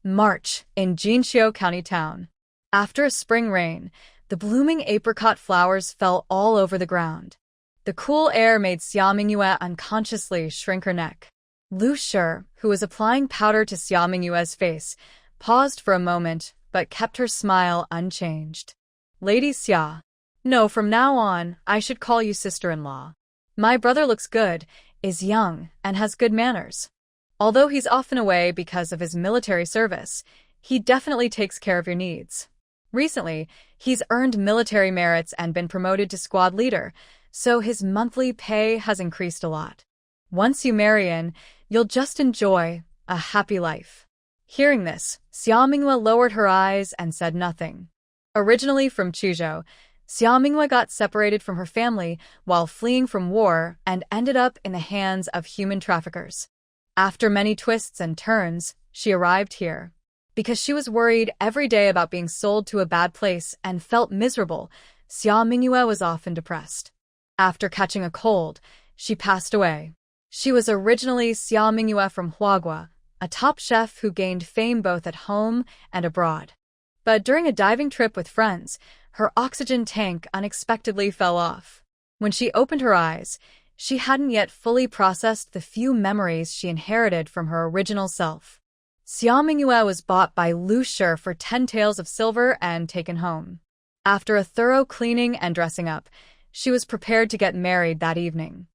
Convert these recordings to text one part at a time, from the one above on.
March, in Jinqiu County Town. After a spring rain, the blooming apricot flowers fell all over the ground. The cool air made Xia Mingyue unconsciously shrink her neck. Lu Shi, who was applying powder to Xia Mingyue's face, paused for a moment but kept her smile unchanged. Lady Xia. No, from now on, I should call you sister-in-law. My brother looks good, is young, and has good manners. Although he's often away because of his military service, he definitely takes care of your needs. Recently, he's earned military merits and been promoted to squad leader, so his monthly pay has increased a lot. Once you marry in, you'll just enjoy a happy life. Hearing this, Xia Mingyue lowered her eyes and said nothing. Originally from Chuzhou, Xia Mingyue got separated from her family while fleeing from war and ended up in the hands of human traffickers. After many twists and turns, she arrived here. Because she was worried every day about being sold to a bad place and felt miserable, Xia Mingyue was often depressed. After catching a cold, she passed away. She was originally Xia Mingyue from Huagua, a top chef who gained fame both at home and abroad. But during a diving trip with friends, her oxygen tank unexpectedly fell off. When she opened her eyes, she hadn't yet fully processed the few memories she inherited from her original self. Xia Mingyue was bought by Lu Shi for 10 taels of silver and taken home. After a thorough cleaning and dressing up, she was prepared to get married that evening.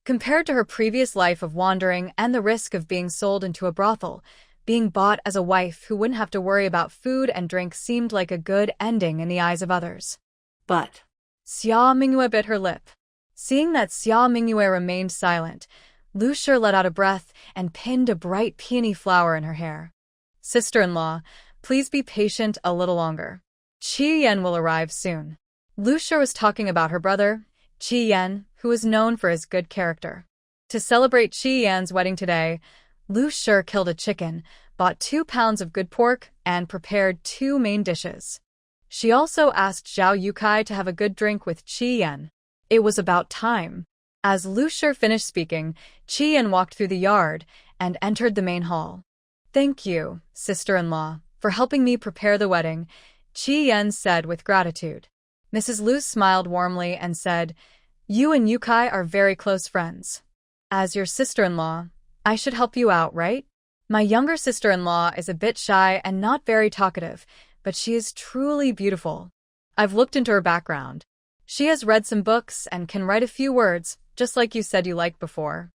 Compared to her previous life of wandering and the risk of being sold into a brothel, being bought as a wife who wouldn't have to worry about food and drink seemed like a good ending in the eyes of others. But Xia Mingyue bit her lip. Seeing that Xia Mingyue remained silent, Lu Shi let out a breath and pinned a bright peony flower in her hair. Sister-in-law, please be patient a little longer. Qi Yan will arrive soon. Lu Shi was talking about her brother, Qi Yan, who was known for his good character. To celebrate Qi Yan's wedding today, Lu Shi killed a chicken, bought 2 pounds of good pork, and prepared 2 main dishes. She also asked Zhao Yukai to have a good drink with Qi Yan. It was about time. As Lu Shi finished speaking, Qi Yan walked through the yard and entered the main hall. Thank you, sister-in-law, for helping me prepare the wedding, Qi Yan said with gratitude. Mrs. Lu smiled warmly and said, You and Yukai are very close friends. As your sister-in-law, I should help you out, right? My younger sister-in-law is a bit shy and not very talkative, but she is truly beautiful. I've looked into her background. She has read some books and can write a few words, just like you said you liked before.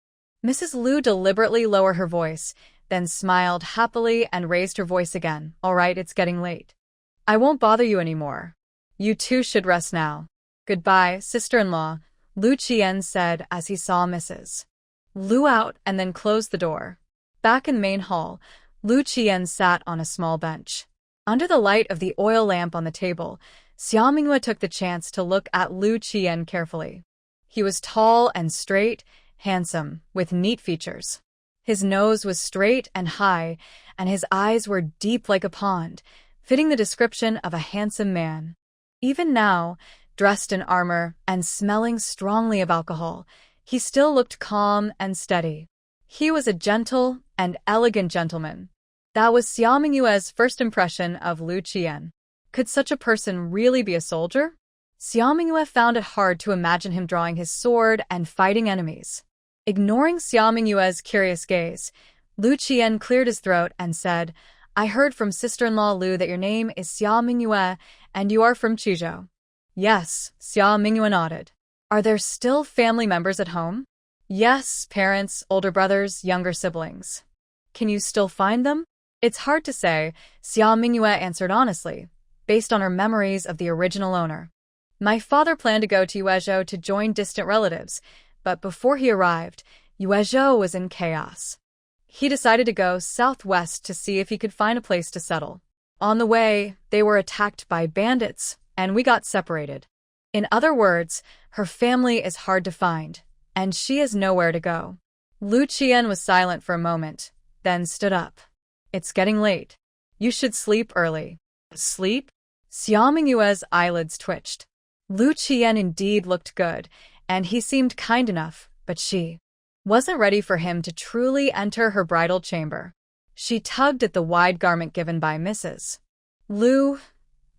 Mrs. Lu deliberately lowered her voice, then smiled happily and raised her voice again. All right, it's getting late. I won't bother you anymore. You two should rest now. Goodbye, sister-in-law, Lu Qian said as he saw Mrs. Lu out and then closed the door. Back in the main hall, Lu Qian sat on a small bench. Under the light of the oil lamp on the table, Xia Mingyue took the chance to look at Lu Qian carefully. He was tall and straight, handsome, with neat features. His nose was straight and high, and his eyes were deep like a pond, fitting the description of a handsome man. Even now, dressed in armor and smelling strongly of alcohol, he still looked calm and steady. He was a gentle and elegant gentleman. That was Xia Mingyue's first impression of Lu Qian. Could such a person really be a soldier? Xia Mingyue found it hard to imagine him drawing his sword and fighting enemies. Ignoring Xia Mingyue's curious gaze, Lu Qian cleared his throat and said, I heard from sister-in-law Lu that your name is Xia Mingyue and you are from Chuzhou. Yes, Xia Mingyue nodded. Are there still family members at home? Yes, parents, older brothers, younger siblings. Can you still find them? It's hard to say, Xia Mingyue answered honestly, based on her memories of the original owner. My father planned to go to Yuezhou to join distant relatives, but before he arrived, Yuezhou was in chaos. He decided to go southwest to see if he could find a place to settle. On the way, they were attacked by bandits, and we got separated. In other words, her family is hard to find, and she has nowhere to go. Lu Qian was silent for a moment, then stood up. It's getting late. You should sleep early. Sleep? Xia Mingyue's eyelids twitched. Lu Qian indeed looked good, and he seemed kind enough, but she wasn't ready for him to truly enter her bridal chamber. She tugged at the wide garment given by Mrs. Lu,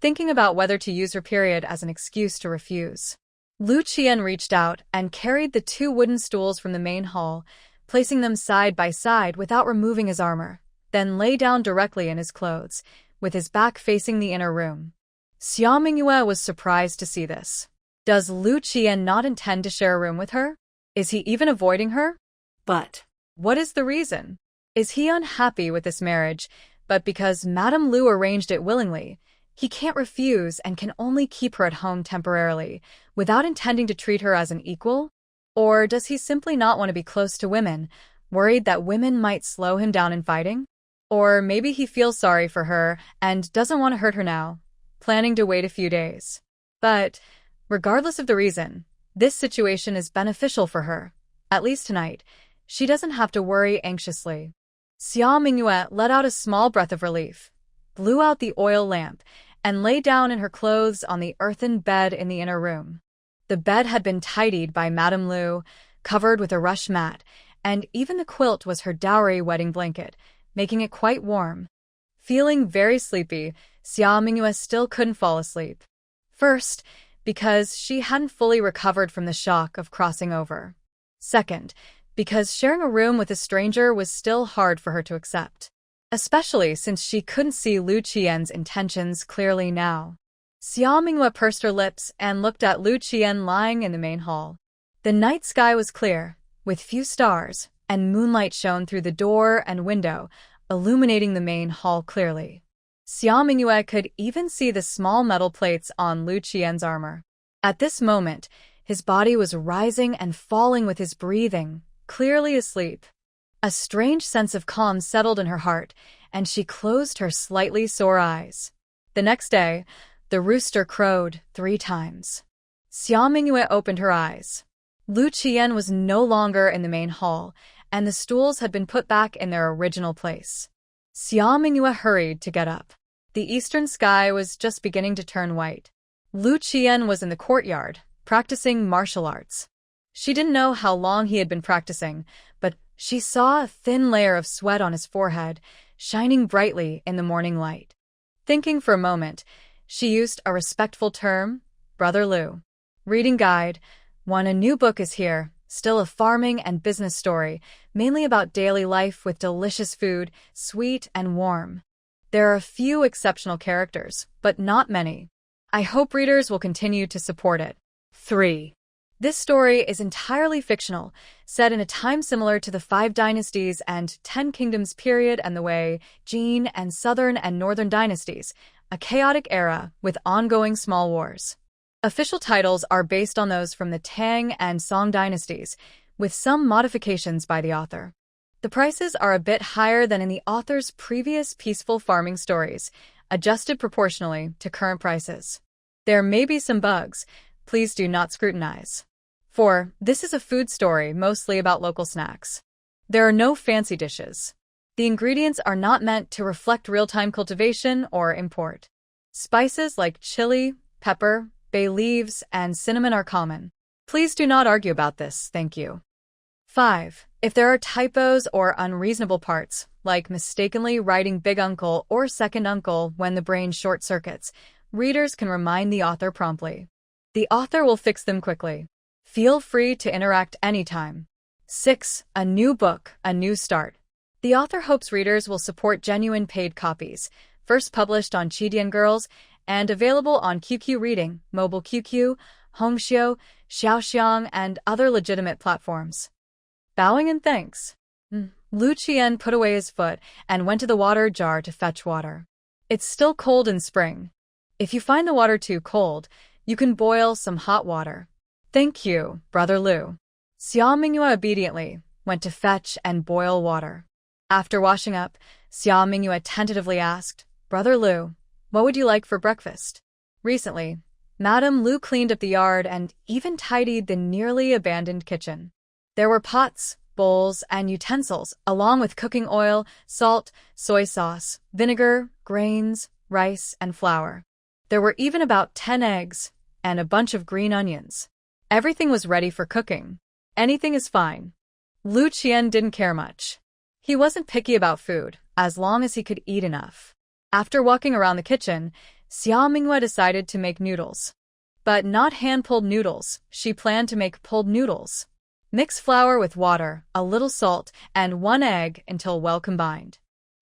thinking about whether to use her period as an excuse to refuse. Lu Qian reached out and carried the 2 wooden stools from the main hall, placing them side by side without removing his armor, then lay down directly in his clothes, with his back facing the inner room. Xia Mingyue was surprised to see this. Does Lu Qian not intend to share a room with her? Is he even avoiding her? But what is the reason? Is he unhappy with this marriage, but because Madame Lu arranged it willingly, he can't refuse and can only keep her at home temporarily, without intending to treat her as an equal? Or does he simply not want to be close to women, worried that women might slow him down in fighting? Or maybe he feels sorry for her and doesn't want to hurt her now, planning to wait a few days. But regardless of the reason, this situation is beneficial for her. At least tonight, she doesn't have to worry anxiously. Xia Mingyue let out a small breath of relief, blew out the oil lamp, and lay down in her clothes on the earthen bed in the inner room. The bed had been tidied by Madame Lu, covered with a rush mat, and even the quilt was her dowry wedding blanket, making it quite warm. Feeling very sleepy, Xia Mingyue still couldn't fall asleep. First, because she hadn't fully recovered from the shock of crossing over. Second, because sharing a room with a stranger was still hard for her to accept, especially since she couldn't see Lu Qian's intentions clearly now. Xia Mingyue pursed her lips and looked at Lu Qian lying in the main hall. The night sky was clear, with few stars, and moonlight shone through the door and window, illuminating the main hall clearly. Xia Mingyue could even see the small metal plates on Lu Qian's armor. At this moment, his body was rising and falling with his breathing, clearly asleep. A strange sense of calm settled in her heart, and she closed her slightly sore eyes. The next day, the rooster crowed 3 times. Xia Mingyue opened her eyes. Lu Qian was no longer in the main hall, and the stools had been put back in their original place. Xia Mingyue hurried to get up. The eastern sky was just beginning to turn white. Lu Qian was in the courtyard, practicing martial arts. She didn't know how long he had been practicing, but she saw a thin layer of sweat on his forehead, shining brightly in the morning light. Thinking for a moment, she used a respectful term, Brother Lu. Reading guide, 1. A new book is here, still a farming and business story, mainly about daily life with delicious food, sweet and warm. There are a few exceptional characters, but not many. I hope readers will continue to support it. 3. This story is entirely fictional, set in a time similar to the 5 Dynasties and 10 Kingdoms period and the Wei, Jin, and Southern and Northern Dynasties, a chaotic era with ongoing small wars. Official titles are based on those from the Tang and Song dynasties, with some modifications by the author. The prices are a bit higher than in the author's previous peaceful farming stories, adjusted proportionally to current prices. There may be some bugs. Please do not scrutinize. 4. This is a food story mostly about local snacks. There are no fancy dishes. The ingredients are not meant to reflect real-time cultivation or import. Spices like chili, pepper, bay leaves, and cinnamon are common. Please do not argue about this, thank you. 5. If there are typos or unreasonable parts, like mistakenly writing Big Uncle or Second Uncle when the brain short-circuits, readers can remind the author promptly. The author will fix them quickly. Feel free to interact anytime. 6. A new book, a new start. The author hopes readers will support genuine paid copies, first published on Chidian Girls, and available on QQ Reading, Mobile QQ, Hongxiu, Xiaoxiang, and other legitimate platforms. Bowing in thanks, Lu Qian put away his foot and went to the water jar to fetch water. It's still cold in spring. If you find the water too cold, you can boil some hot water. Thank you, Brother Lu. Xia Mingyue obediently went to fetch and boil water. After washing up, Xia Mingyue tentatively asked, Brother Lu, what would you like for breakfast? Recently, Madame Lu cleaned up the yard and even tidied the nearly abandoned kitchen. There were pots, bowls, and utensils, along with cooking oil, salt, soy sauce, vinegar, grains, rice, and flour. There were even about 10 eggs and a bunch of green onions. Everything was ready for cooking. Anything is fine. Lu Qian didn't care much. He wasn't picky about food, as long as he could eat enough. After walking around the kitchen, Xia Mingyue decided to make noodles. But not hand-pulled noodles, she planned to make pulled noodles. Mix flour with water, a little salt, and 1 egg until well combined.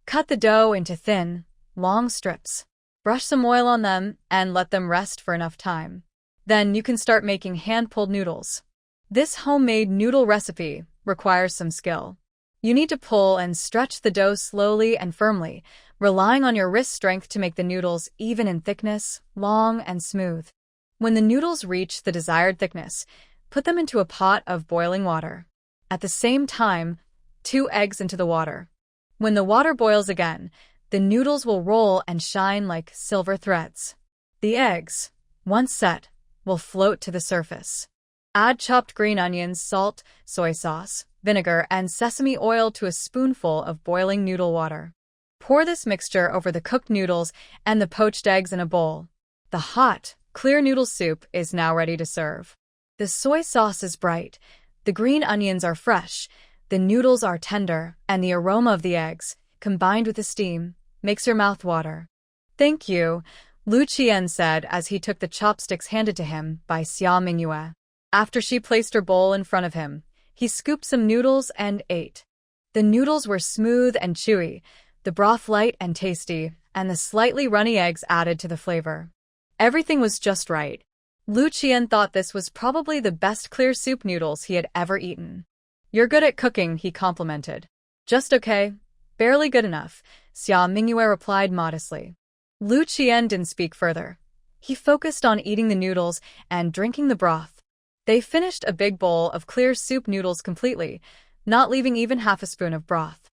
Cut the dough into thin, long strips. Brush some oil on them and let them rest for enough time. Then you can start making hand-pulled noodles. This homemade noodle recipe requires some skill. You need to pull and stretch the dough slowly and firmly, relying on your wrist strength to make the noodles even in thickness, long and smooth. When the noodles reach the desired thickness, put them into a pot of boiling water. At the same time, 2 eggs into the water. When the water boils again, the noodles will roll and shine like silver threads. The eggs, once set, will float to the surface. Add chopped green onions, salt, soy sauce, vinegar, and sesame oil to a spoonful of boiling noodle water. Pour this mixture over the cooked noodles and the poached eggs in a bowl. The hot, clear noodle soup is now ready to serve. The soy sauce is bright, the green onions are fresh, the noodles are tender, and the aroma of the eggs, combined with the steam, makes your mouth water. "Thank you," Lu Qian said as he took the chopsticks handed to him by Xia Mingyue. After she placed her bowl in front of him, he scooped some noodles and ate. The noodles were smooth and chewy, the broth light and tasty, and the slightly runny eggs added to the flavor. Everything was just right. Lu Qian thought this was probably the best clear soup noodles he had ever eaten. "You're good at cooking," he complimented. "Just okay. Barely good enough," Xia Mingyue replied modestly. Lu Qian didn't speak further. He focused on eating the noodles and drinking the broth. They finished a big bowl of clear soup noodles completely, not leaving even half a spoon of broth.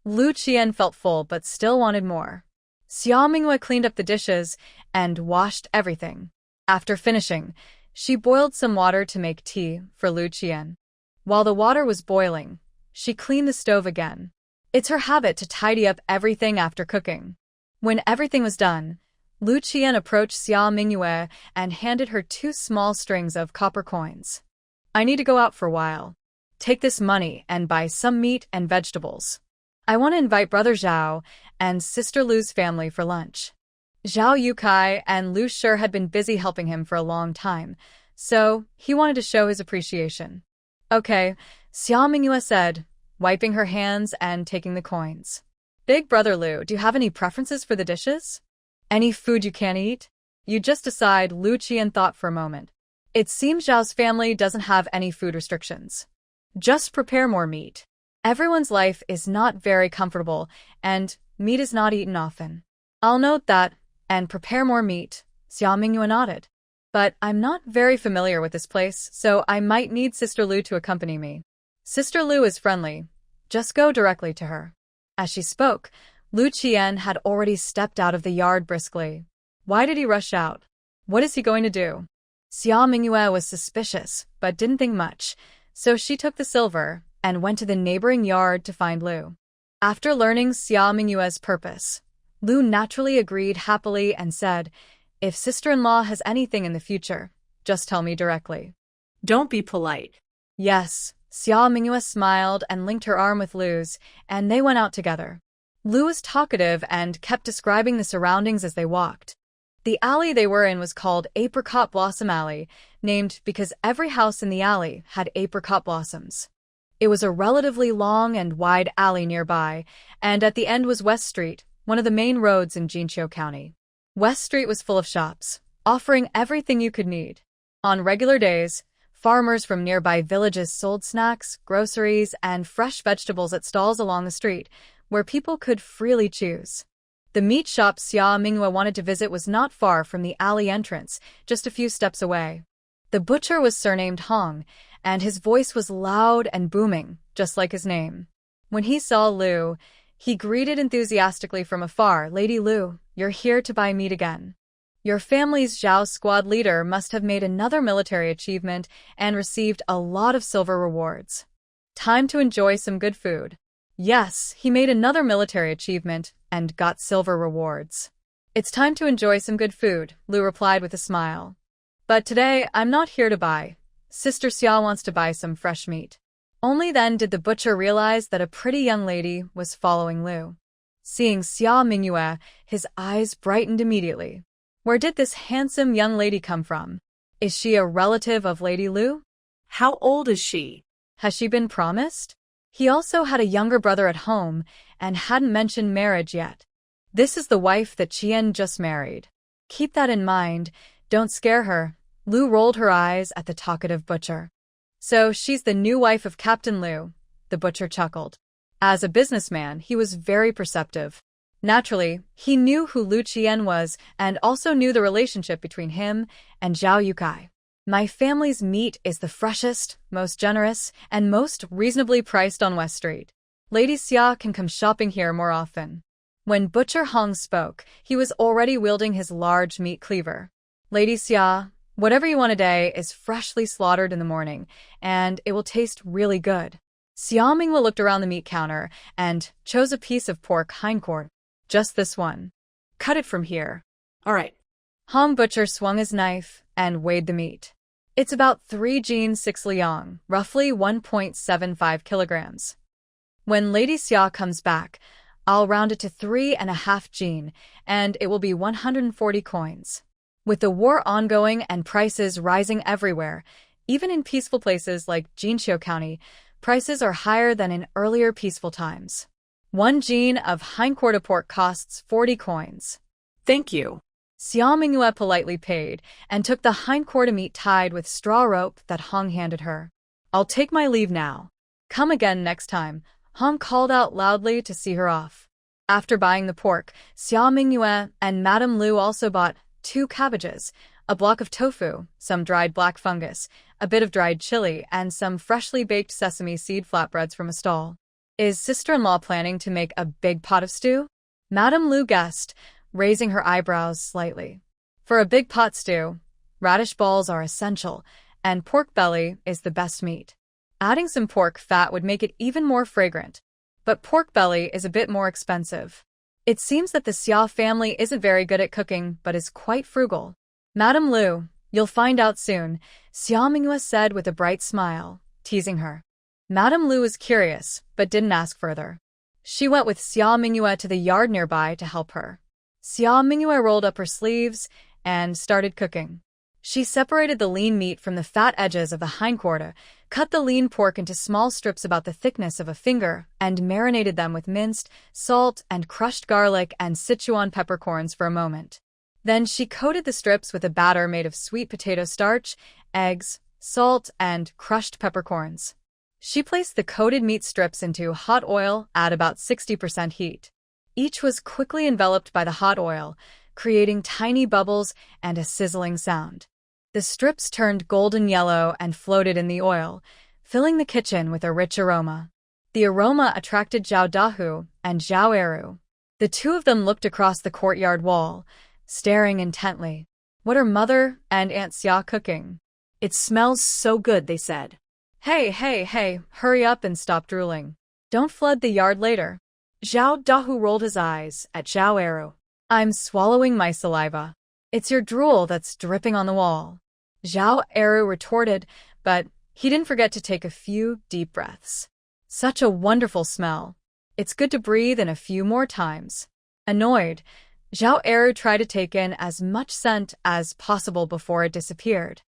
Lu Qian felt full but still wanted more. Xia Mingyue cleaned up the dishes and washed everything. After finishing, she boiled some water to make tea for Lu Qian. While the water was boiling, she cleaned the stove again. It's her habit to tidy up everything after cooking. When everything was done, Lu Qian approached Xia Mingyue and handed her 2 small strings of copper coins. "I need to go out for a while. Take this money and buy some meat and vegetables. I want to invite Brother Zhao and Sister Lu's family for lunch." Zhao Yukai and Lu Shi had been busy helping him for a long time, so he wanted to show his appreciation. "Okay," Xia Mingyue said, wiping her hands and taking the coins. "Big Brother Lu, do you have any preferences for the dishes? Any food you can't eat?" "You just decide," Lu Qian thought for a moment. "It seems Zhao's family doesn't have any food restrictions. Just prepare more meat. Everyone's life is not very comfortable, and meat is not eaten often." "I'll note that, and prepare more meat," Xia Mingyue nodded. "But I'm not very familiar with this place, so I might need Sister Lu to accompany me." "Sister Lu is friendly. Just go directly to her." As she spoke, Lu Qian had already stepped out of the yard briskly. Why did he rush out? What is he going to do? Xia Mingyue was suspicious, but didn't think much, so she took the silver and went to the neighboring yard to find Lu. After learning Xia Mingyue's purpose, Lu naturally agreed happily and said, "If sister-in-law has anything in the future, just tell me directly. Don't be polite." "Yes." Xia Mingyue smiled and linked her arm with Lu's, and they went out together. Lu was talkative and kept describing the surroundings as they walked. The alley they were in was called Apricot Blossom Alley, named because every house in the alley had apricot blossoms. It was a relatively long and wide alley nearby, and at the end was West Street, one of the main roads in Jinqiu County. West Street was full of shops, offering everything you could need. On regular days, farmers from nearby villages sold snacks, groceries, and fresh vegetables at stalls along the street, where people could freely choose. The meat shop Xia Mingyue wanted to visit was not far from the alley entrance, just a few steps away. The butcher was surnamed Hong, and his voice was loud and booming, just like his name. When he saw Lu, he greeted enthusiastically from afar, "Lady Lu, you're here to buy meat again. Your family's Zhao squad leader must have made another military achievement and received a lot of silver rewards. Time to enjoy some good food." "Yes, he made another military achievement and got silver rewards. It's time to enjoy some good food," Lu replied with a smile. "But today, I'm not here to buy. Sister Xia wants to buy some fresh meat." Only then did the butcher realize that a pretty young lady was following Lu. Seeing Xia Mingyue, his eyes brightened immediately. Where did this handsome young lady come from? Is she a relative of Lady Lu? How old is she? Has she been promised? He also had a younger brother at home and hadn't mentioned marriage yet. This is the wife that Qian just married. Keep that in mind, don't scare her. Lu rolled her eyes at the talkative butcher. So she's the new wife of Captain Lu, the butcher chuckled. As a businessman, he was very perceptive. Naturally, he knew who Lu Qian was and also knew the relationship between him and Zhao Yukai. My family's meat is the freshest, most generous, and most reasonably priced on West Street. Lady Xia can come shopping here more often. When Butcher Hong spoke, he was already wielding his large meat cleaver. Lady Xia, whatever you want today is freshly slaughtered in the morning, and it will taste really good. Xia Minghua looked around the meat counter and chose a piece of pork hindquart. Just this one. Cut it from here. All right. Hong Butcher swung his knife and weighed the meat. It's about 3 jin 6 liang, roughly 1.75 kilograms. When Lady Xia comes back, I'll round it to 3.5 jin, and it will be 140 coins. With the war ongoing and prices rising everywhere, even in peaceful places like Jinqiu County, prices are higher than in earlier peaceful times. 1 jin of hindquarter pork costs 40 coins. Thank you. Xia Mingyue politely paid and took the hindquarter meat tied with straw rope that Hong handed her. I'll take my leave now. Come again next time, Hong called out loudly to see her off. After buying the pork, Xia Mingyue and Madame Lu also bought 2 cabbages, a block of tofu, some dried black fungus, a bit of dried chili, and some freshly baked sesame seed flatbreads from a stall. Is sister-in-law planning to make a big pot of stew? Madame Lu guessed, raising her eyebrows slightly. For a big pot stew, radish balls are essential, and pork belly is the best meat. Adding some pork fat would make it even more fragrant. But pork belly is a bit more expensive. It seems that the Xia family isn't very good at cooking, but is quite frugal. Madame Lu, you'll find out soon, Xia Mingyue said with a bright smile, teasing her. Madame Lu was curious, but didn't ask further. She went with Xia Mingyue to the yard nearby to help her. Xia Mingyue rolled up her sleeves and started cooking. She separated the lean meat from the fat edges of the hindquarter, cut the lean pork into small strips about the thickness of a finger, and marinated them with minced, salt, and crushed garlic and Sichuan peppercorns for a moment. Then she coated the strips with a batter made of sweet potato starch, eggs, salt, and crushed peppercorns. She placed the coated meat strips into hot oil at about 60% heat. Each was quickly enveloped by the hot oil, creating tiny bubbles and a sizzling sound. The strips turned golden yellow and floated in the oil, filling the kitchen with a rich aroma. The aroma attracted Zhao Dahu and Jang Ernieu. The two of them looked across the courtyard wall, staring intently. What are Mother and Aunt Xia cooking? It smells so good, they said. Hey, hurry up and stop drooling. Don't flood the yard later. Zhao Dahu rolled his eyes at Jang Ernieu. I'm swallowing my saliva. It's your drool that's dripping on the wall. Jang Ernieu retorted, but he didn't forget to take a few deep breaths. Such a wonderful smell. It's good to breathe in a few more times. Annoyed, Jang Ernieu tried to take in as much scent as possible before it disappeared.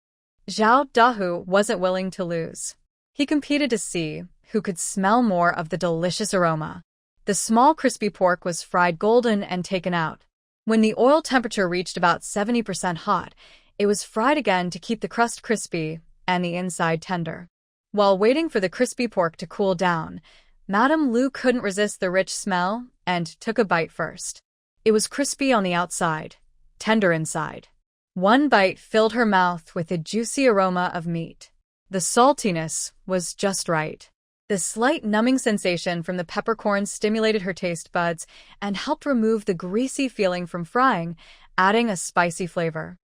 Zhao Dahu wasn't willing to lose. He competed to see who could smell more of the delicious aroma. The small crispy pork was fried golden and taken out. When the oil temperature reached about 70% hot, it was fried again to keep the crust crispy and the inside tender. While waiting for the crispy pork to cool down, Madame Lu couldn't resist the rich smell and took a bite first. It was crispy on the outside, tender inside. One bite filled her mouth with a juicy aroma of meat. The saltiness was just right. The slight numbing sensation from the peppercorns stimulated her taste buds and helped remove the greasy feeling from frying, adding a spicy flavor.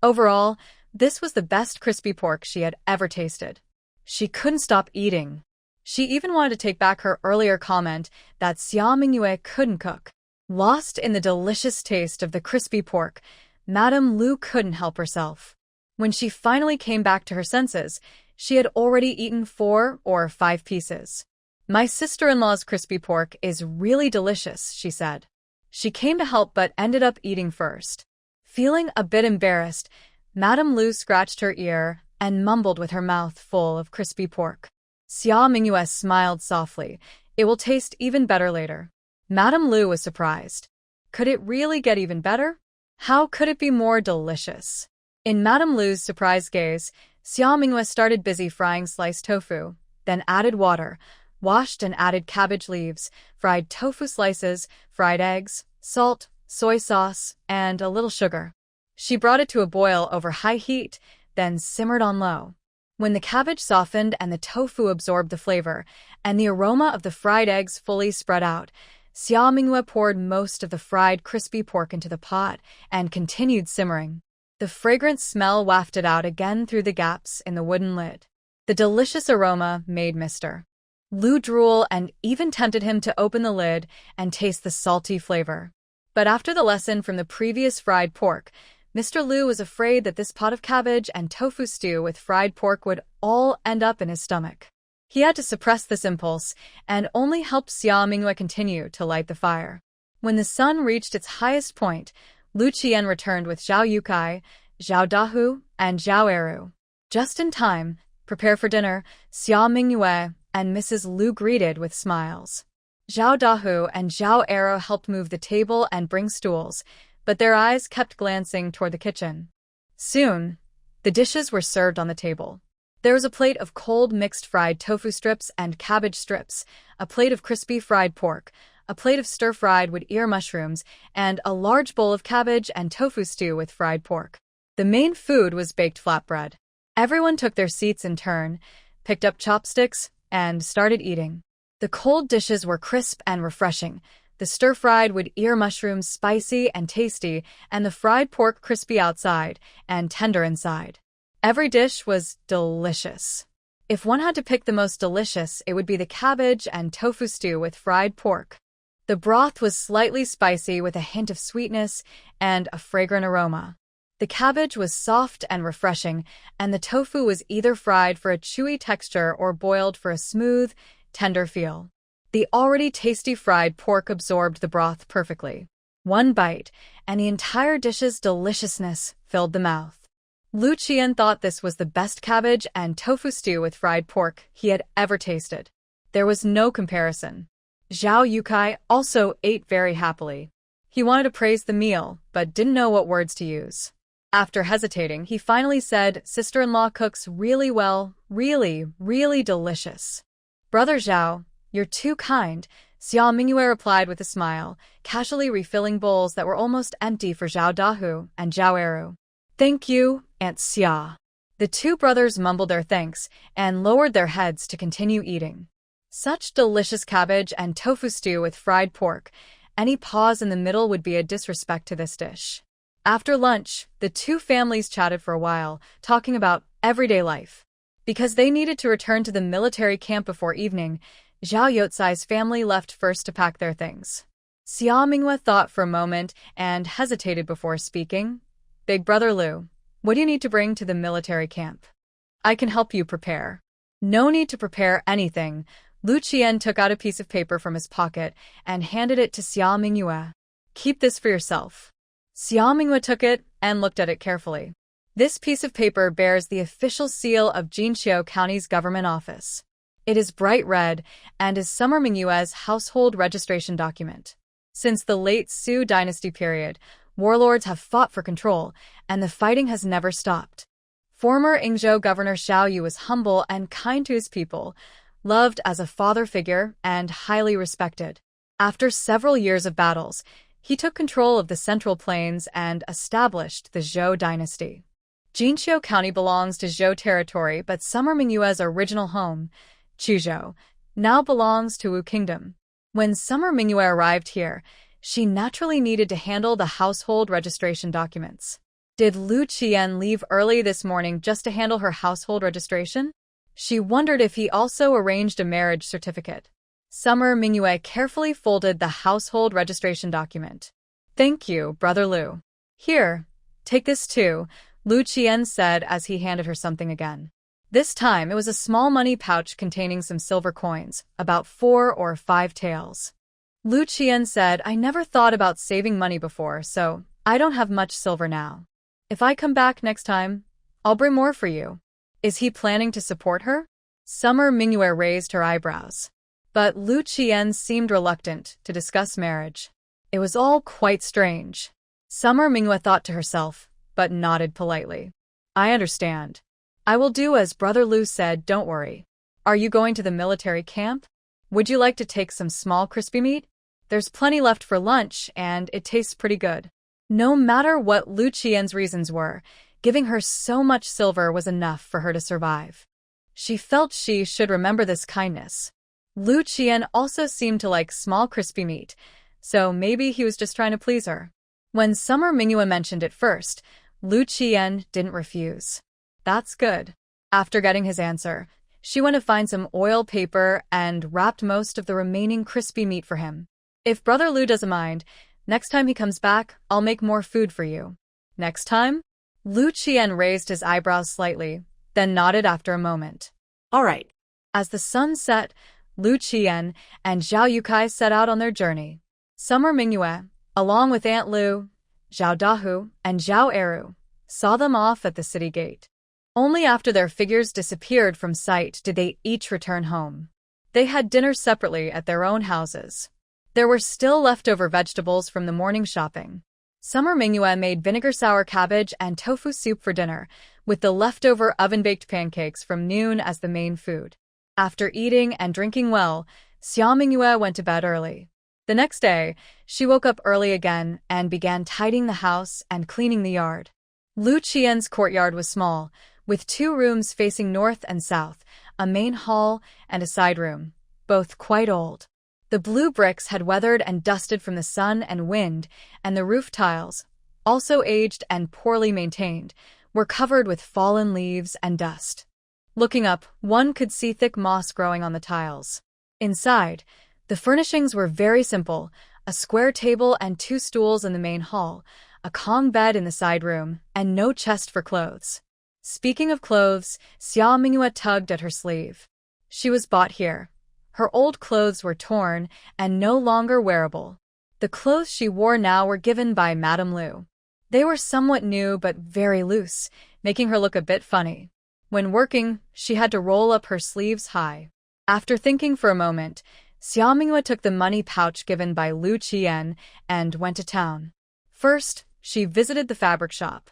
Overall, this was the best crispy pork she had ever tasted. She couldn't stop eating. She even wanted to take back her earlier comment that Xia Mingyue couldn't cook. Lost in the delicious taste of the crispy pork, Madame Lu couldn't help herself. When she finally came back to her senses, she had already eaten 4 or 5 pieces. My sister-in-law's crispy pork is really delicious, she said. She came to help but ended up eating first. Feeling a bit embarrassed, Madame Lu scratched her ear and mumbled with her mouth full of crispy pork. Xia Mingyue smiled softly. It will taste even better later. Madame Lu was surprised. Could it really get even better? How could it be more delicious? In Madame Lu's surprised gaze, Xia Mingyue started busy frying sliced tofu, then added water, washed and added cabbage leaves, fried tofu slices, fried eggs, salt, soy sauce, and a little sugar. She brought it to a boil over high heat, then simmered on low. When the cabbage softened and the tofu absorbed the flavor, and the aroma of the fried eggs fully spread out, Xia Mingyue poured most of the fried crispy pork into the pot and continued simmering. The fragrant smell wafted out again through the gaps in the wooden lid. The delicious aroma made Mr. Lu drool and even tempted him to open the lid and taste the salty flavor. But after the lesson from the previous fried pork, Mr. Lu was afraid that this pot of cabbage and tofu stew with fried pork would all end up in his stomach. He had to suppress this impulse and only helped Xia Mingyue continue to light the fire. When the sun reached its highest point, Lu Qian returned with Zhao Yukai, Zhao Dahu, and Zhao Ernieu. Just in time, prepare for dinner, Xia Mingyue and Mrs. Lu greeted with smiles. Zhao Dahu and Zhao Ernieu helped move the table and bring stools, but their eyes kept glancing toward the kitchen. Soon, the dishes were served on the table. There was a plate of cold mixed fried tofu strips and cabbage strips, a plate of crispy fried pork, a plate of stir-fried with ear mushrooms, and a large bowl of cabbage and tofu stew with fried pork. The main food was baked flatbread. Everyone took their seats in turn, picked up chopsticks, and started eating. The cold dishes were crisp and refreshing, the stir-fried with ear mushrooms spicy and tasty, and the fried pork crispy outside and tender inside. Every dish was delicious. If one had to pick the most delicious, it would be the cabbage and tofu stew with fried pork. The broth was slightly spicy with a hint of sweetness and a fragrant aroma. The cabbage was soft and refreshing, and the tofu was either fried for a chewy texture or boiled for a smooth, tender feel. The already tasty fried pork absorbed the broth perfectly. One bite, and the entire dish's deliciousness filled the mouth. Lu Qian thought this was the best cabbage and tofu stew with fried pork he had ever tasted. There was no comparison. Zhao Yukai also ate very happily. He wanted to praise the meal, but didn't know what words to use. After hesitating, he finally said, "Sister-in-law cooks really well, really, really delicious." "Brother Zhao, you're too kind," Xia Mingyue replied with a smile, casually refilling bowls that were almost empty for Zhao Dahu and Zhao Ernieu. "Thank you, Aunt Xia." The two brothers mumbled their thanks and lowered their heads to continue eating. Such delicious cabbage and tofu stew with fried pork. Any pause in the middle would be a disrespect to this dish. After lunch, the two families chatted for a while, talking about everyday life. Because they needed to return to the military camp before evening, Zhao Yotsai's family left first to pack their things. Xia Mingyue thought for a moment and hesitated before speaking. "Big Brother Lu, what do you need to bring to the military camp? I can help you prepare." "No need to prepare anything." Lu Qian took out a piece of paper from his pocket and handed it to Xia Mingyue. "Keep this for yourself." Xia Mingyue took it and looked at it carefully. This piece of paper bears the official seal of Jinqiu County's government office. It is bright red and is Summer Mingyue's household registration document. Since the late Su dynasty period, warlords have fought for control, and the fighting has never stopped. Former Yingzhou Governor Xiao Yu was humble and kind to his people, loved as a father figure and highly respected. After several years of battles, he took control of the Central Plains and established the Zhou dynasty. Jinqiu County belongs to Zhou territory, but Summer Mingyue's original home, Chuzhou, now belongs to Wu Kingdom. When Summer Mingyue arrived here, she naturally needed to handle the household registration documents. Did Lu Qian leave early this morning just to handle her household registration? She wondered if he also arranged a marriage certificate. Summer Mingyue carefully folded the household registration document. "Thank you, Brother Lu. Here, take this too," Lu Qian said as he handed her something again. This time, it was a small money pouch containing some silver coins, about 4 or 5 taels. Lu Qian said, I never thought about saving money before, so I don't have much silver now. If I come back next time, I'll bring more for you. Is he planning to support her? Summer Mingyue raised her eyebrows. But Lu Qian seemed reluctant to discuss marriage. It was all quite strange. Summer Mingyue thought to herself, but nodded politely. I understand. I will do as Brother Lu said, don't worry. Are you going to the military camp? Would you like to take some small crispy meat? There's plenty left for lunch, and it tastes pretty good. No matter what Lu Qian's reasons were, giving her so much silver was enough for her to survive. She felt she should remember this kindness. Lu Qian also seemed to like small crispy meat, so maybe he was just trying to please her. When Summer Mingyue mentioned it first, Lu Qian didn't refuse. That's good. After getting his answer, she went to find some oil paper and wrapped most of the remaining crispy meat for him. If Brother Lu doesn't mind, next time he comes back, I'll make more food for you. Next time? Lu Qian raised his eyebrows slightly, then nodded after a moment. All right. As the sun set, Lu Qian and Zhao Yukai set out on their journey. Summer Mingyue, along with Aunt Lu, Zhao Dahu, and Zhao Ernieu, saw them off at the city gate. Only after their figures disappeared from sight did they each return home. They had dinner separately at their own houses. There were still leftover vegetables from the morning shopping. Summer Mingyue made vinegar sour cabbage and tofu soup for dinner, with the leftover oven-baked pancakes from noon as the main food. After eating and drinking well, Xia Mingyue went to bed early. The next day, she woke up early again and began tidying the house and cleaning the yard. Lu Qian's courtyard was small, with 2 rooms facing north and south, a main hall and a side room, both quite old. The blue bricks had weathered and dusted from the sun and wind, and the roof tiles, also aged and poorly maintained, were covered with fallen leaves and dust. Looking up, one could see thick moss growing on the tiles. Inside, the furnishings were very simple, a square table and 2 stools in the main hall, a Kong bed in the side room, and no chest for clothes. Speaking of clothes, Xia Mingyue tugged at her sleeve. She was bought here. Her old clothes were torn and no longer wearable. The clothes she wore now were given by Madame Lu. They were somewhat new but very loose, making her look a bit funny. When working, she had to roll up her sleeves high. After thinking for a moment, Xia Mingyue took the money pouch given by Lu Qian and went to town. First, she visited the fabric shop.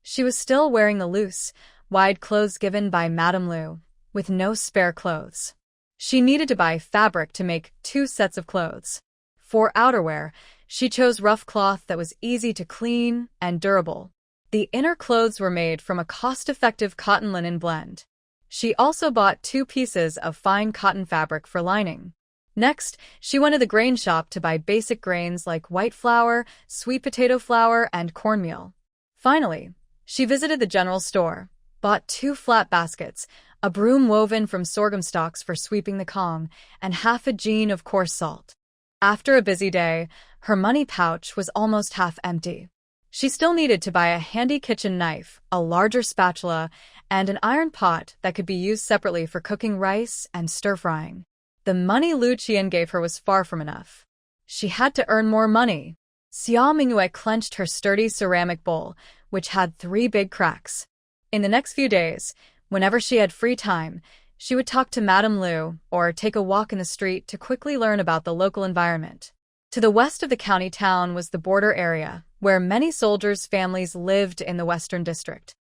She was still wearing the loose, wide clothes given by Madame Lu, with no spare clothes. She needed to buy fabric to make 2 sets of clothes. For outerwear, she chose rough cloth that was easy to clean and durable. The inner clothes were made from a cost-effective cotton linen blend. She also bought 2 pieces of fine cotton fabric for lining. Next, she went to the grain shop to buy basic grains like white flour, sweet potato flour, and cornmeal. Finally, she visited the general store, bought 2 flat baskets, a broom woven from sorghum stalks for sweeping the Kong, and half a jean of coarse salt. After a busy day, her money pouch was almost half empty. She still needed to buy a handy kitchen knife, a larger spatula, and an iron pot that could be used separately for cooking rice and stir-frying. The money Lu Qian gave her was far from enough. She had to earn more money. Xia Mingyue clenched her sturdy ceramic bowl, which had 3 big cracks. In the next few days, whenever she had free time, she would talk to Madame Lu or take a walk in the street to quickly learn about the local environment. To the west of the county town was the border area, where many soldiers' families lived in the Western District.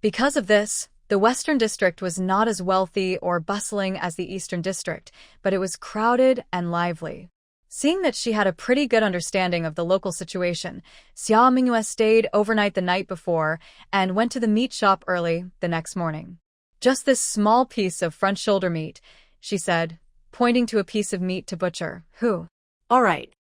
Because of this, the Western District was not as wealthy or bustling as the Eastern District, but it was crowded and lively. Seeing that she had a pretty good understanding of the local situation, Xia Mingyue stayed overnight the night before and went to the meat shop early the next morning. Just this small piece of front shoulder meat, she said, pointing to a piece of meat to butcher, who? All right.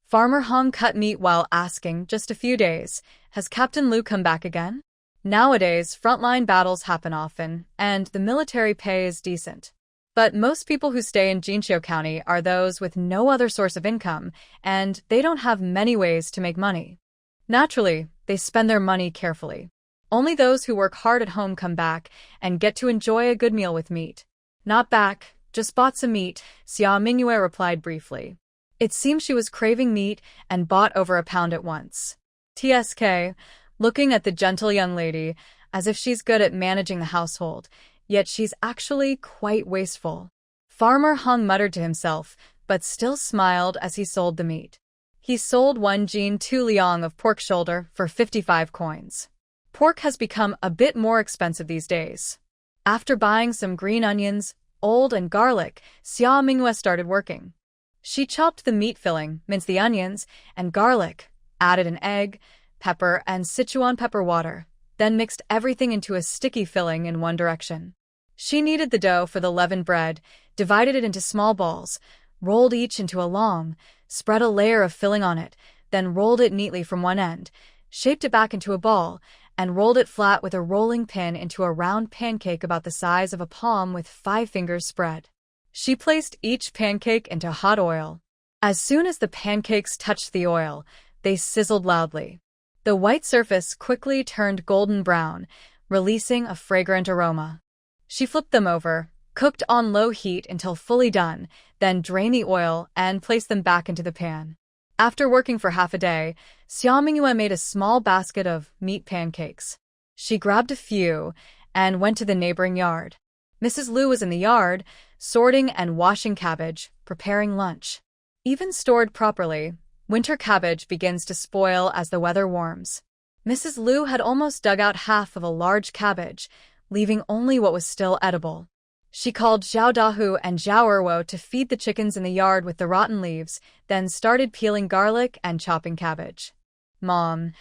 Farmer Hong cut meat while asking, just a few days, has Captain Lu come back again? Nowadays, frontline battles happen often, and the military pay is decent. But most people who stay in Jinqiu County are those with no other source of income, and they don't have many ways to make money. Naturally, they spend their money carefully. Only those who work hard at home come back and get to enjoy a good meal with meat. Not back, just bought some meat, Xia Mingyue replied briefly. It seemed she was craving meat and bought over a pound at once. TSK, looking at the gentle young lady, as if she's good at managing the household, yet she's actually quite wasteful. Farmer Hung muttered to himself, but still smiled as he sold the meat. He sold 1 jin 2 liang of pork shoulder for 55 coins. Pork has become a bit more expensive these days. After buying some green onions, old and garlic, Xia Mingyue started working. She chopped the meat filling, minced the onions and garlic, added an egg, pepper, and Sichuan pepper water, then mixed everything into a sticky filling in one direction. She kneaded the dough for the leavened bread, divided it into small balls, rolled each into a long, spread a layer of filling on it, then rolled it neatly from one end, shaped it back into a ball, and rolled it flat with a rolling pin into a round pancake about the size of a palm with 5 fingers spread. She placed each pancake into hot oil. As soon as the pancakes touched the oil, they sizzled loudly. The white surface quickly turned golden brown, releasing a fragrant aroma. She flipped them over, cooked on low heat until fully done, then drained the oil and placed them back into the pan. After working for half a day, Xia Mingyue made a small basket of meat pancakes. She grabbed a few and went to the neighboring yard. Mrs. Liu was in the yard, sorting and washing cabbage, preparing lunch. Even stored properly, winter cabbage begins to spoil as the weather warms. Mrs. Liu had almost dug out half of a large cabbage, leaving only what was still edible. She called Zhao Dahu and Zhao Erwo to feed the chickens in the yard with the rotten leaves, then started peeling garlic and chopping cabbage. Mom,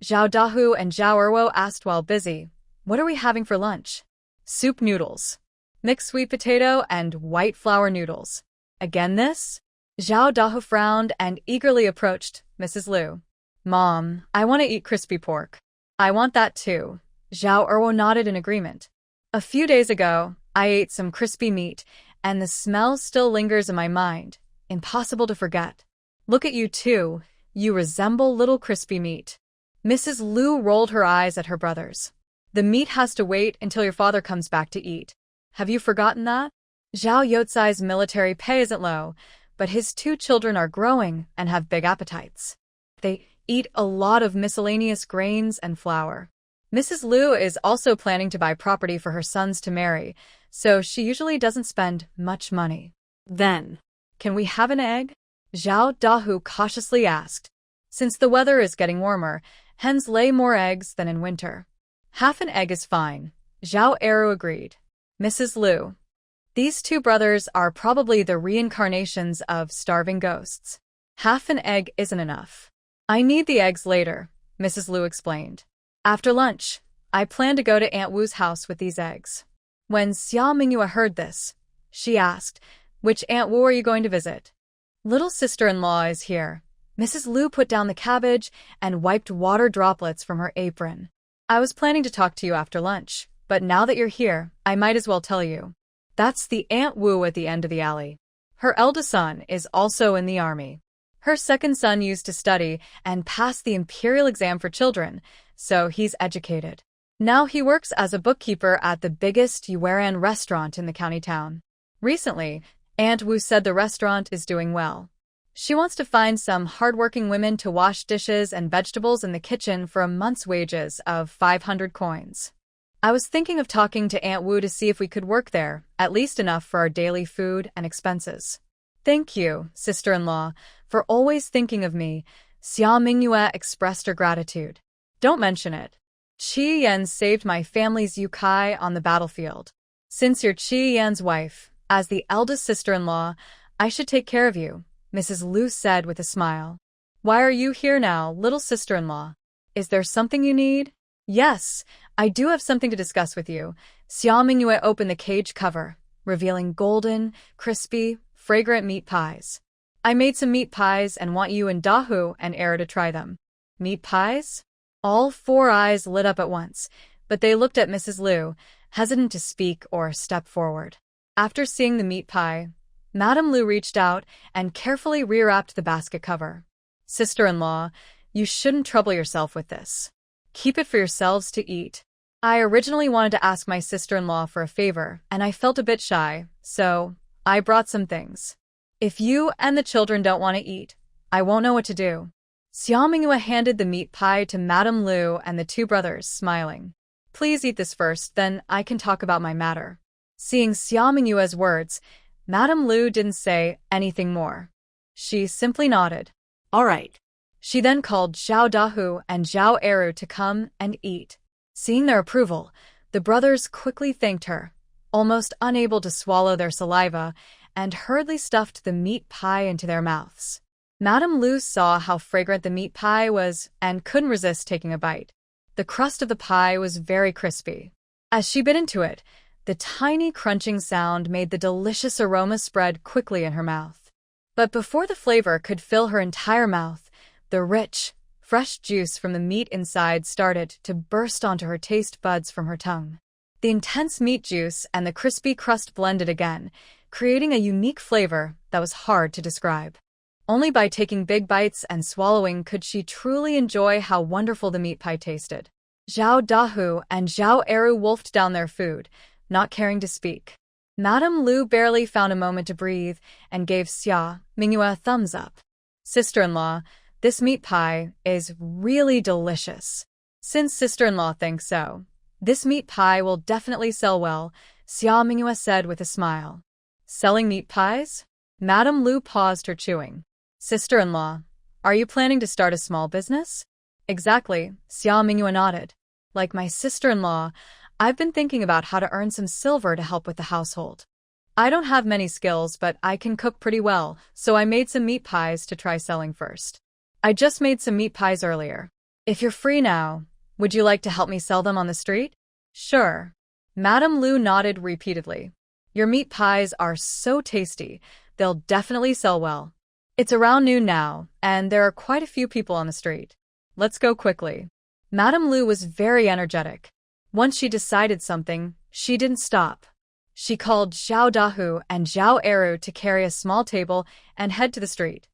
Zhao Dahu and Zhao Erwo asked while busy, "What are we having for lunch?" "Soup noodles. Mixed sweet potato and white flour noodles." "Again this?" Zhao Dahu frowned and eagerly approached Mrs. Liu. "Mom, I want to eat crispy pork." "I want that too." Zhao Erwo nodded in agreement. "A few days ago, I ate some crispy meat, and the smell still lingers in my mind. Impossible to forget. Look at you too. You resemble little crispy meat." Mrs. Liu rolled her eyes at her brothers. "The meat has to wait until your father comes back to eat. Have you forgotten that?" Zhao Yotsai's military pay isn't low, but his 2 children are growing and have big appetites. They eat a lot of miscellaneous grains and flour. Mrs. Liu is also planning to buy property for her sons to marry, so she usually doesn't spend much money. "Then, can we have an egg?" Zhao Dahu cautiously asked. Since the weather is getting warmer, hens lay more eggs than in winter. "Half an egg is fine," Zhao Ernieu agreed. Mrs. Liu. "These 2 brothers are probably the reincarnations of starving ghosts. Half an egg isn't enough. I need the eggs later," Mrs. Liu explained. "After lunch, I plan to go to Aunt Wu's house with these eggs." When Xia Mingyue heard this, she asked, "Which Aunt Wu are you going to visit?" "Little sister-in-law is here." Mrs. Liu put down the cabbage and wiped water droplets from her apron. "I was planning to talk to you after lunch, but now that you're here, I might as well tell you. That's the Aunt Wu at the end of the alley. Her eldest son is also in the army. Her second son used to study and pass the imperial exam for children, so he's educated. Now he works as a bookkeeper at the biggest Yueran restaurant in the county town. Recently, Aunt Wu said the restaurant is doing well. She wants to find some hardworking women to wash dishes and vegetables in the kitchen for a month's wages of 500 coins. I was thinking of talking to Aunt Wu to see if we could work there, at least enough for our daily food and expenses." "Thank you, sister-in-law, for always thinking of me," Xia Mingyue expressed her gratitude. "Don't mention it. Qi Yan saved my family's yukai on the battlefield. Since you're Qi Yan's wife, as the eldest sister-in-law, I should take care of you," Mrs. Liu said with a smile. "Why are you here now, little sister-in-law? Is there something you need?" "Yes, I do have something to discuss with you." Xia Mingyue opened the cage cover, revealing golden, crispy, fragrant meat pies. "I made some meat pies and want you and Dahu and Ernieu to try them." "Meat pies?" All 4 eyes lit up at once, but they looked at Mrs. Liu, hesitant to speak or step forward. After seeing the meat pie, Madame Liu reached out and carefully rewrapped the basket cover. "Sister-in-law, you shouldn't trouble yourself with this. Keep it for yourselves to eat. I originally wanted to ask my sister-in-law for a favor, and I felt a bit shy, so I brought some things. If you and the children don't want to eat, I won't know what to do. Xia Mingyue handed the meat pie to Madame Lu and the two brothers, smiling. Please eat this first, then I can talk about my matter. Seeing Xia Mingyue's words, Madame Lu didn't say anything more. She simply nodded. All right. She then called Zhao Dahu and Zhao Ernieu to come and eat. Seeing their approval, the brothers quickly thanked her, almost unable to swallow their saliva, and hurriedly stuffed the meat pie into their mouths. Madame Lu saw how fragrant the meat pie was and couldn't resist taking a bite. The crust of the pie was very crispy. As she bit into it, the tiny crunching sound made the delicious aroma spread quickly in her mouth. But before the flavor could fill her entire mouth, the rich, fresh juice from the meat inside started to burst onto her taste buds from her tongue. The intense meat juice and the crispy crust blended again, creating a unique flavor that was hard to describe. Only by taking big bites and swallowing could she truly enjoy how wonderful the meat pie tasted. Zhao Dahu and Zhao Ernieu wolfed down their food, not caring to speak. Madame Lu barely found a moment to breathe and gave Xia Mingyue a thumbs up. Sister-in-law, this meat pie is really delicious. Since sister-in-law thinks so, this meat pie will definitely sell well, Xia Mingyue said with a smile. Selling meat pies? Madame Lu paused her chewing. Sister-in-law, are you planning to start a small business? Exactly, Xia Mingyue nodded. Like my sister-in-law, I've been thinking about how to earn some silver to help with the household. I don't have many skills, but I can cook pretty well, so I made some meat pies to try selling first. I just made some meat pies earlier. If you're free now, would you like to help me sell them on the street? Sure. Madame Lu nodded repeatedly. Your meat pies are so tasty, they'll definitely sell well. It's around noon now, and there are quite a few people on the street. Let's go quickly. Madame Lu was very energetic. Once she decided something, she didn't stop. She called Zhao Dahu and Zhao Ernieu to carry a small table and head to the street.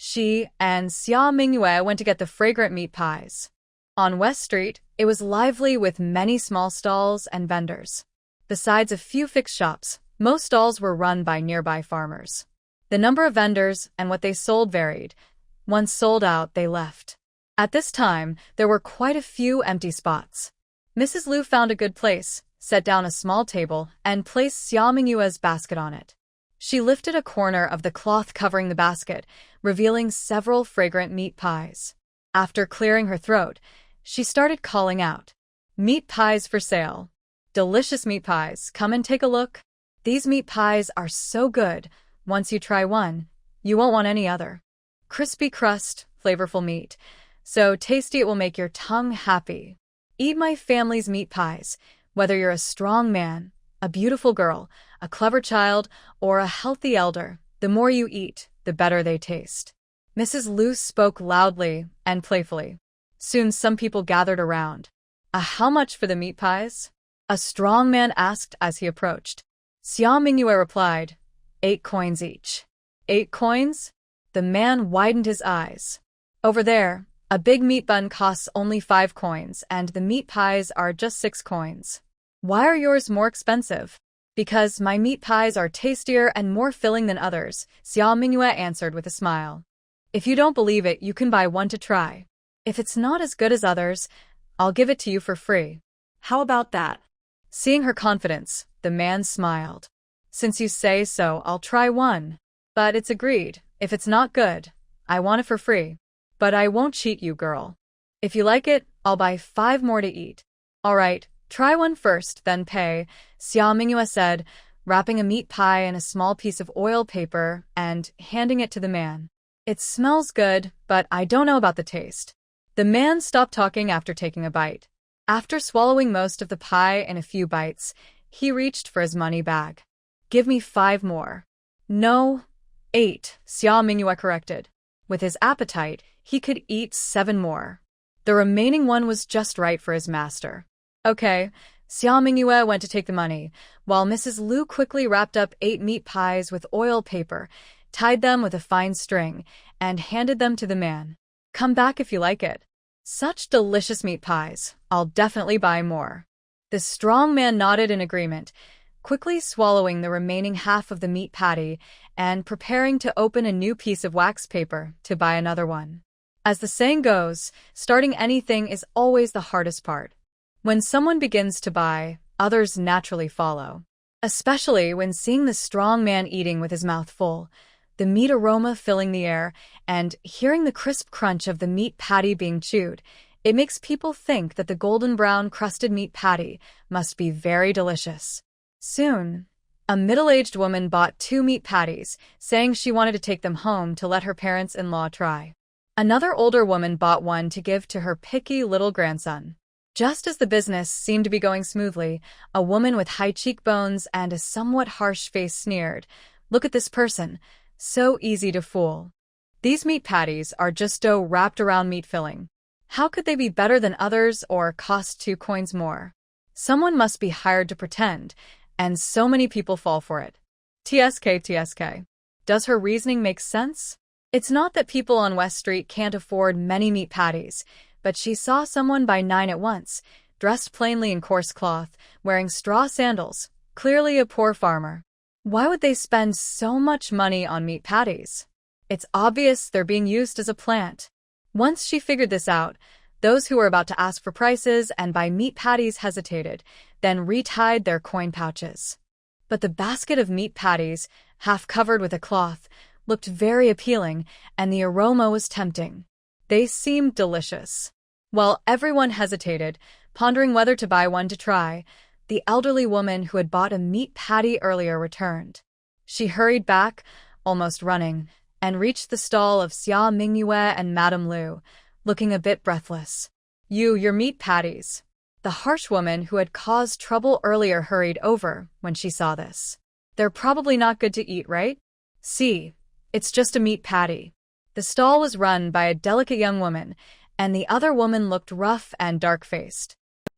She and Xia Mingyue went to get the fragrant meat pies. On West Street, it was lively with many small stalls and vendors. Besides a few fixed shops, most stalls were run by nearby farmers. The number of vendors and what they sold varied. Once sold out, they left. At this time, there were quite a few empty spots. Mrs. Lu found a good place, set down a small table, and placed Xia Mingyue's basket on it. She lifted a corner of the cloth covering the basket, revealing several fragrant meat pies. After clearing her throat, she started calling out, "Meat pies for sale. Delicious meat pies, come and take a look. These meat pies are so good. Once you try one, you won't want any other. Crispy crust, flavorful meat. So tasty it will make your tongue happy. Eat my family's meat pies, whether you're a strong man, a beautiful girl, a clever child, or a healthy elder. The more you eat, the better they taste." Mrs. Lu spoke loudly and playfully. Soon some people gathered around. How much for the meat pies?" a strong man asked as he approached. Xia Mingyue replied, 8 coins each. 8 coins? The man widened his eyes. Over there, a big meat bun costs only 5 coins, and the meat pies are just 6 coins. Why are yours more expensive? Because my meat pies are tastier and more filling than others, Xia Mingyue answered with a smile. If you don't believe it, you can buy one to try. If it's not as good as others, I'll give it to you for free. How about that? Seeing her confidence, the man smiled. Since you say so, I'll try one. But it's agreed. If it's not good, I want it for free. But I won't cheat you, girl. If you like it, I'll buy 5 more to eat. All right, try one first, then pay, Xia Mingyue said, wrapping a meat pie in a small piece of oil paper and handing it to the man. It smells good, but I don't know about the taste. The man stopped talking after taking a bite. After swallowing most of the pie in a few bites, he reached for his money bag. Give me 5 more. No, 8, Xia Mingyue corrected. With his appetite, he could eat 7 more. The remaining one was just right for his master. Okay, Xia Mingyue went to take the money, while Mrs. Lu quickly wrapped up 8 meat pies with oil paper, tied them with a fine string, and handed them to the man. Come back if you like it. Such delicious meat pies. I'll definitely buy more. The strong man nodded in agreement, quickly swallowing the remaining half of the meat patty and preparing to open a new piece of wax paper to buy another one. As the saying goes, starting anything is always the hardest part. When someone begins to buy, others naturally follow. Especially when seeing the strong man eating with his mouth full, the meat aroma filling the air, and hearing the crisp crunch of the meat patty being chewed, it makes people think that the golden brown crusted meat patty must be very delicious. Soon, a middle-aged woman bought 2 meat patties, saying she wanted to take them home to let her parents-in-law try. Another older woman bought one to give to her picky little grandson. Just as the business seemed to be going smoothly, a woman with high cheekbones and a somewhat harsh face sneered, "Look at this person. So easy to fool. These meat patties are just dough wrapped around meat filling. How could they be better than others or cost 2 coins more? Someone must be hired to pretend, and so many people fall for it." TSK. Does her reasoning make sense? It's not that people on West Street can't afford many meat patties, but she saw someone buy 9 at once, dressed plainly in coarse cloth, wearing straw sandals, clearly a poor farmer. Why would they spend so much money on meat patties? It's obvious they're being used as a plant. Once she figured this out, those who were about to ask for prices and buy meat patties hesitated, then retied their coin pouches. But the basket of meat patties, half covered with a cloth, looked very appealing, and the aroma was tempting. They seemed delicious. While everyone hesitated, pondering whether to buy one to try, the elderly woman who had bought a meat patty earlier returned. She hurried back, almost running, and reached the stall of Xia Mingyue and Madame Lu, looking a bit breathless. Your meat patties." The harsh woman who had caused trouble earlier hurried over when she saw this. "They're probably not good to eat, right? See, it's just a meat patty." The stall was run by a delicate young woman, and the other woman looked rough and dark-faced.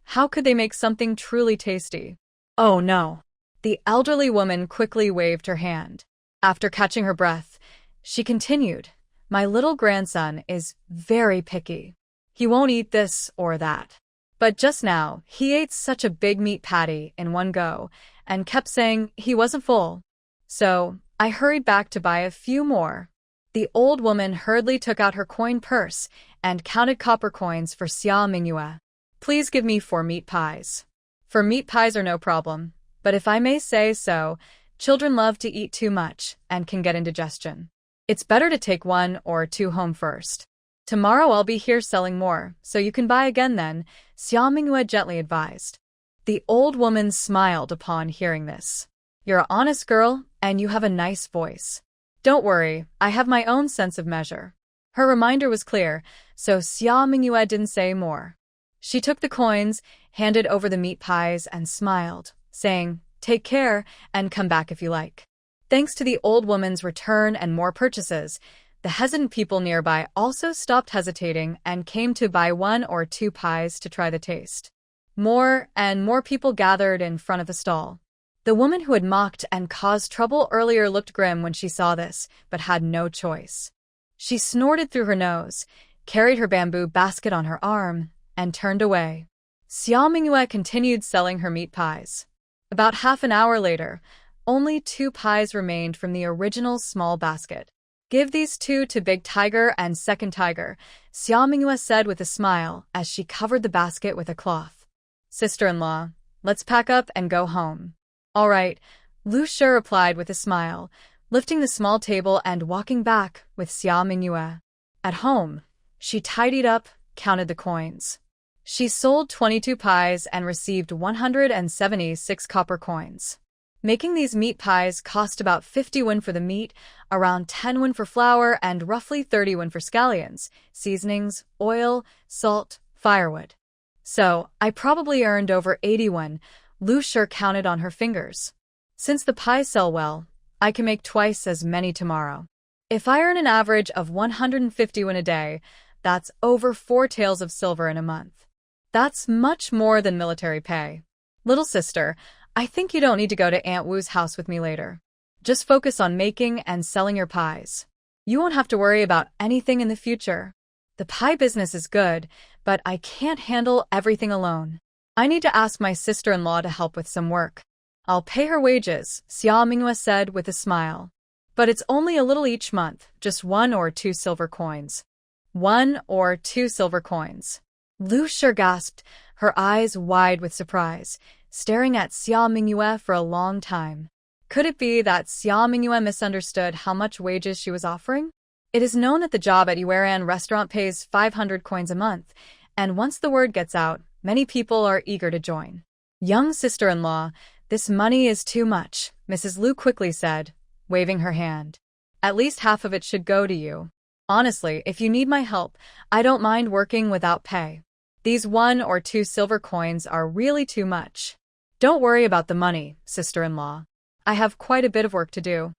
How could they make something truly tasty? Oh no. The elderly woman quickly waved her hand. After catching her breath, she continued, "My little grandson is very picky. He won't eat this or that. But just now, he ate such a big meat patty in one go and kept saying he wasn't full. So I hurried back to buy a few more." The old woman hurriedly took out her coin purse and counted copper coins for Xia Mingyue. "Please give me 4 meat pies." For meat pies are no problem, but if I may say so, children love to eat too much and can get indigestion. It's better to take 1 or 2 home first. Tomorrow I'll be here selling more, so you can buy again then, Xia Mingyue gently advised. The old woman smiled upon hearing this. "You're an honest girl, and you have a nice voice. Don't worry, I have my own sense of measure." Her reminder was clear, so Xia Mingyue didn't say more. She took the coins, handed over the meat pies, and smiled, saying, "Take care, and come back if you like." Thanks to the old woman's return and more purchases, the hesitant people nearby also stopped hesitating and came to buy 1 or 2 pies to try the taste. More and more people gathered in front of the stall. The woman who had mocked and caused trouble earlier looked grim when she saw this, but had no choice. She snorted through her nose, carried her bamboo basket on her arm, and turned away. Xia Mingyue continued selling her meat pies. About half an hour later, only 2 pies remained from the original small basket. "Give these 2 to Big Tiger and Second Tiger," Xia Mingyue said with a smile as she covered the basket with a cloth. "Sister-in-law, let's pack up and go home." "All right," Lu Shi replied with a smile, lifting the small table and walking back with Xia Mingyue. At home, she tidied up, counted the coins. She sold 22 pies and received 176 copper coins. Making these meat pies cost about 50 won for the meat, around 10 won for flour, and roughly 30 won for scallions, seasonings, oil, salt, firewood. So, I probably earned over 80 won, Lu Shi counted on her fingers. Since the pies sell well, I can make twice as many tomorrow. If I earn an average of 150 won a day, that's over 4 taels of silver in a month. That's much more than military pay. Little sister, I think you don't need to go to Aunt Wu's house with me later. Just focus on making and selling your pies. You won't have to worry about anything in the future. The pie business is good, but I can't handle everything alone. I need to ask my sister-in-law to help with some work. I'll pay her wages, Xia Minghua said with a smile. But it's only a little each month, just 1 or 2 silver coins. 1 or 2 silver coins. Lu Shi gasped, her eyes wide with surprise, staring at Xia Minghua for a long time. Could it be that Xia Minghua misunderstood how much wages she was offering? It is known that the job at Yueran restaurant pays 500 coins a month, and once the word gets out, many people are eager to join. Young sister-in-law, this money is too much, Mrs. Lu quickly said, waving her hand. At least half of it should go to you. Honestly, if you need my help, I don't mind working without pay. These 1 or 2 silver coins are really too much. Don't worry about the money, sister-in-law. I have quite a bit of work to do.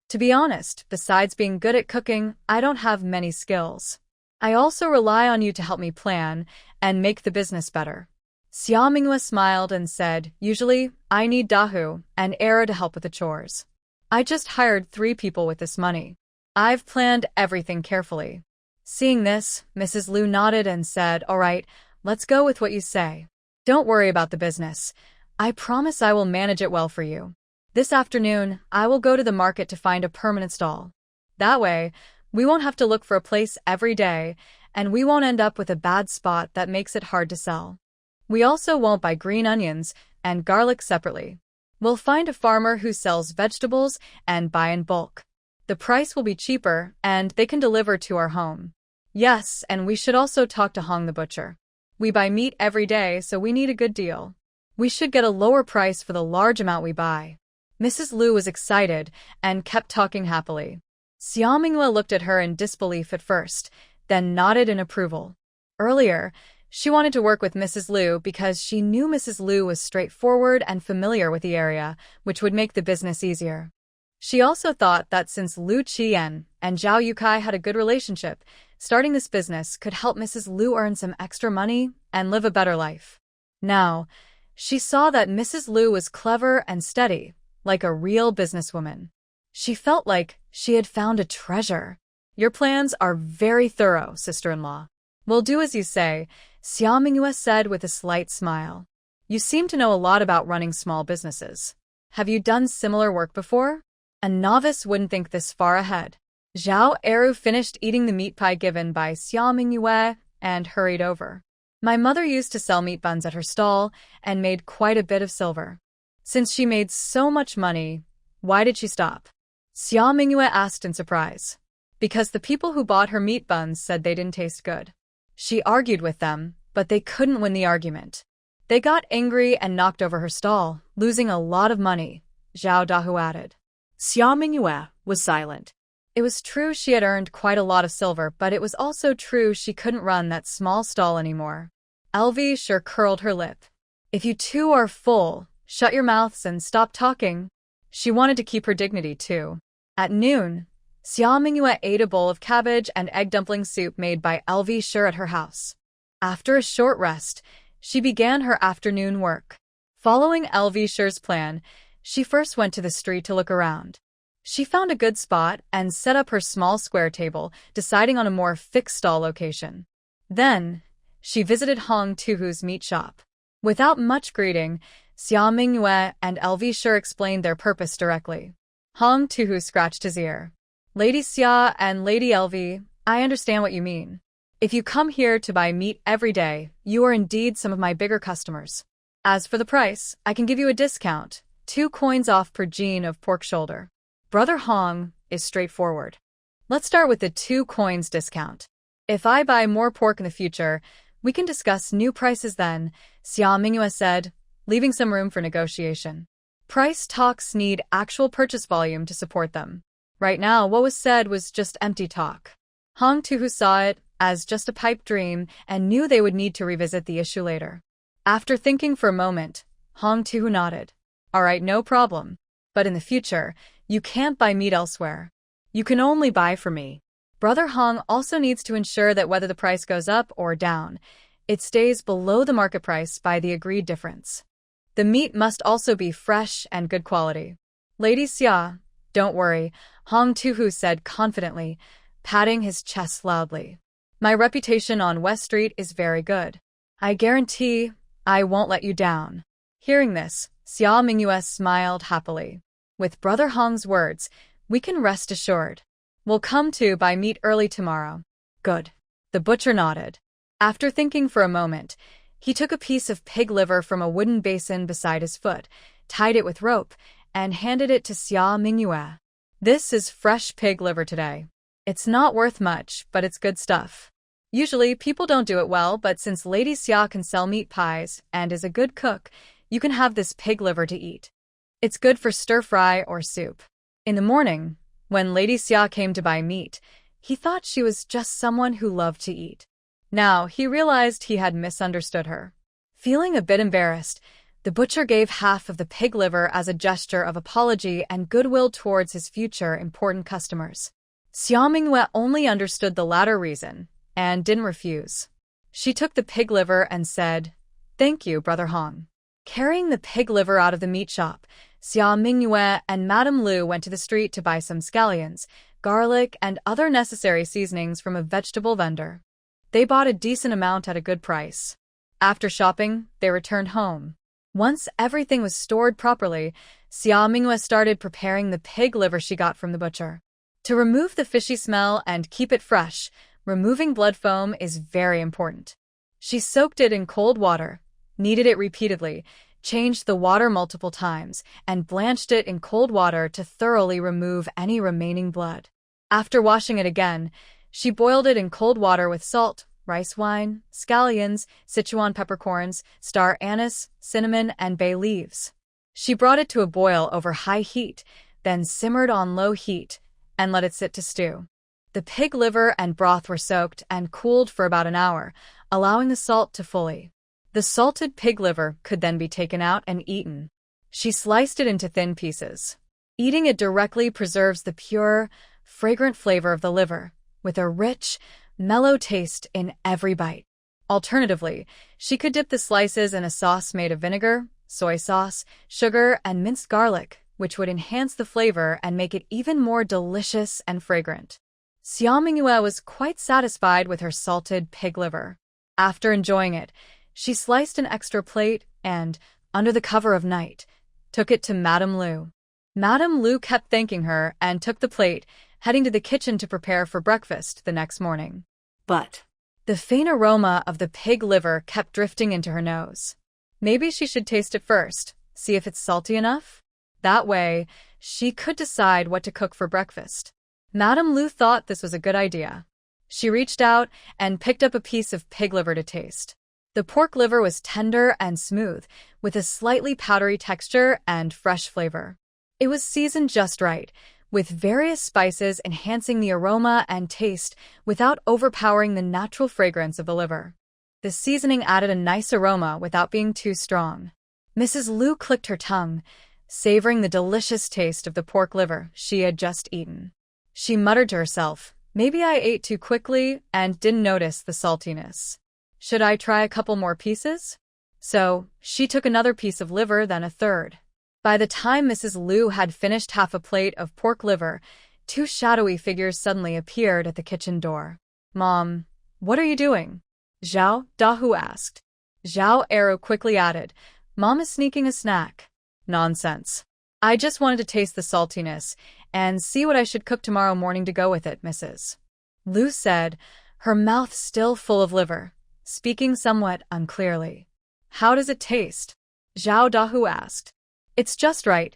To be honest, besides being good at cooking, I don't have many skills. I also rely on you to help me plan and make the business better. Xia Minghua smiled and said, usually, I need Dahu and Era to help with the chores. I just hired 3 people with this money. I've planned everything carefully. Seeing this, Mrs. Lu nodded and said, all right, let's go with what you say. Don't worry about the business. I promise I will manage it well for you. This afternoon, I will go to the market to find a permanent stall. That way, we won't have to look for a place every day, and we won't end up with a bad spot that makes it hard to sell. We also won't buy green onions and garlic separately. We'll find a farmer who sells vegetables and buy in bulk. The price will be cheaper, and they can deliver to our home. Yes, and we should also talk to Hong the butcher. We buy meat every day, so we need a good deal. We should get a lower price for the large amount we buy. Mrs. Lu was excited and kept talking happily. Xia Minghua looked at her in disbelief at first, then nodded in approval. Earlier, she wanted to work with Mrs. Lu because she knew Mrs. Lu was straightforward and familiar with the area, which would make the business easier. She also thought that since Lu Qian and Zhao Yukai had a good relationship, starting this business could help Mrs. Lu earn some extra money and live a better life. Now, she saw that Mrs. Lu was clever and steady, like a real businesswoman. She felt like she had found a treasure. Your plans are very thorough, sister-in-law. We'll do as you say, Xia Minghua said with a slight smile. You seem to know a lot about running small businesses. Have you done similar work before? A novice wouldn't think this far ahead. Jang Ernieu finished eating the meat pie given by Xia Minghua and hurried over. My mother used to sell meat buns at her stall and made quite a bit of silver. Since she made so much money, why did she stop? Xia Minghua asked in surprise. Because the people who bought her meat buns said they didn't taste good. She argued with them, but they couldn't win the argument. They got angry and knocked over her stall, losing a lot of money, Zhao Dahu added. Xia Minghua was silent. It was true she had earned quite a lot of silver, but it was also true she couldn't run that small stall anymore. Elvie sure curled her lip. If you two are full, shut your mouths and stop talking. She wanted to keep her dignity too. At noon, Xia Minghua ate a bowl of cabbage and egg dumpling soup made by Elvie Sure at her house. After a short rest, she began her afternoon work. Following Elvie Sure's plan, she first went to the street to look around. She found a good spot and set up her small square table, deciding on a more fixed stall location. Then, she visited Hong Tuhu's meat shop. Without much greeting, Xia Minghua and Elvie Sure explained their purpose directly. Hong Tuhu scratched his ear. Lady Xia and Lady Elvie, I understand what you mean. If you come here to buy meat every day, you are indeed some of my bigger customers. As for the price, I can give you a discount, 2 coins off per gene of pork shoulder. Brother Hong is straightforward. Let's start with the 2 coins discount. If I buy more pork in the future, we can discuss new prices then, Xia Minghua said, leaving some room for negotiation. Price talks need actual purchase volume to support them. Right now, what was said was just empty talk. Hong Tuhu saw it as just a pipe dream and knew they would need to revisit the issue later. After thinking for a moment, Hong Tuhu nodded. All right, no problem. But in the future, you can't buy meat elsewhere. You can only buy from me. Brother Hong also needs to ensure that whether the price goes up or down, it stays below the market price by the agreed difference. The meat must also be fresh and good quality. Lady Xia, don't worry, Hong Tuhu said confidently, patting his chest loudly. My reputation on West Street is very good. I guarantee I won't let you down. Hearing this, Xia Mingyue smiled happily. With Brother Hong's words, we can rest assured. We'll come to buy meat early tomorrow. Good. The butcher nodded. After thinking for a moment, he took a piece of pig liver from a wooden basin beside his foot, tied it with rope, and handed it to Xia Mingyue. This is fresh pig liver today. It's not worth much, but it's good stuff. Usually, people don't do it well, but since Lady Xia can sell meat pies and is a good cook, you can have this pig liver to eat. It's good for stir-fry or soup. In the morning, when Lady Xia came to buy meat, he thought she was just someone who loved to eat. Now, he realized he had misunderstood her. Feeling a bit embarrassed, the butcher gave half of the pig liver as a gesture of apology and goodwill towards his future important customers. Xia Mingyue only understood the latter reason, and didn't refuse. She took the pig liver and said, "Thank you, Brother Hong." Carrying the pig liver out of the meat shop, Xia Mingyue and Madame Lu went to the street to buy some scallions, garlic, and other necessary seasonings from a vegetable vendor. They bought a decent amount at a good price. After shopping, they returned home. Once everything was stored properly, Xia Mingyue started preparing the pig liver she got from the butcher. To remove the fishy smell and keep it fresh, removing blood foam is very important. She soaked it in cold water, kneaded it repeatedly, changed the water multiple times, and blanched it in cold water to thoroughly remove any remaining blood. After washing it again, she boiled it in cold water with salt, rice wine, scallions, Sichuan peppercorns, star anise, cinnamon, and bay leaves. She brought it to a boil over high heat, then simmered on low heat, and let it sit to stew. The pig liver and broth were soaked and cooled for about an hour, allowing the salt to fully. The salted pig liver could then be taken out and eaten. She sliced it into thin pieces. Eating it directly preserves the pure, fragrant flavor of the liver, with a rich, mellow taste in every bite. Alternatively, she could dip the slices in a sauce made of vinegar, soy sauce, sugar, and minced garlic, which would enhance the flavor and make it even more delicious and fragrant. Xia Mingyue was quite satisfied with her salted pig liver. After enjoying it, she sliced an extra plate and, under the cover of night, took it to Madame Lu. Madame Lu kept thanking her and took the plate, heading to the kitchen to prepare for breakfast the next morning. But the faint aroma of the pig liver kept drifting into her nose. Maybe she should taste it first, see if it's salty enough? That way, she could decide what to cook for breakfast. Madame Lu thought this was a good idea. She reached out and picked up a piece of pig liver to taste. The pork liver was tender and smooth, with a slightly powdery texture and fresh flavor. It was seasoned just right, with various spices enhancing the aroma and taste without overpowering the natural fragrance of the liver. The seasoning added a nice aroma without being too strong. Mrs. Lu clicked her tongue, savoring the delicious taste of the pork liver she had just eaten. She muttered to herself, "Maybe I ate too quickly and didn't notice the saltiness. Should I try a couple more pieces?" So, she took another piece of liver, then a third. By the time Mrs. Lu had finished half a plate of pork liver, two shadowy figures suddenly appeared at the kitchen door. "Mom, what are you doing?" Zhao Dahu asked. Zhao Ernieu quickly added, "Mom is sneaking a snack." "Nonsense. I just wanted to taste the saltiness and see what I should cook tomorrow morning to go with it, Mrs. Lu said, her mouth still full of liver, speaking somewhat unclearly. "How does it taste?" Zhao Dahu asked. "It's just right,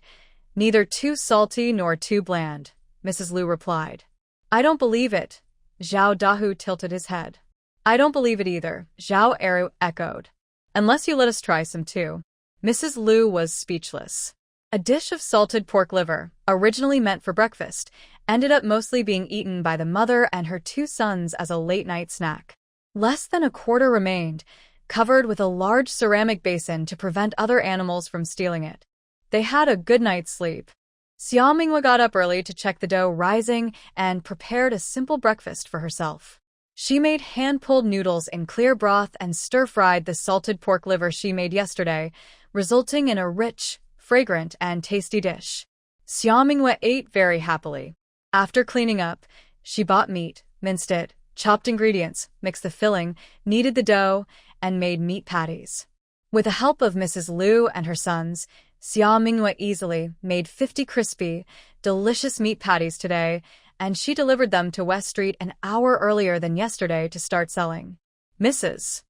neither too salty nor too bland," Mrs. Lu replied. "I don't believe it." Zhao Dahu tilted his head. "I don't believe it either," Zhao Ernieu echoed. "Unless you let us try some too." Mrs. Lu was speechless. A dish of salted pork liver, originally meant for breakfast, ended up mostly being eaten by the mother and her two sons as a late-night snack. Less than a quarter remained, covered with a large ceramic basin to prevent other animals from stealing it. They had a good night's sleep. Xia Mingyue got up early to check the dough rising and prepared a simple breakfast for herself. She made hand-pulled noodles in clear broth and stir-fried the salted pork liver she made yesterday, resulting in a rich, fragrant, and tasty dish. Xia Mingyue ate very happily. After cleaning up, she bought meat, minced it, chopped ingredients, mixed the filling, kneaded the dough, and made meat patties. With the help of Mrs. Liu and her sons, Xia Mingyue easily made 50 crispy, delicious meat patties today, and she delivered them to West Street an hour earlier than yesterday to start selling. Mrs.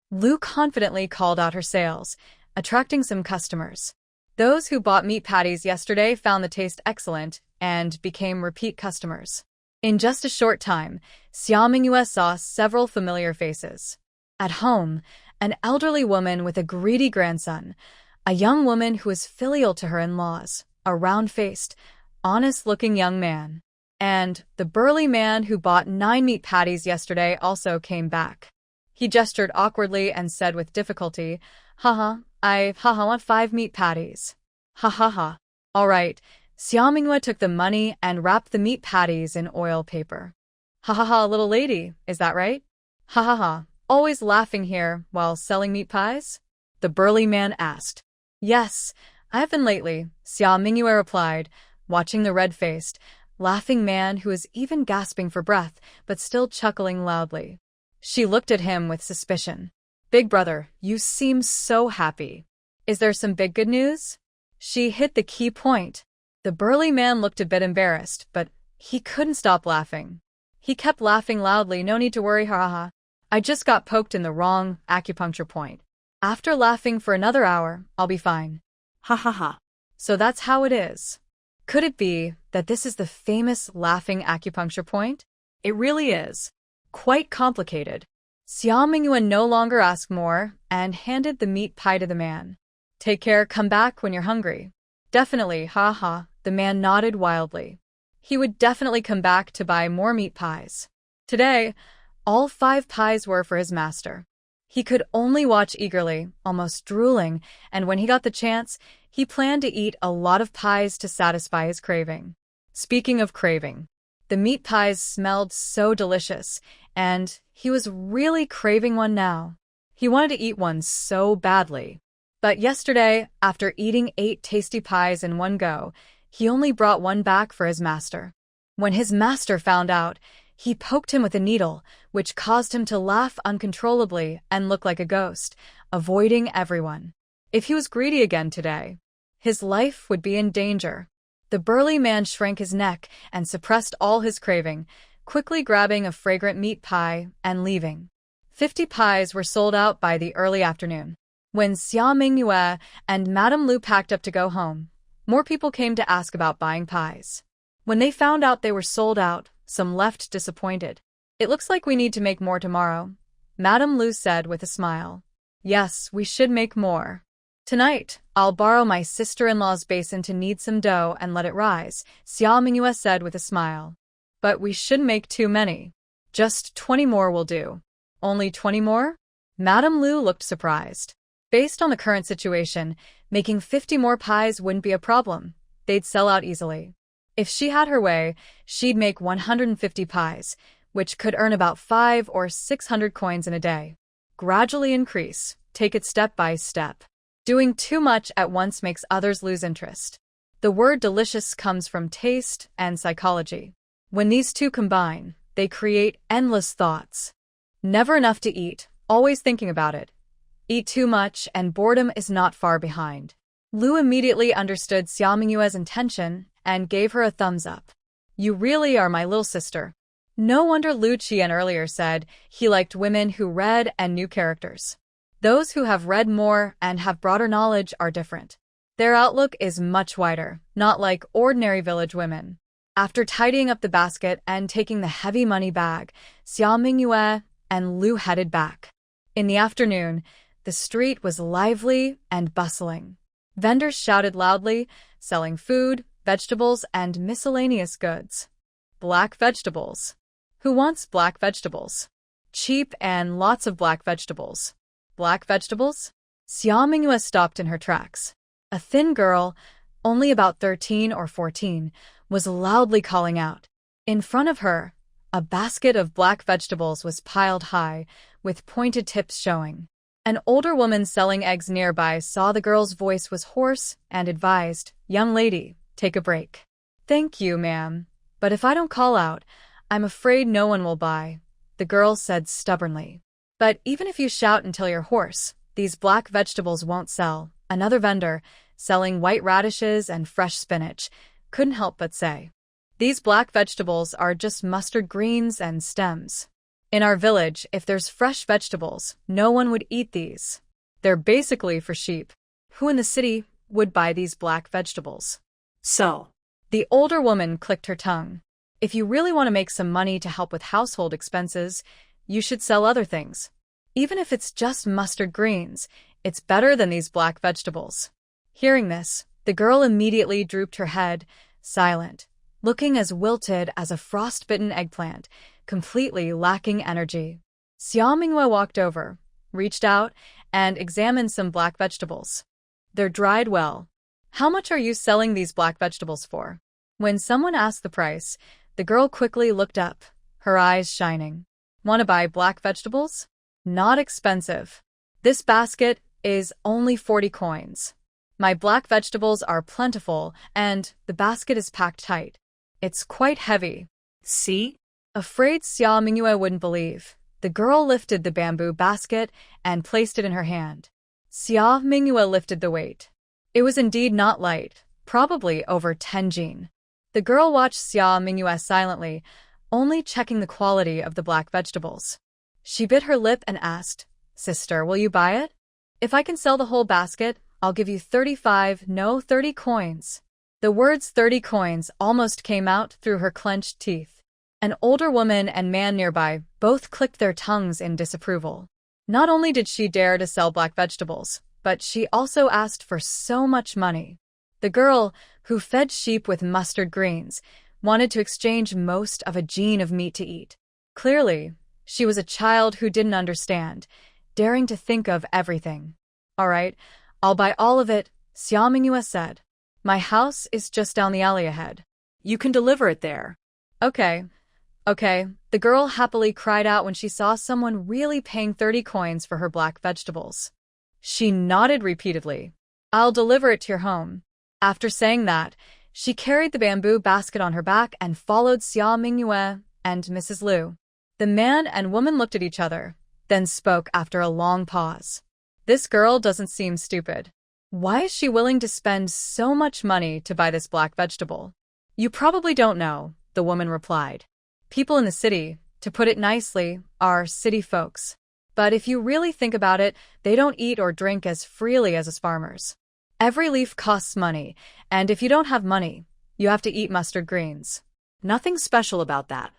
Liu confidently called out her sales, attracting some customers. Those who bought meat patties yesterday found the taste excellent and became repeat customers. In just a short time, Xia Mingyue saw several familiar faces. At home, an elderly woman with a greedy grandson, a young woman who was filial to her in-laws, a round-faced, honest-looking young man, and the burly man who bought 9 meat patties yesterday also came back. He gestured awkwardly and said with difficulty, I want 5 meat patties. Ha. All right. Xia Mingyue took the money and wrapped the meat patties in oil paper. Ha, little lady, is that right? Ha. Always laughing here while selling meat pies? The burly man asked. Yes, I have been lately, Xia Mingyue replied, watching the red-faced, laughing man who was even gasping for breath but still chuckling loudly. She looked at him with suspicion. Big brother, you seem so happy. Is there some big good news? She hit the key point. The burly man looked a bit embarrassed, but he couldn't stop laughing. He kept laughing loudly, no need to worry, ha. I just got poked in the wrong acupuncture point. After laughing for another hour, I'll be fine. Ha. So that's how it is. Could it be that this is the famous laughing acupuncture point? It really is. Quite complicated. Xia Mingyue no longer asked more and handed the meat pie to the man. Take care, come back when you're hungry. Definitely, ha. The man nodded wildly. He would definitely come back to buy more meat pies. Today, all 5 pies were for his master. He could only watch eagerly, almost drooling, and when he got the chance, he planned to eat a lot of pies to satisfy his craving. Speaking of craving, the meat pies smelled so delicious, and he was really craving one now. He wanted to eat one so badly. But yesterday, after eating 8 tasty pies in one go, he only brought one back for his master. When his master found out, he poked him with a needle, which caused him to laugh uncontrollably and look like a ghost, avoiding everyone. If he was greedy again today, his life would be in danger. The burly man shrank his neck and suppressed all his craving, quickly grabbing a fragrant meat pie and leaving. 50 pies were sold out by the early afternoon. When Xia Mingyue and Madame Liu packed up to go home, more people came to ask about buying pies. When they found out they were sold out, some left disappointed. It looks like we need to make more tomorrow, Madame Liu said with a smile. Yes, we should make more. Tonight, I'll borrow my sister-in-law's basin to knead some dough and let it rise, Xia Mingyue said with a smile. But we shouldn't make too many. Just 20 more will do. Only 20 more? Madame Liu looked surprised. Based on the current situation, making 50 more pies wouldn't be a problem. They'd sell out easily. If she had her way, she'd make 150 pies, which could earn about 500 or 600 coins in a day. Gradually increase, take it step by step. Doing too much at once makes others lose interest. The word delicious comes from taste and psychology. When these two combine, they create endless thoughts. Never enough to eat, always thinking about it. Eat too much and boredom is not far behind. Liu immediately understood Xia Mingyue's intention and gave her a thumbs up. You really are my little sister. No wonder Liu Qian earlier said he liked women who read and knew characters. Those who have read more and have broader knowledge are different. Their outlook is much wider, not like ordinary village women. After tidying up the basket and taking the heavy money bag, Xia Mingyue and Liu headed back. In the afternoon, the street was lively and bustling. Vendors shouted loudly, selling food, vegetables, and miscellaneous goods. Black vegetables. Who wants black vegetables? Cheap and lots of black vegetables. Black vegetables? Xia Mingyue stopped in her tracks. A thin girl, only about 13 or 14, was loudly calling out. In front of her, a basket of black vegetables was piled high, with pointed tips showing. An older woman selling eggs nearby saw the girl's voice was hoarse and advised, "Young lady, take a break." "Thank you, ma'am. But if I don't call out, I'm afraid no one will buy. the girl said stubbornly. But even if you shout until you're hoarse, these black vegetables won't sell. Another vendor, selling white radishes and fresh spinach, couldn't help but say. These black vegetables are just mustard greens and stems. In our village, if there's fresh vegetables, no one would eat these. They're basically for sheep. Who in the city would buy these black vegetables? So, The older woman clicked her tongue. If you really want to make some money to help with household expenses, you should sell other things. Even if it's just mustard greens, it's better than these black vegetables. Hearing this, the girl immediately drooped her head, silent, looking as wilted as a frostbitten eggplant, completely lacking energy. Xia Mingyue walked over, reached out, and examined some black vegetables. They're dried well. How much are you selling these black vegetables for? When someone asked the price, the girl quickly looked up, her eyes shining. Want to buy black vegetables? Not expensive. This basket is only 40 coins. My black vegetables are plentiful, and the basket is packed tight. It's quite heavy. see? Afraid Xia Mingyue wouldn't believe, the girl lifted the bamboo basket and placed it in her hand. Xia Mingyue lifted the weight. It was indeed not light, probably over 10 jin. The girl watched Xia Mingyue silently, only checking the quality of the black vegetables. She bit her lip and asked, "Sister, will you buy it? If I can sell the whole basket, I'll give you 30 coins." The words 30 coins almost came out through her clenched teeth. An older woman and man nearby both clicked their tongues in disapproval. Not only did she dare to sell black vegetables, but she also asked for so much money. The girl, who fed sheep with mustard greens, wanted to exchange most of a jin of meat to eat. Clearly, she was a child who didn't understand, daring to think of everything. "All right, I'll buy all of it," Xia Mingyue said. "My house is just down the alley ahead." You can deliver it there. Okay, the girl happily cried out when she saw someone really paying 30 coins for her black vegetables. She nodded repeatedly. "I'll deliver it to your home." After saying that, she carried the bamboo basket on her back and followed Xia Mingyue and Mrs. Liu. The man and woman looked at each other, then spoke after a long pause. "This girl doesn't seem stupid. Why is she willing to spend so much money to buy this black vegetable?" "You probably don't know," the woman replied. "People in the city, to put it nicely, are city folks. But if you really think about it, they don't eat or drink as freely as us farmers. Every leaf costs money, and if you don't have money, you have to eat mustard greens." Nothing special about that.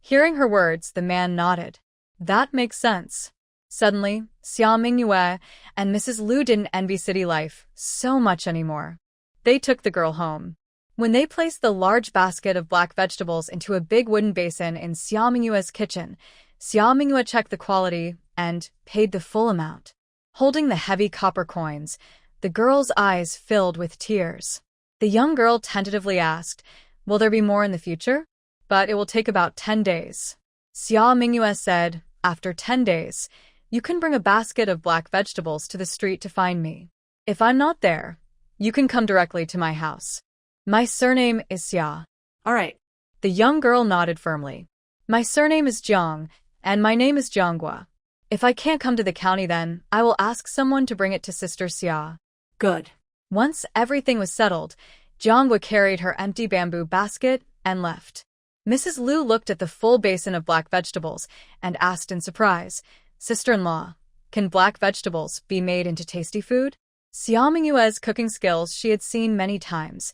Hearing her words, the man nodded. "That makes sense." Suddenly, Xia Mingyue and Mrs. Liu didn't envy city life so much anymore. They took the girl home. When they placed the large basket of black vegetables into a big wooden basin in Xia Mingyue's kitchen, Xia Mingyue checked the quality and paid the full amount. Holding the heavy copper coins, the girl's eyes filled with tears. The young girl tentatively asked, "Will there be more in the future?" "But it will take about 10 days. Xia Mingyue said, "After 10 days, you can bring a basket of black vegetables to the street to find me. If I'm not there, you can come directly to my house. My surname is Xia." All right. The young girl nodded firmly. "My surname is Jiang, and my name is Jianghua. If I can't come to the county then, I will ask someone to bring it to Sister Xia." Good. Once everything was settled, Jianghua carried her empty bamboo basket and left. Mrs. Liu looked at the full basin of black vegetables and asked in surprise, "Sister-in-law, can black vegetables be made into tasty food?" Xia Mingyue's cooking skills she had seen many times.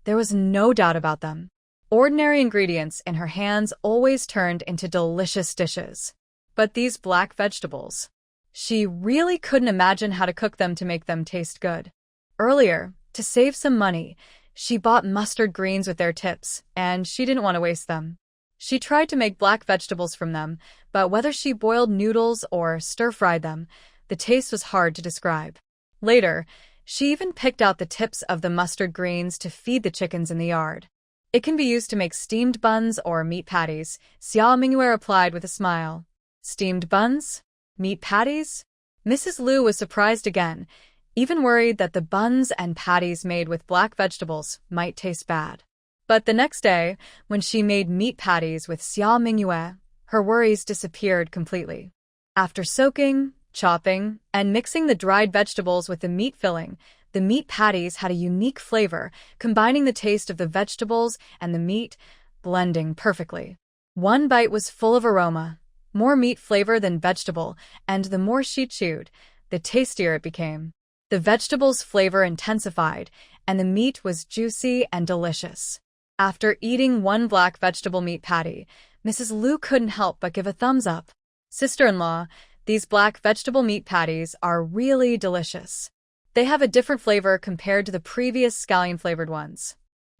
There was no doubt about them. Ordinary ingredients in her hands always turned into delicious dishes. But these black vegetables, she really couldn't imagine how to cook them to make them taste good. Earlier, to save some money, she bought mustard greens with their tips, and she didn't want to waste them. She tried to make black vegetables from them, but whether she boiled noodles or stir-fried them, the taste was hard to describe. Later, she even picked out the tips of the mustard greens to feed the chickens in the yard. "It can be used to make steamed buns or meat patties," Xia Mingyue replied with a smile. "Steamed buns? Meat patties?" Mrs. Liu was surprised again, even worried that the buns and patties made with black vegetables might taste bad. But the next day, when she made meat patties with Xia Mingyue, her worries disappeared completely. After soaking, chopping, and mixing the dried vegetables with the meat filling, the meat patties had a unique flavor, combining the taste of the vegetables and the meat, blending perfectly. One bite was full of aroma, more meat flavor than vegetable, and the more she chewed, the tastier it became. The vegetables' flavor intensified, and the meat was juicy and delicious. After eating one black vegetable meat patty, Mrs. Liu couldn't help but give a thumbs up. Sister-in-law, these black vegetable meat patties are really delicious. They have a different flavor compared to the previous scallion-flavored ones.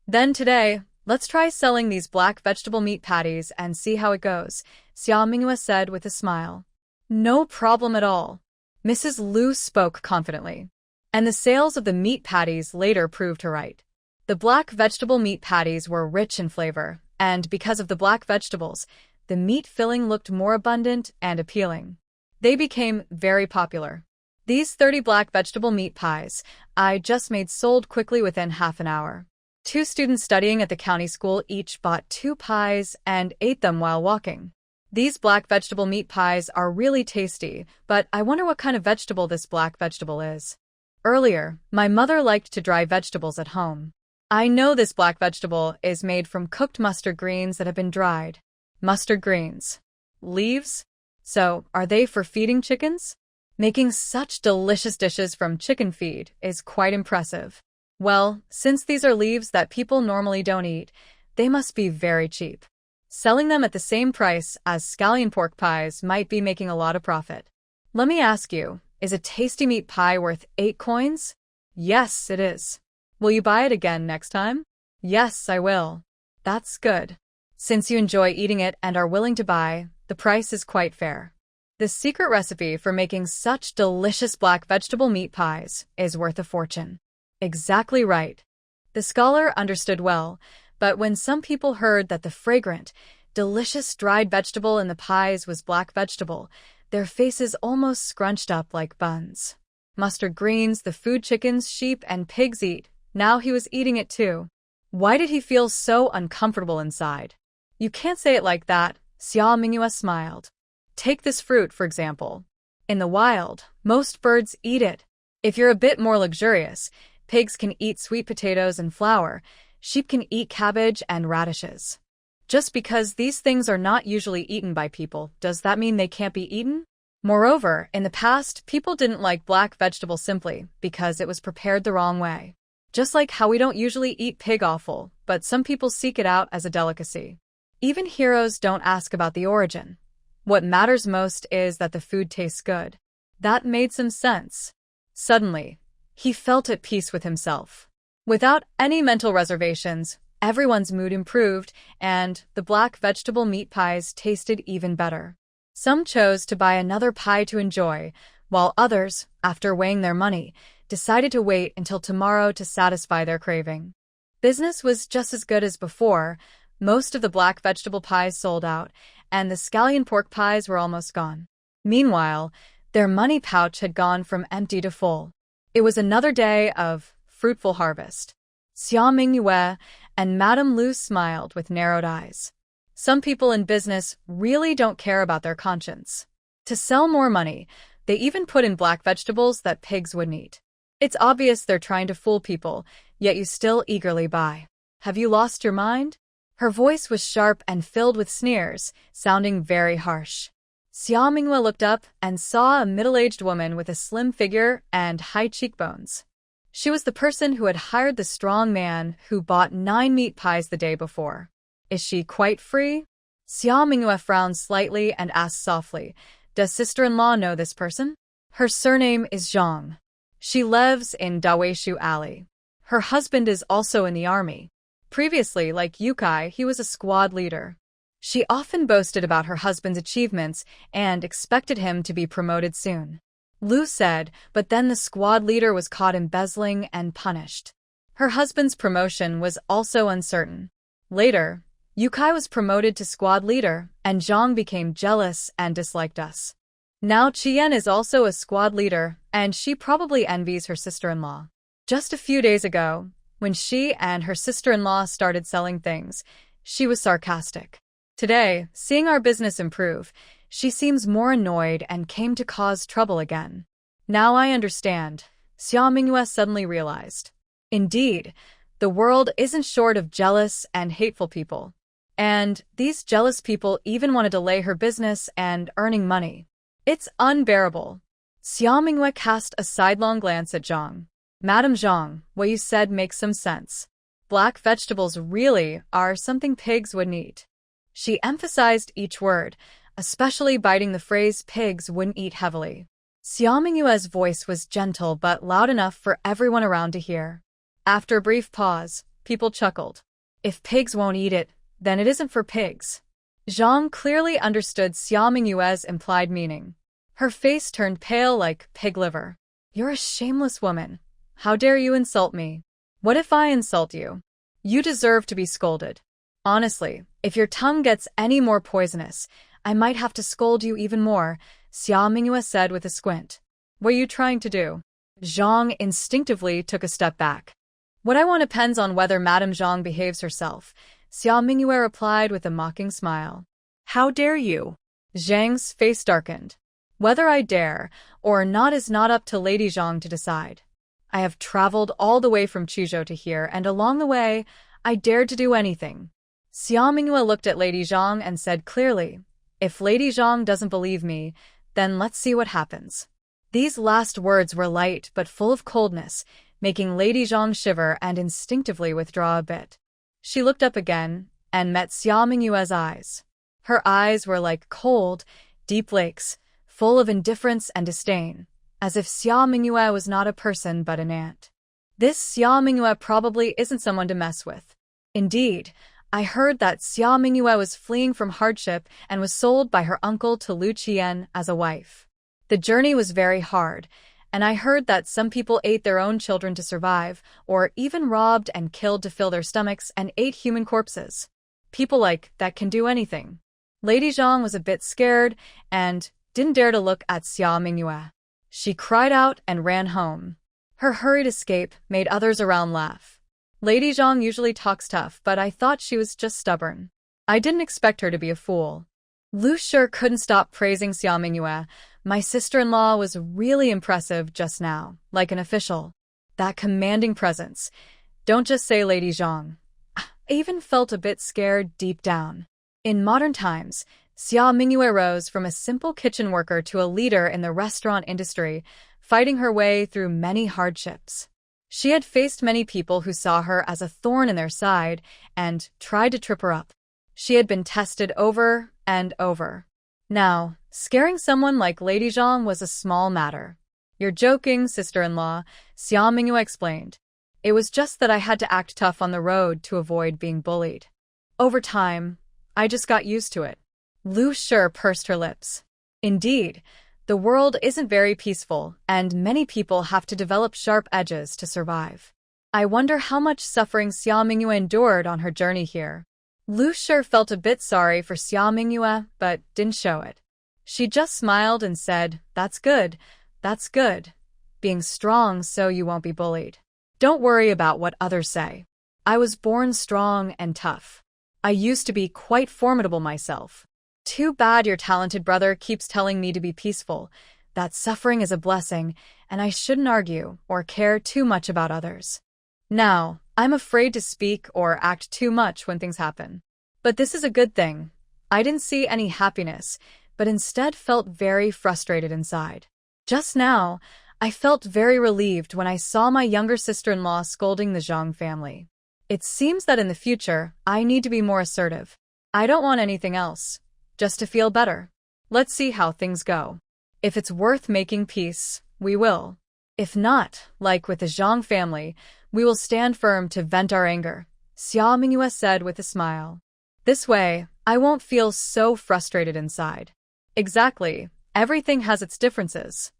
Then today, let's try selling these black vegetable meat patties and see how it goes, Xia Minghua said with a smile. No problem at all. Mrs. Liu spoke confidently. And the sales of the meat patties later proved her right. The black vegetable meat patties were rich in flavor, and because of the black vegetables, the meat filling looked more abundant and appealing. They became very popular. These 30 black vegetable meat pies I just made sold quickly within half an hour. 2 students studying at the county school each bought 2 pies and ate them while walking. These black vegetable meat pies are really tasty, but I wonder what kind of vegetable this black vegetable is. Earlier, my mother liked to dry vegetables at home. I know this black vegetable is made from cooked mustard greens that have been dried. Mustard greens. Leaves? So, are they for feeding chickens? Making such delicious dishes from chicken feed is quite impressive. Well, since these are leaves that people normally don't eat, they must be very cheap. Selling them at the same price as scallion pork pies might be making a lot of profit. Let me ask you, is a tasty meat pie worth 8 coins? Yes, it is. Will you buy it again next time? Yes, I will. That's good. Since you enjoy eating it and are willing to buy, the price is quite fair. The secret recipe for making such delicious black vegetable meat pies is worth a fortune. Exactly right. The scholar understood well, but when some people heard that the fragrant, delicious dried vegetable in the pies was black vegetable, their faces almost scrunched up like buns. Mustard greens, the food chickens, sheep, and pigs eat. Now he was eating it too. Why did he feel so uncomfortable inside? You can't say it like that, Xia Minghua smiled. Take this fruit, for example. In the wild, most birds eat it. If you're a bit more luxurious, pigs can eat sweet potatoes and flour, sheep can eat cabbage and radishes. Just because these things are not usually eaten by people, does that mean they can't be eaten? Moreover, in the past, people didn't like black vegetables simply because it was prepared the wrong way. Just like how we don't usually eat pig offal, but some people seek it out as a delicacy. Even heroes don't ask about the origin. What matters most is that the food tastes good. That made some sense. Suddenly, he felt at peace with himself. Without any mental reservations, everyone's mood improved, and the black vegetable meat pies tasted even better. Some chose to buy another pie to enjoy, while others, after weighing their money, decided to wait until tomorrow to satisfy their craving. Business was just as good as before. Most of the black vegetable pies sold out, and the scallion pork pies were almost gone. Meanwhile, their money pouch had gone from empty to full. It was another day of fruitful harvest. Xia Minghua and Madame Liu smiled with narrowed eyes. Some people in business really don't care about their conscience. To sell more money, they even put in black vegetables that pigs wouldn't eat. It's obvious they're trying to fool people, yet you still eagerly buy. Have you lost your mind? Her voice was sharp and filled with sneers, sounding very harsh. Xia Minghua looked up and saw a middle-aged woman with a slim figure and high cheekbones. She was the person who had hired the strong man who bought 9 meat pies the day before. Is she quite free? Xia Minghua frowned slightly and asked softly, does sister-in-law know this person? Her surname is Zhang. She lives in Daweishu Alley. Her husband is also in the army. Previously, like Yukai, he was a squad leader. She often boasted about her husband's achievements and expected him to be promoted soon. Liu said, but then the squad leader was caught embezzling and punished. Her husband's promotion was also uncertain. Later, Yukai was promoted to squad leader, and Zhang became jealous and disliked us. Now Qian is also a squad leader, and she probably envies her sister-in-law. Just a few days ago, when she and her sister-in-law started selling things, she was sarcastic. Today, seeing our business improve, she seems more annoyed and came to cause trouble again. Now I understand, Xia Mingyue suddenly realized. Indeed, the world isn't short of jealous and hateful people. And these jealous people even want to delay her business and earning money. It's unbearable. Xia Mingyue cast a sidelong glance at Zhang. Madam Zhang, what you said makes some sense. Black vegetables really are something pigs wouldn't eat. She emphasized each word, especially biting the phrase pigs wouldn't eat heavily. Xia Mingyue's voice was gentle but loud enough for everyone around to hear. After a brief pause, people chuckled. If pigs won't eat it, then it isn't for pigs. Zhang clearly understood Xia Mingyue's implied meaning. Her face turned pale like pig liver. You're a shameless woman. How dare you insult me? What if I insult you? You deserve to be scolded. Honestly, if your tongue gets any more poisonous, I might have to scold you even more, Xia Mingyue said with a squint. What are you trying to do? Zhang instinctively took a step back. What I want depends on whether Madame Zhang behaves herself, Xia Mingyue replied with a mocking smile. How dare you? Zhang's face darkened. Whether I dare or not is not up to Lady Zhang to decide. I have traveled all the way from Qizhou to here, and along the way, I dared to do anything. Xia Mingyue looked at Lady Zhang and said clearly, if Lady Zhang doesn't believe me, then let's see what happens. These last words were light but full of coldness, making Lady Zhang shiver and instinctively withdraw a bit. She looked up again and met Xia Mingyue's eyes. Her eyes were like cold, deep lakes, full of indifference and disdain, as if Xia Mingyue was not a person but an ant. This Xia Mingyue probably isn't someone to mess with. Indeed, I heard that Xia Mingyue was fleeing from hardship and was sold by her uncle to Lu Qian as a wife. The journey was very hard, and I heard that some people ate their own children to survive, or even robbed and killed to fill their stomachs and ate human corpses. People like that can do anything. Lady Zhang was a bit scared and didn't dare to look at Xia Mingyue. She cried out and ran home. Her hurried escape made others around laugh. Lady Zhang usually talks tough, but I thought she was just stubborn. I didn't expect her to be a fool. Lu Shi couldn't stop praising Xia Mingyue. My sister-in-law was really impressive just now, like an official. That commanding presence. Don't just say Lady Zhang. I even felt a bit scared deep down. In modern times, Xia Mingyue rose from a simple kitchen worker to a leader in the restaurant industry, fighting her way through many hardships. She had faced many people who saw her as a thorn in their side and tried to trip her up. She had been tested over and over. Now, scaring someone like Lady Zhang was a small matter. You're joking, sister-in-law, Xia Mingyue explained. It was just that I had to act tough on the road to avoid being bullied. Over time, I just got used to it. Lu Shi pursed her lips. Indeed, the world isn't very peaceful, and many people have to develop sharp edges to survive. I wonder how much suffering Xia Mingyue endured on her journey here. Lu Shi felt a bit sorry for Xia Mingyue, but didn't show it. She just smiled and said, That's good. Being strong so you won't be bullied. Don't worry about what others say. I was born strong and tough. I used to be quite formidable myself. Too bad your talented brother keeps telling me to be peaceful, that suffering is a blessing, and I shouldn't argue or care too much about others. Now, I'm afraid to speak or act too much when things happen. But this is a good thing. I didn't see any happiness, but instead felt very frustrated inside. Just now, I felt very relieved when I saw my younger sister-in-law scolding the Zhang family. It seems that in the future, I need to be more assertive. I don't want anything else, just to feel better. Let's see how things go. If it's worth making peace, we will. If not, like with the Zhang family, we will stand firm to vent our anger, Xia Mingyue said with a smile. This way, I won't feel so frustrated inside. Exactly, everything has its differences.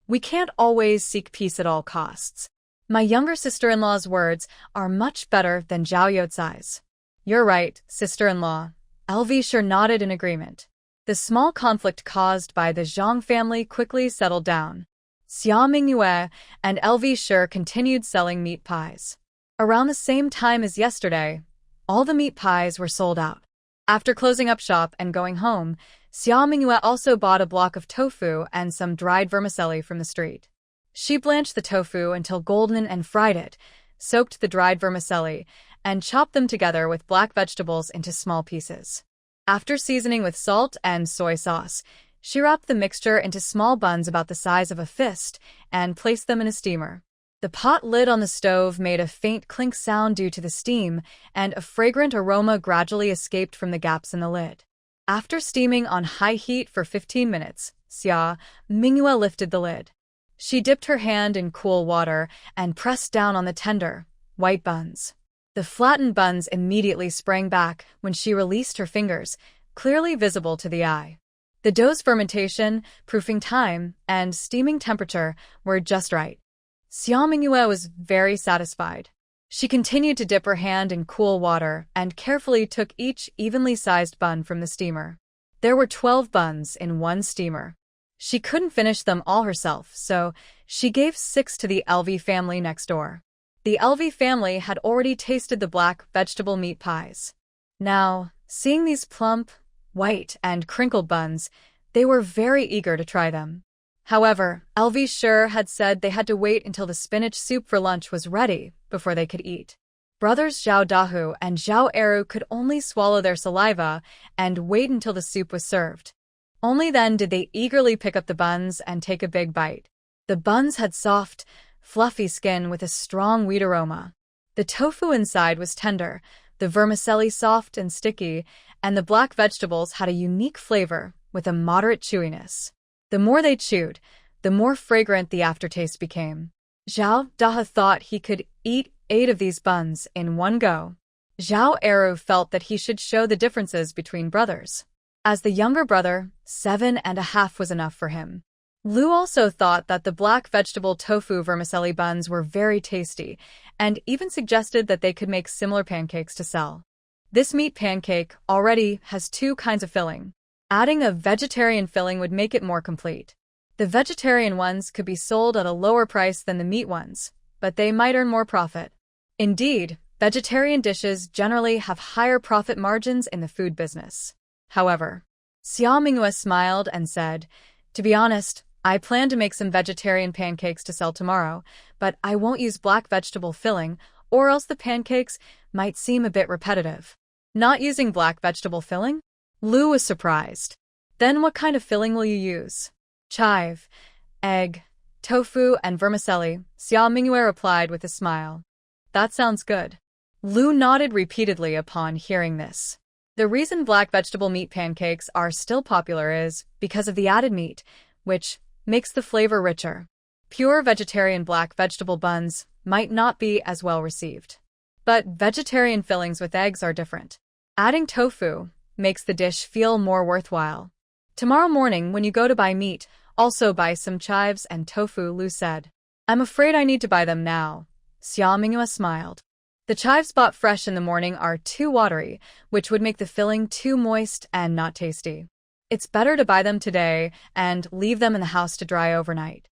We can't always seek peace at all costs. My younger sister-in-law's words are much better than Zhao Youcai's. You're right, sister-in-law. LV Shi nodded in agreement. The small conflict caused by the Zhang family quickly settled down. Xia Mingyue and LV Shi continued selling meat pies. Around the same time as yesterday, all the meat pies were sold out. After closing up shop and going home, Xia Mingyue also bought a block of tofu and some dried vermicelli from the street. She blanched the tofu until golden and fried it, soaked the dried vermicelli, and chopped them together with black vegetables into small pieces. After seasoning with salt and soy sauce, she wrapped the mixture into small buns about the size of a fist and placed them in a steamer. The pot lid on the stove made a faint clink sound due to the steam, and a fragrant aroma gradually escaped from the gaps in the lid. After steaming on high heat for 15 minutes, Xia Mingyue lifted the lid. She dipped her hand in cool water and pressed down on the tender, white buns. The flattened buns immediately sprang back when she released her fingers, clearly visible to the eye. The dough's fermentation, proofing time, and steaming temperature were just right. Xia Mingyue was very satisfied. She continued to dip her hand in cool water and carefully took each evenly sized bun from the steamer. There were 12 buns in one steamer. She couldn't finish them all herself, so she gave 6 to the LV family next door. The LV family had already tasted the black vegetable meat pies. Now, seeing these plump, white, and crinkled buns, they were very eager to try them. However, LV sure had said they had to wait until the spinach soup for lunch was ready before they could eat. Brothers Zhao Dahu and Jang Ernieu could only swallow their saliva and wait until the soup was served. Only then did they eagerly pick up the buns and take a big bite. The buns had soft, fluffy skin with a strong wheat aroma. The tofu inside was tender, the vermicelli soft and sticky, and the black vegetables had a unique flavor with a moderate chewiness. The more they chewed, the more fragrant the aftertaste became. Zhao Dahu thought he could eat 8 of these buns in one go. Jang Ernieu felt that he should show the differences between brothers. As the younger brother, 7.5 was enough for him. Lu also thought that the black vegetable tofu vermicelli buns were very tasty, and even suggested that they could make similar pancakes to sell. This meat pancake already has 2 kinds of filling. Adding a vegetarian filling would make it more complete. The vegetarian ones could be sold at a lower price than the meat ones, but they might earn more profit. Indeed, vegetarian dishes generally have higher profit margins in the food business. However, Xia Mingyue smiled and said, "To be honest, I plan to make some vegetarian pancakes to sell tomorrow, but I won't use black vegetable filling, or else the pancakes might seem a bit repetitive." Not using black vegetable filling? Lu was surprised. Then what kind of filling will you use? Chive, egg, tofu, and vermicelli, Xia Mingyue replied with a smile. That sounds good. Lu nodded repeatedly upon hearing this. The reason black vegetable meat pancakes are still popular is because of the added meat, which makes the flavor richer. Pure vegetarian black vegetable buns might not be as well received. But vegetarian fillings with eggs are different. Adding tofu makes the dish feel more worthwhile. Tomorrow morning, when you go to buy meat, also buy some chives and tofu, Lu said. I'm afraid I need to buy them now. Xia Mingyue smiled. The chives bought fresh in the morning are too watery, which would make the filling too moist and not tasty. It's better to buy them today and leave them in the house to dry overnight.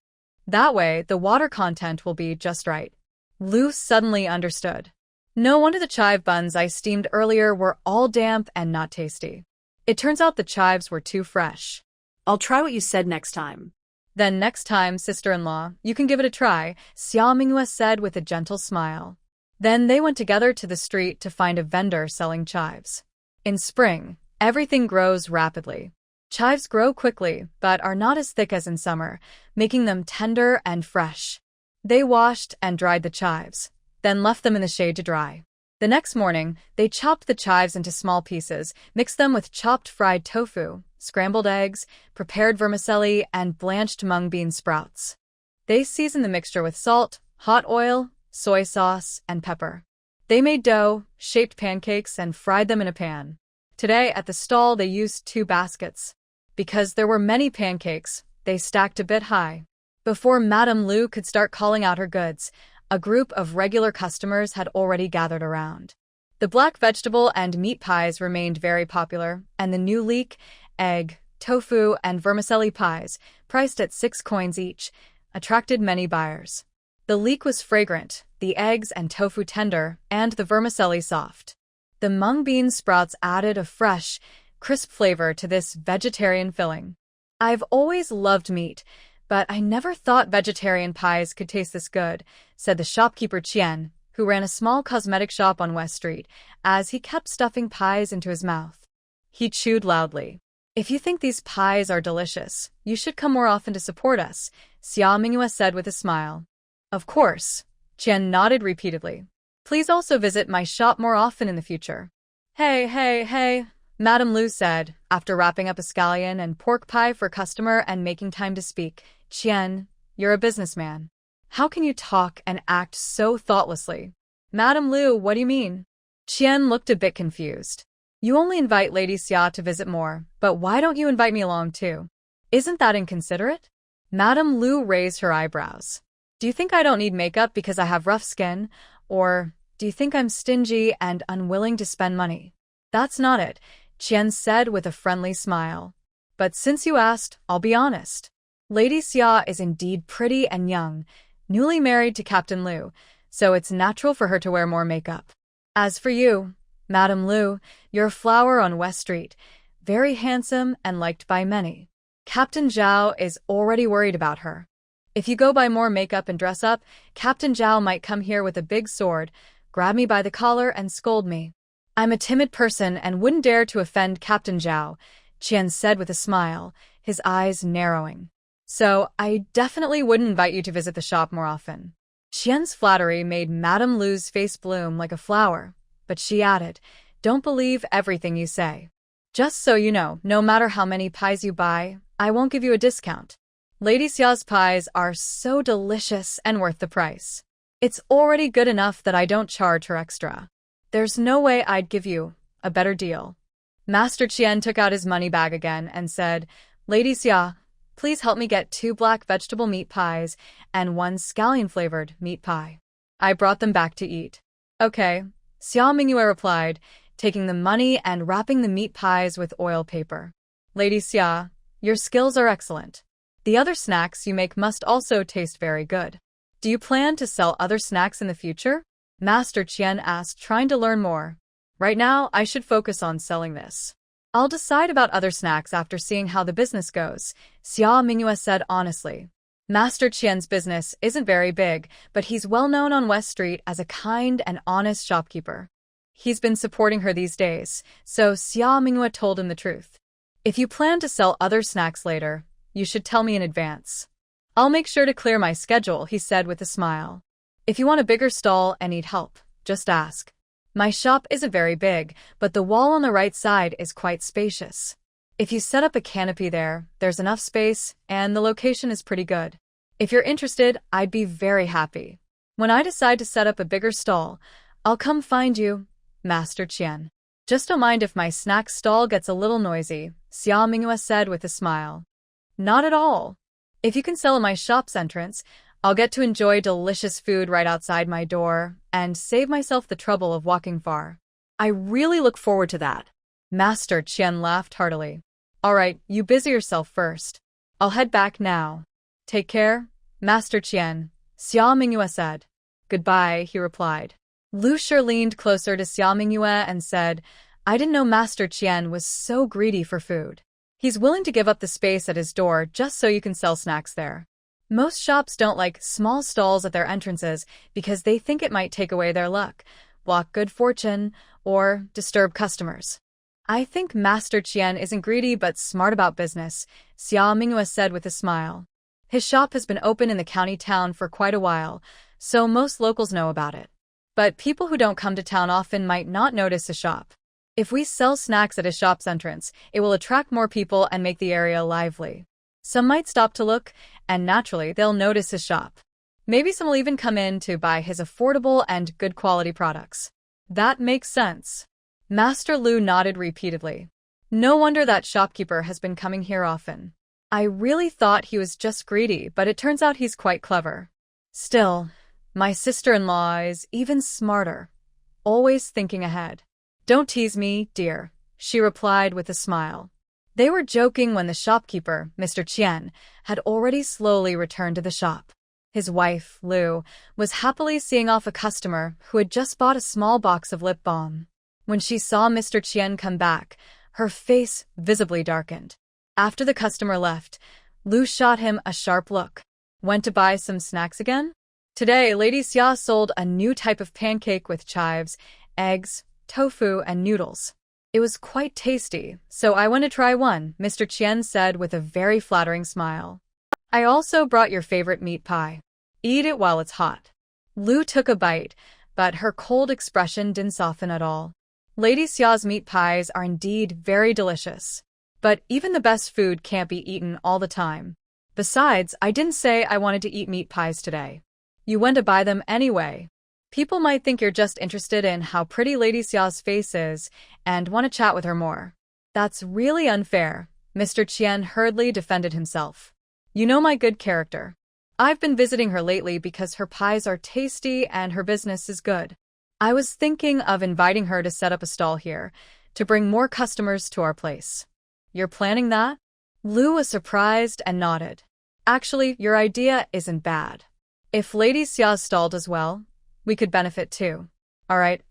That way, the water content will be just right. Lu suddenly understood. No wonder the chive buns I steamed earlier were all damp and not tasty. It turns out the chives were too fresh. I'll try what you said next time. Then next time, sister-in-law, you can give it a try, Xia Mingyue said with a gentle smile. Then they went together to the street to find a vendor selling chives. In spring, everything grows rapidly. Chives grow quickly, but are not as thick as in summer, making them tender and fresh. They washed and dried the chives, then left them in the shade to dry. The next morning, they chopped the chives into small pieces, mixed them with chopped fried tofu, scrambled eggs, prepared vermicelli, and blanched mung bean sprouts. They seasoned the mixture with salt, hot oil, soy sauce, and pepper. They made dough, shaped pancakes, and fried them in a pan. Today, at the stall, they used 2 baskets. Because there were many pancakes, they stacked a bit high. Before Madame Lu could start calling out her goods, a group of regular customers had already gathered around. The black vegetable and meat pies remained very popular, and the new leek, egg, tofu, and vermicelli pies, priced at 6 coins each, attracted many buyers. The leek was fragrant, the eggs and tofu tender, and the vermicelli soft. The mung bean sprouts added a fresh, crisp flavor to this vegetarian filling. I've always loved meat, but I never thought vegetarian pies could taste this good, said the shopkeeper Qian, who ran a small cosmetic shop on West Street, as he kept stuffing pies into his mouth. He chewed loudly. If you think these pies are delicious, you should come more often to support us, Xia Mingyue said with a smile. Of course, Qian nodded repeatedly. Please also visit my shop more often in the future. Hey, Madame Lu said, after wrapping up a scallion and pork pie for a customer and making time to speak. Qian, you're a businessman. How can you talk and act so thoughtlessly? Madame Lu, what do you mean? Qian looked a bit confused. You only invite Lady Xia to visit more, but why don't you invite me along too? Isn't that inconsiderate? Madame Lu raised her eyebrows. Do you think I don't need makeup because I have rough skin? Or do you think I'm stingy and unwilling to spend money? That's not it, Qian said with a friendly smile. But since you asked, I'll be honest. Lady Xia is indeed pretty and young, newly married to Captain Lu, so it's natural for her to wear more makeup. As for you, Madame Lu, you're a flower on West Street, very handsome and liked by many. Captain Zhao is already worried about her. If you go buy more makeup and dress up, Captain Zhao might come here with a big sword, grab me by the collar and scold me. I'm a timid person and wouldn't dare to offend Captain Zhao, Qian said with a smile, his eyes narrowing. So, I definitely wouldn't invite you to visit the shop more often. Qian's flattery made Madame Lu's face bloom like a flower, but she added, Don't believe everything you say. Just so you know, no matter how many pies you buy, I won't give you a discount. Lady Xia's pies are so delicious and worth the price. It's already good enough that I don't charge her extra. There's no way I'd give you a better deal. Master Qian took out his money bag again and said, Lady Xia, please help me get 2 black vegetable meat pies and 1 scallion-flavored meat pie. I brought them back to eat. Okay, Xia Mingyue replied, taking the money and wrapping the meat pies with oil paper. Lady Xia, your skills are excellent. The other snacks you make must also taste very good. Do you plan to sell other snacks in the future? Master Qian asked, trying to learn more. Right now, I should focus on selling this. I'll decide about other snacks after seeing how the business goes, Xia Mingyue said honestly. Master Qian's business isn't very big, but he's well known on West Street as a kind and honest shopkeeper. He's been supporting her these days, so Xia Mingyue told him the truth. If you plan to sell other snacks later, you should tell me in advance. I'll make sure to clear my schedule, he said with a smile. If you want a bigger stall and need help, just ask. My shop isn't very big, but the wall on the right side is quite spacious. If you set up a canopy there, there's enough space, and the location is pretty good. If you're interested, I'd be very happy. When I decide to set up a bigger stall, I'll come find you, Master Qian. Just don't mind if my snack stall gets a little noisy, Xia Mingyue said with a smile. Not at all. If you can sell in my shop's entrance, I'll get to enjoy delicious food right outside my door and save myself the trouble of walking far. I really look forward to that. Master Qian laughed heartily. All right, you busy yourself first. I'll head back now. Take care, Master Qian, Xia Mingyue said. Goodbye, he replied. Lu Shi leaned closer to Xia Mingyue and said, I didn't know Master Qian was so greedy for food. He's willing to give up the space at his door just so you can sell snacks there. Most shops don't like small stalls at their entrances because they think it might take away their luck, block good fortune, or disturb customers. I think Master Qian isn't greedy but smart about business, Xia Mingyue said with a smile. His shop has been open in the county town for quite a while, so most locals know about it. But people who don't come to town often might not notice the shop. If we sell snacks at his shop's entrance, it will attract more people and make the area lively. Some might stop to look, and naturally they'll notice his shop. Maybe some will even come in to buy his affordable and good quality products. That makes sense. Master Lu nodded repeatedly. No wonder that shopkeeper has been coming here often. I really thought he was just greedy, but it turns out he's quite clever. Still, my sister-in-law is even smarter, always thinking ahead. Don't tease me, dear, she replied with a smile. They were joking when the shopkeeper, Mr. Qian, had already slowly returned to the shop. His wife, Lu, was happily seeing off a customer who had just bought a small box of lip balm. When she saw Mr. Qian come back, her face visibly darkened. After the customer left, Lu shot him a sharp look. Went to buy some snacks again? Today, Lady Xia sold a new type of pancake with chives, eggs, tofu, and noodles. It was quite tasty, so I want to try one, Mr. Qian said with a very flattering smile. I also brought your favorite meat pie. Eat it while it's hot. Lu took a bite, but her cold expression didn't soften at all. Lady Xia's meat pies are indeed very delicious. But even the best food can't be eaten all the time. Besides, I didn't say I wanted to eat meat pies today. You went to buy them anyway. People might think you're just interested in how pretty Lady Xia's face is and want to chat with her more. That's really unfair, Mr. Qian hurriedly defended himself. You know my good character. I've been visiting her lately because her pies are tasty and her business is good. I was thinking of inviting her to set up a stall here, to bring more customers to our place. You're planning that? Lu was surprised and nodded. Actually, your idea isn't bad. If Lady Xia's stall does well, we could benefit too. All right.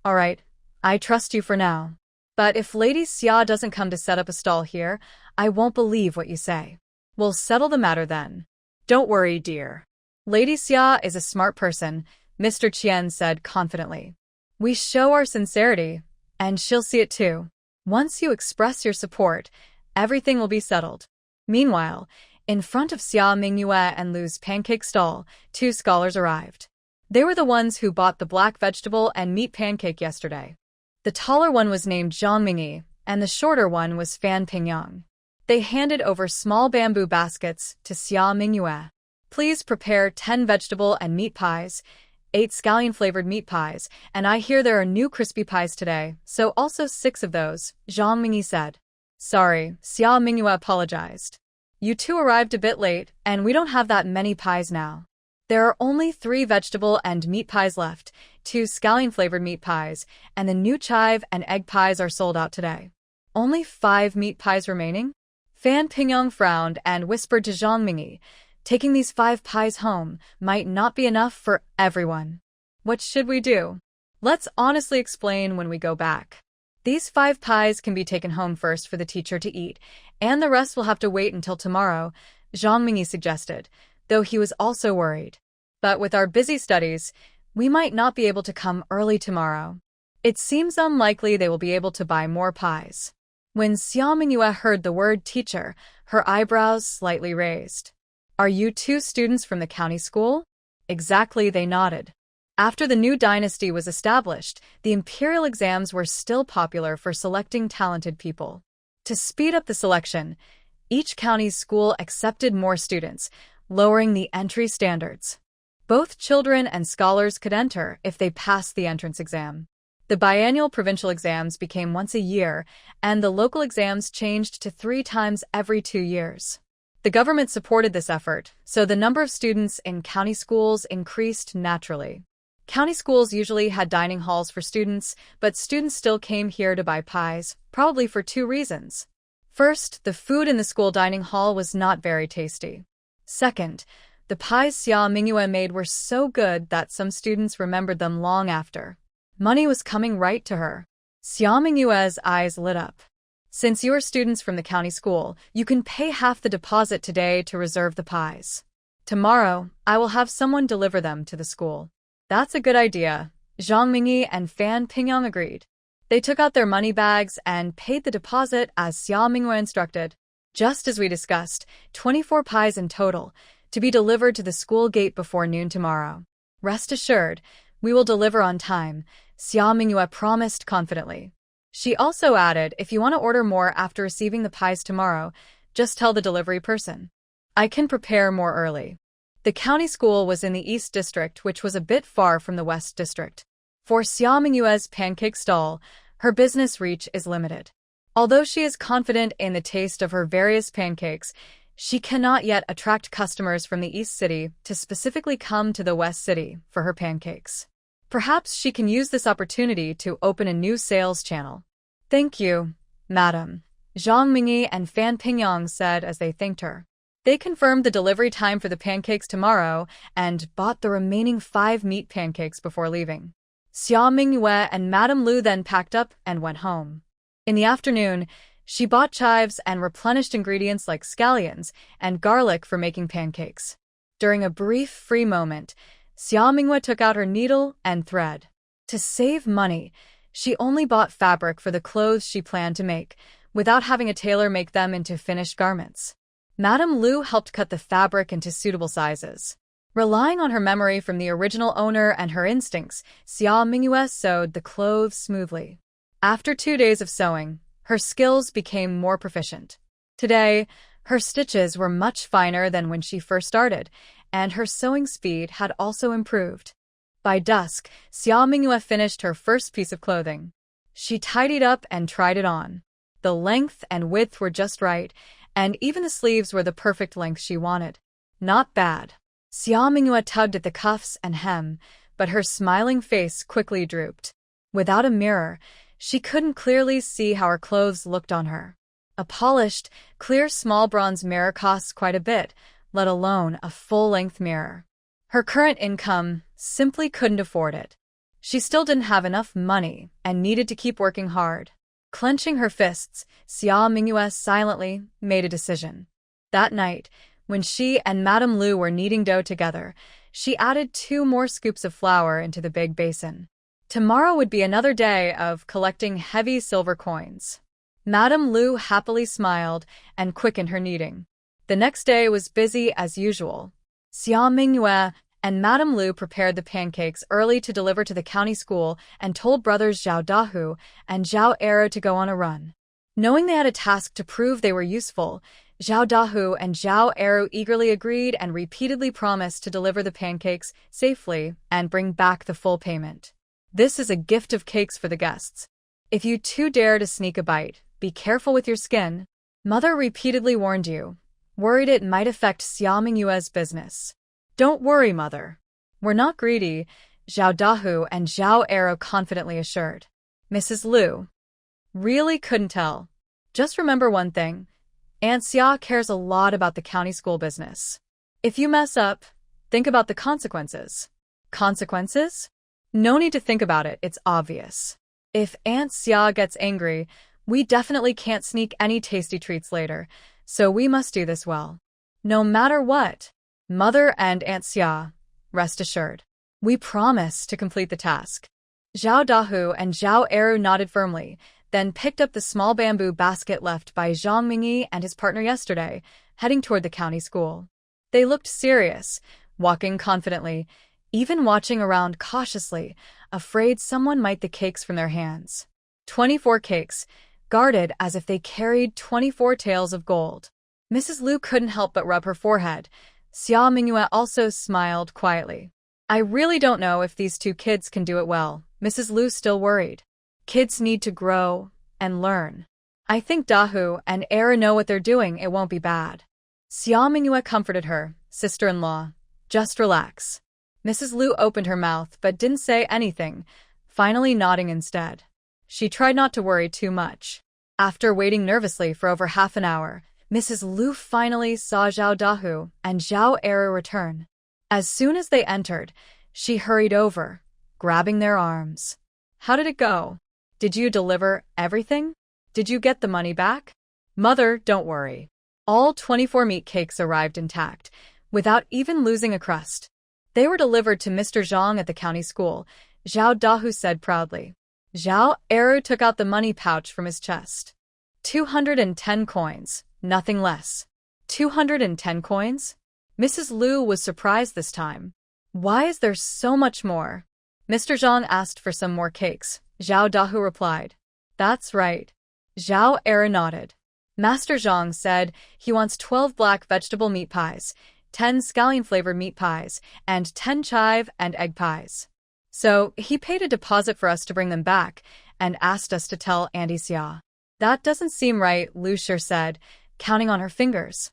I trust you for now. But if Lady Xia doesn't come to set up a stall here, I won't believe what you say. We'll settle the matter then. Don't worry, dear. Lady Xia is a smart person, Mr. Qian said confidently. We show our sincerity, and she'll see it too. Once you express your support, everything will be settled. Meanwhile, in front of Xia Mingyue and Lu's pancake stall, 2 scholars arrived. They were the ones who bought the black vegetable and meat pancake yesterday. The taller one was named Zhang Mingyi, and the shorter one was Fan Pingyang. They handed over small bamboo baskets to Xia Mingyue. Please prepare 10 vegetable and meat pies, 8 scallion-flavored meat pies, and I hear there are new crispy pies today, so also 6 of those, Zhang Mingyi said. Sorry, Xia Mingyue apologized. You two arrived a bit late, and we don't have that many pies now. There are only 3 vegetable and meat pies left, 2 scallion-flavored meat pies, and the new chive and egg pies are sold out today. Only 5 meat pies remaining? Fan Pingyang frowned and whispered to Zhang Mingyi, taking these 5 pies home might not be enough for everyone. What should we do? Let's honestly explain when we go back. These 5 pies can be taken home first for the teacher to eat, and the rest will have to wait until tomorrow, Zhang Mingyi suggested, though he was also worried. But with our busy studies, we might not be able to come early tomorrow. It seems unlikely they will be able to buy more pies. When Xia Mingyue heard the word teacher, her eyebrows slightly raised. Are you 2 students from the county school? Exactly, they nodded. After the new dynasty was established, the imperial exams were still popular for selecting talented people. To speed up the selection, each county's school accepted more students, lowering the entry standards. Both children and scholars could enter if they passed the entrance exam. The biennial provincial exams became once a year, and the local exams changed to 3 times every 2 years. The government supported this effort, so the number of students in county schools increased naturally. County schools usually had dining halls for students, but students still came here to buy pies, probably for 2 reasons. First, the food in the school dining hall was not very tasty. Second, the pies Xia Mingyue made were so good that some students remembered them long after. Money was coming right to her. Xia Mingyue's eyes lit up. Since you are students from the county school, you can pay half the deposit today to reserve the pies. Tomorrow, I will have someone deliver them to the school. That's a good idea, Zhang Mingyi and Fan Pingyang agreed. They took out their money bags and paid the deposit as Xia Mingyue instructed. Just as we discussed, 24 pies in total, to be delivered to the school gate before noon tomorrow. Rest assured, we will deliver on time, Xia Mingyue promised confidently. She also added, if you want to order more after receiving the pies tomorrow, just tell the delivery person. I can prepare more early. The county school was in the East District, which was a bit far from the West District. For Xia Mingyue's pancake stall, her business reach is limited. Although she is confident in the taste of her various pancakes, she cannot yet attract customers from the East City to specifically come to the West City for her pancakes. Perhaps she can use this opportunity to open a new sales channel. Thank you, madam, Zhang Mingyi and Fan Pingyang said as they thanked her. They confirmed the delivery time for the pancakes tomorrow and bought the remaining 5 meat pancakes before leaving. Xia Mingyue and Madame Lu then packed up and went home. In the afternoon, she bought chives and replenished ingredients like scallions and garlic for making pancakes. During a brief free moment, Xia Mingyue took out her needle and thread. To save money, she only bought fabric for the clothes she planned to make, without having a tailor make them into finished garments. Madame Lu helped cut the fabric into suitable sizes. Relying on her memory from the original owner and her instincts, Xia Mingyue sewed the clothes smoothly. After 2 days of sewing, her skills became more proficient. Today, her stitches were much finer than when she first started, and her sewing speed had also improved. By dusk, Xia Mingyue finished her first piece of clothing. She tidied up and tried it on. The length and width were just right, and even the sleeves were the perfect length she wanted. Not bad. Xia Mingyue tugged at the cuffs and hem, but her smiling face quickly drooped. Without a mirror, she couldn't clearly see how her clothes looked on her. A polished, clear small bronze mirror costs quite a bit, let alone a full-length mirror. Her current income simply couldn't afford it. She still didn't have enough money and needed to keep working hard. Clenching her fists, Xia Mingyue silently made a decision. That night, when she and Madame Lu were kneading dough together, she added 2 more scoops of flour into the big basin. Tomorrow would be another day of collecting heavy silver coins. Madame Lu happily smiled and quickened her kneading. The next day was busy as usual. Xia Mingyue and Madame Lu prepared the pancakes early to deliver to the county school and told brothers Zhao Dahu and Zhao Ernieu to go on a run. Knowing they had a task to prove they were useful, Zhao Dahu and Zhao Ernieu eagerly agreed and repeatedly promised to deliver the pancakes safely and bring back the full payment. This is a gift of cakes for the guests. If you too dare to sneak a bite, be careful with your skin. Mother repeatedly warned you, worried it might affect Xia Mingyue's business. Don't worry, Mother. We're not greedy, Zhao Dahu and Zhao Ernieu confidently assured. Mrs. Lu really couldn't tell. Just remember one thing. Aunt Xia cares a lot about the county school business. If you mess up, think about the consequences. Consequences? No need to think about it, it's obvious. If Aunt Xia gets angry, we definitely can't sneak any tasty treats later, so we must do this well. No matter what, Mother and Aunt Xia, rest assured. We promise to complete the task. Zhao Dahu and Zhao Ernieu nodded firmly, then picked up the small bamboo basket left by Zhang Mingyi and his partner yesterday, heading toward the county school. They looked serious, walking confidently, even watching around cautiously, afraid someone might take the cakes from their hands. 24 cakes, guarded as if they carried 24 tails of gold. Mrs. Lu couldn't help but rub her forehead. Xia Mingyue also smiled quietly. I really don't know if these 2 kids can do it well. Mrs. Lu still worried. Kids need to grow and learn. I think Dahu and Ernieu know what they're doing, it won't be bad. Xia Mingyue comforted her, sister-in-law. Just relax. Mrs. Lu opened her mouth but didn't say anything, finally nodding instead. She tried not to worry too much. After waiting nervously for over half an hour, Mrs. Lu finally saw Zhao Dahu and Zhao Ernieu return. As soon as they entered, she hurried over, grabbing their arms. How did it go? Did you deliver everything? Did you get the money back? Mother, don't worry. All 24 meat cakes arrived intact, without even losing a crust. They were delivered to Mr. Zhang at the county school, Zhao Dahu said proudly. Zhao Ernieu took out the money pouch from his chest. 210 coins, nothing less. 210 coins? Mrs. Lu was surprised this time. Why is there so much more? Mr. Zhang asked for some more cakes. Zhao Dahu replied. That's right. Zhao Ernieu nodded. Master Zhang said he wants 12 black vegetable meat pies, 10 scallion-flavored meat pies, and 10 chive and egg pies. So he paid a deposit for us to bring them back and asked us to tell Auntie Xia. That doesn't seem right, Lu Shi said, counting on her fingers.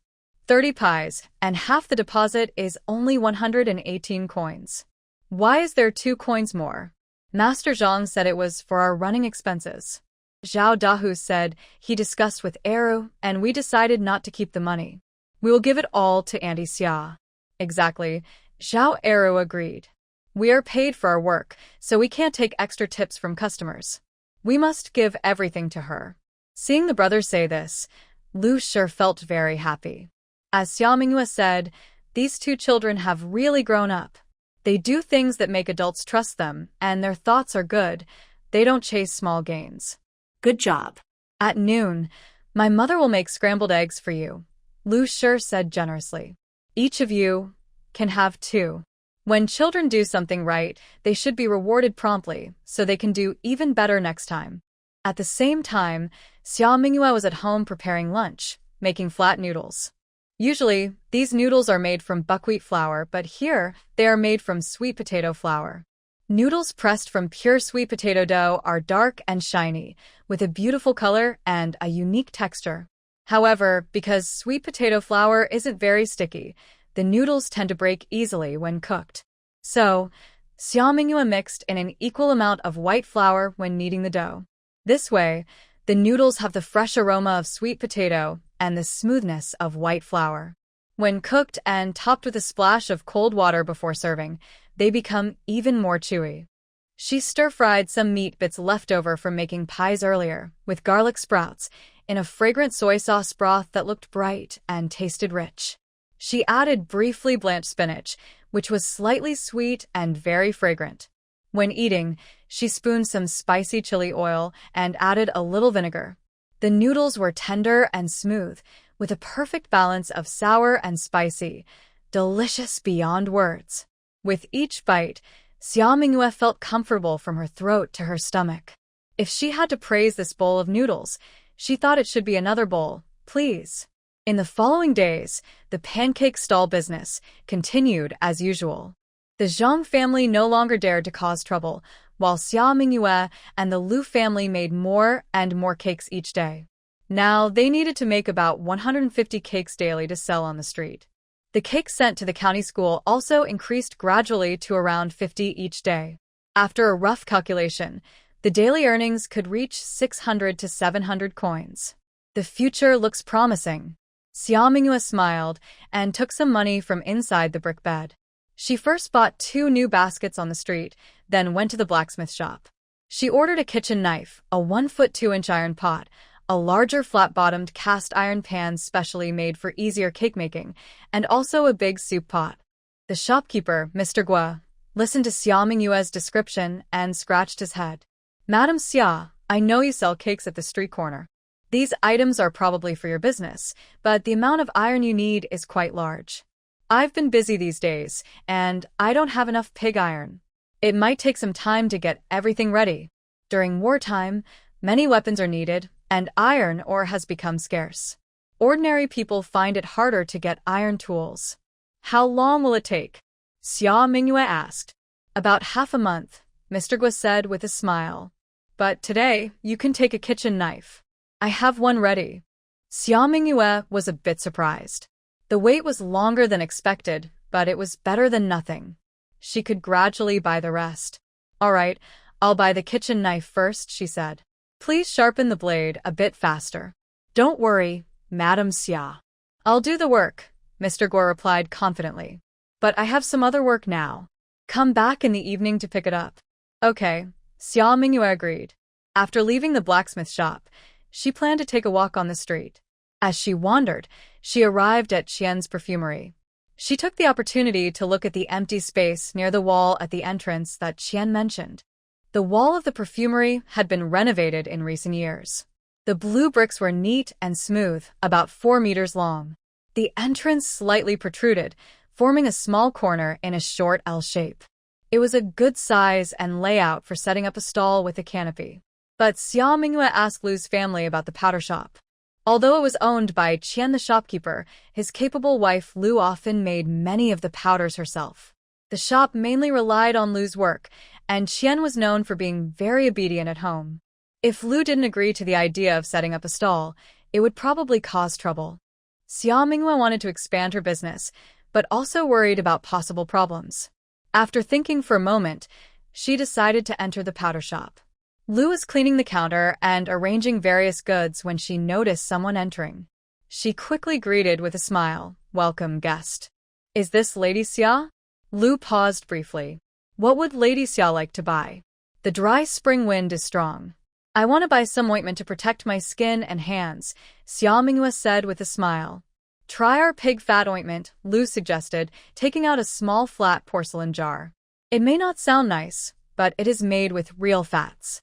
30 pies, and half the deposit is only 118 coins. Why is there 2 coins more? Master Zhang said it was for our running expenses. Zhao Dahu said he discussed with Ernieu and we decided not to keep the money. We will give it all to Auntie Xia. Exactly, Zhao Ernieu agreed. We are paid for our work, so we can't take extra tips from customers. We must give everything to her. Seeing the brothers say this, Lu sure felt very happy. As Xia Mingyue said, these two children have really grown up. They do things that make adults trust them, and their thoughts are good. They don't chase small gains. Good job. At noon, my mother will make scrambled eggs for you, Lu Sure said generously. Each of you can have 2. When children do something right, they should be rewarded promptly, so they can do even better next time. At the same time, Xia Mingyue was at home preparing lunch, making flat noodles. Usually, these noodles are made from buckwheat flour, but here, they are made from sweet potato flour. Noodles pressed from pure sweet potato dough are dark and shiny, with a beautiful color and a unique texture. However, because sweet potato flour isn't very sticky, the noodles tend to break easily when cooked. So, Xia Mingyue mixed in an equal amount of white flour when kneading the dough. This way, the noodles have the fresh aroma of sweet potato and the smoothness of white flour. When cooked and topped with a splash of cold water before serving, they become even more chewy. She stir-fried some meat bits left over from making pies earlier, with garlic sprouts, in a fragrant soy sauce broth that looked bright and tasted rich. She added briefly blanched spinach, which was slightly sweet and very fragrant. When eating, she spooned some spicy chili oil and added a little vinegar. The noodles were tender and smooth, with a perfect balance of sour and spicy, delicious beyond words. With each bite, Xia Mingyue felt comfortable from her throat to her stomach. If she had to praise this bowl of noodles, she thought it should be another bowl, please. In the following days, the pancake stall business continued as usual. The Zhang family no longer dared to cause trouble, while Xia Mingyue and the Lu family made more and more cakes each day. Now, they needed to make about 150 cakes daily to sell on the street. The cakes sent to the county school also increased gradually to around 50 each day. After a rough calculation, the daily earnings could reach 600 to 700 coins. The future looks promising. Xia Mingyue smiled and took some money from inside the brick bed. She first bought 2 new baskets on the street, then went to the blacksmith shop. She ordered a kitchen knife, a 1-foot 2-inch iron pot, a larger flat-bottomed cast iron pan specially made for easier cake making, and also a big soup pot. The shopkeeper, Mr. Guo, listened to Xia Mingyue's description and scratched his head. Madam Xia, I know you sell cakes at the street corner. These items are probably for your business, but the amount of iron you need is quite large. I've been busy these days, and I don't have enough pig iron. It might take some time to get everything ready. During wartime, many weapons are needed, and iron ore has become scarce. Ordinary people find it harder to get iron tools. How long will it take? Xia Mingyue asked. About half a month, Mr. Guo said with a smile. But today, you can take a kitchen knife. I have one ready. Xia Mingyue was a bit surprised. The wait was longer than expected, but it was better than nothing. She could gradually buy the rest. All right, I'll buy the kitchen knife first, she said. Please sharpen the blade a bit faster. Don't worry, Madam Xia. I'll do the work, Mr. Guo replied confidently. But I have some other work now. Come back in the evening to pick it up. Okay, Xia Mingyue agreed. After leaving the blacksmith shop, she planned to take a walk on the street. As she wandered, she arrived at Qian's perfumery. She took the opportunity to look at the empty space near the wall at the entrance that Qian mentioned. The wall of the perfumery had been renovated in recent years. The blue bricks were neat and smooth, about 4 meters long. The entrance slightly protruded, forming a small corner in a short L shape. It was a good size and layout for setting up a stall with a canopy. But Xia Mingyue asked Lu's family about the powder shop. Although it was owned by Qian the shopkeeper, his capable wife Lu often made many of the powders herself. The shop mainly relied on Lu's work, and Qian was known for being very obedient at home. If Lu didn't agree to the idea of setting up a stall, it would probably cause trouble. Xia Mingyue wanted to expand her business, but also worried about possible problems. After thinking for a moment, she decided to enter the powder shop. Lu was cleaning the counter and arranging various goods when she noticed someone entering. She quickly greeted with a smile, "Welcome, guest. Is this Lady Xia?" Lu paused briefly. What would Lady Xia like to buy? The dry spring wind is strong. I want to buy some ointment to protect my skin and hands, Xia Minghua said with a smile. Try our pig fat ointment, Lu suggested, taking out a small flat porcelain jar. It may not sound nice, but it is made with real fats.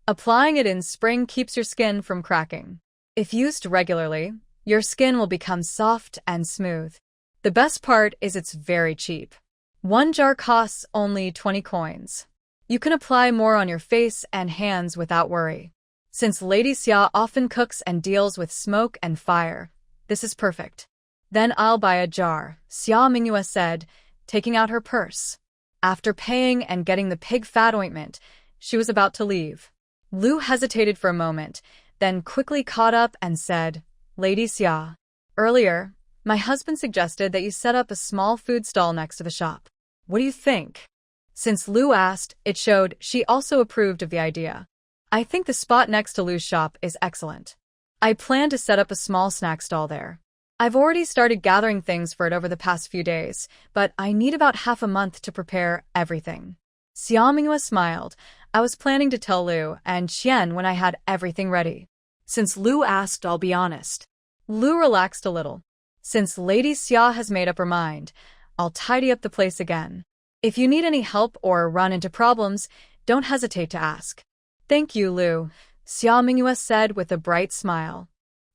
Applying it in spring keeps your skin from cracking. If used regularly, your skin will become soft and smooth. The best part is it's very cheap. One jar costs only 20 coins. You can apply more on your face and hands without worry. Since Lady Xia often cooks and deals with smoke and fire, this is perfect. Then I'll buy a jar, Xia Minghua said, taking out her purse. After paying and getting the pig fat ointment, she was about to leave. Lu hesitated for a moment, then quickly caught up and said, Lady Xia, earlier, my husband suggested that you set up a small food stall next to the shop. What do you think? Since Lu asked, it showed she also approved of the idea. I think the spot next to Lu's shop is excellent. I plan to set up a small snack stall there. I've already started gathering things for it over the past few days, but I need about half a month to prepare everything. Xia Minghua smiled. I was planning to tell Lu and Qian when I had everything ready. Since Lu asked, I'll be honest. Lu relaxed a little. Since Lady Xia has made up her mind, I'll tidy up the place again. If you need any help or run into problems, don't hesitate to ask. Thank you, Lu, Xia Minghua said with a bright smile.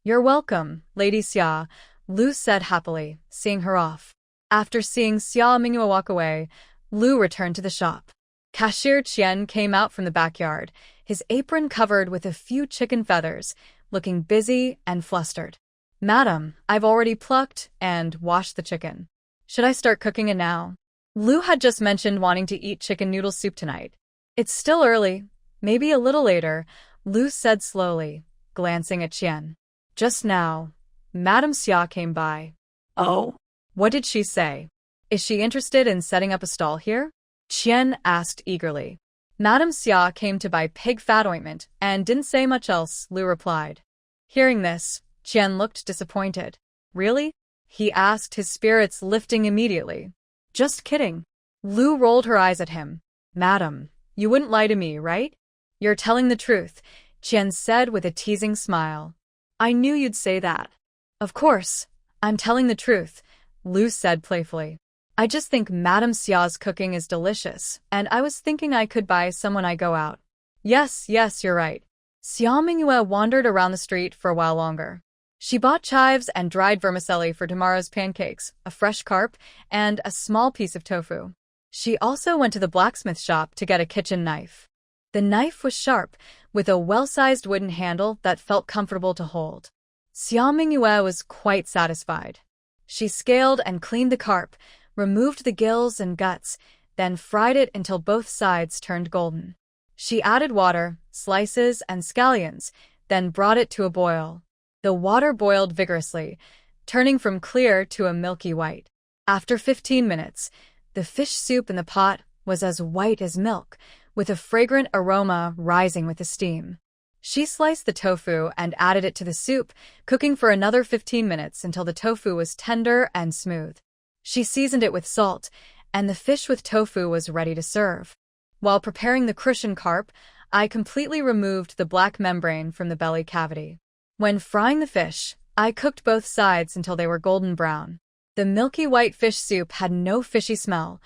You're welcome, Lady Xia, Lu said happily, seeing her off. After seeing Xia Minghua walk away, Lu returned to the shop. Cashier Qian came out from the backyard, his apron covered with a few chicken feathers, looking busy and flustered. Madam, I've already plucked and washed the chicken. Should I start cooking it now? Lu had just mentioned wanting to eat chicken noodle soup tonight. It's still early, maybe a little later, Lu said slowly, glancing at Qian. Just now, Madam Xia came by. Oh? What did she say? Is she interested in setting up a stall here? Qian asked eagerly. Madam Xia came to buy pig fat ointment and didn't say much else, Lu replied. Hearing this, Qian looked disappointed. Really? He asked, his spirits lifting immediately. Just kidding. Lu rolled her eyes at him. Madam, you wouldn't lie to me, right? You're telling the truth, Qian said with a teasing smile. I knew you'd say that. Of course, I'm telling the truth, Lu said playfully. I just think Madam Xia's cooking is delicious, and I was thinking I could buy some when I go out. Yes, you're right. Xia Minghua wandered around the street for a while longer. She bought chives and dried vermicelli for tomorrow's pancakes, a fresh carp, and a small piece of tofu. She also went to the blacksmith shop to get a kitchen knife. The knife was sharp, with a well-sized wooden handle that felt comfortable to hold. Xia Minghua was quite satisfied. She scaled and cleaned the carp, removed the gills and guts, then fried it until both sides turned golden. She added water, slices, and scallions, then brought it to a boil. The water boiled vigorously, turning from clear to a milky white. After 15 minutes, the fish soup in the pot was as white as milk, with a fragrant aroma rising with the steam. She sliced the tofu and added it to the soup, cooking for another 15 minutes until the tofu was tender and smooth. She seasoned it with salt, and the fish with tofu was ready to serve. While preparing the crucian carp, I completely removed the black membrane from the belly cavity. When frying the fish, I cooked both sides until they were golden brown. The milky white fish soup had no fishy smell,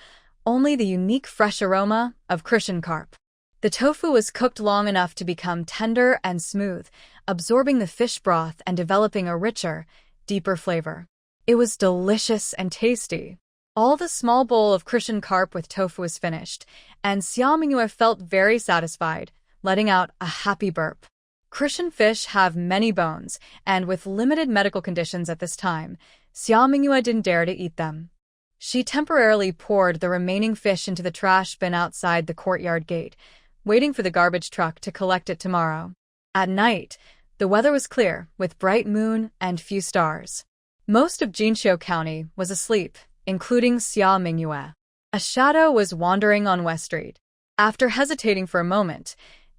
only the unique fresh aroma of crucian carp. The tofu was cooked long enough to become tender and smooth, absorbing the fish broth and developing a richer, deeper flavor. It was delicious and tasty. All the small bowl of crucian carp with tofu was finished, and Xia Minghua felt very satisfied, letting out a happy burp. Crucian fish have many bones, and with limited medical conditions at this time, Xia Minghua didn't dare to eat them. She temporarily poured the remaining fish into the trash bin outside the courtyard gate, waiting for the garbage truck to collect it tomorrow. At night, the weather was clear, with bright moon and few stars. Most of Jinqiu County was asleep, including Xia Minghua. A shadow was wandering on West Street. After hesitating for a moment,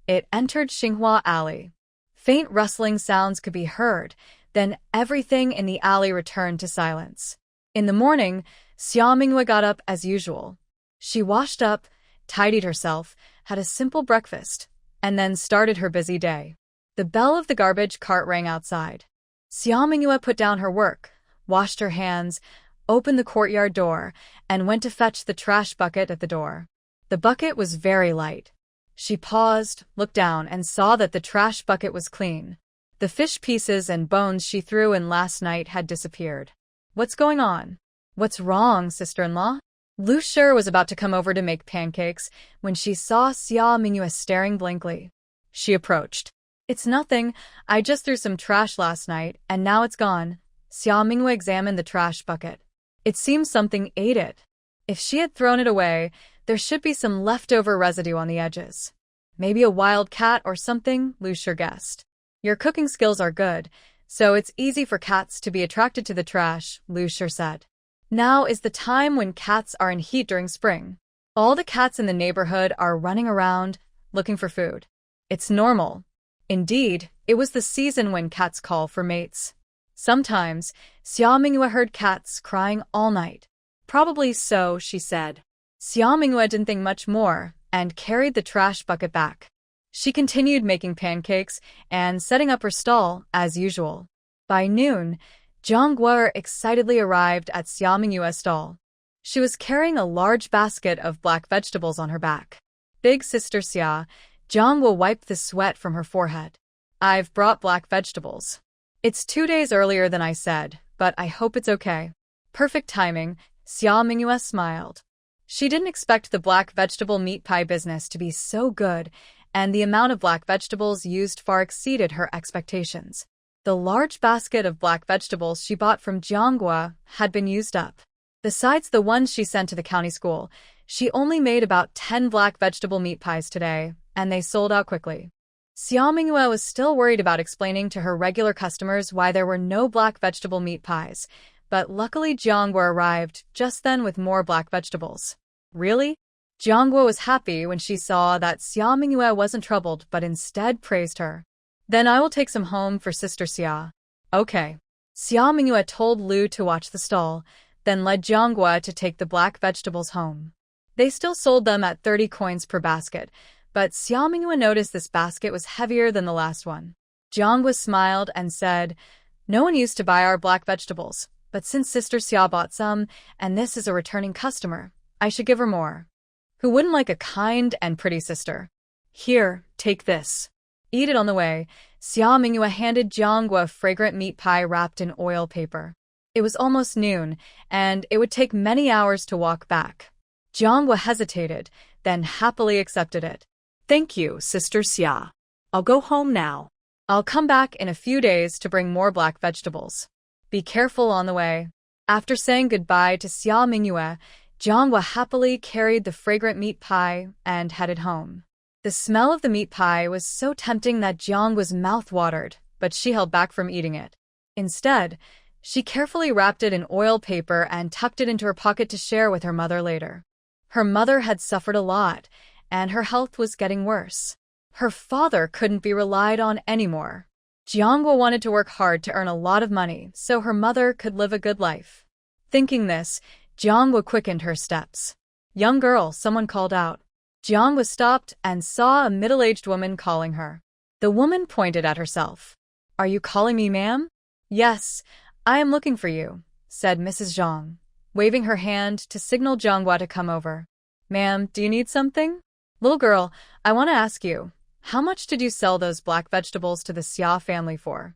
it entered Xinghua Alley. Faint rustling sounds could be heard, then everything in the alley returned to silence. In the morning, Xia Minghua got up as usual. She washed up, tidied herself, had a simple breakfast, and then started her busy day. The bell of the garbage cart rang outside. Xiao put down her work, washed her hands, opened the courtyard door, and went to fetch the trash bucket at the door. The bucket was very light. She paused, looked down, and saw that the trash bucket was clean. The fish pieces and bones she threw in last night had disappeared. What's going on? What's wrong, sister-in-law? Lu Shi was about to come over to make pancakes when she saw Xiao staring blankly. She approached. It's nothing. I just threw some trash last night, and now it's gone. Xiao examined the trash bucket. It seems something ate it. If she had thrown it away, there should be some leftover residue on the edges. Maybe a wild cat or something, Lu Shi guessed. Your cooking skills are good, so it's easy for cats to be attracted to the trash, Lu Shi said. Now is the time when cats are in heat during spring. All the cats in the neighborhood are running around, looking for food. It's normal. Indeed, it was the season when cats call for mates. Sometimes, Xiao heard cats crying all night. Probably so, she said. Xiao didn't think much more, and carried the trash bucket back. She continued making pancakes and setting up her stall, as usual. By noon, Jang Ernieu excitedly arrived at Xiao stall. She was carrying a large basket of black vegetables on her back. Big sister Xia, Jang wiped the sweat from her forehead. I've brought black vegetables. It's 2 days earlier than I said, but I hope it's okay. Perfect timing, Xiao smiled. She didn't expect the black vegetable meat pie business to be so good, and the amount of black vegetables used far exceeded her expectations. The large basket of black vegetables she bought from Jianghua had been used up. Besides the ones she sent to the county school, she only made about 10 black vegetable meat pies today, and they sold out quickly. Xiao was still worried about explaining to her regular customers why there were no black vegetable meat pies, but luckily Jianghua arrived just then with more black vegetables. Really? Jianghua was happy when she saw that Xiao wasn't troubled but instead praised her. Then I will take some home for Sister Xia. Okay. Xiao told Lu to watch the stall, then led Jianghua to take the black vegetables home. They still sold them at 30 coins per basket, but Xiao noticed this basket was heavier than the last one. Jianghua smiled and said, No one used to buy our black vegetables, but since Sister Xia bought some, and this is a returning customer, I should give her more. Who wouldn't like a kind and pretty sister? Here, take this. Eat it on the way. Xiao handed Jianghua a fragrant meat pie wrapped in oil paper. It was almost noon, and it would take many hours to walk back. Jianghua hesitated, then happily accepted it. Thank you, Sister Xia. I'll go home now. I'll come back in a few days to bring more black vegetables. Be careful on the way. After saying goodbye to Xiao Jianghua happily carried the fragrant meat pie and headed home. The smell of the meat pie was so tempting that Jianghua's mouth watered, but she held back from eating it. Instead, she carefully wrapped it in oil paper and tucked it into her pocket to share with her mother later. Her mother had suffered a lot, and her health was getting worse. Her father couldn't be relied on anymore. Jianghua wanted to work hard to earn a lot of money so her mother could live a good life. Thinking this, Jianghua quickened her steps. Young girl, someone called out. Jianghua stopped and saw a middle-aged woman calling her. The woman pointed at herself. Are you calling me, ma'am? Yes, I am looking for you, said Mrs. Zhang, waving her hand to signal Jianghua to come over. Ma'am, do you need something? Little girl, I want to ask you, how much did you sell those black vegetables to the Xia family for?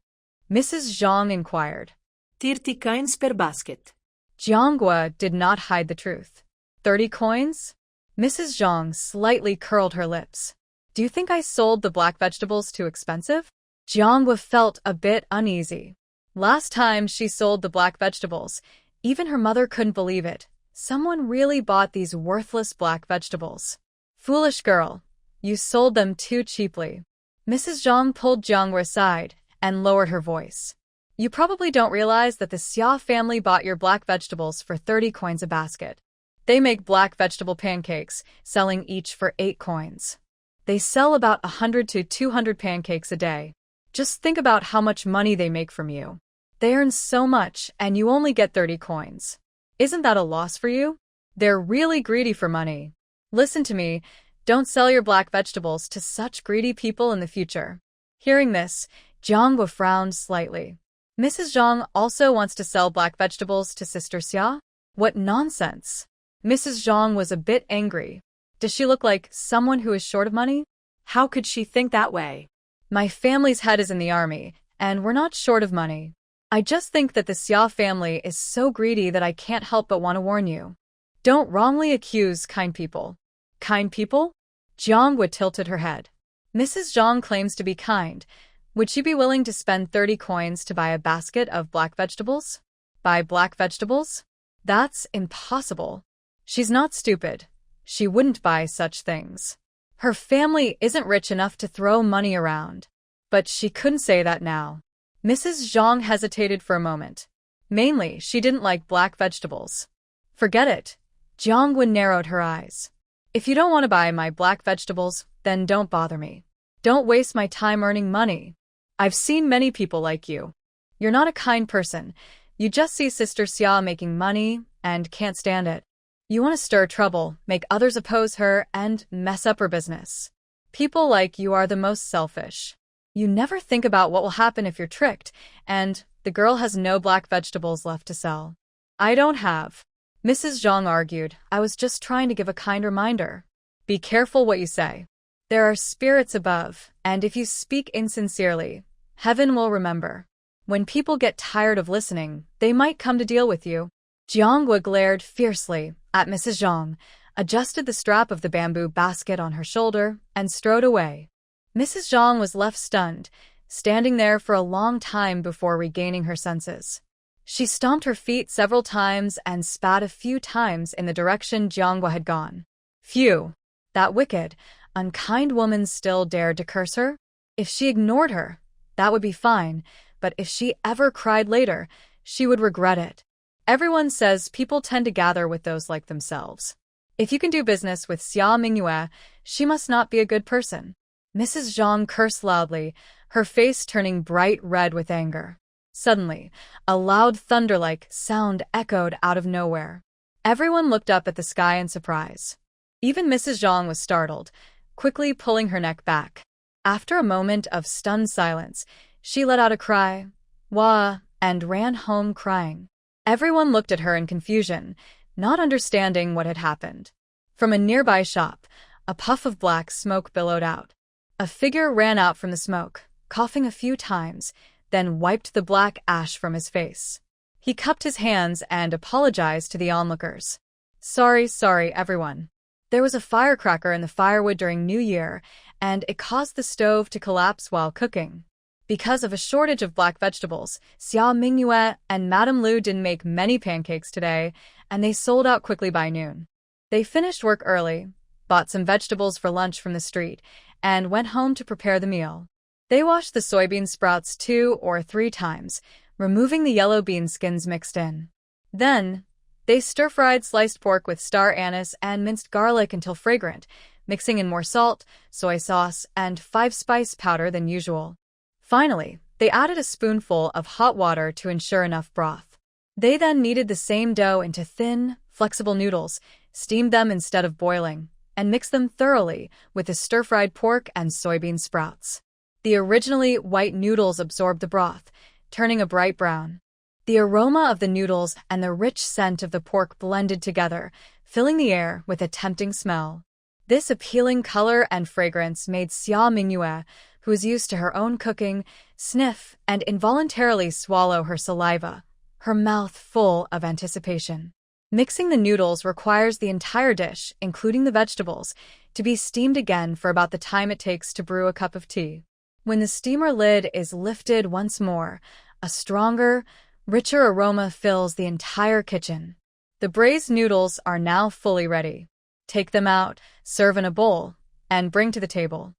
Mrs. Zhang inquired. 30 coins per basket. Jianghua did not hide the truth. 30 coins? Mrs. Zhang slightly curled her lips. Do you think I sold the black vegetables too expensive? Jianghua felt a bit uneasy. Last time she sold the black vegetables, even her mother couldn't believe it. Someone really bought these worthless black vegetables. Foolish girl, you sold them too cheaply. Mrs. Zhang pulled Jianghua aside and lowered her voice. You probably don't realize that the Xia family bought your black vegetables for 30 coins a basket. They make black vegetable pancakes, selling each for 8 coins. They sell about 100 to 200 pancakes a day. Just think about how much money they make from you. They earn so much, and you only get 30 coins. Isn't that a loss for you? They're really greedy for money. Listen to me, don't sell your black vegetables to such greedy people in the future. Hearing this, Jiang frowned slightly. Mrs. Zhang also wants to sell black vegetables to Sister Xia? What nonsense! Mrs. Zhang was a bit angry. Does she look like someone who is short of money? How could she think that way? My family's head is in the army, and we're not short of money. I just think that the Xia family is so greedy that I can't help but want to warn you. Don't wrongly accuse kind people. Kind people? Jiang tilted her head. Mrs. Zhang claims to be kind. Would she be willing to spend 30 coins to buy a basket of black vegetables? Buy black vegetables? That's impossible. She's not stupid. She wouldn't buy such things. Her family isn't rich enough to throw money around. But she couldn't say that now. Mrs. Zhang hesitated for a moment. Mainly, she didn't like black vegetables. Forget it. Jiang narrowed her eyes. If you don't want to buy my black vegetables, then don't bother me. Don't waste my time earning money. I've seen many people like you. You're not a kind person. You just see Sister Xia making money and can't stand it. You want to stir trouble, make others oppose her, and mess up her business. People like you are the most selfish. You never think about what will happen if you're tricked, and the girl has no black vegetables left to sell. I don't have. Mrs. Zhang argued. I was just trying to give a kind reminder. Be careful what you say. There are spirits above, and if you speak insincerely, heaven will remember. When people get tired of listening, they might come to deal with you. Jiang glared fiercely at Mrs. Zhang, adjusted the strap of the bamboo basket on her shoulder, and strode away. Mrs. Zhang was left stunned, standing there for a long time before regaining her senses. She stomped her feet several times and spat a few times in the direction Jiang had gone. Phew! That wicked, unkind woman still dared to curse her? If she ignored her, that would be fine, but if she ever cried later, she would regret it. Everyone says people tend to gather with those like themselves. If you can do business with Xia Mingyue, she must not be a good person. Mrs. Zhang cursed loudly, her face turning bright red with anger. Suddenly, a loud thunder-like sound echoed out of nowhere. Everyone looked up at the sky in surprise. Even Mrs. Zhang was startled, quickly pulling her neck back. After a moment of stunned silence, she let out a cry, "Wah!" and ran home crying. Everyone looked at her in confusion, not understanding what had happened. From a nearby shop, a puff of black smoke billowed out. A figure ran out from the smoke, coughing a few times, then wiped the black ash from his face. He cupped his hands and apologized to the onlookers. Sorry, everyone. There was a firecracker in the firewood during New Year, and it caused the stove to collapse while cooking. Because of a shortage of black vegetables, Xia Mingyue and Madame Lu didn't make many pancakes today, and they sold out quickly by noon. They finished work early, bought some vegetables for lunch from the street, and went home to prepare the meal. They washed the soybean sprouts 2 or 3 times, removing the yellow bean skins mixed in. Then, they stir-fried sliced pork with star anise and minced garlic until fragrant, mixing in more salt, soy sauce, and 5 spice powder than usual. Finally, they added a spoonful of hot water to ensure enough broth. They then kneaded the same dough into thin, flexible noodles, steamed them instead of boiling, and mixed them thoroughly with the stir-fried pork and soybean sprouts. The originally white noodles absorbed the broth, turning a bright brown. The aroma of the noodles and the rich scent of the pork blended together, filling the air with a tempting smell. This appealing color and fragrance made Xia Mingyue, who was used to her own cooking, sniff and involuntarily swallow her saliva, her mouth full of anticipation. Mixing the noodles requires the entire dish, including the vegetables, to be steamed again for about the time it takes to brew a cup of tea. When the steamer lid is lifted once more, a stronger, richer aroma fills the entire kitchen. The braised noodles are now fully ready. Take them out, serve in a bowl, and bring to the table.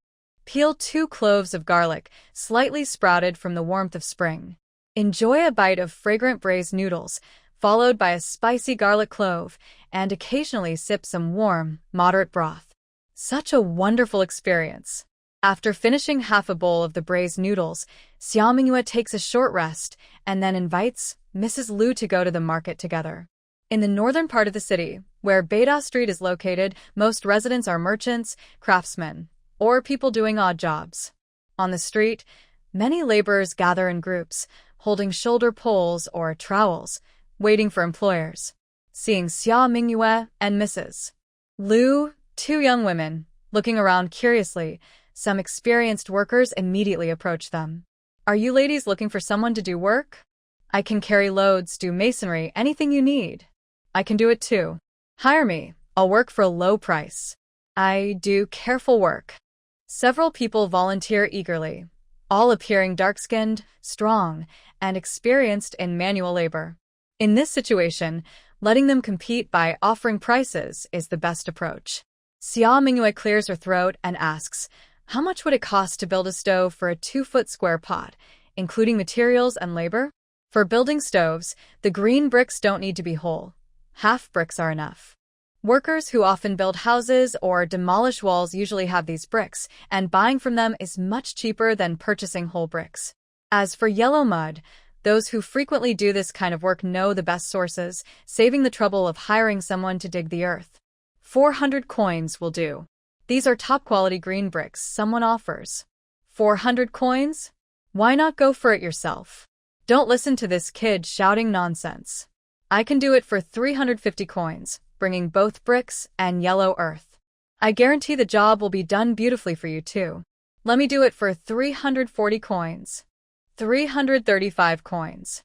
Peel 2 cloves of garlic, slightly sprouted from the warmth of spring. Enjoy a bite of fragrant braised noodles, followed by a spicy garlic clove, and occasionally sip some warm, moderate broth. Such a wonderful experience. After finishing half a bowl of the braised noodles, Xia Mingyue takes a short rest and then invites Mrs. Lu to go to the market together. In the northern part of the city, Where Beta Street is located, most residents are merchants, craftsmen, or people doing odd jobs. On the street, many laborers gather in groups, holding shoulder poles or trowels, waiting for employers. Seeing Xia Mingyue and Mrs. Liu, two young women, looking around curiously, some experienced workers immediately approach them. Are you ladies looking for someone to do work? I can carry loads, do masonry, anything you need. I can do it too. Hire me. I'll work for a low price. I do careful work. Several people volunteer eagerly, all appearing dark-skinned, strong, and experienced in manual labor. In this situation, letting them compete by offering prices is the best approach. Xia Mingyue clears her throat and asks, how much would it cost to build a stove for a 2-foot square pot, including materials and labor? For building stoves, the green bricks don't need to be whole. Half bricks are enough. Workers who often build houses or demolish walls usually have these bricks, and buying from them is much cheaper than purchasing whole bricks. As for yellow mud, those who frequently do this kind of work know the best sources, saving the trouble of hiring someone to dig the earth. 400 coins will do. These are top-quality green bricks someone offers. 400 coins? Why not go for it yourself? Don't listen to this kid shouting nonsense. I can do it for 350 coins, bringing both bricks and yellow earth. I guarantee the job will be done beautifully for you too. Let me do it for 340 coins. 335 coins.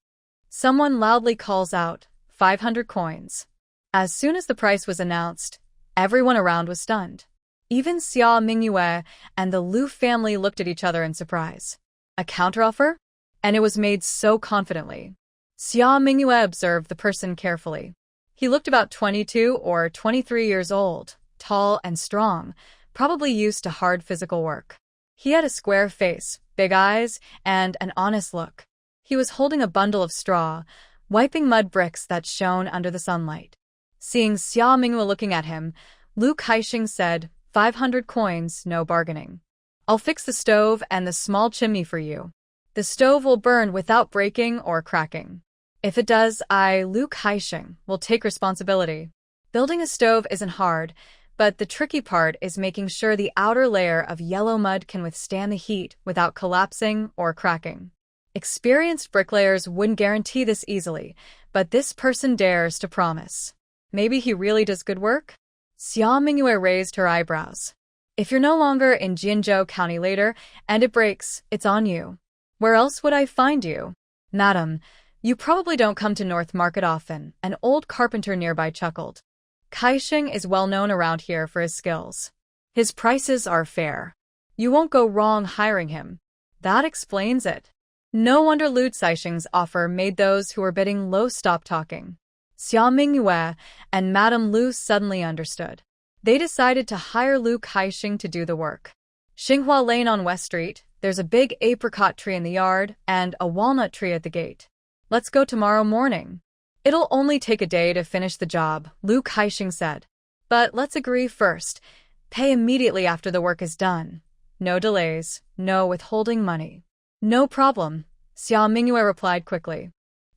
Someone loudly calls out, 500 coins. As soon as the price was announced, everyone around was stunned. Even Xia Mingyue and the Liu family looked at each other in surprise. A counteroffer? And it was made so confidently. Xia Mingyue observed the person carefully. He looked about 22 or 23 years old, tall and strong, probably used to hard physical work. He had a square face, big eyes, and an honest look. He was holding a bundle of straw, wiping mud bricks that shone under the sunlight. Seeing Xia Mingyue looking at him, Lu Kaixing said, 500 coins, no bargaining. I'll fix the stove and the small chimney for you. The stove will burn without breaking or cracking. If it does, Lu Kaixing, will take responsibility. Building a stove isn't hard, but the tricky part is making sure the outer layer of yellow mud can withstand the heat without collapsing or cracking. Experienced bricklayers wouldn't guarantee this easily, but this person dares to promise. Maybe he really does good work? Xia Mingyue raised her eyebrows. If you're no longer in Jinzhou County later, and it breaks, it's on you. Where else would I find you? Madam, you probably don't come to North Market often, an old carpenter nearby chuckled. Kaixing is well known around here for his skills. His prices are fair. You won't go wrong hiring him. That explains it. No wonder Lu Kaixing's offer made those who were bidding low stop talking. Xia Mingyue and Madame Lu suddenly understood. They decided to hire Lu Kaixing to do the work. Xinghua Lane on West Street, there's a big apricot tree in the yard and a walnut tree at the gate. Let's go tomorrow morning. It'll only take a day to finish the job, Lu Kaixing said. But let's agree first. Pay immediately after the work is done. No delays, no withholding money. No problem, Xia Mingyue replied quickly.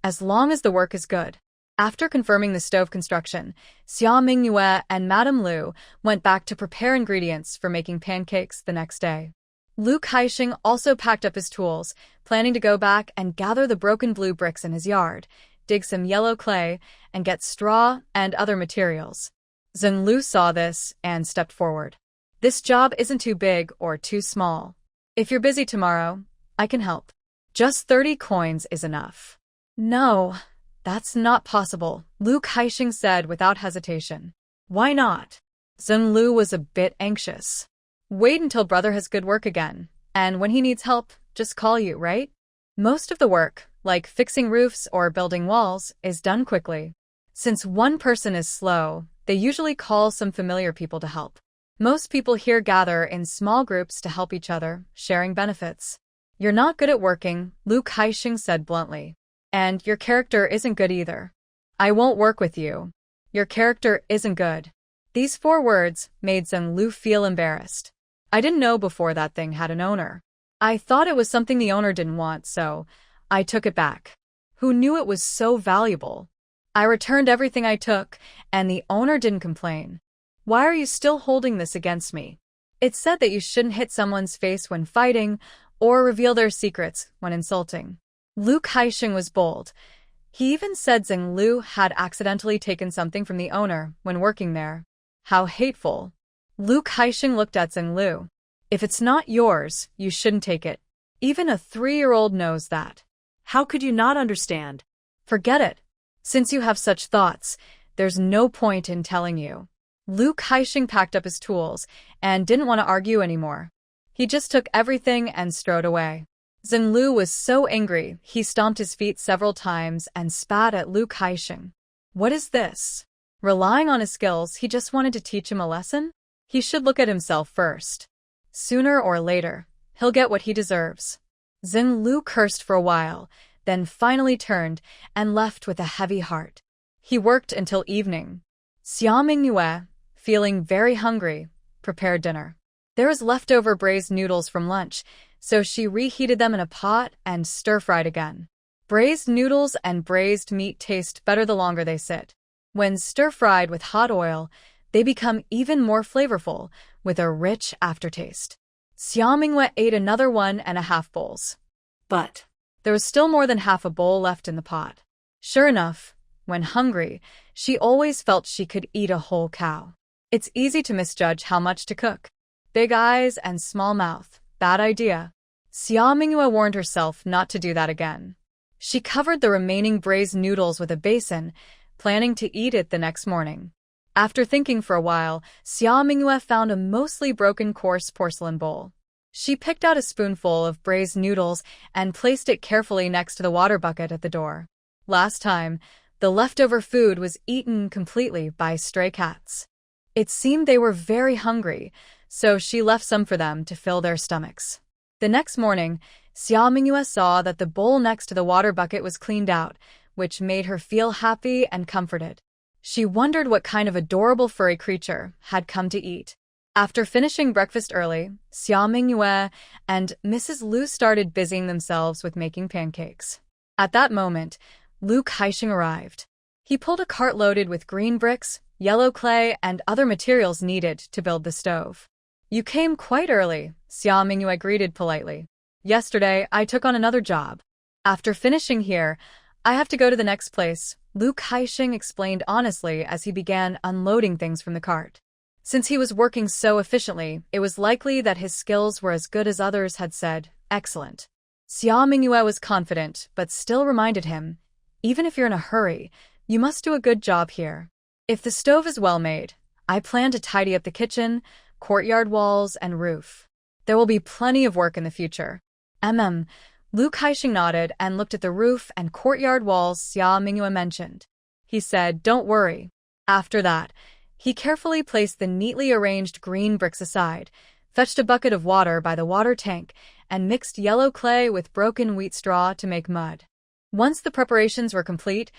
As long as the work is good. After confirming the stove construction, Xia Mingyue and Madame Lu went back to prepare ingredients for making pancakes the next day. Lu Kaixing also packed up his tools, planning to go back and gather the broken blue bricks in his yard, dig some yellow clay, and get straw and other materials. Zhen Lu saw this and stepped forward. This job isn't too big or too small. If you're busy tomorrow, I can help. Just 30 coins is enough. No, that's not possible, Lu Kaixing said without hesitation. Why not? Zhen Lu was a bit anxious. Wait until brother has good work again, and when he needs help, just call you, right? Most of the work, like fixing roofs or building walls, is done quickly. Since one person is slow, they usually call some familiar people to help. Most people here gather in small groups to help each other, sharing benefits. You're not good at working, Lu Kaixing said bluntly. And your character isn't good either. I won't work with you. Your character isn't good. These 4 words made Zhen Lu feel embarrassed. I didn't know before that thing had an owner. I thought it was something the owner didn't want, so I took it back. Who knew it was so valuable? I returned everything I took, and the owner didn't complain. Why are you still holding this against me? It said that you shouldn't hit someone's face when fighting or reveal their secrets when insulting. Lu Kaixing was bold. He even said Zheng Lu had accidentally taken something from the owner when working there. How hateful. Lu Kaixing looked at Zheng Lu. If it's not yours, you shouldn't take it. Even a 3-year-old knows that. How could you not understand? Forget it. Since you have such thoughts, there's no point in telling you. Lu Kaixing packed up his tools and didn't want to argue anymore. He just took everything and strode away. Zheng Lu was so angry, he stomped his feet several times and spat at Lu Kaixing. What is this? Relying on his skills, he just wanted to teach him a lesson? He should look at himself first. Sooner or later, he'll get what he deserves. Zheng Lu cursed for a while, then finally turned and left with a heavy heart. He worked until evening. Xia Mingyue, feeling very hungry, prepared dinner. There was leftover braised noodles from lunch, so she reheated them in a pot and stir-fried again. Braised noodles and braised meat taste better the longer they sit. When stir-fried with hot oil, they become even more flavorful, with a rich aftertaste. Xia Mingyue ate another 1.5 bowls. But there was still more than half a bowl left in the pot. Sure enough, when hungry, she always felt she could eat a whole cow. It's easy to misjudge how much to cook. Big eyes and small mouth. Bad idea. Xia Mingyue warned herself not to do that again. She covered the remaining braised noodles with a basin, planning to eat it the next morning. After thinking for a while, Xia Mingyue found a mostly broken coarse porcelain bowl. She picked out a spoonful of braised noodles and placed it carefully next to the water bucket at the door. Last time, the leftover food was eaten completely by stray cats. It seemed they were very hungry, so she left some for them to fill their stomachs. The next morning, Xia Mingyue saw that the bowl next to the water bucket was cleaned out, which made her feel happy and comforted. She wondered what kind of adorable furry creature had come to eat. After finishing breakfast early, Xia Mingyue and Mrs. Lu started busying themselves with making pancakes. At that moment, Lu Kaixing arrived. He pulled a cart loaded with green bricks, yellow clay, and other materials needed to build the stove. You came quite early, Xia Mingyue greeted politely. Yesterday, I took on another job. After finishing here, I have to go to the next place, Lu Kaixing explained honestly as he began unloading things from the cart. Since he was working so efficiently, it was likely that his skills were as good as others had said, excellent. Xia Mingyue was confident, but still reminded him, even if you're in a hurry, you must do a good job here. If the stove is well made, I plan to tidy up the kitchen, courtyard walls, and roof. There will be plenty of work in the future. Lu Kaixing nodded and looked at the roof and courtyard walls Xia Mingyue mentioned. He said, don't worry. After that, he carefully placed the neatly arranged green bricks aside, fetched a bucket of water by the water tank, and mixed yellow clay with broken wheat straw to make mud. Once the preparations were complete,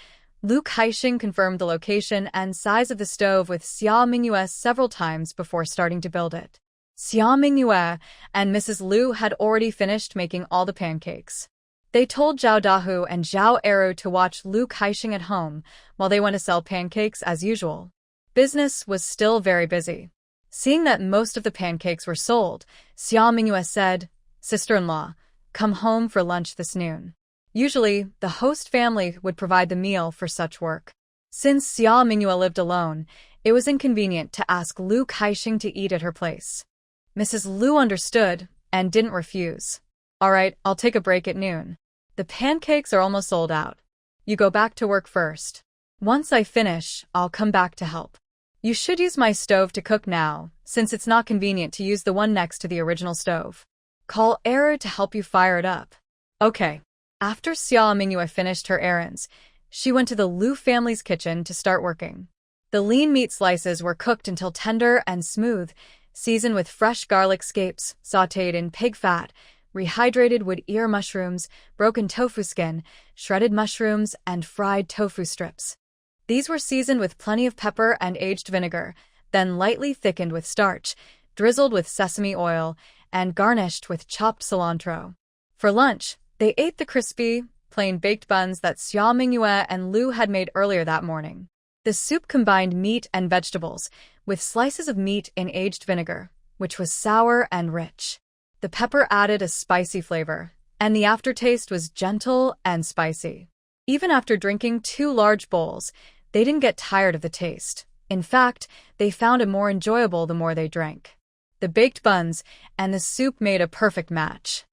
Lu Kaixing confirmed the location and size of the stove with Xia Mingyue several times before starting to build it. Xia Mingyue and Mrs. Lu had already finished making all the pancakes. They told Zhao Dahu and Jang Ernieu to watch Lu Kaixing at home while they went to sell pancakes as usual. Business was still very busy. Seeing that most of the pancakes were sold, Xia Mingyue said, Sister-in-law, come home for lunch this noon. Usually, the host family would provide the meal for such work. Since Xia Mingyue lived alone, it was inconvenient to ask Lu Kaixing to eat at her place. Mrs. Lu understood and didn't refuse. All right, I'll take a break at noon. The pancakes are almost sold out. You go back to work first. Once I finish, I'll come back to help. You should use my stove to cook now, since it's not convenient to use the one next to the original stove. Call Ernieu to help you fire it up. Okay. After Xia Mingyue finished her errands, she went to the Lu family's kitchen to start working. The lean meat slices were cooked until tender and smooth, seasoned with fresh garlic scapes, sautéed in pig fat, rehydrated wood ear mushrooms, broken tofu skin, shredded mushrooms, and fried tofu strips. These were seasoned with plenty of pepper and aged vinegar, then lightly thickened with starch, drizzled with sesame oil, and garnished with chopped cilantro. For lunch, they ate the crispy, plain baked buns that Xia Mingyue and Lu had made earlier that morning. The soup combined meat and vegetables, with slices of meat in aged vinegar, which was sour and rich. The pepper added a spicy flavor, and the aftertaste was gentle and spicy. Even after drinking 2 large bowls, they didn't get tired of the taste. In fact, they found it more enjoyable the more they drank. The baked buns and the soup made a perfect match.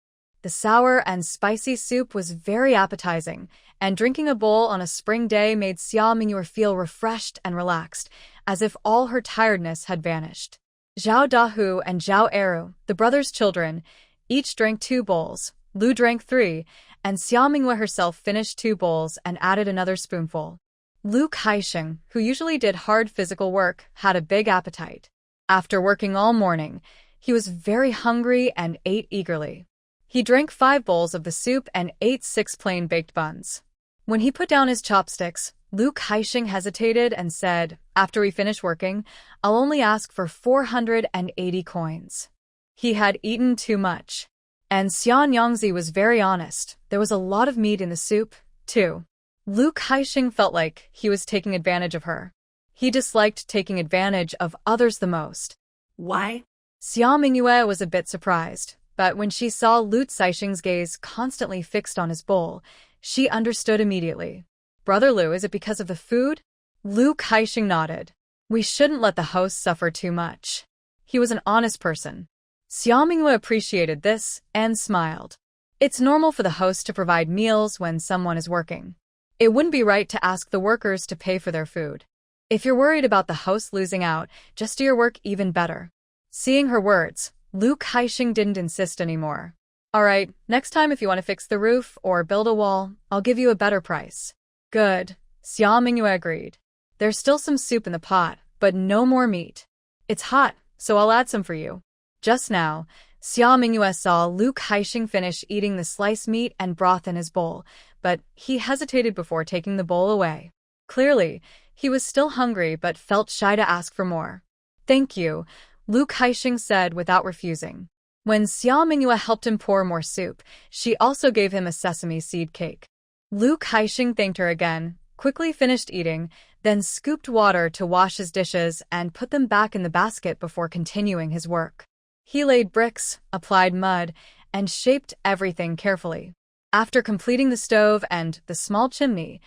The sour and spicy soup was very appetizing, and drinking a bowl on a spring day made Xia Mingyue feel refreshed and relaxed, as if all her tiredness had vanished. Zhao Dahu and Jang Ernieu, the brothers' children, each drank 2 bowls. Lu drank 3, and Xia Mingyue herself finished 2 bowls and added another spoonful. Lu Kaixing, who usually did hard physical work, had a big appetite. After working all morning, he was very hungry and ate eagerly. He drank 5 bowls of the soup and ate 6 plain baked buns. When he put down his chopsticks, Lu Kaixing hesitated and said, "After we finish working, I'll only ask for 480 coins." He had eaten too much. And Xian Yangzi was very honest. There was a lot of meat in the soup, too. Lu Kaixing felt like he was taking advantage of her. He disliked taking advantage of others the most. Why? Xia Mingyue was a bit surprised, but when she saw Lu Kaixing's gaze constantly fixed on his bowl, she understood immediately. "Brother Lu, is it because of the food?" Lu Kaixing nodded. "We shouldn't let the host suffer too much." He was an honest person. Xia Mingyue appreciated this and smiled. It's normal for the host to provide meals when someone is working. It wouldn't be right to ask the workers to pay for their food. If you're worried about the host losing out, just do your work even better. Seeing her words, Lu Kaixing didn't insist anymore. "All right, next time if you want to fix the roof or build a wall, I'll give you a better price." "Good," Xia Mingyue agreed. "There's still some soup in the pot, but no more meat. It's hot, so I'll add some for you." Just now, Xia Mingyue saw Lu Kaixing finish eating the sliced meat and broth in his bowl, but he hesitated before taking the bowl away. Clearly, he was still hungry but felt shy to ask for more. "Thank you," Lu Kaixing said without refusing. When Xia Mingyue helped him pour more soup, she also gave him a sesame seed cake. Lu Kaixing thanked her again, quickly finished eating, then scooped water to wash his dishes and put them back in the basket before continuing his work. He laid bricks, applied mud, and shaped everything carefully. After completing the stove and the small chimney,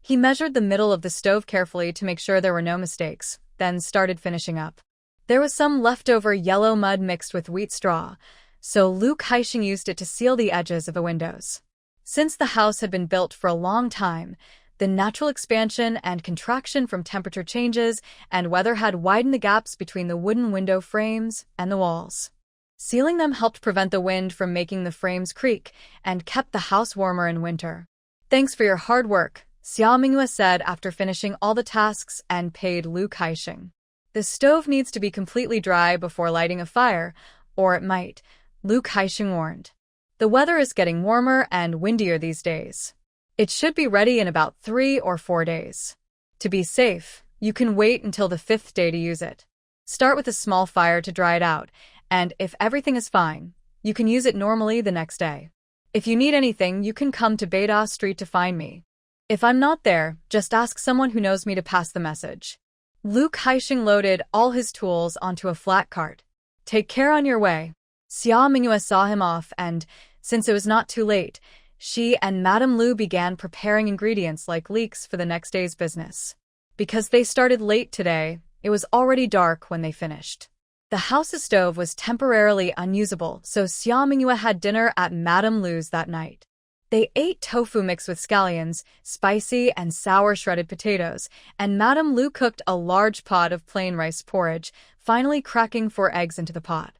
he measured the middle of the stove carefully to make sure there were no mistakes, then started finishing up. There was some leftover yellow mud mixed with wheat straw, so Lu Kaixing used it to seal the edges of the windows. Since the house had been built for a long time, the natural expansion and contraction from temperature changes and weather had widened the gaps between the wooden window frames and the walls. Sealing them helped prevent the wind from making the frames creak and kept the house warmer in winter. "Thanks for your hard work," Xia Mingyue said after finishing all the tasks and paid Lu Kaixing. "The stove needs to be completely dry before lighting a fire, or it might," Lu Kaixing warned. "The weather is getting warmer and windier these days. It should be ready in about 3 or 4 days. To be safe, you can wait until the 5th day to use it. Start with a small fire to dry it out, and if everything is fine, you can use it normally the next day. If you need anything, you can come to Beida Street to find me. If I'm not there, just ask someone who knows me to pass the message." Lu Kaixing loaded all his tools onto a flat cart. "Take care on your way." Xia Mingyue saw him off and, since it was not too late, she and Madame Lu began preparing ingredients like leeks for the next day's business. Because they started late today, it was already dark when they finished. The house's stove was temporarily unusable, so Xia Mingyue had dinner at Madame Lu's that night. They ate tofu mixed with scallions, spicy and sour shredded potatoes, and Madame Lu cooked a large pot of plain rice porridge, finally cracking 4 eggs into the pot.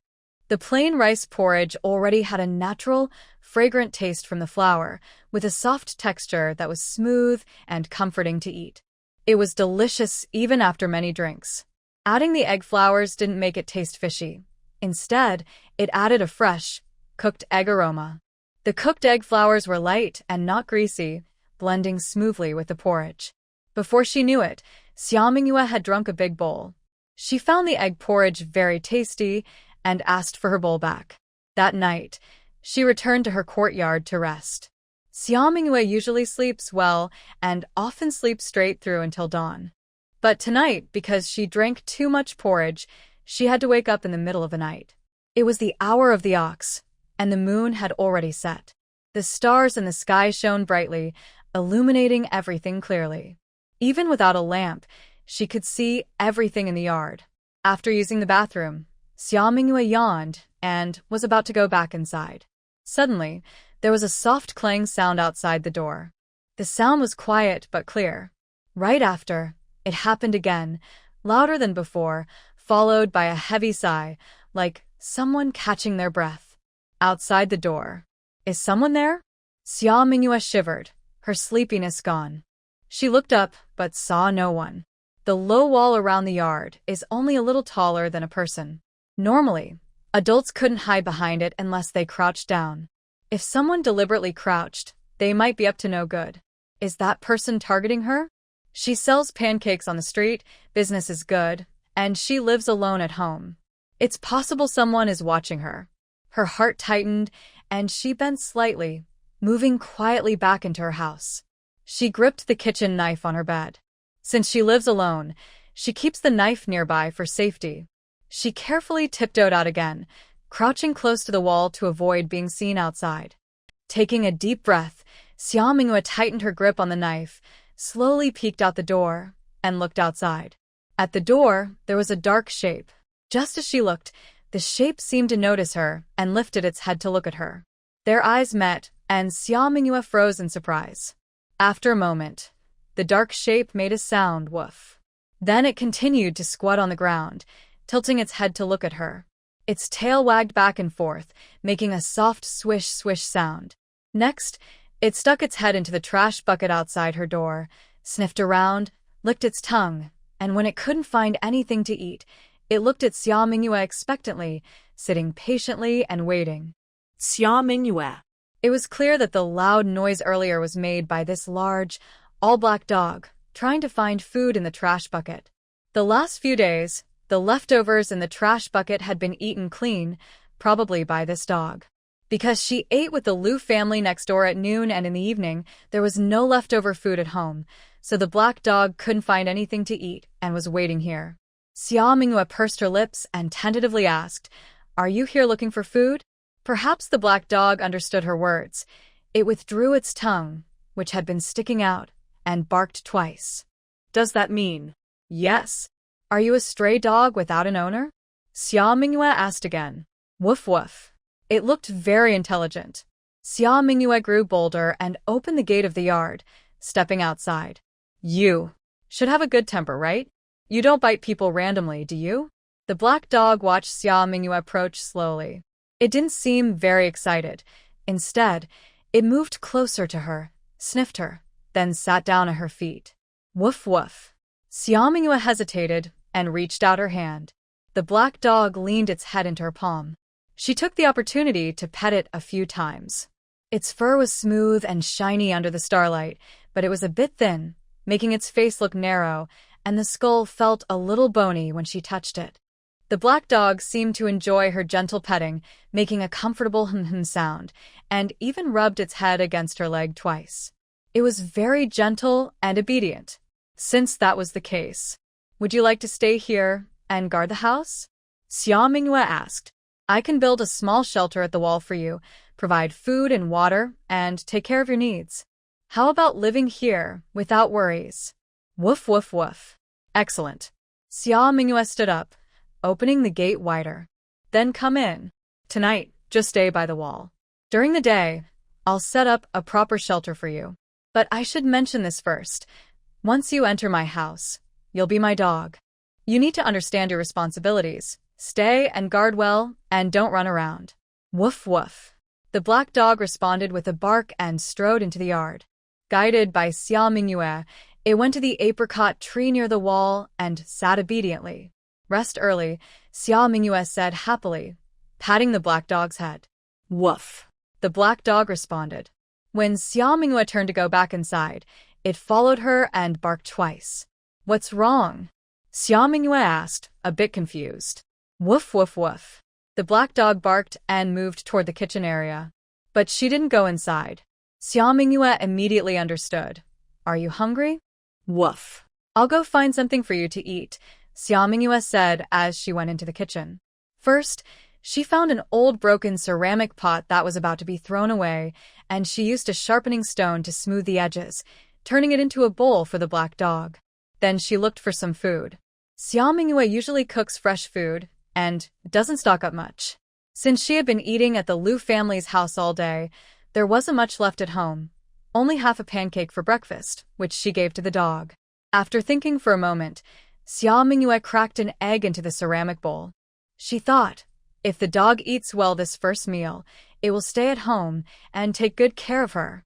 The plain rice porridge already had a natural, fragrant taste from the flour, with a soft texture that was smooth and comforting to eat. It was delicious even after many drinks. Adding the egg flowers didn't make it taste fishy. Instead, it added a fresh, cooked egg aroma. The cooked egg flowers were light and not greasy, blending smoothly with the porridge. Before she knew it, Xia Mingyue had drunk a big bowl. She found the egg porridge very tasty and asked for her bowl back. That night, she returned to her courtyard to rest. Xia Mingyue usually sleeps well and often sleeps straight through until dawn. But tonight, because she drank too much porridge, she had to wake up in the middle of the night. It was the hour of the ox, and the moon had already set. The stars in the sky shone brightly, illuminating everything clearly. Even without a lamp, she could see everything in the yard. After using the bathroom, Xia Mingyue yawned and was about to go back inside. Suddenly, there was a soft clang sound outside the door. The sound was quiet but clear. Right after, it happened again, louder than before, followed by a heavy sigh, like someone catching their breath. Outside the door. Is someone there? Xia Mingyue shivered, her sleepiness gone. She looked up, but saw no one. The low wall around the yard is only a little taller than a person. Normally, adults couldn't hide behind it unless they crouched down. If someone deliberately crouched, they might be up to no good. Is that person targeting her? She sells pancakes on the street, business is good, and she lives alone at home. It's possible someone is watching her. Her heart tightened, and she bent slightly, moving quietly back into her house. She gripped the kitchen knife on her bed. Since she lives alone, she keeps the knife nearby for safety. She carefully tiptoed out again, crouching close to the wall to avoid being seen outside. Taking a deep breath, Xia Mingyue tightened her grip on the knife, slowly peeked out the door, and looked outside. At the door, there was a dark shape. Just as she looked, the shape seemed to notice her and lifted its head to look at her. Their eyes met, and Xia Mingyue froze in surprise. After a moment, the dark shape made a sound, woof. Then it continued to squat on the ground, tilting its head to look at her. Its tail wagged back and forth, making a soft swish-swish sound. Next, it stuck its head into the trash bucket outside her door, sniffed around, licked its tongue, and when it couldn't find anything to eat, it looked at Xia Mingyue expectantly, sitting patiently and waiting. Xia Mingyue. It was clear that the loud noise earlier was made by this large, all-black dog, trying to find food in the trash bucket. The last few days, the leftovers in the trash bucket had been eaten clean, probably by this dog. Because she ate with the Liu family next door at noon and in the evening, there was no leftover food at home, so the black dog couldn't find anything to eat and was waiting here. Xia Mingyue pursed her lips and tentatively asked, "Are you here looking for food?" Perhaps the black dog understood her words. It withdrew its tongue, which had been sticking out, and barked twice. Does that mean yes? Are you a stray dog without an owner? Xia Mingyue asked again. Woof woof. It looked very intelligent. Xia Mingyue grew bolder and opened the gate of the yard, stepping outside. You should have a good temper, right? You don't bite people randomly, do you? The black dog watched Xia Mingyue approach slowly. It didn't seem very excited. Instead, it moved closer to her, sniffed her, then sat down at her feet. Woof woof. Xia Mingyue hesitated and reached out her hand. The black dog leaned its head into her palm. She took the opportunity to pet it a few times. Its fur was smooth and shiny under the starlight, but it was a bit thin, making its face look narrow, and the skull felt a little bony when she touched it. The black dog seemed to enjoy her gentle petting, making a comfortable hum-hum sound, and even rubbed its head against her leg twice. It was very gentle and obedient. Since that was the case, would you like to stay here and guard the house? Xia Mingyue asked. I can build a small shelter at the wall for you, provide food and water, and take care of your needs. How about living here without worries? Woof woof woof. Excellent. Xia Mingyue stood up, opening the gate wider. Then come in. Tonight, just stay by the wall. During the day, I'll set up a proper shelter for you. But I should mention this first. Once you enter my house, you'll be my dog. You need to understand your responsibilities. Stay and guard well, and don't run around. Woof woof. The black dog responded with a bark and strode into the yard. Guided by Xia Mingyue, it went to the apricot tree near the wall and sat obediently. Rest early, Xia Mingyue said happily, patting the black dog's head. Woof. The black dog responded. When Xia Mingyue turned to go back inside, it followed her and barked twice. What's wrong? Xia Mingyue asked, a bit confused. Woof woof woof. The black dog barked and moved toward the kitchen area. But she didn't go inside. Xia Mingyue immediately understood. Are you hungry? Woof. I'll go find something for you to eat, Xia Mingyue said as she went into the kitchen. First, she found an old broken ceramic pot that was about to be thrown away, and she used a sharpening stone to smooth the edges, turning it into a bowl for the black dog. Then she looked for some food. Xia Mingyue usually cooks fresh food and doesn't stock up much. Since she had been eating at the Liu family's house all day, there wasn't much left at home. Only half a pancake for breakfast, which she gave to the dog. After thinking for a moment, Xia Mingyue cracked an egg into the ceramic bowl. She thought, if the dog eats well this first meal, it will stay at home and take good care of her.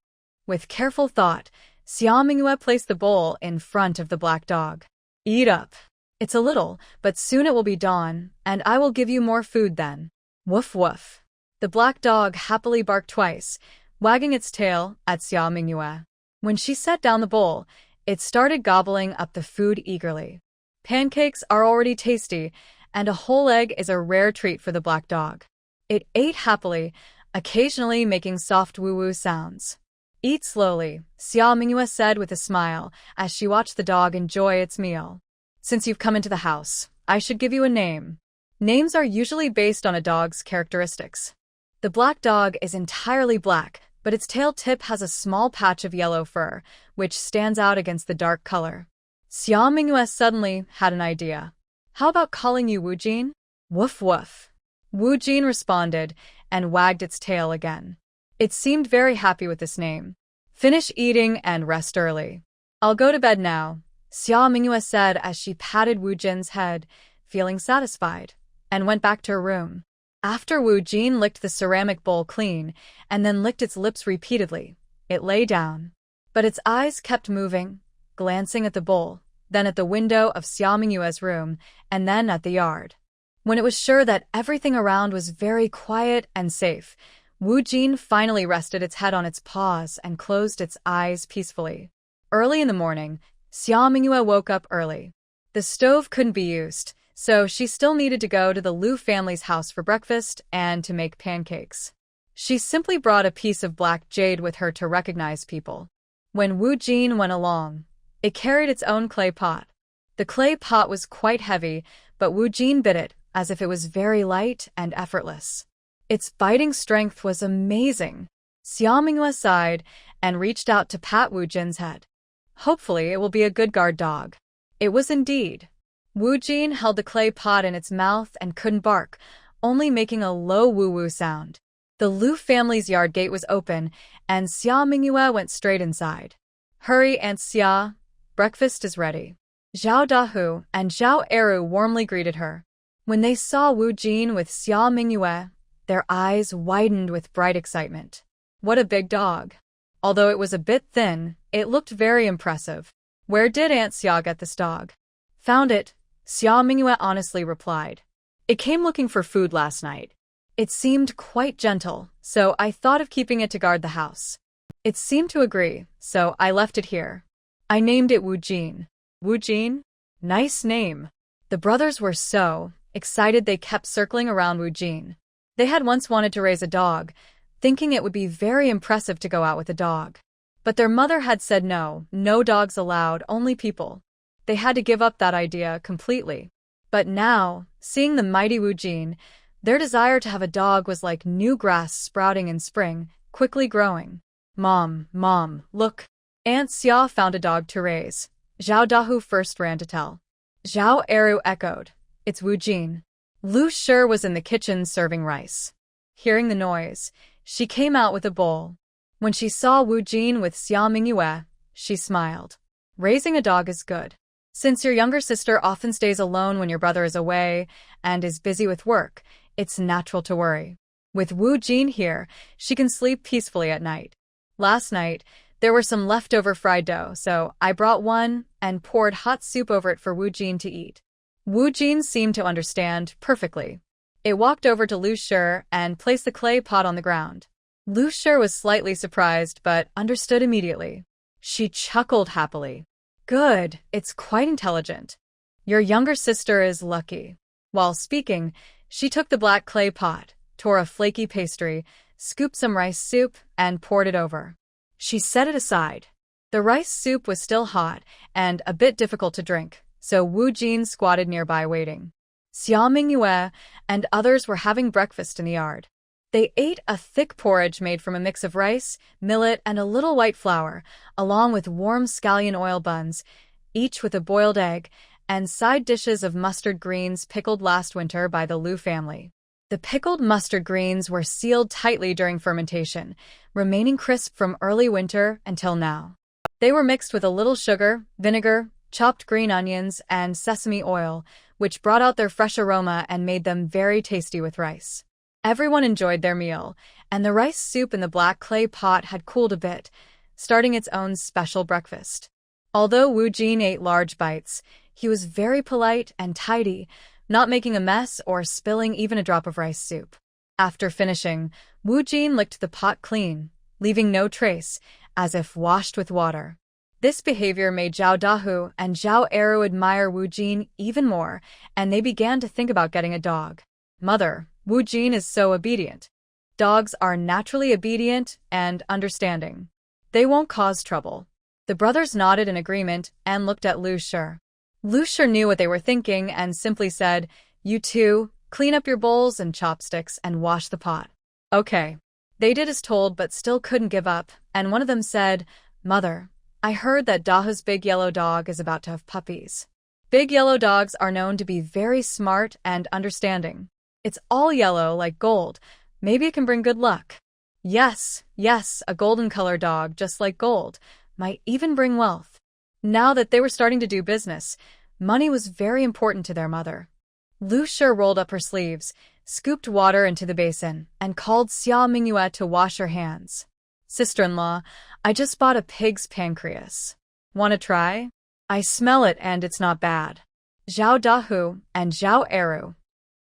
With careful thought, Xia Mingyue placed the bowl in front of the black dog. Eat up. It's a little, but soon it will be dawn, and I will give you more food then. Woof woof. The black dog happily barked twice, wagging its tail at Xia Mingyue. When she set down the bowl, it started gobbling up the food eagerly. Pancakes are already tasty, and a whole egg is a rare treat for the black dog. It ate happily, occasionally making soft woo-woo sounds. Eat slowly, Xia Mingyue said with a smile as she watched the dog enjoy its meal. Since you've come into the house, I should give you a name. Names are usually based on a dog's characteristics. The black dog is entirely black, but its tail tip has a small patch of yellow fur, which stands out against the dark color. Xia Mingyue suddenly had an idea. How about calling you Wu Jin? Woof woof. Wu Jin responded and wagged its tail again. It seemed very happy with this name. Finish eating and rest early. I'll go to bed now, Xia Mingyue said as she patted Wu Jin's head, feeling satisfied, and went back to her room. After Wu Jin licked the ceramic bowl clean and then licked its lips repeatedly, it lay down. But its eyes kept moving, glancing at the bowl, then at the window of Xia Mingyue's room, and then at the yard. When it was sure that everything around was very quiet and safe, Wu Jin finally rested its head on its paws and closed its eyes peacefully. Early in the morning, Xia Mingyue woke up early. The stove couldn't be used, so she still needed to go to the Liu family's house for breakfast and to make pancakes. She simply brought a piece of black jade with her to recognize people. When Wu Jin went along, it carried its own clay pot. The clay pot was quite heavy, but Wu Jin bit it as if it was very light and effortless. Its biting strength was amazing. Xia Mingyue sighed and reached out to pat Wu Jin's head. Hopefully it will be a good guard dog. It was indeed. Wu Jin held the clay pot in its mouth and couldn't bark, only making a low woo-woo sound. The Liu family's yard gate was open, and Xia Mingyue went straight inside. Hurry, Aunt Xia. Breakfast is ready. Zhao Dahu and Jang Ernieu warmly greeted her. When they saw Wu Jin with Xia Mingyue, their eyes widened with bright excitement. What a big dog. Although it was a bit thin, it looked very impressive. Where did Aunt Xia get this dog? Found it, Xia Mingyue honestly replied. It came looking for food last night. It seemed quite gentle, so I thought of keeping it to guard the house. It seemed to agree, so I left it here. I named it Wu Jin. Wu Jin? Nice name. The brothers were so excited they kept circling around Wu Jin. They had once wanted to raise a dog, thinking it would be very impressive to go out with a dog. But their mother had said no dogs allowed, only people. They had to give up that idea completely. But now, seeing the mighty Wu Jin, their desire to have a dog was like new grass sprouting in spring, quickly growing. Mom, look. Aunt Xia found a dog to raise. Zhao Dahu first ran to tell. Jang Ernieu echoed. It's Wu Jin. Lu Shi was in the kitchen serving rice. Hearing the noise, she came out with a bowl. When she saw Wu Jin with Xia Mingyue, she smiled. Raising a dog is good. Since your younger sister often stays alone when your brother is away and is busy with work, it's natural to worry. With Wu Jin here, she can sleep peacefully at night. Last night, there were some leftover fried dough, so I brought one and poured hot soup over it for Wu Jin to eat. Wu Jin seemed to understand perfectly. It walked over to Lu Shi and placed the clay pot on the ground. Lu Shi was slightly surprised but understood immediately. She chuckled happily. Good, it's quite intelligent. Your younger sister is lucky. While speaking, she took the black clay pot, tore a flaky pastry, scooped some rice soup, and poured it over. She set it aside. The rice soup was still hot and a bit difficult to drink, so Wu Jin squatted nearby waiting. Xia Mingyue and others were having breakfast in the yard. They ate a thick porridge made from a mix of rice, millet, and a little white flour, along with warm scallion oil buns, each with a boiled egg, and side dishes of mustard greens pickled last winter by the Liu family. The pickled mustard greens were sealed tightly during fermentation, remaining crisp from early winter until now. They were mixed with a little sugar, vinegar, chopped green onions, and sesame oil, which brought out their fresh aroma and made them very tasty with rice. Everyone enjoyed their meal, and the rice soup in the black clay pot had cooled a bit, starting its own special breakfast. Although Wu Jin ate large bites, he was very polite and tidy, not making a mess or spilling even a drop of rice soup. After finishing, Wu Jin licked the pot clean, leaving no trace, as if washed with water. This behavior made Zhao Dahu and Jang Ernieu admire Wu Jin even more, and they began to think about getting a dog. Mother, Wu Jin is so obedient. Dogs are naturally obedient and understanding. They won't cause trouble. The brothers nodded in agreement and looked at Lu Shi. Lu Shi knew what they were thinking and simply said, "You two, clean up your bowls and chopsticks and wash the pot." Okay. They did as told but still couldn't give up, and one of them said, "Mother, I heard that Dahu's big yellow dog is about to have puppies. Big yellow dogs are known to be very smart and understanding. It's all yellow like gold. Maybe it can bring good luck." Yes, a golden color dog just like gold might even bring wealth. Now that they were starting to do business, money was very important to their mother. Lu Shi rolled up her sleeves, scooped water into the basin, and called Xia Mingyue to wash her hands. "Sister-in-law, I just bought a pig's pancreas. Wanna try? I smell it and it's not bad." Zhao Dahu and Jang Ernieu.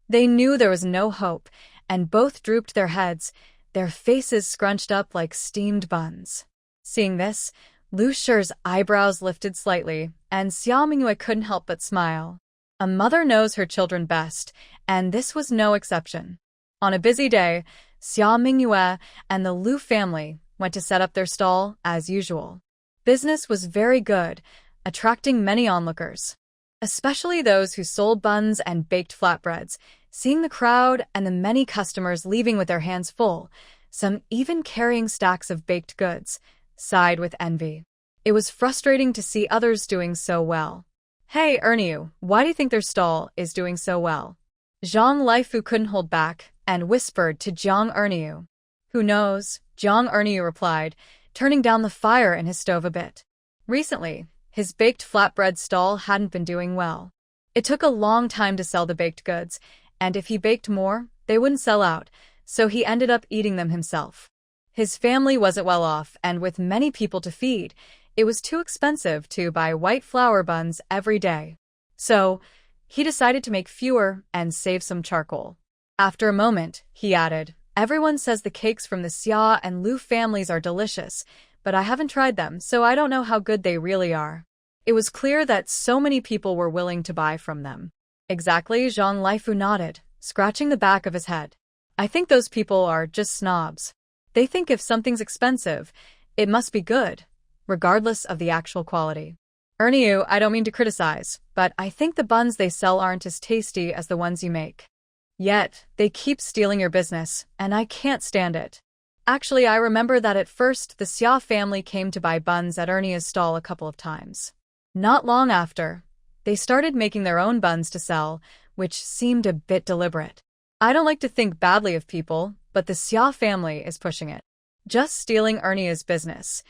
They knew there was no hope, and both drooped their heads, their faces scrunched up like steamed buns. Seeing this, Lu Shi's eyebrows lifted slightly, and Xia Mingyue couldn't help but smile. A mother knows her children best, and this was no exception. On a busy day, Xia Mingyue and the Liu family went to set up their stall as usual. Business was very good, attracting many onlookers, especially those who sold buns and baked flatbreads. Seeing the crowd and the many customers leaving with their hands full, some even carrying stacks of baked goods, sighed with envy. It was frustrating to see others doing so well. "Hey, Ernieu, why do you think their stall is doing so well?" Zhang Lifu couldn't hold back and whispered to Jang Ernieu. "Who knows?" Jang Ernieu replied, turning down the fire in his stove a bit. Recently, his baked flatbread stall hadn't been doing well. It took a long time to sell the baked goods, and if he baked more, they wouldn't sell out, so he ended up eating them himself. His family wasn't well off, and with many people to feed, it was too expensive to buy white flour buns every day. So, he decided to make fewer and save some charcoal. After a moment, he added, "Everyone says the cakes from the Xia and Liu families are delicious, but I haven't tried them, so I don't know how good they really are." It was clear that so many people were willing to buy from them. "Exactly," Zhang Lifu nodded, scratching the back of his head. "I think those people are just snobs. They think if something's expensive, it must be good, regardless of the actual quality." "Ernieu, I don't mean to criticize, but I think the buns they sell aren't as tasty as the ones you make. Yet, they keep stealing your business, and I can't stand it." Actually, I remember that at first the Xia family came to buy buns at Ernieu's stall a couple of times. Not long after, they started making their own buns to sell, which seemed a bit deliberate. I don't like to think badly of people, but the Xia family is pushing it. Just stealing Ernieu's business.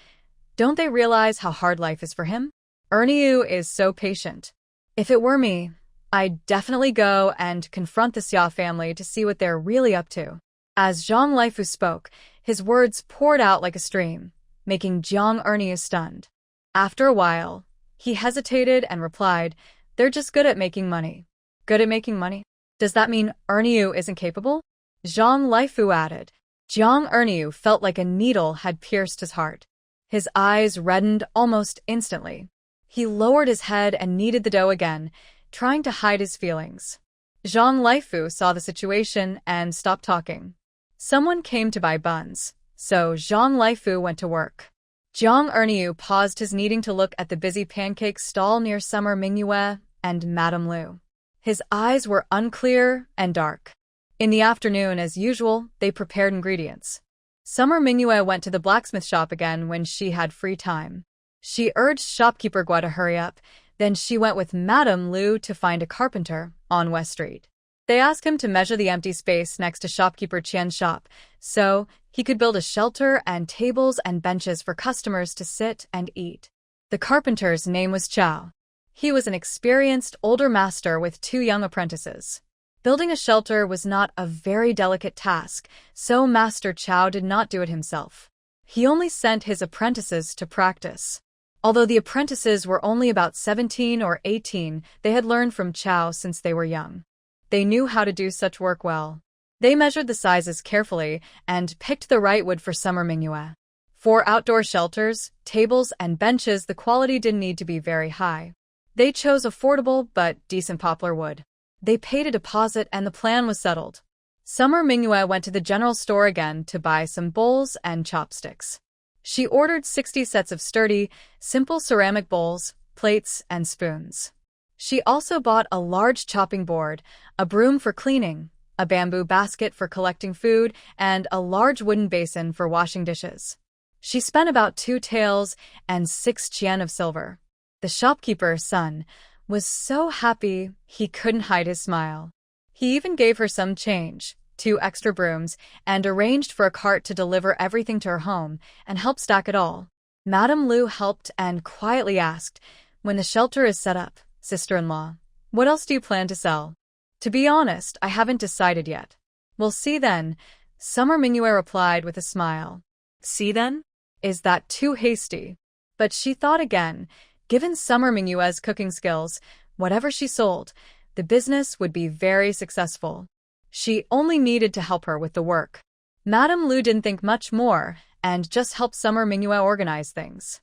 Don't they realize how hard life is for him? Ernieu is so patient. If it were me, I'd definitely go and confront the Xia family to see what they're really up to. As Zhang Lifu spoke, his words poured out like a stream, making Jang Ernieu stunned. After a while, he hesitated and replied, "They're just good at making money." "Good at making money? Does that mean Ernieu isn't capable?" Zhang Lifu added. Jang Ernieu felt like a needle had pierced his heart. His eyes reddened almost instantly. He lowered his head and kneaded the dough again, trying to hide his feelings. Zhang Lifu saw the situation and stopped talking. Someone came to buy buns, so Zhang Lifu went to work. Jang Ernieu paused his kneading to look at the busy pancake stall near Summer Mingyue and Madame Lu. His eyes were unclear and dark. In the afternoon, as usual, they prepared ingredients. Summer Mingyue went to the blacksmith shop again when she had free time. She urged shopkeeper Gua to hurry up, then she went with Madame Lu to find a carpenter on West Street. They asked him to measure the empty space next to shopkeeper Qian's shop, so he could build a shelter and tables and benches for customers to sit and eat. The carpenter's name was Chow. He was an experienced older master with 2 young apprentices. Building a shelter was not a very delicate task, so Master Chow did not do it himself. He only sent his apprentices to practice. Although the apprentices were only about 17 or 18, they had learned from Chow since they were young. They knew how to do such work well. They measured the sizes carefully and picked the right wood for Summer Mingyue. For outdoor shelters, tables, and benches, the quality didn't need to be very high. They chose affordable but decent poplar wood. They paid a deposit and the plan was settled. Summer Mingyue went to the general store again to buy some bowls and chopsticks. She ordered 60 sets of sturdy, simple ceramic bowls, plates, and spoons. She also bought a large chopping board, a broom for cleaning, a bamboo basket for collecting food, and a large wooden basin for washing dishes. She spent about 2 taels and 6 qian of silver. The shopkeeper's son was so happy he couldn't hide his smile. He even gave her some change, 2 extra brooms, and arranged for a cart to deliver everything to her home and help stack it all. Madame Lu helped and quietly asked, "When the shelter is set up, sister-in-law, what else do you plan to sell?" "To be honest, I haven't decided yet." "We'll see then," Summer Mingyue replied with a smile. See then? Is that too hasty? But she thought again. Given Summer Mingyue's cooking skills, whatever she sold, the business would be very successful. She only needed to help her with the work. Madame Lu didn't think much more and just helped Summer Mingyue organize things.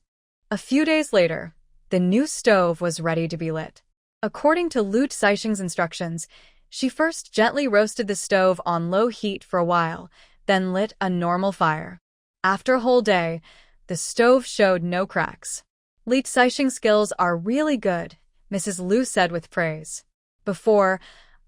A few days later, the new stove was ready to be lit. According to Lu Caixing's instructions, she first gently roasted the stove on low heat for a while, then lit a normal fire. After a whole day, the stove showed no cracks. "Li Caixing's skills are really good," Mrs. Lu said with praise. "Before,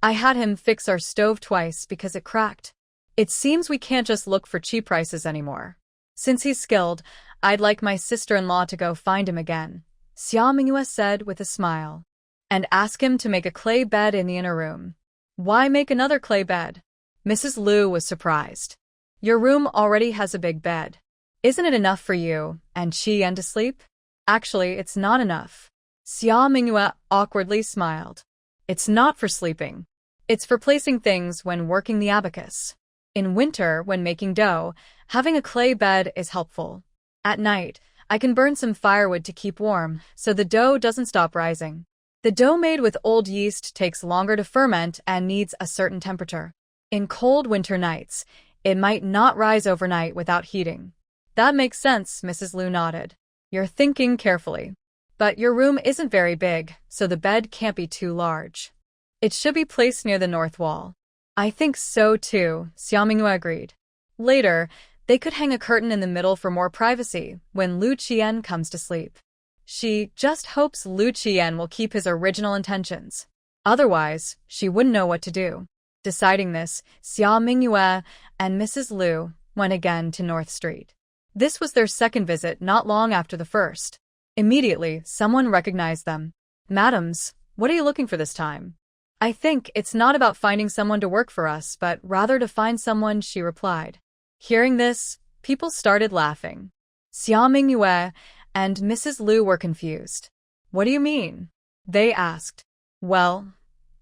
I had him fix our stove twice because it cracked. It seems we can't just look for cheap prices anymore. Since he's skilled, I'd like my sister-in-law to go find him again," Xia Mingyue said with a smile. "And ask him to make a clay bed in the inner room." "Why make another clay bed?" Mrs. Lu was surprised. "Your room already has a big bed. Isn't it enough for you and Qian to sleep?" "Actually, it's not enough." Xia Mingyue awkwardly smiled. "It's not for sleeping. It's for placing things when working the abacus. In winter, when making dough, having a clay bed is helpful. At night, I can burn some firewood to keep warm so the dough doesn't stop rising. The dough made with old yeast takes longer to ferment and needs a certain temperature. In cold winter nights, it might not rise overnight without heating." "That makes sense," Mrs. Lu nodded. "You're thinking carefully. But your room isn't very big, so the bed can't be too large. It should be placed near the north wall." "I think so too," Xia Mingyue agreed. Later, they could hang a curtain in the middle for more privacy when Lu Qian comes to sleep. She just hopes Lu Qian will keep his original intentions. Otherwise, she wouldn't know what to do. Deciding this, Xia Mingyue and Mrs. Lu went again to North Street. This was their second visit not long after the first. Immediately, someone recognized them. "Madams, what are you looking for this time?" "I think it's not about finding someone to work for us, but rather to find someone," she replied. Hearing this, people started laughing. Xia Mingyue and Mrs. Lu were confused. "What do you mean?" they asked. "Well,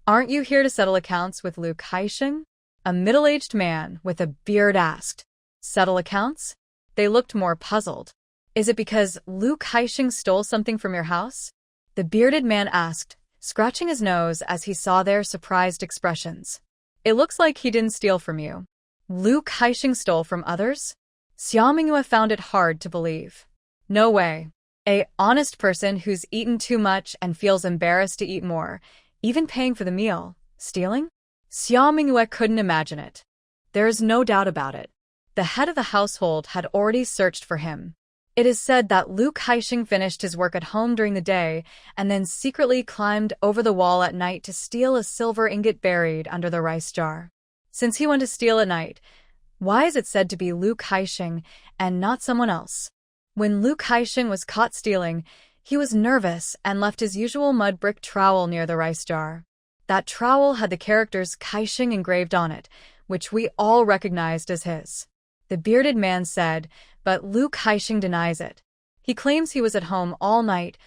aren't you here to settle accounts with Lu Caixing?" A middle-aged man with a beard asked. "Settle accounts?" They looked more puzzled. "Is it because Lu Caixing stole something from your house?" the bearded man asked, scratching his nose as he saw their surprised expressions. "It looks like he didn't steal from you." "Lu Caixing stole from others?" Xia Mingyue found it hard to believe. "No way. A honest person who's eaten too much and feels embarrassed to eat more, even paying for the meal, stealing?" Xia Mingyue couldn't imagine it. There is no doubt about it. The head of the household had already searched for him. It is said that Lu Kaixing finished his work at home during the day and then secretly climbed over the wall at night to steal a silver ingot buried under the rice jar. Since he went to steal at night, why is it said to be Lu Kaixing and not someone else? When Lu Kaixing was caught stealing, he was nervous and left his usual mud brick trowel near the rice jar. That trowel had the characters Kaixing engraved on it, which we all recognized as his. The bearded man said, but Lu Kaixing denies it. He claims he was at home all night,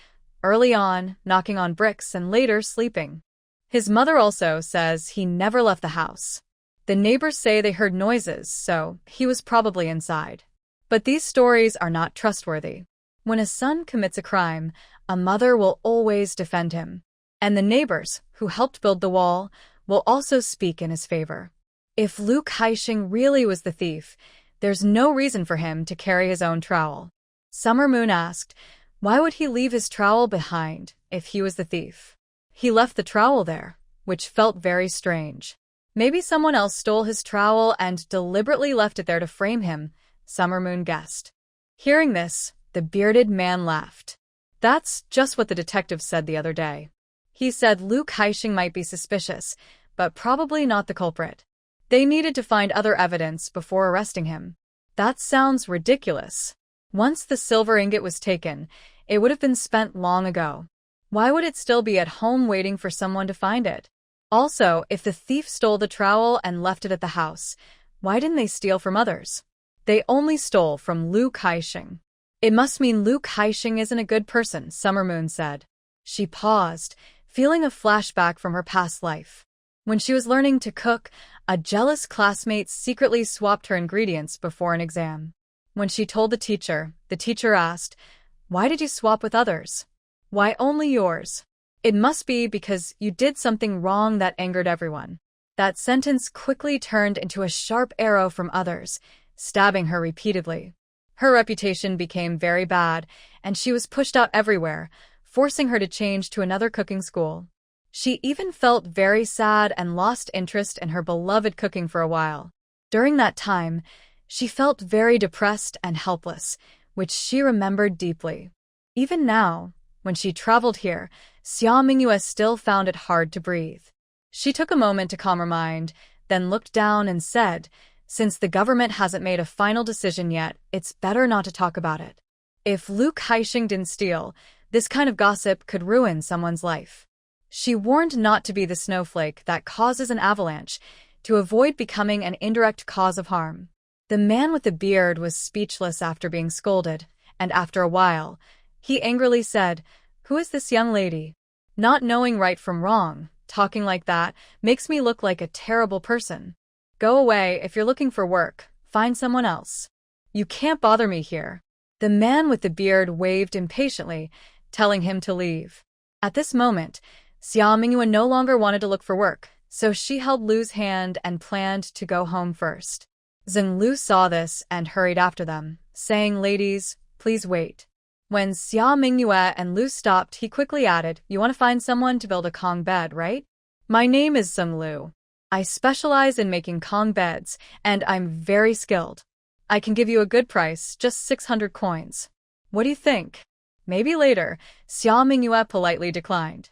early on, knocking on bricks and later sleeping. His mother also says he never left the house. The neighbors say they heard noises, so he was probably inside. But these stories are not trustworthy. When a son commits a crime, a mother will always defend him. And the neighbors, who helped build the wall, will also speak in his favor. If Lu Kaixing really was the thief, there's no reason for him to carry his own trowel. Summer Moon asked, why would he leave his trowel behind if he was the thief? He left the trowel there, which felt very strange. Maybe someone else stole his trowel and deliberately left it there to frame him, Summer Moon guessed. Hearing this, the bearded man laughed. That's just what the detective said the other day. He said Lu Kaixing might be suspicious, but probably not the culprit. They needed to find other evidence before arresting him. That sounds ridiculous. Once the silver ingot was taken, it would have been spent long ago. Why would it still be at home waiting for someone to find it? Also, if the thief stole the trowel and left it at the house, why didn't they steal from others? They only stole from Lu Kaixing. It must mean Lu Kaixing isn't a good person, Summer Moon said. She paused, feeling a flashback from her past life. When she was learning to cook, a jealous classmate secretly swapped her ingredients before an exam. When she told the teacher asked, why did you swap with others? Why only yours? It must be because you did something wrong that angered everyone. That sentence quickly turned into a sharp arrow from others, stabbing her repeatedly. Her reputation became very bad, and she was pushed out everywhere, forcing her to change to another cooking school. She even felt very sad and lost interest in her beloved cooking for a while. During that time, she felt very depressed and helpless, which she remembered deeply. Even now, when she traveled here, Xia Mingyue still found it hard to breathe. She took a moment to calm her mind, then looked down and said, since the government hasn't made a final decision yet, it's better not to talk about it. If Lu Kaixing didn't steal, this kind of gossip could ruin someone's life. She warned not to be the snowflake that causes an avalanche, to avoid becoming an indirect cause of harm. The man with the beard was speechless after being scolded, and after a while, he angrily said, who is this young lady? Not knowing right from wrong, talking like that, makes me look like a terrible person. Go away if you're looking for work, find someone else. You can't bother me here. The man with the beard waved impatiently, telling him to leave. At this moment, Xia Mingyue no longer wanted to look for work, so she held Lu's hand and planned to go home first. Zheng Lu saw this and hurried after them, saying, ladies, please wait. When Xia Mingyue and Lu stopped, he quickly added, you want to find someone to build a Kong bed, right? My name is Zheng Lu. I specialize in making Kong beds, and I'm very skilled. I can give you a good price, just 600 coins. What do you think? Maybe later, Xia Mingyue politely declined.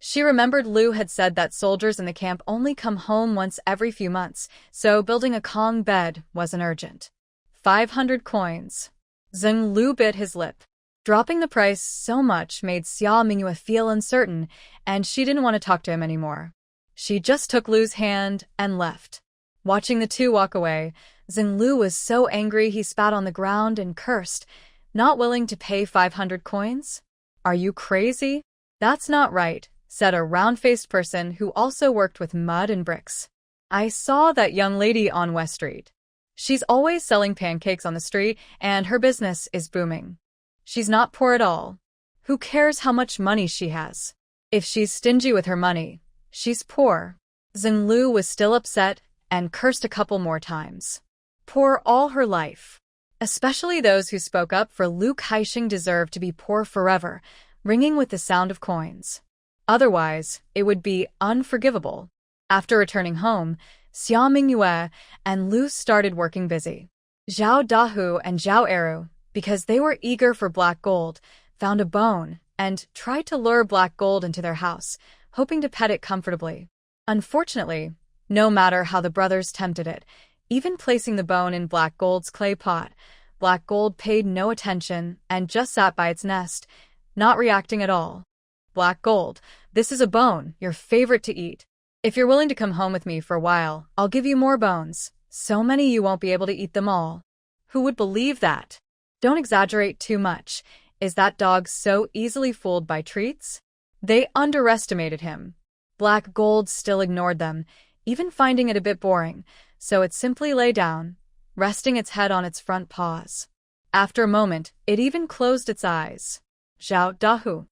She remembered Lu had said that soldiers in the camp only come home once every few months, so building a Kong bed wasn't urgent. 500 coins. Zheng Lu bit his lip. Dropping the price so much made Xia Mingyue feel uncertain, and she didn't want to talk to him anymore. She just took Lu's hand and left. Watching the two walk away, Zheng Lu was so angry he spat on the ground and cursed, not willing to pay 500 coins? Are you crazy? That's not right, said a round-faced person who also worked with mud and bricks. I saw that young lady on West Street. She's always selling pancakes on the street, and her business is booming. She's not poor at all. Who cares how much money she has? If she's stingy with her money, she's poor. Zheng Lu was still upset and cursed a couple more times. Poor all her life. Especially those who spoke up for Lu Kaixing deserved to be poor forever, ringing with the sound of coins. Otherwise, it would be unforgivable. After returning home, Xia Mingyue and Lu started working busy. Zhao Dahu and Zhao Ernieu because they were eager for black gold, found a bone, and tried to lure black gold into their house, hoping to pet it comfortably. Unfortunately, no matter how the brothers tempted it, even placing the bone in black gold's clay pot, black gold paid no attention and just sat by its nest, not reacting at all. Black gold, this is a bone, your favorite to eat. If you're willing to come home with me for a while, I'll give you more bones. So many you won't be able to eat them all. Who would believe that? Don't exaggerate too much. Is that dog so easily fooled by treats? They underestimated him. Black gold still ignored them, even finding it a bit boring, so it simply lay down, resting its head on its front paws. After a moment, it even closed its eyes. Zhao Dahu.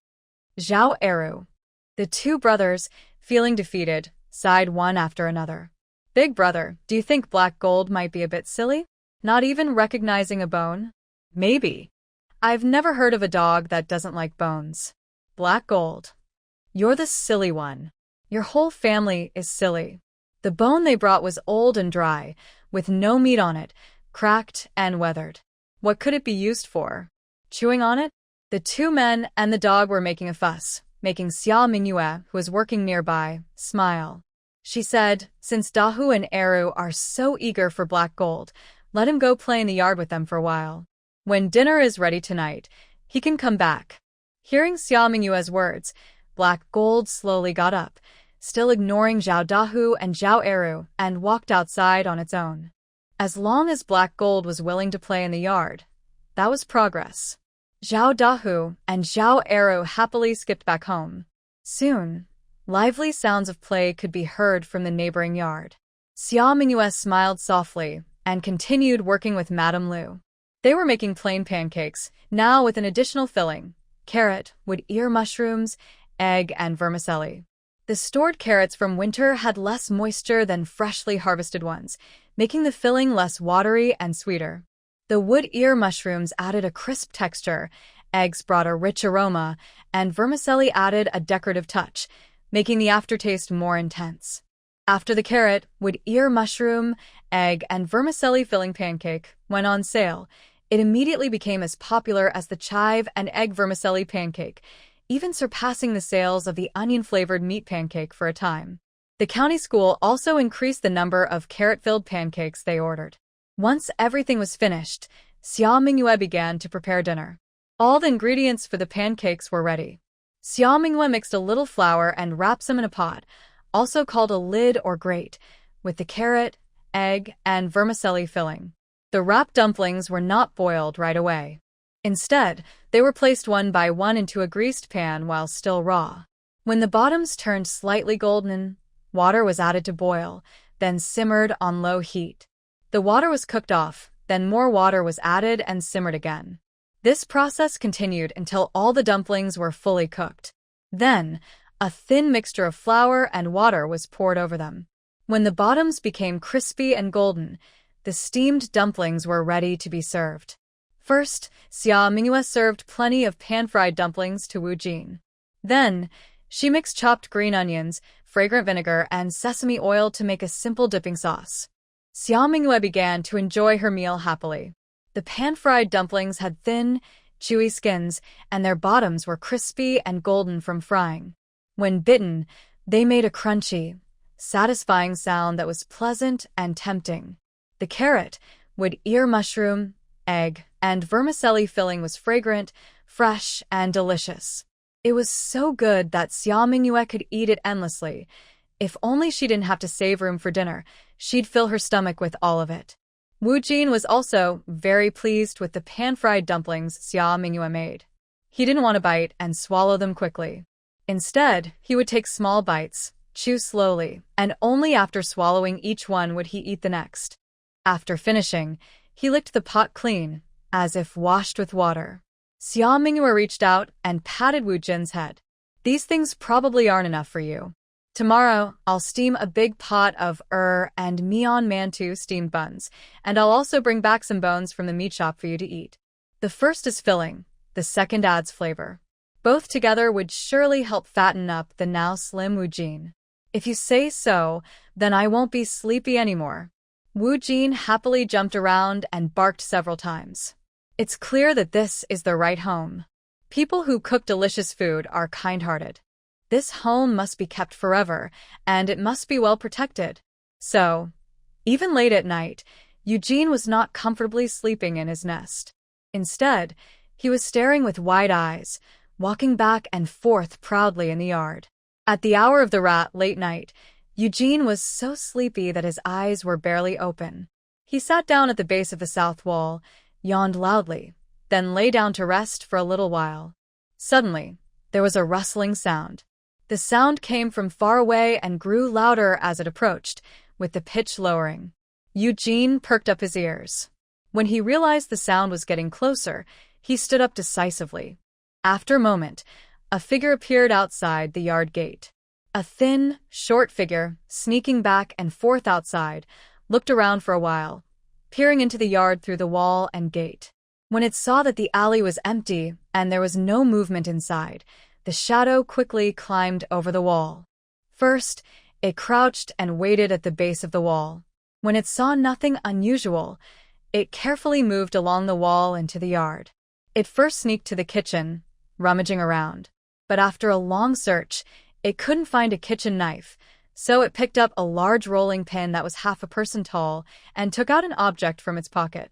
Jang Ernieu. The two brothers, feeling defeated, sighed one after another. Big brother, do you think black gold might be a bit silly? Not even recognizing a bone? Maybe. I've never heard of a dog that doesn't like bones. Black gold. You're the silly one. Your whole family is silly. The bone they brought was old and dry, with no meat on it, cracked and weathered. What could it be used for? Chewing on it? The two men and the dog were making a fuss, making Xia Mingyue, who was working nearby, smile. She said, since Dahu and Ernieu are so eager for black gold, let him go play in the yard with them for a while. When dinner is ready tonight, he can come back. Hearing Xia Mingyue's words, black gold slowly got up, still ignoring Zhao Dahu and Jang Ernieu, and walked outside on its own. As long as black gold was willing to play in the yard, that was progress. Zhao Dahu and Jang Ernieu happily skipped back home. Soon, lively sounds of play could be heard from the neighboring yard. Xia Mingyue smiled softly and continued working with Madame Lu. They were making plain pancakes, now with an additional filling: carrot, wood ear mushrooms, egg, and vermicelli. The stored carrots from winter had less moisture than freshly harvested ones, making the filling less watery and sweeter. The wood ear mushrooms added a crisp texture, eggs brought a rich aroma, and vermicelli added a decorative touch, making the aftertaste more intense. After the carrot, wood ear mushroom, egg, and vermicelli filling pancake went on sale, it immediately became as popular as the chive and egg vermicelli pancake, even surpassing the sales of the onion-flavored meat pancake for a time. The county school also increased the number of carrot-filled pancakes they ordered. Once everything was finished, Xia Mingyue began to prepare dinner. All the ingredients for the pancakes were ready. Xia Mingyue mixed a little flour and wrapped them in a pot, also called a lid or grate, with the carrot, egg, and vermicelli filling. The wrapped dumplings were not boiled right away. Instead, they were placed one by one into a greased pan while still raw. When the bottoms turned slightly golden, water was added to boil, then simmered on low heat. The water was cooked off, then more water was added and simmered again. This process continued until all the dumplings were fully cooked. Then, a thin mixture of flour and water was poured over them. When the bottoms became crispy and golden, the steamed dumplings were ready to be served. First, Xia Mingyue served plenty of pan-fried dumplings to Wu Jin. Then, she mixed chopped green onions, fragrant vinegar, and sesame oil to make a simple dipping sauce. Xia Mingyue began to enjoy her meal happily. The pan-fried dumplings had thin, chewy skins, and their bottoms were crispy and golden from frying. When bitten, they made a crunchy, satisfying sound that was pleasant and tempting. The carrot, wood ear mushroom, egg, and vermicelli filling was fragrant, fresh, and delicious. It was so good that Xia Mingyue could eat it endlessly. If only she didn't have to save room for dinner, she'd fill her stomach with all of it. Wu Jin was also very pleased with the pan-fried dumplings Xia Mingyue made. He didn't want to bite and swallow them quickly. Instead, he would take small bites, chew slowly, and only after swallowing each one would he eat the next. After finishing, he licked the pot clean, as if washed with water. Xia Mingyue reached out and patted Wu Jin's head. These things probably aren't enough for you. Tomorrow, I'll steam a big pot of and Mian Mantu steamed buns, and I'll also bring back some bones from the meat shop for you to eat. The first is filling, the second adds flavor. Both together would surely help fatten up the now slim Wu Jin. If you say so, then I won't be sleepy anymore. Wu Jin happily jumped around and barked several times. It's clear that this is the right home. People who cook delicious food are kind-hearted. This home must be kept forever, and it must be well protected. So, even late at night, Eugene was not comfortably sleeping in his nest. Instead, he was staring with wide eyes, walking back and forth proudly in the yard. At the hour of the rat late night, Eugene was so sleepy that his eyes were barely open. He sat down at the base of the south wall, yawned loudly, then lay down to rest for a little while. Suddenly, there was a rustling sound. The sound came from far away and grew louder as it approached, with the pitch lowering. Eugene perked up his ears. When he realized the sound was getting closer, he stood up decisively. After a moment, a figure appeared outside the yard gate. A thin, short figure, sneaking back and forth outside, looked around for a while, peering into the yard through the wall and gate. When it saw that the alley was empty and there was no movement inside, the shadow quickly climbed over the wall. First, it crouched and waited at the base of the wall. When it saw nothing unusual, it carefully moved along the wall into the yard. It first sneaked to the kitchen, rummaging around. But after a long search, it couldn't find a kitchen knife, so it picked up a large rolling pin that was half a person tall and took out an object from its pocket.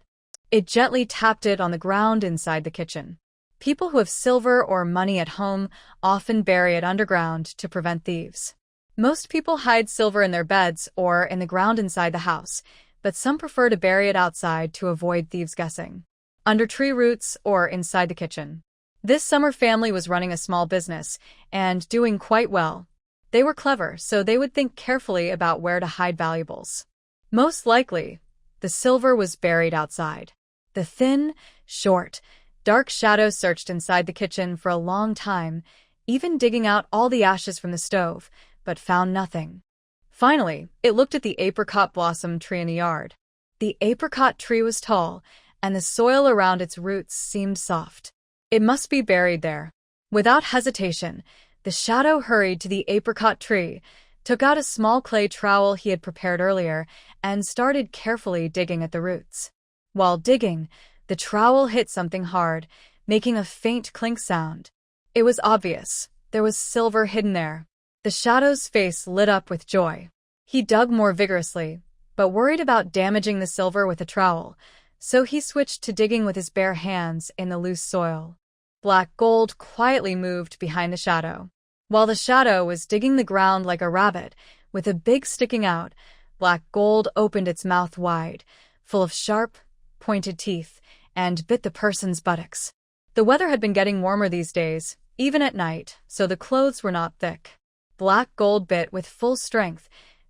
It gently tapped it on the ground inside the kitchen. People who have silver or money at home often bury it underground to prevent thieves. Most people hide silver in their beds or in the ground inside the house, but some prefer to bury it outside to avoid thieves guessing. Under tree roots or inside the kitchen. This summer family was running a small business and doing quite well. They were clever, so they would think carefully about where to hide valuables. Most likely, the silver was buried outside. The thin, short, dark shadow searched inside the kitchen for a long time, even digging out all the ashes from the stove, but found nothing. Finally, it looked at the apricot blossom tree in the yard. The apricot tree was tall, and the soil around its roots seemed soft. It must be buried there. Without hesitation, the shadow hurried to the apricot tree, took out a small clay trowel he had prepared earlier, and started carefully digging at the roots. While digging, the trowel hit something hard, making a faint clink sound. It was obvious. There was silver hidden there. The shadow's face lit up with joy. He dug more vigorously, but worried about damaging the silver with a trowel, so he switched to digging with his bare hands in the loose soil. Black gold quietly moved behind the shadow. While the shadow was digging the ground like a rabbit, with a beak sticking out, black gold opened its mouth wide, full of sharp, pointed teeth, and bit the person's buttocks. The weather had been getting warmer these days, even at night, so the clothes were not thick. Black gold bit with full strength,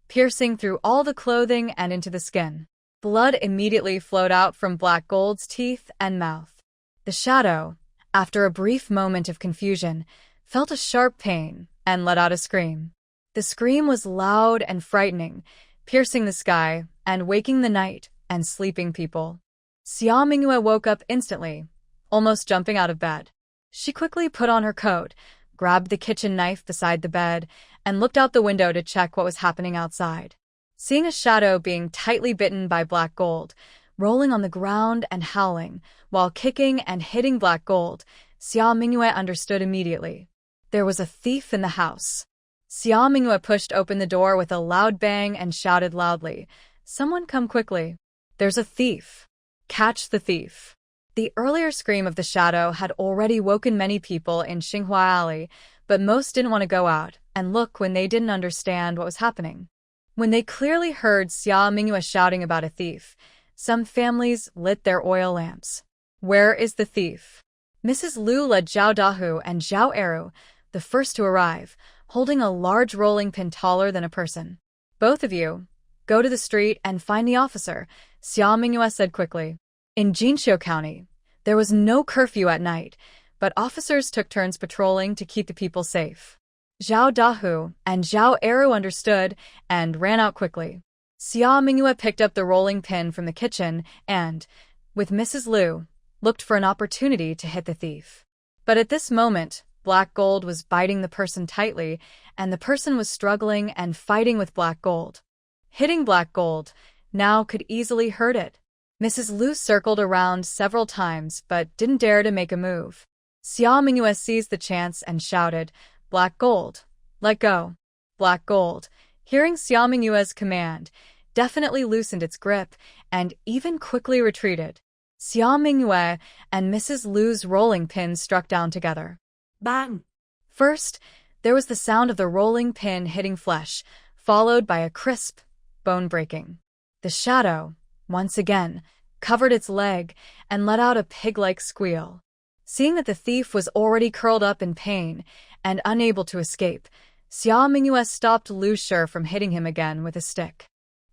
piercing through all the clothing and into the skin. Blood immediately flowed out from black gold's teeth and mouth. The shadow, after a brief moment of confusion, felt a sharp pain and let out a scream. The scream was loud and frightening, piercing the sky and waking the night and sleeping people. Xia Mingyue woke up instantly, almost jumping out of bed. She quickly put on her coat, grabbed the kitchen knife beside the bed, and looked out the window to check what was happening outside. Seeing a shadow being tightly bitten by black gold, rolling on the ground and howling, while kicking and hitting black gold, Xia Mingyue understood immediately. There was a thief in the house. Xia Mingyue pushed open the door with a loud bang and shouted loudly, "Someone come quickly. There's a thief. Catch the thief." The earlier scream of the shadow had already woken many people in Xinghua Alley, but most didn't want to go out and look when they didn't understand what was happening. When they clearly heard Xia Mingyue shouting about a thief, some families lit their oil lamps. "Where is the thief?" Mrs. Liu led Zhao Dahu and Jang Ernieu, the first to arrive, holding a large rolling pin taller than a person. "Both of you, go to the street and find the officer," Xia Mingyue said quickly. In Jinqiu County, there was no curfew at night, but officers took turns patrolling to keep the people safe. Zhao Dahu and Zhao Ernieu understood and ran out quickly. Xia Mingyue picked up the rolling pin from the kitchen and, with Mrs. Liu, looked for an opportunity to hit the thief. But at this moment, black gold was biting the person tightly, and the person was struggling and fighting with black gold. Hitting black gold now could easily hurt it. Mrs. Lu circled around several times but didn't dare to make a move. Xia Mingyue seized the chance and shouted, "Black gold. Let go." Black gold, hearing Xia Mingyue's command, definitely loosened its grip and even quickly retreated. Xia Mingyue and Mrs. Lu's rolling pin struck down together. Bang! First, there was the sound of the rolling pin hitting flesh, followed by a crisp, bone-breaking. The shadow, once again, covered its leg and let out a pig-like squeal. Seeing that the thief was already curled up in pain and unable to escape, Xia Mingyue stopped Lu Shi from hitting him again with a stick.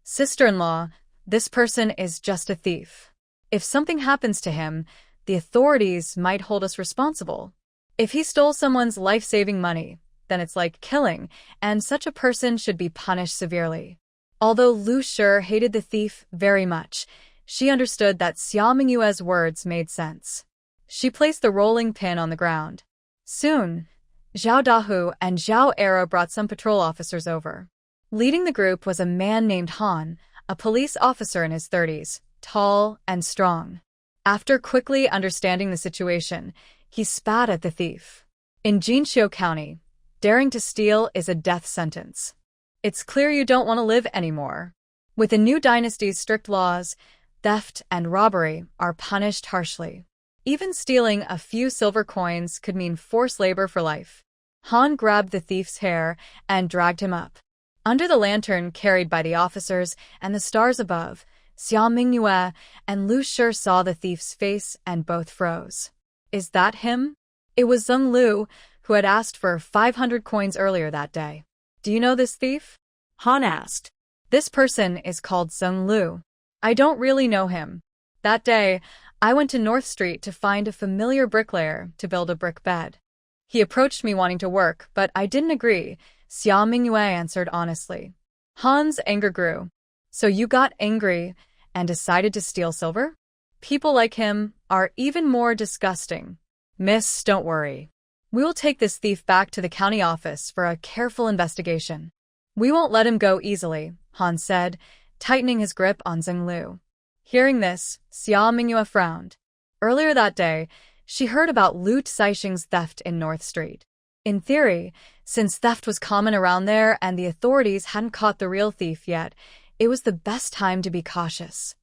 "Sister-in-law, this person is just a thief. If something happens to him, the authorities might hold us responsible. If he stole someone's life-saving money, then it's like killing, and such a person should be punished severely." Although Lu Shi hated the thief very much, she understood that Xia Mingyue's words made sense. She placed the rolling pin on the ground. Soon, Zhao Dahu and Zhao Ernieu brought some patrol officers over. Leading the group was a man named Han, a police officer in his 30s, tall and strong. After quickly understanding the situation, he spat at the thief. In Jinqiu County, daring to steal is a death sentence. It's clear you don't want to live anymore. With the new dynasty's strict laws, theft and robbery are punished harshly. Even stealing a few silver coins could mean forced labor for life. Han grabbed the thief's hair and dragged him up. Under the lantern carried by the officers and the stars above, Xia Mingyue and Lu Shi saw the thief's face and both froze. Is that him? It was Zeng Lu, who had asked for 500 coins earlier that day. "Do you know this thief?" Han asked. "This person is called Zeng Lu. I don't really know him. That day, I went to North Street to find a familiar bricklayer to build a brick bed. He approached me wanting to work, but I didn't agree," Xia Mingyue answered honestly. Han's anger grew. "So you got angry and decided to steal silver? People like him are even more disgusting. Miss, don't worry. We will take this thief back to the county office for a careful investigation. We won't let him go easily," Han said, tightening his grip on Zeng Lu. Hearing this, Xia Mingyue frowned. Earlier that day, she heard about Lu Caixing's theft in North Street. In theory, since theft was common around there and the authorities hadn't caught the real thief yet, it was the best time to be cautious.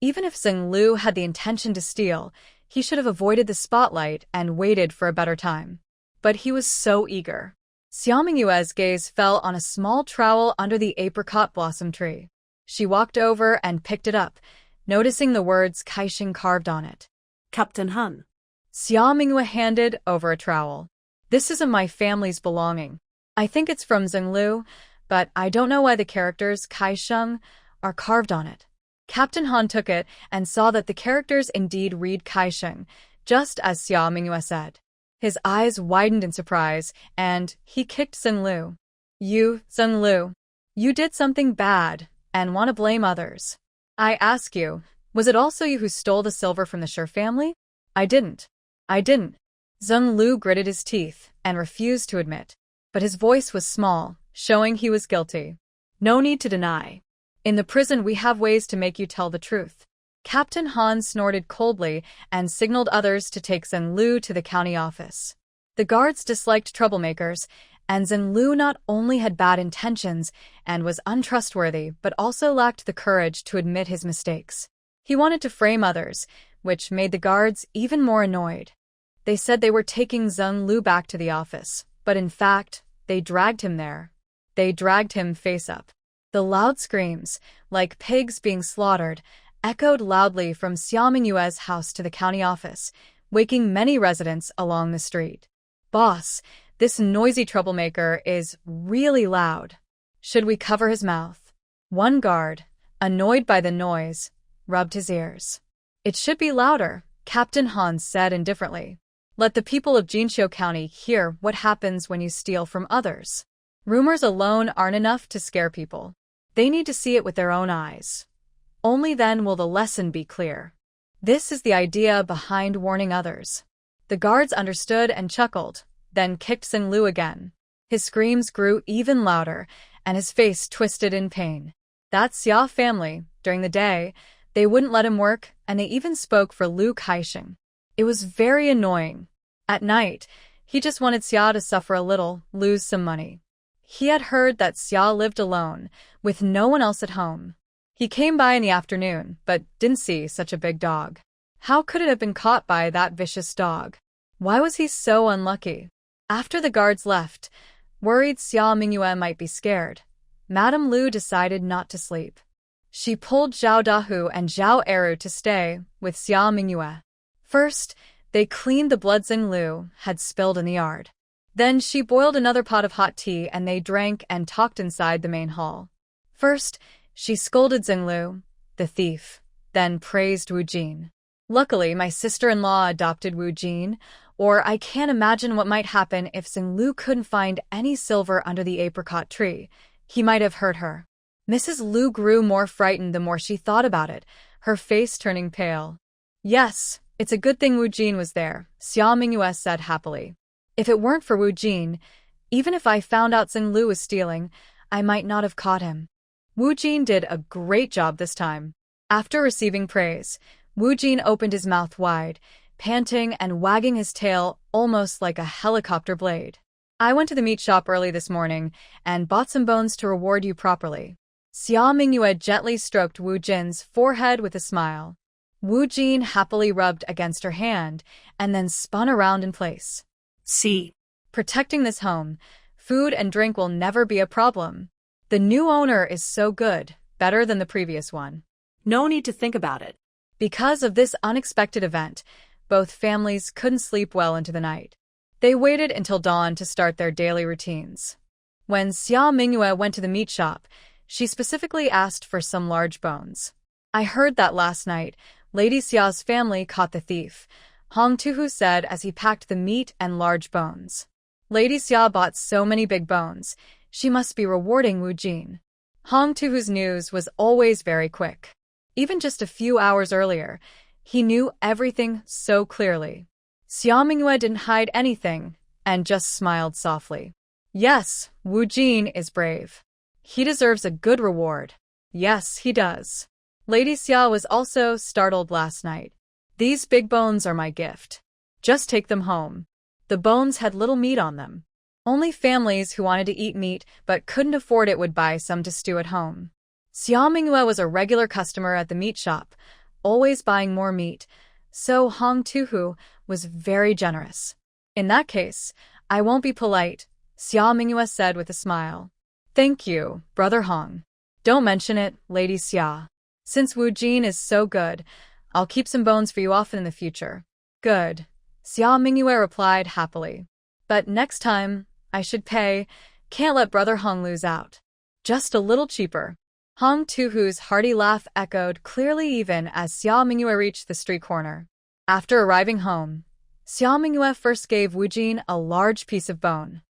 Even if Zeng Lu had the intention to steal, he should have avoided the spotlight and waited for a better time. But he was so eager. Xia Mingyue's gaze fell on a small trowel under the apricot blossom tree. She walked over and picked it up, noticing the words Caixing carved on it. "Captain Han." Xia Mingyue handed over a trowel. "This isn't my family's belonging. I think it's from Zeng Lu, but I don't know why the characters Caixing are carved on it." Captain Han took it and saw that the characters indeed read Caixing, just as Xia Mingyue said. His eyes widened in surprise, and he kicked Zeng Lu. "You, Zeng Lu, you did something bad and want to blame others. I ask you, was it also you who stole the silver from the Shi family?" I didn't. Zeng Lu gritted his teeth and refused to admit, but his voice was small, showing he was guilty. "No need to deny. In the prison we have ways to make you tell the truth." Captain Han snorted coldly and signaled others to take Zeng Lu to the county office. The guards disliked troublemakers, and Zeng Lu not only had bad intentions and was untrustworthy but also lacked the courage to admit his mistakes. He wanted to frame others, which made the guards even more annoyed. They said they were taking Zeng Lu back to the office, but in fact, they dragged him there. They dragged him face up. The loud screams, like pigs being slaughtered, echoed loudly from Xia Mingyue's house to the county office, waking many residents along the street. "Boss, this noisy troublemaker is really loud. Should we cover his mouth?" One guard, annoyed by the noise, rubbed his ears. "It should be louder," Captain Han said indifferently. "Let the people of Jinqiu County hear what happens when you steal from others. Rumors alone aren't enough to scare people. They need to see it with their own eyes. Only then will the lesson be clear. This is the idea behind warning others." The guards understood and chuckled, then kicked Zeng Lu again. His screams grew even louder, and his face twisted in pain. That Xia family, during the day, They wouldn't let him work, and they even spoke for Lu Kaixing. It was very annoying. At night, he just wanted Xia to suffer a little, lose some money. He had heard that Xia lived alone, with no one else at home. He came by in the afternoon, but didn't see such a big dog. How could it have been caught by that vicious dog? Why was he so unlucky? After the guards left, worried Xia Mingyue might be scared, Madame Lu decided not to sleep. She pulled Zhao Dahu and Jang Ernieu to stay with Xia Mingyue. First, they cleaned the blood Xing Lu had spilled in the yard. Then she boiled another pot of hot tea and they drank and talked inside the main hall. First, she scolded Xing Lu, the thief, then praised Wu Jin. Luckily, my sister-in-law adopted Wu Jin, or I can't imagine what might happen if Xing Lu couldn't find any silver under the apricot tree. He might have hurt her. Mrs. Lu grew more frightened the more she thought about it, her face turning pale. Yes, it's a good thing Wu Jin was there, Xia Mingyue said happily. If it weren't for Wu Jin, even if I found out Xing Lu was stealing, I might not have caught him. Wu Jin did a great job this time. After receiving praise, Wu Jin opened his mouth wide, panting and wagging his tail almost like a helicopter blade. I went to the meat shop early this morning and bought some bones to reward you properly. Xia Mingyue gently stroked Wu Jin's forehead with a smile. Wu Jin happily rubbed against her hand and then spun around in place. See. Protecting this home, food and drink will never be a problem. The new owner is so good, better than the previous one. No need to think about it. Because of this unexpected event, both families couldn't sleep well into the night. They waited until dawn to start their daily routines. When Xia Mingyue went to the meat shop, she specifically asked for some large bones. I heard that last night, Lady Xia's family caught the thief, Hong Tuhu said as he packed the meat and large bones. Lady Xia bought so many big bones, she must be rewarding Wu Jin. Hong Tuhu's news was always very quick. Even just a few hours earlier, he knew everything so clearly. Xia Mingyue didn't hide anything and just smiled softly. Yes, Wu Jin is brave. He deserves a good reward. Yes, he does. Lady Xia was also startled last night. These big bones are my gift. Just take them home. The bones had little meat on them. Only families who wanted to eat meat but couldn't afford it would buy some to stew at home. Xia Mingyue was a regular customer at the meat shop, always buying more meat, so Hong Tuhu was very generous. In that case, I won't be polite, Xia Mingyue said with a smile. Thank you, Brother Hong. Don't mention it, Lady Xia. Since Wu Jin is so good, I'll keep some bones for you often in the future. Good, Xia Mingyue replied happily. But next time, I should pay. Can't let Brother Hong lose out. Just a little cheaper. Hong Tuhu's hearty laugh echoed clearly even as Xia Mingyue reached the street corner. After arriving home, Xia Mingyue first gave Wu Jin a large piece of bone.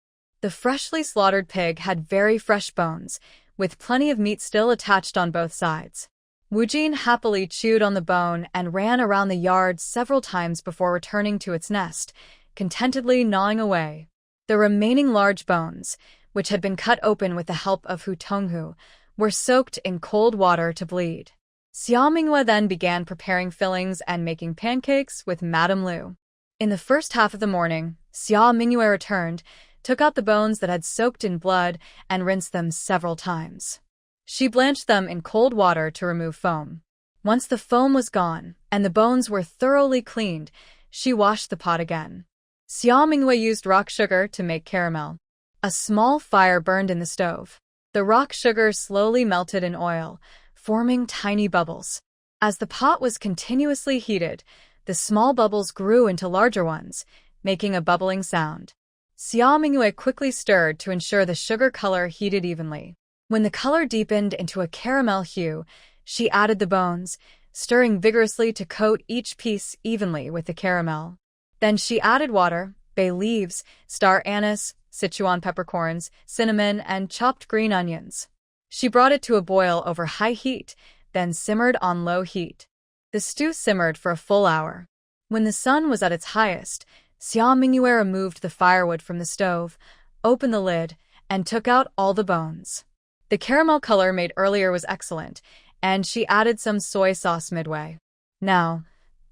The freshly slaughtered pig had very fresh bones, with plenty of meat still attached on both sides. Wu Jin happily chewed on the bone and ran around the yard several times before returning to its nest, contentedly gnawing away. The remaining large bones, which had been cut open with the help of Hu Tonghu, were soaked in cold water to bleed. Xia Mingyue then began preparing fillings and making pancakes with Madame Lu. In the first half of the morning, Xia Mingyue returned, took out the bones that had soaked in blood, and rinsed them several times. She blanched them in cold water to remove foam. Once the foam was gone and the bones were thoroughly cleaned, she washed the pot again. Xia Mingyue used rock sugar to make caramel. A small fire burned in the stove. The rock sugar slowly melted in oil, forming tiny bubbles. As the pot was continuously heated, the small bubbles grew into larger ones, making a bubbling sound. Xia Mingyue quickly stirred to ensure the sugar color heated evenly. When the color deepened into a caramel hue, she added the bones, stirring vigorously to coat each piece evenly with the caramel. Then she added water, bay leaves, star anise, Sichuan peppercorns, cinnamon, and chopped green onions. She brought it to a boil over high heat, then simmered on low heat. The stew simmered for a full hour. When the sun was at its highest, Xia Mingyue removed the firewood from the stove, opened the lid, and took out all the bones. The caramel color made earlier was excellent, and she added some soy sauce midway. Now,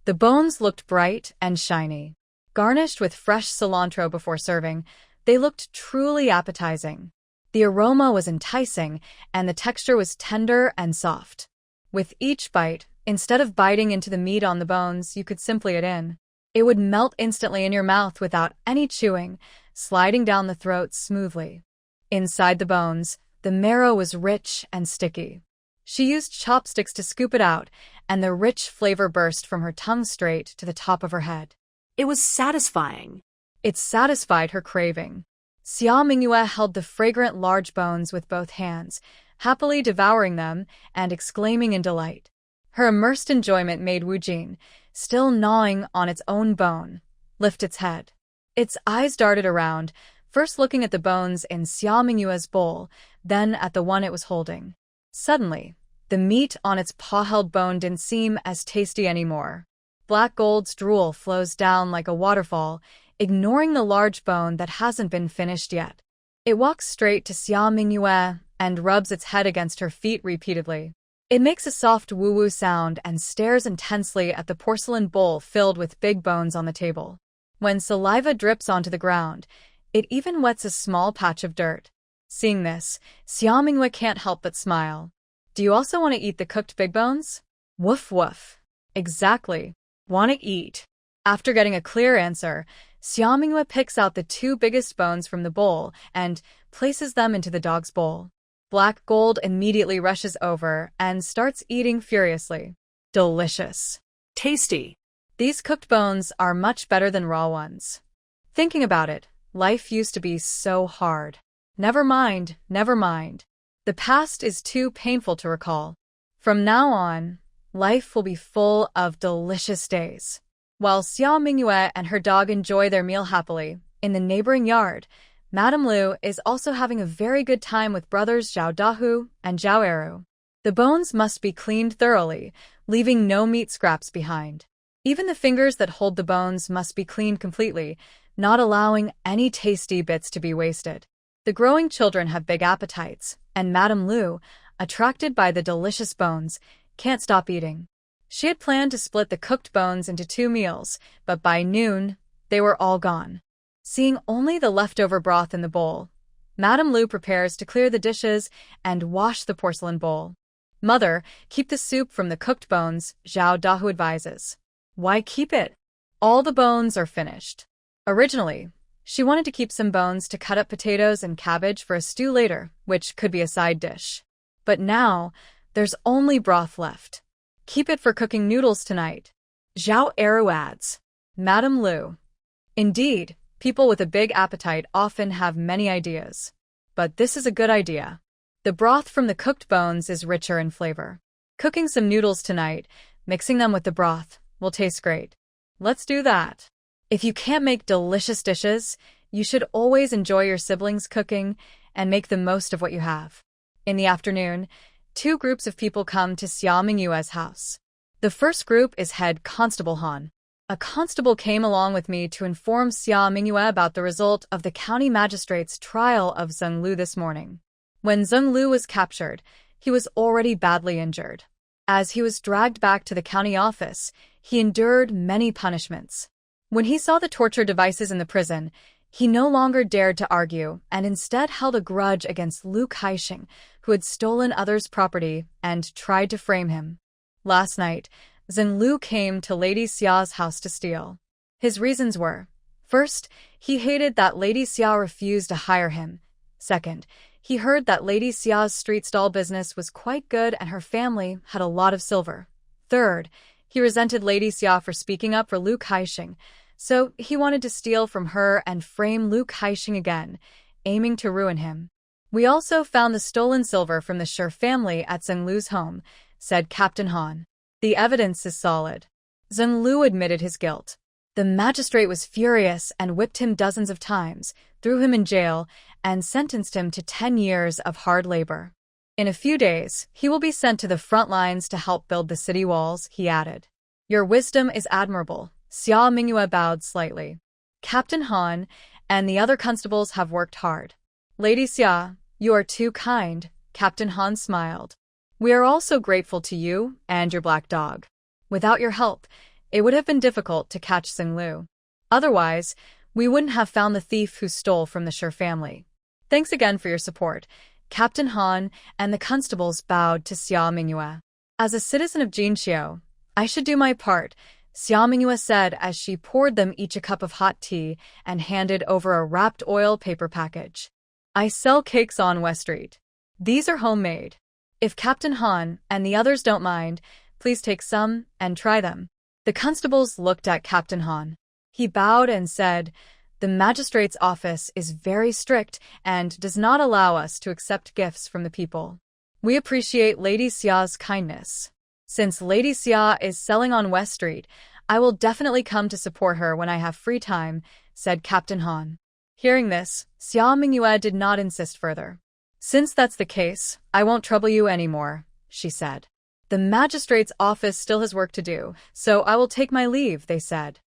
the bones looked bright and shiny. Garnished with fresh cilantro before serving, they looked truly appetizing. The aroma was enticing, and the texture was tender and soft. With each bite, instead of biting into the meat on the bones, you could simply eat in. It would melt instantly in your mouth without any chewing, sliding down the throat smoothly. Inside the bones, the marrow was rich and sticky. She used chopsticks to scoop it out, and the rich flavor burst from her tongue straight to the top of her head. It was satisfying. It satisfied her craving. Xia Mingyue held the fragrant large bones with both hands, happily devouring them and exclaiming in delight. Her immersed enjoyment made Wu Jin, still gnawing on its own bone, lift its head. Its eyes darted around, first looking at the bones in Xia Mingyue's bowl, then at the one it was holding. Suddenly, the meat on its paw-held bone didn't seem as tasty anymore. Black Gold's drool flows down like a waterfall, ignoring the large bone that hasn't been finished yet. It walks straight to Xia Mingyue and rubs its head against her feet repeatedly. It makes a soft woo-woo sound and stares intensely at the porcelain bowl filled with big bones on the table. When saliva drips onto the ground, it even wets a small patch of dirt. Seeing this, Xia Mingyue can't help but smile. Do you also want to eat the cooked big bones? Woof woof. Exactly. Want to eat. After getting a clear answer, Xia Mingyue picks out the two biggest bones from the bowl and places them into the dog's bowl. Black Gold immediately rushes over and starts eating furiously. Delicious. Tasty. These cooked bones are much better than raw ones. Thinking about it, life used to be so hard. Never mind, never mind. The past is too painful to recall. From now on, life will be full of delicious days. While Xia Mingyue and her dog enjoy their meal happily, in the neighboring yard, Madame Lu is also having a very good time with brothers Zhao Dahu and Zhao Ernieu. The bones must be cleaned thoroughly, leaving no meat scraps behind. Even the fingers that hold the bones must be cleaned completely, not allowing any tasty bits to be wasted. The growing children have big appetites, and Madame Lu, attracted by the delicious bones, can't stop eating. She had planned to split the cooked bones into 2 meals, but by noon, they were all gone. Seeing only the leftover broth in the bowl, Madame Lu prepares to clear the dishes and wash the porcelain bowl. Mother, keep the soup from the cooked bones, Zhao Dahu advises. Why keep it? All the bones are finished. Originally, she wanted to keep some bones to cut up potatoes and cabbage for a stew later, which could be a side dish. But now, there's only broth left. Keep it for cooking noodles tonight. Zhao Ernieu adds. Madame Lu. Indeed, people with a big appetite often have many ideas. But this is a good idea. The broth from the cooked bones is richer in flavor. Cooking some noodles tonight, mixing them with the broth, will taste great. Let's do that. If you can't make delicious dishes, you should always enjoy your siblings' cooking and make the most of what you have. In the afternoon, 2 groups of people come to Xia Mingyue's house. The first group is head Constable Han. A constable came along with me to inform Xia Mingyue about the result of the county magistrate's trial of Zheng Lu this morning. When Zheng Lu was captured, he was already badly injured. As he was dragged back to the county office, he endured many punishments. When he saw the torture devices in the prison, he no longer dared to argue and instead held a grudge against Lu Kaixing, who had stolen others' property and tried to frame him. Last night, Zheng Lu came to Lady Xia's house to steal. His reasons were, first, he hated that Lady Xia refused to hire him. Second, he heard that Lady Xia's street stall business was quite good and her family had a lot of silver. Third, he resented Lady Xia for speaking up for Lu Kaixing, so he wanted to steal from her and frame Lu Kaixing again, aiming to ruin him. We also found the stolen silver from the Shi family at Zheng Lu's home, said Captain Han. The evidence is solid. Zheng Lu admitted his guilt. The magistrate was furious and whipped him dozens of times, threw him in jail, and sentenced him to 10 years of hard labor. In a few days, he will be sent to the front lines to help build the city walls, he added. Your wisdom is admirable. Xia Mingyue bowed slightly. Captain Han and the other constables have worked hard. Lady Xia, you are too kind, Captain Han smiled. We are also grateful to you and your black dog. Without your help, it would have been difficult to catch Xinglu. Otherwise, we wouldn't have found the thief who stole from the Shi family. Thanks again for your support. Captain Han and the constables bowed to Xia Mingyue. As a citizen of Jinxiu, I should do my part, Xia Mingyue said as she poured them each a cup of hot tea and handed over a wrapped oil paper package. I sell cakes on West Street. These are homemade. If Captain Han and the others don't mind, please take some and try them. The constables looked at Captain Han. He bowed and said, "The magistrate's office is very strict and does not allow us to accept gifts from the people. We appreciate Lady Xia's kindness. Since Lady Xia is selling on West Street, I will definitely come to support her when I have free time," said Captain Han. Hearing this, Xia Mingyue did not insist further. "Since that's the case, I won't trouble you anymore," she said. "The magistrate's office still has work to do, so I will take my leave," they said.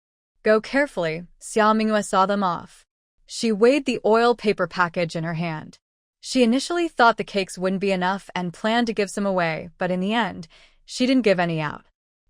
"Go carefully," Xia Mingyue saw them off. She weighed the oil paper package in her hand. She initially thought the cakes wouldn't be enough and planned to give some away, but in the end, she didn't give any out.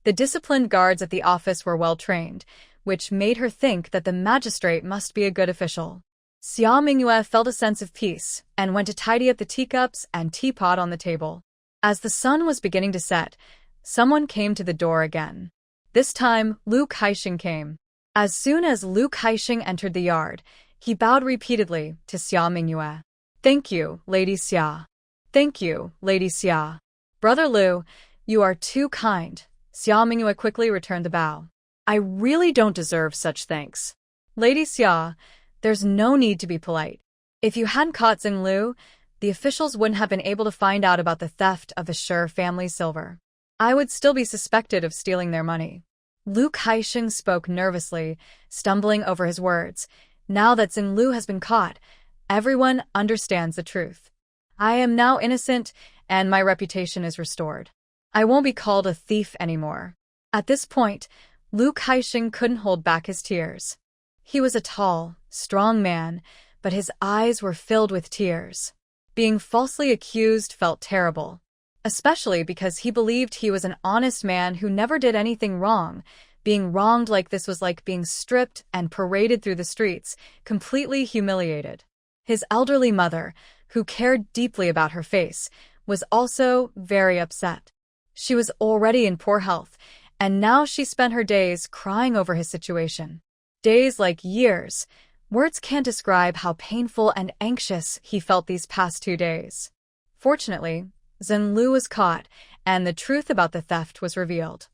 The disciplined guards at the office were well trained, which made her think that the magistrate must be a good official. Xia Mingyue felt a sense of peace and went to tidy up the teacups and teapot on the table. As the sun was beginning to set, someone came to the door again. This time, Lu Kaixing came. As soon as Lu Kaixing entered the yard, he bowed repeatedly to Xia Mingyue. "Thank you, Lady Xia. Thank you, Lady Xia. Brother Lu, you are too kind." Xia Mingyue quickly returned the bow. "I really don't deserve such thanks. Lady Xia, there's no need to be polite. If you hadn't caught Xinglu, the officials wouldn't have been able to find out about the theft of the Shi family's silver. I would still be suspected of stealing their money." Lu Kaixing spoke nervously, stumbling over his words. "Now that Xinglu has been caught, everyone understands the truth. I am now innocent, and my reputation is restored. I won't be called a thief anymore." At this point, Lu Kaixing couldn't hold back his tears. He was a tall, strong man, but his eyes were filled with tears. Being falsely accused felt terrible, especially because he believed he was an honest man who never did anything wrong. Being wronged like this was like being stripped and paraded through the streets, completely humiliated. His elderly mother, who cared deeply about her face, was also very upset. She was already in poor health, and now she spent her days crying over his situation. Days like years. Words can't describe how painful and anxious he felt these past 2 days. Fortunately, Xinglu was caught, and the truth about the theft was revealed.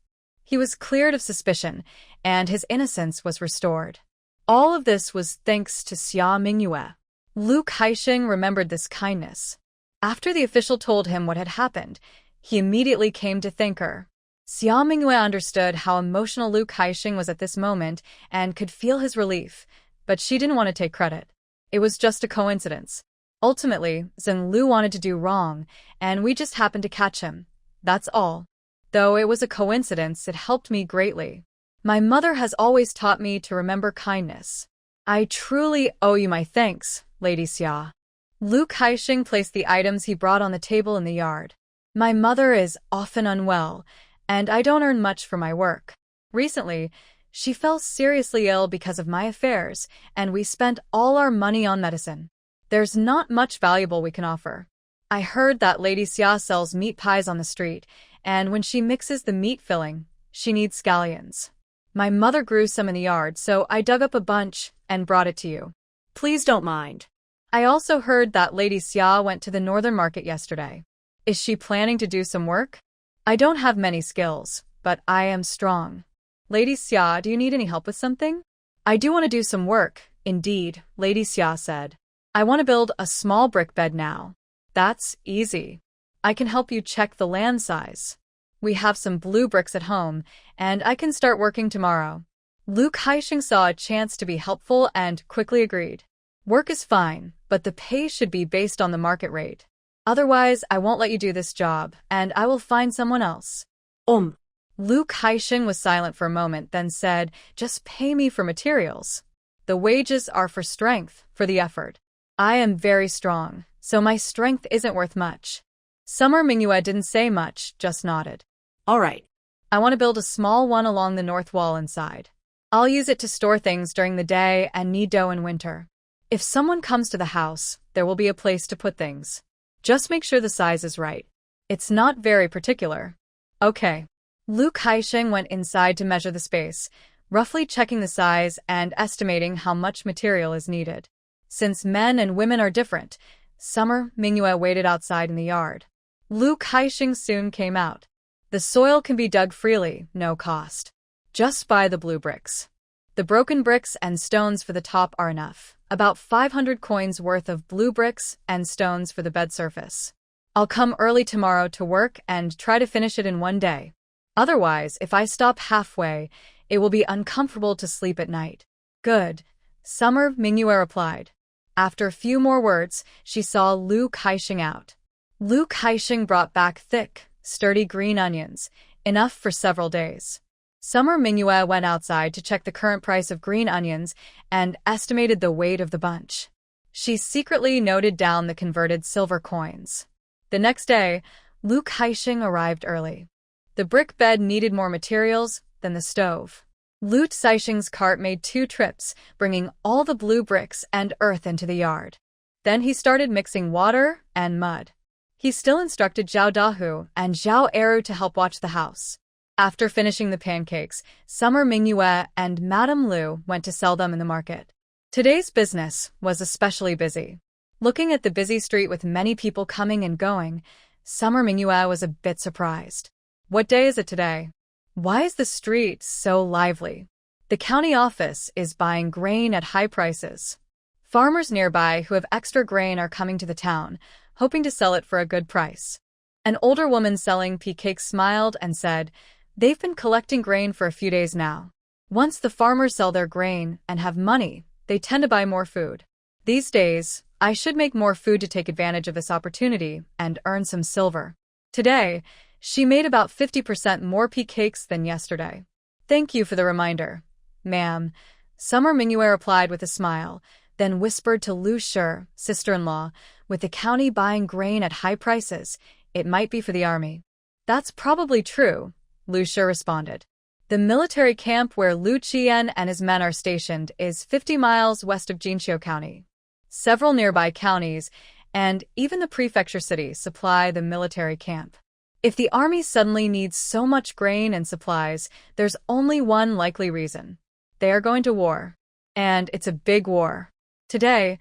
He was cleared of suspicion, and his innocence was restored. All of this was thanks to Xia Mingyue. Lu Kaixing remembered this kindness. After the official told him what had happened, he immediately came to thank her. Xia Mingyue understood how emotional Lu Kaixing was at this moment and could feel his relief, but she didn't want to take credit. It was just a coincidence. Ultimately, Xinglu wanted to do wrong, and we just happened to catch him. That's all. Though it was a coincidence, it helped me greatly. My mother has always taught me to remember kindness. I truly owe you my thanks, Lady Xia. Lu Kaixing placed the items he brought on the table in the yard. My mother is often unwell, and I don't earn much for my work. Recently, she fell seriously ill because of my affairs, and we spent all our money on medicine. There's not much valuable we can offer. I heard that Lady Xia sells meat pies on the street, and when she mixes the meat filling, she needs scallions. My mother grew some in the yard, so I dug up a bunch and brought it to you. Please don't mind. I also heard that Lady Xia went to the northern market yesterday. Is she planning to do some work? I don't have many skills, but I am strong. Lady Xia, do you need any help with something? I do want to do some work, indeed, Lady Xia said. I want to build a small brick bed now. That's easy. I can help you check the land size. We have some blue bricks at home, and I can start working tomorrow. Lu Kaixing saw a chance to be helpful and quickly agreed. Work is fine, but the pay should be based on the market rate. Otherwise, I won't let you do this job, and I will find someone else. Lu Kaixing was silent for a moment, then said, just pay me for materials. The wages are for strength, for the effort. I am very strong, so my strength isn't worth much. Summer Mingyue didn't say much, just nodded. All right. I want to build a small one along the north wall inside. I'll use it to store things during the day and knead dough in winter. If someone comes to the house, there will be a place to put things. Just make sure the size is right. It's not very particular. Okay. Lu Kaixing went inside to measure the space, roughly checking the size and estimating how much material is needed. Since men and women are different, Summer Mingyue waited outside in the yard. Lu Kaixing soon came out. The soil can be dug freely, no cost. Just buy the blue bricks. The broken bricks and stones for the top are enough. About 500 coins worth of blue bricks and stones for the bed surface. I'll come early tomorrow to work and try to finish it in one day. Otherwise, if I stop halfway, it will be uncomfortable to sleep at night. Good, Summer Mingyue replied. After a few more words, she saw Lu Kaixing out. Lu Kaixing brought back thick, sturdy green onions, enough for several days. Summer Mingyue went outside to check the current price of green onions and estimated the weight of the bunch. She secretly noted down the converted silver coins. The next day, Lu Kaixing arrived early. The brick bed needed more materials than the stove. Lu Kaixing's cart made 2 trips, bringing all the blue bricks and earth into the yard. Then he started mixing water and mud. He still instructed Zhao Dahu and Jang Ernieu to help watch the house. After finishing the pancakes, Summer Mingyue and Madame Lu went to sell them in the market. Today's business was especially busy. Looking at the busy street with many people coming and going, Summer Mingyue was a bit surprised. What day is it today? Why is the street so lively? The county office is buying grain at high prices. Farmers nearby who have extra grain are coming to the town, hoping to sell it for a good price. An older woman selling pea cakes smiled and said, "They've been collecting grain for a few days now. Once the farmers sell their grain and have money, they tend to buy more food. These days, I should make more food to take advantage of this opportunity and earn some silver." Today, she made about 50% more pea cakes than yesterday. "Thank you for the reminder, ma'am," Summer Mingyue replied with a smile, then whispered to Lu Shi, sister-in-law, "With the county buying grain at high prices, it might be for the army." "That's probably true," Lu Shi responded. The military camp where Lu Qian and his men are stationed is 50 miles west of Jinqiu County. Several nearby counties, and even the prefecture city, supply the military camp. If the army suddenly needs so much grain and supplies, there's only one likely reason. They are going to war. And it's a big war. Today,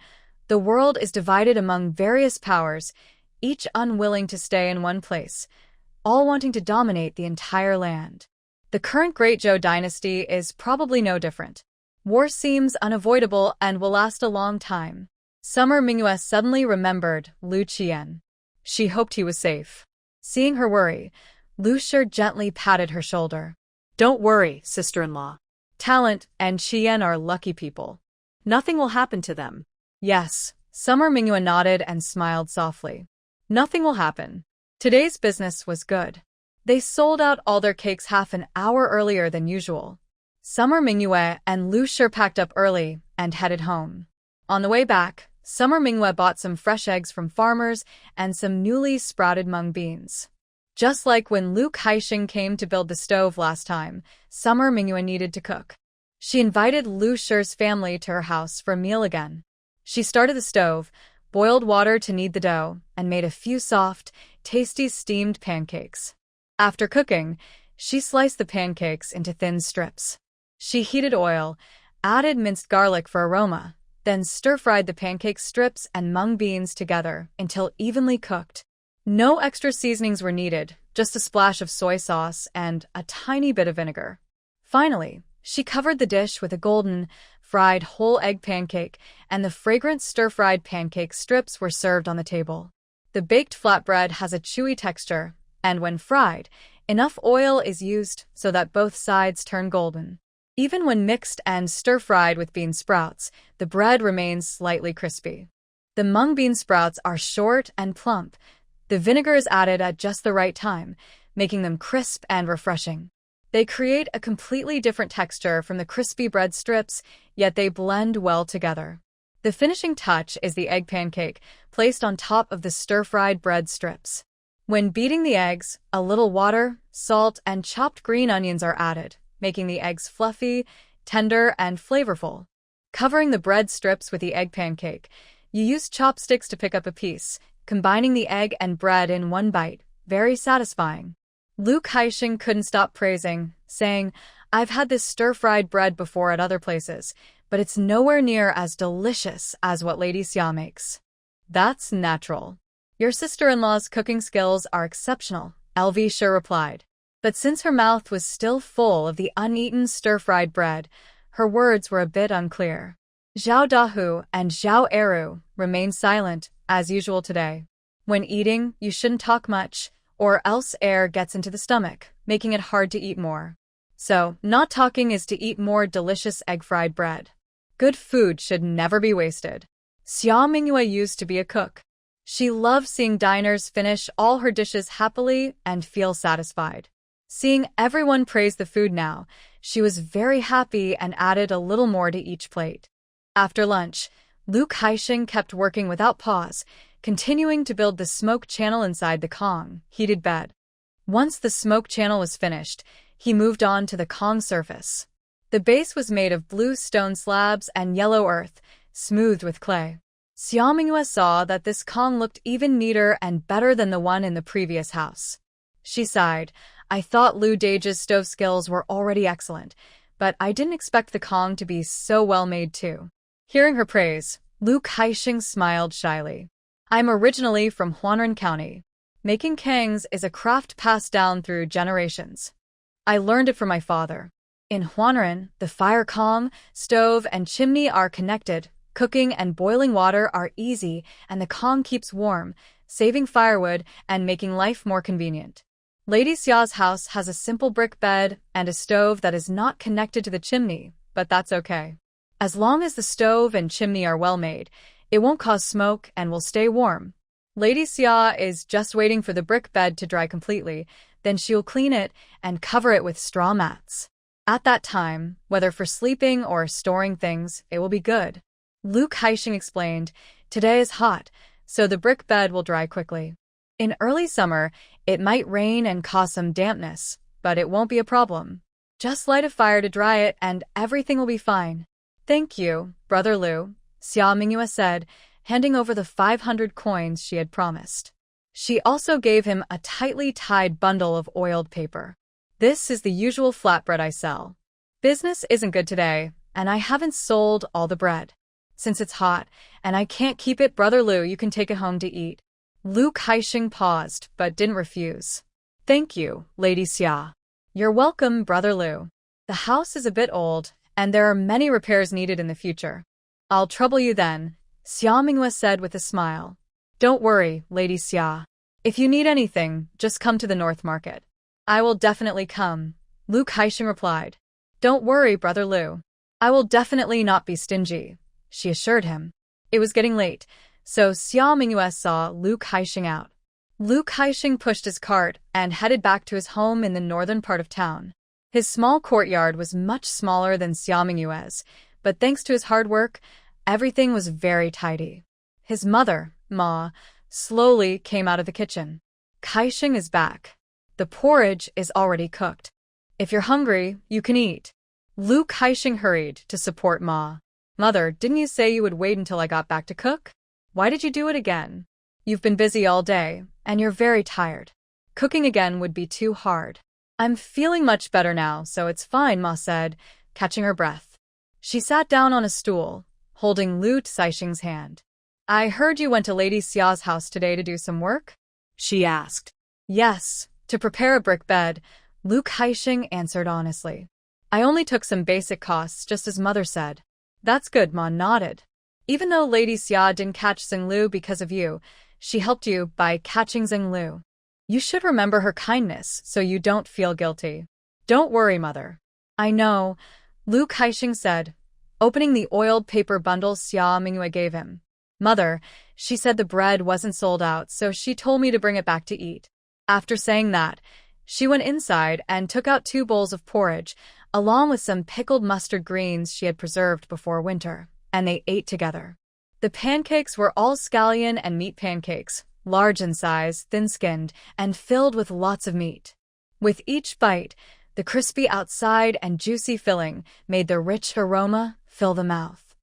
the world is divided among various powers, each unwilling to stay in one place, all wanting to dominate the entire land. The current Great Zhou dynasty is probably no different. War seems unavoidable and will last a long time. Summer Mingyue suddenly remembered Lu Qian. She hoped he was safe. Seeing her worry, Lu Shi gently patted her shoulder. "Don't worry, sister-in-law. Talent and Qian are lucky people. Nothing will happen to them." "Yes," Summer Mingyue nodded and smiled softly. "Nothing will happen." Today's business was good. They sold out all their cakes half an hour earlier than usual. Summer Mingyue and Lu Shi packed up early and headed home. On the way back, Summer Mingyue bought some fresh eggs from farmers and some newly sprouted mung beans. Just like when Lu Kaixing came to build the stove last time, Summer Mingyue needed to cook. She invited Lu Shi's family to her house for a meal again. She started the stove, boiled water to knead the dough, and made a few soft, tasty steamed pancakes. After cooking, she sliced the pancakes into thin strips. She heated oil, added minced garlic for aroma, then stir-fried the pancake strips and mung beans together until evenly cooked. No extra seasonings were needed, just a splash of soy sauce and a tiny bit of vinegar. Finally, she covered the dish with a golden, fried whole egg pancake, and the fragrant stir-fried pancake strips were served on the table. The baked flatbread has a chewy texture, and when fried, enough oil is used so that both sides turn golden. Even when mixed and stir-fried with bean sprouts, the bread remains slightly crispy. The mung bean sprouts are short and plump. The vinegar is added at just the right time, making them crisp and refreshing. They create a completely different texture from the crispy bread strips, yet they blend well together. The finishing touch is the egg pancake, placed on top of the stir-fried bread strips. When beating the eggs, a little water, salt, and chopped green onions are added, making the eggs fluffy, tender, and flavorful. Covering the bread strips with the egg pancake, you use chopsticks to pick up a piece, combining the egg and bread in one bite. Very satisfying. Lu Kaixing couldn't stop praising, saying, "I've had this stir-fried bread before at other places, but it's nowhere near as delicious as what Lady Xia makes." "That's natural. Your sister-in-law's cooking skills are exceptional," LV Sure replied. But since her mouth was still full of the uneaten stir-fried bread, her words were a bit unclear. Zhao Dahu and Zhao Ernieu remained silent, as usual today. When eating, you shouldn't talk much, or else air gets into the stomach, making it hard to eat more. So, not talking is to eat more delicious egg-fried bread. Good food should never be wasted. Xia Mingyue used to be a cook. She loved seeing diners finish all her dishes happily and feel satisfied. Seeing everyone praise the food now, she was very happy and added a little more to each plate. After lunch, Lu Kaixing kept working without pause, continuing to build the smoke channel inside the Kong heated bed. Once the smoke channel was finished, he moved on to the Kong surface. The base was made of blue stone slabs and yellow earth, smoothed with clay. Xia Mingyue saw that this Kong looked even neater and better than the one in the previous house. She sighed. "I thought Lu Dage's stove skills were already excellent, but I didn't expect the Kong to be so well made too." Hearing her praise, Lu Kaixing smiled shyly. "I'm originally from Huanren County. Making kangs is a craft passed down through generations. I learned it from my father. In Huanren, the fire Kong, stove, and chimney are connected. Cooking and boiling water are easy, and the Kong keeps warm, saving firewood and making life more convenient. Lady Xia's house has a simple brick bed and a stove that is not connected to the chimney, but that's okay. As long as the stove and chimney are well made, it won't cause smoke and will stay warm. Lady Xia is just waiting for the brick bed to dry completely, then she'll clean it and cover it with straw mats. At that time, whether for sleeping or storing things, it will be good." Lu Kaixing explained, "Today is hot, so the brick bed will dry quickly. In early summer, it might rain and cause some dampness, but it won't be a problem. Just light a fire to dry it and everything will be fine." "Thank you, Brother Lu," Xia Mingyue said, handing over the 500 coins she had promised. She also gave him a tightly tied bundle of oiled paper. "This is the usual flatbread I sell. Business isn't good today, and I haven't sold all the bread. Since it's hot, and I can't keep it, Brother Lu, you can take it home to eat." Lu Kaixing paused, but didn't refuse. "Thank you, Lady Xia." "You're welcome, Brother Lu. The house is a bit old, and there are many repairs needed in the future. I'll trouble you then," Xia Mingyue said with a smile. "Don't worry, Lady Xia. If you need anything, just come to the North Market." "I will definitely come," Lu Kaixing replied. "Don't worry, Brother Lu. I will definitely not be stingy," she assured him. It was getting late, so Xia Mingyue saw Lu Kaixing out. Lu Kaixing pushed his cart and headed back to his home in the northern part of town. His small courtyard was much smaller than Xia Mingyue's, but thanks to his hard work, everything was very tidy. His mother, Ma, slowly came out of the kitchen. "Kaixing is back. The porridge is already cooked. If you're hungry, you can eat." Lu Kaixing hurried to support Ma. "Mother, didn't you say you would wait until I got back to cook? Why did you do it again? You've been busy all day, and you're very tired. Cooking again would be too hard." "I'm feeling much better now, so it's fine," Ma said, catching her breath. She sat down on a stool, holding Lu Kaixing's hand. "I heard you went to Lady Xia's house today to do some work?" she asked. "Yes, to prepare a brick bed," Lu Kaixing answered honestly. "I only took some basic costs, just as Mother said." "That's good," Ma nodded. "Even though Lady Xia didn't catch Xinglu because of you, she helped you by catching Xinglu. You should remember her kindness so you don't feel guilty." "Don't worry, Mother." "I know," Lu Kaixing said, opening the oiled paper bundle Xia Mingyue gave him. "Mother, she said the bread wasn't sold out, so she told me to bring it back to eat." After saying that, she went inside and took out 2 bowls of porridge, along with some pickled mustard greens she had preserved before winter, and they ate together. The pancakes were all scallion and meat pancakes, large in size, thin-skinned, and filled with lots of meat. With each bite, the crispy outside and juicy filling made the rich aroma fill the mouth.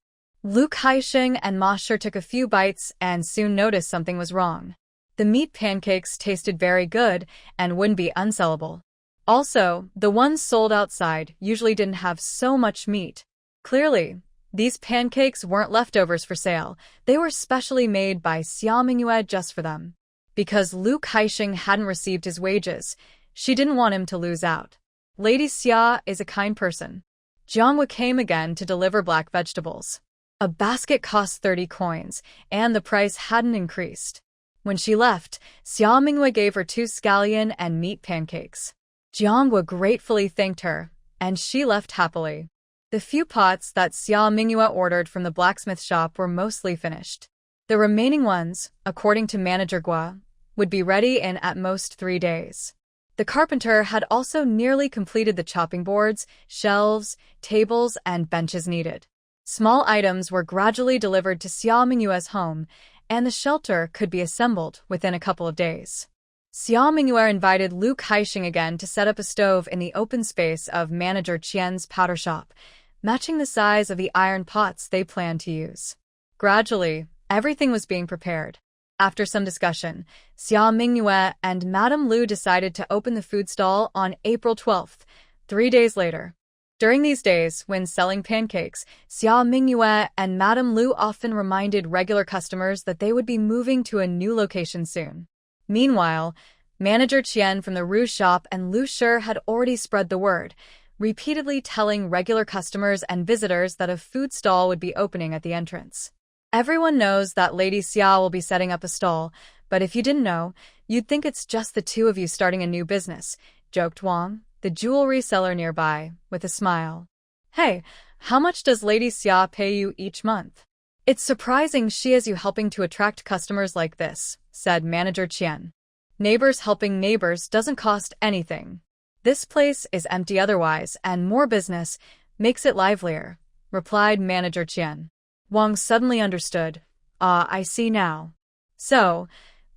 Luke Haisheng and Ma Shi took a few bites and soon noticed something was wrong. The meat pancakes tasted very good and wouldn't be unsellable. Also, the ones sold outside usually didn't have so much meat. Clearly, these pancakes weren't leftovers for sale. They were specially made by Xia Mingyue just for them. Because Luke Haisheng hadn't received his wages, she didn't want him to lose out. Lady Xia is a kind person. Jiangwa came again to deliver black vegetables. A basket cost 30 coins, and the price hadn't increased. When she left, Xia Mingyue gave her 2 scallion and meat pancakes. Jiangwa gratefully thanked her, and she left happily. The few pots that Xia Mingyue ordered from the blacksmith shop were mostly finished. The remaining ones, according to Manager Gua, would be ready in at most 3 days. The carpenter had also nearly completed the chopping boards, shelves, tables, and benches needed. Small items were gradually delivered to Xia Mingyue's home, and the shelter could be assembled within a couple of days. Xia Mingyue invited Luke Haisheng again to set up a stove in the open space of Manager Qian's powder shop, matching the size of the iron pots they planned to use. Gradually, everything was being prepared. After some discussion, Xia Mingyue and Madame Lu decided to open the food stall on April 12th, 3 days later. During these days, when selling pancakes, Xia Mingyue and Madame Lu often reminded regular customers that they would be moving to a new location soon. Meanwhile, Manager Qian from the Rue shop and Lu Shi had already spread the word, repeatedly telling regular customers and visitors that a food stall would be opening at the entrance. Everyone knows that Lady Xia will be setting up a stall, but if you didn't know, you'd think it's just the two of you starting a new business, joked Wang, the jewelry seller nearby, with a smile. Hey, how much does Lady Xia pay you each month? It's surprising she has you helping to attract customers like this, said Manager Qian. Neighbors helping neighbors doesn't cost anything. This place is empty otherwise, and more business makes it livelier, replied Manager Qian. Wang suddenly understood. I see now. So,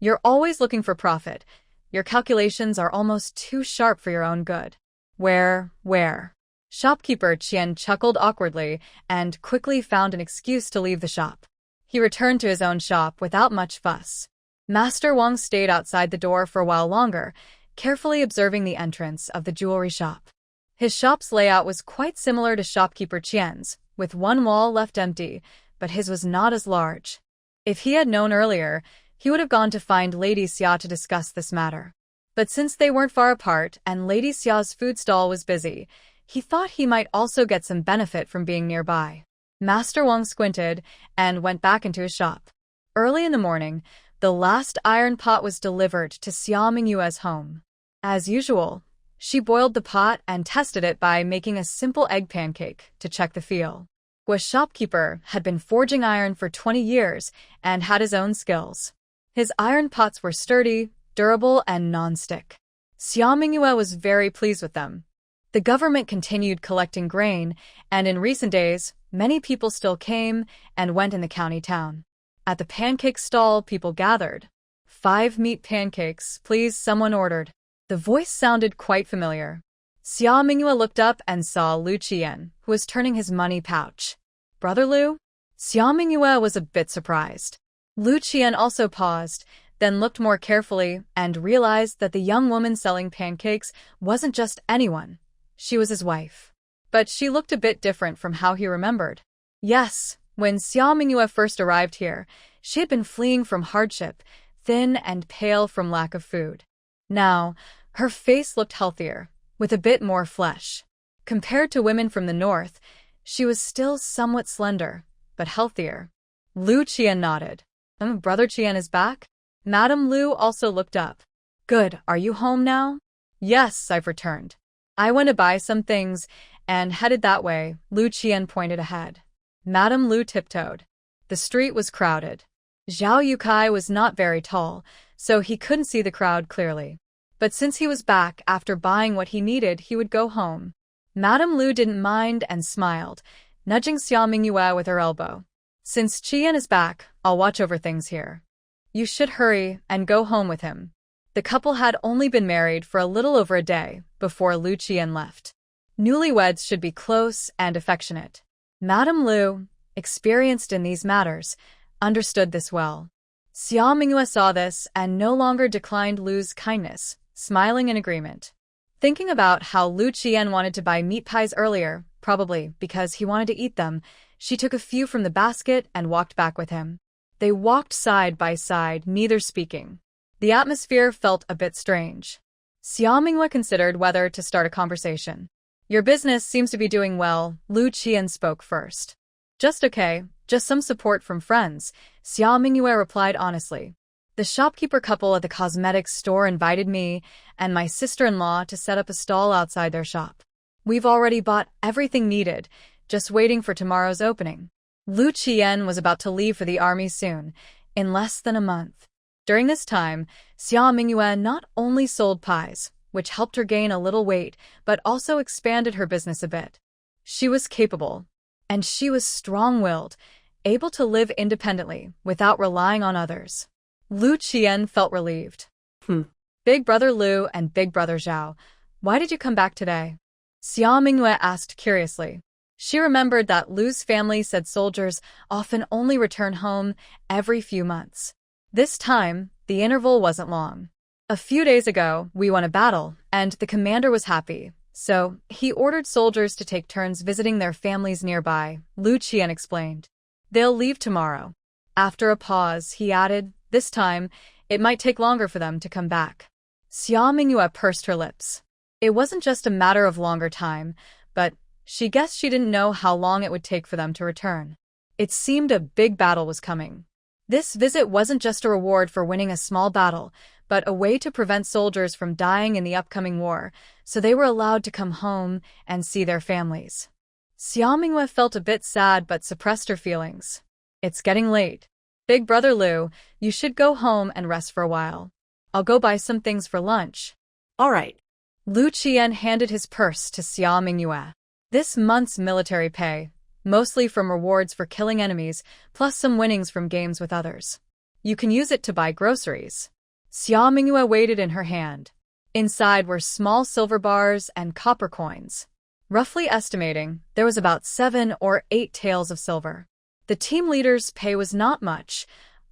you're always looking for profit. Your calculations are almost too sharp for your own good. Where? Shopkeeper Qian chuckled awkwardly and quickly found an excuse to leave the shop. He returned to his own shop without much fuss. Master Wang stayed outside the door for a while longer, carefully observing the entrance of the jewelry shop. His shop's layout was quite similar to shopkeeper Qian's, with one wall left empty, but his was not as large. If he had known earlier, he would have gone to find Lady Xia to discuss this matter. But since they weren't far apart and Lady Xia's food stall was busy, he thought he might also get some benefit from being nearby. Master Wang squinted and went back into his shop. Early in the morning, the last iron pot was delivered to Xia Mingyue's home. As usual, she boiled the pot and tested it by making a simple egg pancake to check the feel. Gua's shopkeeper had been forging iron for 20 years and had his own skills. His iron pots were sturdy, durable, and non-stick. Xia Mingyue was very pleased with them. The government continued collecting grain, and in recent days, many people still came and went in the county town. At the pancake stall, people gathered. 5 meat pancakes, please, someone ordered. The voice sounded quite familiar. Xia Mingyue looked up and saw Lu Qian, who was turning his money pouch. Brother Lu? Xia Mingyue was a bit surprised. Lu Qian also paused, then looked more carefully and realized that the young woman selling pancakes wasn't just anyone. She was his wife. But she looked a bit different from how he remembered. Yes, when Xia Mingyue first arrived here, she had been fleeing from hardship, thin and pale from lack of food. Now, her face looked healthier, with a bit more flesh. Compared to women from the north, she was still somewhat slender, but healthier. Lu Qian nodded. Brother Qian is back? Madame Lu also looked up. Good, are you home now? Yes, I've returned. I went to buy some things and headed that way. Lu Qian pointed ahead. Madame Lu tiptoed. The street was crowded. Zhao Yukai was not very tall, so he couldn't see the crowd clearly. But since he was back after buying what he needed, he would go home. Madame Lu didn't mind and smiled, nudging Xia Mingyue with her elbow. Since Qian is back, I'll watch over things here. You should hurry and go home with him. The couple had only been married for a little over a day before Lu Qian left. Newlyweds should be close and affectionate. Madame Lu, experienced in these matters, understood this well. Xia Mingyue saw this and no longer declined Lu's kindness, smiling in agreement. Thinking about how Lu Qian wanted to buy meat pies earlier, probably because he wanted to eat them, she took a few from the basket and walked back with him. They walked side by side, neither speaking. The atmosphere felt a bit strange. Xia Mingyue considered whether to start a conversation. Your business seems to be doing well, Lu Qian spoke first. Just okay, just some support from friends, Xia Mingyue replied honestly. The shopkeeper couple at the cosmetics store invited me and my sister-in-law to set up a stall outside their shop. We've already bought everything needed, just waiting for tomorrow's opening. Lu Qian was about to leave for the army soon, in less than a month. During this time, Xia Mingyue not only sold pies, which helped her gain a little weight, but also expanded her business a bit. She was capable, and she was strong-willed, able to live independently without relying on others. Lu Qian felt relieved. Big brother Lu and big brother Zhao, why did you come back today? Xia Mingyue asked curiously. She remembered that Lu's family said soldiers often only return home every few months. This time, the interval wasn't long. A few days ago, we won a battle, and the commander was happy, so he ordered soldiers to take turns visiting their families nearby, Lu Qian explained. They'll leave tomorrow. After a pause, he added, this time, it might take longer for them to come back. Xia Mingyue pursed her lips. It wasn't just a matter of longer time, but she guessed she didn't know how long it would take for them to return. It seemed a big battle was coming. This visit wasn't just a reward for winning a small battle, but a way to prevent soldiers from dying in the upcoming war, so they were allowed to come home and see their families. Xia Mingyue felt a bit sad but suppressed her feelings. It's getting late. Big brother Lu, you should go home and rest for a while. I'll go buy some things for lunch. All right. Lu Qian handed his purse to Xia Mingyue. This month's military pay, mostly from rewards for killing enemies, plus some winnings from games with others. You can use it to buy groceries. Xia Mingyue weighed it in her hand. Inside were small silver bars and copper coins. Roughly estimating, there was about 7 or 8 taels of silver. The team leader's pay was not much,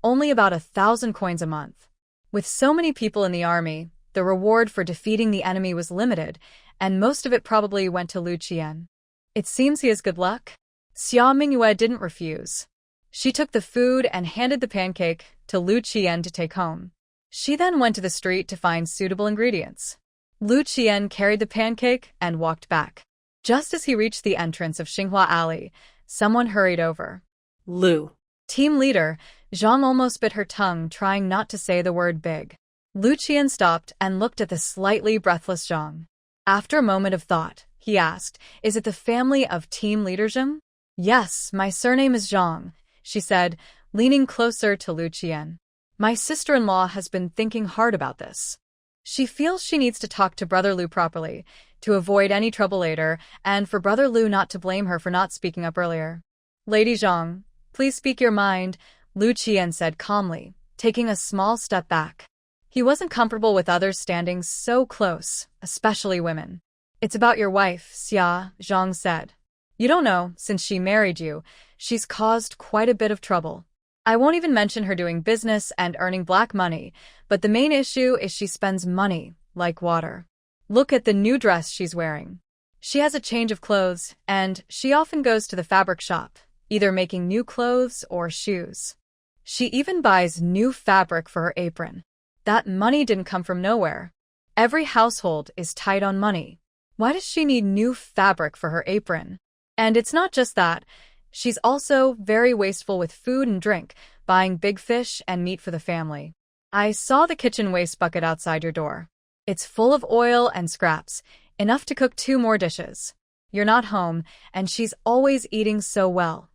only about 1,000 coins a month. With so many people in the army, the reward for defeating the enemy was limited, and most of it probably went to Lu Qian. It seems he has good luck. Xia Mingyue didn't refuse. She took the food and handed the pancake to Lu Qian to take home. She then went to the street to find suitable ingredients. Lu Qian carried the pancake and walked back. Just as he reached the entrance of Xinghua Alley, someone hurried over. Lu. Team leader, Zhang almost bit her tongue trying not to say the word big. Lu Qian stopped and looked at the slightly breathless Zhang. After a moment of thought, he asked, is it the family of Team Leader Zhang? Yes, my surname is Zhang, she said, leaning closer to Lu Qian. My sister-in-law has been thinking hard about this. She feels she needs to talk to Brother Lu properly, to avoid any trouble later, and for Brother Lu not to blame her for not speaking up earlier. Lady Zhang, please speak your mind, Lu Qian said calmly, taking a small step back. He wasn't comfortable with others standing so close, especially women. It's about your wife, Xia, Zhang said. You don't know, since she married you, she's caused quite a bit of trouble. I won't even mention her doing business and earning black money, but the main issue is she spends money, like water. Look at the new dress she's wearing. She has a change of clothes, and she often goes to the fabric shop, either making new clothes or shoes. She even buys new fabric for her apron. That money didn't come from nowhere. Every household is tight on money. Why does she need new fabric for her apron? And it's not just that. She's also very wasteful with food and drink, buying big fish and meat for the family. I saw the kitchen waste bucket outside your door. It's full of oil and scraps, enough to cook 2 more dishes. You're not home, and she's always eating so well.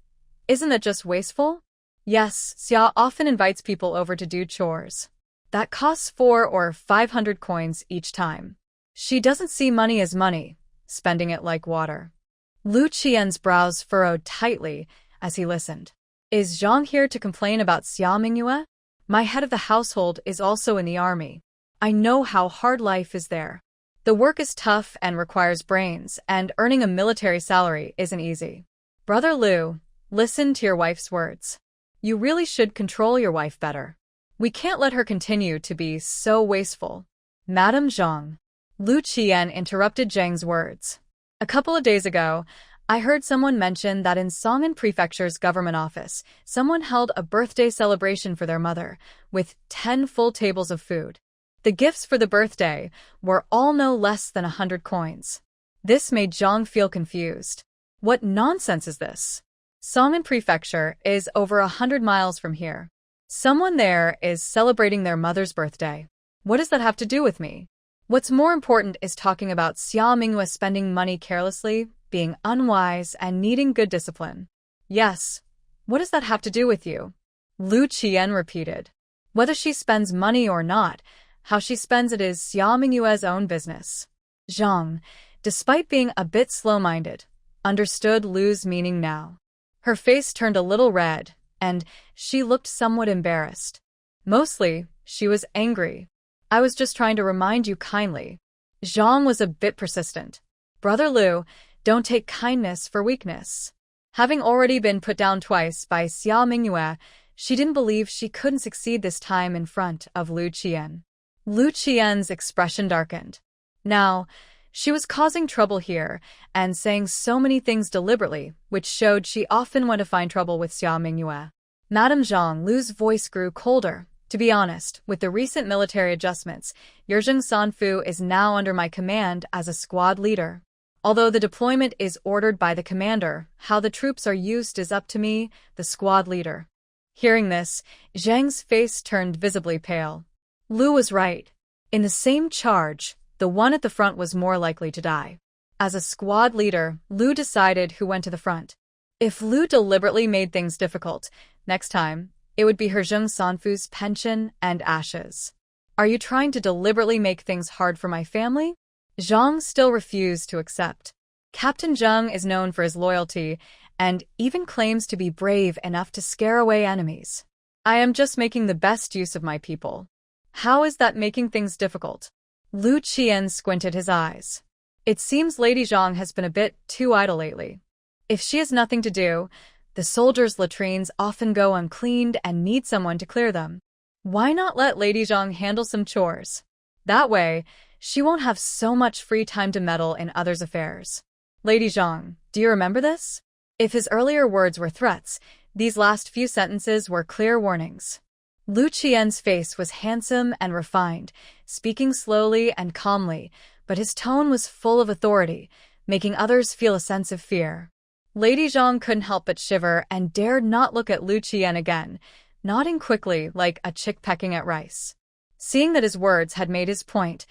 Isn't that just wasteful? Yes, Xia often invites people over to do chores. That costs 400 or 500 coins each time. She doesn't see money as money, spending it like water. Lu Qian's brows furrowed tightly as he listened. Is Zhang here to complain about Xia Mingyue? My head of the household is also in the army. I know how hard life is there. The work is tough and requires brains, and earning a military salary isn't easy. Brother Liu, listen to your wife's words. You really should control your wife better. We can't let her continue to be so wasteful. Madam Zhang. Lu Qian interrupted Zhang's words. A couple of days ago, I heard someone mention that in Song'an Prefecture's government office, someone held a birthday celebration for their mother, with 10 full tables of food. The gifts for the birthday were all no less than 100 coins. This made Zhang feel confused. What nonsense is this? Song'an Prefecture is over 100 miles from here. Someone there is celebrating their mother's birthday. What does that have to do with me? What's more important is talking about Xia Minghua spending money carelessly, being unwise, and needing good discipline. Yes. What does that have to do with you? Lu Qian repeated. Whether she spends money or not, how she spends it is Xia Minghua's own business. Zhang, despite being a bit slow-minded, understood Lu's meaning now. Her face turned a little red, and she looked somewhat embarrassed. Mostly, she was angry. I was just trying to remind you kindly. Zhang was a bit persistent. Brother Liu, don't take kindness for weakness. Having already been put down twice by Xia Minghua, she didn't believe she couldn't succeed this time in front of Lu Qian. Lu Qian's expression darkened. Now, she was causing trouble here and saying so many things deliberately, which showed she often went to find trouble with Xia Minghua. Madame Zhang, Lu's voice grew colder. To be honest, with the recent military adjustments, Yuzheng Sanfu is now under my command as a squad leader. Although the deployment is ordered by the commander, how the troops are used is up to me, the squad leader. Hearing this, Zhang's face turned visibly pale. Lu was right. In the same charge, the one at the front was more likely to die. As a squad leader, Lu decided who went to the front. If Lu deliberately made things difficult, next time, it would be Yuzheng Sanfu's pension and ashes. Are you trying to deliberately make things hard for my family? Zhang still refused to accept. Captain Zheng is known for his loyalty and even claims to be brave enough to scare away enemies. I am just making the best use of my people. How is that making things difficult? Lu Qian squinted his eyes. It seems Lady Zhang has been a bit too idle lately. If she has nothing to do, the soldiers' latrines often go uncleaned and need someone to clear them. Why not let Lady Zhang handle some chores? That way, she won't have so much free time to meddle in others' affairs. Lady Zhang, do you remember this? If his earlier words were threats, these last few sentences were clear warnings. Lu Qian's face was handsome and refined, speaking slowly and calmly, but his tone was full of authority, making others feel a sense of fear. Lady Zhang couldn't help but shiver and dared not look at Lu Qian again, nodding quickly like a chick pecking at rice. Seeing that his words had made his point,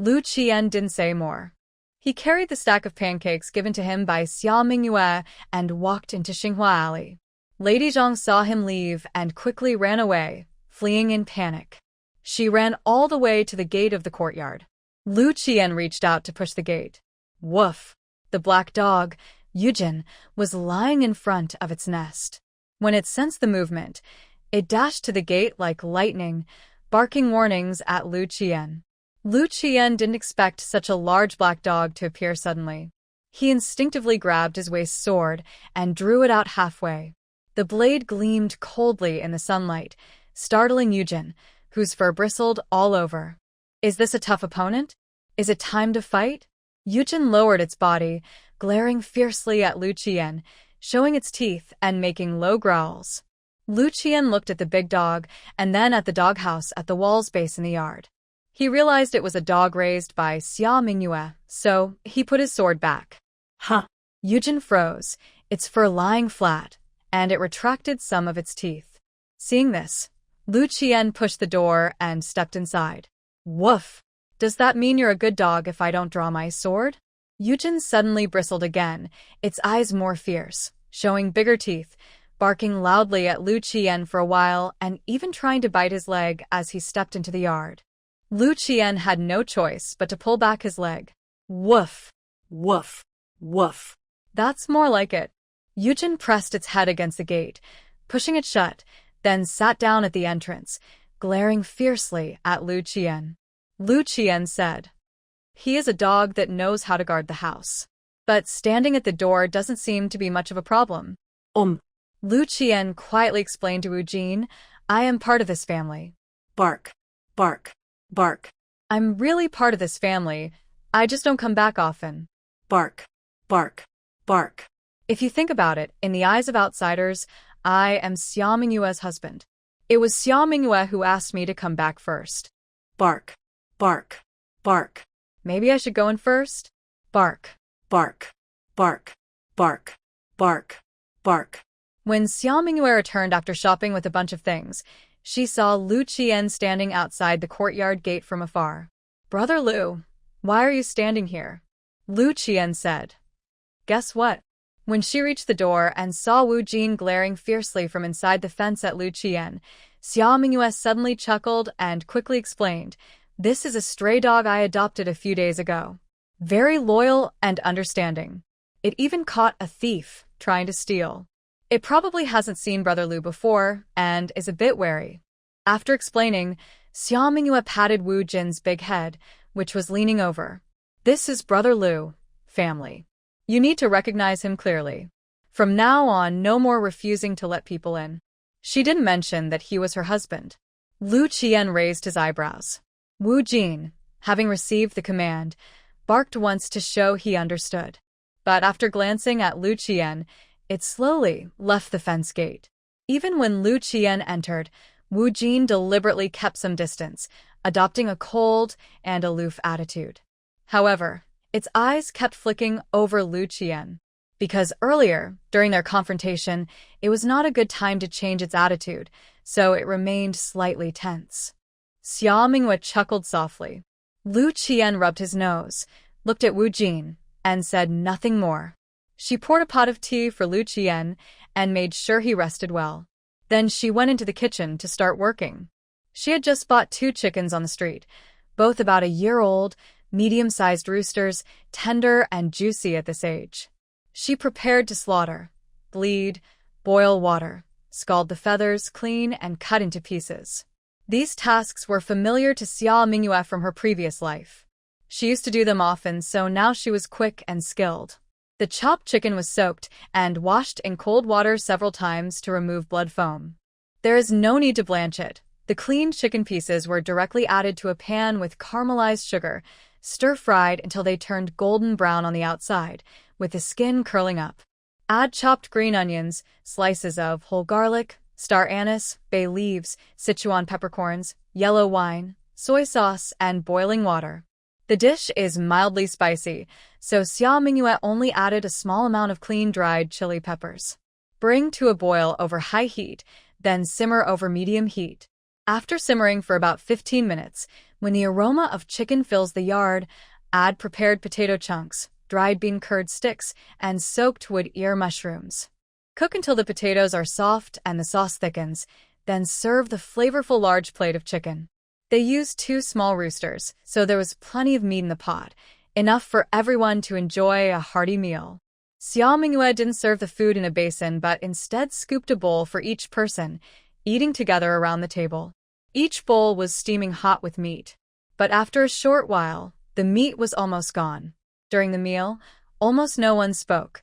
Lu Qian didn't say more. He carried the stack of pancakes given to him by Xia Minghua and walked into Xinghua Alley. Lady Zhang saw him leave and quickly ran away, fleeing in panic. She ran all the way to the gate of the courtyard. Lu Qian reached out to push the gate. Woof! The black dog, Yujin, was lying in front of its nest. When it sensed the movement, it dashed to the gate like lightning, barking warnings at Lu Qian. Lu Qian didn't expect such a large black dog to appear suddenly. He instinctively grabbed his waist sword and drew it out halfway. The blade gleamed coldly in the sunlight, startling Yujin, whose fur bristled all over. Is this a tough opponent? Is it time to fight? Yujin lowered its body, glaring fiercely at Lu Qian, showing its teeth and making low growls. Lu Qian looked at the big dog and then at the doghouse at the wall's base in the yard. He realized it was a dog raised by Xia Minghua, so he put his sword back. Huh! Yujin froze, its fur lying flat, and it retracted some of its teeth. Seeing this, Lu Qian pushed the door and stepped inside. Woof! Does that mean you're a good dog if I don't draw my sword? Yujin suddenly bristled again, its eyes more fierce, showing bigger teeth, barking loudly at Lu Qian for a while and even trying to bite his leg as he stepped into the yard. Lu Qian had no choice but to pull back his leg. Woof! Woof! Woof! That's more like it. Yujin pressed its head against the gate, pushing it shut, then sat down at the entrance, glaring fiercely at Lu Qian. Lu Qian said, "He is a dog that knows how to guard the house. But standing at the door doesn't seem to be much of a problem." Lu Qian quietly explained to Wu Jin, "I am part of this family." Bark, bark, bark. "I'm really part of this family. I just don't come back often." Bark, bark, bark. If you think about it, in the eyes of outsiders, I am Xia Mingyue's husband. It was Xia Mingyue who asked me to come back first. Bark, bark, bark. Maybe I should go in first? Bark. Bark, bark, bark, bark, bark. When Xia Mingyue returned after shopping with a bunch of things, she saw Lu Qian standing outside the courtyard gate from afar. "Brother Lu, why are you standing here?" Lu Qian said. Guess what? When she reached the door and saw Wu Jin glaring fiercely from inside the fence at Lu Qian, Xia Mingyue suddenly chuckled and quickly explained, "This is a stray dog I adopted a few days ago. Very loyal and understanding. It even caught a thief trying to steal. It probably hasn't seen Brother Lu before and is a bit wary." After explaining, Xia Mingyue patted Wu Jin's big head, which was leaning over. "This is Brother Lu, family. You need to recognize him clearly. From now on, no more refusing to let people in." She didn't mention that he was her husband. Lu Qian raised his eyebrows. Wu Jin, having received the command, barked once to show he understood. But after glancing at Lu Qian, it slowly left the fence gate. Even when Lu Qian entered, Wu Jin deliberately kept some distance, adopting a cold and aloof attitude. However, its eyes kept flicking over Lu Qian. Because earlier, during their confrontation, it was not a good time to change its attitude, so it remained slightly tense. Xia Mingyue chuckled softly. Lu Qian rubbed his nose, looked at Wu Jin, and said nothing more. She poured a pot of tea for Lu Qian and made sure he rested well. Then she went into the kitchen to start working. She had just bought 2 chickens on the street, both about a year old, medium-sized roosters, tender and juicy at this age. She prepared to slaughter, bleed, boil water, scald the feathers clean, and cut into pieces. These tasks were familiar to Xia Mingyue from her previous life. She used to do them often, so now she was quick and skilled. The chopped chicken was soaked and washed in cold water several times to remove blood foam. There is no need to blanch it. The cleaned chicken pieces were directly added to a pan with caramelized sugar, stir-fried until they turned golden brown on the outside, with the skin curling up. Add chopped green onions, slices of whole garlic, star anise, bay leaves, Sichuan peppercorns, yellow wine, soy sauce, and boiling water. The dish is mildly spicy, so Xia Mingyue only added a small amount of clean dried chili peppers. Bring to a boil over high heat, then simmer over medium heat. After simmering for about 15 minutes, when the aroma of chicken fills the yard, add prepared potato chunks, dried bean curd sticks, and soaked wood ear mushrooms. Cook until the potatoes are soft and the sauce thickens, then serve the flavorful large plate of chicken. They used 2 small roosters, so there was plenty of meat in the pot, enough for everyone to enjoy a hearty meal. Xia Mingyue didn't serve the food in a basin but instead scooped a bowl for each person, eating together around the table. Each bowl was steaming hot with meat. But after a short while, the meat was almost gone. During the meal, almost no one spoke.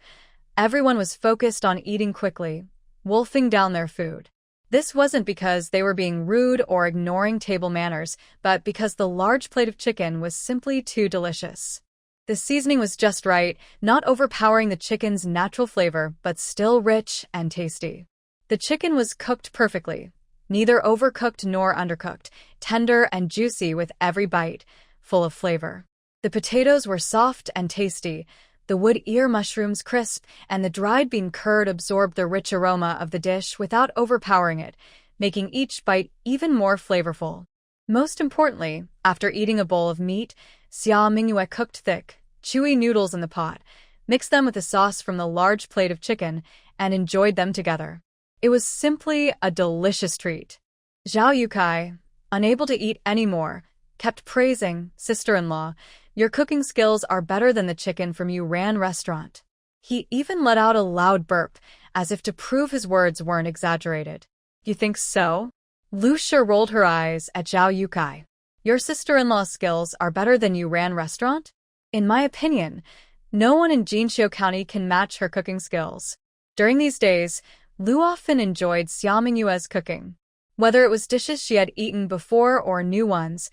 Everyone was focused on eating quickly, wolfing down their food. This wasn't because they were being rude or ignoring table manners, but because the large plate of chicken was simply too delicious. The seasoning was just right, not overpowering the chicken's natural flavor, but still rich and tasty. The chicken was cooked perfectly, neither overcooked nor undercooked, tender and juicy with every bite, full of flavor. The potatoes were soft and tasty, the wood ear mushrooms crisp, and the dried bean curd absorbed the rich aroma of the dish without overpowering it, making each bite even more flavorful. Most importantly, after eating a bowl of meat, Xia Mingyue cooked thick, chewy noodles in the pot, mixed them with the sauce from the large plate of chicken, and enjoyed them together. It was simply a delicious treat. Zhao Yukai, unable to eat any more, kept praising, "Sister-in-law, your cooking skills are better than the chicken from Yuran restaurant." He even let out a loud burp, as if to prove his words weren't exaggerated. You think so? Lu Shi rolled her eyes at Zhao Yukai. Your sister-in-law's skills are better than you ran restaurant? In my opinion, no one in Jinxiu County can match her cooking skills. During these days, Lu often enjoyed Xia Mingyue's cooking. Whether it was dishes she had eaten before or new ones,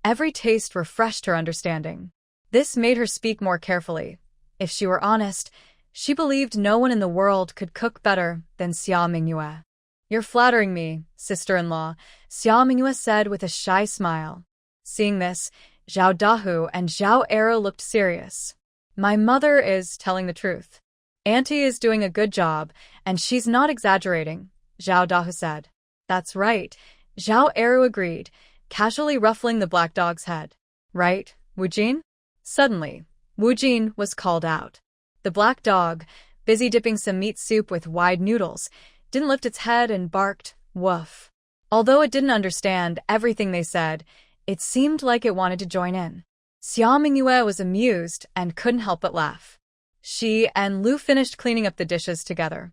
every taste refreshed her understanding. This made her speak more carefully. If she were honest, she believed no one in the world could cook better than Xia Mingyue. You're flattering me, sister-in-law, Xia Mingyue said with a shy smile. Seeing this, Zhao Dahu and Zhao Ernieu looked serious. My mother is telling the truth. Auntie is doing a good job, and she's not exaggerating, Zhao Dahu said. That's right, Zhao Ernieu agreed, casually ruffling the black dog's head. Right, Wu Jin? Suddenly, Wu Jin was called out. The black dog, busy dipping some meat soup with wide noodles, didn't lift its head and barked, woof. Although it didn't understand everything they said, it seemed like it wanted to join in. Xia Mingyue was amused and couldn't help but laugh. She and Lu finished cleaning up the dishes together.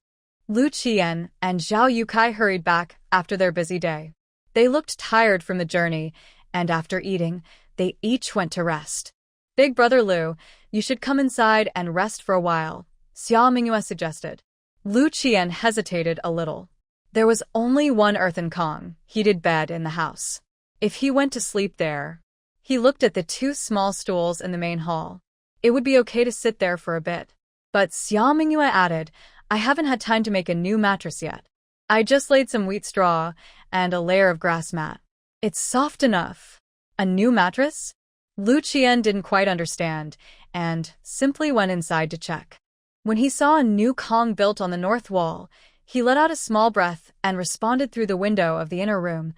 Lu Qian and Zhao Yukai hurried back after their busy day. They looked tired from the journey, and after eating, they each went to rest. Big brother Lu, you should come inside and rest for a while, Xia Mingyue suggested. Lu Qian hesitated a little. There was only one earthen Kong, heated bed in the house. If he went to sleep there, he looked at the two small stools in the main hall. It would be okay to sit there for a bit. But Xia Mingyue added, I haven't had time to make a new mattress yet. I just laid some wheat straw and a layer of grass mat. It's soft enough. A new mattress? Lu Qian didn't quite understand and simply went inside to check. When he saw a new Kong built on the north wall, he let out a small breath and responded through the window of the inner room.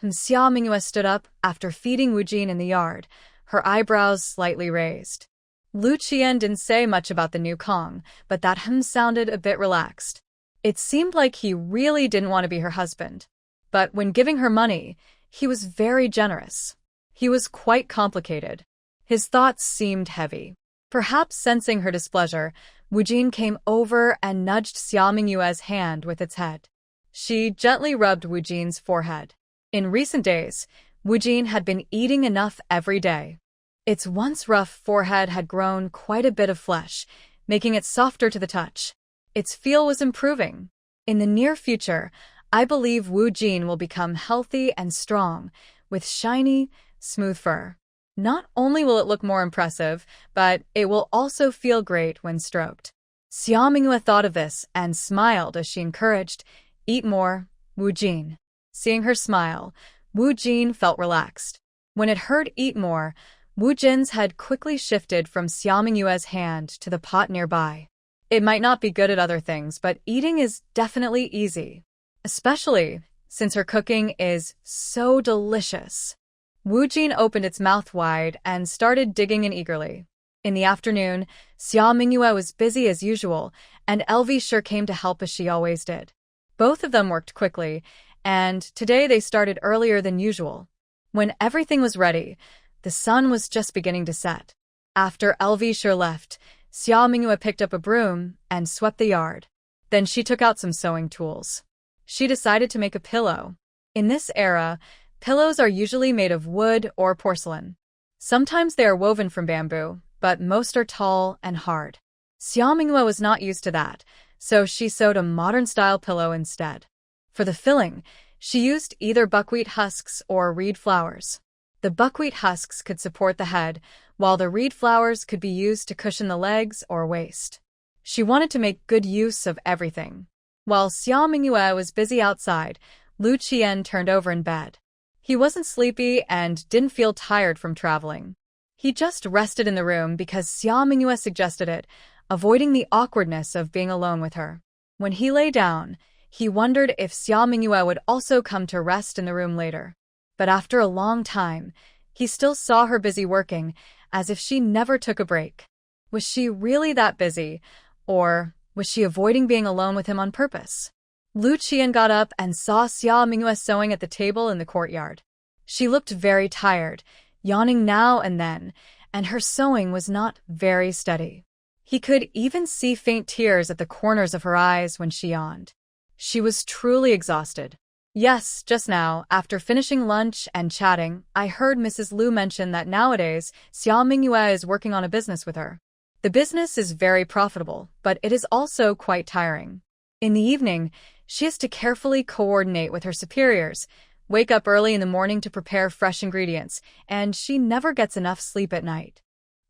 Xia Mingyue stood up after feeding Wu Jin in the yard, her eyebrows slightly raised. Lu Qian didn't say much about the new Kong, but that sounded a bit relaxed. It seemed like he really didn't want to be her husband. But when giving her money, he was very generous. He was quite complicated. His thoughts seemed heavy. Perhaps sensing her displeasure, Wu Jin came over and nudged Xia Mingyue's hand with its head. She gently rubbed Wu Jin's forehead. In recent days, Wu Jin had been eating enough every day. Its once rough forehead had grown quite a bit of flesh, making it softer to the touch. Its feel was improving. In the near future, I believe Wu Jin will become healthy and strong, with shiny, smooth fur. Not only will it look more impressive, but it will also feel great when stroked. Xia Mingyue thought of this and smiled as she encouraged, Eat more, Wu Jin. Seeing her smile, Wu Jin felt relaxed. When it heard eat more, Wu Jin's head quickly shifted from Xia Mingyue's hand to the pot nearby. It might not be good at other things, but eating is definitely easy. Especially since her cooking is so delicious. Wu Jin opened its mouth wide and started digging in eagerly. In the afternoon, Xia Mingyue was busy as usual, and Elvie sure came to help as she always did. Both of them worked quickly, and today they started earlier than usual. When everything was ready, the sun was just beginning to set. After Elvie sure left, Xia Mingyue picked up a broom and swept the yard. Then she took out some sewing tools. She decided to make a pillow. In this era, pillows are usually made of wood or porcelain. Sometimes they are woven from bamboo, but most are tall and hard. Xia Mingyue was not used to that, so she sewed a modern-style pillow instead. For the filling, she used either buckwheat husks or reed flowers. The buckwheat husks could support the head, while the reed flowers could be used to cushion the legs or waist. She wanted to make good use of everything. While Xia Mingyue was busy outside, Lu Qian turned over in bed. He wasn't sleepy and didn't feel tired from traveling. He just rested in the room because Xia Mingyue suggested it, avoiding the awkwardness of being alone with her. When he lay down, he wondered if Xia Mingyue would also come to rest in the room later. But after a long time, he still saw her busy working, as if she never took a break. Was she really that busy, or was she avoiding being alone with him on purpose? Lu Qian got up and saw Xia Mingyue sewing at the table in the courtyard. She looked very tired, yawning now and then, and her sewing was not very steady. He could even see faint tears at the corners of her eyes when she yawned. She was truly exhausted. Yes, just now, after finishing lunch and chatting, I heard Mrs. Liu mention that nowadays, Xia Mingyue is working on a business with her. The business is very profitable, but it is also quite tiring. In the evening, she has to carefully coordinate with her superiors, wake up early in the morning to prepare fresh ingredients, and she never gets enough sleep at night.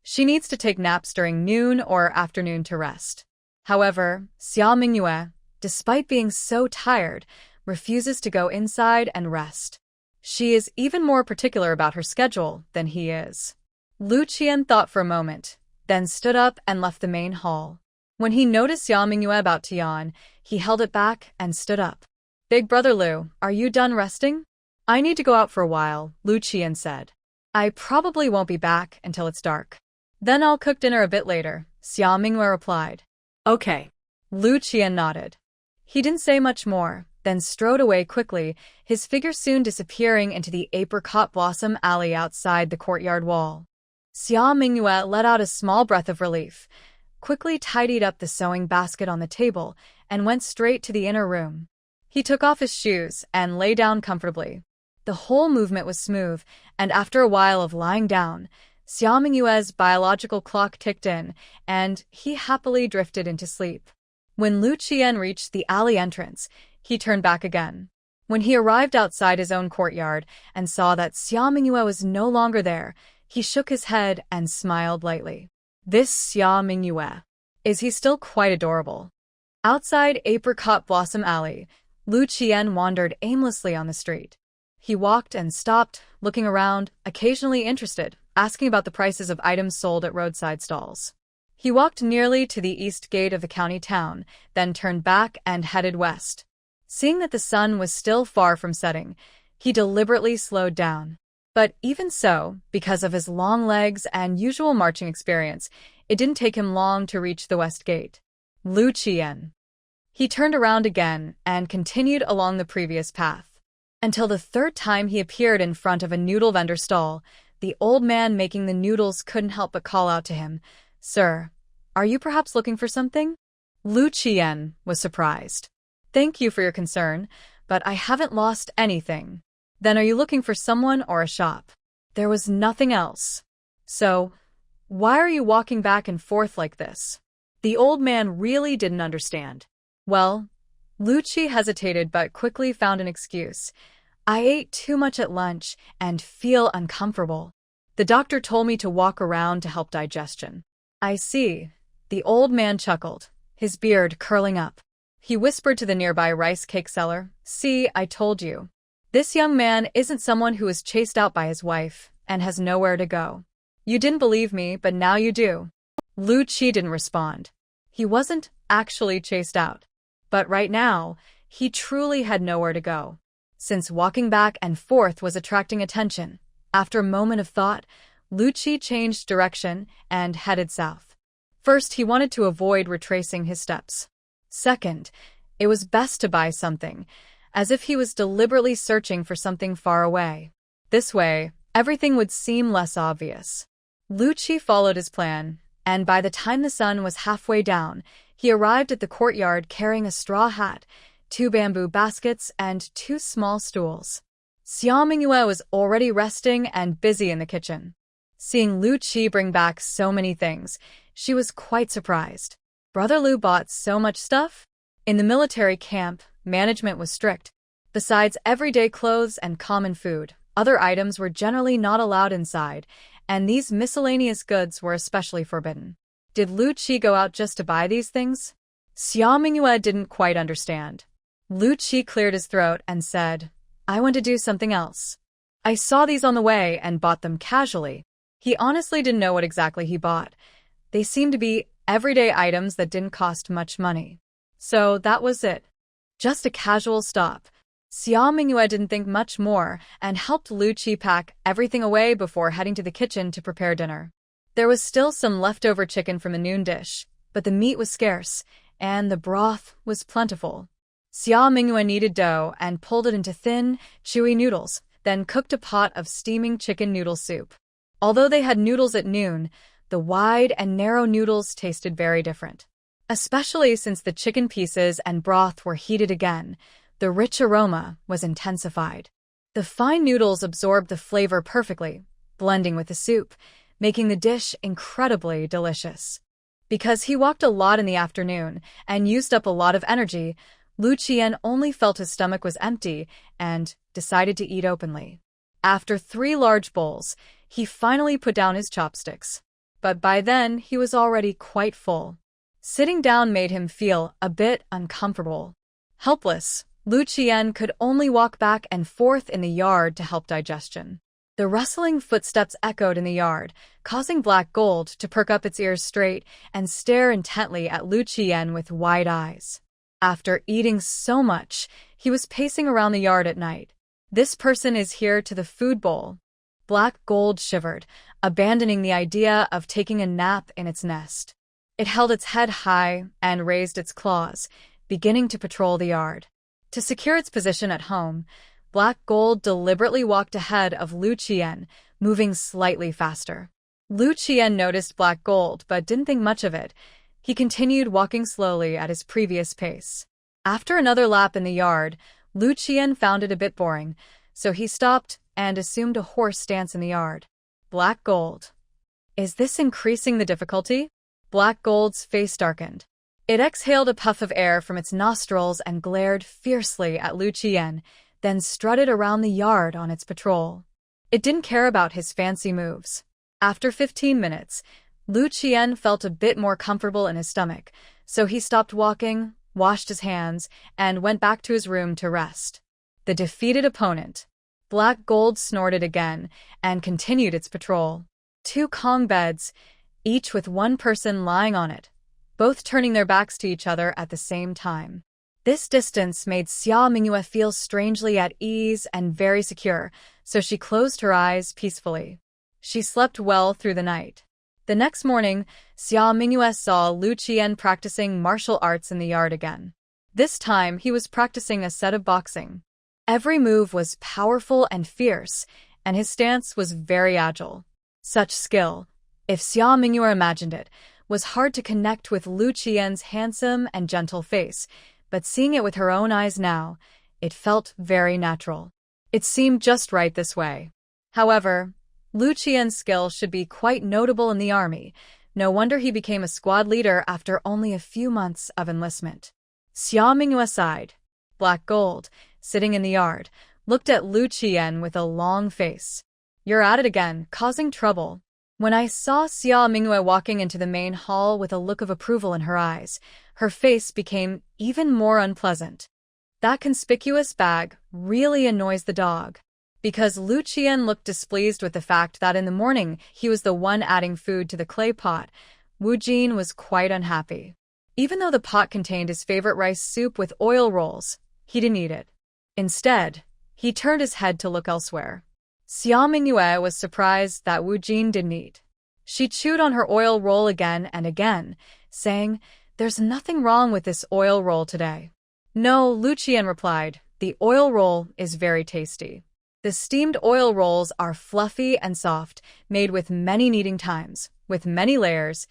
She needs to take naps during noon or afternoon to rest. However, Xia Mingyue, despite being so tired, refuses to go inside and rest. She is even more particular about her schedule than he is. Lu Qian thought for a moment, then stood up and left the main hall. When he noticed Xia Mingyue about to yawn, he held it back and stood up. Big brother Lu, are you done resting? I need to go out for a while, Lu Qian said. I probably won't be back until it's dark. Then I'll cook dinner a bit later, Xia Mingyue replied. Okay. Lu Qian nodded. He didn't say much more, then strode away quickly, his figure soon disappearing into the apricot blossom alley outside the courtyard wall. Xia Mingyue let out a small breath of relief, quickly tidied up the sewing basket on the table, and went straight to the inner room. He took off his shoes and lay down comfortably. The whole movement was smooth, and after a while of lying down, Xia Mingyue's biological clock ticked in, and he happily drifted into sleep. When Lu Qian reached the alley entrance, he turned back again. When he arrived outside his own courtyard and saw that Xia Mingyue was no longer there, he shook his head and smiled lightly. This Xia Mingyue. Is he still quite adorable? Outside Apricot Blossom Alley, Lu Qian wandered aimlessly on the street. He walked and stopped, looking around, occasionally interested, asking about the prices of items sold at roadside stalls. He walked nearly to the east gate of the county town, then turned back and headed west. Seeing that the sun was still far from setting, he deliberately slowed down. But even so, because of his long legs and usual marching experience, it didn't take him long to reach the west gate. Lu Qian. He turned around again and continued along the previous path. Until the third time he appeared in front of a noodle vendor stall, the old man making the noodles couldn't help but call out to him, "Sir, are you perhaps looking for something?" Lu Qian was surprised. "Thank you for your concern, but I haven't lost anything." "Then are you looking for someone or a shop?" There was nothing else. "So, why are you walking back and forth like this?" The old man really didn't understand. "Well," Lu Qi hesitated but quickly found an excuse. "I ate too much at lunch and feel uncomfortable. The doctor told me to walk around to help digestion." "I see." The old man chuckled, his beard curling up. He whispered to the nearby rice cake seller, "See, I told you. This young man isn't someone who is chased out by his wife and has nowhere to go. You didn't believe me, but now you do." Lu Qi didn't respond. He wasn't actually chased out. But right now, he truly had nowhere to go. Since walking back and forth was attracting attention, after a moment of thought, Lu Qi changed direction and headed south. First, he wanted to avoid retracing his steps. Second, it was best to buy something, as if he was deliberately searching for something far away. This way, everything would seem less obvious. Lu Qi followed his plan, and by the time the sun was halfway down, he arrived at the courtyard carrying a straw hat, 2 bamboo baskets, and 2 small stools. Xia Mingyue was already resting and busy in the kitchen. Seeing Lu Qi bring back so many things, she was quite surprised. Brother Lu bought so much stuff? In the military camp, management was strict. Besides everyday clothes and common food, other items were generally not allowed inside, and these miscellaneous goods were especially forbidden. Did Lu Qi go out just to buy these things? Xia Mingyue didn't quite understand. Lu Qi cleared his throat and said, "I want to do something else. I saw these on the way and bought them casually." He honestly didn't know what exactly he bought. They seemed to be everyday items that didn't cost much money. So that was it. Just a casual stop. Xia Mingyue didn't think much more and helped Lu Qi pack everything away before heading to the kitchen to prepare dinner. There was still some leftover chicken from the noon dish, but the meat was scarce, and the broth was plentiful. Xia Mingyue kneaded dough and pulled it into thin, chewy noodles, then cooked a pot of steaming chicken noodle soup. Although they had noodles at noon, the wide and narrow noodles tasted very different. Especially since the chicken pieces and broth were heated again, The rich aroma was intensified. The fine noodles absorbed the flavor perfectly, blending with the soup, making the dish incredibly delicious. Because he walked a lot in the afternoon and used up a lot of energy, Lu Qian only felt his stomach was empty and decided to eat openly. After 3 large bowls, he finally put down his chopsticks. But by then, he was already quite full. Sitting down made him feel a bit uncomfortable. Helpless, Lu Qian could only walk back and forth in the yard to help digestion. The rustling footsteps echoed in the yard, causing Black Gold to perk up its ears straight and stare intently at Lu Qian with wide eyes. After eating so much, he was pacing around the yard at night. This person is here to the food bowl. Black Gold shivered, abandoning the idea of taking a nap in its nest. It held its head high and raised its claws, beginning to patrol the yard. To secure its position at home, Black Gold deliberately walked ahead of Lu Qian, moving slightly faster. Lu Qian noticed Black Gold but didn't think much of it. He continued walking slowly at his previous pace. After another lap in the yard, Lu Qian found it a bit boring, so he stopped and assumed a horse stance in the yard. Black Gold. Is this increasing the difficulty? Black Gold's face darkened. It exhaled a puff of air from its nostrils and glared fiercely at Lu Qian, then strutted around the yard on its patrol. It didn't care about his fancy moves. After 15 minutes, Lu Qian felt a bit more comfortable in his stomach, so he stopped walking, washed his hands, and went back to his room to rest. The defeated opponent. Black Gold snorted again and continued its patrol. 2 Kong beds, each with 1 person lying on it, both turning their backs to each other at the same time. This distance made Xia Mingyue feel strangely at ease and very secure, so she closed her eyes peacefully. She slept well through the night. The next morning, Xia Mingyue saw Lu Qian practicing martial arts in the yard again. This time, he was practicing a set of boxing. Every move was powerful and fierce, and his stance was very agile. Such skill, if Xia Mingyue imagined it, was hard to connect with Lu Qian's handsome and gentle face, but seeing it with her own eyes now, it felt very natural. It seemed just right this way. However, Lu Qian's skill should be quite notable in the army. No wonder he became a squad leader after only a few months of enlistment. Xia Mingyue sighed. Black Gold, sitting in the yard, looked at Lu Qian with a long face. You're at it again, causing trouble. When I saw Xia Mingyue walking into the main hall with a look of approval in her eyes, her face became even more unpleasant. That conspicuous bag really annoys the dog. Because Lu Qian looked displeased with the fact that in the morning he was the one adding food to the clay pot, Wu Jin was quite unhappy. Even though the pot contained his favorite rice soup with oil rolls, he didn't eat it. Instead, he turned his head to look elsewhere. Xia Mingyue was surprised that Wu Jin didn't eat. She chewed on her oil roll again and again, saying, "There's nothing wrong with this oil roll today." "No," Lu Qian replied, "the oil roll is very tasty." The steamed oil rolls are fluffy and soft, made with many kneading times, with many layers,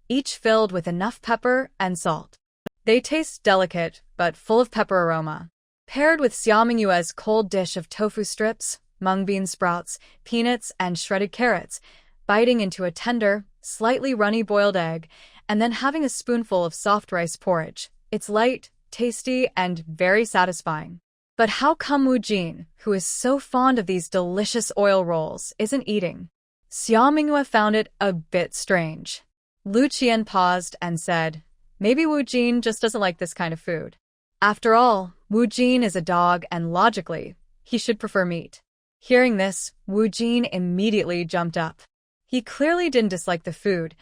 each filled with enough pepper and salt. They taste delicate, but full of pepper aroma. Paired with Xia Mingyue's cold dish of tofu strips, mung bean sprouts, peanuts, and shredded carrots, biting into a tender, slightly runny boiled egg, and then having a spoonful of soft rice porridge. It's light, tasty, and very satisfying. But how come Wu Jin, who is so fond of these delicious oil rolls, isn't eating? Xia Mingyue found it a bit strange. Lu Qian paused and said, "Maybe Wu Jin just doesn't like this kind of food. After all, Wu Jin is a dog and logically, he should prefer meat." Hearing this, Wu Jin immediately jumped up. He clearly didn't dislike the food.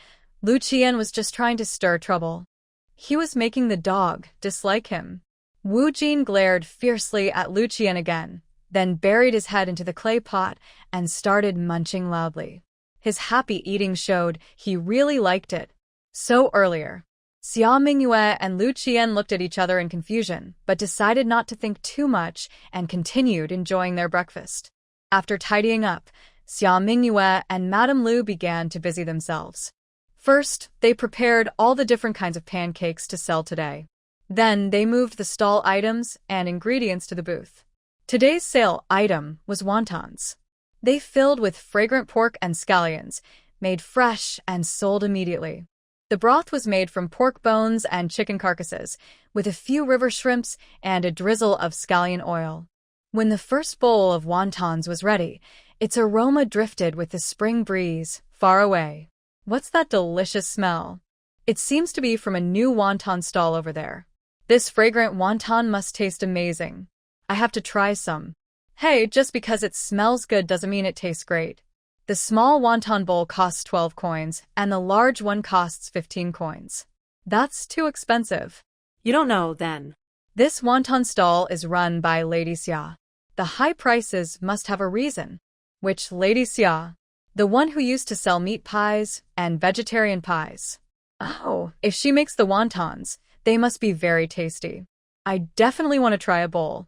Lu Qian was just trying to stir trouble. He was making the dog dislike him. Wu Jin glared fiercely at Lu Qian again, then buried his head into the clay pot and started munching loudly. His happy eating showed he really liked it. So earlier, Xia Mingyue and Lu Qian looked at each other in confusion, but decided not to think too much and continued enjoying their breakfast. After tidying up, Xia Mingyue and Madame Lu began to busy themselves. First, they prepared all the different kinds of pancakes to sell today. Then they moved the stall items and ingredients to the booth. Today's sale item was wontons. They filled with fragrant pork and scallions, made fresh and sold immediately. The broth was made from pork bones and chicken carcasses, with a few river shrimps and a drizzle of scallion oil. When the first bowl of wontons was ready, its aroma drifted with the spring breeze far away. What's that delicious smell? It seems to be from a new wonton stall over there. This fragrant wonton must taste amazing. I have to try some. Hey, just because it smells good doesn't mean it tastes great. The small wonton bowl costs 12 coins, and the large one costs 15 coins. That's too expensive. You don't know, then. This wonton stall is run by Lady Xia. The high prices must have a reason. Which Lady Xia? The one who used to sell meat pies and vegetarian pies. Oh, if she makes the wontons, they must be very tasty. I definitely want to try a bowl.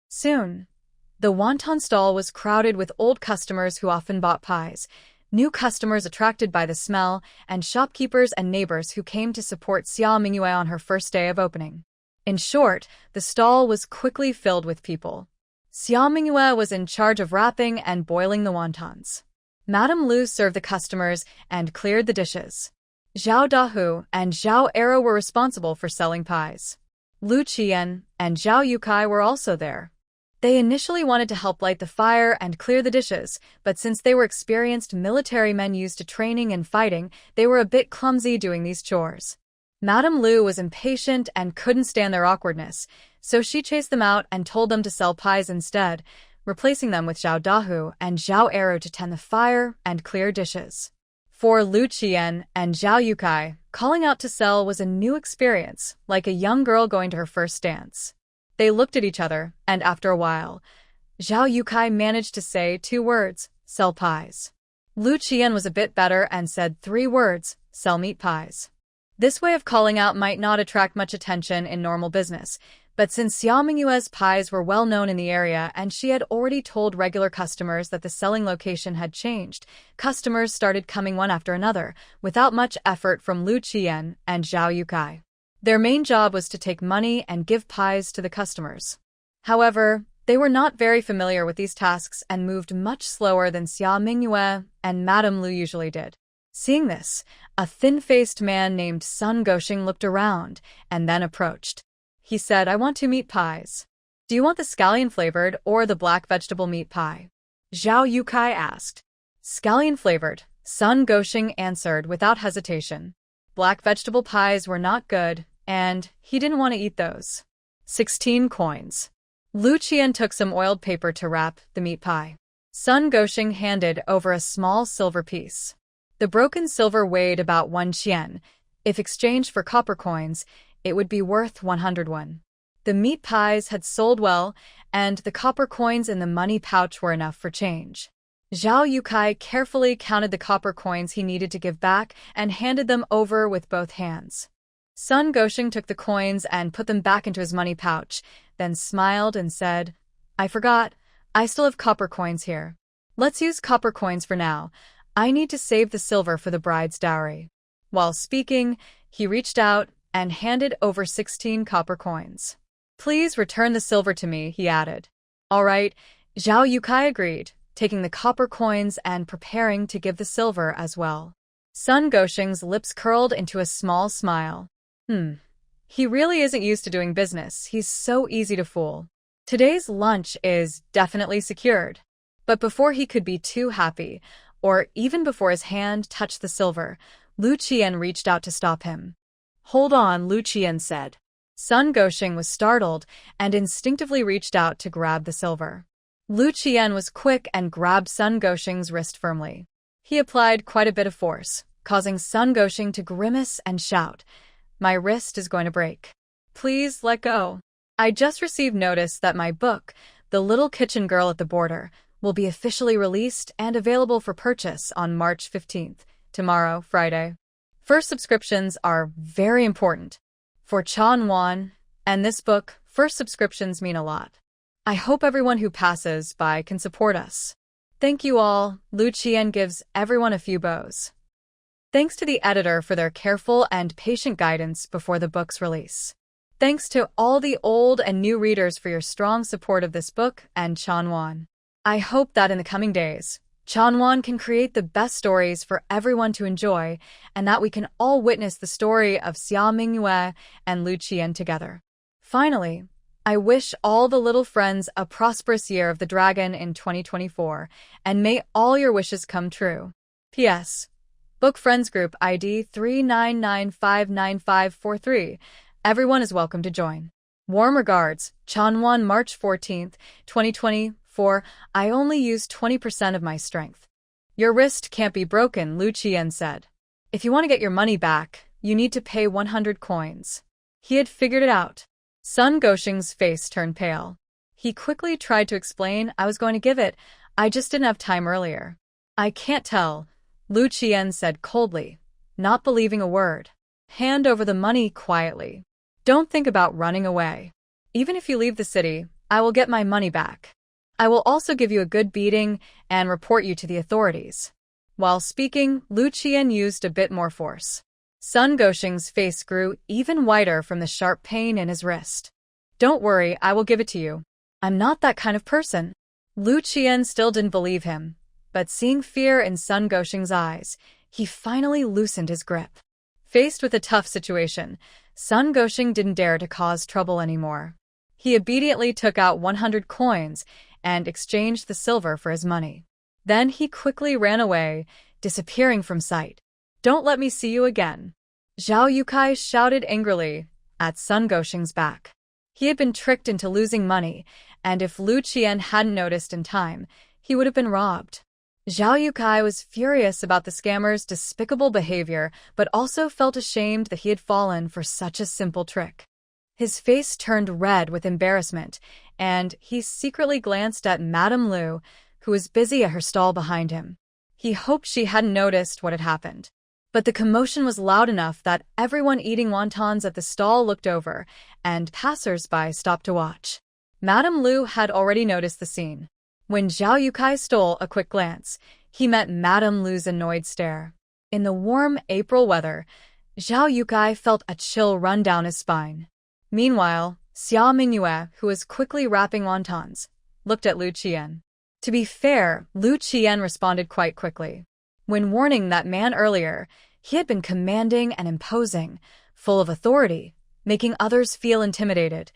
Soon. The wonton stall was crowded with old customers who often bought pies, new customers attracted by the smell, and shopkeepers and neighbors who came to support Xia Mingyue on her first day of opening. In short, the stall was quickly filled with people. Xia Mingyue was in charge of wrapping and boiling the wontons. Madame Lu served the customers and cleared the dishes. Zhao Dahu and Zhao Ernieu were responsible for selling pies. Lu Qian and Zhao Yukai were also there. They initially wanted to help light the fire and clear the dishes, but since they were experienced military men used to training and fighting, they were a bit clumsy doing these chores. Madame Lu was impatient and couldn't stand their awkwardness, so she chased them out and told them to sell pies instead, replacing them with Zhao Dahu and Zhao Ernieu to tend the fire and clear dishes. For Lu Qian and Zhao Yukai, calling out to sell was a new experience, like a young girl going to her first dance. They looked at each other, and after a while, Zhao Yukai managed to say 2 words, sell pies. Lu Qian was a bit better and said 3 words, sell meat pies. This way of calling out might not attract much attention in normal business, but since Xia Mingyue's pies were well known in the area and she had already told regular customers that the selling location had changed, customers started coming one after another, without much effort from Lu Qian and Zhao Yukai. Their main job was to take money and give pies to the customers. However, they were not very familiar with these tasks and moved much slower than Xia Mingyue and Madame Lu usually did. Seeing this, a thin-faced man named Sun Goxing looked around and then approached. He said, I want 2 meat pies. Do you want the scallion-flavored or the black vegetable meat pie? Zhao Yukai asked. Scallion-flavored, Sun Goxing answered without hesitation. Black vegetable pies were not good, and he didn't want to eat those. 16 coins. Lu Qian took some oiled paper to wrap the meat pie. Sun Goxing handed over a small silver piece. The broken silver weighed about 1 qian. If exchanged for copper coins, it would be worth 100 won. The meat pies had sold well, and the copper coins in the money pouch were enough for change. Zhao Yukai carefully counted the copper coins he needed to give back and handed them over with both hands. Sun Goxing took the coins and put them back into his money pouch, then smiled and said, I forgot, I still have copper coins here. Let's use copper coins for now. I need to save the silver for the bride's dowry. While speaking, he reached out and handed over 16 copper coins. Please return the silver to me, he added. All right, Zhao Yukai agreed, taking the copper coins and preparing to give the silver as well. Sun Goxing's lips curled into a small smile. He really isn't used to doing business. He's so easy to fool. Today's lunch is definitely secured. But before he could be too happy, or even before his hand touched the silver, Lu Qian reached out to stop him. Hold on, Lu Qian said. Sun Goxing was startled and instinctively reached out to grab the silver. Lu Qian was quick and grabbed Sun Goxing's wrist firmly. He applied quite a bit of force, causing Sun Goxing to grimace and shout, My wrist is going to break. Please let go. I just received notice that my book, The Little Kitchen Girl at the Border, will be officially released and available for purchase on March 15th, tomorrow, Friday. First subscriptions are very important. For Chan Wan and this book, first subscriptions mean a lot. I hope everyone who passes by can support us. Thank you all. Lu Qian gives everyone a few bows. Thanks to the editor for their careful and patient guidance before the book's release. Thanks to all the old and new readers for your strong support of this book and Chanwon. I hope that in the coming days, Chanwon can create the best stories for everyone to enjoy, and that we can all witness the story of Xia Mingyue and Lu Qian together. Finally, I wish all the little friends a prosperous year of the dragon in 2024, and may all your wishes come true. P.S. Book Friends Group ID 399599543. Everyone is welcome to join. Warm regards, Chanwon, March 14, 2024. I only used 20% of my strength. Your wrist can't be broken, Lu Qian said. If you want to get your money back, you need to pay 100 coins. He had figured it out. Sun Gosheng's face turned pale. He quickly tried to explain, I was going to give it, I just didn't have time earlier. I can't tell, Lu Qian said coldly, not believing a word. Hand over the money quietly. Don't think about running away. Even if you leave the city, I will get my money back. I will also give you a good beating and report you to the authorities. While speaking, Lu Qian used a bit more force. Sun Gosheng's face grew even whiter from the sharp pain in his wrist. Don't worry, I will give it to you. I'm not that kind of person. Lu Qian still didn't believe him, but seeing fear in Sun Gosheng's eyes, he finally loosened his grip. Faced with a tough situation, Sun Gosheng didn't dare to cause trouble anymore. He immediately took out 100 coins and exchanged the silver for his money. Then he quickly ran away, disappearing from sight. Don't let me see you again. Zhao Yukai shouted angrily at Sun Gosheng's back. He had been tricked into losing money, and if Lu Qian hadn't noticed in time, he would have been robbed. Zhao Yukai was furious about the scammer's despicable behavior, but also felt ashamed that he had fallen for such a simple trick. His face turned red with embarrassment, and he secretly glanced at Madame Lu, who was busy at her stall behind him. He hoped she hadn't noticed what had happened. But the commotion was loud enough that everyone eating wontons at the stall looked over, and passers-by stopped to watch. Madame Lu had already noticed the scene. When Zhao Yukai stole a quick glance, he met Madame Lu's annoyed stare. In the warm April weather, Zhao Yukai felt a chill run down his spine. Meanwhile, Xia Mingyue, who was quickly wrapping wontons, looked at Lu Qian. To be fair, Lu Qian responded quite quickly. When warning that man earlier, he had been commanding and imposing, full of authority, making others feel intimidated,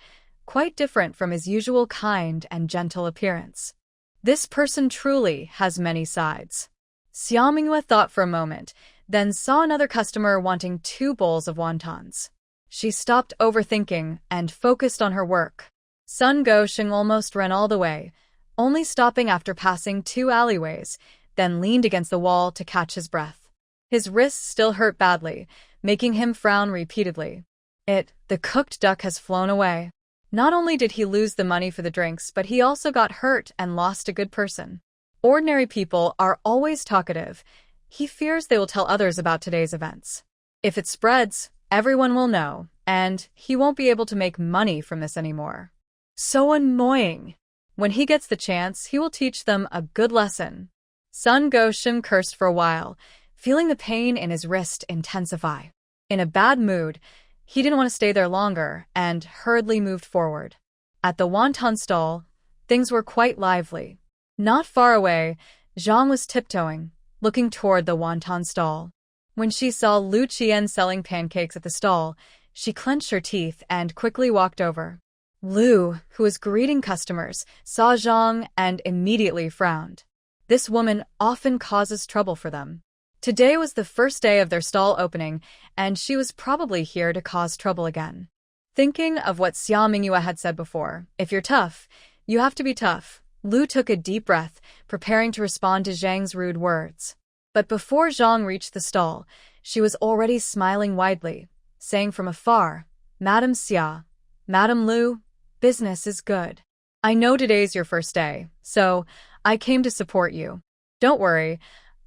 quite different from his usual kind and gentle appearance. This person truly has many sides. Xia Mingyue thought for a moment, then saw another customer wanting 2 bowls of wontons. She stopped overthinking and focused on her work. Sun Gosheng almost ran all the way, only stopping after passing 2 alleyways, then leaned against the wall to catch his breath. His wrists still hurt badly, making him frown repeatedly. The cooked duck has flown away. Not only did he lose the money for the drinks, but he also got hurt and lost a good person. Ordinary people are always talkative. He fears they will tell others about today's events. If it spreads, everyone will know, and he won't be able to make money from this anymore. So annoying. When he gets the chance, he will teach them a good lesson. Sun Gosheng cursed for a while, feeling the pain in his wrist intensify. In a bad mood, he didn't want to stay there longer and hurriedly moved forward. At the wonton stall, things were quite lively. Not far away, Zhang was tiptoeing, looking toward the wonton stall. When she saw Lu Qian selling pancakes at the stall, she clenched her teeth and quickly walked over. Lu, who was greeting customers, saw Zhang and immediately frowned. This woman often causes trouble for them. Today was the first day of their stall opening, and she was probably here to cause trouble again. Thinking of what Xia Mingyue had said before, if you're tough, you have to be tough, Lu took a deep breath, preparing to respond to Zhang's rude words. But before Zhang reached the stall, she was already smiling widely, saying from afar, Madam Xia, Madam Lu, business is good. I know today's your first day, so I came to support you. Don't worry,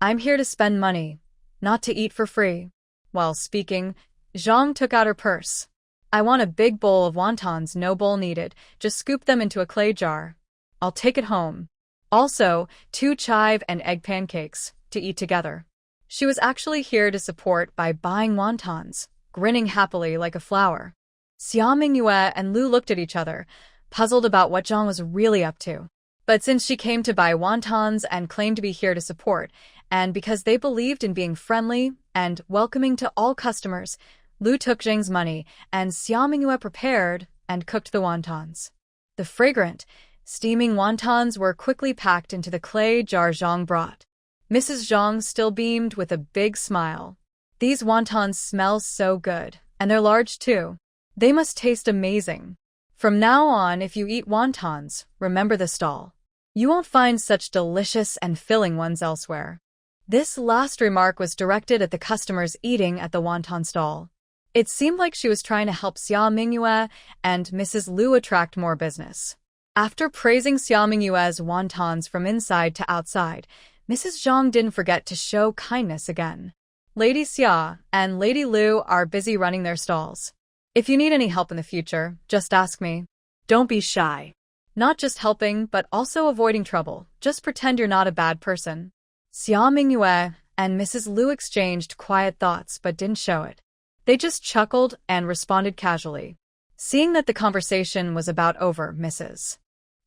I'm here to spend money, not to eat for free. While speaking, Zhang took out her purse. I want a big bowl of wontons, no bowl needed, just scoop them into a clay jar. I'll take it home. Also, 2 chive and egg pancakes, to eat together. She was actually here to support by buying wontons, grinning happily like a flower. Xia Mingyue and Lu looked at each other, puzzled about what Zhang was really up to. But since she came to buy wontons and claimed to be here to support, and because they believed in being friendly and welcoming to all customers, Lu took Zhang's money and Xia Mingyue prepared and cooked the wontons. The fragrant, steaming wontons were quickly packed into the clay jar Zhang brought. Mrs. Zhang still beamed with a big smile. These wontons smell so good, and they're large too. They must taste amazing. From now on, if you eat wontons, remember the stall. You won't find such delicious and filling ones elsewhere. This last remark was directed at the customers eating at the wonton stall. It seemed like she was trying to help Xia Mingyue and Mrs. Lu attract more business. After praising Xia Mingyue's wontons from inside to outside, Mrs. Zhang didn't forget to show kindness again. Lady Xia and Lady Lu are busy running their stalls. If you need any help in the future, just ask me. Don't be shy. Not just helping, but also avoiding trouble. Just pretend you're not a bad person. Xia Mingyue and Mrs. Lu exchanged quiet thoughts but didn't show it. They just chuckled and responded casually. Seeing that the conversation was about over, Mrs.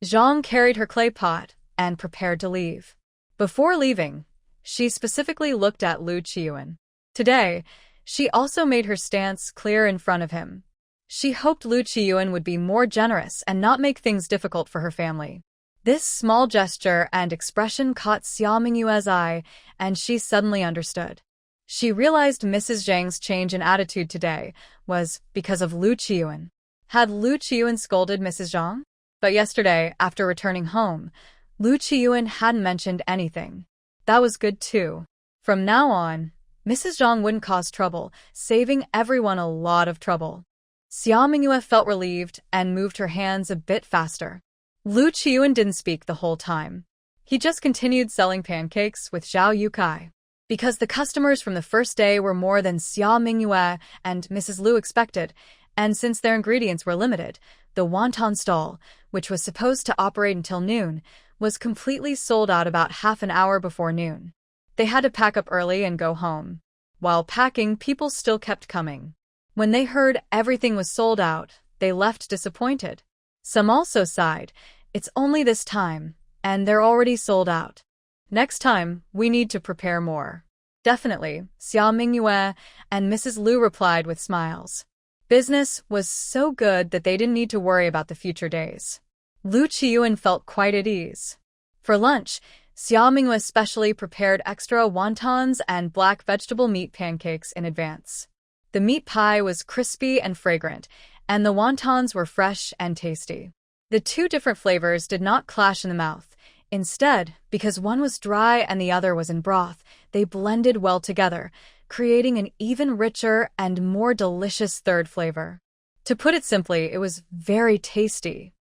Zhang carried her clay pot and prepared to leave. Before leaving, she specifically looked at Lu Qiyuan. Today, she also made her stance clear in front of him. She hoped Lu Qiyuan would be more generous and not make things difficult for her family. This small gesture and expression caught Xia Mingyue's eye, and she suddenly understood. She realized Mrs. Zhang's change in attitude today was because of Lu Qiyuan. Had Lu Qiyuan scolded Mrs. Zhang? But yesterday, after returning home, Lu Qiyuan hadn't mentioned anything. That was good too. From now on, Mrs. Zhang wouldn't cause trouble, saving everyone a lot of trouble. Xia Mingyue felt relieved and moved her hands a bit faster. Lu Qiyuan didn't speak the whole time. He just continued selling pancakes with Zhao Yukai. Because the customers from the first day were more than Xia Mingyue and Mrs. Lu expected, and since their ingredients were limited, the wonton stall, which was supposed to operate until noon, was completely sold out about half an hour before noon. They had to pack up early and go home. While packing, people still kept coming. When they heard everything was sold out, they left disappointed. Some also sighed, "It's only this time, and they're already sold out. Next time, we need to prepare more." Definitely, Xia Mingyue and Mrs. Lu replied with smiles. Business was so good that they didn't need to worry about the future days. Lu Qiyuan felt quite at ease. For lunch, Xia Mingyue specially prepared extra wontons and black vegetable meat pancakes in advance. The meat pie was crispy and fragrant, and the wontons were fresh and tasty. The two different flavors did not clash in the mouth. Instead, because one was dry and the other was in broth, they blended well together, creating an even richer and more delicious third flavor. To put it simply, it was very tasty.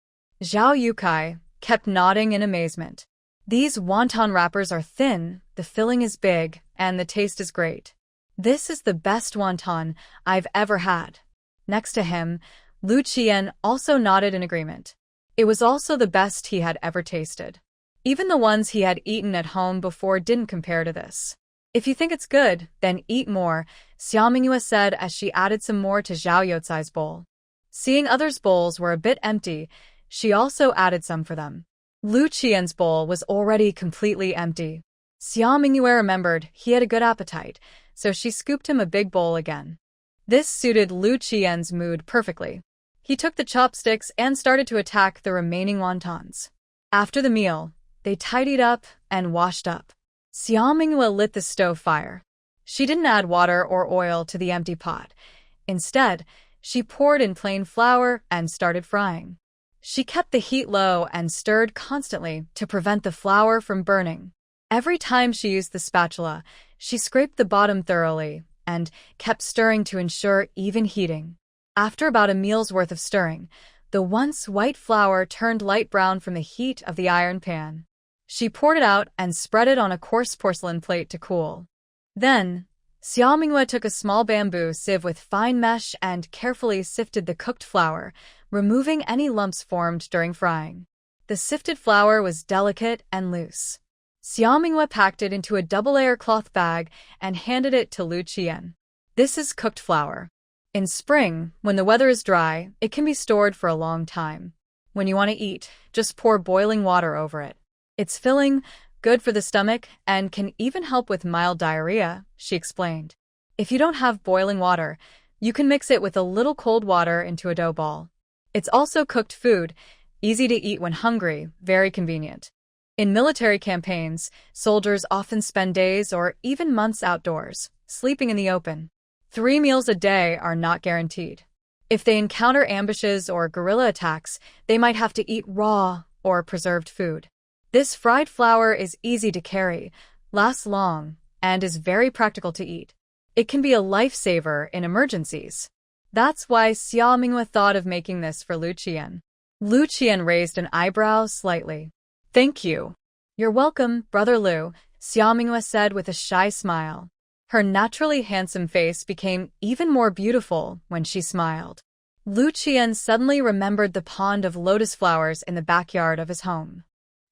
Zhao Yukai kept nodding in amazement. These wonton wrappers are thin, the filling is big, and the taste is great. This is the best wonton I've ever had. Next to him, Lu Qian also nodded in agreement. It was also the best he had ever tasted. Even the ones he had eaten at home before didn't compare to this. "If you think it's good, then eat more," Xia Mingyue said as she added some more to Zhao Youcai's bowl. Seeing others' bowls were a bit empty, she also added some for them. Lu Qian's bowl was already completely empty. Xia Mingyue remembered he had a good appetite, so she scooped him a big bowl again. This suited Lu Qian's mood perfectly. He took the chopsticks and started to attack the remaining wontons. After the meal, they tidied up and washed up. Xia Mingyue lit the stove fire. She didn't add water or oil to the empty pot. Instead, she poured in plain flour and started frying. She kept the heat low and stirred constantly to prevent the flour from burning. Every time she used the spatula, she scraped the bottom thoroughly and kept stirring to ensure even heating. After about a meal's worth of stirring, the once white flour turned light brown from the heat of the iron pan. She poured it out and spread it on a coarse porcelain plate to cool. Then, Xia Mingyue took a small bamboo sieve with fine mesh and carefully sifted the cooked flour, removing any lumps formed during frying. The sifted flour was delicate and loose. Xia Mingyue packed it into a double-layer cloth bag and handed it to Lu Qian. "This is cooked flour. In spring, when the weather is dry, it can be stored for a long time. When you want to eat, just pour boiling water over it. It's filling, good for the stomach, and can even help with mild diarrhea, she explained. If you don't have boiling water, you can mix it with a little cold water into a dough ball. It's also cooked food, easy to eat when hungry, very convenient. In military campaigns, soldiers often spend days or even months outdoors, sleeping in the open. 3 meals a day are not guaranteed. If they encounter ambushes or guerrilla attacks, they might have to eat raw or preserved food. This fried flour is easy to carry, lasts long, and is very practical to eat. It can be a lifesaver in emergencies. That's why Xia Minghua thought of making this for Lu Qian. Lu Qian raised an eyebrow slightly. Thank you. You're welcome, Brother Lu, Xia Minghua said with a shy smile. Her naturally handsome face became even more beautiful when she smiled. Lu Qian suddenly remembered the pond of lotus flowers in the backyard of his home.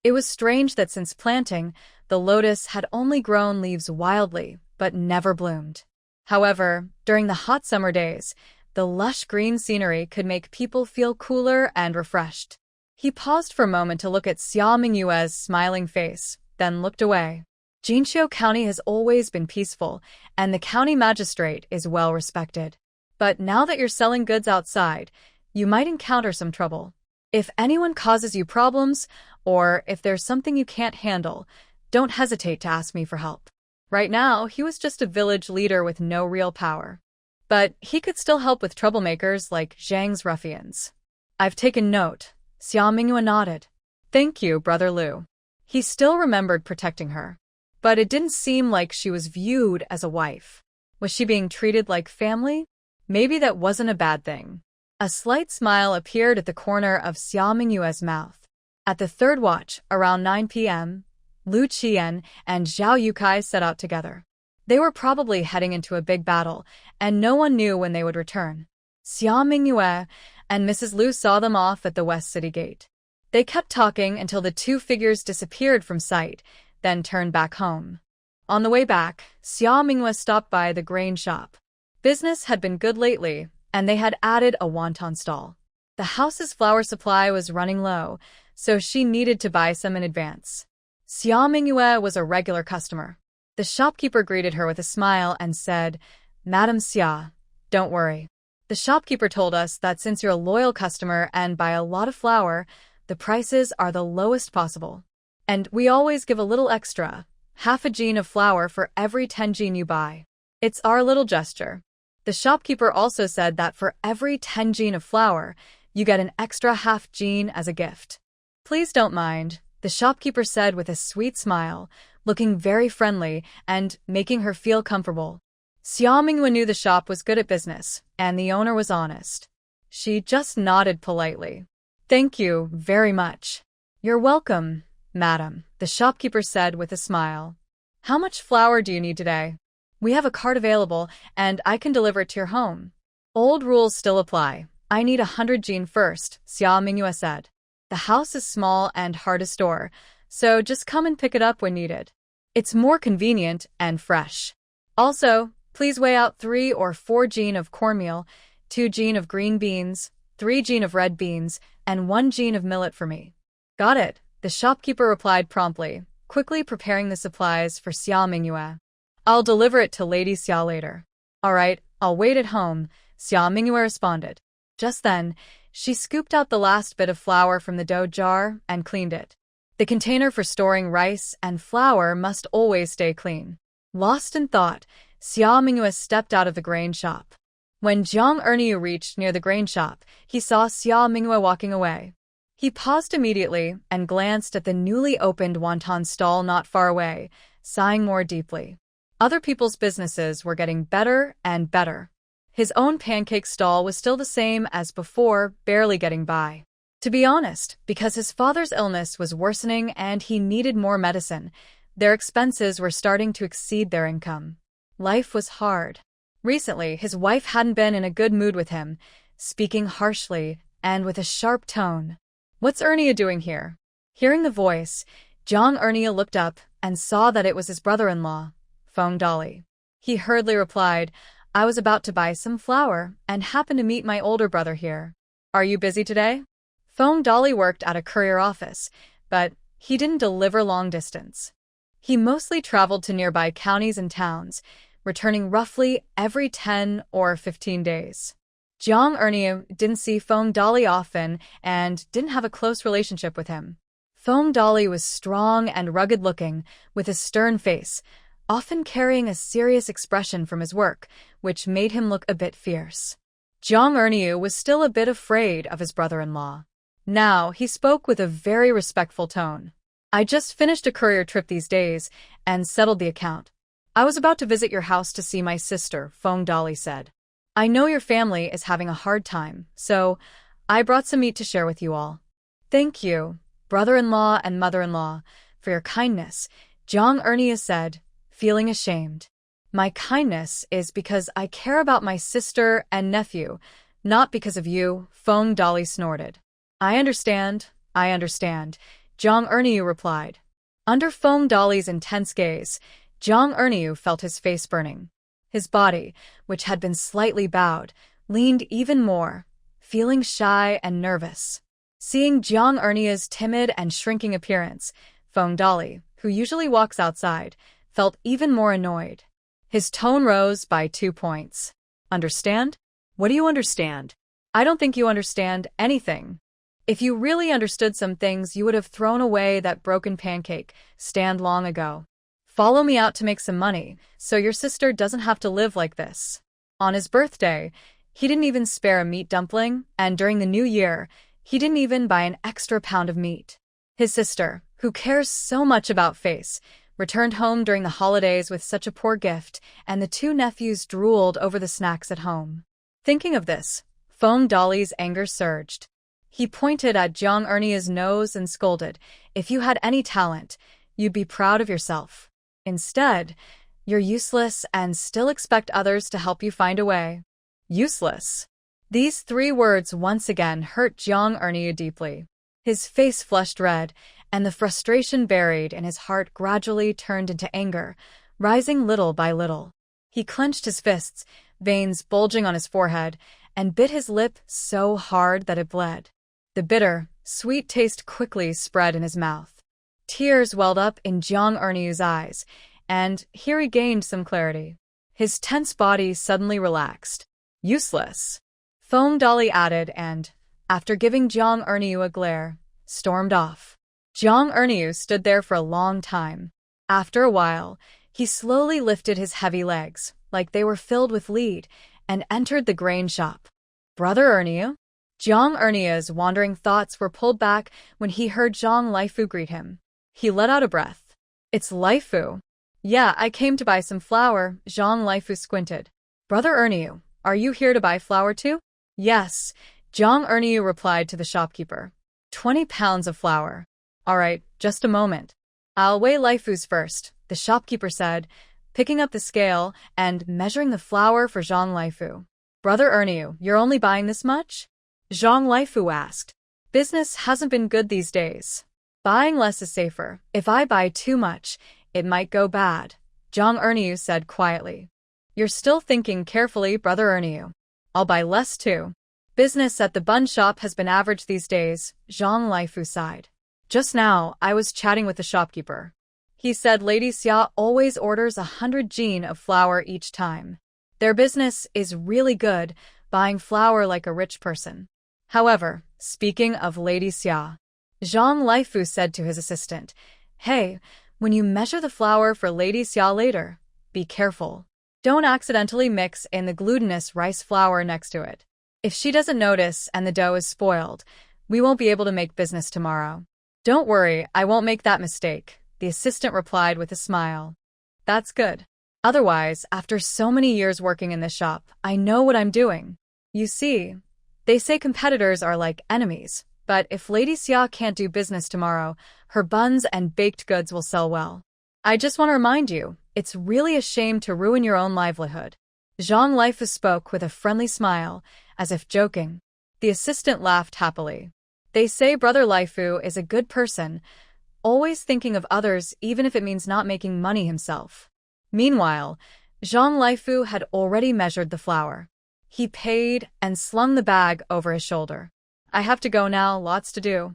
It was strange that since planting, the lotus had only grown leaves wildly, but never bloomed. However, during the hot summer days, the lush green scenery could make people feel cooler and refreshed. He paused for a moment to look at Xia Minghua's smiling face, then looked away. Jinqiu County has always been peaceful, and the county magistrate is well respected. But now that you're selling goods outside, you might encounter some trouble. If anyone causes you problems, or if there's something you can't handle, don't hesitate to ask me for help. Right now, he was just a village leader with no real power. But he could still help with troublemakers like Zhang's ruffians. I've taken note. Xia Minghua nodded. Thank you, Brother Lu. He still remembered protecting her. But it didn't seem like she was viewed as a wife. Was she being treated like family? Maybe that wasn't a bad thing. A slight smile appeared at the corner of Xia Minghua's mouth. At the third watch, around 9 p.m., Lu Qian and Zhao Yukai set out together. They were probably heading into a big battle, and no one knew when they would return. Xia Minghua and Mrs. Lu saw them off at the West City Gate. They kept talking until the two figures disappeared from sight, then turned back home. On the way back, Xia Minghua stopped by the grain shop. Business had been good lately, and they had added a wonton stall. The house's flour supply was running low, so she needed to buy some in advance. Xia Minghua was a regular customer. The shopkeeper greeted her with a smile and said, Madam Xia, don't worry. The shopkeeper told us that since you're a loyal customer and buy a lot of flour, the prices are the lowest possible. And we always give a little extra, half a jean of flour for every 10 jean you buy. It's our little gesture. The shopkeeper also said that for every 10 jean of flour, you get an extra half jean as a gift. Please don't mind, the shopkeeper said with a sweet smile, looking very friendly and making her feel comfortable. Xia Minghua knew the shop was good at business, and the owner was honest. She just nodded politely. Thank you very much. You're welcome, madam, the shopkeeper said with a smile. How much flour do you need today? We have a cart available, and I can deliver it to your home. Old rules still apply. I need 100 jean first, Xia Minghua said. The house is small and hard to store, so just come and pick it up when needed. It's more convenient and fresh. Also, please weigh out 3 or 4 jean of cornmeal, 2 jean of green beans, 3 jean of red beans, and 1 jean of millet for me. Got it, the shopkeeper replied promptly, quickly preparing the supplies for Xia Minghua. I'll deliver it to Lady Xia later. All right, I'll wait at home, Xia Minghua responded. Just then, she scooped out the last bit of flour from the dough jar and cleaned it. The container for storing rice and flour must always stay clean. Lost in thought, Xia Minghua stepped out of the grain shop. When Jang Ernieu reached near the grain shop, he saw Xia Minghua walking away. He paused immediately and glanced at the newly opened wonton stall not far away, sighing more deeply. Other people's businesses were getting better and better. His own pancake stall was still the same as before, barely getting by. To be honest, because his father's illness was worsening and he needed more medicine, their expenses were starting to exceed their income. Life was hard. Recently, his wife hadn't been in a good mood with him, speaking harshly and with a sharp tone. What's Ernieu doing here? Hearing the voice, Jang Ernieu looked up and saw that it was his brother-in-law, Feng Dali. He hurriedly replied, I was about to buy some flour and happened to meet my older brother here. Are you busy today? Feng Dali worked at a courier office, but he didn't deliver long distance. He mostly traveled to nearby counties and towns, returning roughly every 10 or 15 days. Jang Ernieu didn't see Feng Dali often and didn't have a close relationship with him. Feng Dali was strong and rugged-looking, with a stern face, often carrying a serious expression from his work, which made him look a bit fierce. Jang Ernieu was still a bit afraid of his brother-in-law. Now, he spoke with a very respectful tone. I just finished a courier trip these days and settled the account. I was about to visit your house to see my sister, Feng Dali said. I know your family is having a hard time, so I brought some meat to share with you all. Thank you, brother-in-law and mother-in-law, for your kindness, Jang Ernieu said, feeling ashamed. My kindness is because I care about my sister and nephew, not because of you, Feng Dali snorted. I understand, Jang Ernieu replied. Under Feng Dali's intense gaze, Jang Ernieu felt his face burning. His body, which had been slightly bowed, leaned even more, feeling shy and nervous. Seeing Jang Ernieu's timid and shrinking appearance, Feng Dali, who usually walks outside, felt even more annoyed. His tone rose by 2 points. Understand? What do you understand? I don't think you understand anything. If you really understood some things, you would have thrown away that broken pancake stand long ago. Follow me out to make some money, so your sister doesn't have to live like this. On his birthday, he didn't even spare a meat dumpling, and during the New Year, he didn't even buy an extra pound of meat. His sister, who cares so much about face, returned home during the holidays with such a poor gift, and the two nephews drooled over the snacks at home. Thinking of this, Feng Dali's anger surged. He pointed at Jang Ernieu's nose and scolded, "If you had any talent, you'd be proud of yourself. Instead, you're useless and still expect others to help you find a way." Useless. These 3 words once again hurt Jang Ernieu deeply. His face flushed red, and the frustration buried in his heart gradually turned into anger, rising little by little. He clenched his fists, veins bulging on his forehead, and bit his lip so hard that it bled. The bitter, sweet taste quickly spread in his mouth. Tears welled up in Jang Ernieu's eyes, and here he gained some clarity. His tense body suddenly relaxed. Useless, Feng Dali added and, after giving Jang Ernieu a glare, stormed off. Jang Ernieu stood there for a long time. After a while, he slowly lifted his heavy legs, like they were filled with lead, and entered the grain shop. Brother Ernieu? Jang Ernieu's wandering thoughts were pulled back when he heard Zhang Lifu greet him. He let out a breath. It's Lifu. Yeah, I came to buy some flour, Zhang Lifu squinted. Brother Ernieu, are you here to buy flour too? Yes, Jang Ernieu replied to the shopkeeper. 20 pounds of flour. All right, just a moment. I'll weigh Lifu's first, the shopkeeper said, picking up the scale and measuring the flour for Zhang Lifu. Brother Ernieu, you're only buying this much? Zhang Lifu asked. Business hasn't been good these days. Buying less is safer. If I buy too much, it might go bad, Jang Ernieu said quietly. You're still thinking carefully, Brother Ernieu. I'll buy less too. Business at the bun shop has been average these days, Zhang Lifu sighed. Just now, I was chatting with the shopkeeper. He said Lady Xia always orders 100 jin of flour each time. Their business is really good, buying flour like a rich person. However, speaking of Lady Xia, Zhang Lifu said to his assistant, Hey, when you measure the flour for Lady Xia later, be careful. Don't accidentally mix in the glutinous rice flour next to it. If she doesn't notice and the dough is spoiled, we won't be able to make business tomorrow. Don't worry, I won't make that mistake, the assistant replied with a smile. That's good. Otherwise, after so many years working in this shop, I know what I'm doing. You see, they say competitors are like enemies, but if Lady Xia can't do business tomorrow, her buns and baked goods will sell well. I just want to remind you, it's really a shame to ruin your own livelihood. Zhang Lifu spoke with a friendly smile, as if joking. The assistant laughed happily. They say Brother Lifu is a good person, always thinking of others even if it means not making money himself. Meanwhile, Zhang Laifu had already measured the flour. He paid and slung the bag over his shoulder. I have to go now, lots to do.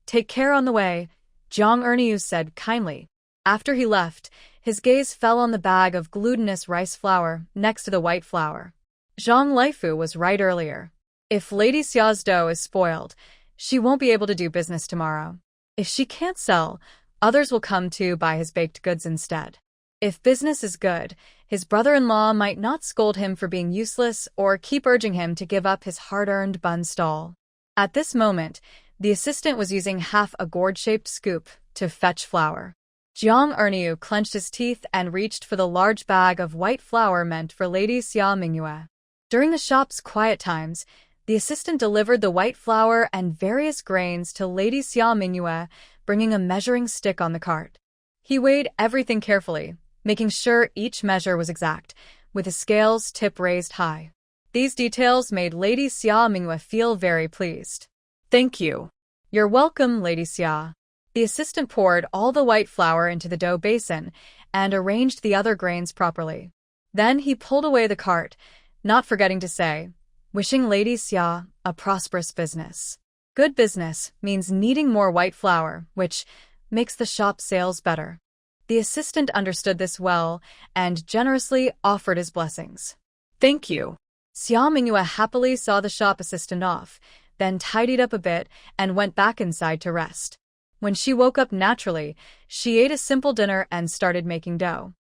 Take care on the way, Jang Ernieu said kindly. After he left, his gaze fell on the bag of glutinous rice flour next to the white flour. Zhang Laifu was right earlier. If Lady Xia's dough is spoiled, she won't be able to do business tomorrow. If she can't sell, others will come to buy his baked goods instead. If business is good, his brother-in-law might not scold him for being useless or keep urging him to give up his hard-earned bun stall. At this moment, the assistant was using half a gourd-shaped scoop to fetch flour. Jang Ernieu clenched his teeth and reached for the large bag of white flour meant for Lady Xia Mingyue. During the shop's quiet times, the assistant delivered the white flour and various grains to Lady Xia Mingyue, bringing a measuring stick on the cart. He weighed everything carefully, making sure each measure was exact, with the scales tip raised high. These details made Lady Xia Mingyue feel very pleased. Thank you. You're welcome, Lady Xia. The assistant poured all the white flour into the dough basin and arranged the other grains properly. Then he pulled away the cart, not forgetting to say, wishing Lady Xia a prosperous business. Good business means needing more white flour, which makes the shop sales better. The assistant understood this well and generously offered his blessings. Thank you. Xia Mingyue happily saw the shop assistant off, then tidied up a bit and went back inside to rest. When she woke up naturally, she ate a simple dinner and started making dough.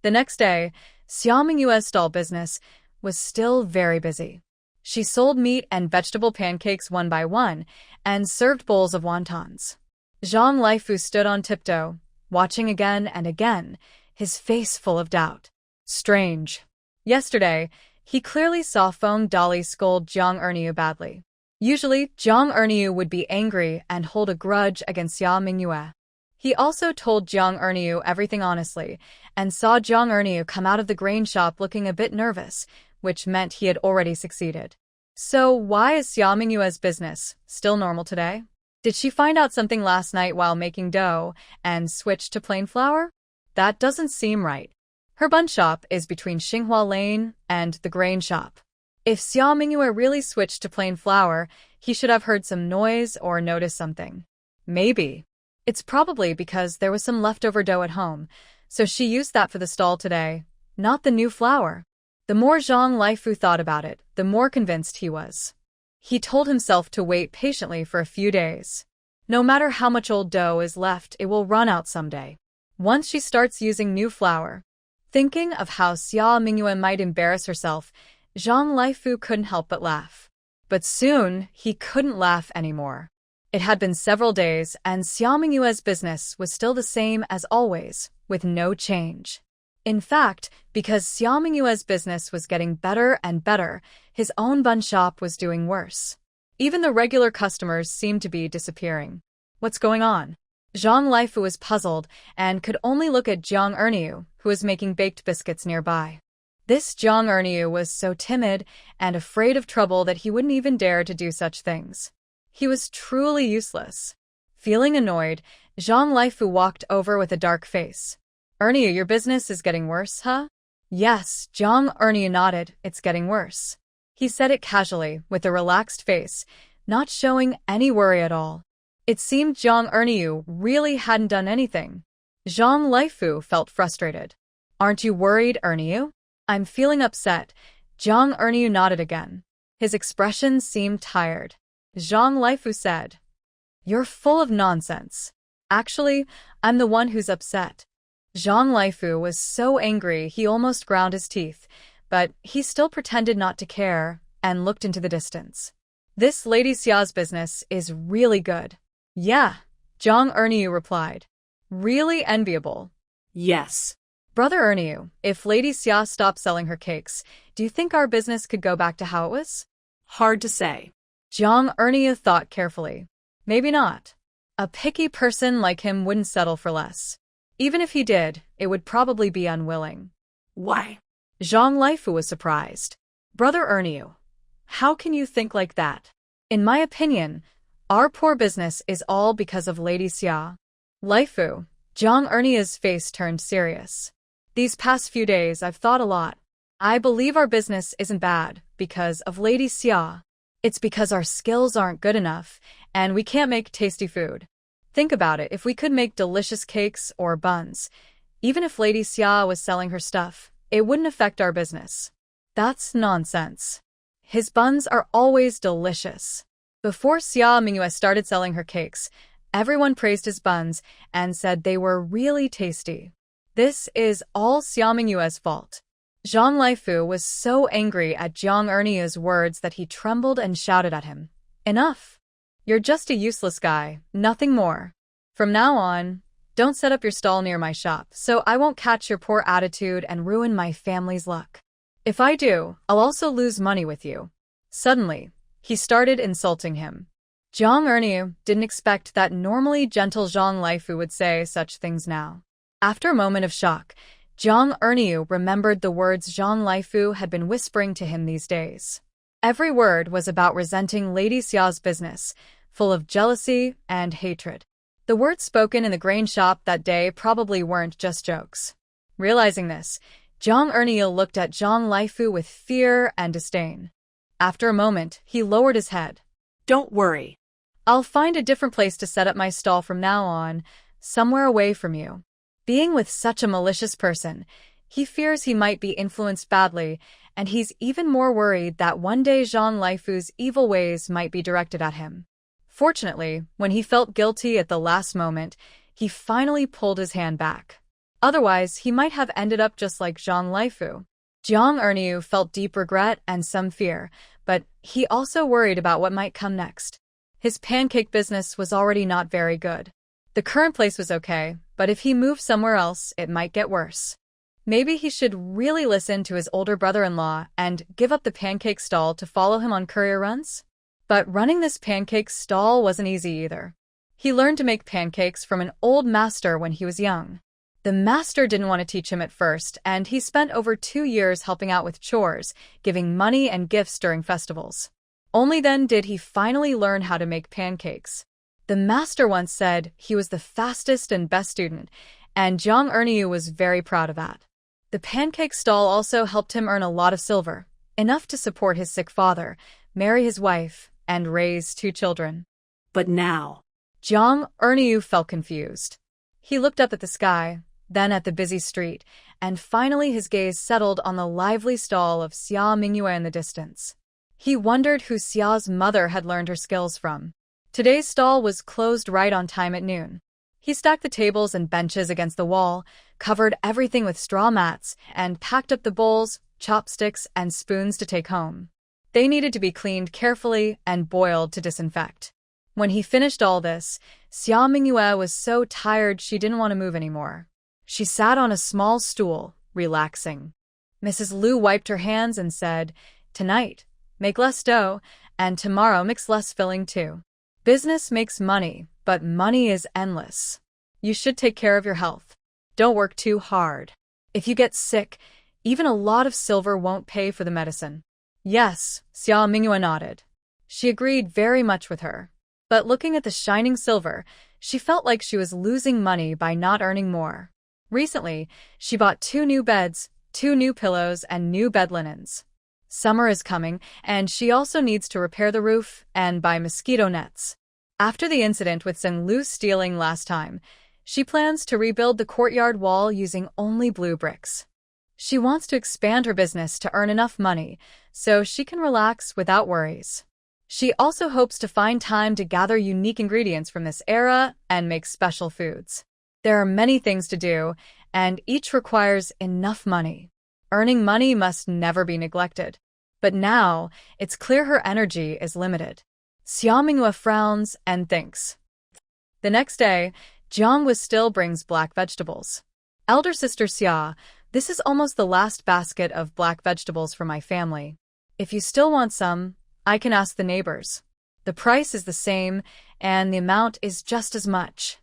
The next day, Xia Mingyue's stall business was still very busy. She sold meat and vegetable pancakes one by one and served bowls of wontons. Zhang Laifu stood on tiptoe, watching again and again, his face full of doubt. Strange. Yesterday, he clearly saw Feng Dali scold Jang Ernieu badly. Usually, Jang Ernieu would be angry and hold a grudge against Xia Mingyue. He also told Jang Ernieu everything honestly, and saw Jang Ernieu come out of the grain shop looking a bit nervous, which meant he had already succeeded. So why is Xia Mingyue's business still normal today? Did she find out something last night while making dough and switch to plain flour? That doesn't seem right. Her bun shop is between Xinghua Lane and the grain shop. If Xia Mingyue really switched to plain flour, he should have heard some noise or noticed something. Maybe. It's probably because there was some leftover dough at home, so she used that for the stall today, not the new flour. The more Zhang Laifu thought about it, the more convinced he was. He told himself to wait patiently for a few days. No matter how much old dough is left, it will run out someday. Once she starts using new flour. Thinking of how Xia Mingyue might embarrass herself, Zhang Laifu couldn't help but laugh. But soon, he couldn't laugh anymore. It had been several days, and Xia Mingyue's business was still the same as always, with no change. In fact, because Xia Mingyue's business was getting better and better, his own bun shop was doing worse. Even the regular customers seemed to be disappearing. What's going on? Zhang Laifu was puzzled and could only look at Jang Ernieu, who was making baked biscuits nearby. This Jang Ernieu was so timid and afraid of trouble that he wouldn't even dare to do such things. He was truly useless. Feeling annoyed, Zhang Laifu walked over with a dark face. Ernieu, your business is getting worse, huh? Yes, Jang Ernieu nodded, it's getting worse. He said it casually, with a relaxed face, not showing any worry at all. It seemed Jang Ernieu really hadn't done anything. Zhang Laifu felt frustrated. Aren't you worried, Ernieu? I'm feeling upset. Jang Ernieu nodded again. His expression seemed tired. Zhang Laifu said, You're full of nonsense. Actually, I'm the one who's upset. Zhang Laifu was so angry he almost ground his teeth, but he still pretended not to care and looked into the distance. This Lady Xia's business is really good. Yeah, Jang Ernieu replied. Really enviable. Yes. Brother Ernieu, if Lady Xia stopped selling her cakes, do you think our business could go back to how it was? Hard to say. Jang Ernieu thought carefully. Maybe not. A picky person like him wouldn't settle for less. Even if he did, it would probably be unwilling. Why? Zhang Laifu was surprised. Brother Ernieu, how can you think like that? In my opinion, our poor business is all because of Lady Xia. Laifu, Jang Ernieu's face turned serious. These past few days I've thought a lot. I believe our business isn't bad because of Lady Xia. It's because our skills aren't good enough, and we can't make tasty food. Think about it, if we could make delicious cakes or buns, even if Lady Xia was selling her stuff, it wouldn't affect our business. That's nonsense. His buns are always delicious. Before Xia Mingyue started selling her cakes, everyone praised his buns and said they were really tasty. This is all Xia Mingyue's fault. Zhang Laifu was so angry at Jang Ernieu's words that he trembled and shouted at him. Enough! You're just a useless guy, nothing more. From now on, don't set up your stall near my shop, so I won't catch your poor attitude and ruin my family's luck. If I do, I'll also lose money with you. Suddenly, he started insulting him. Jang Ernieu didn't expect that normally gentle Zhang Laifu would say such things now. After a moment of shock, Jang Ernieu remembered the words Zhang Laifu had been whispering to him these days. Every word was about resenting Lady Xia's business, full of jealousy and hatred. The words spoken in the grain shop that day probably weren't just jokes. Realizing this, Jang Ernieu looked at Zhang Laifu with fear and disdain. After a moment, he lowered his head. Don't worry. I'll find a different place to set up my stall from now on, somewhere away from you. Being with such a malicious person, he fears he might be influenced badly, and he's even more worried that one day Zhang Laifu's evil ways might be directed at him. Fortunately, when he felt guilty at the last moment, he finally pulled his hand back. Otherwise, he might have ended up just like Zhang Laifu. Jang Ernieu felt deep regret and some fear, but he also worried about what might come next. His pancake business was already not very good. The current place was okay, but if he moved somewhere else, it might get worse. Maybe he should really listen to his older brother-in-law and give up the pancake stall to follow him on courier runs? But running this pancake stall wasn't easy either. He learned to make pancakes from an old master when he was young. The master didn't want to teach him at first, and he spent over 2 years helping out with chores, giving money and gifts during festivals. Only then did he finally learn how to make pancakes. The master once said he was the fastest and best student, and Jang Ernieu was very proud of that. The pancake stall also helped him earn a lot of silver, enough to support his sick father, marry his wife, and raise 2 children. But now, Jang Ernieu felt confused. He looked up at the sky, then at the busy street, and finally his gaze settled on the lively stall of Xia Mingyue in the distance. He wondered who Xia's mother had learned her skills from. Today's stall was closed right on time at noon. He stacked the tables and benches against the wall, covered everything with straw mats, and packed up the bowls, chopsticks, and spoons to take home. They needed to be cleaned carefully and boiled to disinfect. When he finished all this, Xia Mingyue was so tired she didn't want to move anymore. She sat on a small stool, relaxing. Mrs. Liu wiped her hands and said, "Tonight, make less dough, and tomorrow mix less filling too. Business makes money, but money is endless. You should take care of your health. Don't work too hard. If you get sick, even a lot of silver won't pay for the medicine." Yes, Xia Mingyue nodded. She agreed very much with her. But looking at the shining silver, she felt like she was losing money by not earning more. Recently, she bought 2 new beds, 2 new pillows, and new bed linens. Summer is coming, and she also needs to repair the roof and buy mosquito nets. After the incident with Seng Lu stealing last time, she plans to rebuild the courtyard wall using only blue bricks. She wants to expand her business to earn enough money so she can relax without worries. She also hopes to find time to gather unique ingredients from this era and make special foods. There are many things to do, and each requires enough money. Earning money must never be neglected. But now, it's clear her energy is limited. Xia Mingyue frowns and thinks. The next day, Jiang still brings black vegetables. Elder sister Xia, this is almost the last basket of black vegetables for my family. If you still want some, I can ask the neighbors. The price is the same, and the amount is just as much.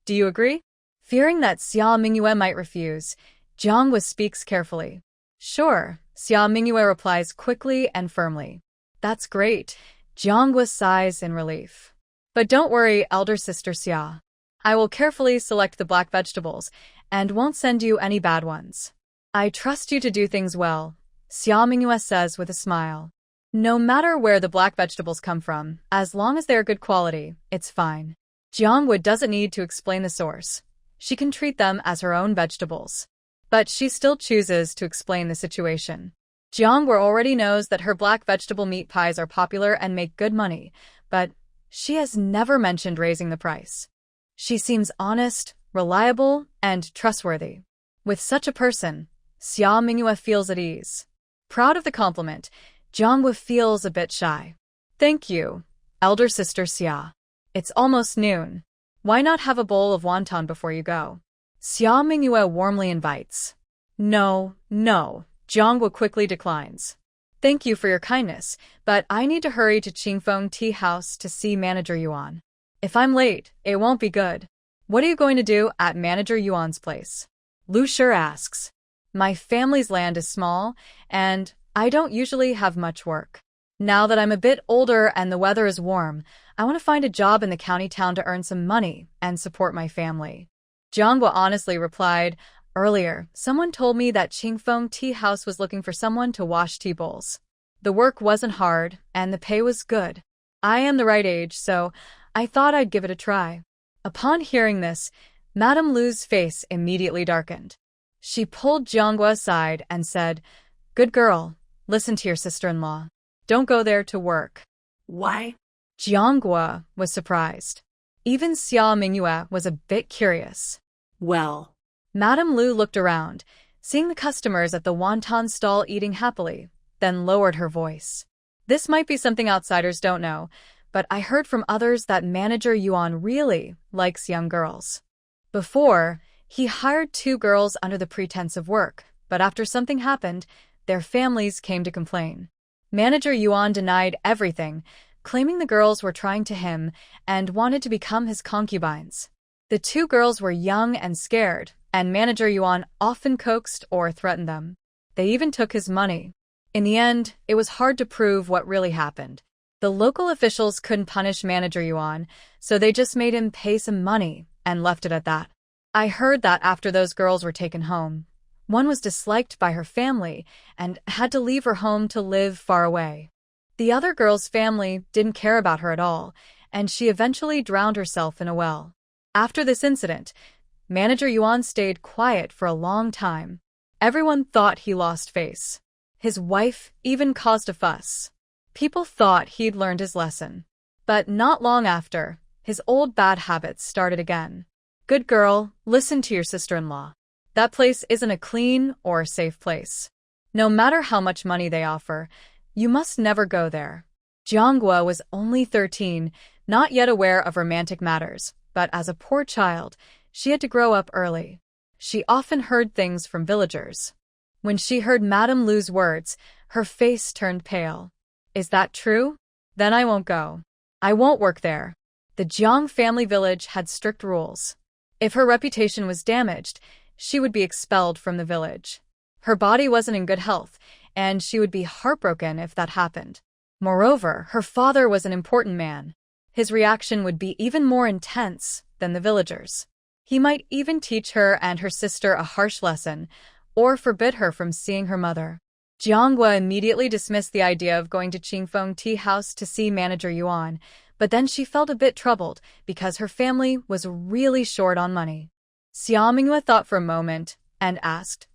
Do you agree? Fearing that Xia Mingyue might refuse, Jiang speaks carefully. Sure, Xia Mingyue replies quickly and firmly. That's great, Jiang sighs in relief. But don't worry, elder sister Xia. I will carefully select the black vegetables, and won't send you any bad ones. I trust you to do things well, Xia Mingyue says with a smile. No matter where the black vegetables come from, as long as they're good quality, it's fine. Jiangwu doesn't need to explain the source. She can treat them as her own vegetables. But she still chooses to explain the situation. Jiangwu already knows that her black vegetable meat pies are popular and make good money, but she has never mentioned raising the price. She seems honest, reliable, and trustworthy. With such a person, Xia Mingyue feels at ease. Proud of the compliment, Jiangwu feels a bit shy. Thank you, elder sister Xia. It's almost noon. Why not have a bowl of wonton before you go? Xia Mingyue warmly invites. No, Jiangwu quickly declines. Thank you for your kindness, but I need to hurry to Qingfeng Tea House to see Manager Yuan. If I'm late, it won't be good. What are you going to do at Manager Yuan's place? Lu Shi asks. My family's land is small, and I don't usually have much work. Now that I'm a bit older and the weather is warm, I want to find a job in the county town to earn some money and support my family. Jiangwu honestly replied, earlier, someone told me that Qingfeng Tea House was looking for someone to wash tea bowls. The work wasn't hard, and the pay was good. I am the right age, so I thought I'd give it a try. Upon hearing this, Madame Lu's face immediately darkened. She pulled Jiangwu aside and said, Good girl, listen to your sister-in-law. Don't go there to work. Why? Jiangwu was surprised. Even Xia Mingyue was a bit curious. Well, Madame Lu looked around, seeing the customers at the wonton stall eating happily, then lowered her voice. This might be something outsiders don't know, but I heard from others that Manager Yuan really likes young girls. Before, he hired 2 girls under the pretense of work, but after something happened, their families came to complain. Manager Yuan denied everything, claiming the girls were trying to him and wanted to become his concubines. The 2 girls were young and scared, and Manager Yuan often coaxed or threatened them. They even took his money. In the end, it was hard to prove what really happened. The local officials couldn't punish Manager Yuan, so they just made him pay some money and left it at that. I heard that after those girls were taken home, one was disliked by her family and had to leave her home to live far away. The other girl's family didn't care about her at all, and she eventually drowned herself in a well. After this incident, Manager Yuan stayed quiet for a long time. Everyone thought he lost face. His wife even caused a fuss. People thought he'd learned his lesson. But not long after, his old bad habits started again. Good girl, listen to your sister-in-law. That place isn't a clean or safe place. No matter how much money they offer, you must never go there. Jiangwu was only 13, not yet aware of romantic matters, but as a poor child, she had to grow up early. She often heard things from villagers. When she heard Madame Lu's words, her face turned pale. Is that true? Then I won't go. I won't work there. The Jiang family village had strict rules. If her reputation was damaged, she would be expelled from the village. Her body wasn't in good health, and she would be heartbroken if that happened. Moreover, her father was an important man. His reaction would be even more intense than the villagers. He might even teach her and her sister a harsh lesson, or forbid her from seeing her mother. Jiangwu immediately dismissed the idea of going to Qingfeng Tea House to see Manager Yuan, but then she felt a bit troubled because her family was really short on money. Xia Mingyue thought for a moment and asked,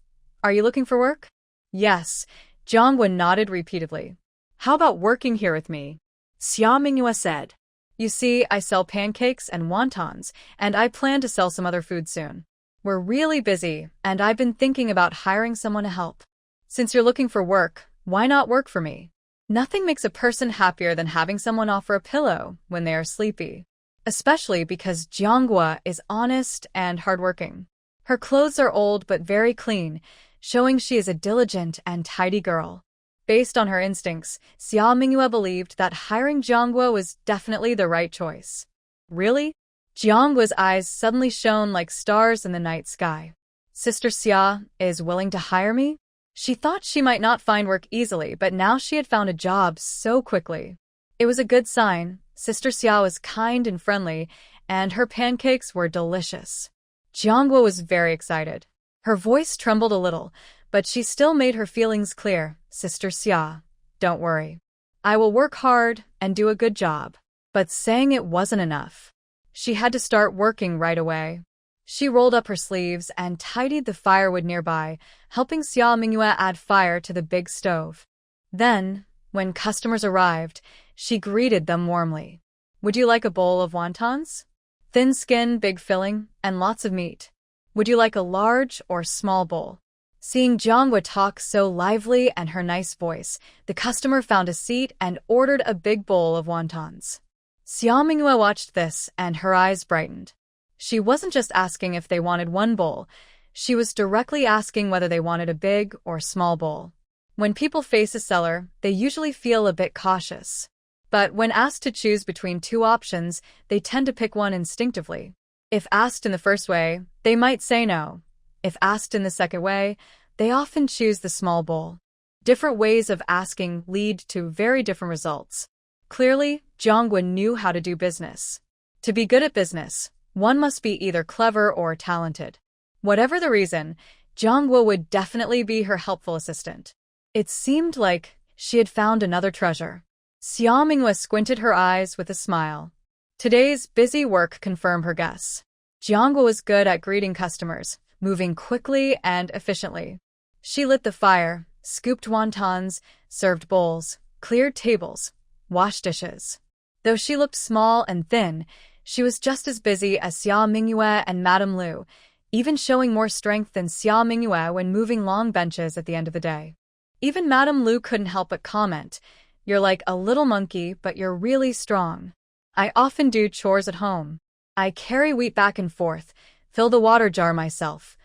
Are you looking for work? Yes, Jiangwu nodded repeatedly. How about working here with me? Xia Mingyue said. You see, I sell pancakes and wontons, and I plan to sell some other food soon. We're really busy, and I've been thinking about hiring someone to help. Since you're looking for work, why not work for me? Nothing makes a person happier than having someone offer a pillow when they are sleepy. Especially because Jiangwu is honest and hardworking. Her clothes are old but very clean, showing she is a diligent and tidy girl. Based on her instincts, Xia Mingyue believed that hiring Jiangwu was definitely the right choice. Really? Jiangguo's eyes suddenly shone like stars in the night sky. Sister Xia is willing to hire me? She thought she might not find work easily, but now she had found a job so quickly. It was a good sign. Sister Xia was kind and friendly, and her pancakes were delicious. Jiangwu was very excited. Her voice trembled a little, But she still made her feelings clear. Sister Xia, don't worry. I will work hard and do a good job. But saying it wasn't enough. She had to start working right away. She rolled up her sleeves and tidied the firewood nearby, helping Xia Mingyue add fire to the big stove. Then, when customers arrived, she greeted them warmly. Would you like a bowl of wontons? Thin skin, big filling, and lots of meat. Would you like a large or small bowl? Seeing Jianghua talk so lively and her nice voice, the customer found a seat and ordered a big bowl of wontons. Xia Mingyue watched this and her eyes brightened. She wasn't just asking if they wanted one bowl, she was directly asking whether they wanted a big or small bowl. When people face a seller, they usually feel a bit cautious. But when asked to choose between two options, they tend to pick one instinctively. If asked in the first way, they might say no. If asked in the second way, they often choose the small bowl. Different ways of asking lead to very different results. Clearly, Jianghua knew how to do business. To be good at business, one must be either clever or talented. Whatever the reason, Jianghua would definitely be her helpful assistant. It seemed like she had found another treasure. Xia Mingyue squinted her eyes with a smile. Today's busy work confirmed her guess. Jianghua was good at greeting customers, moving quickly and efficiently. She lit the fire, scooped wontons, served bowls, cleared tables, washed dishes. Though she looked small and thin, she was just as busy as Xia Mingyue and Madame Lu, even showing more strength than Xia Mingyue when moving long benches at the end of the day. Even Madame Lu couldn't help but comment, "You're like a little monkey, but you're really strong. I often do chores at home. I carry wheat back and forth, fill the water jar myself.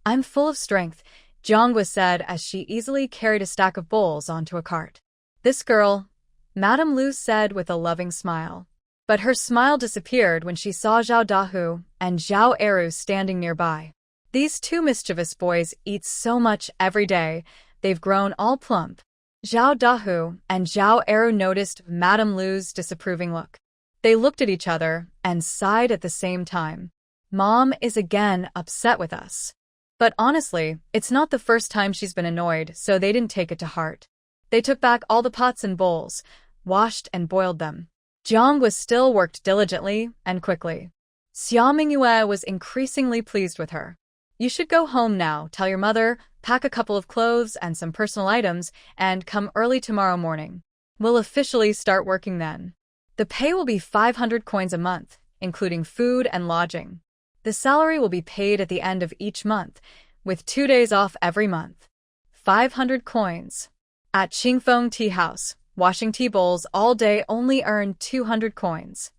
I'm full of strength," Jianghua said as she easily carried a stack of bowls onto a cart. "This girl," Madame Lu said with a loving smile. But her smile disappeared when she saw Zhao Dahu and Zhao Ernieu standing nearby. These two mischievous boys eat so much every day, they've grown all plump. Zhao Dahu and Zhao Ernieu noticed Madame Lu's disapproving look. They looked at each other and sighed at the same time. Mom is again upset with us. But honestly, it's not the first time she's been annoyed, so they didn't take it to heart. They took back all the pots and bowls, washed and boiled them. Jianghua still worked diligently and quickly. Xia Mingyue was increasingly pleased with her. You should go home now, tell your mother, pack a couple of clothes and some personal items, and come early tomorrow morning. We'll officially start working then. The pay will be 500 coins a month, including food and lodging. The salary will be paid at the end of each month, with 2 days off every month. 500 coins. At Qingfeng Tea House, washing tea bowls all day only earned 200 coins.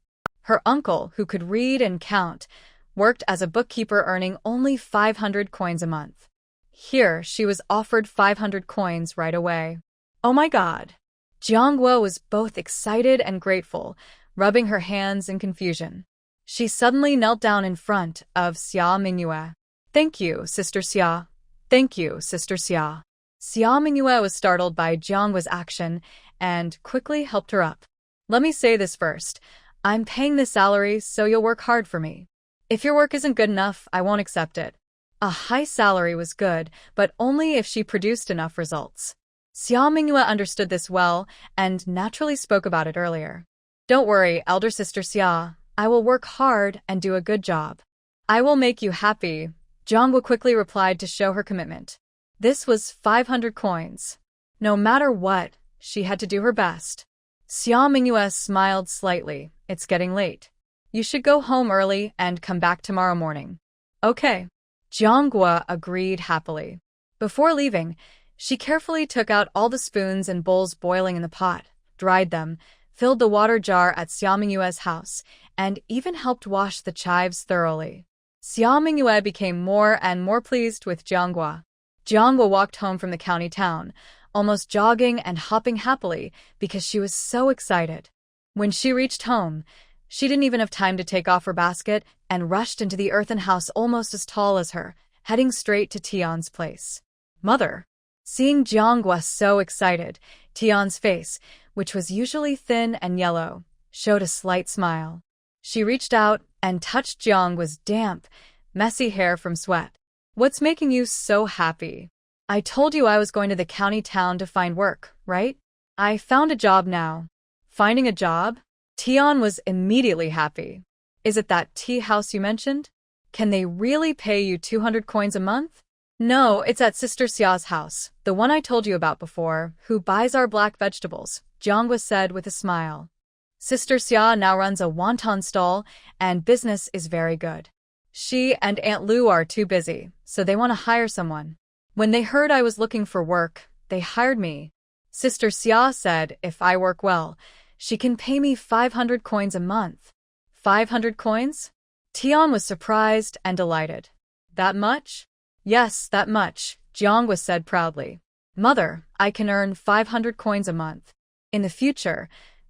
Her uncle, who could read and count, worked as a bookkeeper earning only 500 coins a month. Here, she was offered 500 coins right away. Oh my god! Jianghua was both excited and grateful, rubbing her hands in confusion. She suddenly knelt down in front of Xia Mingyue. Thank you, Sister Xia. Thank you, Sister Xia. Xia Mingyue was startled by Jianghua's action and quickly helped her up. Let me say this first. I'm paying the salary, so you'll work hard for me. If your work isn't good enough, I won't accept it. A high salary was good, but only if she produced enough results. Xia Mingyue understood this well and naturally spoke about it earlier. Don't worry, elder sister Xia. I will work hard and do a good job. I will make you happy, Jianghua quickly replied to show her commitment. This was 500 coins. No matter what, she had to do her best. Xia Mingyue smiled slightly. It's getting late. You should go home early and come back tomorrow morning. Okay. Jianghua agreed happily. Before leaving, she carefully took out all the spoons and bowls boiling in the pot, dried them, filled the water jar at Xia Mingyue's house, and even helped wash the chives thoroughly. Xia Mingyue became more and more pleased with Jianghua. Jianghua walked home from the county town, almost jogging and hopping happily because she was so excited. When she reached home, she didn't even have time to take off her basket and rushed into the earthen house almost as tall as her, heading straight to Tian's place. Mother! Seeing Jianghua so excited, Tian's face, which was usually thin and yellow, showed a slight smile. She reached out and touched Jianghua's damp, messy hair from sweat. What's making you so happy? I told you I was going to the county town to find work, right? I found a job now. Finding a job? Tion was immediately happy. Is it that tea house you mentioned? Can they really pay you 200 coins a month? No, it's at Sister Xia's house, the one I told you about before, who buys our black vegetables, Jiangwa said with a smile. Sister Xia now runs a wonton stall, and business is very good. She and Aunt Lu are too busy, so they want to hire someone. When they heard I was looking for work, they hired me. Sister Xia said if I work well, she can pay me 500 coins a month. 500 coins? Tion was surprised and delighted. That much? Yes, that much, Jiangwa said proudly. Mother, I can earn 500 coins a month. In the future,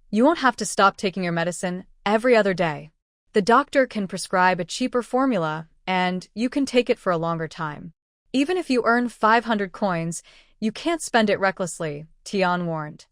you won't have to stop taking your medicine every other day. The doctor can prescribe a cheaper formula, and you can take it for a longer time. Even if you earn 500 coins, you can't spend it recklessly, Tion warned.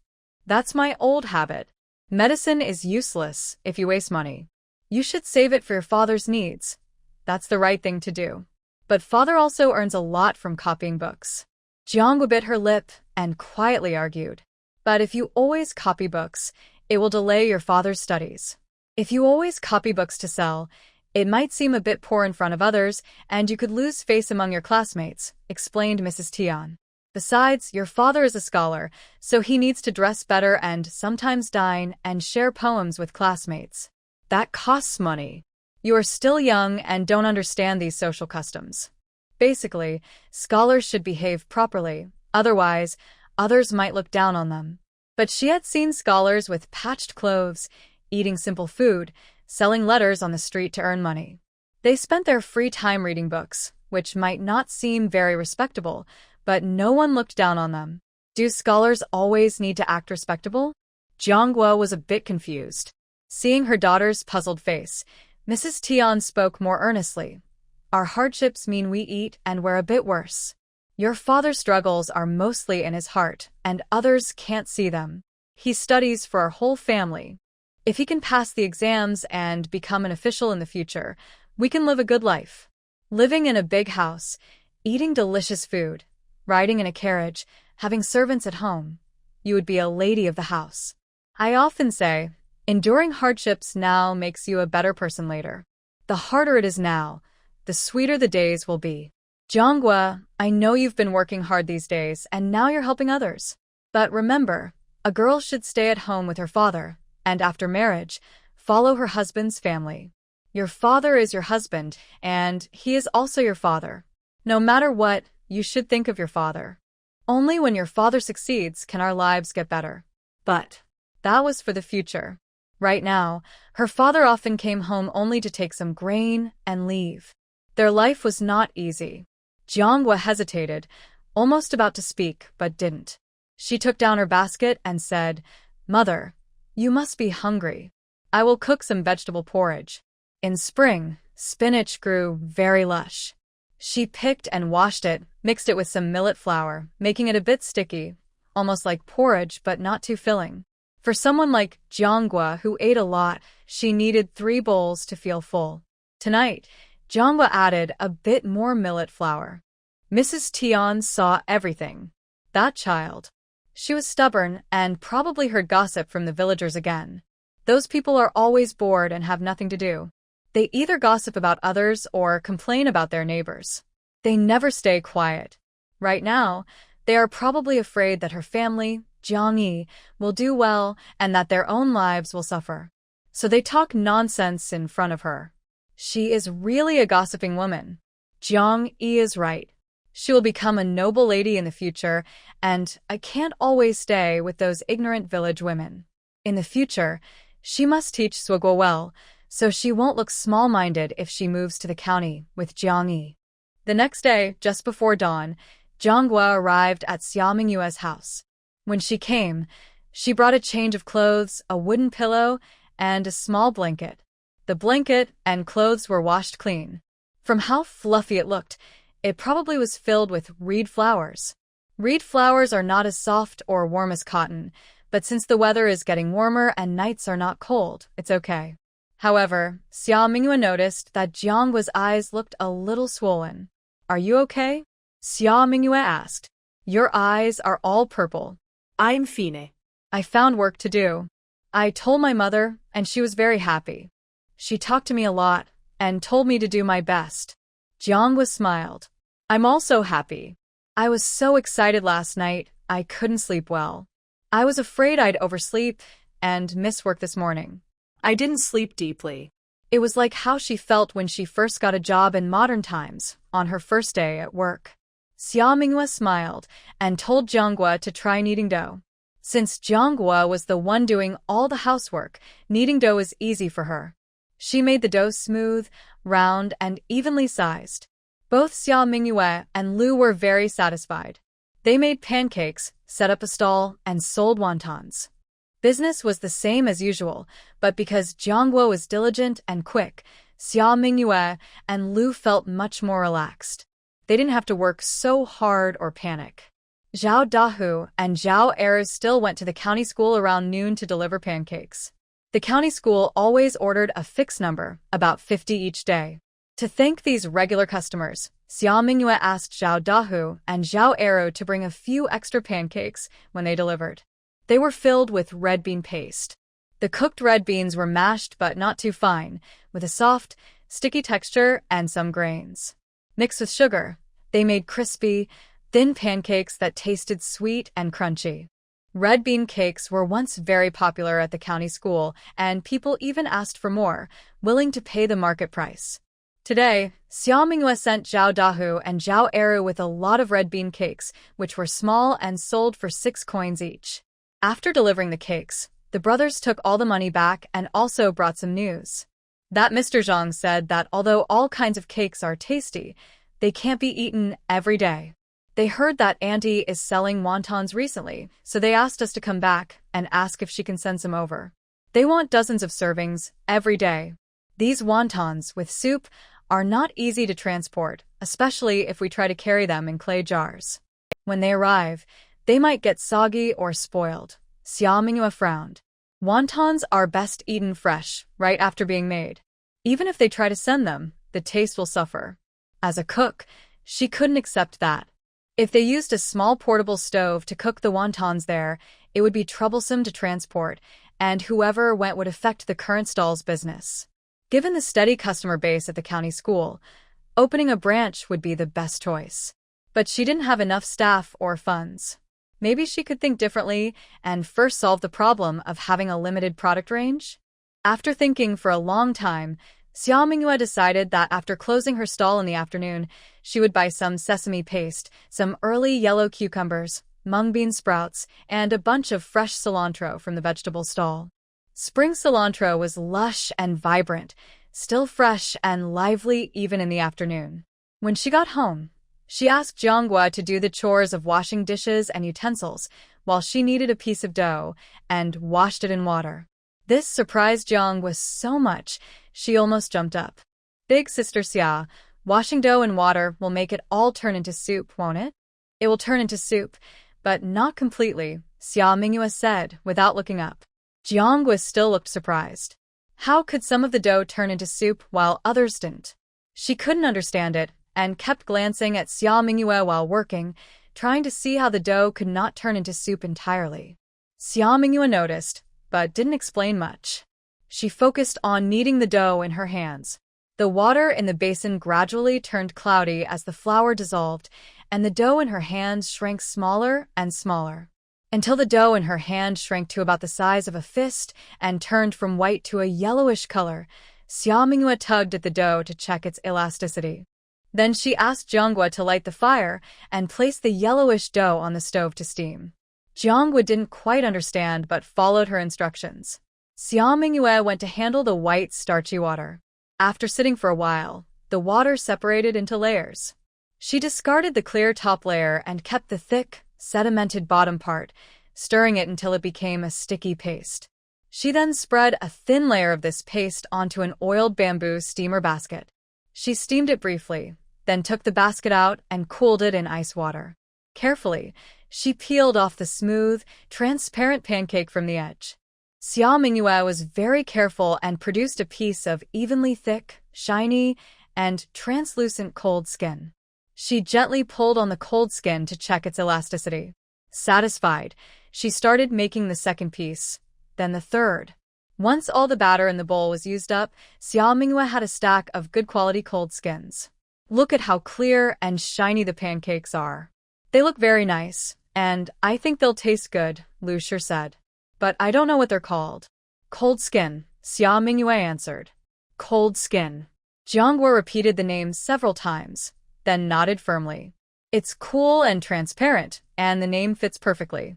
That's my old habit. Medicine is useless if you waste money. You should save it for your father's needs. That's the right thing to do. But father also earns a lot from copying books. Jiangwa bit her lip and quietly argued. But if you always copy books, it will delay your father's studies. If you always copy books to sell, it might seem a bit poor in front of others, and you could lose face among your classmates, explained Mrs. Tian. Besides, your father is a scholar, so he needs to dress better and sometimes dine and share poems with classmates. That costs money. You are still young and don't understand these social customs. Basically, scholars should behave properly, otherwise, others might look down on them. But she had seen scholars with patched clothes, eating simple food, selling letters on the street to earn money. They spent their free time reading books, which might not seem very respectable, but no one looked down on them. Do scholars always need to act respectable? Jiangwa was a bit confused. Seeing her daughter's puzzled face, Mrs. Tian spoke more earnestly. Our hardships mean we eat and we're a bit worse. Your father's struggles are mostly in his heart, and others can't see them. He studies for our whole family. If he can pass the exams and become an official in the future, we can live a good life. Living in a big house, eating delicious food, riding in a carriage, having servants at home. You would be a lady of the house. I often say, enduring hardships now makes you a better person later. The harder it is now, the sweeter the days will be. Jiangwa, I know you've been working hard these days, and now you're helping others. But remember, a girl should stay at home with her father, and after marriage, follow her husband's family. Your father is your husband, and he is also your father. No matter what, you should think of your father. Only when your father succeeds can our lives get better. But that was for the future. Right now, her father often came home only to take some grain and leave. Their life was not easy. Jiangwa hesitated, almost about to speak, but didn't. She took down her basket and said, Mother, you must be hungry. I will cook some vegetable porridge. In spring, spinach grew very lush. She picked and washed it, mixed it with some millet flour, making it a bit sticky, almost like porridge but not too filling. For someone like Jiangwa who ate a lot, she needed 3 bowls to feel full. Tonight, Jiangwa added a bit more millet flour. Mrs. Tian saw everything. That child. She was stubborn and probably heard gossip from the villagers again. Those people are always bored and have nothing to do. They either gossip about others or complain about their neighbors. They never stay quiet. Right now, they are probably afraid that her family, Jang Yi, will do well and that their own lives will suffer. So they talk nonsense in front of her. She is really a gossiping woman. Jang Yi is right. She will become a noble lady in the future, and I can't always stay with those ignorant village women. In the future, she must teach Suguo well, so she won't look small-minded if she moves to the county with Jiang Yi. The next day, just before dawn, Jiangwa arrived at Xia Mingyue's house. When she came, she brought a change of clothes, a wooden pillow, and a small blanket. The blanket and clothes were washed clean. From how fluffy it looked, it probably was filled with reed flowers. Reed flowers are not as soft or warm as cotton, but since the weather is getting warmer and nights are not cold, it's okay. However, Xia Mingyue noticed that Jiangwa's eyes looked a little swollen. Are you okay? Xia Mingyue asked. Your eyes are all purple. I'm fine. I found work to do. I told my mother, and she was very happy. She talked to me a lot and told me to do my best. Jang smiled. I'm also happy. I was so excited last night, I couldn't sleep well. I was afraid I'd oversleep and miss work this morning. I didn't sleep deeply. It was like how she felt when she first got a job in modern times, on her first day at work. Xia Minghua smiled and told Jianghua to try kneading dough. Since Jianghua was the one doing all the housework, kneading dough was easy for her. She made the dough smooth, round, and evenly sized. Both Xia Minghua and Lu were very satisfied. They made pancakes, set up a stall, and sold wontons. Business was the same as usual, but because Jianghua was diligent and quick, Xia Minghua and Lu felt much more relaxed. They didn't have to work so hard or panic. Zhao Dahu and Jang Ernieu still went to the county school around noon to deliver pancakes. The county school always ordered a fixed number, about 50 each day. To thank these regular customers, Xia Minghua asked Zhao Dahu and Jang Ernieu to bring a few extra pancakes when they delivered. They were filled with red bean paste. The cooked red beans were mashed but not too fine, with a soft, sticky texture and some grains. Mixed with sugar, they made crispy, thin pancakes that tasted sweet and crunchy. Red bean cakes were once very popular at the county school, and people even asked for more, willing to pay the market price. Today, Xia Minghua sent Zhao Dahu and Jang Ernieu with a lot of red bean cakes, which were small and sold for 6 coins each. After delivering the cakes, the brothers took all the money back and also brought some news. That Mr. Zhang said that although all kinds of cakes are tasty, they can't be eaten every day. They heard that Auntie is selling wontons recently, so they asked us to come back and ask if she can send some over. They want dozens of servings every day. These wontons with soup are not easy to transport, especially if we try to carry them in clay jars. When they arrive, they might get soggy or spoiled. Xia Minghua frowned. Wontons are best eaten fresh, right after being made. Even if they try to send them, the taste will suffer. As a cook, she couldn't accept that. If they used a small portable stove to cook the wontons there, it would be troublesome to transport, and whoever went would affect the current stall's business. Given the steady customer base at the county school, opening a branch would be the best choice. But she didn't have enough staff or funds. Maybe she could think differently and first solve the problem of having a limited product range? After thinking for a long time, Xia Minghua decided that after closing her stall in the afternoon, she would buy some sesame paste, some early yellow cucumbers, mung bean sprouts, and a bunch of fresh cilantro from the vegetable stall. Spring cilantro was lush and vibrant, still fresh and lively even in the afternoon. When she got home, she asked Jianghua to do the chores of washing dishes and utensils while she kneaded a piece of dough and washed it in water. This surprised Jianghua so much, she almost jumped up. Big sister Xia, washing dough in water will make it all turn into soup, won't it? It will turn into soup, but not completely, Xia Minghua said without looking up. Jianghua still looked surprised. How could some of the dough turn into soup while others didn't? She couldn't understand it and kept glancing at Xia Minghua while working, trying to see how the dough could not turn into soup entirely. Xia Minghua noticed, but didn't explain much. She focused on kneading the dough in her hands. The water in the basin gradually turned cloudy as the flour dissolved, and the dough in her hands shrank smaller and smaller, until the dough in her hand shrank to about the size of a fist and turned from white to a yellowish color. Xia Minghua tugged at the dough to check its elasticity. Then she asked Jianghua to light the fire and place the yellowish dough on the stove to steam. Jianghua didn't quite understand but followed her instructions. Xia Minghua went to handle the white, starchy water. After sitting for a while, the water separated into layers. She discarded the clear top layer and kept the thick, sedimented bottom part, stirring it until it became a sticky paste. She then spread a thin layer of this paste onto an oiled bamboo steamer basket. She steamed it briefly, then took the basket out and cooled it in ice water. Carefully, she peeled off the smooth, transparent pancake from the edge. Xia Minghua was very careful and produced a piece of evenly thick, shiny, and translucent cold skin. She gently pulled on the cold skin to check its elasticity. Satisfied, she started making the second piece, then the third. Once all the batter in the bowl was used up, Xia Mingyue had a stack of good quality cold skins. Look at how clear and shiny the pancakes are. They look very nice, and I think they'll taste good, Lu Shi said. But I don't know what they're called. Cold skin, Xia Mingyue answered. Cold skin. Jiang Ernieu repeated the name several times, then nodded firmly. It's cool and transparent, and the name fits perfectly.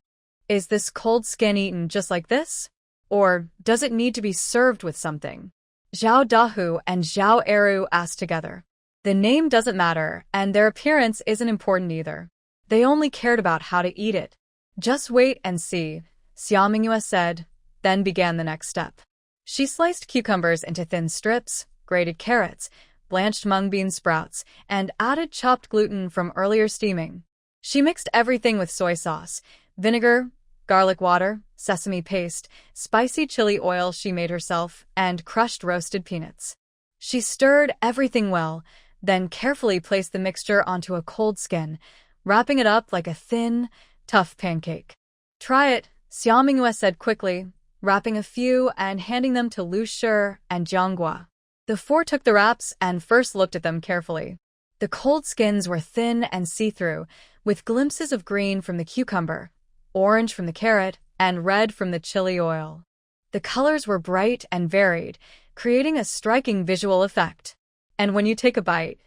Is this cold skin eaten just like this? Or does it need to be served with something? Zhao Dahu and Jang Ernieu asked together. The name doesn't matter, and their appearance isn't important either. They only cared about how to eat it. Just wait and see, Xia Mingyue said, then began the next step. She sliced cucumbers into thin strips, grated carrots, blanched mung bean sprouts, and added chopped gluten from earlier steaming. She mixed everything with soy sauce, vinegar, garlic water, sesame paste, spicy chili oil she made herself, and crushed roasted peanuts. She stirred everything well, then carefully placed the mixture onto a cold skin, wrapping it up like a thin, tough pancake. Try it, Xia Mingyue said quickly, wrapping a few and handing them to Lu Shi and Jiang Ernieu. The four took the wraps and first looked at them carefully. The cold skins were thin and see-through, with glimpses of green from the cucumber, orange from the carrot, and red from the chili oil. The colors were bright and varied, creating a striking visual effect. And when you take a bite,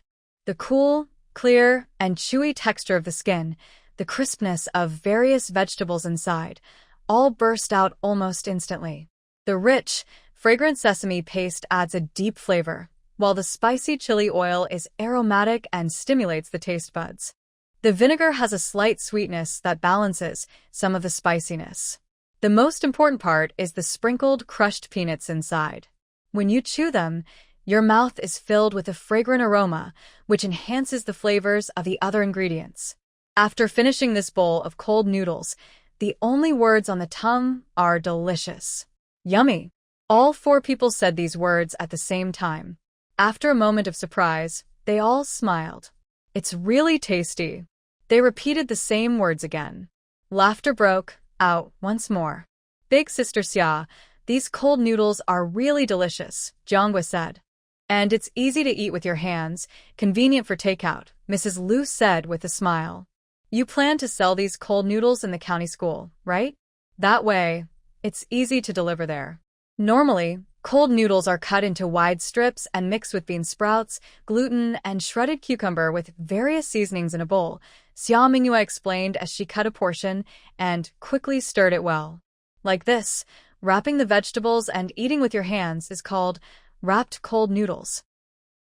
the cool, clear, and chewy texture of the skin, the crispness of various vegetables inside, all burst out almost instantly. The rich, fragrant sesame paste adds a deep flavor, while the spicy chili oil is aromatic and stimulates the taste buds. The vinegar has a slight sweetness that balances some of the spiciness. The most important part is the sprinkled crushed peanuts inside. When you chew them, your mouth is filled with a fragrant aroma, which enhances the flavors of the other ingredients. After finishing this bowl of cold noodles, the only words on the tongue are delicious. Yummy. All four people said these words at the same time. After a moment of surprise, they all smiled. It's really tasty. They repeated the same words again. Laughter broke out once more. Big Sister Xia, these cold noodles are really delicious, Jiang Ernieu said. And it's easy to eat with your hands, convenient for takeout, Mrs. Lu said with a smile. You plan to sell these cold noodles in the county school, right? That way, it's easy to deliver there. Normally, cold noodles are cut into wide strips and mixed with bean sprouts, gluten, and shredded cucumber with various seasonings in a bowl, Xia Mingyue explained as she cut a portion and quickly stirred it well. Like this, wrapping the vegetables and eating with your hands is called wrapped cold noodles.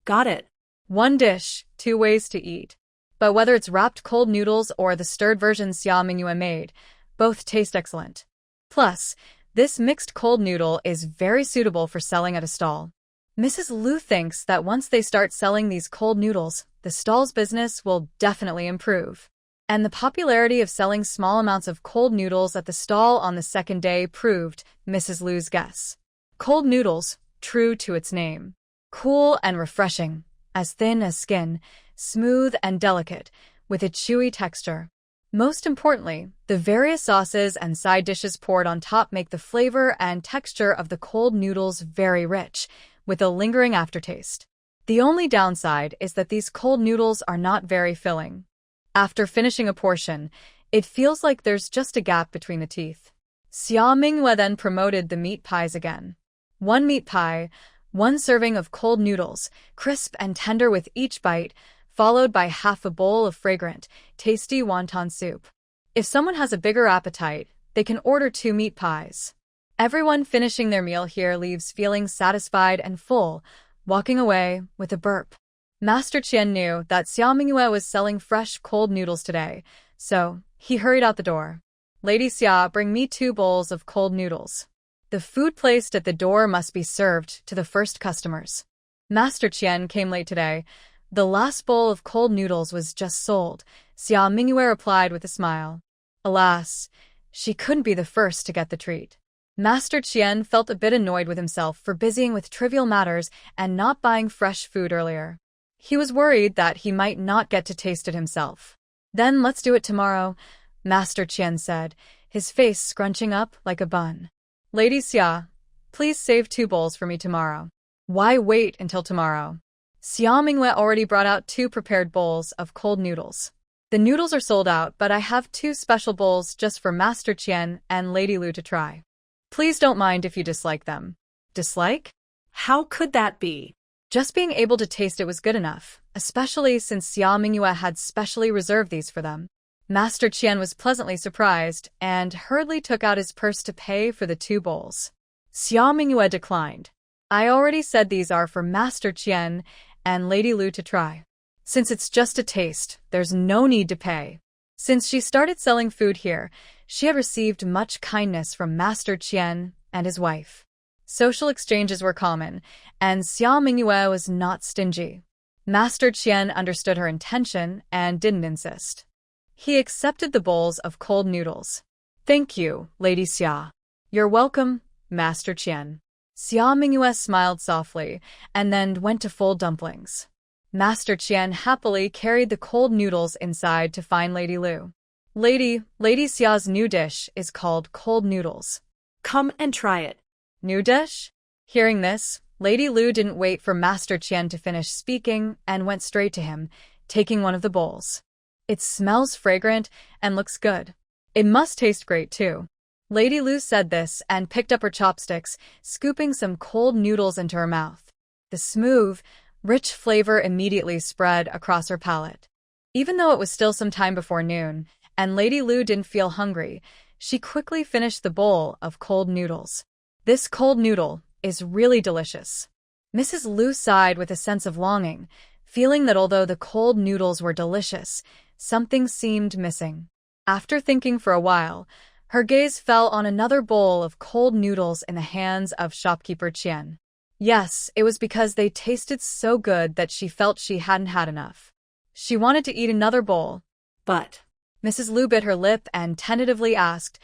Got it. One dish, two ways to eat. But whether it's wrapped cold noodles or the stirred version Xia Mingyue made, both taste excellent. Plus, this mixed cold noodle is very suitable for selling at a stall. Mrs. Lu thinks that once they start selling these cold noodles, the stall's business will definitely improve. And the popularity of selling small amounts of cold noodles at the stall on the second day proved Mrs. Lu's guess. Cold noodles, true to its name. Cool and refreshing, as thin as skin, smooth and delicate, with a chewy texture. Most importantly, the various sauces and side dishes poured on top make the flavor and texture of the cold noodles very rich, with a lingering aftertaste. The only downside is that these cold noodles are not very filling. After finishing a portion, it feels like there's just a gap between the teeth. Xia Mingyue then promoted the meat pies again. One meat pie, one serving of cold noodles, crisp and tender with each bite, followed by half a bowl of fragrant, tasty wonton soup. If someone has a bigger appetite, they can order 2 meat pies. Everyone finishing their meal here leaves feeling satisfied and full, walking away with a burp. Master Qian knew that Xia Mingyue was selling fresh cold noodles today, so he hurried out the door. Lady Xia, bring me 2 bowls of cold noodles. The food placed at the door must be served to the first customers. Master Qian came late today. The last bowl of cold noodles was just sold, Xia Mingyue replied with a smile. Alas, she couldn't be the first to get the treat. Master Qian felt a bit annoyed with himself for busying with trivial matters and not buying fresh food earlier. He was worried that he might not get to taste it himself. Then let's do it tomorrow, Master Qian said, his face scrunching up like a bun. Lady Xia, please save 2 bowls for me tomorrow. Why wait until tomorrow? Xia Mingyue already brought out 2 prepared bowls of cold noodles. The noodles are sold out, but I have 2 special bowls just for Master Qian and Lady Lu to try. Please don't mind if you dislike them. Dislike? How could that be? Just being able to taste it was good enough, especially since Xia Mingyue had specially reserved these for them. Master Qian was pleasantly surprised and hurriedly took out his purse to pay for the 2 bowls. Xia Mingyue declined. I already said these are for Master Qian and Lady Lu to try. Since it's just a taste, there's no need to pay. Since she started selling food here, she had received much kindness from Master Qian and his wife. Social exchanges were common, and Xia Mingyue was not stingy. Master Qian understood her intention and didn't insist. He accepted the bowls of cold noodles. Thank you, Lady Xia. You're welcome, Master Qian. Xia Mingyue smiled softly and then went to fold dumplings. Master Qian happily carried the cold noodles inside to find Lady Lu. Lady Xia's new dish is called cold noodles. Come and try it. New dish? Hearing this, Lady Lu didn't wait for Master Qian to finish speaking and went straight to him, taking one of the bowls. It smells fragrant and looks good. It must taste great too. Lady Lu said this and picked up her chopsticks, scooping some cold noodles into her mouth. The smooth, rich flavor immediately spread across her palate. Even though it was still some time before noon, and Lady Lu didn't feel hungry, she quickly finished the bowl of cold noodles. This cold noodle is really delicious. Mrs. Lu sighed with a sense of longing, feeling that although the cold noodles were delicious, something seemed missing. After thinking for a while, her gaze fell on another bowl of cold noodles in the hands of shopkeeper Qian. Yes, it was because they tasted so good that she felt she hadn't had enough. She wanted to eat another bowl. But Mrs. Lu bit her lip and tentatively asked,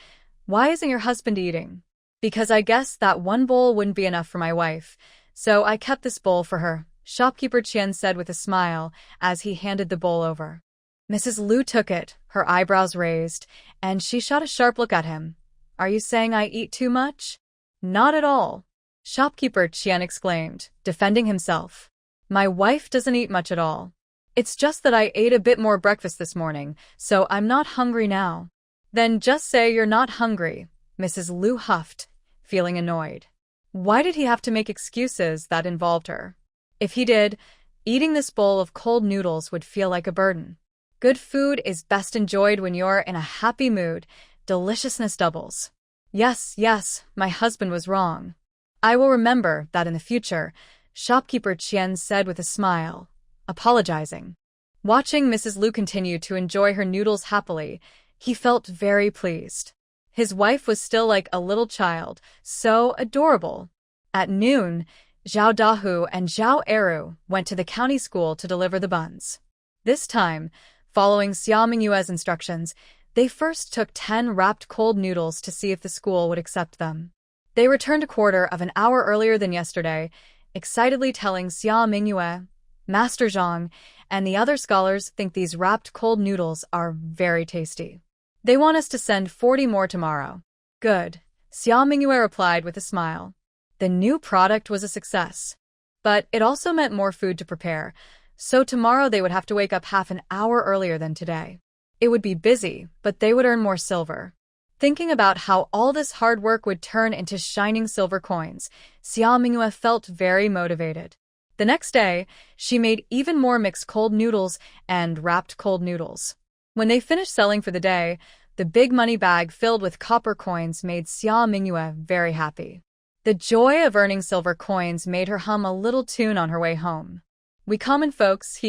"Why isn't your husband eating?" "Because I guess that one bowl wouldn't be enough for my wife, so I kept this bowl for her," shopkeeper Qian said with a smile as he handed the bowl over. Mrs. Lu took it, her eyebrows raised, and she shot a sharp look at him. "Are you saying I eat too much?" "Not at all," shopkeeper Qian exclaimed, defending himself. "My wife doesn't eat much at all. It's just that I ate a bit more breakfast this morning, so I'm not hungry now." "Then just say you're not hungry," Mrs. Lu huffed, feeling annoyed. Why did he have to make excuses that involved her? If he did, eating this bowl of cold noodles would feel like a burden. Good food is best enjoyed when you're in a happy mood. Deliciousness doubles. Yes, my husband was wrong. I will remember that in the future, shopkeeper Qian said with a smile, apologizing. Watching Mrs. Lu continue to enjoy her noodles happily, he felt very pleased. His wife was still like a little child, so adorable. At noon, Zhao Dahu and Jang Ernieu went to the county school to deliver the buns. This time, following Xia Mingyue's instructions, they first took 10 wrapped cold noodles to see if the school would accept them. They returned a quarter of an hour earlier than yesterday, excitedly telling Xia Mingyue, Master Zhang, and the other scholars think these wrapped cold noodles are very tasty. They want us to send 40 more tomorrow. Good, Xia Mingyue replied with a smile. The new product was a success. But it also meant more food to prepare, so tomorrow they would have to wake up half an hour earlier than today. It would be busy, but they would earn more silver. Thinking about how all this hard work would turn into shining silver coins, Xia Mingyue felt very motivated. The next day, she made even more mixed cold noodles and wrapped cold noodles. When they finished selling for the day, the big money bag filled with copper coins made Xia Mingyue very happy. The joy of earning silver coins made her hum a little tune on her way home. "We common folks,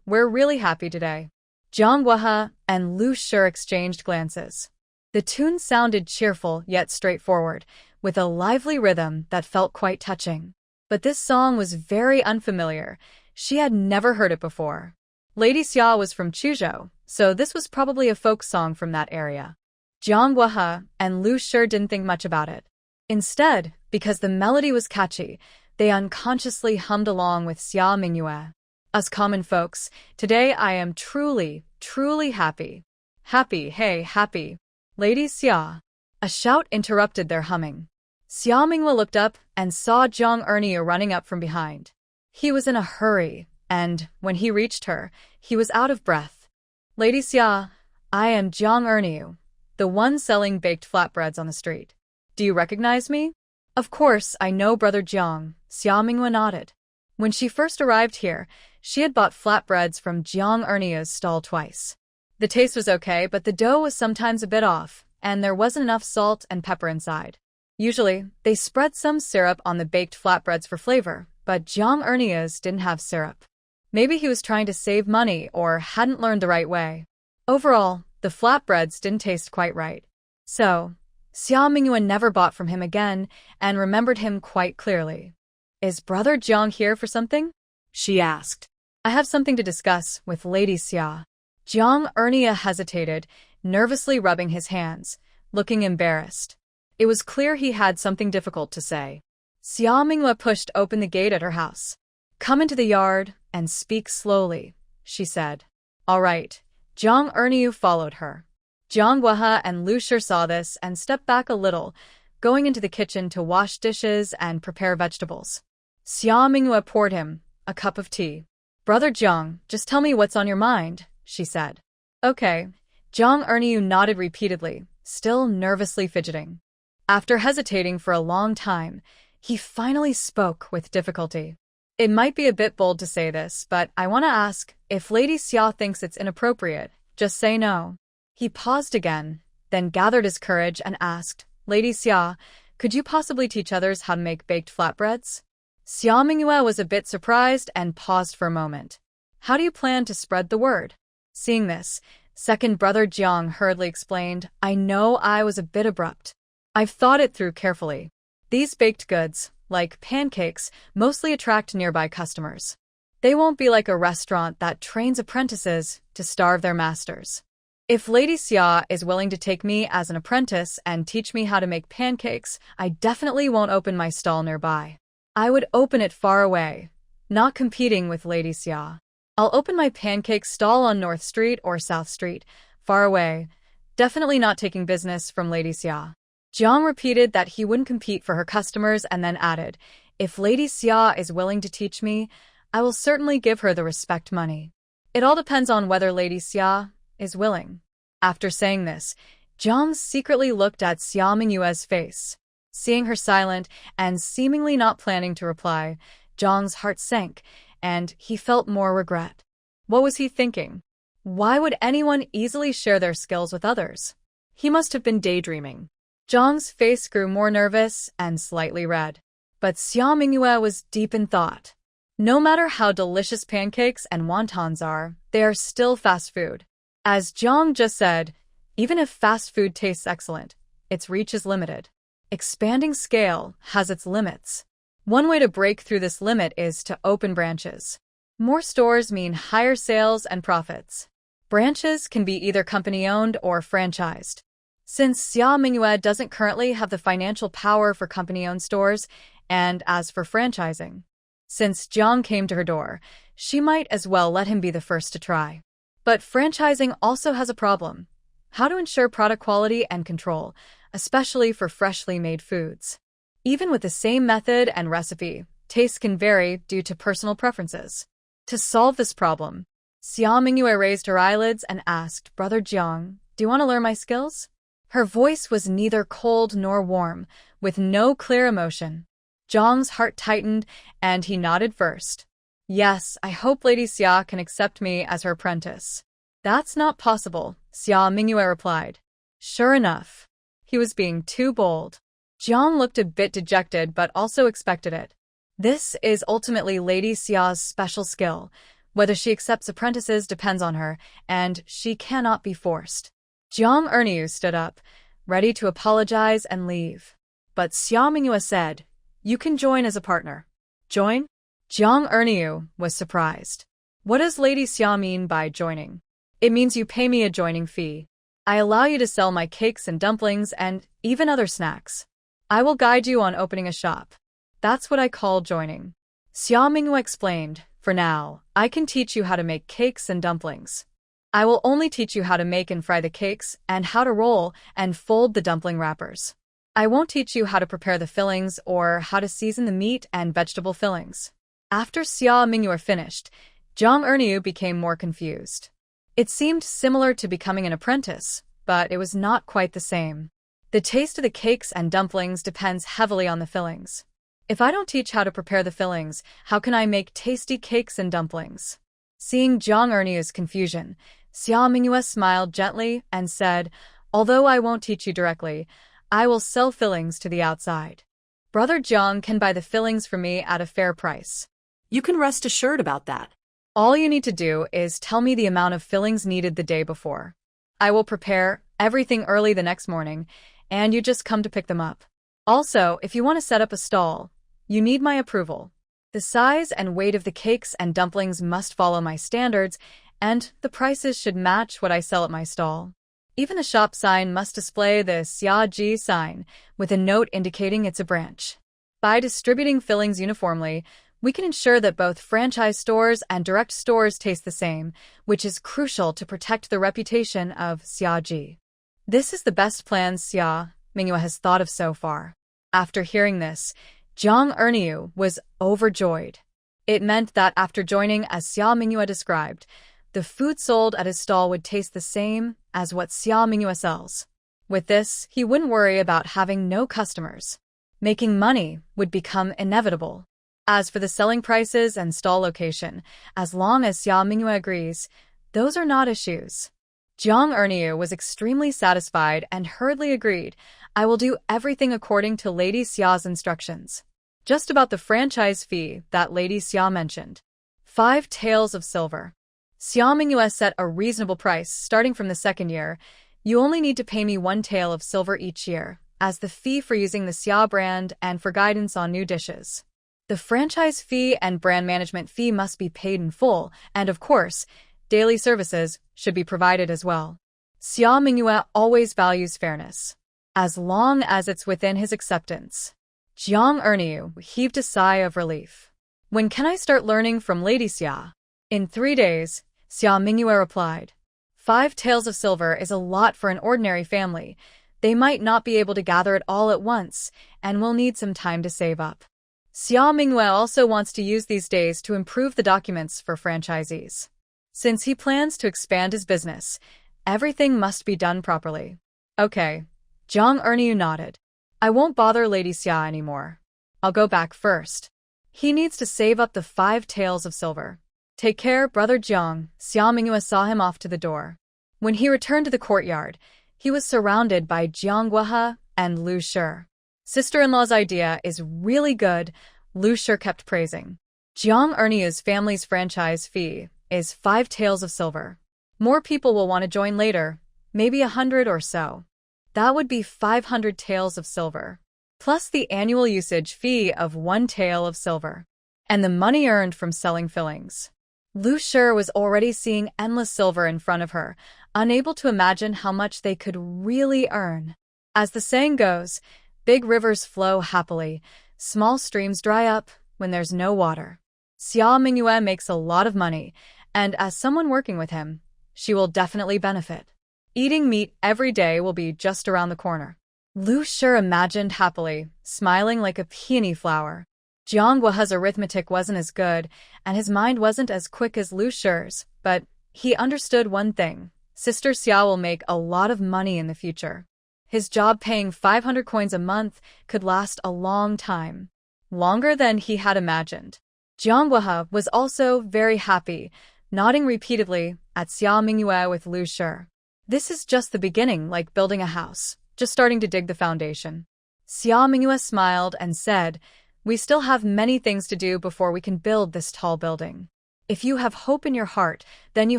we're really happy today." Zhang Guohe and Lu Shi exchanged glances. The tune sounded cheerful yet straightforward, with a lively rhythm that felt quite touching. But this song was very unfamiliar. She had never heard it before. Lady Xia was from Chuzhou, so this was probably a folk song from that area. Zhang Guohe and Lu Shi didn't think much about it. Instead, because the melody was catchy, they unconsciously hummed along with Xia Mingyue. Us common folks, today I am truly, truly happy. Happy, hey, happy. Lady Xia. A shout interrupted their humming. Xia Minghua looked up and saw Jang Ernieu running up from behind. He was in a hurry, and when he reached her, he was out of breath. Lady Xia, I am Jang Ernieu, the one selling baked flatbreads on the street. Do you recognize me? Of course, I know Brother Jiang, Xia Minghua nodded. When she first arrived here, she had bought flatbreads from Jang Ernieu's stall twice. The taste was okay, but the dough was sometimes a bit off, and there wasn't enough salt and pepper inside. Usually, they spread some syrup on the baked flatbreads for flavor, but Jang Ernieu's didn't have syrup. Maybe he was trying to save money or hadn't learned the right way. Overall, the flatbreads didn't taste quite right. So, Xia Minghua never bought from him again and remembered him quite clearly. Is Brother Jiang here for something? She asked. I have something to discuss with Lady Xia. Jang Ernieu hesitated, nervously rubbing his hands, looking embarrassed. It was clear he had something difficult to say. Xia Minghua pushed open the gate at her house. Come into the yard and speak slowly, she said. All right. Jang Ernieu followed her. Jiang Guohe and Lu Shi saw this and stepped back a little, going into the kitchen to wash dishes and prepare vegetables. Xia Minghua poured him a cup of tea. Brother Jiang, just tell me what's on your mind, she said. Okay. Jang Ernieu nodded repeatedly, still nervously fidgeting. After hesitating for a long time, he finally spoke with difficulty. It might be a bit bold to say this, but I want to ask, if Lady Xia thinks it's inappropriate, just say no. He paused again, then gathered his courage and asked, Lady Xia, could you possibly teach others how to make baked flatbreads? Xia Minghua was a bit surprised and paused for a moment. How do you plan to spread the word? Seeing this, second Brother Jiang hurriedly explained, I know I was a bit abrupt. I've thought it through carefully. These baked goods, like pancakes, mostly attract nearby customers. They won't be like a restaurant that trains apprentices to starve their masters. If Lady Xia is willing to take me as an apprentice and teach me how to make pancakes, I definitely won't open my stall nearby. I would open it far away, not competing with Lady Xia. I'll open my pancake stall on North Street or South Street, far away, definitely not taking business from Lady Xia. Jiang repeated that he wouldn't compete for her customers and then added, if Lady Xia is willing to teach me, I will certainly give her the respect money. It all depends on whether Lady Xia is willing. After saying this, Jiang secretly looked at Xia Minghua's face. Seeing her silent and seemingly not planning to reply, Jiang's heart sank, and he felt more regret. What was he thinking? Why would anyone easily share their skills with others? He must have been daydreaming. Jiang's face grew more nervous and slightly red. But Xia Minghua was deep in thought. No matter how delicious pancakes and wontons are, they are still fast food. As Jiang just said, even if fast food tastes excellent, its reach is limited. Expanding scale has its limits. One way to break through this limit is to open branches. More stores mean higher sales and profits. Branches can be either company-owned or franchised. Since Xia Minghua doesn't currently have the financial power for company-owned stores, and as for franchising, since Jiang came to her door, she might as well let him be the first to try. But franchising also has a problem. How to ensure product quality and control, especially for freshly made foods. Even with the same method and recipe, tastes can vary due to personal preferences. To solve this problem, Xia Minghua raised her eyelids and asked, Brother Jiang, do you want to learn my skills? Her voice was neither cold nor warm, with no clear emotion. Jiang's heart tightened, and he nodded first. Yes, I hope Lady Xia can accept me as her apprentice. That's not possible, Xia Minghua replied. Sure enough, he was being too bold. Jiang looked a bit dejected but also expected it. This is ultimately Lady Xia's special skill. Whether she accepts apprentices depends on her, and she cannot be forced. Jang Ernieu stood up, ready to apologize and leave. But Xia Minghua said, You can join as a partner. Join? Jang Ernieu was surprised. What does Lady Xia mean by joining? It means you pay me a joining fee. I allow you to sell my cakes and dumplings and even other snacks. I will guide you on opening a shop. That's what I call joining. Xia Minghua explained, For now, I can teach you how to make cakes and dumplings. I will only teach you how to make and fry the cakes and how to roll and fold the dumpling wrappers. I won't teach you how to prepare the fillings or how to season the meat and vegetable fillings." After Xia Mingyue finished, Jang Ernieu became more confused. It seemed similar to becoming an apprentice, but it was not quite the same. The taste of the cakes and dumplings depends heavily on the fillings. If I don't teach how to prepare the fillings, how can I make tasty cakes and dumplings? Seeing Jang Ernieu's confusion, Xia Mingyue smiled gently and said, "Although I won't teach you directly, I will sell fillings to the outside. Brother Jiang can buy the fillings for me at a fair price. You can rest assured about that. All you need to do is tell me the amount of fillings needed the day before. I will prepare everything early the next morning, and you just come to pick them up. Also, if you want to set up a stall, you need my approval. The size and weight of the cakes and dumplings must follow my standards, and the prices should match what I sell at my stall. Even the shop sign must display the Xia Ji sign with a note indicating it's a branch. By distributing fillings uniformly, we can ensure that both franchise stores and direct stores taste the same, which is crucial to protect the reputation of Xia Ji. This is the best plan Xia Mingyue has thought of so far." After hearing this, Jang Ernieu was overjoyed. It meant that after joining as Xia Mingyue described, the food sold at his stall would taste the same as what Xia Mingyue sells. With this, he wouldn't worry about having no customers. Making money would become inevitable. As for the selling prices and stall location, as long as Xia Mingyue agrees, those are not issues. Jang Ernieu was extremely satisfied and hurriedly agreed, "I will do everything according to Lady Xia's instructions." Just about the franchise fee that Lady Xia mentioned. 5 taels of silver. Xia Mingyue set a reasonable price starting from the second year. "You only need to pay me 1 tael of silver each year, as the fee for using the Xia brand and for guidance on new dishes. The franchise fee and brand management fee must be paid in full, and of course, daily services should be provided as well." Xia Mingyue always values fairness, as long as it's within his acceptance. Jang Ernieu heaved a sigh of relief. "When can I start learning from Lady Xia?" "In 3 days," Xia Mingyue replied. 5 taels of silver is a lot for an ordinary family. They might not be able to gather it all at once, and will need some time to save up. Xia Mingyue also wants to use these days to improve the documents for franchisees. Since he plans to expand his business, everything must be done properly. "Okay." Jang Ernieu nodded. "I won't bother Lady Xia anymore. I'll go back first. He needs to save up the 5 taels of silver. Take care, Brother Jiang." Xia Mingyue saw him off to the door. When he returned to the courtyard, he was surrounded by Jiang Guohe and Lu Shi. "Sister-in-law's idea is really good," Lu Shi kept praising. Jang Ernieu's family's franchise fee is 5 taels of silver. More people will want to join later, maybe 100 or so. That would be 500 taels of silver, plus the annual usage fee of 1 tael of silver, and the money earned from selling fillings. Lu Shi was already seeing endless silver in front of her, unable to imagine how much they could really earn. As the saying goes, big rivers flow happily, small streams dry up when there's no water. Xia Mingyue makes a lot of money, and as someone working with him, she will definitely benefit. Eating meat every day will be just around the corner. Lu Shi imagined happily, smiling like a peony flower. Jiang Guohe's arithmetic wasn't as good, and his mind wasn't as quick as Lu Shi's, but he understood one thing: Sister Xia will make a lot of money in the future. His job paying 500 coins a month could last a long time, longer than he had imagined. Jiang Guohe was also very happy, nodding repeatedly at Xia Mingyue with Lu Shi. This is just the beginning, like building a house, just starting to dig the foundation. Xia Mingyue smiled and said, "We still have many things to do before we can build this tall building. If you have hope in your heart, then you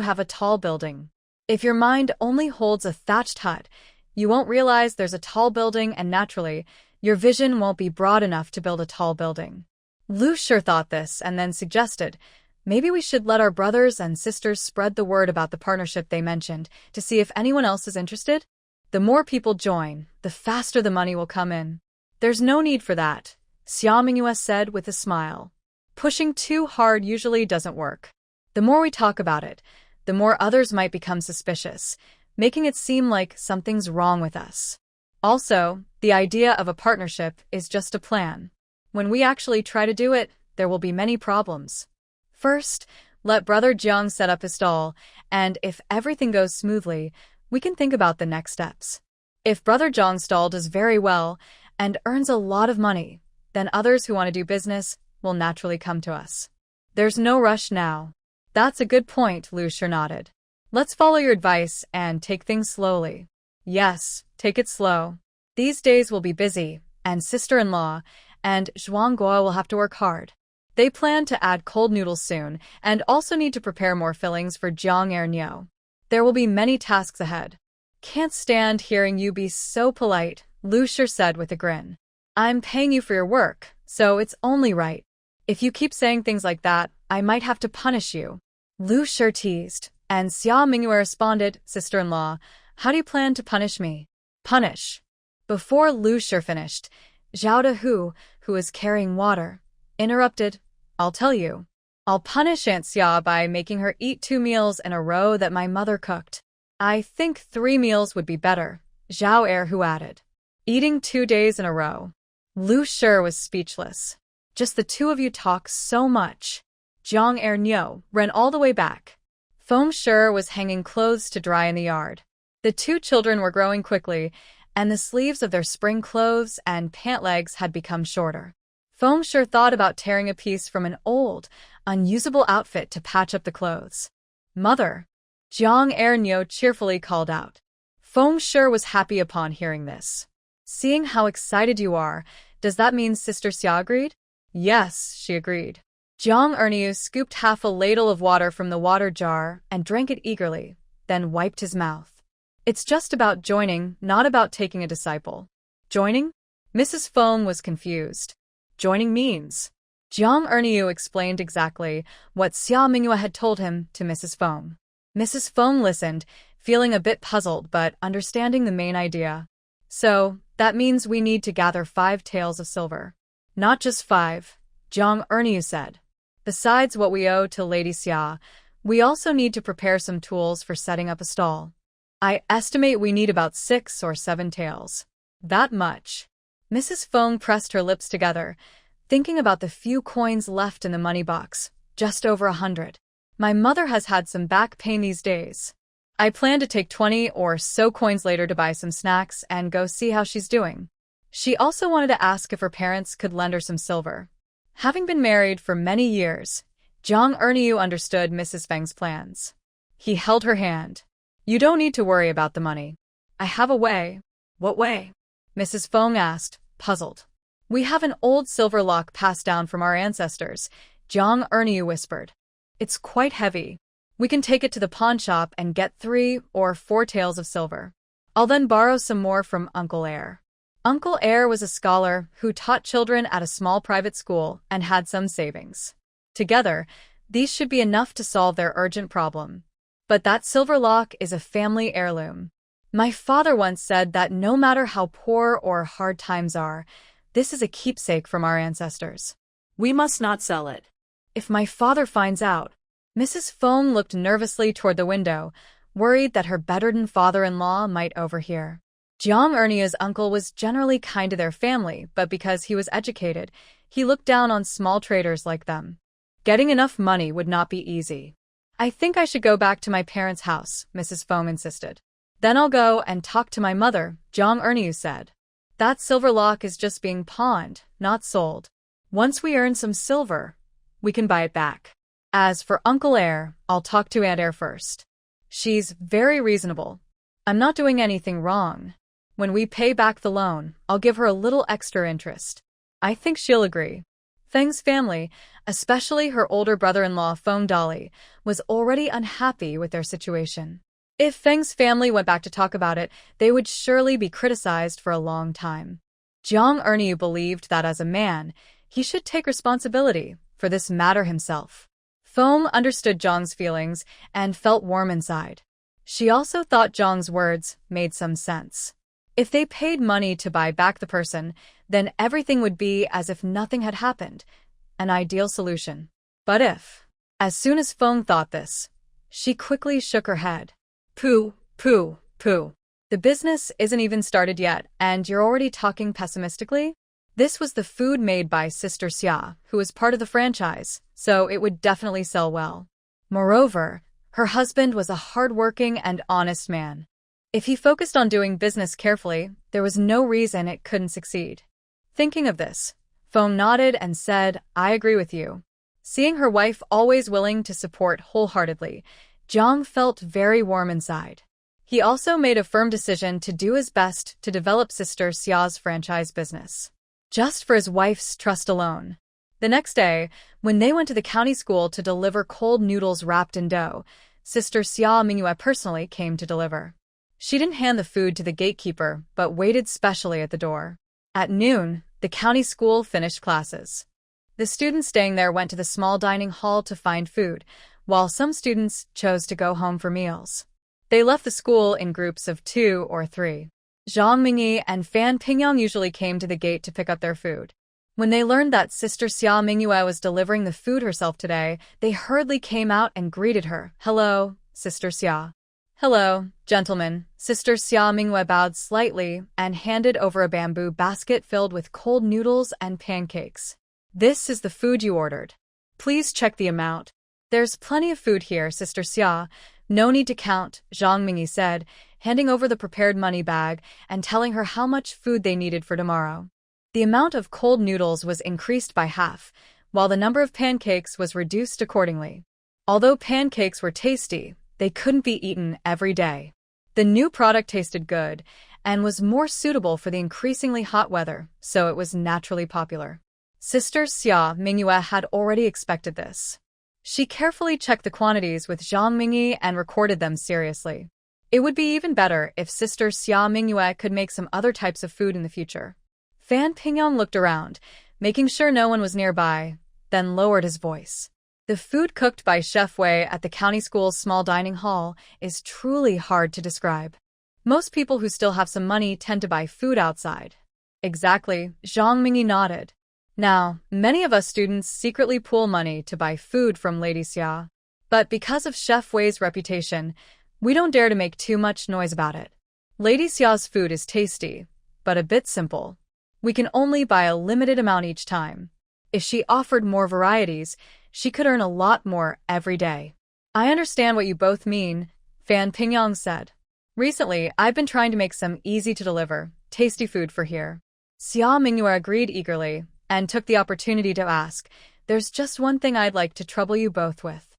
have a tall building. If your mind only holds a thatched hut, you won't realize there's a tall building, and naturally, your vision won't be broad enough to build a tall building." Lu Shi thought this and then suggested, "Maybe we should let our brothers and sisters spread the word about the partnership they mentioned to see if anyone else is interested. The more people join, the faster the money will come in." "There's no need for that," Xia Mingyue said with a smile. Pushing too hard usually doesn't work. The more we talk about it, the more others might become suspicious, making it seem like something's wrong with us. Also, the idea of a partnership is just a plan. When we actually try to do it, there will be many problems. First, let Brother Jiang set up his stall, and if everything goes smoothly, we can think about the next steps. If Brother Jiang's stall does very well and earns a lot of money, then others who want to do business will naturally come to us. There's no rush now. That's a good point, Lu Shi nodded. Let's follow your advice and take things slowly. Yes, take it slow. These days will be busy, and sister-in-law and Zhuang Guo will have to work hard. They plan to add cold noodles soon and also need to prepare more fillings for Jang Ernieu. There will be many tasks ahead. Can't stand hearing you be so polite, Lu Shi said with a grin. I'm paying you for your work, so it's only right. If you keep saying things like that, I might have to punish you. Lu Shi teased, and Xia Mingyue responded, Sister-in-law, how do you plan to punish me? Punish. Before Lu Shi finished, Zhao Dehu, who was carrying water, interrupted, I'll tell you. I'll punish Aunt Xia by making her eat 2 meals in a row that my mother cooked. I think 3 meals would be better, Zhao Ernieu added. Eating 2 days in a row. Lu Shi was speechless. Just the two of you talk so much. Jang Ernieu ran all the way back. Feng Shi was hanging clothes to dry in the yard. The 2 children were growing quickly, and the sleeves of their spring clothes and pant legs had become shorter. Feng Shi thought about tearing a piece from an old, unusable outfit to patch up the clothes. Mother! Jang Ernieu cheerfully called out. Feng Shi was happy upon hearing this. Seeing how excited you are, does that mean Sister Xia agreed? Yes, she agreed. Jang Ernieu scooped half a ladle of water from the water jar and drank it eagerly, then wiped his mouth. It's just about joining, not about taking a disciple. Joining? Mrs. Feng was confused. Joining means. Jang Ernieu explained exactly what Xia Mingyue had told him to Mrs. Feng. Mrs. Feng listened, feeling a bit puzzled but understanding the main idea. So, that means we need to gather 5 taels of silver. Not just 5, Jang Ernieu said. Besides what we owe to Lady Xia, we also need to prepare some tools for setting up a stall. I estimate we need about 6 or 7 taels. That much. Mrs. Feng pressed her lips together, thinking about the few coins left in the money box, just over 100. My mother has had some back pain these days. I plan to take 20 or so coins later to buy some snacks and go see how she's doing. She also wanted to ask if her parents could lend her some silver. Having been married for many years, Jang Ernieu understood Mrs. Feng's plans. He held her hand. You don't need to worry about the money. I have a way. What way? Mrs. Feng asked, puzzled. We have an old silver lock passed down from our ancestors, Jang Ernieu whispered. It's quite heavy. We can take it to the pawn shop and get 3 or 4 taels of silver. I'll then borrow some more from Uncle Ernieu. Uncle Ernieu was a scholar who taught children at a small private school and had some savings. Together, these should be enough to solve their urgent problem. But that silver lock is a family heirloom. My father once said that no matter how poor or hard times are, this is a keepsake from our ancestors. We must not sell it. If my father finds out. Mrs. Feng looked nervously toward the window, worried that her bedridden father-in-law might overhear. Jang Ernieu's uncle was generally kind to their family, but because he was educated, he looked down on small traders like them. Getting enough money would not be easy. I think I should go back to my parents' house, Mrs. Feng insisted. Then I'll go and talk to my mother, Jang Ernieu said. That silver lock is just being pawned, not sold. Once we earn some silver, we can buy it back. As for Uncle Ernieu, I'll talk to Aunt Ernieu first. She's very reasonable. I'm not doing anything wrong. When we pay back the loan, I'll give her a little extra interest. I think she'll agree. Feng's family, especially her older brother-in-law Feng Dali, was already unhappy with their situation. If Feng's family went back to talk about it, they would surely be criticized for a long time. Jang Ernieu believed that as a man, he should take responsibility for this matter himself. Feng understood Zhang's feelings and felt warm inside. She also thought Zhang's words made some sense. If they paid money to buy back the person, then everything would be as if nothing had happened. an ideal solution. But if... As soon as Feng thought this, she quickly shook her head. Pooh, pooh, pooh. The business isn't even started yet, and you're already talking pessimistically? This was the food made by Sister Xia, who was part of the franchise, so it would definitely sell well. Moreover, her husband was a hard-working and honest man. If he focused on doing business carefully, there was no reason it couldn't succeed. Thinking of this, Feng nodded and said, I agree with you. Seeing her wife always willing to support wholeheartedly, Jang felt very warm inside. He also made a firm decision to do his best to develop Sister Xia's franchise business. Just for his wife's trust alone. The next day, when they went to the county school to deliver cold noodles wrapped in dough, Sister Xia Mingyue personally came to deliver. She didn't hand the food to the gatekeeper, but waited specially at the door. At noon, the county school finished classes. The students staying there went to the small dining hall to find food, while some students chose to go home for meals. They left the school in groups of 2 or 3. Zhang Mingyi and Fan Pingyang usually came to the gate to pick up their food. When they learned that Sister Xia Mingyue was delivering the food herself today, they hurriedly came out and greeted her. Hello, Sister Xia. Hello, gentlemen. Sister Xia Mingyue bowed slightly and handed over a bamboo basket filled with cold noodles and pancakes. This is the food you ordered. Please check the amount. There's plenty of food here, Sister Xia. No need to count, Zhang Mingyi said, handing over the prepared money bag and telling her how much food they needed for tomorrow. The amount of cold noodles was increased by half, while the number of pancakes was reduced accordingly. Although pancakes were tasty, they couldn't be eaten every day. The new product tasted good and was more suitable for the increasingly hot weather, so it was naturally popular. Sister Xia Mingyue had already expected this. She carefully checked the quantities with Zhang Mingyi and recorded them seriously. It would be even better if Sister Xia Mingyue could make some other types of food in the future. Fan Pingyang looked around, making sure no one was nearby, then lowered his voice. The food cooked by Chef Wei at the county school's small dining hall is truly hard to describe. Most people who still have some money tend to buy food outside. Exactly, Zhang Mingyi nodded. Now, many of us students secretly pool money to buy food from Lady Xia. But because of Chef Wei's reputation, we don't dare to make too much noise about it. Lady Xia's food is tasty, but a bit simple. We can only buy a limited amount each time. If she offered more varieties, she could earn a lot more every day. I understand what you both mean, Fan Pingyang said. Recently, I've been trying to make some easy-to-deliver, tasty food for here. Xia Mingyue agreed eagerly and took the opportunity to ask, there's just one thing I'd like to trouble you both with.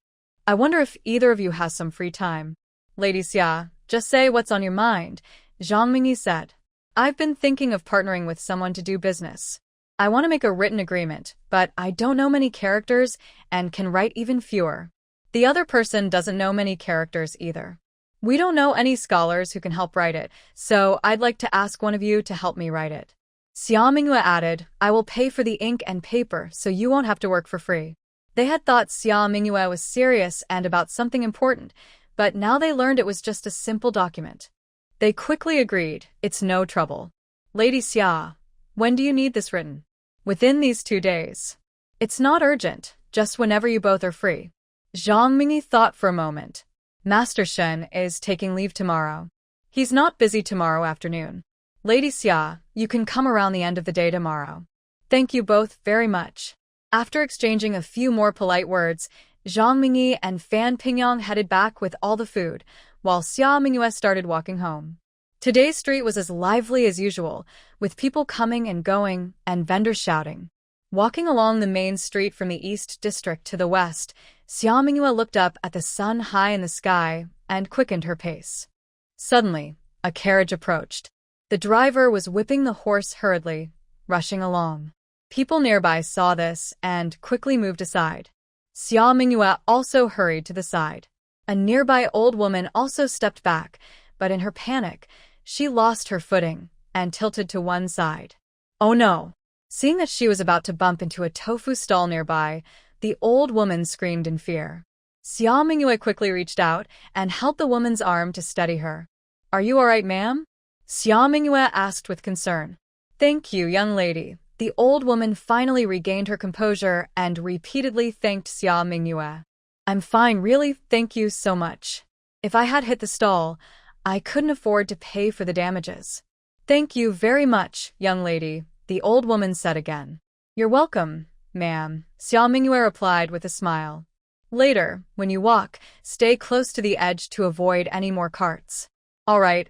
I wonder if either of you has some free time. Lady Xia, just say what's on your mind, Zhang Mingyi said. I've been thinking of partnering with someone to do business. I want to make a written agreement, but I don't know many characters and can write even fewer. The other person doesn't know many characters either. We don't know any scholars who can help write it, so I'd like to ask one of you to help me write it. Xia Mingyue added, I will pay for the ink and paper so you won't have to work for free. They had thought Xia Mingyue was serious and about something important, but now they learned it was just a simple document. They quickly agreed, it's no trouble. Lady Xia, when do you need this written? Within these 2 days. It's not urgent, just whenever you both are free. Zhang Mingyi thought for a moment. Master Shen is taking leave tomorrow. He's not busy tomorrow afternoon. Lady Xia, you can come around the end of the day tomorrow. Thank you both very much. After exchanging a few more polite words, Zhang Mingyi and Fan Pingyang headed back with all the food, while Xia Mingyue started walking home. Today's street was as lively as usual, with people coming and going and vendors shouting. Walking along the main street from the East District to the west, Xia Mingyue looked up at the sun high in the sky and quickened her pace. Suddenly, a carriage approached. The driver was whipping the horse hurriedly, rushing along. People nearby saw this and quickly moved aside. Xia Mingyue also hurried to the side. A nearby old woman also stepped back, but in her panic, she lost her footing and tilted to one side. Oh no! Seeing that she was about to bump into a tofu stall nearby, the old woman screamed in fear. Xia Mingyue quickly reached out and held the woman's arm to steady her. Are you all right, ma'am? Xia Mingyue asked with concern. Thank you, young lady, The old woman finally regained her composure and repeatedly thanked Xia Mingyue. I'm fine, really, thank you so much. If I had hit the stall, I couldn't afford to pay for the damages. Thank you very much, young lady, the old woman said again. You're welcome, ma'am, Xia Mingyue replied with a smile. Later, when you walk, stay close to the edge to avoid any more carts. All right,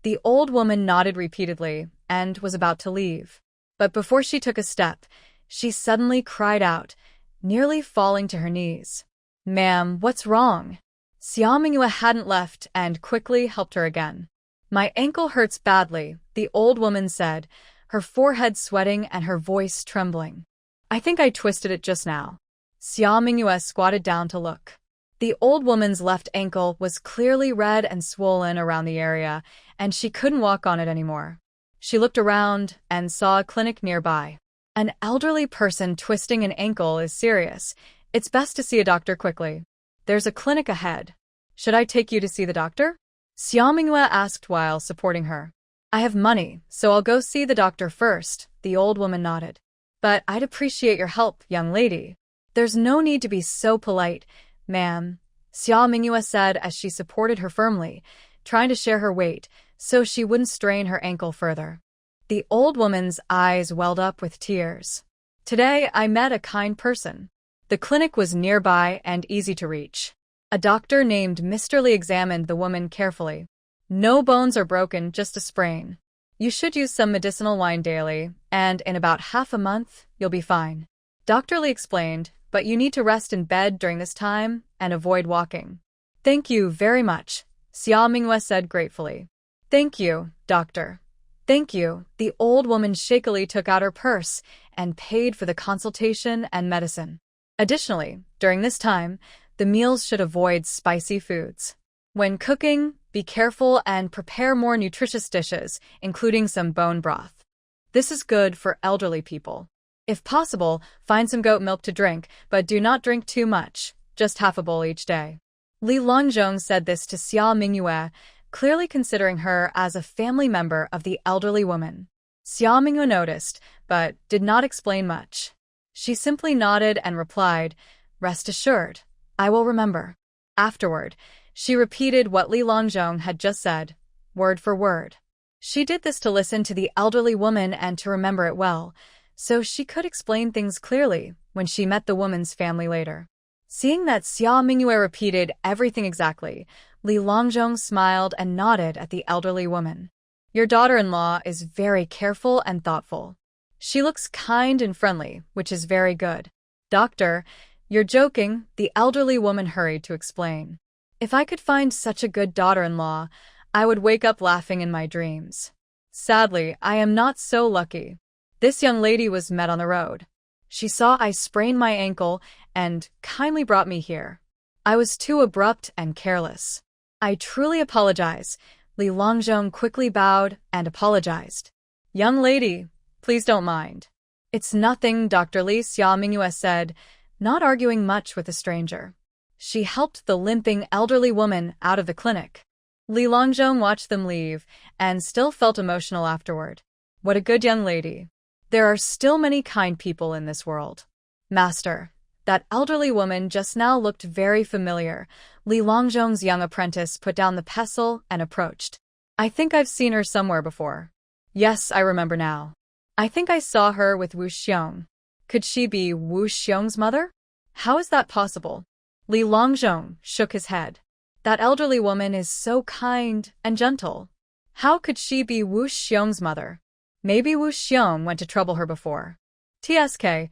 the old woman nodded repeatedly and was about to leave. But before she took a step, she suddenly cried out, nearly falling to her knees. Ma'am, what's wrong? Xia Mingyue hadn't left and quickly helped her again. My ankle hurts badly, the old woman said, her forehead sweating and her voice trembling. I think I twisted it just now. Xia Mingyue squatted down to look. The old woman's left ankle was clearly red and swollen around the area, and she couldn't walk on it anymore. She looked around and saw a clinic nearby. An elderly person twisting an ankle is serious. It's best to see a doctor quickly. There's a clinic ahead. Should I take you to see the doctor? Xia Mingyue asked while supporting her. I have money, so I'll go see the doctor first, the old woman nodded. But I'd appreciate your help, young lady. There's no need to be so polite, ma'am, Xia Mingyue said as she supported her firmly, trying to share her weight so she wouldn't strain her ankle further. The old woman's eyes welled up with tears. Today I met a kind person. The clinic was nearby and easy to reach. A doctor named Mr. Lee examined the woman carefully. No bones are broken, just a sprain. You should use some medicinal wine daily, and in about half a month, you'll be fine. Dr. Lee explained, but you need to rest in bed during this time and avoid walking. Thank you very much, Xia Mingyue said gratefully. Thank you, doctor. Thank you. The old woman shakily took out her purse and paid for the consultation and medicine. Additionally, during this time, the meals should avoid spicy foods. When cooking, be careful and prepare more nutritious dishes, including some bone broth. This is good for elderly people. If possible, find some goat milk to drink, but do not drink too much, just half a bowl each day. Li Longzhong said this to Xia Mingyue, clearly considering her as a family member of the elderly woman. Xia Mingyue noticed, but did not explain much. She simply nodded and replied, Rest assured, I will remember. Afterward, she repeated what Li Longzhong had just said, word for word. She did this to listen to the elderly woman and to remember it well, so she could explain things clearly when she met the woman's family later. Seeing that Xia Mingyue repeated everything exactly, Li Longzhong smiled and nodded at the elderly woman. Your daughter-in-law is very careful and thoughtful. She looks kind and friendly, which is very good. Doctor, you're joking, the elderly woman hurried to explain. If I could find such a good daughter-in-law, I would wake up laughing in my dreams. Sadly, I am not so lucky. This young lady was met on the road. She saw I sprained my ankle and kindly brought me here. I was too abrupt and careless. I truly apologize. Li Longzhong quickly bowed and apologized. Young lady, please don't mind. It's nothing, Dr. Li, Xia Mingyue said, not arguing much with the stranger. She helped the limping elderly woman out of the clinic. Li Longzhong watched them leave and still felt emotional afterward. What a good young lady. There are still many kind people in this world. Master, that elderly woman just now looked very familiar. Li Longzhong's young apprentice put down the pestle and approached. I think I've seen her somewhere before. Yes, I remember now. I think I saw her with Wu Xiong. Could she be Wu Xiong's mother? How is that possible? Li Longzhong shook his head. That elderly woman is so kind and gentle. How could she be Wu Xiong's mother? Maybe Wu Xiong went to trouble her before. TSK,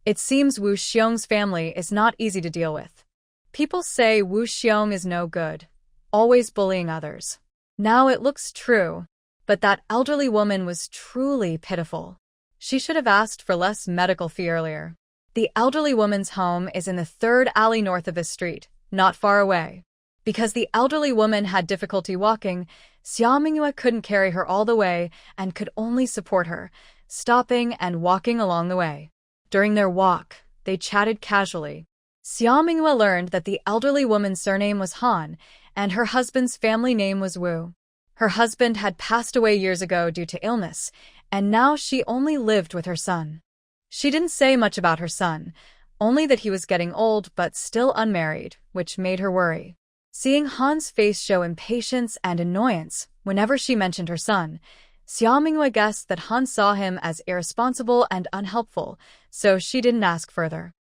it seems Wu Xiong's family is not easy to deal with. People say Wu Xiong is no good, always bullying others. Now it looks true, but that elderly woman was truly pitiful. She should have asked for less medical fee earlier. The elderly woman's home is in the third alley north of this street, not far away. Because the elderly woman had difficulty walking, Xia Mingyue couldn't carry her all the way and could only support her, stopping and walking along the way. During their walk, they chatted casually. Xia Mingyue learned that the elderly woman's surname was Han, and her husband's family name was Wu. Her husband had passed away years ago due to illness, and now she only lived with her son. She didn't say much about her son, only that he was getting old but still unmarried, which made her worry. Seeing Han's face show impatience and annoyance whenever she mentioned her son, Xia Mingyue guessed that Han saw him as irresponsible and unhelpful, so she didn't ask further.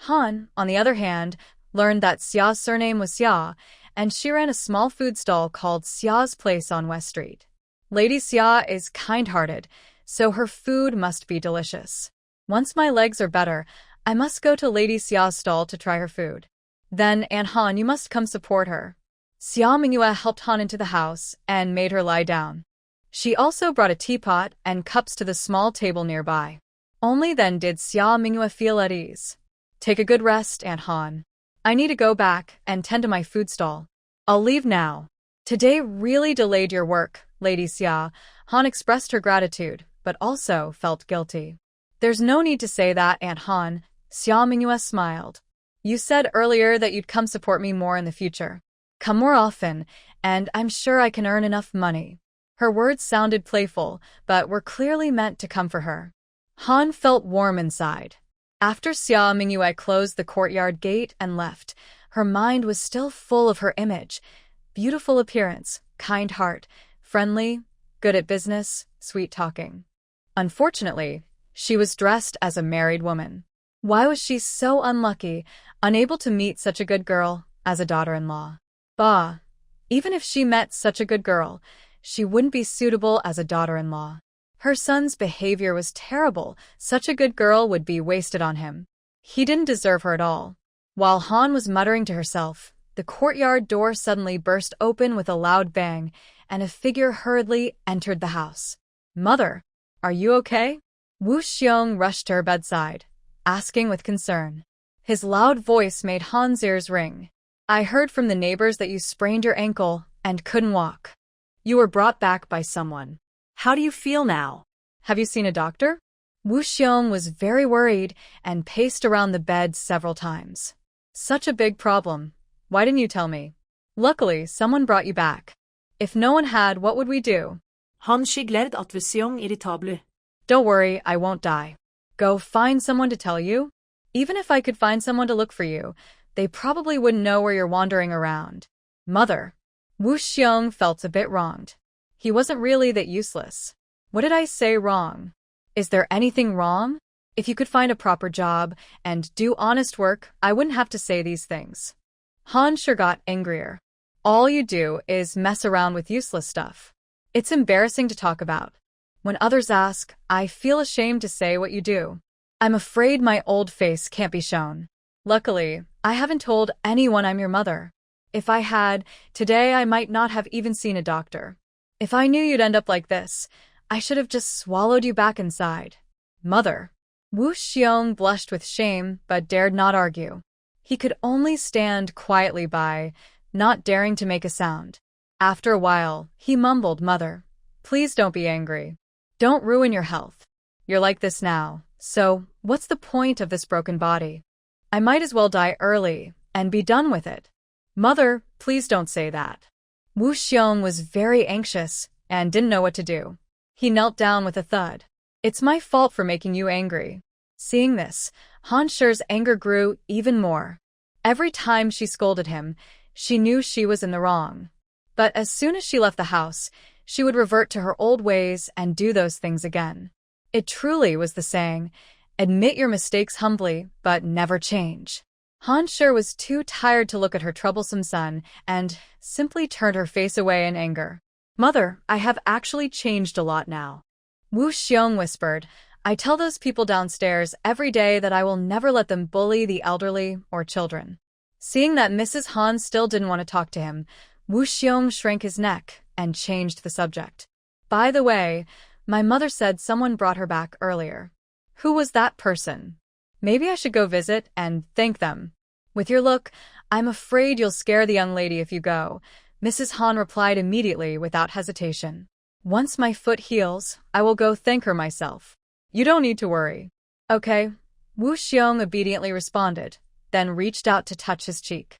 Han, on the other hand, learned that Xia's surname was Xia, and she ran a small food stall called Xia's Place on West Street. Lady Xia is kind-hearted, so her food must be delicious. Once my legs are better, I must go to Lady Xia's stall to try her food. Then, Aunt Han, you must come support her. Xia Mingyue helped Han into the house and made her lie down. She also brought a teapot and cups to the small table nearby. Only then did Xia Mingyue feel at ease. Take a good rest, Aunt Han. I need to go back and tend to my food stall. I'll leave now. Today really delayed your work, Lady Xia. Han expressed her gratitude, but also felt guilty. There's no need to say that, Aunt Han. Xia Mingyue smiled. You said earlier that you'd come support me more in the future. Come more often, and I'm sure I can earn enough money. Her words sounded playful, but were clearly meant to comfort her. Han felt warm inside. After Xia Mingyue closed the courtyard gate and left, her mind was still full of her image. Beautiful appearance, kind heart, friendly, good at business, sweet talking. Unfortunately, she was dressed as a married woman. Why was she so unlucky, unable to meet such a good girl as a daughter-in-law? Bah! Even if she met such a good girl, she wouldn't be suitable as a daughter-in-law. Her son's behavior was terrible. Such a good girl would be wasted on him. He didn't deserve her at all. While Han was muttering to herself, the courtyard door suddenly burst open with a loud bang, and a figure hurriedly entered the house. Mother, are you okay? Wu Xiong rushed to her bedside, asking with concern. His loud voice made Han's ears ring. I heard from the neighbors that you sprained your ankle and couldn't walk. You were brought back by someone. How do you feel now? Have you seen a doctor? Wu Xiong was very worried and paced around the bed several times. Such a big problem. Why didn't you tell me? Luckily, someone brought you back. If no one had, what would we do? Han skyglet at Wu Xiong irritable. Don't worry, I won't die. Go find someone to tell you? Even if I could find someone to look for you, they probably wouldn't know where you're wandering around. Mother. Wu Xiong felt a bit wronged. He wasn't really that useless. What did I say wrong? Is there anything wrong? If you could find a proper job and do honest work, I wouldn't have to say these things. Han sure got angrier. All you do is mess around with useless stuff. It's embarrassing to talk about. When others ask, I feel ashamed to say what you do. I'm afraid my old face can't be shown. Luckily, I haven't told anyone I'm your mother. If I had, today I might not have even seen a doctor. If I knew you'd end up like this, I should have just swallowed you back inside. Mother. Wu Xiong blushed with shame but dared not argue. He could only stand quietly by, not daring to make a sound. After a while, he mumbled, Mother, please don't be angry. Don't ruin your health. You're like this now, so what's the point of this broken body? I might as well die early and be done with it. Mother, please don't say that. Wu Xiong was very anxious and didn't know what to do. He knelt down with a thud. It's my fault for making you angry. Seeing this, Han Shi's anger grew even more. Every time she scolded him, she knew she was in the wrong. But as soon as she left the house, she would revert to her old ways and do those things again. It truly was the saying, admit your mistakes humbly, but never change. Han Shi was too tired to look at her troublesome son and simply turned her face away in anger. Mother, I have actually changed a lot now. Wu Xiong whispered, I tell those people downstairs every day that I will never let them bully the elderly or children. Seeing that Mrs. Han still didn't want to talk to him, Wu Xiong shrank his neck and changed the subject. By the way, my mother said someone brought her back earlier. Who was that person? Maybe I should go visit and thank them. With your look, I'm afraid you'll scare the young lady if you go, Mrs. Han replied immediately without hesitation. Once my foot heals, I will go thank her myself. You don't need to worry. Okay, Wu Xiong obediently responded, then reached out to touch his cheek.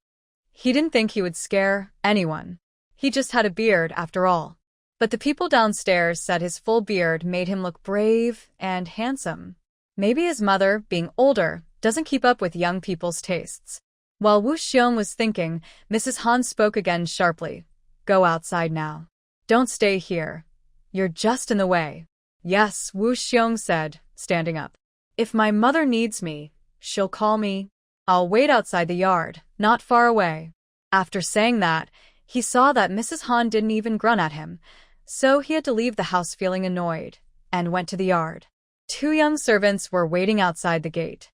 He didn't think he would scare anyone. He just had a beard after all. But the people downstairs said his full beard made him look brave and handsome. Maybe his mother, being older, doesn't keep up with young people's tastes. While Wu Xiong was thinking, Mrs. Han spoke again sharply. Go outside now. Don't stay here. You're just in the way. Yes, Wu Xiong said, standing up. If my mother needs me, she'll call me. I'll wait outside the yard, not far away. After saying that, he saw that Mrs. Han didn't even grunt at him, so he had to leave the house feeling annoyed, and went to the yard. 2 young servants were waiting outside the gate.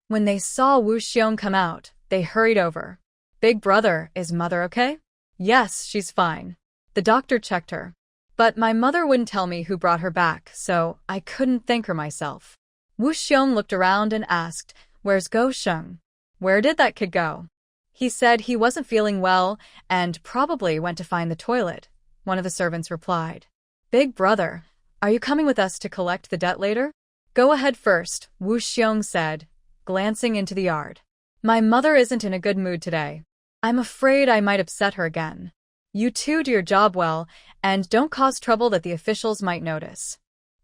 When they saw Wu Xiong come out, they hurried over. Big brother, is mother okay? Yes, she's fine. The doctor checked her. But my mother wouldn't tell me who brought her back, so I couldn't thank her myself. Wu Xiong looked around and asked, Where's Go Sheng? Where did that kid go? He said he wasn't feeling well and probably went to find the toilet, one of the servants replied. Big brother, are you coming with us to collect the debt later? Go ahead first, Wu Xiong said, glancing into the yard. My mother isn't in a good mood today. I'm afraid I might upset her again. You two do your job well, and don't cause trouble that the officials might notice.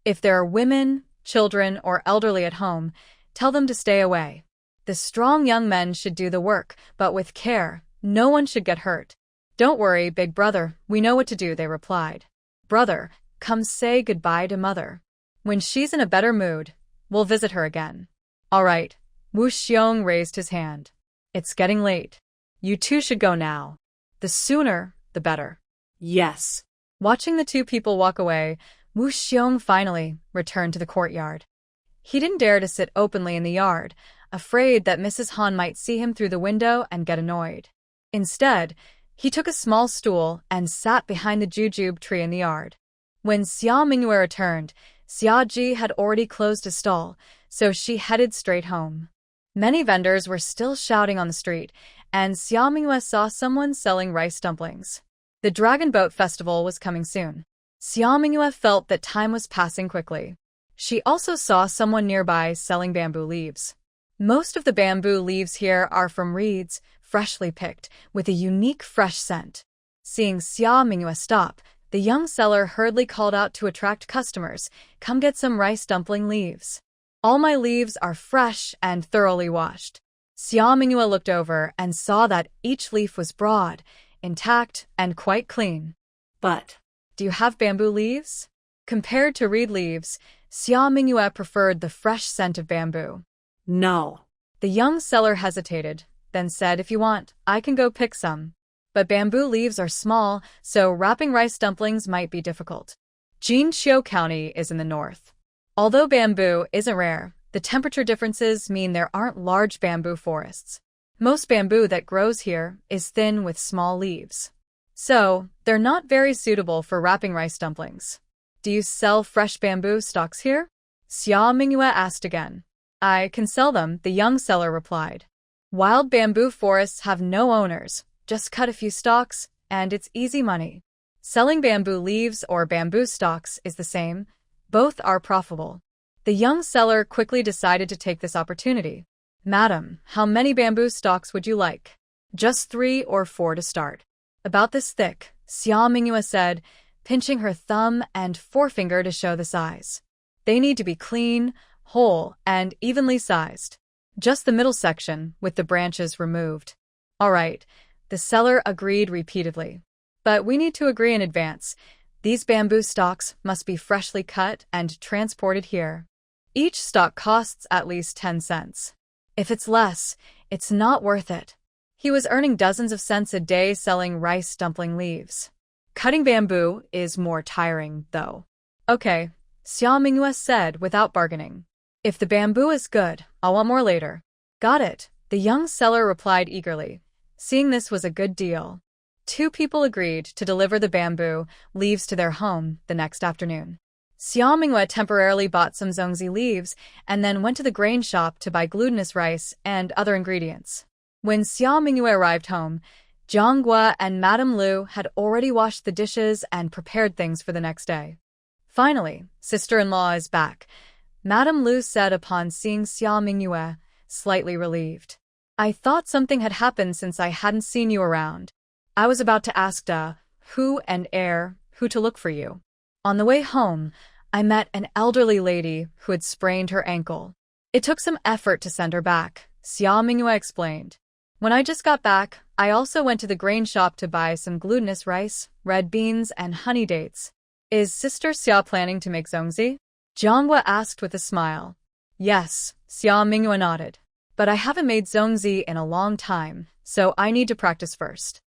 If there are women, children, or elderly at home, tell them to stay away. The strong young men should do the work, but with care. No one should get hurt. Don't worry, big brother, we know what to do, they replied. Brother, come say goodbye to mother. When she's in a better mood, we'll visit her again. All right. Wu Xiong raised his hand. It's getting late. You two should go now. The sooner, the better. Yes. Watching the 2 people walk away, Wu Xiong finally returned to the courtyard. He didn't dare to sit openly in the yard, afraid that Mrs. Han might see him through the window and get annoyed. Instead, he took a small stool and sat behind the jujube tree in the yard. When Xia Mingyue returned, Xia Ji had already closed his stall, so she headed straight home. Many vendors were still shouting on the street, and Xia Mingyue saw someone selling rice dumplings. The Dragon Boat Festival was coming soon. Xia Mingyue felt that time was passing quickly. She also saw someone nearby selling bamboo leaves. Most of the bamboo leaves here are from reeds, freshly picked, with a unique fresh scent. Seeing Xia Mingyue stop, the young seller hurriedly called out to attract customers, Come get some rice dumpling leaves. All my leaves are fresh and thoroughly washed. Xia Mingyue looked over and saw that each leaf was broad, intact, and quite clean. But, do you have bamboo leaves? Compared to reed leaves, Xia Mingyue preferred the fresh scent of bamboo. No. The young seller hesitated, then said, If you want, I can go pick some. But bamboo leaves are small, so wrapping rice dumplings might be difficult. Jinqiu County is in the north. Although bamboo isn't rare, the temperature differences mean there aren't large bamboo forests. Most bamboo that grows here is thin with small leaves. So, they're not very suitable for wrapping rice dumplings. Do you sell fresh bamboo stalks here? Xia Mingyue asked again. I can sell them, the young seller replied. Wild bamboo forests have no owners, just cut a few stalks, and it's easy money. Selling bamboo leaves or bamboo stalks is the same. Both are profitable. The young seller quickly decided to take this opportunity. Madam, how many bamboo stalks would you like? Just 3 or 4 to start. About this thick, Xia Mingyue said, pinching her thumb and forefinger to show the size. They need to be clean, whole, and evenly sized. Just the middle section, with the branches removed. All right, the seller agreed repeatedly. But we need to agree in advance. These bamboo stalks must be freshly cut and transported here. Each stalk costs at least 10 cents. If it's less, it's not worth it. He was earning dozens of cents a day selling rice dumpling leaves. Cutting bamboo is more tiring, though. Okay, Xia Mingyue said without bargaining. If the bamboo is good, I'll want more later. Got it, the young seller replied eagerly, seeing this was a good deal. 2 people agreed to deliver the bamboo leaves to their home the next afternoon. Xia Mingyue temporarily bought some zongzi leaves and then went to the grain shop to buy glutinous rice and other ingredients. When Xia Mingyue arrived home, Zhang Gua and Madame Lu had already washed the dishes and prepared things for the next day. Finally, sister-in-law is back, Madame Lu said upon seeing Xia Mingyue, slightly relieved. I thought something had happened since I hadn't seen you around. I was about to ask who and who to look for you. On the way home, I met an elderly lady who had sprained her ankle. It took some effort to send her back, Xia Mingyue explained. When I just got back, I also went to the grain shop to buy some glutinous rice, red beans, and honey dates. Is Sister Xia planning to make zongzi? Jianghua asked with a smile. Yes, Xia Mingyue nodded. But I haven't made zongzi in a long time, so I need to practice first.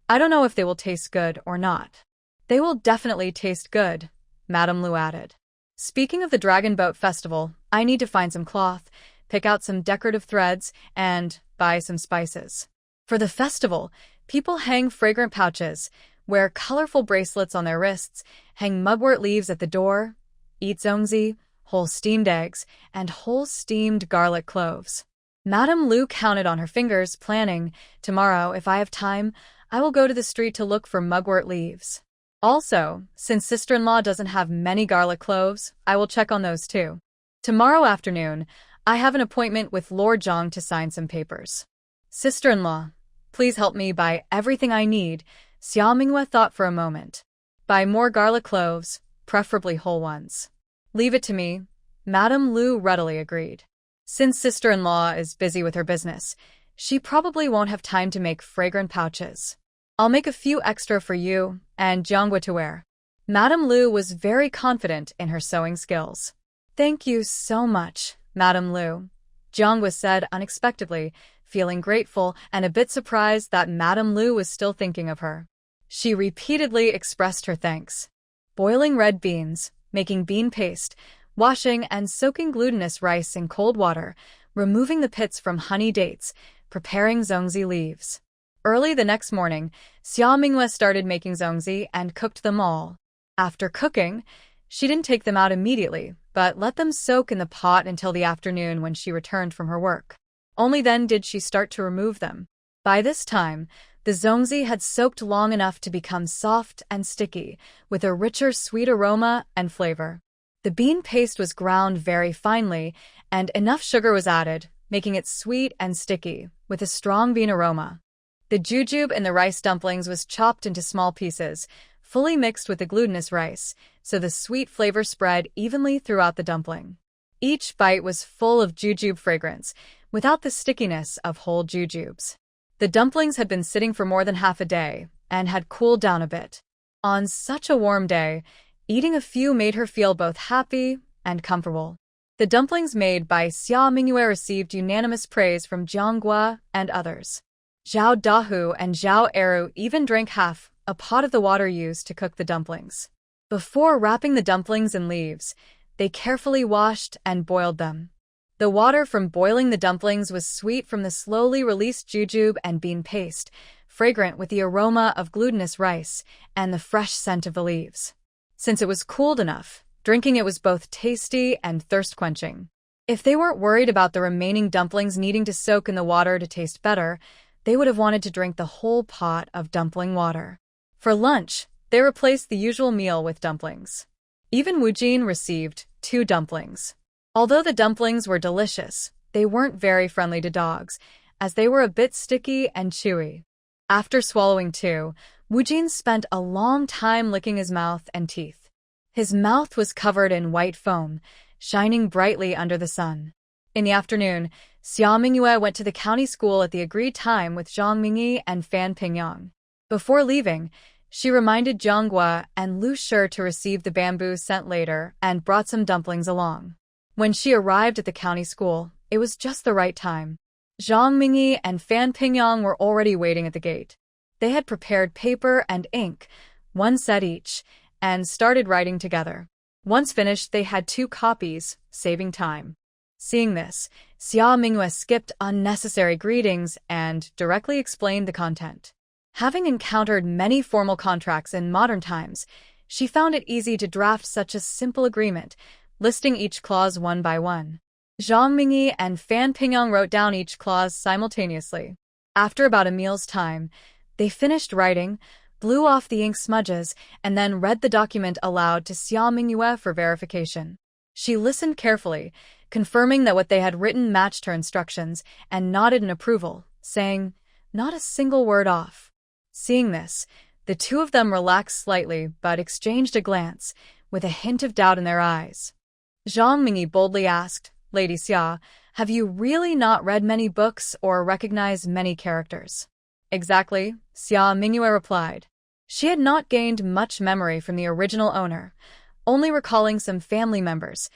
I don't know if they will taste good or not. They will definitely taste good, Madame Lu added. Speaking of the Dragon Boat Festival, I need to find some cloth, pick out some decorative threads, and buy some spices. For the festival, people hang fragrant pouches, wear colorful bracelets on their wrists, hang mugwort leaves at the door, eat zongzi, whole steamed eggs, and whole steamed garlic cloves. Madame Lu counted on her fingers, planning, tomorrow, if I have time, I will go to the street to look for mugwort leaves. Also, since sister-in-law doesn't have many garlic cloves, I will check on those too. Tomorrow afternoon, I have an appointment with Lord Zhang to sign some papers. Sister-in-law, please help me buy everything I need, Xia Mingyue thought for a moment. Buy more garlic cloves, preferably whole ones. Leave it to me, Madame Lu readily agreed. Since sister-in-law is busy with her business, she probably won't have time to make fragrant pouches. I'll make a few extra for you and Jianghua to wear. Madame Lu was very confident in her sewing skills. Thank you so much, Madame Lu, Jianghua said unexpectedly, feeling grateful and a bit surprised that Madame Lu was still thinking of her. She repeatedly expressed her thanks. Boiling red beans, making bean paste, washing and soaking glutinous rice in cold water, removing the pits from honey dates, preparing zongzi leaves. Early the next morning, Xia Mingyue started making zongzi and cooked them all. After cooking, she didn't take them out immediately, but let them soak in the pot until the afternoon when she returned from her work. Only then did she start to remove them. By this time, the zongzi had soaked long enough to become soft and sticky, with a richer sweet aroma and flavor. The bean paste was ground very finely, and enough sugar was added, making it sweet and sticky, with a strong bean aroma. The jujube in the rice dumplings was chopped into small pieces, fully mixed with the glutinous rice, so the sweet flavor spread evenly throughout the dumpling. Each bite was full of jujube fragrance, without the stickiness of whole jujubes. The dumplings had been sitting for more than half a day, and had cooled down a bit. On such a warm day, eating a few made her feel both happy and comfortable. The dumplings made by Xia Mingyue received unanimous praise from Jianghua and others. Zhao Dahu and Jang Ernieu even drank half a pot of the water used to cook the dumplings. Before wrapping the dumplings in leaves, they carefully washed and boiled them. The water from boiling the dumplings was sweet from the slowly released jujube and bean paste, fragrant with the aroma of glutinous rice and the fresh scent of the leaves. Since it was cooled enough, drinking it was both tasty and thirst-quenching. If they weren't worried about the remaining dumplings needing to soak in the water to taste better, they would have wanted to drink the whole pot of dumpling water. For lunch, they replaced the usual meal with dumplings. Even Wu Jin received 2 dumplings. Although the dumplings were delicious, they weren't very friendly to dogs, as they were a bit sticky and chewy. After swallowing 2, Wu Jin spent a long time licking his mouth and teeth. His mouth was covered in white foam, shining brightly under the sun. In the afternoon, Xia Mingyue went to the county school at the agreed time with Zhang Mingyi and Fan Pingyang. Before leaving, she reminded Jianghua and Lu Shi to receive the bamboo sent later and brought some dumplings along. When she arrived at the county school, it was just the right time. Zhang Mingyi and Fan Pingyang were already waiting at the gate. They had prepared paper and ink, 1 set each, and started writing together. Once finished, they had 2 copies, saving time. Seeing this, Xia Mingyue skipped unnecessary greetings and directly explained the content. Having encountered many formal contracts in modern times, she found it easy to draft such a simple agreement, listing each clause one by one. Zhang Mingyi and Fan Pingyang wrote down each clause simultaneously. After about a meal's time, they finished writing, blew off the ink smudges, and then read the document aloud to Xia Mingyue for verification. She listened carefully, confirming that what they had written matched her instructions, and nodded in approval, saying, "Not a single word off." Seeing this, The two of them relaxed slightly but exchanged a glance, with a hint of doubt in their eyes. Zhang Mingyi boldly asked, Lady Xia, have you really not read many books or recognized many characters? Exactly, Xia Mingyue replied. She had not gained much memory from the original owner, only recalling some family members.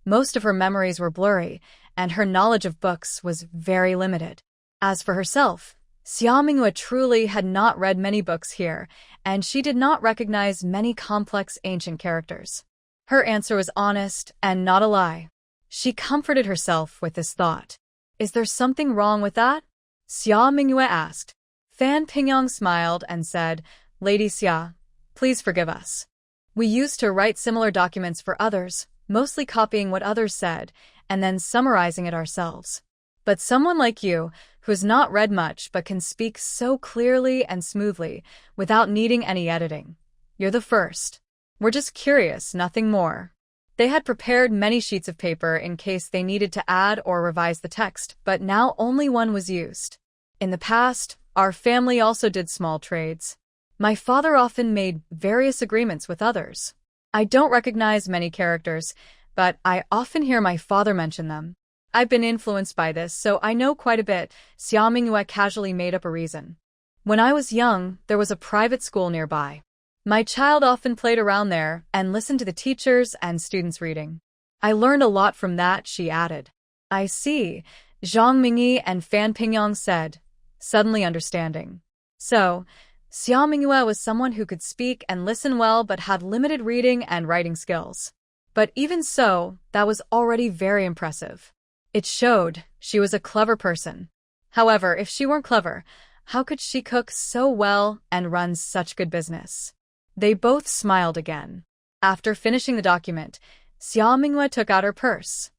Most of her memories were blurry, and her knowledge of books was very limited. As for herself, Xia Mingyue truly had not read many books here, and she did not recognize many complex ancient characters. Her answer was honest and not a lie. She comforted herself with this thought. Is there something wrong with that? Xia Mingyue asked. Fan Pingyong smiled and said, Lady Xia, please forgive us. We used to write similar documents for others, mostly copying what others said, and then summarizing it ourselves. But someone like you, who has not read much but can speak so clearly and smoothly, without needing any editing. You're the first. We're just curious, nothing more. They had prepared many sheets of paper in case they needed to add or revise the text, but now only one was used. In the past, our family also did small trades. My father often made various agreements with others. I don't recognize many characters, but I often hear my father mention them. I've been influenced by this, so I know quite a bit, Xia Mingyue casually made up a reason. When I was young, there was a private school nearby. My child often played around there and listened to the teachers and students reading. I learned a lot from that, she added. I see, Zhang Mingyi and Fan Pingyong said, suddenly understanding. So, Xia Mingyue was someone who could speak and listen well but had limited reading and writing skills. But even so, that was already very impressive. It showed she was a clever person. However, if she weren't clever, how could she cook so well and run such good business? They both smiled again. After finishing the document, Xia Mingyue took out her purse.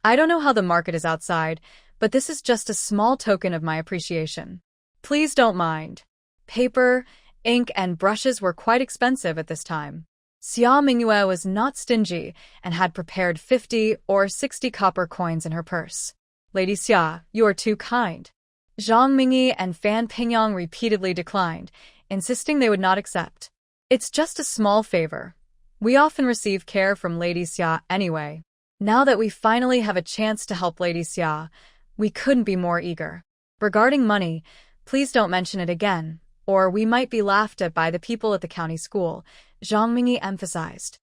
I don't know how the market is outside, but this is just a small token of my appreciation. Please don't mind. Paper, ink, and brushes were quite expensive at this time. Xia Mingyue was not stingy and had prepared 50 or 60 copper coins in her purse. Lady Xia, you are too kind. Zhang Mingyi and Fan Pingyong repeatedly declined, insisting they would not accept. It's just a small favor. We often receive care from Lady Xia anyway. Now that we finally have a chance to help Lady Xia, we couldn't be more eager. Regarding money, please don't mention it again, or we might be laughed at by the people at the county school, Zhang Mingyi emphasized.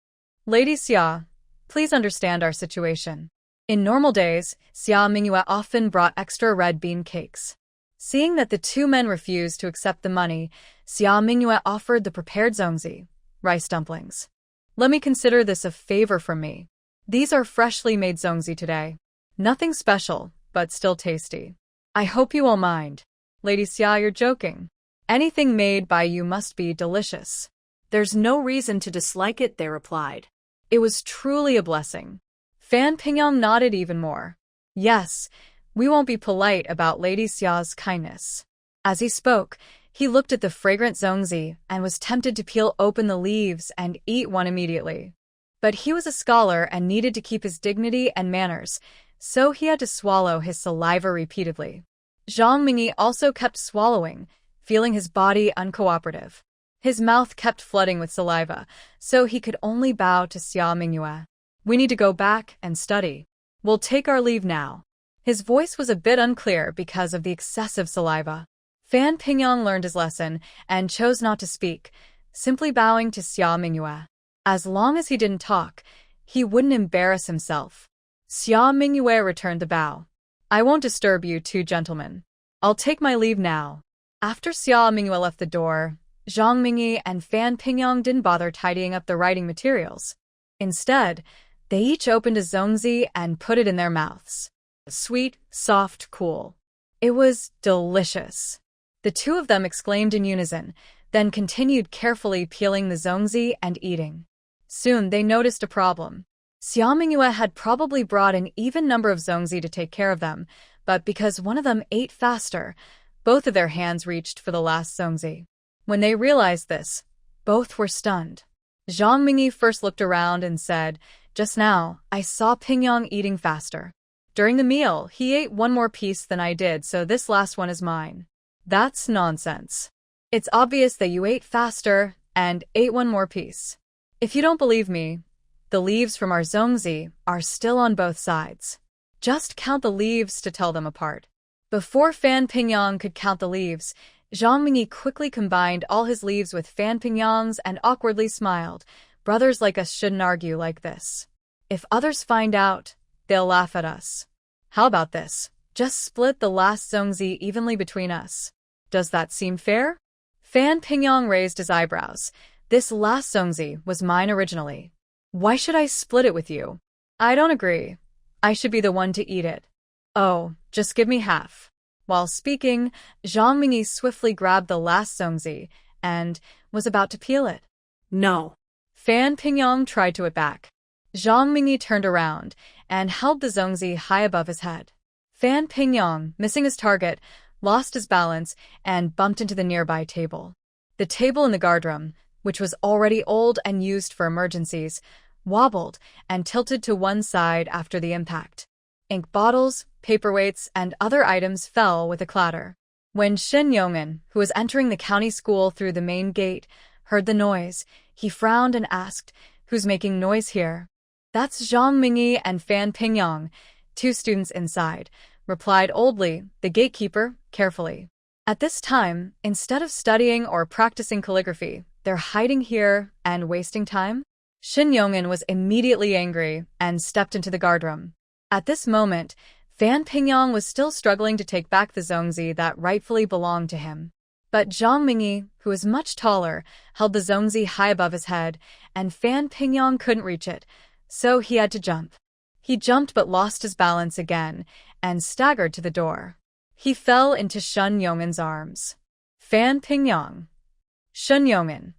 Lady Xia, please understand our situation. In normal days, Xia Mingyue often brought extra red bean cakes. Seeing that the two men refused to accept the money, Xia Mingyue offered the prepared zongzi, rice dumplings. Let me consider this a favor from me. These are freshly made zongzi today. Nothing special, but still tasty. I hope you won't mind. Lady Xia, you're joking. Anything made by you must be delicious. There's no reason to dislike it, they replied. It was truly a blessing. Fan Pingyong nodded even more. Yes, we won't be polite about Lady Xia's kindness. As he spoke, he looked at the fragrant zongzi and was tempted to peel open the leaves and eat one immediately. But he was a scholar and needed to keep his dignity and manners, so he had to swallow his saliva repeatedly. Zhang Mingyi also kept swallowing, feeling his body uncooperative. His mouth kept flooding with saliva, so he could only bow to Xia Mingyue. We need to go back and study. We'll take our leave now. His voice was a bit unclear because of the excessive saliva. Fan Pingyong learned his lesson and chose not to speak, simply bowing to Xia Mingyue. As long as he didn't talk, he wouldn't embarrass himself. Xia Mingyue returned the bow. I won't disturb you two gentlemen. I'll take my leave now. After Xia Mingyue left the door, Zhang Mingyi and Fan Pingyong didn't bother tidying up the writing materials. Instead, they each opened a zongzi and put it in their mouths. Sweet, soft, cool. It was delicious. The two of them exclaimed in unison, then continued carefully peeling the zongzi and eating. Soon they noticed a problem. Xia Mingyue had probably brought an even number of zongzi to take care of them, but because one of them ate faster, both of their hands reached for the last zongzi. When they realized this, both were stunned. Zhang Mingyi first looked around and said, Just now, I saw Pingyong eating faster. During the meal, he ate one more piece than I did, so this last one is mine. That's nonsense. It's obvious that you ate faster and ate one more piece. If you don't believe me, the leaves from our zongzi are still on both sides. Just count the leaves to tell them apart. Before Fan Pingyang could count the leaves, Zhang Mingyi quickly combined all his leaves with Fan Pingyang's and awkwardly smiled. Brothers like us shouldn't argue like this. If others find out, they'll laugh at us. How about this? Just split the last zongzi evenly between us. Does that seem fair? Fan Pingyang raised his eyebrows. This last zongzi was mine originally. Why should I split it with you? I don't agree. I should be the one to eat it. Oh, just give me half. While speaking, Zhang Mingyi swiftly grabbed the last zongzi and was about to peel it. No. Fan Pingyang tried to it back. Zhang Mingyi turned around and held the zongzi high above his head. Fan Pingyang, missing his target, lost his balance and bumped into the nearby table. The table in the guardroom, which was already old and used for emergencies, wobbled and tilted to one side after the impact. Ink bottles, paperweights, and other items fell with a clatter. When Shin Yongin, who was entering the county school through the main gate, heard the noise, he frowned and asked, "Who's making noise here?" "That's Zhang Mingyi and Fan Pingyang, 2 students inside," replied oldly, the gatekeeper, carefully. At this time, instead of studying or practicing calligraphy, they're hiding here and wasting time? Shin Yongin was immediately angry and stepped into the guardroom. At this moment, Fan Pingyang was still struggling to take back the zongzi that rightfully belonged to him. But Zhang Mingyi, who was much taller, held the zongzi high above his head, and Fan Pingyang couldn't reach it, so he had to jump. He jumped but lost his balance again and staggered to the door. He fell into Shun Yong'in's arms. Fan Pingyang. Shun Yong'in.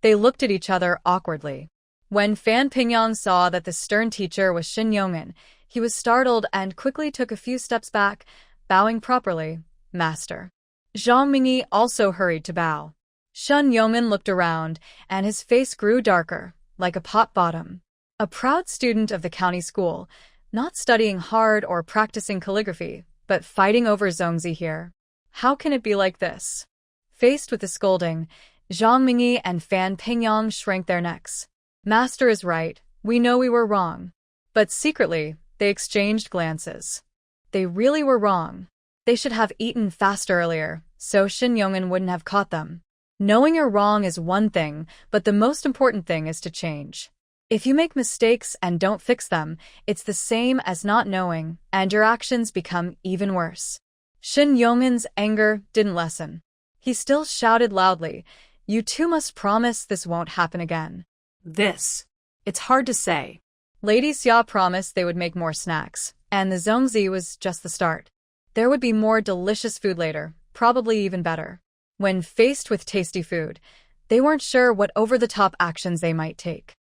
They looked at each other awkwardly. When Fan Pingyang saw that the stern teacher was Shin Yong'in, he was startled and quickly took a few steps back, bowing properly. "Master." Zhang Mingyi also hurried to bow. Shun Yong'in looked around, and his face grew darker, like a pot bottom. A proud student of the county school, not studying hard or practicing calligraphy, but fighting over zongzi here. How can it be like this? Faced with the scolding, Zhang Mingyi and Fan Pingyang shrank their necks. "Master is right, we know we were wrong." But secretly, they exchanged glances. They really were wrong. They should have eaten fast earlier, so Shin Yong'in wouldn't have caught them. Knowing you're wrong is one thing, but the most important thing is to change. If you make mistakes and don't fix them, it's the same as not knowing, and your actions become even worse. Shin Yong'in's anger didn't lessen. He still shouted loudly, "You two must promise this won't happen again." It's hard to say. Lady Xia promised they would make more snacks, and the zongzi was just the start. There would be more delicious food later, probably even better. When faced with tasty food, they weren't sure what over-the-top actions they might take.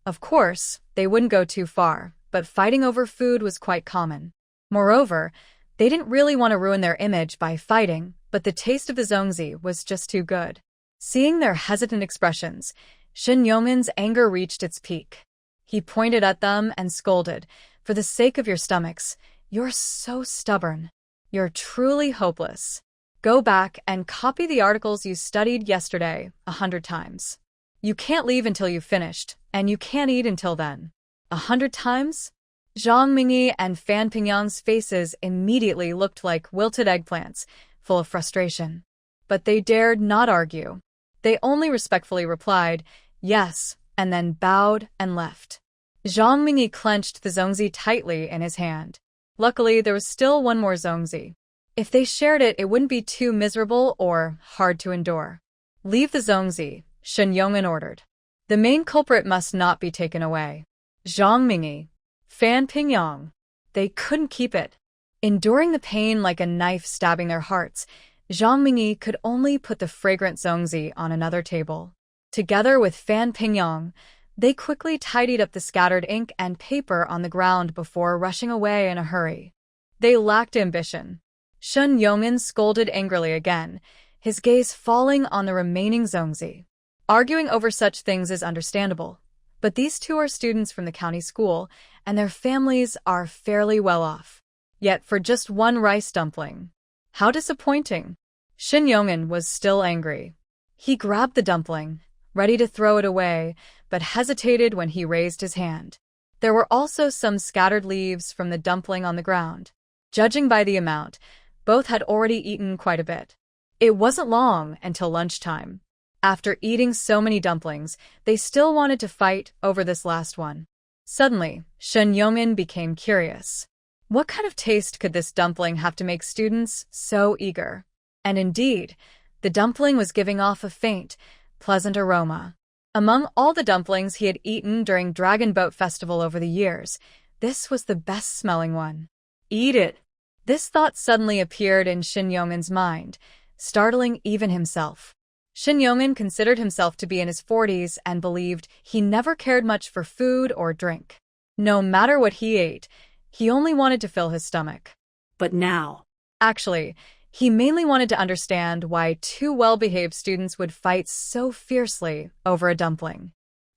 Of course, they wouldn't go too far, but fighting over food was quite common. Moreover, they didn't really want to ruin their image by fighting, but the taste of the zongzi was just too good. Seeing their hesitant expressions, Shin Yong'in's anger reached its peak. He pointed at them and scolded, "For the sake of your stomachs, you're so stubborn. You're truly hopeless. Go back and copy the articles you studied yesterday 100 times. You can't leave until you've finished, and you can't eat until then." 100 times? Zhang Mingyi and Fan Pingyang's faces immediately looked like wilted eggplants, full of frustration. But they dared not argue. They only respectfully replied, "Yes," and then bowed and left. Zhang Mingyi clenched the zongzi tightly in his hand. Luckily, there was still one more zongzi. If they shared it, it wouldn't be too miserable or hard to endure. "Leave the zongzi," Shin Yong'in ordered. "The main culprit must not be taken away." Zhang Mingyi, Fan Pingyang, they couldn't keep it. Enduring the pain like a knife stabbing their hearts, Zhang Mingyi could only put the fragrant zongzi on another table. Together with Fan Pingyang, they quickly tidied up the scattered ink and paper on the ground before rushing away in a hurry. They lacked ambition. Shun Yong'in scolded angrily again, his gaze falling on the remaining zongzi. Arguing over such things is understandable, but these two are students from the county school, and their families are fairly well off. Yet for just one rice dumpling. How disappointing. Shin Yongin was still angry. He grabbed the dumpling, ready to throw it away, but hesitated when he raised his hand. There were also some scattered leaves from the dumpling on the ground. Judging by the amount, both had already eaten quite a bit. It wasn't long until lunchtime. After eating so many dumplings, they still wanted to fight over this last one. Suddenly, Shin Yongin became curious. What kind of taste could this dumpling have to make students so eager? And indeed, the dumpling was giving off a faint, pleasant aroma. Among all the dumplings he had eaten during Dragon Boat Festival over the years, this was the best-smelling one. Eat it! This thought suddenly appeared in Shin Yongin's mind, startling even himself. Shin Yongin considered himself to be in his 40s and believed he never cared much for food or drink. No matter what he ate, he only wanted to fill his stomach. But now, actually, he mainly wanted to understand why two well-behaved students would fight so fiercely over a dumpling.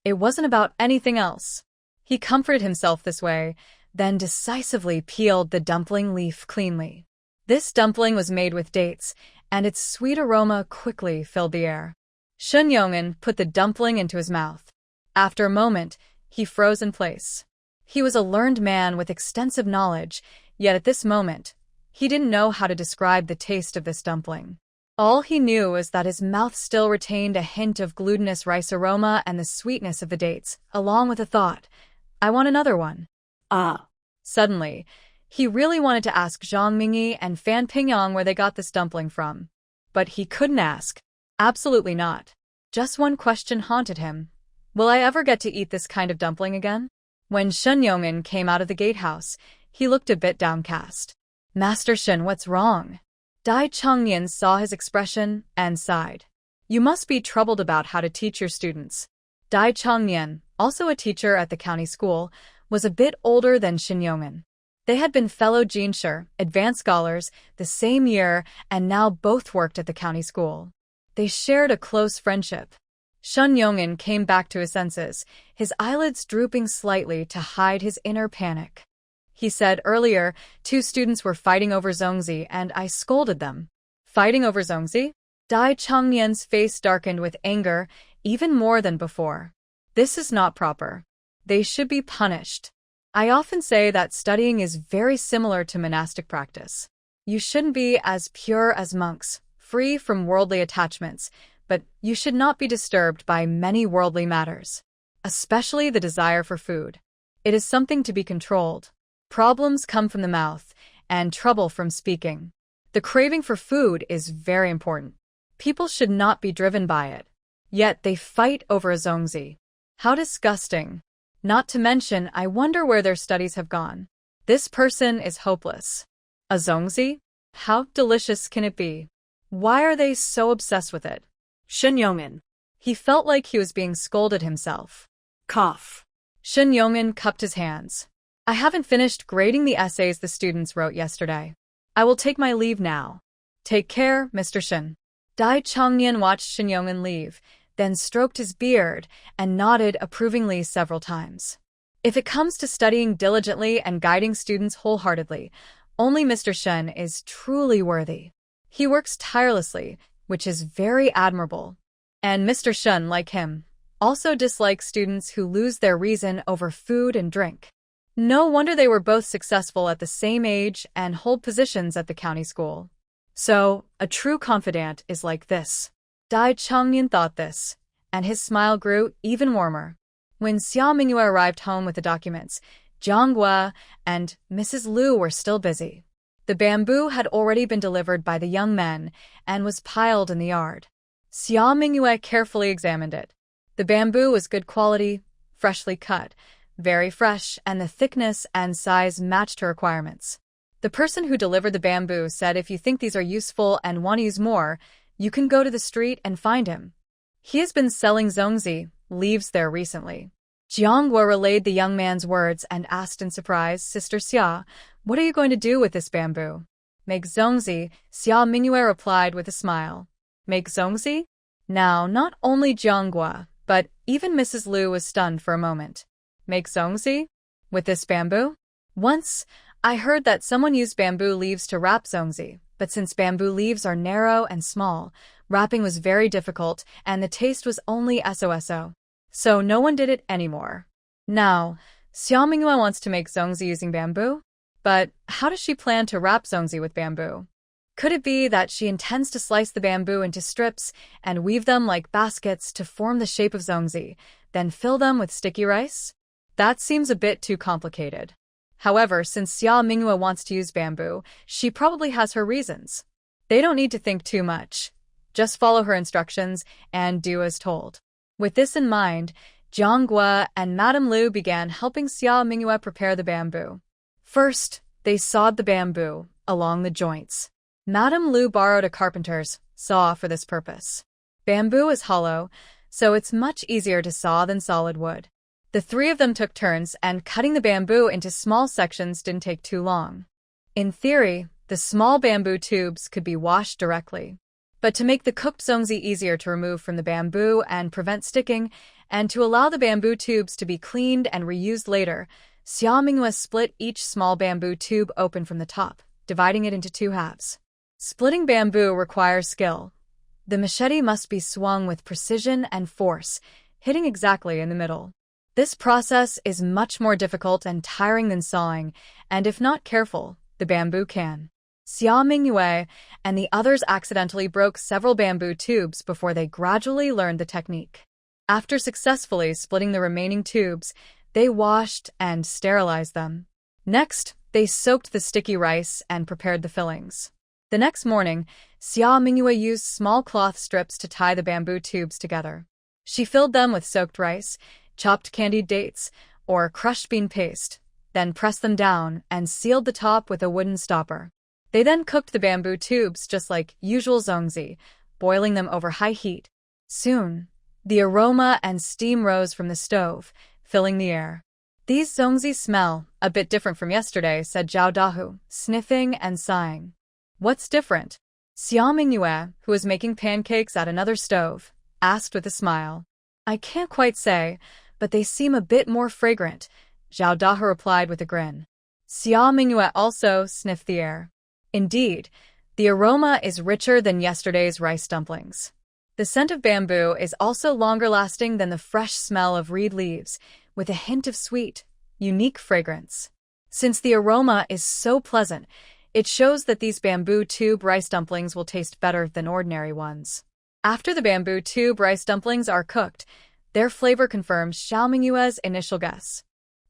It wasn't about anything else. He comforted himself this way, then decisively peeled the dumpling leaf cleanly. This dumpling was made with dates, and its sweet aroma quickly filled the air. Shin Yongin put the dumpling into his mouth. After a moment, he froze in place. He was a learned man with extensive knowledge, yet at this moment, he didn't know how to describe the taste of this dumpling. All he knew was that his mouth still retained a hint of glutinous rice aroma and the sweetness of the dates, along with a thought, "I want another one." Suddenly, he really wanted to ask Zhang Mingyi and Fan Pingyang where they got this dumpling from. But he couldn't ask. Absolutely not. Just one question haunted him. Will I ever get to eat this kind of dumpling again? When Shin Yongin came out of the gatehouse, he looked a bit downcast. Master Shin, what's wrong? Dai Changyan saw his expression and sighed. You must be troubled about how to teach your students. Dai Changyan, also a teacher at the county school, was a bit older than Shin Yongin. They had been fellow Jinshi, advanced scholars, the same year and now both worked at the county school. They shared a close friendship. Shin Yongin came back to his senses, his eyelids drooping slightly to hide his inner panic. He said earlier, 2 students were fighting over zongzi and I scolded them. Fighting over zongzi? Dai Changyan's face darkened with anger, even more than before. This is not proper. They should be punished. I often say that studying is very similar to monastic practice. You shouldn't be as pure as monks, free from worldly attachments, but you should not be disturbed by many worldly matters, especially the desire for food. It is something to be controlled. Problems come from the mouth, and trouble from speaking. The craving for food is very important. People should not be driven by it. Yet they fight over a zongzi. How disgusting. Not to mention, I wonder where their studies have gone. This person is hopeless. A zongzi? How delicious can it be? Why are they so obsessed with it? Shin Yongin. He felt like he was being scolded himself. Cough. Shin Yongin cupped his hands. I haven't finished grading the essays the students wrote yesterday. I will take my leave now. Take care, Mr. Shin. Dai Changyan watched Shin Yongin leave, then stroked his beard and nodded approvingly several times. If it comes to studying diligently and guiding students wholeheartedly, only Mr. Shen is truly worthy. He works tirelessly, which is very admirable. And Mr. Shen, like him, also dislikes students who lose their reason over food and drink. No wonder they were both successful at the same age and hold positions at the county school. So, a true confidant is like this. Dai Changyan thought this, and his smile grew even warmer. When Xia Mingyue arrived home with the documents, Jiang Gua and Mrs. Liu were still busy. The bamboo had already been delivered by the young men and was piled in the yard. Xia Mingyue carefully examined it. The bamboo was good quality, freshly cut, very fresh, and the thickness and size matched her requirements. The person who delivered the bamboo said if you think these are useful and want to use more, you can go to the street and find him. He has been selling zongzi, leaves there recently. Jiang Gua relayed the young man's words and asked in surprise, Sister Xia, what are you going to do with this bamboo? Make zongzi, Xia Mingyue replied with a smile. Make zongzi? Now, not only Jiang Gua, but even Mrs. Liu was stunned for a moment. Make zongzi? With this bamboo? Once, I heard that someone used bamboo leaves to wrap zongzi, But since bamboo leaves are narrow and small, wrapping was very difficult and the taste was only so-so. So no one did it anymore. Now, Xiaomingyue wants to make zongzi using bamboo? But how does she plan to wrap zongzi with bamboo? Could it be that she intends to slice the bamboo into strips and weave them like baskets to form the shape of zongzi, then fill them with sticky rice? That seems a bit too complicated. However, since Xia Minghua wants to use bamboo, she probably has her reasons. They don't need to think too much. Just follow her instructions and do as told. With this in mind, Jiang Gua and Madame Lu began helping Xia Minghua prepare the bamboo. First, they sawed the bamboo along the joints. Madame Lu borrowed a carpenter's saw for this purpose. Bamboo is hollow, so it's much easier to saw than solid wood. The three of them took turns, and cutting the bamboo into small sections didn't take too long. In theory, the small bamboo tubes could be washed directly. But to make the cooked zongzi easier to remove from the bamboo and prevent sticking, and to allow the bamboo tubes to be cleaned and reused later, Xia Minghua split each small bamboo tube open from the top, dividing it into two halves. Splitting bamboo requires skill. The machete must be swung with precision and force, hitting exactly in the middle. This process is much more difficult and tiring than sawing, and if not careful, the bamboo can. Xia Mingyue and the others accidentally broke several bamboo tubes before they gradually learned the technique. After successfully splitting the remaining tubes, they washed and sterilized them. Next, they soaked the sticky rice and prepared the fillings. The next morning, Xia Mingyue used small cloth strips to tie the bamboo tubes together. She filled them with soaked rice, chopped candied dates, or crushed bean paste, then pressed them down and sealed the top with a wooden stopper. They then cooked the bamboo tubes just like usual zongzi, boiling them over high heat. Soon, the aroma and steam rose from the stove, filling the air. "These zongzi smell a bit different from yesterday," said Zhao Dahu, sniffing and sighing. "What's different?" Xia Mingyue, who was making pancakes at another stove, asked with a smile. "I can't quite say, but they seem a bit more fragrant," Zhao Dahe replied with a grin. Xia Mingyue also sniffed the air. Indeed, the aroma is richer than yesterday's rice dumplings. The scent of bamboo is also longer-lasting than the fresh smell of reed leaves, with a hint of sweet, unique fragrance. Since the aroma is so pleasant, it shows that these bamboo tube rice dumplings will taste better than ordinary ones. After the bamboo tube rice dumplings are cooked, their flavor confirms Xiao Mingyue's initial guess.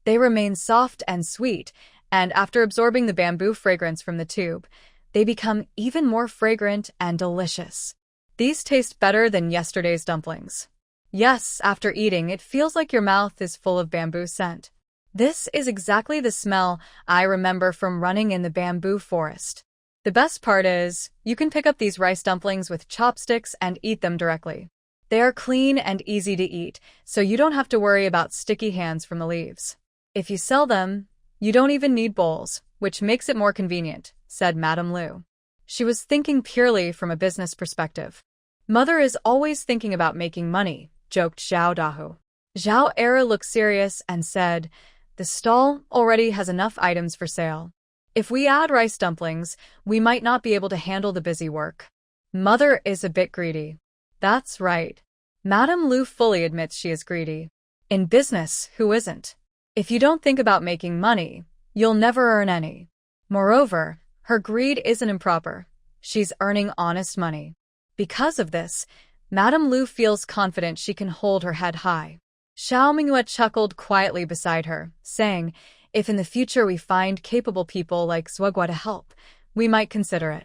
They remain soft and sweet, and after absorbing the bamboo fragrance from the tube, they become even more fragrant and delicious. These taste better than yesterday's dumplings. Yes, after eating, it feels like your mouth is full of bamboo scent. This is exactly the smell I remember from running in the bamboo forest. The best part is, you can pick up these rice dumplings with chopsticks and eat them directly. They are clean and easy to eat, so you don't have to worry about sticky hands from the leaves. If you sell them, you don't even need bowls, which makes it more convenient, said Madame Lu. She was thinking purely from a business perspective. Mother is always thinking about making money, joked Zhao Dahu. Jang Ernieu looked serious and said, "The stall already has enough items for sale. If we add rice dumplings, we might not be able to handle the busy work." Mother is a bit greedy. That's right. Madame Lu fully admits she is greedy. In business, who isn't? If you don't think about making money, you'll never earn any. Moreover, her greed isn't improper. She's earning honest money. Because of this, Madame Lu feels confident she can hold her head high. Xiao Mingyue chuckled quietly beside her, saying, "If in the future we find capable people like Zhuogua to help, we might consider it.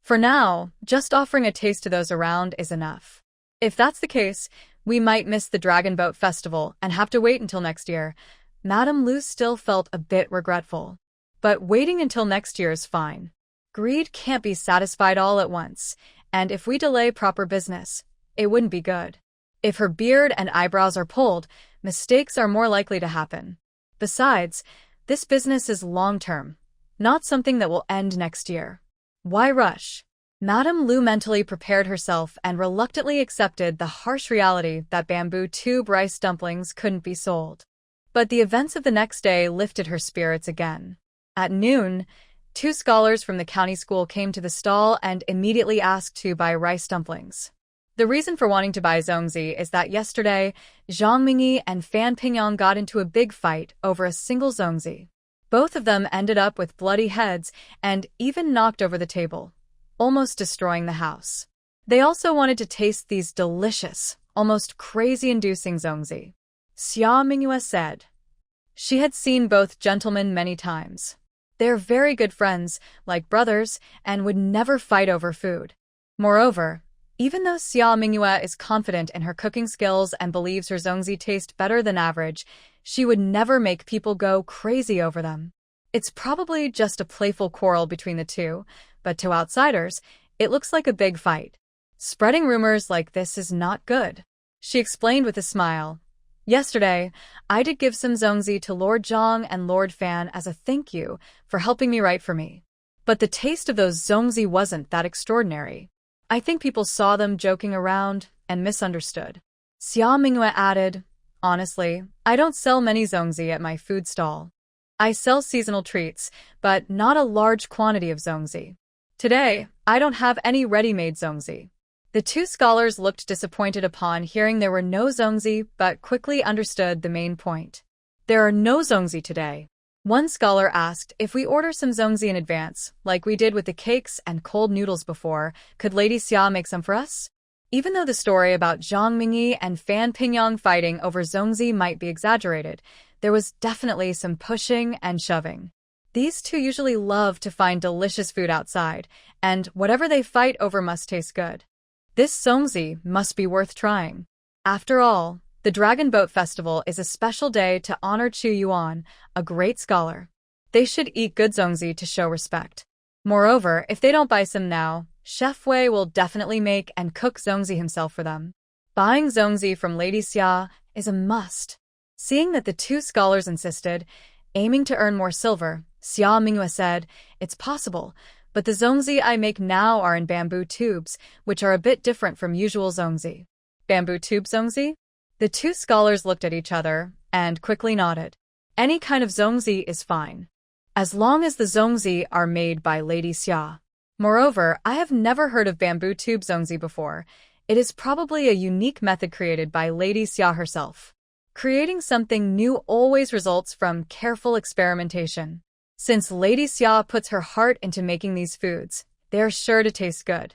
For now, just offering a taste to those around is enough. If that's the case, we might miss the Dragon Boat Festival and have to wait until next year." Madame Lu still felt a bit regretful. But waiting until next year is fine. Greed can't be satisfied all at once, and if we delay proper business, it wouldn't be good. If her beard and eyebrows are pulled, mistakes are more likely to happen. Besides, this business is long-term, not something that will end next year. Why rush? Madame Lu mentally prepared herself and reluctantly accepted the harsh reality that bamboo tube rice dumplings couldn't be sold. But the events of the next day lifted her spirits again. At noon, Two scholars from the county school came to the stall and immediately asked to buy rice dumplings. The reason for wanting to buy zongzi is that yesterday, Zhang Mingyi and Fan Pingyong got into a big fight over a single zongzi. Both of them ended up with bloody heads and even knocked over the table, almost destroying the house. They also wanted to taste these delicious, almost crazy-inducing zongzi. Xia Mingyue said. She had seen both gentlemen many times. They're very good friends, like brothers, and would never fight over food. Moreover, even though Xia Mingyue is confident in her cooking skills and believes her zongzi taste better than average, she would never make people go crazy over them. It's probably just a playful quarrel between the two, but to outsiders, it looks like a big fight. Spreading rumors like this is not good, she explained with a smile. Yesterday, I did give some zongzi to Lord Zhang and Lord Fan as a thank you for helping me write for me. But the taste of those zongzi wasn't that extraordinary. I think people saw them joking around and misunderstood. Xia Mingyue added, honestly, I don't sell many zongzi at my food stall. I sell seasonal treats, but not a large quantity of zongzi. Today, I don't have any ready-made zongzi. The two scholars looked disappointed upon hearing there were no zongzi, but quickly understood the main point. There are no zongzi today. One scholar asked if we order some zongzi in advance, like we did with the cakes and cold noodles before, could Lady Xia make some for us? Even though the story about Zhang Mingyi and Fan Pingyong fighting over zongzi might be exaggerated, there was definitely some pushing and shoving. These two usually love to find delicious food outside, and whatever they fight over must taste good. This zongzi must be worth trying. After all, the Dragon Boat Festival is a special day to honor Chu Yuan, a great scholar. They should eat good zongzi to show respect. Moreover, if they don't buy some now, Chef Wei will definitely make and cook zongzi himself for them. Buying zongzi from Lady Xia is a must. Seeing that the two scholars insisted, aiming to earn more silver, Xia Mingyue said, it's possible, but the zongzi I make now are in bamboo tubes, which are a bit different from usual zongzi. Bamboo tube zongzi? The two scholars looked at each other and quickly nodded. Any kind of zongzi is fine, as long as the zongzi are made by Lady Xia. Moreover, I have never heard of bamboo tube zongzi before. It is probably a unique method created by Lady Xia herself. Creating something new always results from careful experimentation. Since Lady Xia puts her heart into making these foods, they are sure to taste good.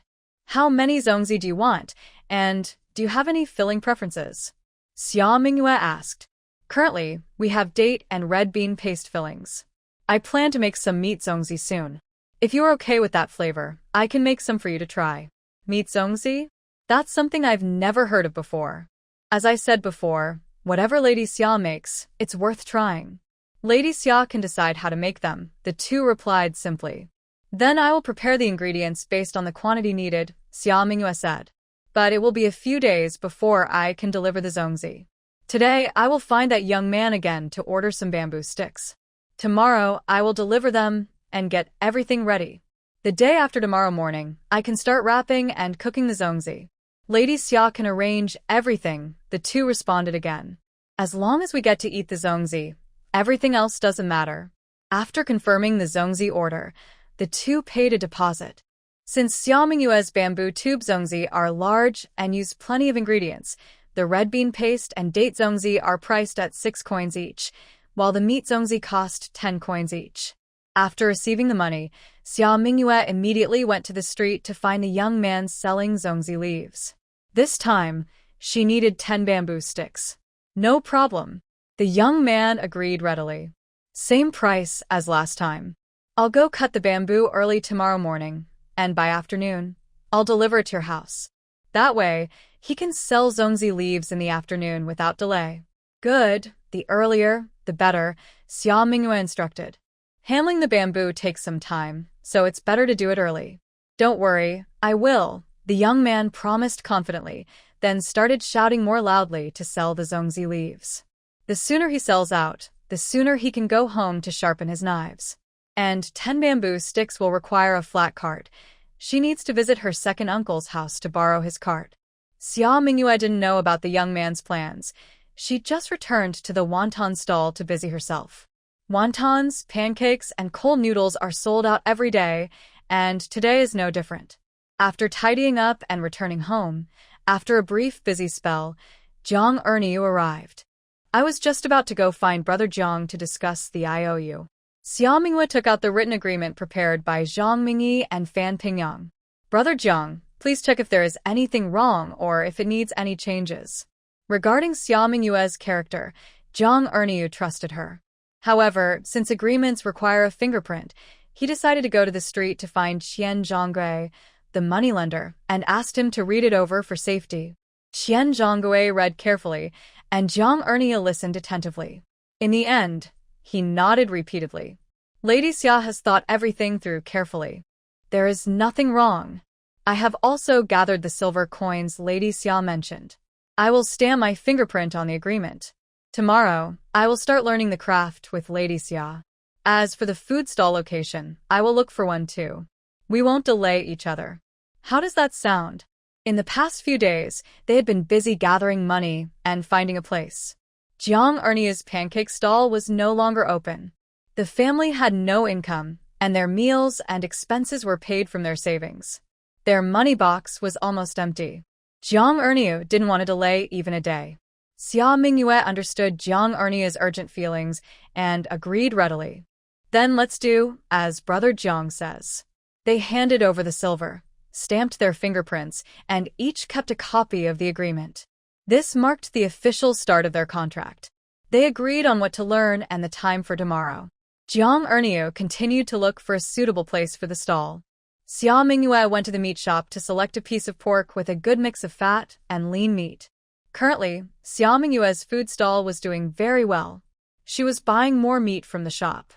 How many zongzi do you want, and do you have any filling preferences? Xia Mingyue asked. Currently, we have date and red bean paste fillings. I plan to make some meat zongzi soon. If you are okay with that flavor, I can make some for you to try. Meat zongzi? That's something I've never heard of before. As I said before, whatever Lady Xia makes, it's worth trying. Lady Xia can decide how to make them, the two replied simply. Then I will prepare the ingredients based on the quantity needed, Xia Mingyue said. But it will be a few days before I can deliver the zongzi. Today, I will find that young man again to order some bamboo sticks. Tomorrow, I will deliver them and get everything ready. The day after tomorrow morning, I can start wrapping and cooking the zongzi. Lady Xia can arrange everything, the two responded again. As long as we get to eat the zongzi, everything else doesn't matter. After confirming the zongzi order, the two paid a deposit. Since Xia Mingyue's bamboo tube zongzi are large and use plenty of ingredients, the red bean paste and date zongzi are priced at 6 coins each, while the meat zongzi cost 10 coins each. After receiving the money, Xia Mingyue immediately went to the street to find the young man selling zongzi leaves. This time, she needed 10 bamboo sticks. No problem. The young man agreed readily. Same price as last time. I'll go cut the bamboo early tomorrow morning, and by afternoon, I'll deliver it to your house. That way, he can sell zongzi leaves in the afternoon without delay. Good, the earlier, the better, Xia Mingyue instructed. Handling the bamboo takes some time, so it's better to do it early. Don't worry, I will, the young man promised confidently, then started shouting more loudly to sell the zongzi leaves. The sooner he sells out, the sooner he can go home to sharpen his knives. And 10 bamboo sticks will require a flat cart. She needs to visit her second uncle's house to borrow his cart. Xia Mingyue didn't know about the young man's plans. She just returned to the wonton stall to busy herself. Wontons, pancakes, and cold noodles are sold out every day, and today is no different. After tidying up and returning home, after a brief busy spell, Jang Ernieu arrived. I was just about to go find Brother Jang to discuss the IOU. Xia Minghua took out the written agreement prepared by Zhang Mingyi and Fan Pingyang. Brother Jang, please check if there is anything wrong or if it needs any changes. Regarding Xia Minghua's character, Jang Ernieu trusted her. However, since agreements require a fingerprint, he decided to go to the street to find Qian Zhonggui, the moneylender, and asked him to read it over for safety. Qian Zhonggui read carefully, and Jang Ernieu listened attentively. In the end, he nodded repeatedly. Lady Xia has thought everything through carefully. There is nothing wrong. I have also gathered the silver coins Lady Xia mentioned. I will stamp my fingerprint on the agreement. Tomorrow, I will start learning the craft with Lady Xia. As for the food stall location, I will look for one too. We won't delay each other. How does that sound? In the past few days, they had been busy gathering money and finding a place. Jang Ernieu's pancake stall was no longer open. The family had no income, and their meals and expenses were paid from their savings. Their money box was almost empty. Jang Ernieu didn't want to delay even a day. Xia Mingyue understood Jang Ernieu's urgent feelings and agreed readily. Then let's do as Brother Jang says. They handed over the silver, stamped their fingerprints, and each kept a copy of the agreement. This marked the official start of their contract. They agreed on what to learn and the time for tomorrow. Jang Ernieu continued to look for a suitable place for the stall. Xia Mingyue went to the meat shop to select a piece of pork with a good mix of fat and lean meat. Currently, Xia Mingyue's food stall was doing very well. She was buying more meat from the shop.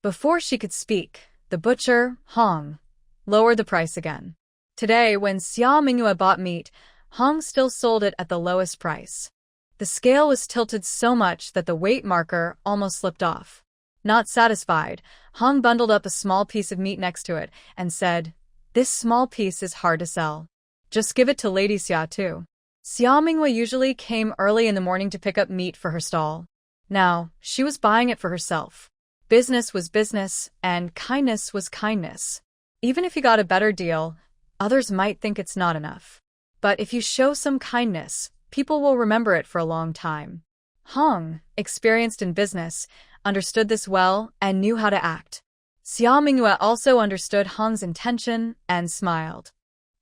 Before she could speak, the butcher, Hong, lowered the price again. Today, when Xia Mingyue bought meat, Hong still sold it at the lowest price. The scale was tilted so much that the weight marker almost slipped off. Not satisfied, Hong bundled up a small piece of meat next to it and said, "This small piece is hard to sell. Just give it to Lady Xia too." Xia Mingyue usually came early in the morning to pick up meat for her stall. Now, she was buying it for herself. Business was business, and kindness was kindness. Even if you got a better deal, others might think it's not enough. But if you show some kindness, people will remember it for a long time. Hong, experienced in business, understood this well and knew how to act. Xia Mingyue also understood Hong's intention and smiled.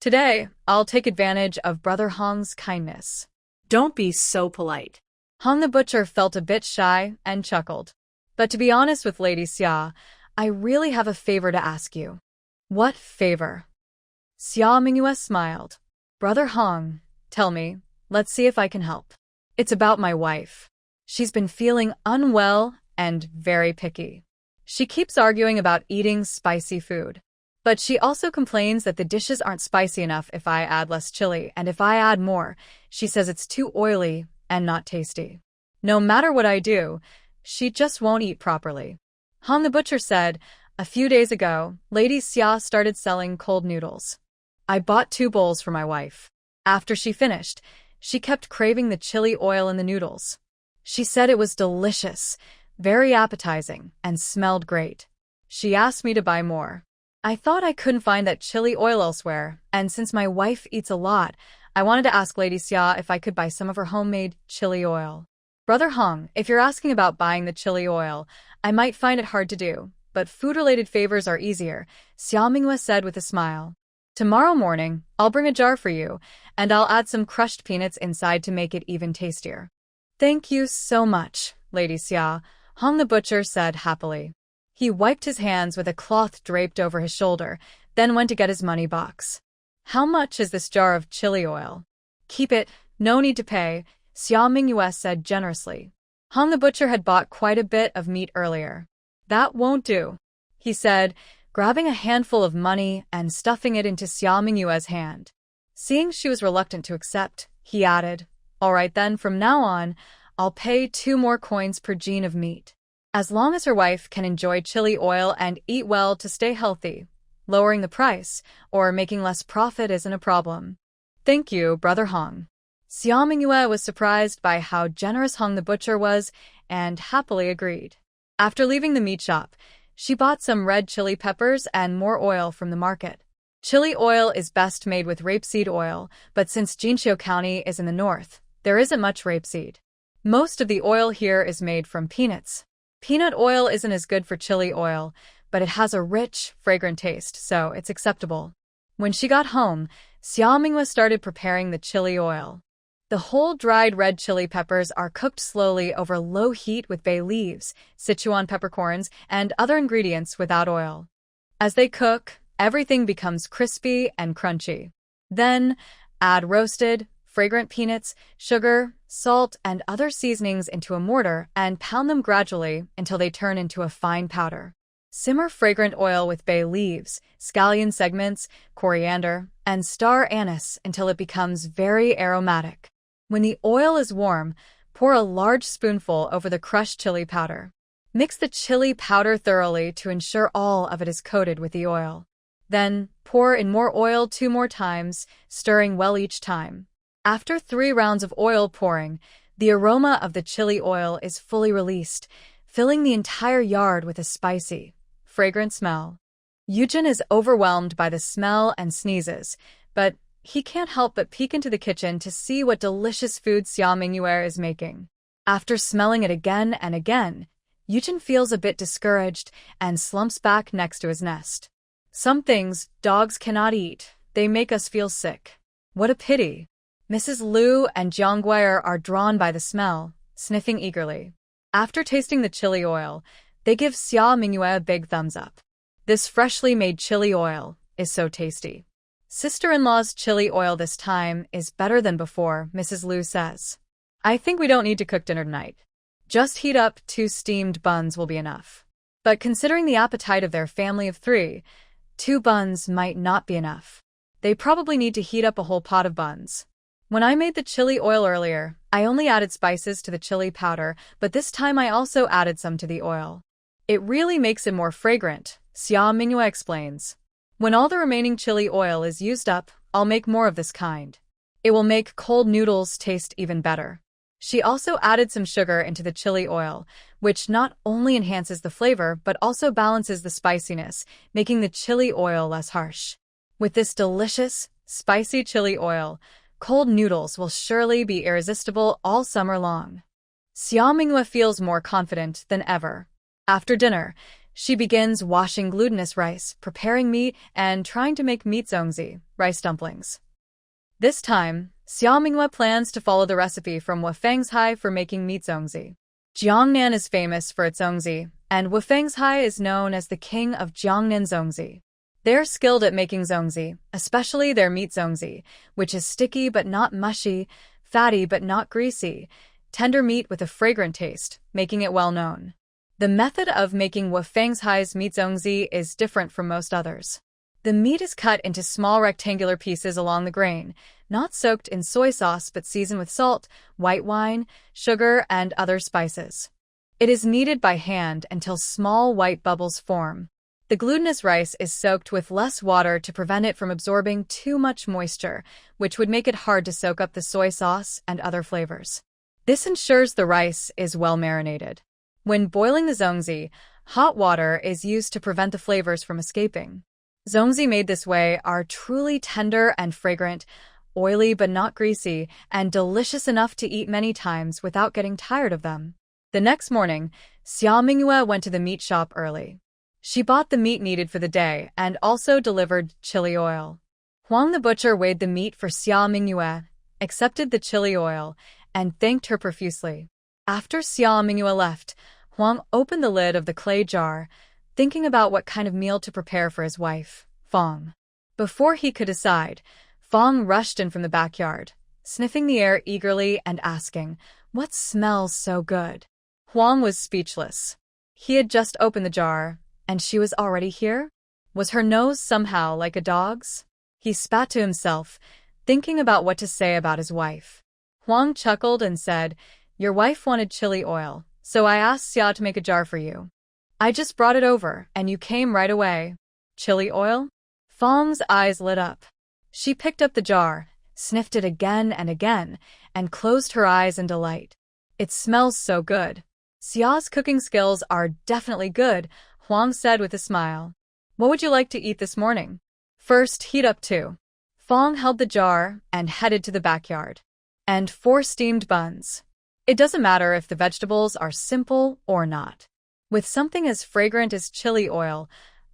Today, I'll take advantage of Brother Hong's kindness. Don't be so polite. Hong the butcher felt a bit shy and chuckled. But to be honest with Lady Xia, I really have a favor to ask you. What favor? Xia Mingyue smiled. Brother Hong, tell me, let's see if I can help. It's about my wife. She's been feeling unwell and very picky. She keeps arguing about eating spicy food. But she also complains that the dishes aren't spicy enough if I add less chili, and if I add more, she says it's too oily and not tasty. No matter what I do, she just won't eat properly. Hong the butcher said, a few days ago, Lady Xia started selling cold noodles. I bought 2 bowls for my wife. After she finished, she kept craving the chili oil in the noodles. She said it was delicious, very appetizing, and smelled great. She asked me to buy more. I thought I couldn't find that chili oil elsewhere, and since my wife eats a lot, I wanted to ask Lady Xia if I could buy some of her homemade chili oil. Brother Hong, if you're asking about buying the chili oil, I might find it hard to do, but food-related favors are easier, Xia Mingyue said with a smile. Tomorrow morning, I'll bring a jar for you, and I'll add some crushed peanuts inside to make it even tastier. Thank you so much, Lady Xia, Hong the butcher said happily. He wiped his hands with a cloth draped over his shoulder, then went to get his money box. How much is this jar of chili oil? Keep it, no need to pay, Xia Mingyue said generously. Hong the butcher had bought quite a bit of meat earlier. That won't do, he said, grabbing a handful of money and stuffing it into Xia Mingyue's hand. Seeing she was reluctant to accept, he added, all right then, from now on, I'll pay 2 more coins per jean of meat. As long as her wife can enjoy chili oil and eat well to stay healthy, lowering the price or making less profit isn't a problem. Thank you, Brother Hong. Xia Mingyue was surprised by how generous Hong the butcher was and happily agreed. After leaving the meat shop, she bought some red chili peppers and more oil from the market. Chili oil is best made with rapeseed oil, but since Jinqiu County is in the north, there isn't much rapeseed. Most of the oil here is made from peanuts. Peanut oil isn't as good for chili oil, but it has a rich, fragrant taste, so it's acceptable. When she got home, Xiaomingwa started preparing the chili oil. The whole dried red chili peppers are cooked slowly over low heat with bay leaves, Sichuan peppercorns, and other ingredients without oil. As they cook, everything becomes crispy and crunchy. Then, add roasted, fragrant peanuts, sugar, salt, and other seasonings into a mortar and pound them gradually until they turn into a fine powder. Simmer fragrant oil with bay leaves, scallion segments, coriander, and star anise until it becomes very aromatic. When the oil is warm, pour a large spoonful over the crushed chili powder. Mix the chili powder thoroughly to ensure all of it is coated with the oil. Then, pour in more oil 2 more times, stirring well each time. After 3 rounds of oil pouring, the aroma of the chili oil is fully released, filling the entire yard with a spicy, fragrant smell. Yujin is overwhelmed by the smell and sneezes, but he can't help but peek into the kitchen to see what delicious food Xiaomingwa is making. After smelling it again and again, Yujin feels a bit discouraged and slumps back next to his nest. Some things dogs cannot eat. They make us feel sick. What a pity. Mrs. Liu and Jiang Ernieu are drawn by the smell, sniffing eagerly. After tasting the chili oil, they give Xiaomingwa a big thumbs up. This freshly made chili oil is so tasty. Sister-in-law's chili oil this time is better than before, Mrs. Liu says. I think we don't need to cook dinner tonight. Just heat up 2 steamed buns will be enough. But considering the appetite of their family of 3, 2 buns might not be enough. They probably need to heat up a whole pot of buns. When I made the chili oil earlier, I only added spices to the chili powder, but this time I also added some to the oil. It really makes it more fragrant, Xiaomingwa explains. When all the remaining chili oil is used up, I'll make more of this kind. It will make cold noodles taste even better. She also added some sugar into the chili oil, which not only enhances the flavor but also balances the spiciness, making the chili oil less harsh. With this delicious, spicy chili oil, cold noodles will surely be irresistible all summer long. Xiaomingwa feels more confident than ever. After dinner, she begins washing glutinous rice, preparing meat, and trying to make meat zongzi, rice dumplings. This time, Xiaomingwa plans to follow the recipe from Wufangzhai for making meat zongzi. Jiangnan is famous for its zongzi, and Wufangzhai is known as the king of Jiangnan zongzi. They're skilled at making zongzi, especially their meat zongzi, which is sticky but not mushy, fatty but not greasy, tender meat with a fragrant taste, making it well known. The method of making Wufangzhai's meat zongzi is different from most others. The meat is cut into small rectangular pieces along the grain, not soaked in soy sauce but seasoned with salt, white wine, sugar, and other spices. It is kneaded by hand until small white bubbles form. The glutinous rice is soaked with less water to prevent it from absorbing too much moisture, which would make it hard to soak up the soy sauce and other flavors. This ensures the rice is well marinated. When boiling the zongzi, hot water is used to prevent the flavors from escaping. Zongzi made this way are truly tender and fragrant, oily but not greasy, and delicious enough to eat many times without getting tired of them. The next morning, Xiaomingwa went to the meat shop early. She bought the meat needed for the day and also delivered chili oil. Huang the butcher weighed the meat for Xiaomingwa, accepted the chili oil, and thanked her profusely. After Xiaomingwa left, Huang opened the lid of the clay jar, thinking about what kind of meal to prepare for his wife, Fong. Before he could decide, Fong rushed in from the backyard, sniffing the air eagerly and asking, "What smells so good?" Huang was speechless. He had just opened the jar, and she was already here? Was her nose somehow like a dog's? He spat to himself, thinking about what to say about his wife. Huang chuckled and said, "Your wife wanted chili oil, so I asked Xia to make a jar for you. I just brought it over, and you came right away." Chili oil? Fong's eyes lit up. She picked up the jar, sniffed it again and again, and closed her eyes in delight. "It smells so good. Xia's cooking skills are definitely good, Huang said with a smile. What would you like to eat this morning? First, heat up 2. Fong held the jar and headed to the backyard. And 4 steamed buns. It doesn't matter if the vegetables are simple or not. With something as fragrant as chili oil,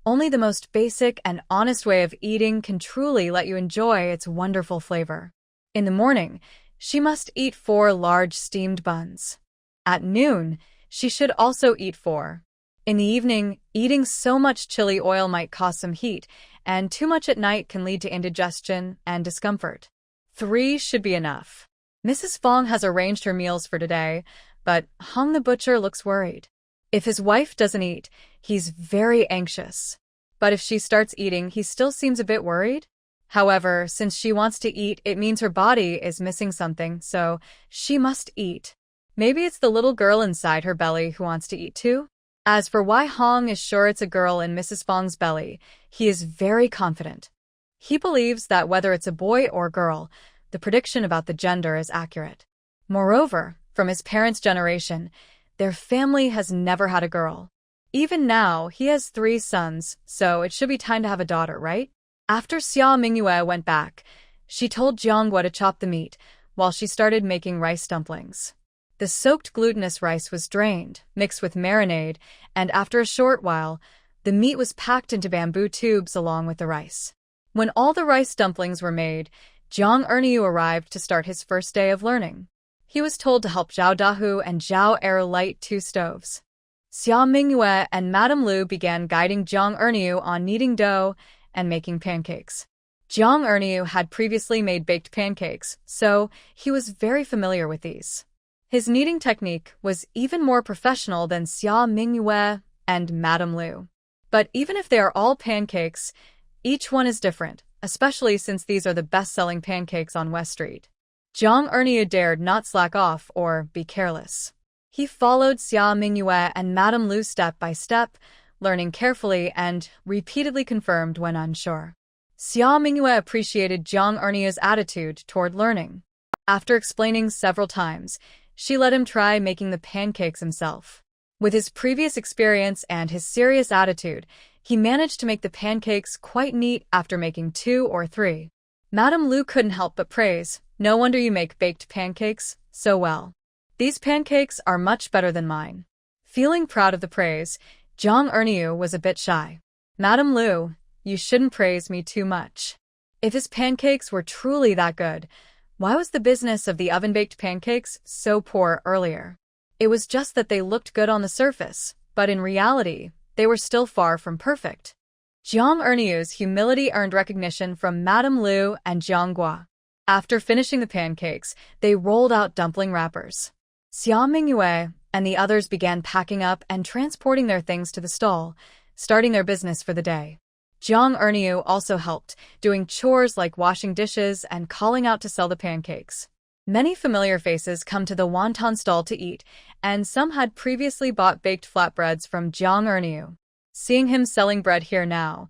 only the most basic and honest way of eating can truly let you enjoy its wonderful flavor. In the morning, she must eat 4 large steamed buns. At noon, she should also eat 4. In the evening, eating so much chili oil might cause some heat, and too much at night can lead to indigestion and discomfort. 3 should be enough. Mrs. Fong has arranged her meals for today, but Hong the butcher looks worried. If his wife doesn't eat, he's very anxious. But if she starts eating, he still seems a bit worried. However, since she wants to eat, it means her body is missing something, so she must eat. Maybe it's the little girl inside her belly who wants to eat too? As for why Hong is sure it's a girl in Mrs. Fong's belly, he is very confident. He believes that whether it's a boy or girl, the prediction about the gender is accurate. Moreover, from his parents' generation, their family has never had a girl. Even now, he has 3 sons, so it should be time to have a daughter, right? After Xia Mingyue went back, she told Jianghua to chop the meat, while she started making rice dumplings. The soaked glutinous rice was drained, mixed with marinade, and after a short while, the meat was packed into bamboo tubes along with the rice. When all the rice dumplings were made, Jang Ernieu arrived to start his first day of learning. He was told to help Zhao Dahu and Zhao Ernieu light 2 stoves. Xia Mingyue and Madame Lu began guiding Jang Ernieu on kneading dough and making pancakes. Jang Ernieu had previously made baked pancakes, so he was very familiar with these. His kneading technique was even more professional than Xia Mingyue and Madame Lu. But even if they are all pancakes, each one is different, especially since these are the best-selling pancakes on West Street. Jang Ernieu dared not slack off or be careless. He followed Xia Mingyue and Madame Lu step by step, learning carefully and repeatedly confirmed when unsure. Xia Mingyue appreciated Jang Ernieu's attitude toward learning. After explaining several times, she let him try making the pancakes himself. With his previous experience and his serious attitude, he managed to make the pancakes quite neat after making 2 or 3. Madame Lu couldn't help but praise, "No wonder you make baked pancakes so well. These pancakes are much better than mine." Feeling proud of the praise, Jang Ernieu was a bit shy. "Madame Lu, you shouldn't praise me too much. If his pancakes were truly that good, why was the business of the oven-baked pancakes so poor earlier? It was just that they looked good on the surface, but in reality, they were still far from perfect." Jang Ernieu's humility earned recognition from Madame Lu and Jianghua. After finishing the pancakes, they rolled out dumpling wrappers. Xia Mingyue and the others began packing up and transporting their things to the stall, starting their business for the day. Jang Ernieu also helped, doing chores like washing dishes and calling out to sell the pancakes. Many familiar faces come to the wonton stall to eat, and some had previously bought baked flatbreads from Jang Ernieu. Seeing him selling bread here now,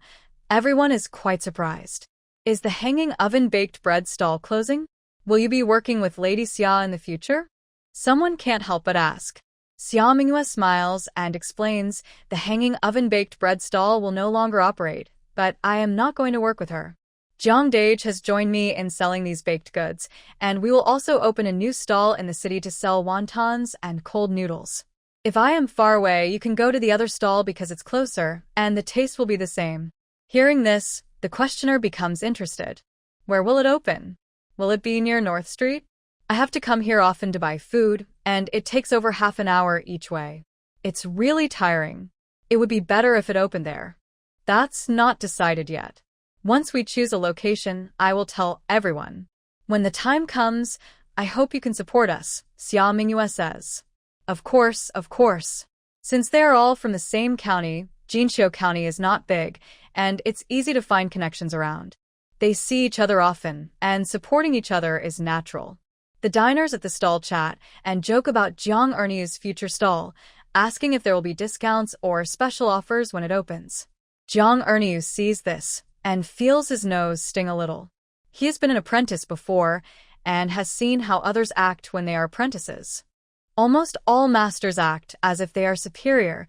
everyone is quite surprised. Is the hanging oven-baked bread stall closing? Will you be working with Lady Xia in the future? Someone can't help but ask. Xia Mingyue smiles and explains the hanging oven-baked bread stall will no longer operate, but I am not going to work with her. Jiang Dage has joined me in selling these baked goods, and we will also open a new stall in the city to sell wontons and cold noodles. If I am far away, you can go to the other stall because it's closer, and the taste will be the same. Hearing this, the questioner becomes interested. Where will it open? Will it be near North Street? I have to come here often to buy food, and it takes over half an hour each way. It's really tiring. It would be better if it opened there. That's not decided yet. Once we choose a location, I will tell everyone. When the time comes, I hope you can support us, Xia Mingyue says. Of course, of course. Since they are all from the same county, Jinqiu County is not big, and it's easy to find connections around. They see each other often, and supporting each other is natural. The diners at the stall chat and joke about Jang Ernieu's future stall, asking if there will be discounts or special offers when it opens. Jang Ernieu sees this and feels his nose sting a little. He has been an apprentice before and has seen how others act when they are apprentices. Almost all masters act as if they are superior,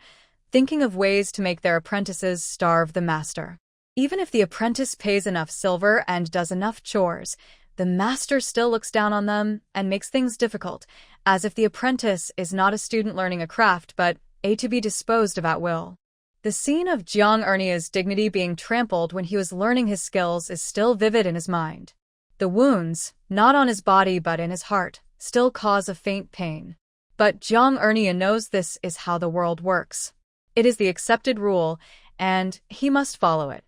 thinking of ways to make their apprentices starve the master. Even if the apprentice pays enough silver and does enough chores, the master still looks down on them and makes things difficult, as if the apprentice is not a student learning a craft but to be disposed of at will. The scene of Jang Ernieu's dignity being trampled when he was learning his skills is still vivid in his mind. The wounds, not on his body but in his heart, still cause a faint pain. But Jang Ernieu knows this is how the world works. It is the accepted rule, and he must follow it.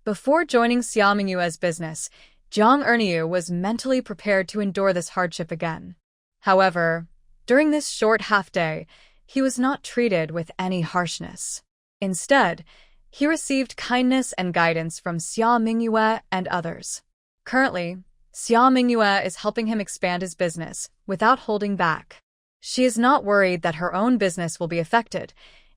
Before joining Xia Mingyue's business, Jang Ernieu was mentally prepared to endure this hardship again. However, during this short half-day, he was not treated with any harshness. Instead, he received kindness and guidance from Xia Mingyue and others. Currently, Xia Mingyue is helping him expand his business without holding back. She is not worried that her own business will be affected.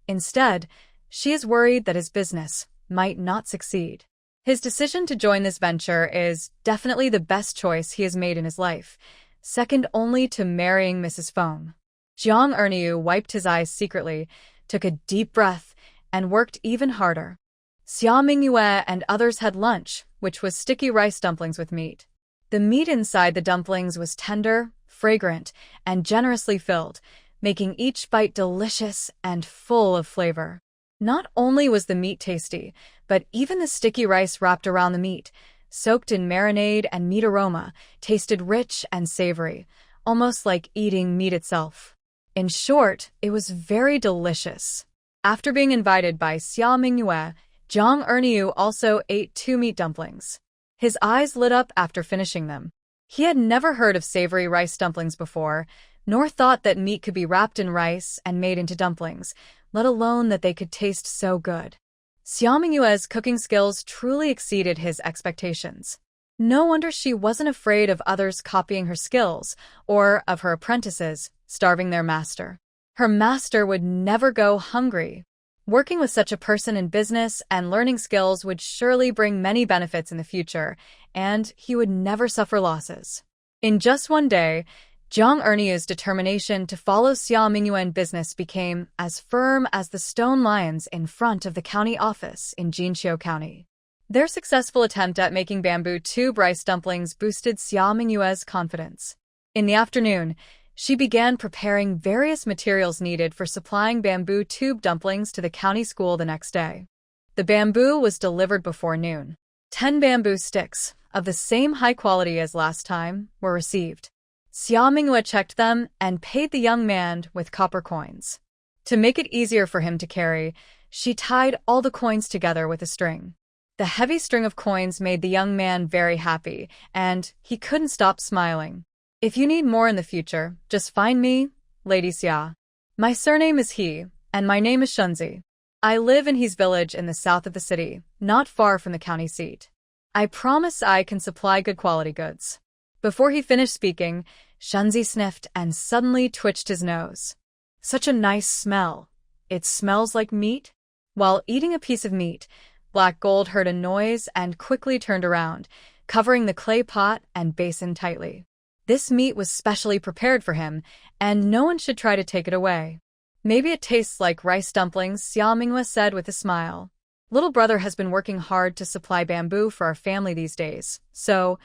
Instead, she is worried that his business might not succeed. His decision to join this venture is definitely the best choice he has made in his life, second only to marrying Mrs. Feng. Jang Ernieu wiped his eyes secretly, took a deep breath, and worked even harder. Xia Mingyue and others had lunch, which was sticky rice dumplings with meat. The meat inside the dumplings was tender, fragrant, and generously filled, making each bite delicious and full of flavor. Not only was the meat tasty, but even the sticky rice wrapped around the meat, soaked in marinade and meat aroma, tasted rich and savory, almost like eating meat itself. In short, it was very delicious. After being invited by Xia Mingyue, Jang Ernieu also ate 2 meat dumplings. His eyes lit up after finishing them. He had never heard of savory rice dumplings before, nor thought that meat could be wrapped in rice and made into dumplings, let alone that they could taste so good. Xia Mingyue's cooking skills truly exceeded his expectations. No wonder she wasn't afraid of others copying her skills, or of her apprentices starving their master. Her master would never go hungry. Working with such a person in business and learning skills would surely bring many benefits in the future, and he would never suffer losses. In just one day, Jang Ernieu's determination to follow Xia Mingyue in business became as firm as the stone lions in front of the county office in Jinqiu County. Their successful attempt at making bamboo tube rice dumplings boosted Xia Mingyue's confidence. In the afternoon, she began preparing various materials needed for supplying bamboo tube dumplings to the county school the next day. The bamboo was delivered before noon. 10 bamboo sticks, of the same high quality as last time, were received. Xia Mingyue checked them and paid the young man with copper coins. To make it easier for him to carry, she tied all the coins together with a string. The heavy string of coins made the young man very happy, and he couldn't stop smiling. If you need more in the future, just find me, Lady Xia. My surname is He, and my name is Shunzi. I live in He's village in the south of the city, not far from the county seat. I promise I can supply good quality goods. Before he finished speaking, Shunzi sniffed and suddenly twitched his nose. Such a nice smell. It smells like meat? While eating a piece of meat, Black Gold heard a noise and quickly turned around, covering the clay pot and basin tightly. This meat was specially prepared for him, and no one should try to take it away. Maybe it tastes like rice dumplings, Xia Mingyue said with a smile. Little brother has been working hard to supply bamboo for our family these days, so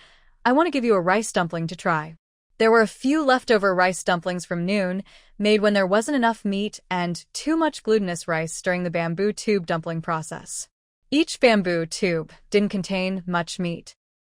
I want to give you a rice dumpling to try. There were a few leftover rice dumplings from noon, made when there wasn't enough meat and too much glutinous rice during the bamboo tube dumpling process. Each bamboo tube didn't contain much meat.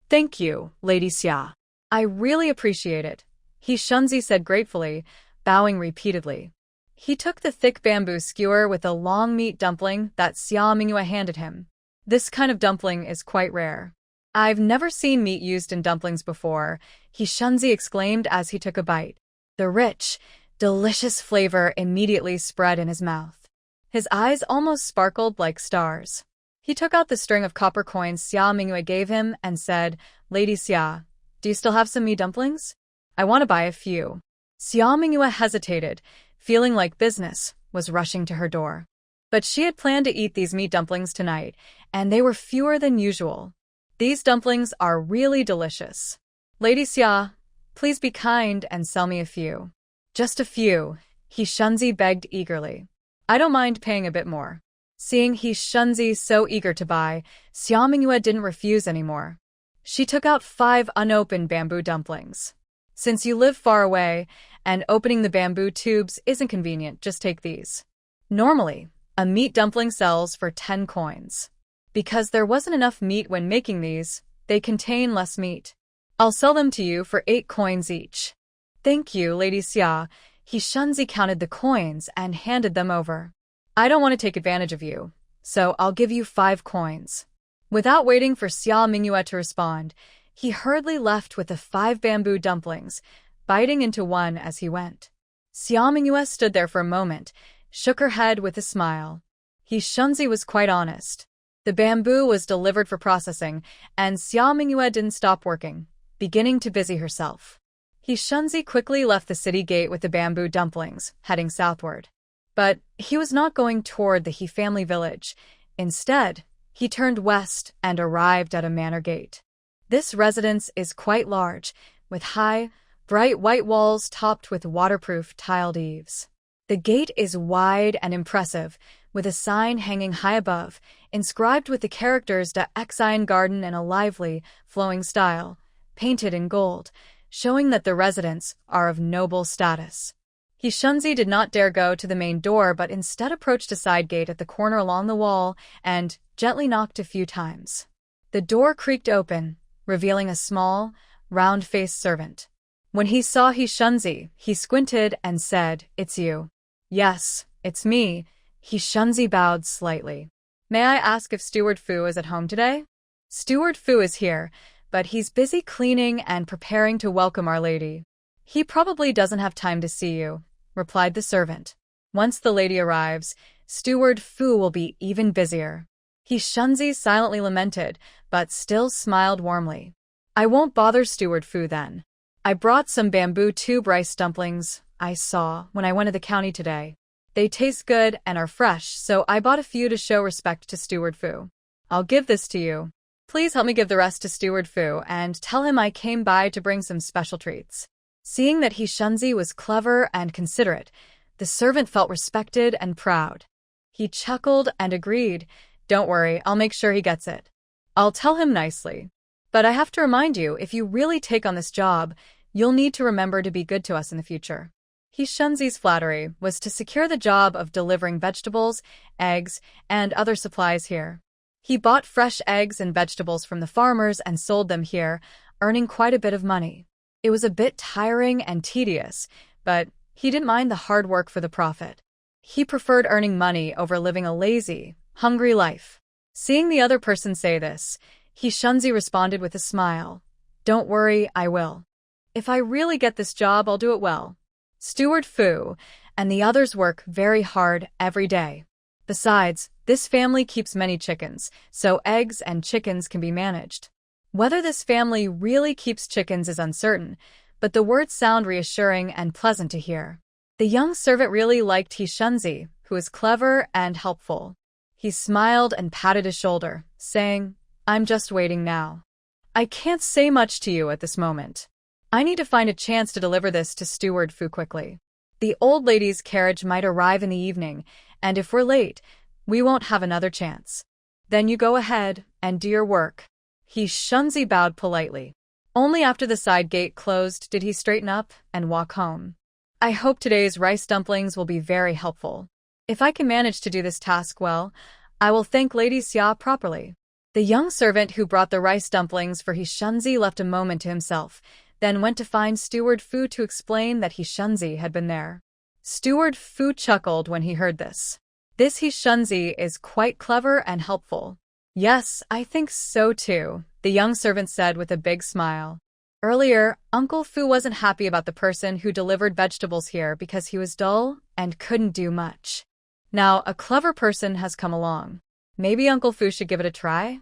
Thank you, Lady Xia. I really appreciate it, Shunzi said gratefully, bowing repeatedly. He took the thick bamboo skewer with a long meat dumpling that Xia Mingyue handed him. This kind of dumpling is quite rare. I've never seen meat used in dumplings before, Shunzi exclaimed as he took a bite. The rich, delicious flavor immediately spread in his mouth. His eyes almost sparkled like stars. He took out the string of copper coins Xia Mingyue gave him and said, Lady Xia, do you still have some meat dumplings? I want to buy a few. Xia Mingyue hesitated, feeling like business was rushing to her door. But she had planned to eat these meat dumplings tonight, and they were fewer than usual. These dumplings are really delicious. Lady Xia, please be kind and sell me a few. Just a few, He Shunzi begged eagerly. I don't mind paying a bit more. Seeing He Shunzi so eager to buy, Xiaomingyue didn't refuse anymore. She took out 5 unopened bamboo dumplings. Since you live far away, and opening the bamboo tubes isn't convenient, just take these. Normally, a meat dumpling sells for 10 coins. Because there wasn't enough meat when making these, they contain less meat. I'll sell them to you for 8 coins each. Thank you, Lady Xia. He Shunzi counted the coins and handed them over. I don't want to take advantage of you, so I'll give you 5 coins. Without waiting for Xia Mingyue to respond, he hurriedly left with the 5 bamboo dumplings, biting into one as he went. Xia Mingyue stood there for a moment, shook her head with a smile. He Shunzi was quite honest. The bamboo was delivered for processing, and Xia Mingyue didn't stop working, beginning to busy herself. He Shunzi quickly left the city gate with the bamboo dumplings, heading southward. But he was not going toward the He family village. Instead, he turned west and arrived at a manor gate. This residence is quite large, with high, bright white walls topped with waterproof tiled eaves. The gate is wide and impressive, with a sign hanging high above, inscribed with the characters De Xian Garden in a lively, flowing style, painted in gold, showing that the residents are of noble status. He Shunzi did not dare go to the main door but instead approached a side gate at the corner along the wall and gently knocked a few times. The door creaked open, revealing a small, round-faced servant. When he saw He Shunzi, he squinted and said, "It's you." "Yes, it's me." He Shunzi bowed slightly. "May I ask if Steward Fu is at home today?" "Steward Fu is here, but he's busy cleaning and preparing to welcome Our Lady. He probably doesn't have time to see you," replied the servant. "Once the lady arrives, Steward Fu will be even busier." He Shunzi silently lamented, but still smiled warmly. "I won't bother Steward Fu then. I brought some bamboo tube rice dumplings I saw when I went to the county today. They taste good and are fresh, so I bought a few to show respect to Steward Fu. I'll give this to you. Please help me give the rest to Steward Fu and tell him I came by to bring some special treats." Seeing that He Shunzi was clever and considerate, the servant felt respected and proud. He chuckled and agreed, "Don't worry, I'll make sure he gets it. I'll tell him nicely. But I have to remind you, if you really take on this job, you'll need to remember to be good to us in the future." He Shunzi's flattery was to secure the job of delivering vegetables, eggs, and other supplies here. He bought fresh eggs and vegetables from the farmers and sold them here, earning quite a bit of money. It was a bit tiring and tedious, but he didn't mind the hard work for the profit. He preferred earning money over living a lazy, hungry life. Seeing the other person say this, He Shunzi responded with a smile. "Don't worry, I will. If I really get this job, I'll do it well. Steward Fu and the others work very hard every day. Besides, this family keeps many chickens, so eggs and chickens can be managed. Whether this family really keeps chickens is uncertain, but the words sound reassuring and pleasant to hear." The young servant really liked He Shunzi, who was clever and helpful. He smiled and patted his shoulder, saying, "I'm just waiting now. I can't say much to you at this moment. I need to find a chance to deliver this to Steward Fu quickly. The old lady's carriage might arrive in the evening, and if we're late, we won't have another chance. Then you go ahead and do your work." He Shunzi bowed politely. Only after the side gate closed did he straighten up and walk home. "I hope today's rice dumplings will be very helpful. If I can manage to do this task well, I will thank Lady Xia properly." The young servant who brought the rice dumplings for He Shunzi left a moment to himself, then went to find Steward Fu to explain that He Shunzi had been there. Steward Fu chuckled when he heard this. "This He Shunzi is quite clever and helpful." "Yes, I think so too," the young servant said with a big smile. Earlier, Uncle Fu wasn't happy about the person who delivered vegetables here because he was dull and couldn't do much. Now, a clever person has come along. Maybe Uncle Fu should give it a try?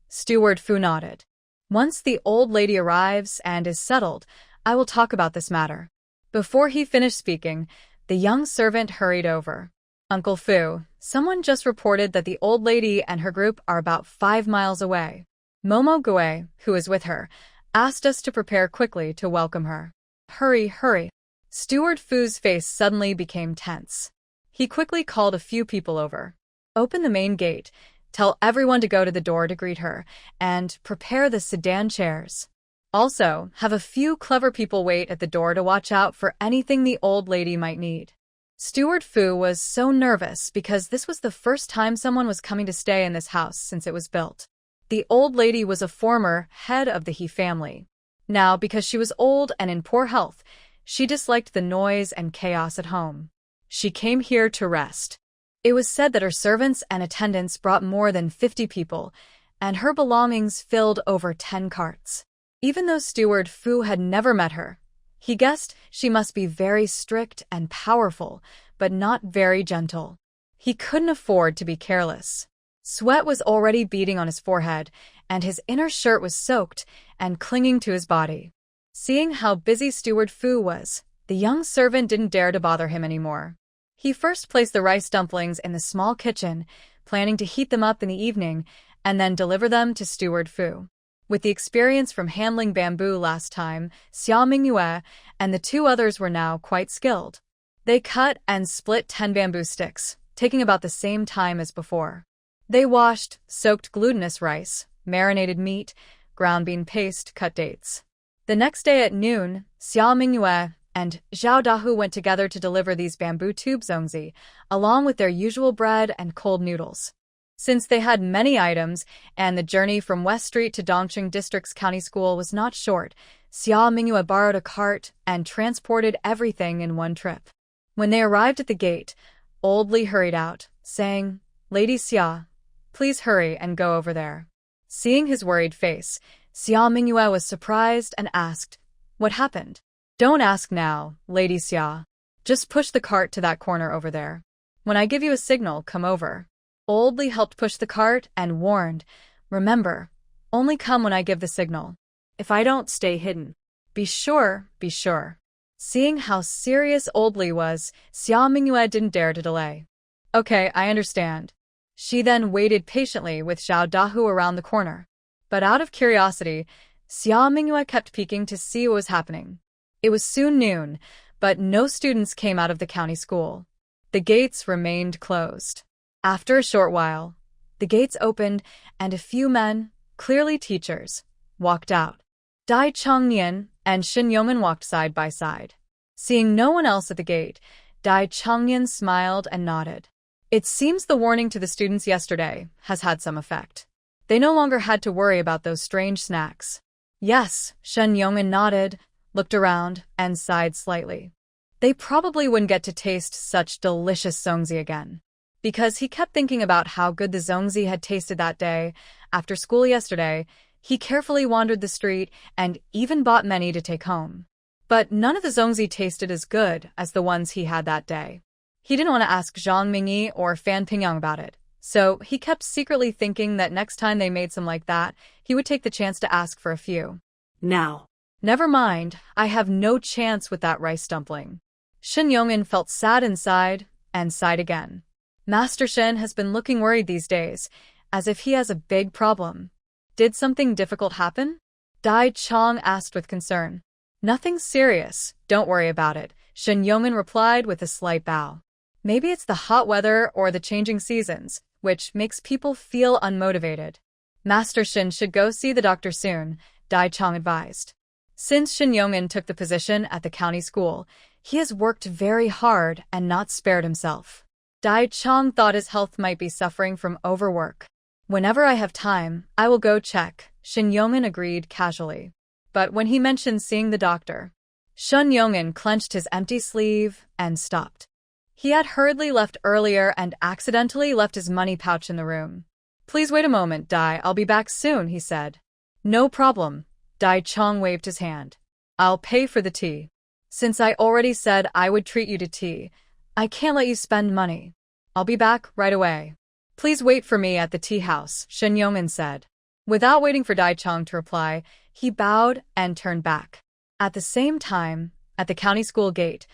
Steward Fu nodded. "Once the old lady arrives and is settled, I will talk about this matter." Before he finished speaking, the young servant hurried over. "Uncle Fu, someone just reported that the old lady and her group are about 5 miles away. Momo Gue, who is with her, asked us to prepare quickly to welcome her." Hurry, hurry. Steward Fu's face suddenly became tense. He quickly called a few people over. Open the main gate, tell everyone to go to the door to greet her, and prepare the sedan chairs. Also, have a few clever people wait at the door to watch out for anything the old lady might need. Steward Fu was so nervous because this was the first time someone was coming to stay in this house since it was built. The old lady was a former head of the He family. Now, because she was old and in poor health, she disliked the noise and chaos at home. She came here to rest. It was said that her servants and attendants brought more than 50 people, and her belongings filled over 10 carts. Even though Steward Fu had never met her, he guessed she must be very strict and powerful, but not very gentle. He couldn't afford to be careless. Sweat was already beading on his forehead, and his inner shirt was soaked and clinging to his body. Seeing how busy Steward Fu was, the young servant didn't dare to bother him anymore. He first placed the rice dumplings in the small kitchen, planning to heat them up in the evening and then deliver them to Steward Fu. With the experience from handling bamboo last time, Xia Mingyue and the two others were now quite skilled. They cut and split 10 bamboo sticks, taking about the same time as before. They washed, soaked glutinous rice, marinated meat, ground bean paste, cut dates. The next day at noon, Xia Mingyue and Zhao Dahu went together to deliver these bamboo tube zongzi, along with their usual bread and cold noodles. Since they had many items, and the journey from West Street to Dongqing District's county school was not short, Xia Mingyue borrowed a cart and transported everything in one trip. When they arrived at the gate, Old Li hurried out, saying, "Lady Xia, please hurry and go over there." Seeing his worried face, Xia Mingyue was surprised and asked, "What happened?" "Don't ask now, Lady Xia. Just push the cart to that corner over there. When I give you a signal, come over." Old Li helped push the cart and warned, "Remember, only come when I give the signal. If I don't, stay hidden. Be sure, be sure." Seeing how serious Old Li was, Xia Mingyue didn't dare to delay. "Okay, I understand." She then waited patiently with Zhao Dahu around the corner. But out of curiosity, Xia Mingyue kept peeking to see what was happening. It was soon noon, but no students came out of the county school. The gates remained closed. After a short while, the gates opened and a few men, clearly teachers, walked out. Dai Changnian and Shin Yongman walked side by side. Seeing no one else at the gate, Dai Changnian smiled and nodded. It seems the warning to the students yesterday has had some effect. They no longer had to worry about those strange snacks. Yes, Shen Yongman nodded, looked around, and sighed slightly. They probably wouldn't get to taste such delicious zongzi again. Because he kept thinking about how good the zongzi had tasted that day. After school yesterday, he carefully wandered the street and even bought many to take home. But none of the zongzi tasted as good as the ones he had that day. He didn't want to ask Zhang Mingyi or Fan Pingyang about it, so he kept secretly thinking that next time they made some like that, he would take the chance to ask for a few. Now. Never mind, I have no chance with that rice dumpling. Shin Yongman felt sad inside and sighed again. Master Shin has been looking worried these days, as if he has a big problem. Did something difficult happen? Dai Chong asked with concern. Nothing serious, don't worry about it, Shin Yongman replied with a slight bow. Maybe it's the hot weather or the changing seasons, which makes people feel unmotivated. Master Shin should go see the doctor soon, Dai Chong advised. Since Shin Yongman took the position at the county school, he has worked very hard and not spared himself. Dai Chong thought his health might be suffering from overwork. Whenever I have time, I will go check, Shin Yongman agreed casually. But when he mentioned seeing the doctor, Shin Yongman clenched his empty sleeve and stopped. He had hurriedly left earlier and accidentally left his money pouch in the room. "Please wait a moment, Dai, I'll be back soon," he said. "No problem." Dai Chong waved his hand. "I'll pay for the tea. Since I already said I would treat you to tea, I can't let you spend money. I'll be back right away." "Please wait for me at the tea house," Shin Yongman said. Without waiting for Dai Chong to reply, he bowed and turned back. At the same time, at the county school gate,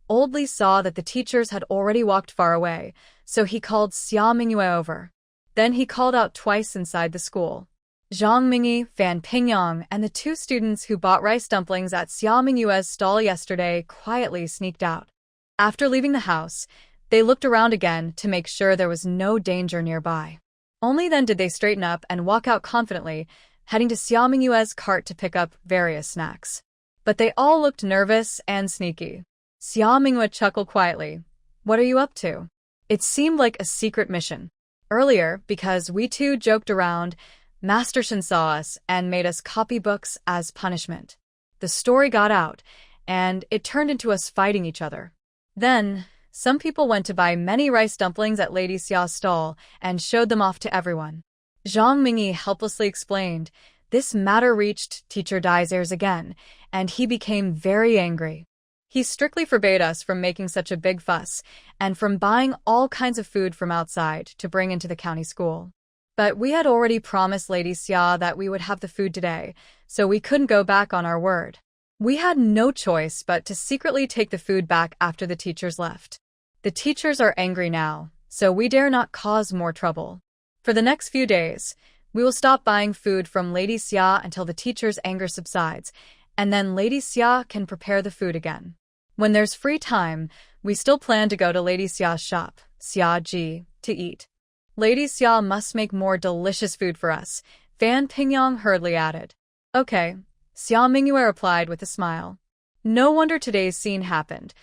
Old Li saw that the teachers had already walked far away, so he called Xia Mingyue over. Then he called out twice inside the school. Zhang Mingyi, Fan Pingyang, and the two students who bought rice dumplings at Xia Mingyue's stall yesterday quietly sneaked out. After leaving the house, they looked around again to make sure there was no danger nearby. Only then did they straighten up and walk out confidently, heading to Xia Mingyue's cart to pick up various snacks. But they all looked nervous and sneaky. Xia Mingyue chuckled quietly. "What are you up to?" It seemed like a secret mission. Earlier, because we two joked around, Master Shin saw us and made us copy books as punishment. The story got out, and it turned into us fighting each other. Then, some people went to buy many rice dumplings at Lady Xia's stall and showed them off to everyone. Zhang Mingyi helplessly explained. This matter reached Teacher Dai's ears again, and he became very angry. He strictly forbade us from making such a big fuss and from buying all kinds of food from outside to bring into the county school. But we had already promised Lady Xia that we would have the food today, so we couldn't go back on our word. We had no choice but to secretly take the food back after the teachers left. The teachers are angry now, so we dare not cause more trouble. For the next few days, we will stop buying food from Lady Xia until the teachers' anger subsides, and then Lady Xia can prepare the food again. When there's free time, we still plan to go to Lady Xia's shop, Xia Ji, to eat. Lady Xia must make more delicious food for us, Fan Pingyang hurriedly added. Okay, Xia Mingyue replied with a smile. No wonder today's scene happened.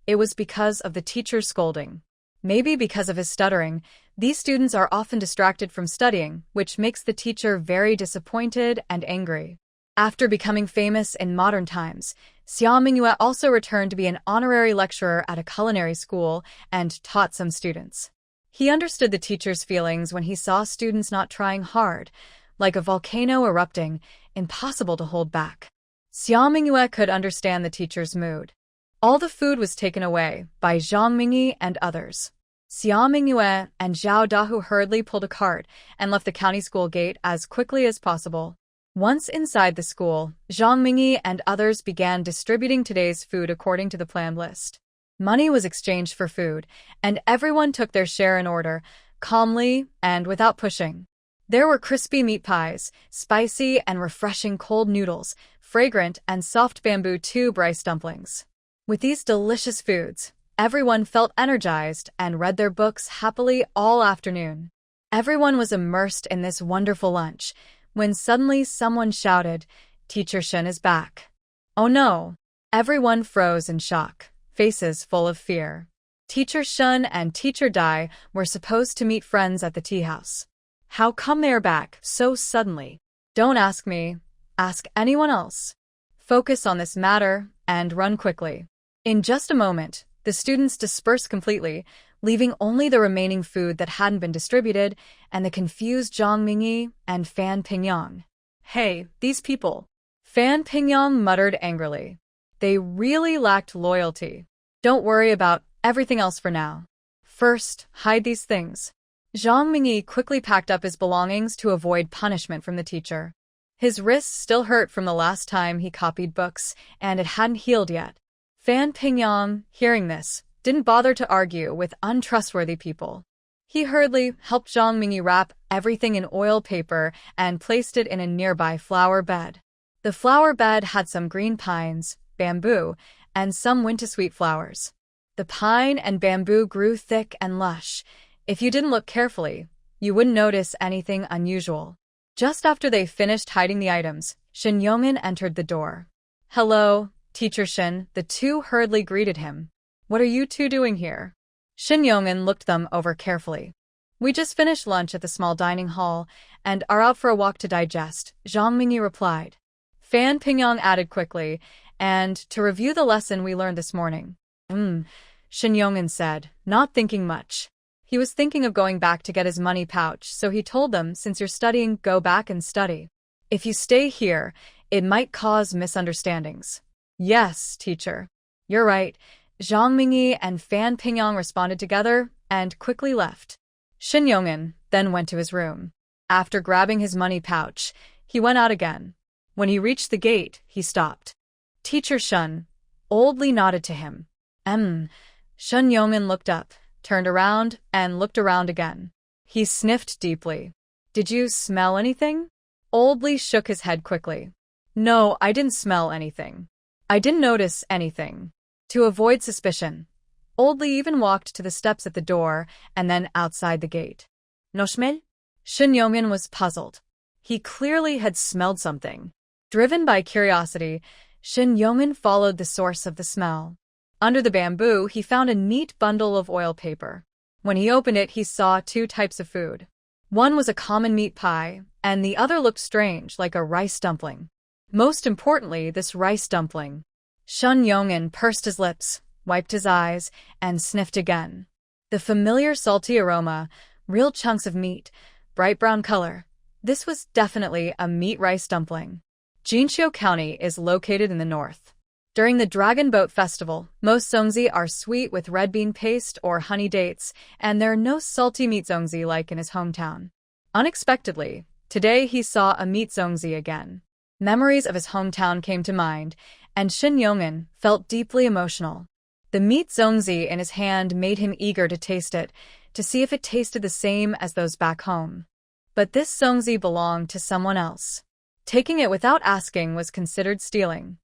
It was because of the teacher's scolding. Maybe because of his stuttering, these students are often distracted from studying, which makes the teacher very disappointed and angry. After becoming famous in modern times, Xia Mingyue also returned to be an honorary lecturer at a culinary school and taught some students. He understood the teacher's feelings when he saw students not trying hard, like a volcano erupting, impossible to hold back. Xia Mingyue could understand the teacher's mood. All the food was taken away by Zhang Mingyi and others. Xia Mingyue and Zhao Dahu hurriedly pulled a cart and left the county school gate as quickly as possible. Once inside the school, Zhang Mingyi and others began distributing today's food according to the planned list. Money was exchanged for food, and everyone took their share in order, calmly and without pushing. There were crispy meat pies, spicy and refreshing cold noodles, fragrant and soft bamboo tube rice dumplings. With these delicious foods, everyone felt energized and read their books happily all afternoon. Everyone was immersed in this wonderful lunch, when suddenly someone shouted, "Teacher Shin is back." Oh no! Everyone froze in shock, faces full of fear. Teacher Shin and Teacher Dai were supposed to meet friends at the tea house. How come they are back so suddenly? Don't ask me. Ask anyone else. Focus on this matter and run quickly. In just a moment, the students dispersed completely, leaving only the remaining food that hadn't been distributed and the confused Zhang Mingyi and Fan Pingyang. Hey, these people! Fan Pingyang muttered angrily. They really lacked loyalty. Don't worry about everything else for now. First, hide these things. Zhang Mingyi quickly packed up his belongings to avoid punishment from the teacher. His wrists still hurt from the last time he copied books, and it hadn't healed yet. Fan Pingyang, hearing this, didn't bother to argue with untrustworthy people. He hurriedly helped Zhang Mingyi wrap everything in oil paper and placed it in a nearby flower bed. The flower bed had some green pines, bamboo, and some winter-sweet flowers. The pine and bamboo grew thick and lush. If you didn't look carefully, you wouldn't notice anything unusual. Just after they finished hiding the items, Shin Yongin entered the door. Hello, Teacher Shin, the two hurriedly greeted him. What are you two doing here? Shin Yongin looked them over carefully. We just finished lunch at the small dining hall and are out for a walk to digest, Zhang Mingyi replied. Fan Pingyang added quickly, and to review the lesson we learned this morning. Shin Yongin said, not thinking much. He was thinking of going back to get his money pouch, so he told them, since you're studying, go back and study. If you stay here, it might cause misunderstandings. Yes, teacher. You're right. Zhang Mingyi and Fan Pingyang responded together and quickly left. Shin Yongin then went to his room. After grabbing his money pouch, he went out again. When he reached the gate, he stopped. Teacher Shun oldly nodded to him. Shin Yongin looked up, turned around, and looked around again. He sniffed deeply. Did you smell anything? Old Lee shook his head quickly. No, I didn't smell anything. I didn't notice anything. To avoid suspicion, Old Lee even walked to the steps at the door and then outside the gate. No smell? Shin Yongin was puzzled. He clearly had smelled something. Driven by curiosity, Shin Yongin followed the source of the smell. Under the bamboo, he found a neat bundle of oil paper. When he opened it, he saw two types of food. One was a common meat pie, and the other looked strange, like a rice dumpling. Most importantly, this rice dumpling. Shin Yongin pursed his lips, wiped his eyes, and sniffed again. The familiar salty aroma, real chunks of meat, bright brown color. This was definitely a meat rice dumpling. Jinxiu County is located in the north. During the Dragon Boat Festival, most zongzi are sweet with red bean paste or honey dates, and there are no salty meat zongzi like in his hometown. Unexpectedly, today he saw a meat zongzi again. Memories of his hometown came to mind, and Shin Yongin felt deeply emotional. The meat zongzi in his hand made him eager to taste it, to see if it tasted the same as those back home. But this zongzi belonged to someone else. Taking it without asking was considered stealing.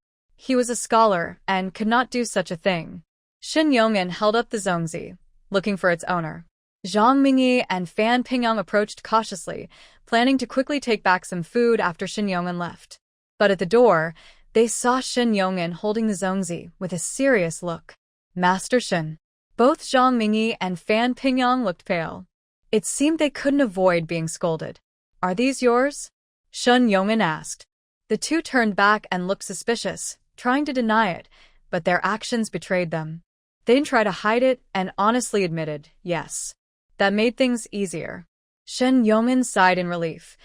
He was a scholar and could not do such a thing. Shin Yongin held up the zongzi, looking for its owner. Zhang Mingyi and Fan Pingyang approached cautiously, planning to quickly take back some food after Shin Yongin left. But at the door, they saw Shin Yongin holding the zongzi with a serious look. Master Shin. Both Zhang Mingyi and Fan Pingyang looked pale. It seemed they couldn't avoid being scolded. Are these yours? Shin Yongin asked. The two turned back and looked suspicious, trying to deny it, but their actions betrayed them. They didn't try to hide it and honestly admitted, yes. That made things easier. Shin Yongin sighed in relief,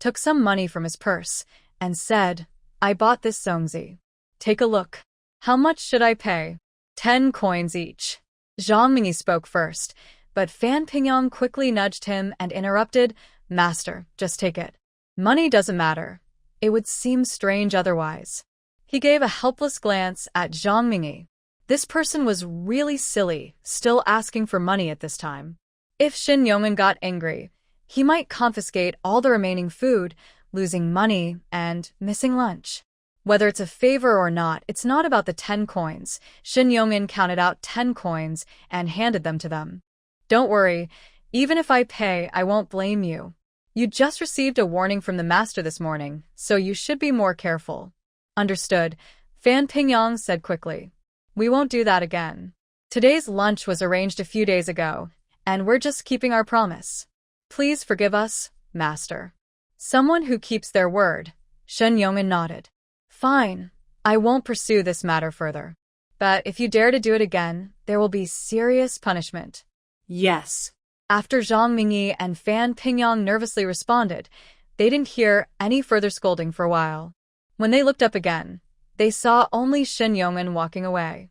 took some money from his purse, and said, I bought this zongzi. Take a look. How much should I pay? 10 coins each. Zhang Mingyi spoke first, but Fan Pingyang quickly nudged him and interrupted, Master, just take it. Money doesn't matter. It would seem strange otherwise. He gave a helpless glance at Zhang Mingyi. This person was really silly, still asking for money at this time. If Shin Yongin got angry, he might confiscate all the remaining food, losing money and missing lunch. Whether it's a favor or not, it's not about the 10 coins. Shin Yongin counted out 10 coins and handed them to them. Don't worry, even if I pay, I won't blame you. You just received a warning from the master this morning, so you should be more careful. Understood, Fan Pingyang said quickly. We won't do that again. Today's lunch was arranged a few days ago, and we're just keeping our promise. Please forgive us, master. Someone who keeps their word. Shin Yongin nodded. Fine, I won't pursue this matter further. But if you dare to do it again, there will be serious punishment. Yes. After Zhang Mingyi and Fan Pingyang nervously responded, they didn't hear any further scolding for a while. When they looked up again, they saw only Shin Yongin walking away.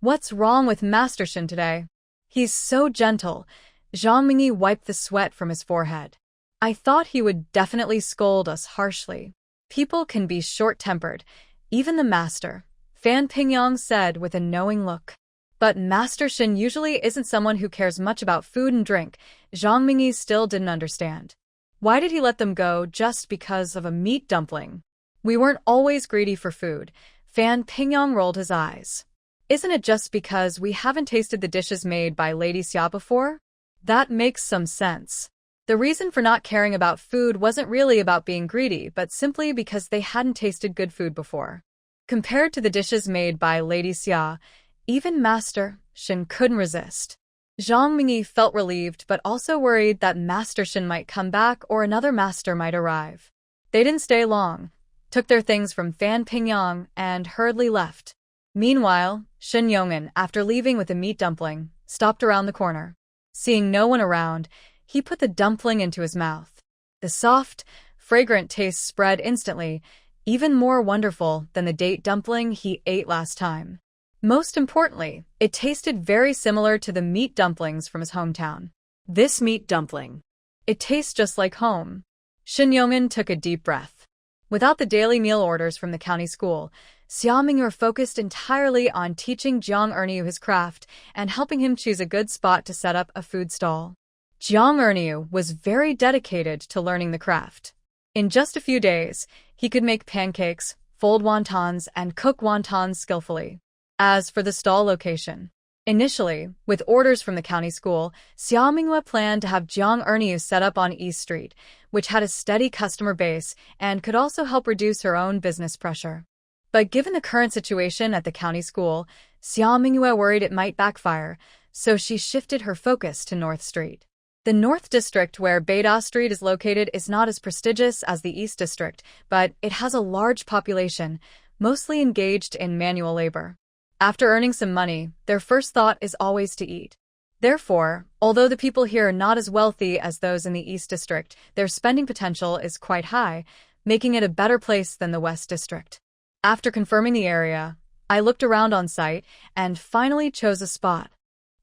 What's wrong with Master Shin today? He's so gentle. Zhang Mingyi wiped the sweat from his forehead. I thought he would definitely scold us harshly. People can be short-tempered, even the master, Fan Pingyang said with a knowing look. But Master Shin usually isn't someone who cares much about food and drink. Zhang Mingyi still didn't understand. Why did he let them go just because of a meat dumpling? We weren't always greedy for food. Fan Pingyang rolled his eyes. Isn't it just because we haven't tasted the dishes made by Lady Xia before? That makes some sense. The reason for not caring about food wasn't really about being greedy, but simply because they hadn't tasted good food before. Compared to the dishes made by Lady Xia, even Master Shin couldn't resist. Zhang Mingyi felt relieved but also worried that Master Shin might come back or another master might arrive. They didn't stay long, took their things from Fan Pingyang and hurriedly left. Meanwhile, Shin Yongin, after leaving with a meat dumpling, stopped around the corner. Seeing no one around, he put the dumpling into his mouth. The soft, fragrant taste spread instantly, even more wonderful than the date dumpling he ate last time. Most importantly, it tasted very similar to the meat dumplings from his hometown. This meat dumpling. It tastes just like home. Shin Yongin took a deep breath. Without the daily meal orders from the county school, Xia Mingyu focused entirely on teaching Jang Ernieu his craft and helping him choose a good spot to set up a food stall. Jang Ernieu was very dedicated to learning the craft. In just a few days, he could make pancakes, fold wontons, and cook wontons skillfully. As for the stall location, initially, with orders from the county school, Xiaomingwe planned to have Jang Ernieu set up on East Street, which had a steady customer base and could also help reduce her own business pressure. But given the current situation at the county school, Xiaomingwe worried it might backfire, so she shifted her focus to North Street. The North District, where Beida Street is located, is not as prestigious as the East District, but it has a large population, mostly engaged in manual labor. After earning some money, their first thought is always to eat. Therefore, although the people here are not as wealthy as those in the East District, their spending potential is quite high, making it a better place than the West District. After confirming the area, I looked around on site and finally chose a spot.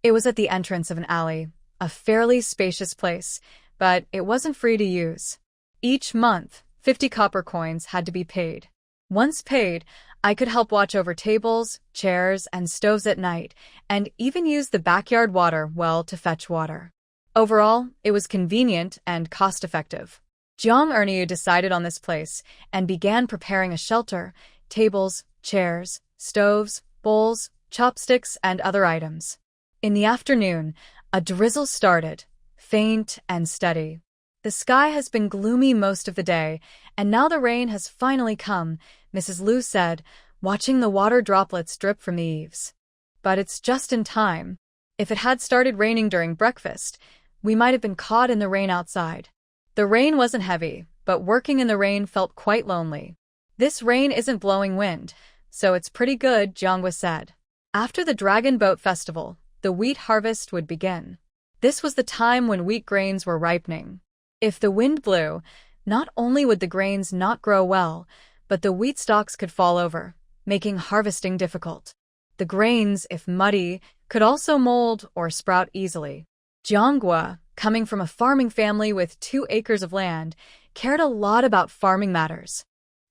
It was at the entrance of an alley, a fairly spacious place, but it wasn't free to use. Each month, 50 copper coins had to be paid. Once paid, I could help watch over tables, chairs, and stoves at night, and even use the backyard water well to fetch water. Overall, it was convenient and cost-effective. Jang Ernieu decided on this place and began preparing a shelter, tables, chairs, stoves, bowls, chopsticks, and other items. In the afternoon, a drizzle started, faint and steady. The sky has been gloomy most of the day, and now the rain has finally come, Mrs. Liu said, watching the water droplets drip from the eaves. But it's just in time. If it had started raining during breakfast, we might have been caught in the rain outside. The rain wasn't heavy, but working in the rain felt quite lonely. This rain isn't blowing wind, so it's pretty good, Jiangwa said. After the Dragon Boat Festival, the wheat harvest would begin. This was the time when wheat grains were ripening. If the wind blew, not only would the grains not grow well, but the wheat stalks could fall over, making harvesting difficult. The grains, if muddy, could also mold or sprout easily. Jiangwa, coming from a farming family with 2 acres of land, cared a lot about farming matters.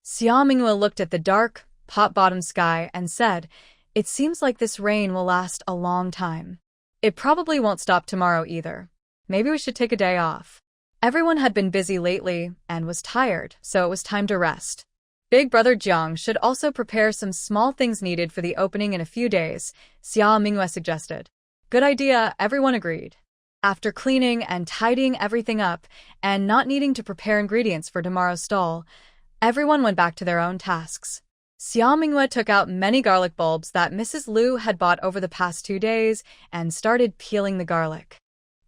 Xiaomingwe looked at the dark, pot-bottom sky and said, "It seems like this rain will last a long time. It probably won't stop tomorrow either. Maybe we should take a day off." Everyone had been busy lately and was tired, so it was time to rest. Big brother Jiang should also prepare some small things needed for the opening in a few days, Xiaomingwe suggested. Good idea, everyone agreed. After cleaning and tidying everything up and not needing to prepare ingredients for tomorrow's stall, everyone went back to their own tasks. Xiaomingwe took out many garlic bulbs that Mrs. Liu had bought over the past 2 days and started peeling the garlic.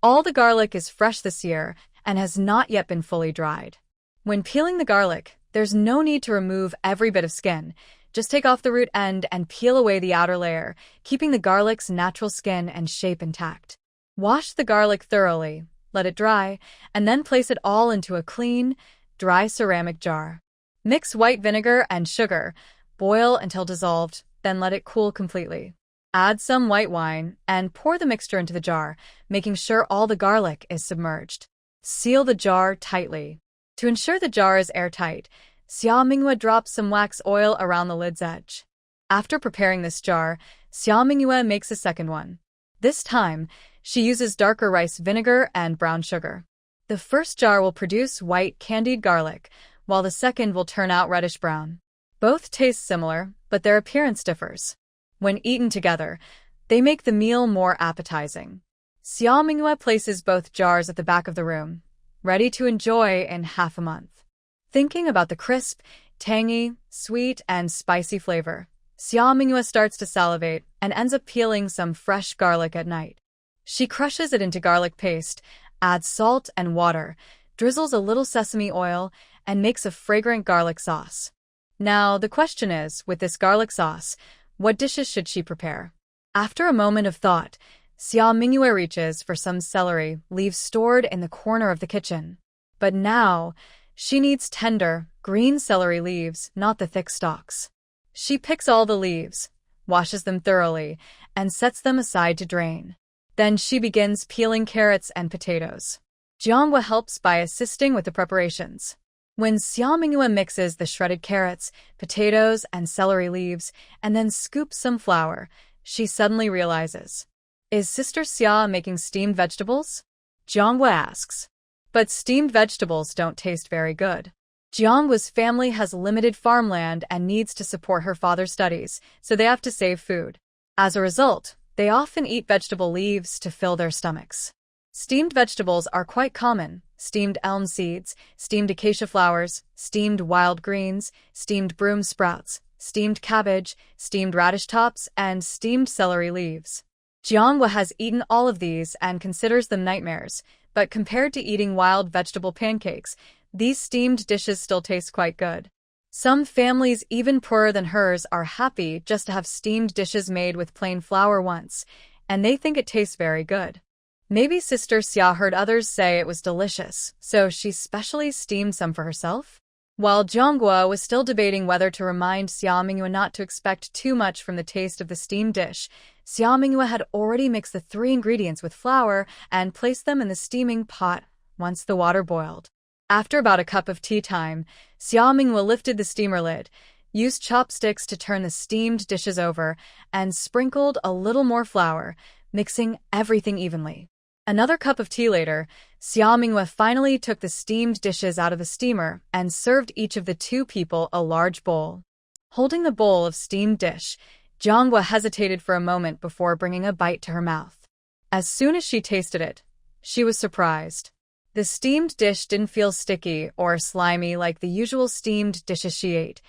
All the garlic is fresh this year and has not yet been fully dried. When peeling the garlic, there's no need to remove every bit of skin. Just take off the root end and peel away the outer layer, keeping the garlic's natural skin and shape intact. Wash the garlic thoroughly, let it dry, and then place it all into a clean, dry ceramic jar. Mix white vinegar and sugar, boil until dissolved, then let it cool completely. Add some white wine and pour the mixture into the jar, making sure all the garlic is submerged. Seal the jar tightly. To ensure the jar is airtight, Xiaomingwe drops some wax oil around the lid's edge. After preparing this jar, Xiaomingwe makes a second one. This time, she uses darker rice vinegar and brown sugar. The first jar will produce white candied garlic, while the second will turn out reddish-brown. Both taste similar, but their appearance differs. When eaten together, they make the meal more appetizing. Xiaomingwe places both jars at the back of the room, ready to enjoy in half a month. Thinking about the crisp, tangy, sweet, and spicy flavor, Xiaomingwe starts to salivate and ends up peeling some fresh garlic at night. She crushes it into garlic paste, adds salt and water, drizzles a little sesame oil, and makes a fragrant garlic sauce. Now, the question is, with this garlic sauce, what dishes should she prepare? After a moment of thought, Xiaomingwe reaches for some celery leaves stored in the corner of the kitchen. But now, she needs tender, green celery leaves, not the thick stalks. She picks all the leaves, washes them thoroughly, and sets them aside to drain. Then she begins peeling carrots and potatoes. Jiangwa helps by assisting with the preparations. When Xiaomingwe mixes the shredded carrots, potatoes, and celery leaves, and then scoops some flour, she suddenly realizes. Is Sister Xia making steamed vegetables? Jiangwa asks. But steamed vegetables don't taste very good. Jianghua's family has limited farmland and needs to support her father's studies, so they have to save food. As a result, they often eat vegetable leaves to fill their stomachs. Steamed vegetables are quite common: steamed elm seeds, steamed acacia flowers, steamed wild greens, steamed broom sprouts, steamed cabbage, steamed radish tops, and steamed celery leaves. Jianghua has eaten all of these and considers them nightmares, but compared to eating wild vegetable pancakes, these steamed dishes still taste quite good. Some families even poorer than hers are happy just to have steamed dishes made with plain flour once, and they think it tastes very good. Maybe Sister Xia heard others say it was delicious, so she specially steamed some for herself? While Jianghua was still debating whether to remind Xia Mingyue not to expect too much from the taste of the steamed dish, Xia Mingyue had already mixed the 3 ingredients with flour and placed them in the steaming pot once the water boiled. After about a cup of tea time, Xia Mingyue lifted the steamer lid, used chopsticks to turn the steamed dishes over, and sprinkled a little more flour, mixing everything evenly. Another cup of tea later, Xia Mingyue finally took the steamed dishes out of the steamer and served each of the 2 people a large bowl. Holding the bowl of steamed dish, Jianghua hesitated for a moment before bringing a bite to her mouth. As soon as she tasted it, she was surprised. The steamed dish didn't feel sticky or slimy like the usual steamed dishes she ate.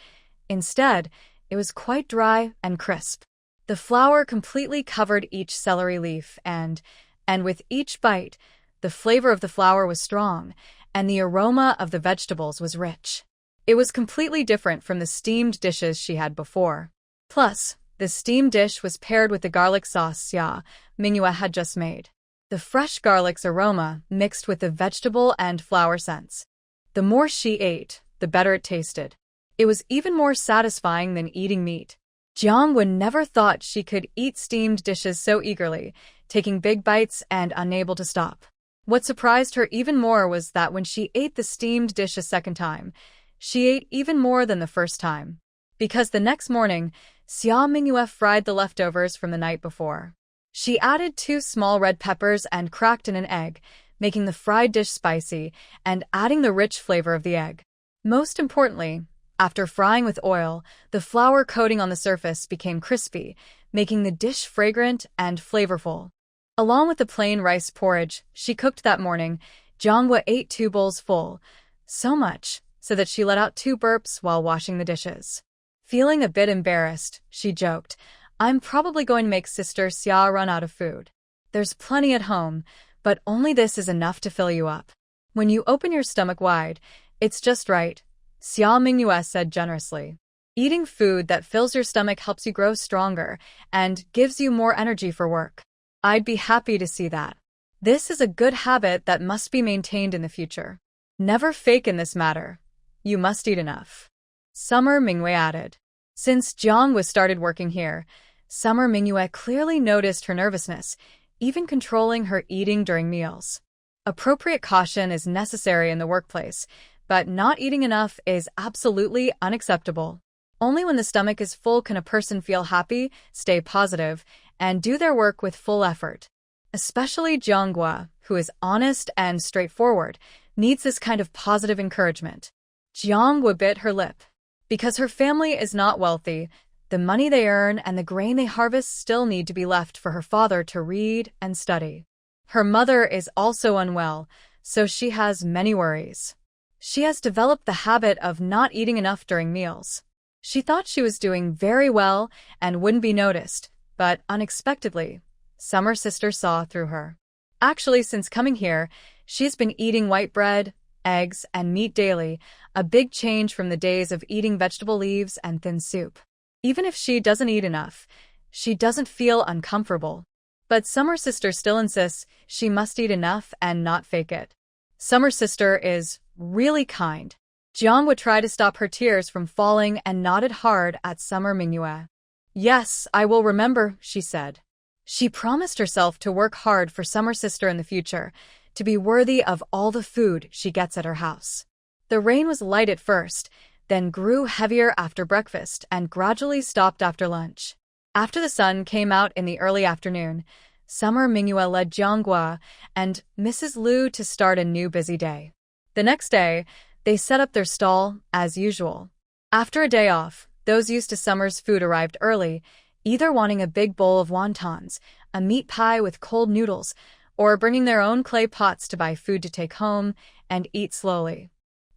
Instead, it was quite dry and crisp. The flour completely covered each celery leaf, and with each bite, the flavor of the flour was strong, and the aroma of the vegetables was rich. It was completely different from the steamed dishes she had before. Plus, the steamed dish was paired with the garlic sauce Xia Mingyue had just made. The fresh garlic's aroma mixed with the vegetable and flour scents. The more she ate, the better it tasted. It was even more satisfying than eating meat. Jianghua never thought she could eat steamed dishes so eagerly, taking big bites and unable to stop. What surprised her even more was that when she ate the steamed dish a second time, she ate even more than the first time. Because the next morning, Xia Mingyue fried the leftovers from the night before. She added 2 small red peppers and cracked in an egg, making the fried dish spicy and adding the rich flavor of the egg. Most importantly, after frying with oil, the flour coating on the surface became crispy, making the dish fragrant and flavorful. Along with the plain rice porridge she cooked that morning, Jianghua ate 2 bowls full, so much so that she let out 2 burps while washing the dishes. Feeling a bit embarrassed, she joked, "I'm probably going to make Sister Xia run out of food. There's plenty at home, but only this is enough to fill you up. When you open your stomach wide, it's just right," Xia Mingyue said generously. Eating food that fills your stomach helps you grow stronger and gives you more energy for work. I'd be happy to see that. This is a good habit that must be maintained in the future. Never fake in this matter. You must eat enough. Summer Mingyue added. Since Jianghua started working here, Summer Mingyue clearly noticed her nervousness, even controlling her eating during meals. Appropriate caution is necessary in the workplace, but not eating enough is absolutely unacceptable. Only when the stomach is full can a person feel happy, stay positive, and do their work with full effort. Especially Jianghua, who is honest and straightforward, needs this kind of positive encouragement. Jianghua bit her lip. Because her family is not wealthy, the money they earn and the grain they harvest still need to be left for her father to read and study. Her mother is also unwell, so she has many worries. She has developed the habit of not eating enough during meals. She thought she was doing very well and wouldn't be noticed, but unexpectedly, Summer Sister saw through her. Actually, since coming here, she's been eating white bread, eggs, and meat daily, a big change from the days of eating vegetable leaves and thin soup. Even if she doesn't eat enough, she doesn't feel uncomfortable. But Summer Sister still insists she must eat enough and not fake it. Summer Sister is really kind. Jianghua tried to stop her tears from falling and nodded hard at Summer Mingyue. "Yes, I will remember," she said. She promised herself to work hard for Summer Sister in the future, to be worthy of all the food she gets at her house. The rain was light at first, then grew heavier after breakfast and gradually stopped after lunch. After the sun came out in the early afternoon, Summer Mingyue led Jianghua and Mrs. Liu to start a new busy day. The next day, They set up their stall, as usual. After a day off, those used to summer's food arrived early, either wanting a big bowl of wontons, a meat pie with cold noodles, or bringing their own clay pots to buy food to take home and eat slowly.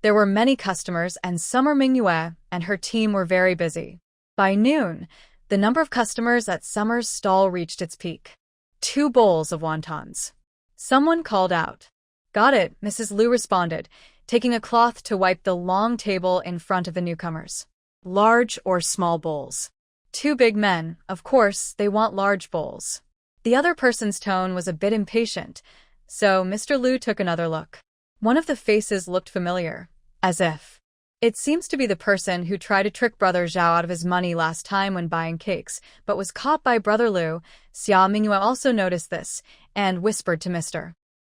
There were many customers, and Summer Mingyue and her team were very busy. By noon, the number of customers at Summer's stall reached its peak. 2 bowls of wontons. Someone called out. Got it, Mrs. Liu responded, taking a cloth to wipe the long table in front of the newcomers. Large or small bowls? 2 big men, of course, they want large bowls. The other person's tone was a bit impatient, so Mr. Liu took another look. One of the faces looked familiar, as if. It seems to be the person who tried to trick Brother Zhao out of his money last time when buying cakes, but was caught by Brother Liu. Xia Mingyue also noticed this, and whispered to Mr.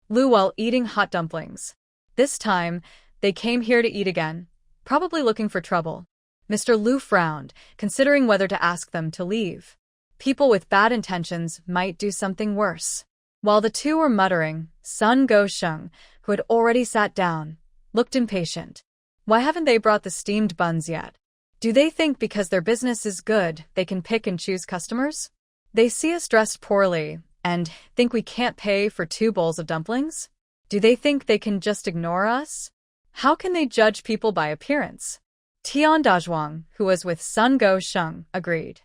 Liu while eating hot dumplings. This time, they came here to eat again, probably looking for trouble. Mr. Liu frowned, considering whether to ask them to leave. People with bad intentions might do something worse. While the two were muttering, Sun Gosheng, who had already sat down, looked impatient. Why haven't they brought the steamed buns yet? Do they think because their business is good, they can pick and choose customers? They see us dressed poorly and think we can't pay for 2 bowls of dumplings? Do they think they can just ignore us? How can they judge people by appearance? Tian Dazhuang, who was with Sun Gosheng, agreed.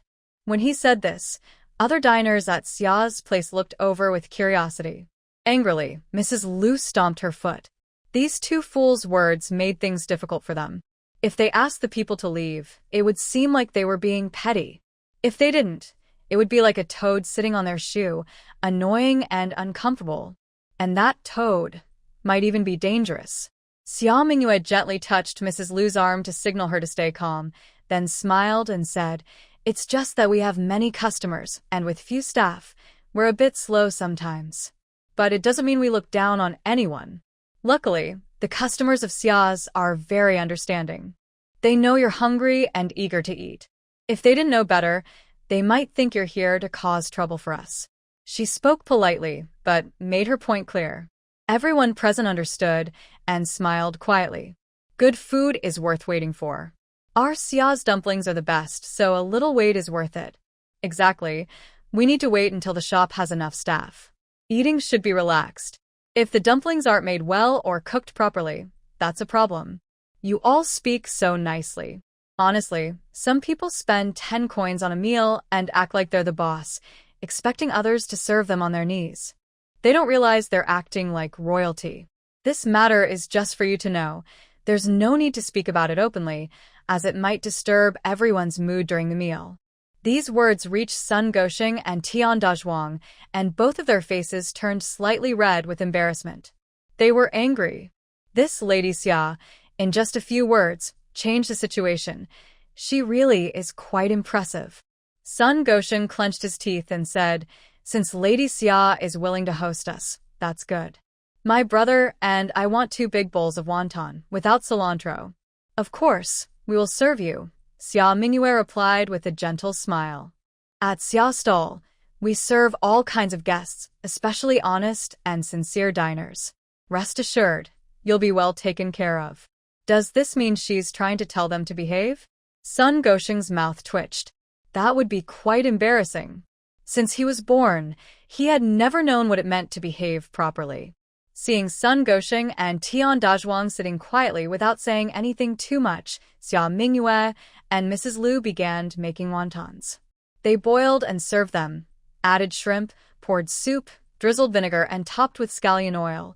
When he said this, other diners at Xia's place looked over with curiosity. Angrily, Mrs. Liu stomped her foot. These 2 fools' words made things difficult for them. If they asked the people to leave, it would seem like they were being petty. If they didn't, it would be like a toad sitting on their shoe, annoying and uncomfortable. And that toad might even be dangerous. Xia Mingyue gently touched Mrs. Liu's arm to signal her to stay calm, then smiled and said, It's just that we have many customers, and with few staff, we're a bit slow sometimes. But it doesn't mean we look down on anyone. Luckily, the customers of Xia's are very understanding. They know you're hungry and eager to eat. If they didn't know better, they might think you're here to cause trouble for us. She spoke politely, but made her point clear. Everyone present understood and smiled quietly. Good food is worth waiting for. Our Xia's dumplings are the best, so a little wait is worth it. Exactly. We need to wait until the shop has enough staff. Eating should be relaxed. If the dumplings aren't made well or cooked properly, that's a problem. You all speak so nicely. Honestly, some people spend 10 coins on a meal and act like they're the boss, expecting others to serve them on their knees. They don't realize they're acting like royalty. This matter is just for you to know. There's no need to speak about it openly, as it might disturb everyone's mood during the meal. These words reached Sun Gosheng and Tian Dazhuang, and both of their faces turned slightly red with embarrassment. They were angry. This Lady Xia, in just a few words, changed the situation. She really is quite impressive. Sun Gosheng clenched his teeth and said, Since Lady Xia is willing to host us, that's good. My brother and I want 2 big bowls of wonton, without cilantro. Of course, we will serve you, Xia Mingyue replied with a gentle smile. At Xia's stall, we serve all kinds of guests, especially honest and sincere diners. Rest assured, you'll be well taken care of. Does this mean she's trying to tell them to behave? Sun Gosheng's mouth twitched. That would be quite embarrassing. Since he was born, he had never known what it meant to behave properly. Seeing Sun Gosheng and Tian Dazhuang sitting quietly without saying anything too much, Xia Mingyue and Mrs. Liu began making wontons. They boiled and served them, added shrimp, poured soup, drizzled vinegar, and topped with scallion oil.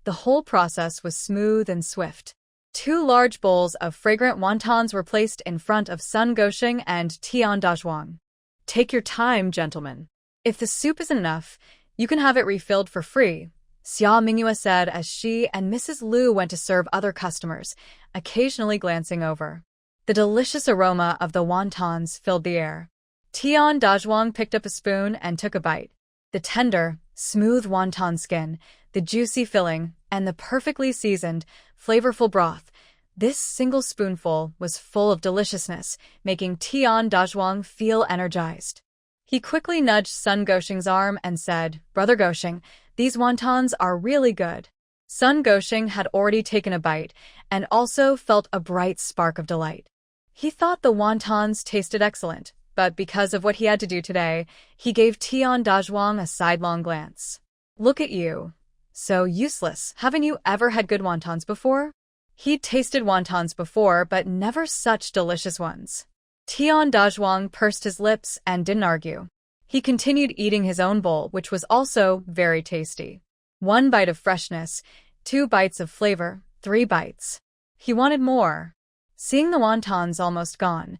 The whole process was smooth and swift. 2 large bowls of fragrant wontons were placed in front of Sun Gosheng and Tian Dazhuang. Take your time, gentlemen. If the soup isn't enough, you can have it refilled for free, Xia Mingyue said as she and Mrs. Liu went to serve other customers, occasionally glancing over. The delicious aroma of the wontons filled the air. Tian Dazhuang picked up a spoon and took a bite. The tender, smooth wonton skin, the juicy filling, and the perfectly seasoned, flavorful broth. This single spoonful was full of deliciousness, making Tian Dazhuang feel energized. He quickly nudged Sun Gosheng's arm and said, Brother Gosheng, these wontons are really good. Sun Gosheng had already taken a bite and also felt a bright spark of delight. He thought the wontons tasted excellent, but because of what he had to do today, he gave Tian Dazhuang a sidelong glance. Look at you. So useless. Haven't you ever had good wontons before? He'd tasted wontons before, but never such delicious ones. Tian Dazhuang pursed his lips and didn't argue. He continued eating his own bowl, which was also very tasty. 1 bite of freshness, 2 bites of flavor, 3 bites. He wanted more. Seeing the wontons almost gone,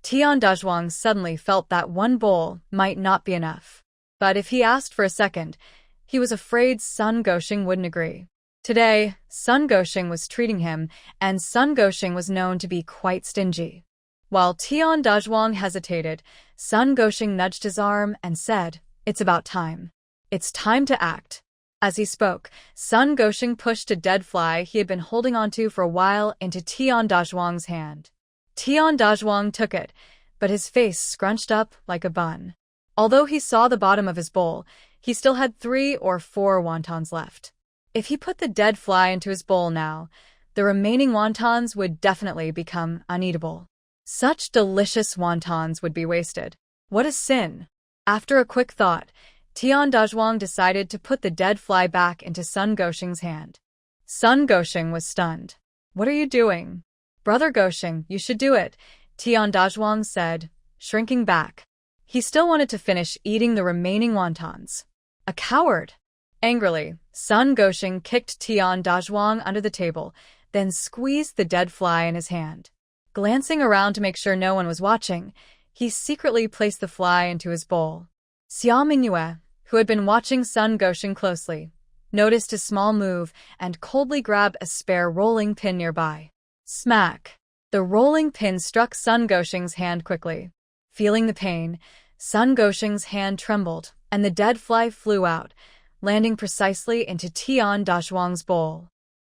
Tian Dazhuang suddenly felt that 1 bowl might not be enough. But if he asked for a second, he was afraid Sun Gosheng wouldn't agree. Today, Sun Gosheng was treating him, and Sun Gosheng was known to be quite stingy. While Tian Dazhuang hesitated, Sun Gosheng nudged his arm and said, "It's about time. It's time to act." As he spoke, Sun Gosheng pushed a dead fly he had been holding onto for a while into Tian Dazhuang's hand. Tian Dazhuang took it, but his face scrunched up like a bun. Although he saw the bottom of his bowl, he still had 3 or 4 wontons left. If he put the dead fly into his bowl now, the remaining wontons would definitely become uneatable. Such delicious wontons would be wasted. What a sin! After a quick thought, Tian Dazhuang decided to put the dead fly back into Sun Gosheng's hand. Sun Gosheng was stunned. "What are you doing?" "Brother Gosheng, you should do it," Tian Dazhuang said, shrinking back. He still wanted to finish eating the remaining wontons. A coward! Angrily, Sun Gosheng kicked Tian Dazhuang under the table, then squeezed the dead fly in his hand. Glancing around to make sure no one was watching, he secretly placed the fly into his bowl. Xia Mingyue, who had been watching Sun Gosheng closely, noticed his small move and coldly grabbed a spare rolling pin nearby. Smack! The rolling pin struck Sun Gosheng's hand quickly. Feeling the pain, Sun Gosheng's hand trembled, and the dead fly flew out, landing precisely into Tian Dazhuang's bowl.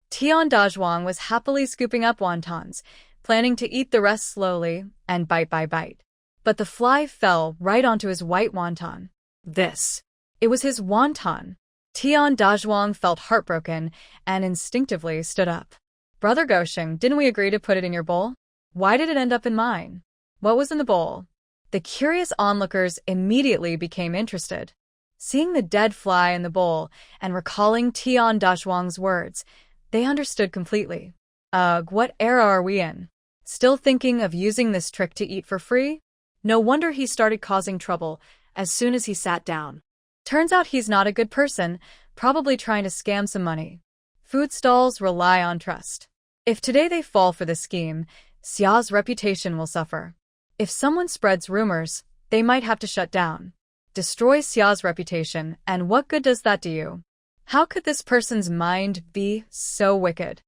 Tian Dazhuang was happily scooping up wontons, planning to eat the rest slowly and bite by bite. But the fly fell right onto his white wonton. It was his wonton. Tian Dazhuang felt heartbroken and instinctively stood up. "Brother Gosheng, didn't we agree to put it in your bowl? Why did it end up in mine? What was in the bowl?" The curious onlookers immediately became interested. Seeing the dead fly in the bowl and recalling Tian Dazhuang's words, they understood completely. Ugh, what era are we in? Still thinking of using this trick to eat for free? No wonder he started causing trouble as soon as he sat down. Turns out he's not a good person, probably trying to scam some money. Food stalls rely on trust. If today they fall for the scheme, Xia's reputation will suffer. If someone spreads rumors, they might have to shut down. Destroy Xia's reputation, and what good does that do you? How could this person's mind be so wicked?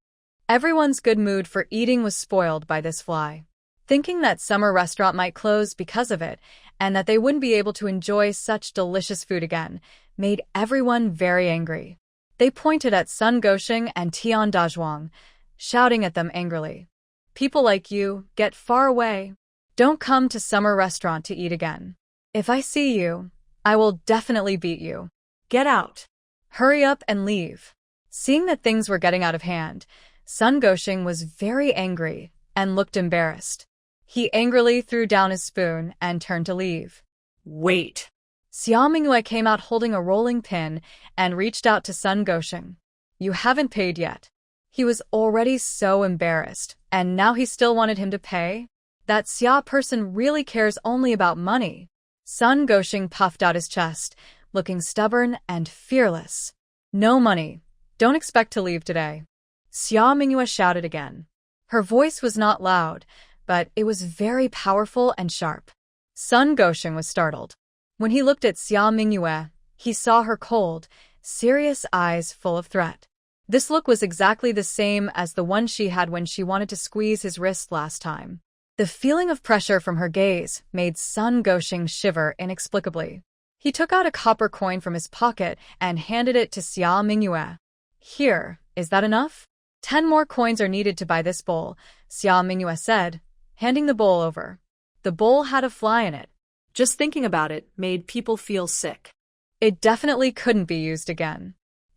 Everyone's good mood for eating was spoiled by this fly. Thinking that summer restaurant might close because of it, and that they wouldn't be able to enjoy such delicious food again, made everyone very angry. They pointed at Sun Gosheng and Tian Dazhuang, shouting at them angrily. "People like you, get far away. Don't come to summer restaurant to eat again. If I see you, I will definitely beat you. Get out. Hurry up and leave." Seeing that things were getting out of hand, Sun Gosheng was very angry and looked embarrassed. He angrily threw down his spoon and turned to leave. "Wait." Xia Mingyue came out holding a rolling pin and reached out to Sun Gosheng. "You haven't paid yet." He was already so embarrassed, and now he still wanted him to pay? That Xia person really cares only about money. Sun Gosheng puffed out his chest, looking stubborn and fearless. "No money. Don't expect to leave today." Xia Mingyue shouted again. Her voice was not loud, but it was very powerful and sharp. Sun Gosheng was startled. When he looked at Xia Mingyue, he saw her cold, serious eyes full of threat. This look was exactly the same as the one she had when she wanted to squeeze his wrist last time. The feeling of pressure from her gaze made Sun Gosheng shiver inexplicably. He took out a copper coin from his pocket and handed it to Xia Mingyue. "Here, is that enough?" 10 more coins are needed to buy this bowl," Xia Mingyue said, handing the bowl over. The bowl had a fly in it. Just thinking about it made people feel sick. It definitely couldn't be used again.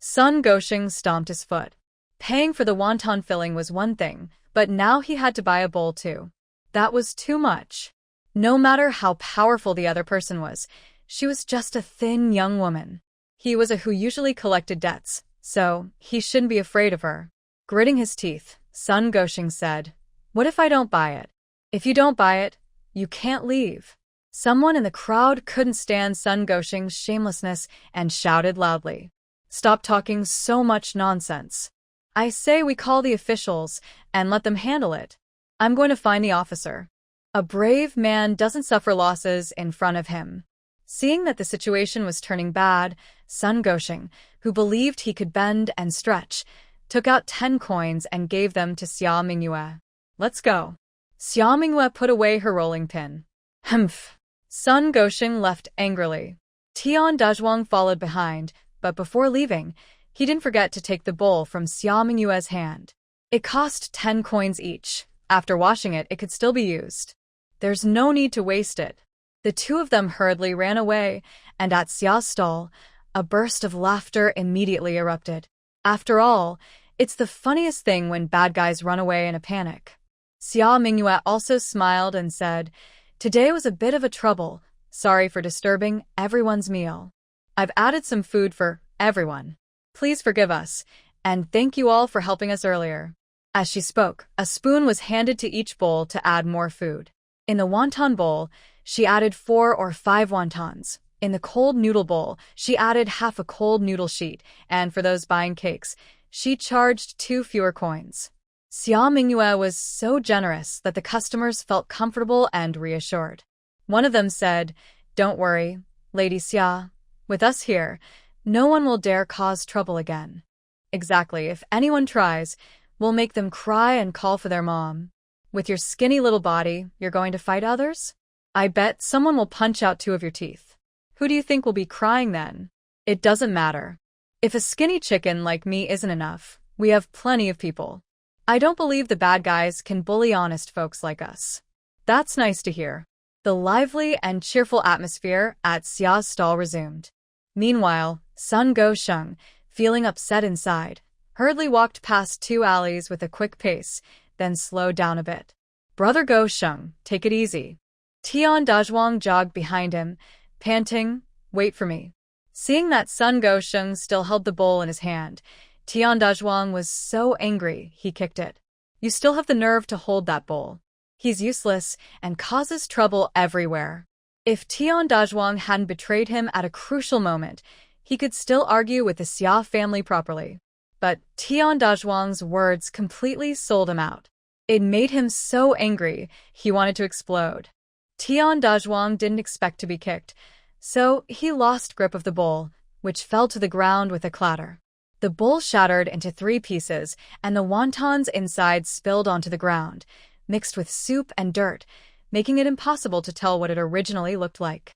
Sun Gosheng stomped his foot. Paying for the wonton filling was one thing, but now he had to buy a bowl too. That was too much. No matter how powerful the other person was, she was just a thin young woman. He was a who usually collected debts, so he shouldn't be afraid of her. Gritting his teeth, Sun Gosheng said, "What if I don't buy it?" "If you don't buy it, you can't leave." Someone in the crowd couldn't stand Sun Gosheng's shamelessness and shouted loudly, "Stop talking so much nonsense. I say we call the officials and let them handle it. I'm going to find the officer." A brave man doesn't suffer losses in front of him. Seeing that the situation was turning bad, Sun Gosheng, who believed he could bend and stretch, took out 10 coins and gave them to Xia Mingyue. "Let's go." Xia Mingyue put away her rolling pin. "Humph." Sun Gosheng left angrily. Tian Dazhuang followed behind, but before leaving, he didn't forget to take the bowl from Xia Mingyue's hand. It cost 10 coins each. After washing it, it could still be used. There's no need to waste it. The two of them hurriedly ran away, and at Xia's stall, a burst of laughter immediately erupted. After all, it's the funniest thing when bad guys run away in a panic. Xia Mingyue also smiled and said, "Today was a bit of a trouble. Sorry for disturbing everyone's meal. I've added some food for everyone. Please forgive us, and thank you all for helping us earlier." As she spoke, a spoon was handed to each bowl to add more food. In the wonton bowl, she added 4 or 5 wontons. In the cold noodle bowl, she added half a cold noodle sheet, and for those buying cakes, she charged 2 fewer coins. Xia Mingyue was so generous that the customers felt comfortable and reassured. One of them said, "Don't worry, Lady Xia. With us here, no one will dare cause trouble again. Exactly, if anyone tries, we'll make them cry and call for their mom. With your skinny little body, you're going to fight others? I bet someone will punch out 2 of your teeth. Who do you think will be crying then? It doesn't matter. If a skinny chicken like me isn't enough, we have plenty of people. I don't believe the bad guys can bully honest folks like us." "That's nice to hear." The lively and cheerful atmosphere at Xia's stall resumed. Meanwhile, Sun Gosheng, feeling upset inside, hurriedly walked past 2 alleys with a quick pace, then slowed down a bit. "Brother Gosheng, take it easy." Tian Dazhuang jogged behind him, panting, "Wait for me." Seeing that Sun Gosheng still held the bowl in his hand, Tian Dazhuang was so angry he kicked it. "You still have the nerve to hold that bowl. He's useless and causes trouble everywhere." If Tian Dazhuang hadn't betrayed him at a crucial moment, he could still argue with the Xia family properly. But Tian Dazhuang's words completely sold him out. It made him so angry, he wanted to explode. Tian Dazhuang didn't expect to be kicked, so he lost grip of the bowl, which fell to the ground with a clatter. The bowl shattered into 3 pieces, and the wontons inside spilled onto the ground, mixed with soup and dirt, making it impossible to tell what it originally looked like.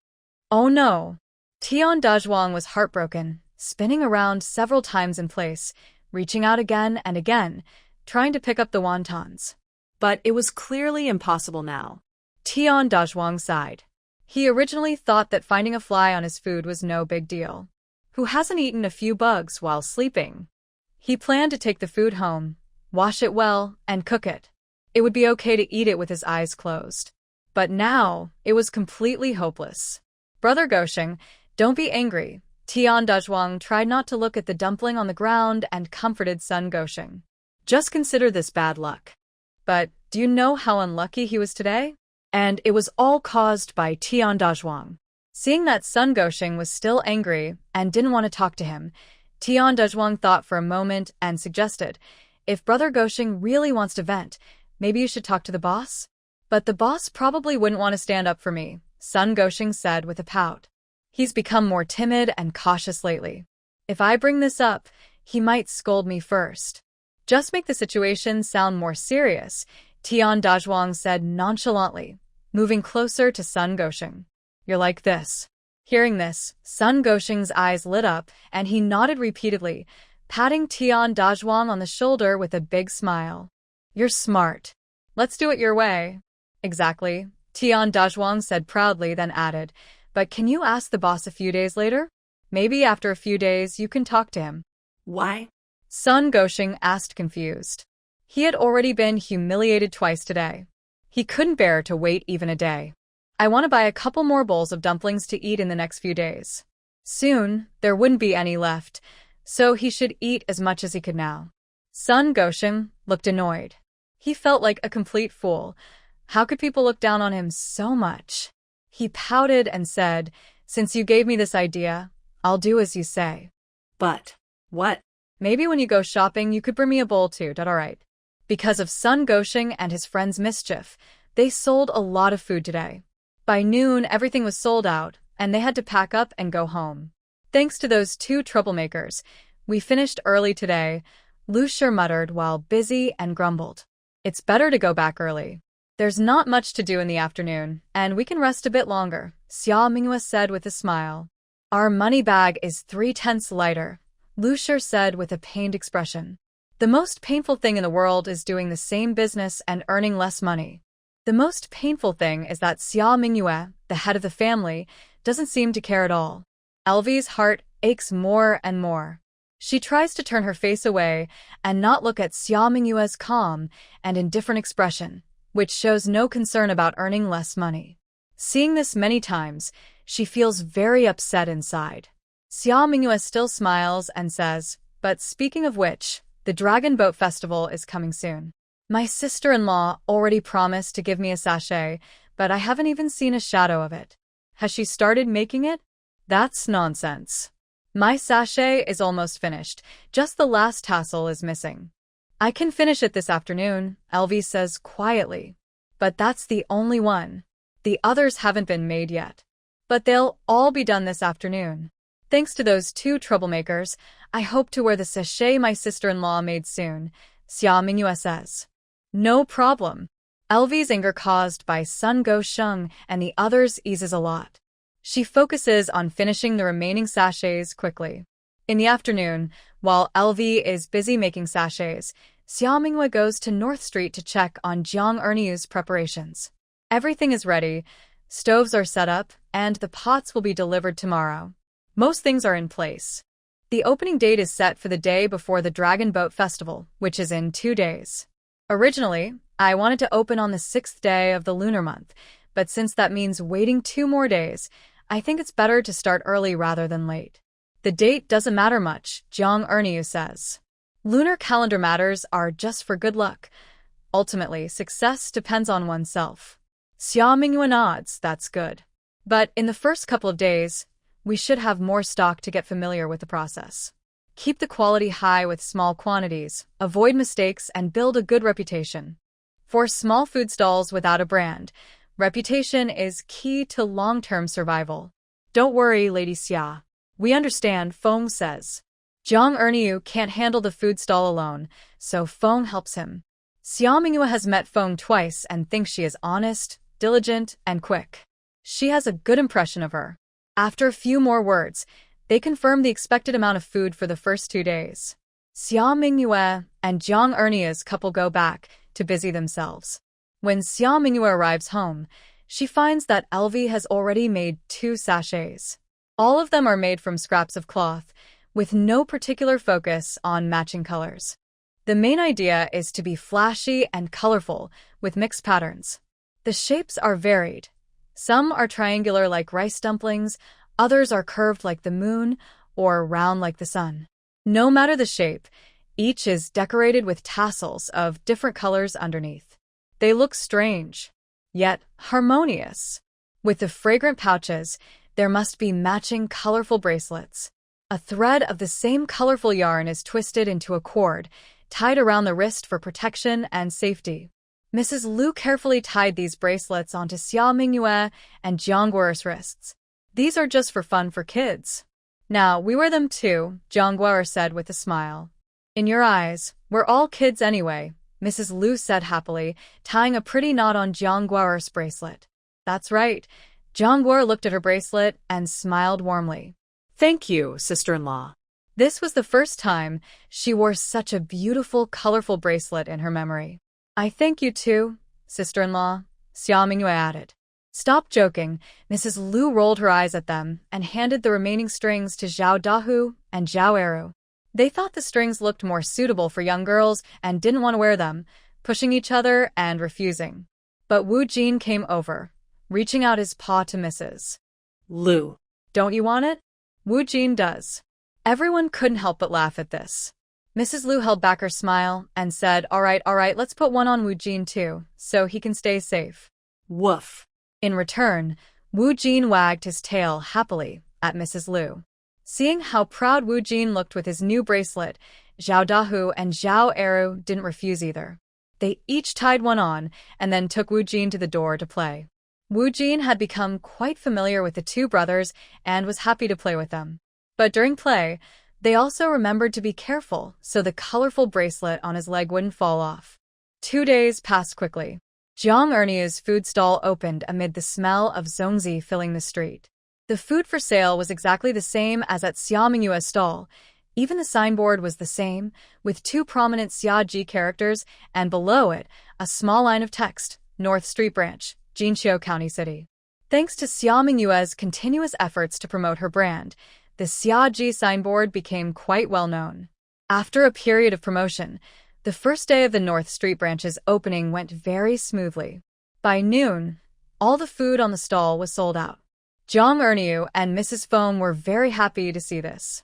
Oh no! Tian Dazhuang was heartbroken, spinning around several times in place, reaching out again and again, trying to pick up the wontons. But it was clearly impossible now. Tian Dazhuang sighed. He originally thought that finding a fly on his food was no big deal. Who hasn't eaten a few bugs while sleeping? He planned to take the food home, wash it well, and cook it. It would be okay to eat it with his eyes closed. But now, it was completely hopeless. "Brother Gosheng, don't be angry." Tian Dazhuang tried not to look at the dumpling on the ground and comforted Sun Gosheng. "Just consider this bad luck. But do you know how unlucky he was today? And it was all caused by Tian Dazhuang." Seeing that Sun Gosheng was still angry and didn't want to talk to him, Tian Dazhuang thought for a moment and suggested, "If Brother Gosheng really wants to vent, maybe you should talk to the boss?" "But the boss probably wouldn't want to stand up for me," Sun Gosheng said with a pout. "He's become more timid and cautious lately. If I bring this up, he might scold me first." "Just make the situation sound more serious," Tian Dazhuang said nonchalantly, moving closer to Sun Gosheng. "You're like this." Hearing this, Sun Gosheng's eyes lit up and he nodded repeatedly, patting Tian Dazhuang on the shoulder with a big smile. "You're smart. Let's do it your way." "Exactly," Tian Dazhuang said proudly, then added, "But can you ask the boss a few days later? Maybe after a few days you can talk to him." Why? Sun Gosheng asked, confused. He had already been humiliated twice today. He couldn't bear to wait even a day. I want to buy a couple more bowls of dumplings to eat in the next few days. Soon, there wouldn't be any left, so he should eat as much as he could now. Sun Gosheng looked annoyed. He felt like a complete fool. How could people look down on him so much? He pouted and said, "Since you gave me this idea, I'll do as you say." But what? Maybe when you go shopping, you could bring me a bowl too, alright? Because of Sun Gosheng and his friend's mischief, they sold a lot of food today. By noon, everything was sold out, and they had to pack up and go home. Thanks to those two troublemakers, we finished early today, Lucia muttered while busy and grumbled. It's better to go back early. There's not much to do in the afternoon, and we can rest a bit longer, Xia Minghua said with a smile. Our money bag is 3/10 lighter, Lucia said with a pained expression. The most painful thing in the world is doing the same business and earning less money. The most painful thing is that Xia Minghua, the head of the family, doesn't seem to care at all. Elvie's heart aches more and more. She tries to turn her face away and not look at Xia Minghua's calm and indifferent expression, which shows no concern about earning less money. Seeing this many times, she feels very upset inside. Xia Minghua still smiles and says, "But speaking of which, the Dragon Boat Festival is coming soon. My sister-in-law already promised to give me a sachet, but I haven't even seen a shadow of it. Has she started making it? That's nonsense. My sachet is almost finished, just the last tassel is missing. I can finish it this afternoon," Elvie says quietly. "But that's the only one. The others haven't been made yet. But they'll all be done this afternoon. Thanks to those two troublemakers, I hope to wear the sachet my sister-in-law made soon," Xia Minghua says. No problem. Elvie's anger caused by Sun Gosheng and the others eases a lot. She focuses on finishing the remaining sachets quickly. In the afternoon, while Elvie is busy making sachets, Xia Minghua goes to North Street to check on Jang Ernieu's preparations. Everything is ready, stoves are set up, and the pots will be delivered tomorrow. Most things are in place. The opening date is set for the day before the Dragon Boat Festival, which is in 2 days. Originally, I wanted to open on the 6th day of the lunar month, but since that means waiting 2 more days, I think it's better to start early rather than late. The date doesn't matter much, Jang Ernieu says. Lunar calendar matters are just for good luck. Ultimately, success depends on oneself. Xia Minghua nods, that's good. But in the first couple of days, we should have more stock to get familiar with the process. Keep the quality high with small quantities, avoid mistakes, and build a good reputation. For small food stalls without a brand, reputation is key to long-term survival. Don't worry, Lady Xia. We understand, Feng says. Jang Ernieu can't handle the food stall alone, so Feng helps him. Xia Minghua has met Feng twice and thinks she is honest, diligent, and quick. She has a good impression of her. After a few more words, they confirm the expected amount of food for the first 2 days. Xia Minghua and Jang Ernieu's couple go back to busy themselves. When Xia Minghua arrives home, she finds that Elvie has already made 2 sachets. All of them are made from scraps of cloth, with no particular focus on matching colors. The main idea is to be flashy and colorful, with mixed patterns. The shapes are varied. Some are triangular like rice dumplings, others are curved like the moon, or round like the sun. No matter the shape, each is decorated with tassels of different colors underneath. They look strange, yet harmonious. With the fragrant pouches, there must be matching colorful bracelets. A thread of the same colorful yarn is twisted into a cord, tied around the wrist for protection and safety. Mrs. Lu carefully tied these bracelets onto Xia Minghua and Jiang Guo'er's wrists. These are just for fun for kids. Now, we wear them too, Jiang Guo'er said with a smile. In your eyes, we're all kids anyway, Mrs. Lu said happily, tying a pretty knot on Jiang Guo'er's bracelet. That's right. Jiang Guo'er looked at her bracelet and smiled warmly. Thank you, sister-in-law. This was the first time she wore such a beautiful, colorful bracelet in her memory. I thank you too, sister-in-law, Xia Minghua added. Stop joking, Mrs. Lu rolled her eyes at them and handed the remaining strings to Zhao Dahu and Zhao Ernieu. They thought the strings looked more suitable for young girls and didn't want to wear them, pushing each other and refusing. But Wu Jin came over, reaching out his paw to Mrs. Lu. Don't you want it? Wu Jin does. Everyone couldn't help but laugh at this. Mrs. Lu held back her smile and said, all right, let's put one on Wu Jin too, so he can stay safe. Woof. In return, Wu Jin wagged his tail happily at Mrs. Lu. Seeing how proud Wu Jin looked with his new bracelet, Zhao Dahu and Jang Ernieu didn't refuse either. They each tied one on and then took Wu Jin to the door to play. Wu Jin had become quite familiar with the two brothers and was happy to play with them. But during play, they also remembered to be careful so the colorful bracelet on his leg wouldn't fall off. 2 days passed quickly. Jang Ernieu's food stall opened amid the smell of zongzi filling the street. The food for sale was exactly the same as at Xia Mingyue's stall. Even the signboard was the same, with 2 prominent Xia Ji characters, and below it, a small line of text, North Street Branch, Jinqiu County City. Thanks to Xia Mingyue's continuous efforts to promote her brand, the Xia Ji signboard became quite well known. After a period of promotion, the first day of the North Street Branch's opening went very smoothly. By noon, all the food on the stall was sold out. Jang Ernieu and Mrs. Fong were very happy to see this.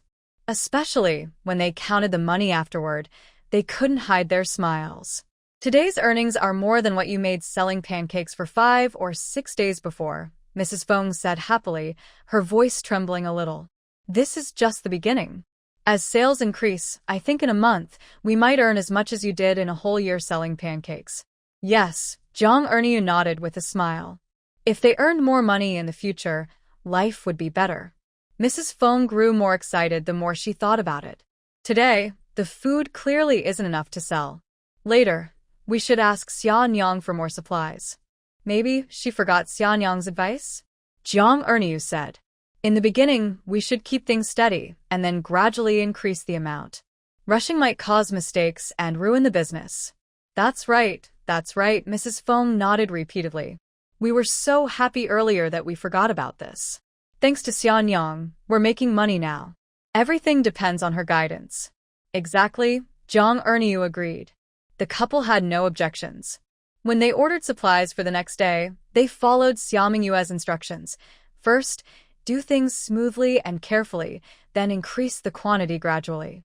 Especially when they counted the money afterward, they couldn't hide their smiles. Today's earnings are more than what you made selling pancakes for 5 or 6 days before, Mrs. Fong said happily, her voice trembling a little. This is just the beginning. As sales increase, I think in a month, we might earn as much as you did in a whole year selling pancakes. Yes, Jang Ernieu nodded with a smile. If they earned more money in the future, life would be better. Mrs. Fong grew more excited the more she thought about it. Today, the food clearly isn't enough to sell. Later, we should ask Xia Nyang for more supplies. Maybe she forgot Xia Nyang's advice? Jang Ernieu said. In the beginning, we should keep things steady and then gradually increase the amount. Rushing might cause mistakes and ruin the business. That's right, Mrs. Fong nodded repeatedly. We were so happy earlier that we forgot about this. Thanks to Xia Nyang, we're making money now. Everything depends on her guidance. Exactly, Jang Ernieu agreed. The couple had no objections. When they ordered supplies for the next day, they followed Xia Mingyue's instructions. First, do things smoothly and carefully, then increase the quantity gradually.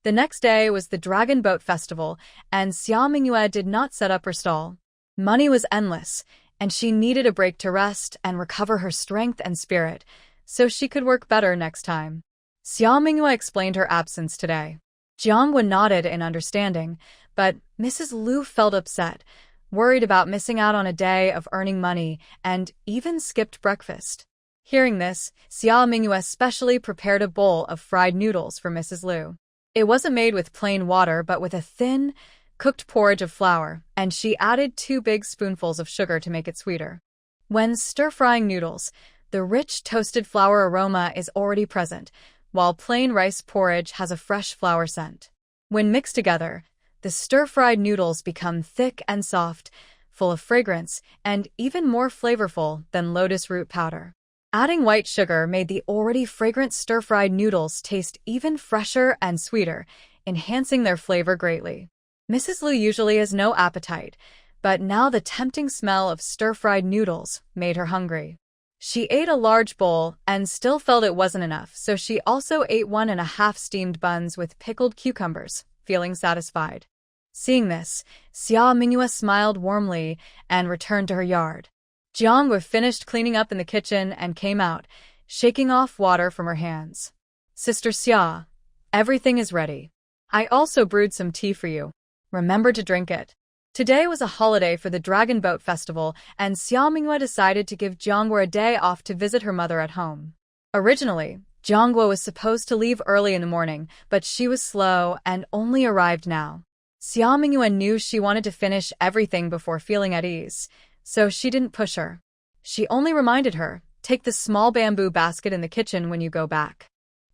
The next day was the Dragon Boat Festival, and Xia Mingyue did not set up her stall. Money was endless, and she needed a break to rest and recover her strength and spirit, so she could work better next time. Xia Mingyue explained her absence today. Jiang Wen nodded in understanding, but Mrs. Lu felt upset, worried about missing out on a day of earning money, and even skipped breakfast. Hearing this, Xia Mingyue specially prepared a bowl of fried noodles for Mrs. Lu. It wasn't made with plain water but with a thin, cooked porridge of flour, and she added 2 big spoonfuls of sugar to make it sweeter. When stir-frying noodles, the rich toasted flour aroma is already present, while plain rice porridge has a fresh flour scent. When mixed together, the stir-fried noodles become thick and soft, full of fragrance, and even more flavorful than lotus root powder. Adding white sugar made the already fragrant stir-fried noodles taste even fresher and sweeter, enhancing their flavor greatly. Mrs. Lu usually has no appetite, but now the tempting smell of stir-fried noodles made her hungry. She ate a large bowl and still felt it wasn't enough, so she also ate 1.5 steamed buns with pickled cucumbers, feeling satisfied. Seeing this, Xia Mingyue smiled warmly and returned to her yard. Jiang Wen finished cleaning up in the kitchen and came out, shaking off water from her hands. Sister Xia, everything is ready. I also brewed some tea for you. Remember to drink it. Today was a holiday for the Dragon Boat Festival, and Xia Mingyue decided to give Jiang Wen a day off to visit her mother at home. Originally, Jiang Wen was supposed to leave early in the morning, but she was slow and only arrived now. Xia Mingyue knew she wanted to finish everything before feeling at ease, so she didn't push her. She only reminded her, take the small bamboo basket in the kitchen when you go back.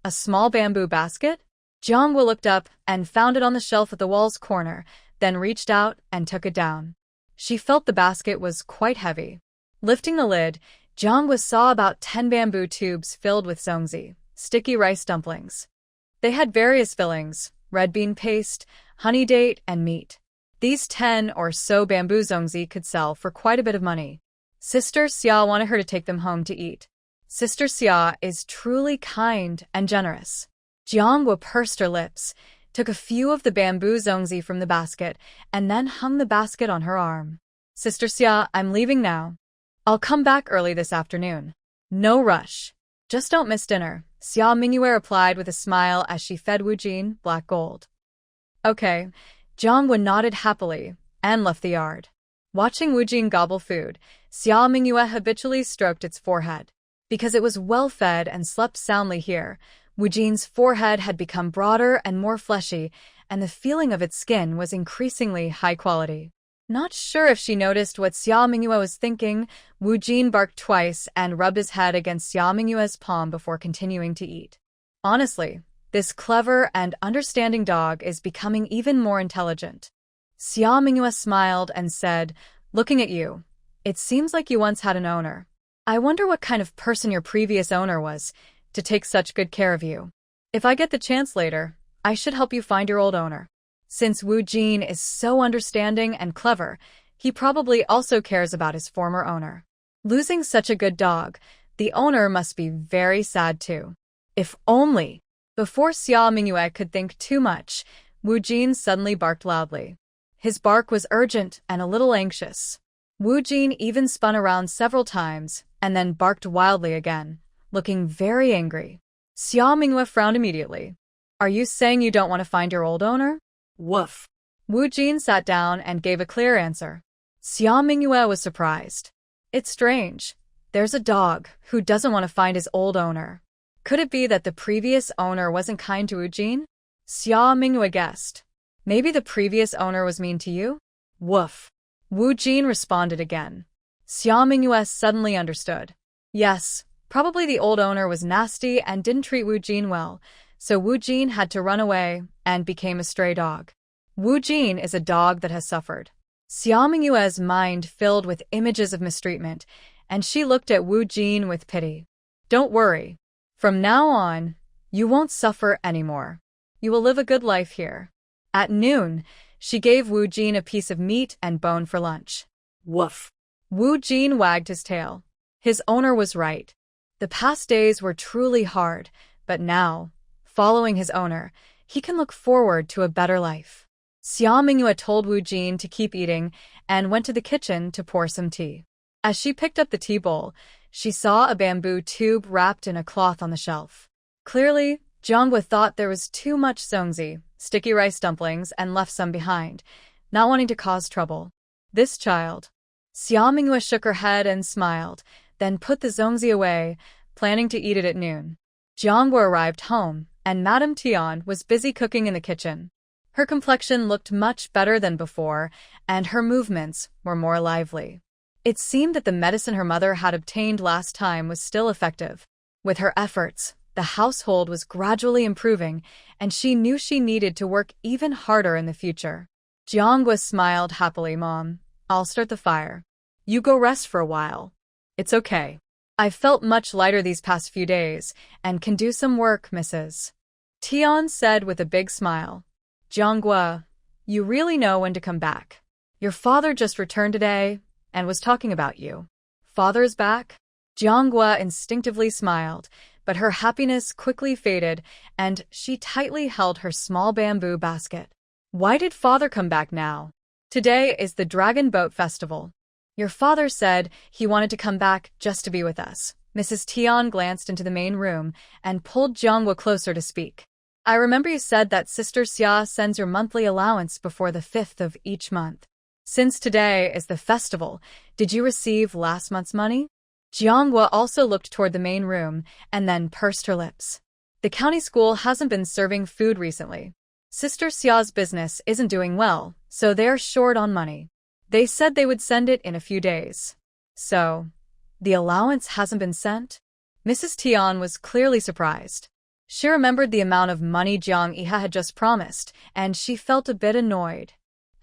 A small bamboo basket? Jiang Wen looked up and found it on the shelf at the wall's corner, then reached out and took it down. She felt the basket was quite heavy. Lifting the lid, Jiang Wen saw about 10 bamboo tubes filled with zongzi, sticky rice dumplings. They had various fillings: red bean paste, honey date, and meat. These 10 or so bamboo zongzi could sell for quite a bit of money. Sister Xia wanted her to take them home to eat. Sister Xia is truly kind and generous. Jiangwa pursed her lips, took a few of the bamboo zongzi from the basket, and then hung the basket on her arm. Sister Xia, I'm leaving now. I'll come back early this afternoon. No rush. Just don't miss dinner, Xia Mingyue replied with a smile as she fed Wu Jin black gold. Okay. Jiangwa nodded happily and left the yard. Watching Wu Jin gobble food, Xia Mingyue habitually stroked its forehead. Because it was well-fed and slept soundly here, Wu Jin's forehead had become broader and more fleshy, and the feeling of its skin was increasingly high quality. Not sure if she noticed what Xia Mingyue was thinking, Wu Jin barked twice and rubbed his head against Xia Mingyue's palm before continuing to eat. Honestly, this clever and understanding dog is becoming even more intelligent. Xia Mingyue smiled and said, looking at you, it seems like you once had an owner. I wonder what kind of person your previous owner was, to take such good care of you. If I get the chance later, I should help you find your old owner. Since Wu Jin is so understanding and clever, he probably also cares about his former owner. Losing such a good dog, the owner must be very sad too. If only. Before Xia Mingyue could think too much, Wu Jin suddenly barked loudly. His bark was urgent and a little anxious. Wu Jin even spun around several times and then barked wildly again, looking very angry. Xia Mingyue frowned immediately. Are you saying you don't want to find your old owner? Woof. Wu Jin sat down and gave a clear answer. Xia Mingyue was surprised. It's strange. There's a dog who doesn't want to find his old owner. Could it be that the previous owner wasn't kind to Wu Jin? Xia Mingyue guessed. Maybe the previous owner was mean to you? Woof. Wu Jin responded again. Xia Mingyue suddenly understood. Yes, probably the old owner was nasty and didn't treat Wu Jin well, so Wu Jin had to run away and became a stray dog. Wu Jin is a dog that has suffered. Xia Mingyue's mind filled with images of mistreatment, and she looked at Wu Jin with pity. Don't worry. From now on, you won't suffer anymore. You will live a good life here. At noon, she gave Wu Jin a piece of meat and bone for lunch. Woof. Wu Jin wagged his tail. His owner was right. The past days were truly hard, but now, following his owner, he can look forward to a better life. Xia Mingyue told Wu Jin to keep eating and went to the kitchen to pour some tea. As she picked up the tea bowl, she saw a bamboo tube wrapped in a cloth on the shelf. Clearly, Jiangwa thought there was too much zongzi, sticky rice dumplings, and left some behind, not wanting to cause trouble. This child. Xia Mingyue shook her head and smiled, then put the zongzi away, planning to eat it at noon. Jiangwa arrived home, and Madame Tian was busy cooking in the kitchen. Her complexion looked much better than before, and her movements were more lively. It seemed that the medicine her mother had obtained last time was still effective. With her efforts, the household was gradually improving, and she knew she needed to work even harder in the future. Jiangwa smiled happily. Mom, I'll start the fire. You go rest for a while. It's okay. I've felt much lighter these past few days, and can do some work, Mrs. Tian said with a big smile. Jiangwa, you really know when to come back. Your father just returned today, and was talking about you. Father's back? Jiangwa instinctively smiled, but her happiness quickly faded, and she tightly held her small bamboo basket. Why did father come back now? Today is the Dragon Boat Festival. Your father said he wanted to come back just to be with us. Mrs. Tian glanced into the main room and pulled Jiangwa closer to speak. I remember you said that Sister Xia sends your monthly allowance before the 5th of each month. Since today is the festival, did you receive last month's money? Jiangwa also looked toward the main room and then pursed her lips. The county school hasn't been serving food recently. Sister Xia's business isn't doing well, so they're short on money. They said they would send it in a few days. So, the allowance hasn't been sent? Mrs. Tian was clearly surprised. She remembered the amount of money Jiang Iha had just promised, and she felt a bit annoyed.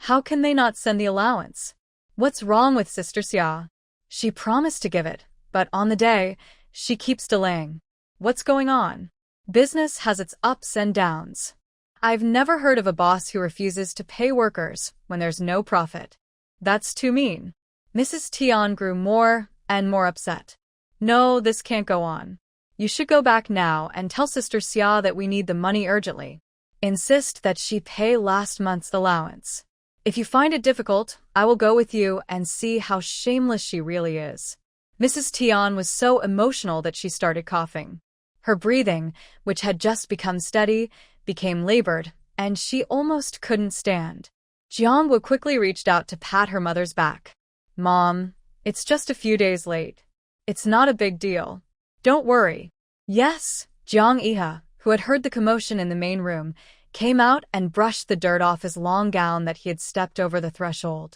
How can they not send the allowance? What's wrong with Sister Xia? She promised to give it, but on the day, she keeps delaying. What's going on? Business has its ups and downs. I've never heard of a boss who refuses to pay workers when there's no profit. That's too mean. Mrs. Tian grew more and more upset. No, this can't go on. You should go back now and tell Sister Xia that we need the money urgently. Insist that she pay last month's allowance. If you find it difficult, I will go with you and see how shameless she really is. Mrs. Tian was so emotional that she started coughing. Her breathing, which had just become steady, became labored, and she almost couldn't stand. Jiangwa quickly reached out to pat her mother's back. Mom, it's just a few days late. It's not a big deal. Don't worry. Yes, Jang Ernieu, who had heard the commotion in the main room, came out and brushed the dirt off his long gown that he had stepped over the threshold.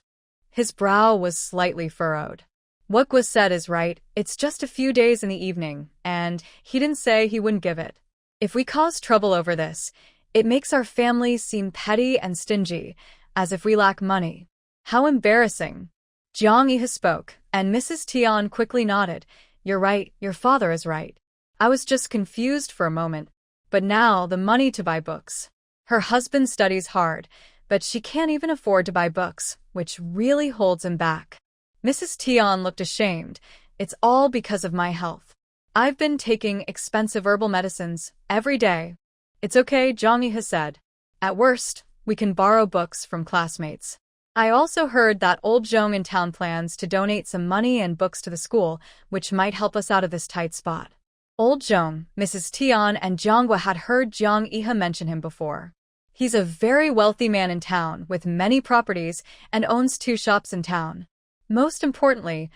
His brow was slightly furrowed. What was said is right, it's just a few days in the evening, and he didn't say he wouldn't give it. If we cause trouble over this, it makes our family seem petty and stingy, as if we lack money. How embarrassing. Jang Ernieu spoke, and Mrs. Tian quickly nodded. You're right, your father is right. I was just confused for a moment. But now, the money to buy books. Her husband studies hard, but she can't even afford to buy books, which really holds him back. Mrs. Tian looked ashamed. It's all because of my health. I've been taking expensive herbal medicines every day. It's okay, Jang Ernieu said. At worst, we can borrow books from classmates. I also heard that old Zhong in town plans to donate some money and books to the school, which might help us out of this tight spot. Old Zhong, Mrs. Tian and Jiangwa had heard Jang Ernieu mention him before. He's a very wealthy man in town with many properties and owns 2 shops in town. Most importantly,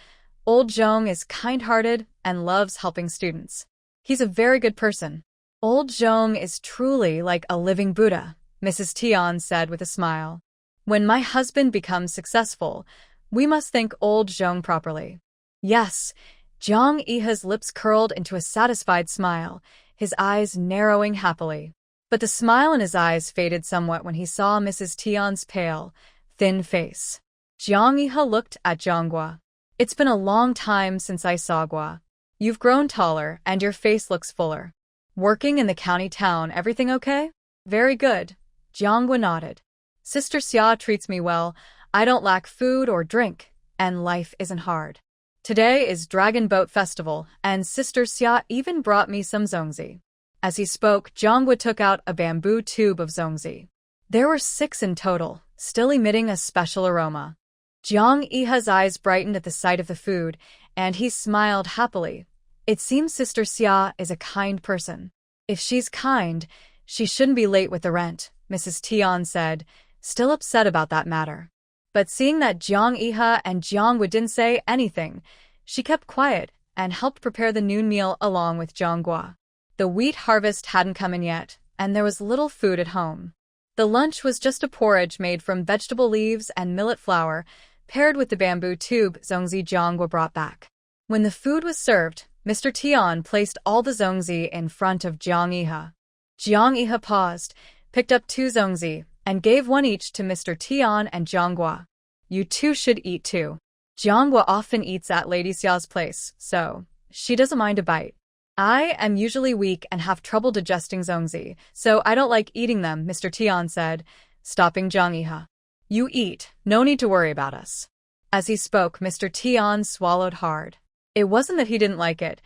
Old Zhong is kind-hearted and loves helping students. He's a very good person. Old Zhong is truly like a living Buddha, Mrs. Tian said with a smile. When my husband becomes successful, we must thank Old Zhong properly. Yes, Jang Ernieu's lips curled into a satisfied smile, his eyes narrowing happily. But the smile in his eyes faded somewhat when he saw Mrs. Tian's pale, thin face. Jang Ernieu looked at Jiangwa. It's been a long time since I saw Gua. You've grown taller and your face looks fuller. Working in the county town, everything okay? Very good. Jiangwa nodded. Sister Xia treats me well, I don't lack food or drink, and life isn't hard. Today is Dragon Boat Festival, and Sister Xia even brought me some zongzi. As he spoke, Jiangwa took out a bamboo tube of zongzi. There were 6 in total, still emitting a special aroma. Jang Ernieu's eyes brightened at the sight of the food, and he smiled happily. It seems Sister Xia is a kind person. If she's kind, she shouldn't be late with the rent, Mrs. Tian said, still upset about that matter. But seeing that Jang Ernieu and Jiangwa didn't say anything, she kept quiet and helped prepare the noon meal along with Jiangwa. The wheat harvest hadn't come in yet, and there was little food at home. The lunch was just a porridge made from vegetable leaves and millet flour, paired with the bamboo tube zongzi Jiangwa brought back. When the food was served, Mr. Tian placed all the zongzi in front of Jang Ernieu. Jang Ernieu paused, picked up 2 zongzi, and gave 1 each to Mr. Tian and Jiangwa. You 2 should eat too. Jiangwa often eats at Lady Xia's place, so she doesn't mind a bite. I am usually weak and have trouble digesting zongzi, so I don't like eating them, Mr. Tian said, stopping Jang Ernieu. You eat, no need to worry about us. As he spoke, Mr. Tian swallowed hard. It wasn't that he didn't like it.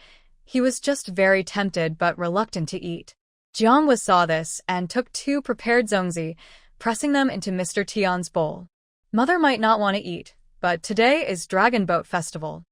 He was just very tempted but reluctant to eat. Jiangwa saw this and took 2 prepared zongzi, pressing them into Mr. Tian's bowl. Mother might not want to eat, but today is Dragon Boat Festival.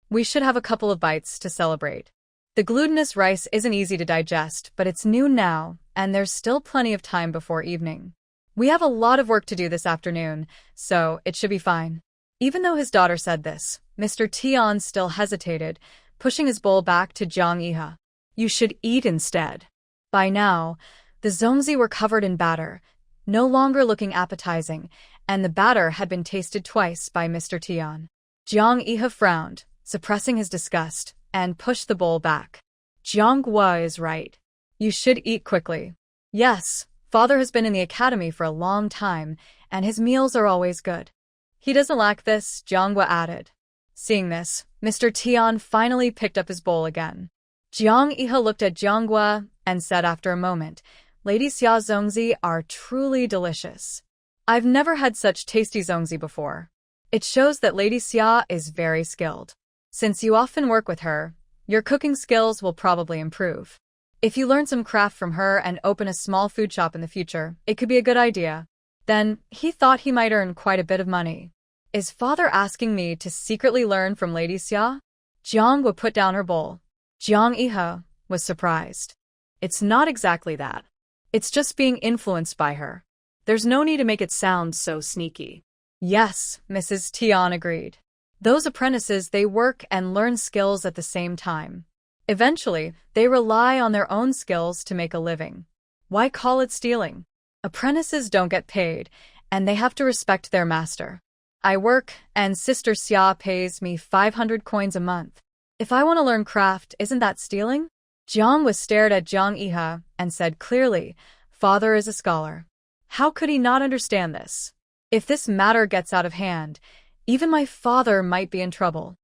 We should have a couple of bites to celebrate. The glutinous rice isn't easy to digest, but it's noon now, and there's still plenty of time before evening. We have a lot of work to do this afternoon, so it should be fine. Even though his daughter said this, Mr. Tian still hesitated, pushing his bowl back to Jang Ernieu. You should eat instead. By now, the zongzi were covered in batter, no longer looking appetizing, and the batter had been tasted twice by Mr. Tian. Jang Ernieu frowned, suppressing his disgust, and pushed the bowl back. Jiangwa is right. You should eat quickly. Yes, father has been in the academy for a long time, and his meals are always good. He doesn't lack this, Jiangwa added. Seeing this, Mr. Tian finally picked up his bowl again. Jang Ernieu looked at Jiangwa and said after a moment, Lady Xia's zongzi are truly delicious. I've never had such tasty zongzi before. It shows that Lady Xia is very skilled. Since you often work with her, your cooking skills will probably improve. If you learn some craft from her and open a small food shop in the future, it could be a good idea. Then, he thought he might earn quite a bit of money. Is father asking me to secretly learn from Lady Xia? Jiang would put down her bowl. Jang Ernieu was surprised. It's not exactly that. It's just being influenced by her. There's no need to make it sound so sneaky. Yes, Mrs. Tian agreed. Those apprentices, they work and learn skills at the same time. Eventually, they rely on their own skills to make a living. Why call it stealing? Apprentices don't get paid, and they have to respect their master. I work, and Sister Xia pays me 500 coins a month. If I want to learn craft, isn't that stealing? Jiang was stared at Jang Ernieu and said clearly, Father is a scholar. How could he not understand this? If this matter gets out of hand, even my father might be in trouble.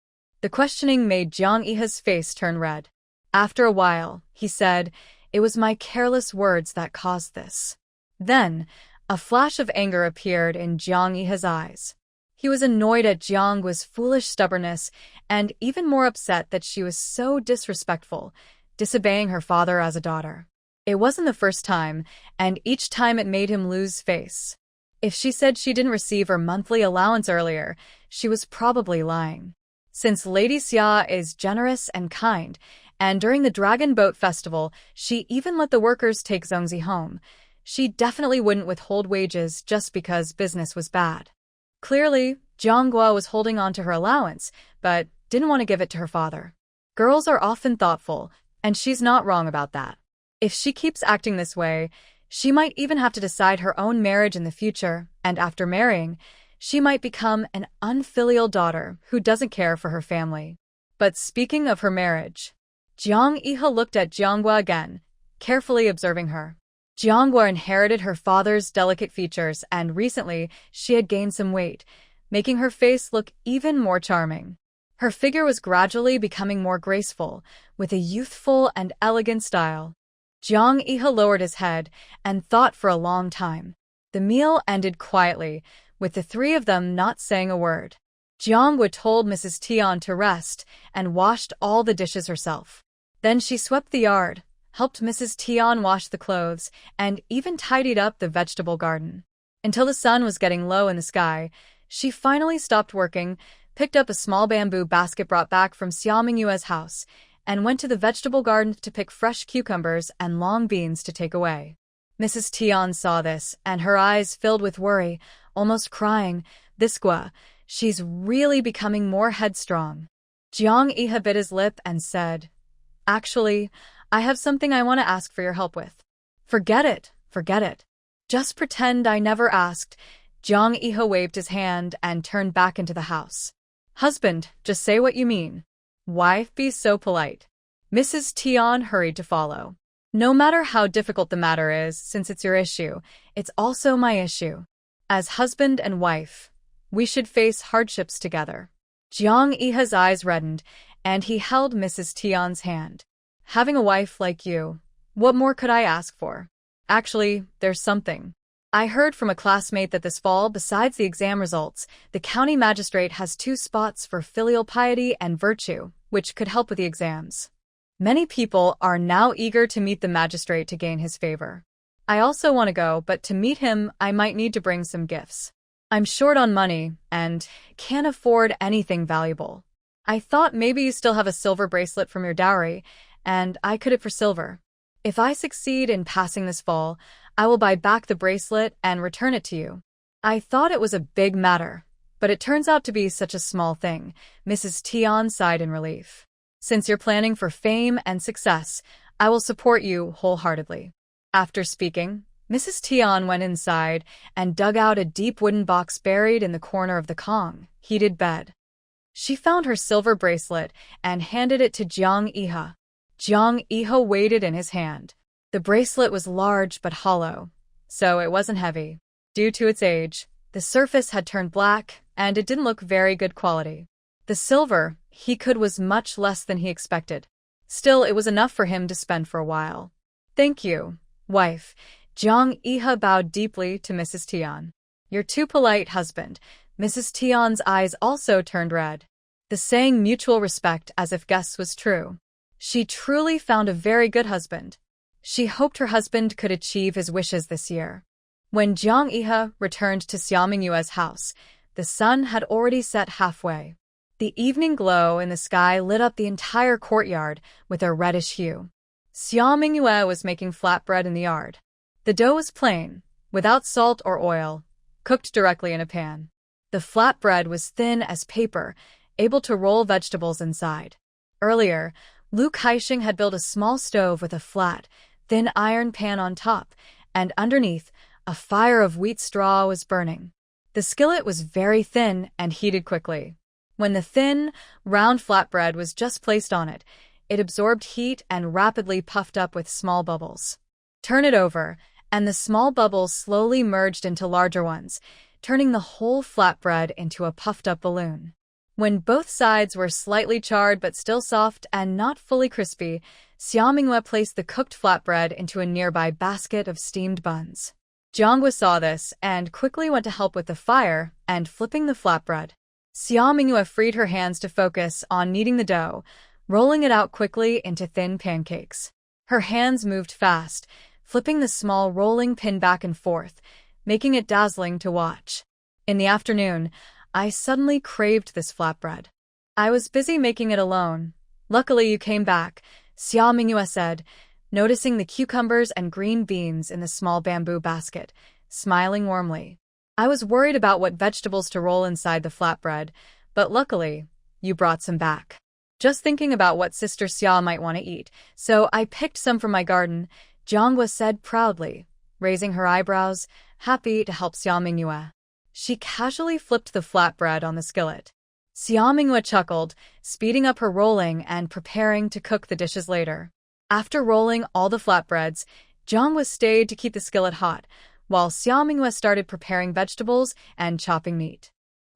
The questioning made Jang Ernieu's face turn red. After a while, he said, It was my careless words that caused this. Then, a flash of anger appeared in Jang Ernieu's eyes. He was annoyed at Jiang's foolish stubbornness and even more upset that she was so disrespectful, disobeying her father as a daughter. It wasn't the first time, and each time it made him lose face. If she said she didn't receive her monthly allowance earlier, she was probably lying. Since Lady Xia is generous and kind, and during the Dragon Boat Festival, she even let the workers take zongzi home, she definitely wouldn't withhold wages just because business was bad. Clearly, Jiang Guo was holding on to her allowance, but didn't want to give it to her father. Girls are often thoughtful, and she's not wrong about that. If she keeps acting this way, she might even have to decide her own marriage in the future, and after marrying, she might become an unfilial daughter who doesn't care for her family. But speaking of her marriage, Jang Ernieu looked at Jiang Guo again, carefully observing her. Jiang Guo inherited her father's delicate features, and recently she had gained some weight, making her face look even more charming. Her figure was gradually becoming more graceful, with a youthful and elegant style. Jang Ernieu lowered his head and thought for a long time. The meal ended quietly, with the three of them not saying a word. Jiang Guo told Mrs. Tian to rest and washed all the dishes herself. Then she swept the yard, helped Mrs. Tian wash the clothes, and even tidied up the vegetable garden. Until the sun was getting low in the sky, she finally stopped working, picked up a small bamboo basket brought back from Xiaomingyue's house, and went to the vegetable garden to pick fresh cucumbers and long beans to take away. Mrs. Tian saw this, and her eyes filled with worry, almost crying. This Guo, she's really becoming more headstrong. Jang Ernieu bit his lip and said, Actually, I have something I want to ask for your help with. Forget it, forget it. Just pretend I never asked. Jang Ernieu waved his hand and turned back into the house. Husband, just say what you mean. Wife, be so polite. Mrs. Tian hurried to follow. No matter how difficult the matter is, since it's your issue, it's also my issue. As husband and wife, we should face hardships together. Jang Ernieu's eyes reddened, and he held Mrs. Tian's hand. Having a wife like you, what more could I ask for? Actually, there's something. I heard from a classmate that this fall, besides the exam results, the county magistrate has 2 spots for filial piety and virtue, which could help with the exams. Many people are now eager to meet the magistrate to gain his favor. I also want to go, but to meet him, I might need to bring some gifts. I'm short on money and can't afford anything valuable. I thought maybe you still have a silver bracelet from your dowry, and I could it for silver. If I succeed in passing this fall, I will buy back the bracelet and return it to you. I thought it was a big matter, but it turns out to be such a small thing. Mrs. Tian sighed in relief. Since you're planning for fame and success, I will support you wholeheartedly. After speaking, Mrs. Tian went inside and dug out a deep wooden box buried in the corner of the Kong heated bed. She found her silver bracelet and handed it to Jang Ernieu. Jang Ernieu weighed it in his hand. The bracelet was large but hollow, so it wasn't heavy. Due to its age, the surface had turned black, and it didn't look very good quality. The silver he could was much less than he expected. Still, it was enough for him to spend for a while. Thank you, wife. Jang Ernieu bowed deeply to Mrs. Tian. You're too polite, husband. Mrs. Tian's eyes also turned red. The saying mutual respect as if guess was true. She truly found a very good husband. She hoped her husband could achieve his wishes this year. When Jang Ernieu returned to Xiaomingyue's house, the sun had already set halfway. The evening glow in the sky lit up the entire courtyard with a reddish hue. Xiaomingyue was making flatbread in the yard. The dough was plain, without salt or oil, cooked directly in a pan. The flatbread was thin as paper, able to roll vegetables inside. Earlier, Lu Kaixing had built a small stove with a flat, thin iron pan on top, and underneath, a fire of wheat straw was burning. The skillet was very thin and heated quickly. When the thin, round flatbread was just placed on it, it absorbed heat and rapidly puffed up with small bubbles. Turn it over, and the small bubbles slowly merged into larger ones, turning the whole flatbread into a puffed-up balloon. When both sides were slightly charred but still soft and not fully crispy, Xiaomingyue placed the cooked flatbread into a nearby basket of steamed buns. Jianghua saw this and quickly went to help with the fire and flipping the flatbread. Xiaomingyue freed her hands to focus on kneading the dough, rolling it out quickly into thin pancakes. Her hands moved fast, flipping the small rolling pin back and forth, making it dazzling to watch. In the afternoon, I suddenly craved this flatbread. I was busy making it alone. Luckily you came back, Xiaomingyue said, noticing the cucumbers and green beans in the small bamboo basket, smiling warmly. I was worried about what vegetables to roll inside the flatbread, but luckily, you brought some back. Just thinking about what Sister Xia might want to eat, so I picked some from my garden, Jianghua said proudly, raising her eyebrows, happy to help Xiaomingyue. She casually flipped the flatbread on the skillet. Xiaomingyue chuckled, speeding up her rolling and preparing to cook the dishes later. After rolling all the flatbreads, Jianghua stayed to keep the skillet hot, while Xiaomingyue started preparing vegetables and chopping meat.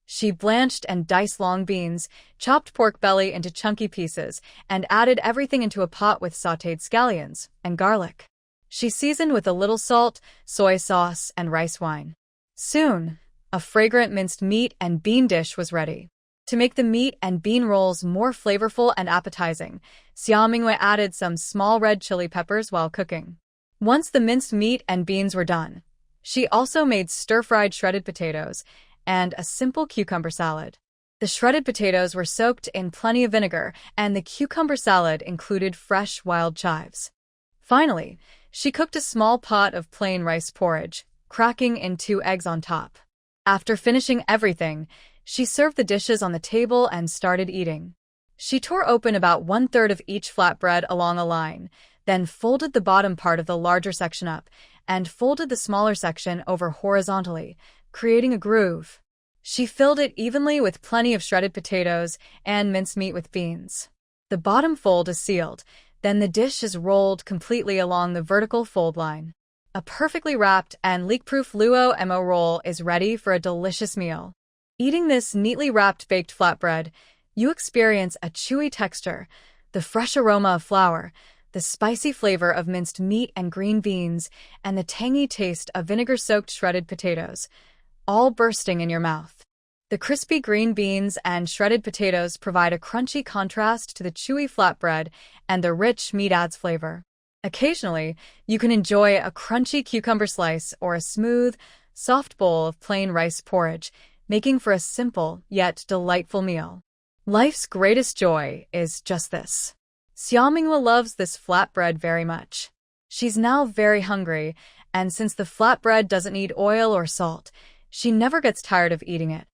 She blanched and diced long beans, chopped pork belly into chunky pieces, and added everything into a pot with sautéed scallions and garlic. She seasoned with a little salt, soy sauce, and rice wine. Soon, a fragrant minced meat and bean dish was ready. To make the meat and bean rolls more flavorful and appetizing, Xiaomingyue added some small red chili peppers while cooking. Once the minced meat and beans were done, she also made stir-fried shredded potatoes and a simple cucumber salad. The shredded potatoes were soaked in plenty of vinegar, and the cucumber salad included fresh wild chives. Finally, she cooked a small pot of plain rice porridge, cracking in 2 eggs on top. After finishing everything, she served the dishes on the table and started eating. She tore open about 1/3 of each flatbread along a line, then folded the bottom part of the larger section up, and folded the smaller section over horizontally, creating a groove. She filled it evenly with plenty of shredded potatoes and mincemeat with beans. The bottom fold is sealed, then the dish is rolled completely along the vertical fold line. A perfectly wrapped and leak-proof luo mo roll is ready for a delicious meal. Eating this neatly wrapped baked flatbread, you experience a chewy texture, the fresh aroma of flour, the spicy flavor of minced meat and green beans, and the tangy taste of vinegar-soaked shredded potatoes, all bursting in your mouth. The crispy green beans and shredded potatoes provide a crunchy contrast to the chewy flatbread, and the rich meat adds flavor. Occasionally, you can enjoy a crunchy cucumber slice or a smooth, soft bowl of plain rice porridge, making for a simple yet delightful meal. Life's greatest joy is just this. Xiaomingyue loves this flatbread very much. She's now very hungry, and since the flatbread doesn't need oil or salt, she never gets tired of eating it.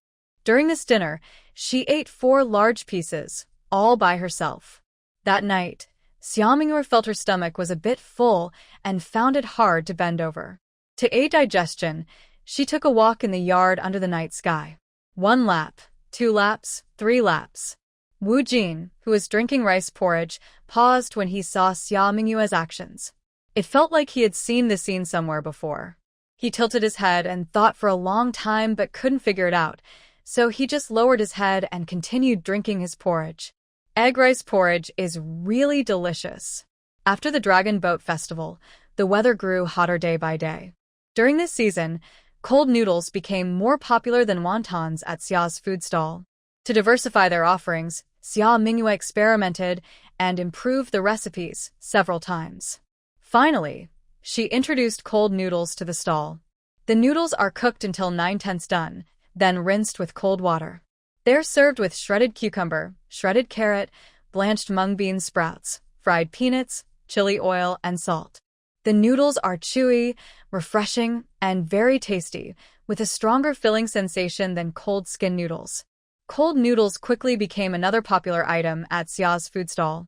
During this dinner, she ate 4 large pieces, all by herself. That night, Xiaomingyue felt her stomach was a bit full and found it hard to bend over. To aid digestion, she took a walk in the yard under the night sky. 1 lap, 2 laps, 3 laps. Wu Jin, who was drinking rice porridge, paused when he saw Xiaomingyue's actions. It felt like he had seen the scene somewhere before. He tilted his head and thought for a long time but couldn't figure it out, so he just lowered his head and continued drinking his porridge. Egg rice porridge is really delicious. After the Dragon Boat Festival, the weather grew hotter day by day. During this season, cold noodles became more popular than wontons at Xia's food stall. To diversify their offerings, Xia Mingyue experimented and improved the recipes several times. Finally, she introduced cold noodles to the stall. The noodles are cooked until 9/10 done, then rinsed with cold water. They're served with shredded cucumber, shredded carrot, blanched mung bean sprouts, fried peanuts, chili oil, and salt. The noodles are chewy, refreshing, and very tasty, with a stronger filling sensation than cold skin noodles. Cold noodles quickly became another popular item at Xia's food stall.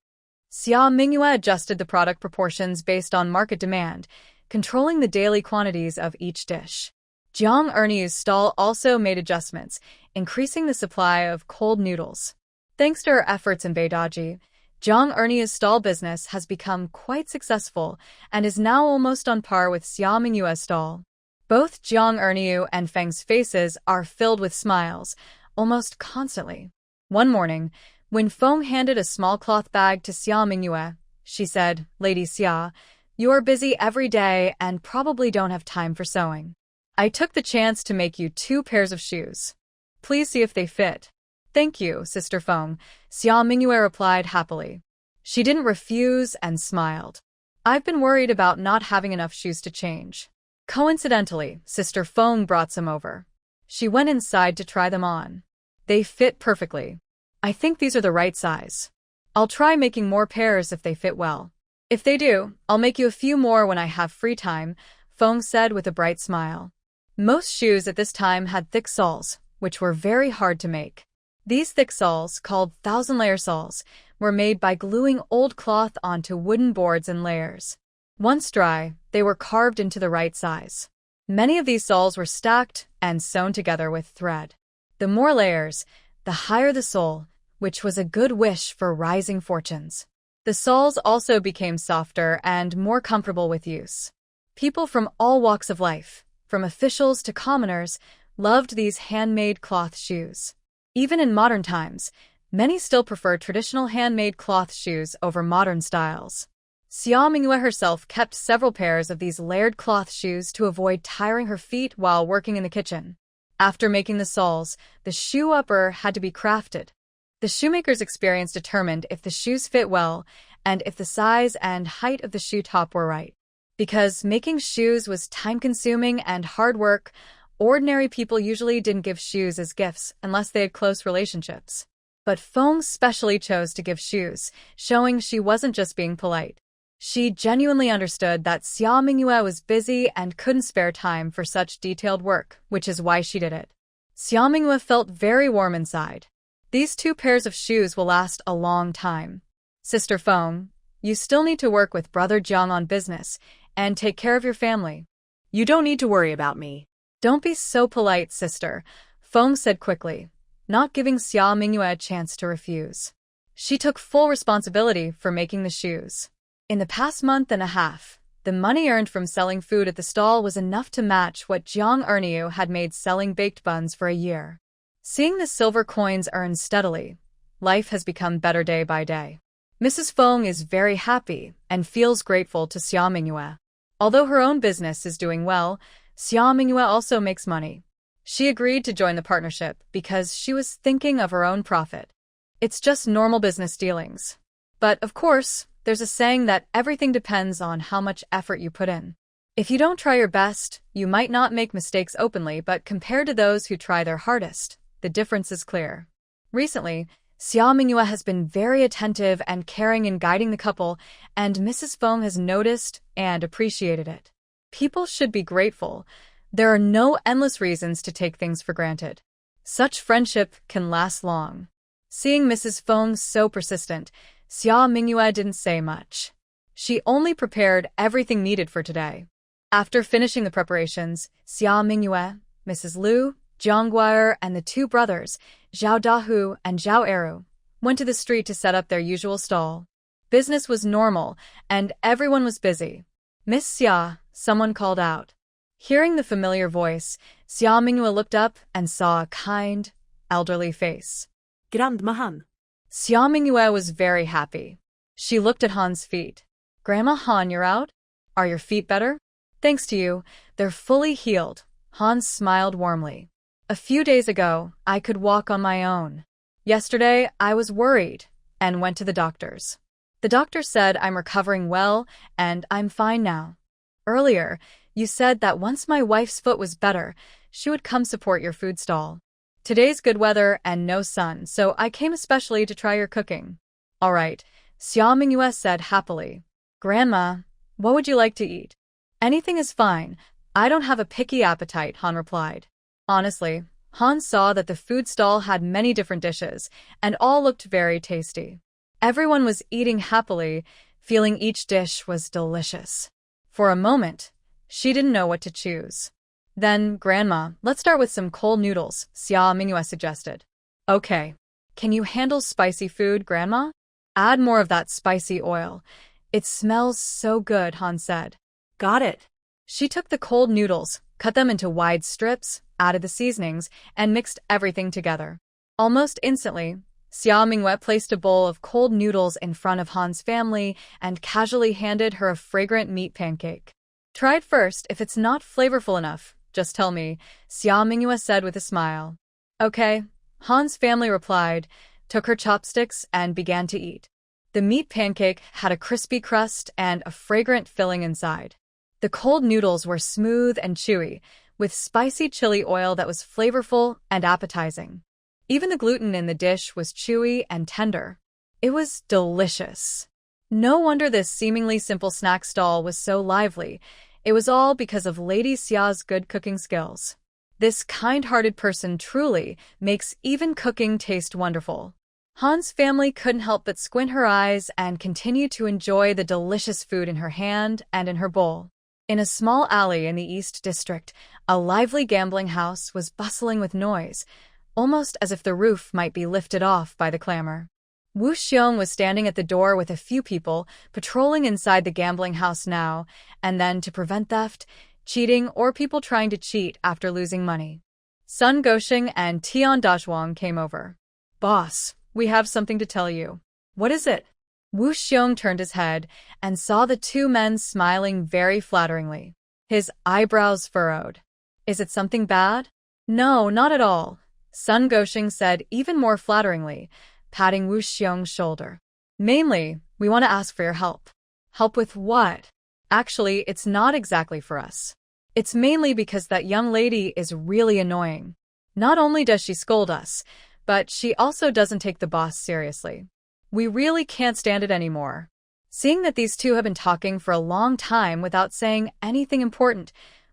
Xia Mingyue adjusted the product proportions based on market demand, controlling the daily quantities of each dish. Jang Ernieu's stall also made adjustments, increasing the supply of cold noodles. Thanks to her efforts in Beidaji, Jang Ernieu's stall business has become quite successful and is now almost on par with Xia Mingyue's stall. Both Jang Ernieu and Feng's faces are filled with smiles, almost constantly. One morning, when Feng handed a small cloth bag to Xia Mingyue, she said, "Lady Xia, you are busy every day and probably don't have time for sewing. I took the chance to make you 2 pairs of shoes. Please see if they fit." "Thank you, Sister Feng," Xia Mingyue replied happily. She didn't refuse and smiled. "I've been worried about not having enough shoes to change." Coincidentally, Sister Feng brought some over. She went inside to try them on. They fit perfectly. "I think these are the right size. I'll try making more pairs if they fit well." "If they do, I'll make you a few more when I have free time," Feng said with a bright smile. Most shoes at this time had thick soles, which were very hard to make. These thick soles, called thousand-layer soles, were made by gluing old cloth onto wooden boards in layers. Once dry, they were carved into the right size. Many of these soles were stacked and sewn together with thread. The more layers, the higher the sole, which was a good wish for rising fortunes. The soles also became softer and more comfortable with use. People from all walks of life, from officials to commoners, loved these handmade cloth shoes. Even in modern times, many still prefer traditional handmade cloth shoes over modern styles. Xia Mingyue herself kept several pairs of these layered cloth shoes to avoid tiring her feet while working in the kitchen. After making the soles, the shoe upper had to be crafted. The shoemaker's experience determined if the shoes fit well and if the size and height of the shoe top were right. Because making shoes was time-consuming and hard work, ordinary people usually didn't give shoes as gifts unless they had close relationships. But Feng specially chose to give shoes, showing she wasn't just being polite. She genuinely understood that Xia Mingyue was busy and couldn't spare time for such detailed work, which is why she did it. Xia Mingyue felt very warm inside. "These 2 pairs of shoes will last a long time. Sister Feng, you still need to work with Brother Jiang on business and take care of your family. You don't need to worry about me." "Don't be so polite, sister," Feng said quickly, not giving Xia Mingyue a chance to refuse. She took full responsibility for making the shoes. In the past month and a half, the money earned from selling food at the stall was enough to match what Jang Ernieu had made selling baked buns for a year. Seeing the silver coins earned steadily, life has become better day by day. Mrs. Feng is very happy and feels grateful to Xia Mingyue. Although her own business is doing well, Xia Mingyue also makes money. She agreed to join the partnership because she was thinking of her own profit. It's just normal business dealings. But, of course, there's a saying that everything depends on how much effort you put in. If you don't try your best, you might not make mistakes openly, but compared to those who try their hardest, the difference is clear. Recently, Xia Mingyue has been very attentive and caring in guiding the couple, and Mrs. Feng has noticed and appreciated it. People should be grateful. There are no endless reasons to take things for granted. Such friendship can last long. Seeing Mrs. Feng so persistent, Xia Mingyue didn't say much. She only prepared everything needed for today. After finishing the preparations, Xia Mingyue, Mrs. Liu, Jiang Guire, and the 2 brothers, Zhao Dahu and Zhao Ernieu, went to the street to set up their usual stall. Business was normal, and everyone was busy. "Miss Xia," someone called out. Hearing the familiar voice, Xia Mingyue looked up and saw a kind, elderly face. "Grandma Han." Xia Mingyue was very happy. She looked at Han's feet. Grandma Han, you're out? Are your feet better? Thanks to you, they're fully healed. Han smiled warmly. A few days ago, I could walk on my own. Yesterday, I was worried and went to the doctors. The doctor said I'm recovering well and I'm fine now. Earlier, you said that once my wife's foot was better, she would come support your food stall. Today's good weather and no sun, so I came especially to try your cooking. All right, Xia Mingyue said happily. Grandma, what would you like to eat? Anything is fine. I don't have a picky appetite, Han replied. Honestly, Han saw that the food stall had many different dishes, and all looked very tasty. Everyone was eating happily, feeling each dish was delicious. For a moment, she didn't know what to choose. Then, Grandma, let's start with some cold noodles, Xia Mingyue suggested. Okay. Can you handle spicy food, Grandma? Add more of that spicy oil. It smells so good, Han said. Got it. She took the cold noodles, cut them into wide strips, added the seasonings, and mixed everything together. Almost instantly, Xia Mingyue placed a bowl of cold noodles in front of Han's family and casually handed her a fragrant meat pancake. Try it first. If it's not flavorful enough, just tell me, Xia Mingyue said with a smile. Okay, Han's family replied, took her chopsticks, and began to eat. The meat pancake had a crispy crust and a fragrant filling inside. The cold noodles were smooth and chewy, with spicy chili oil that was flavorful and appetizing. Even the gluten in the dish was chewy and tender. It was delicious. No wonder this seemingly simple snack stall was so lively. It was all because of Lady Xia's good cooking skills. This kind-hearted person truly makes even cooking taste wonderful. Han's family couldn't help but squint her eyes and continue to enjoy the delicious food in her hand and in her bowl. In a small alley in the East District, a lively gambling house was bustling with noise, almost as if the roof might be lifted off by the clamor. Wu Xiong was standing at the door with a few people patrolling inside the gambling house now and then to prevent theft, cheating, or people trying to cheat after losing money. Sun Gosheng and Tian Dazhuang came over. Boss, we have something to tell you. What is it? Wu Xiong turned his head and saw the two men smiling very flatteringly. His eyebrows furrowed. Is it something bad? No, not at all, Sun Gosheng said even more flatteringly, patting Wu Xiong's shoulder. Mainly, we want to ask for your help. Help with what? Actually, it's not exactly for us. It's mainly because that young lady is really annoying. Not only does she scold us, but she also doesn't take the boss seriously. We really can't stand it anymore. Seeing that these two have been talking for a long time without saying anything important,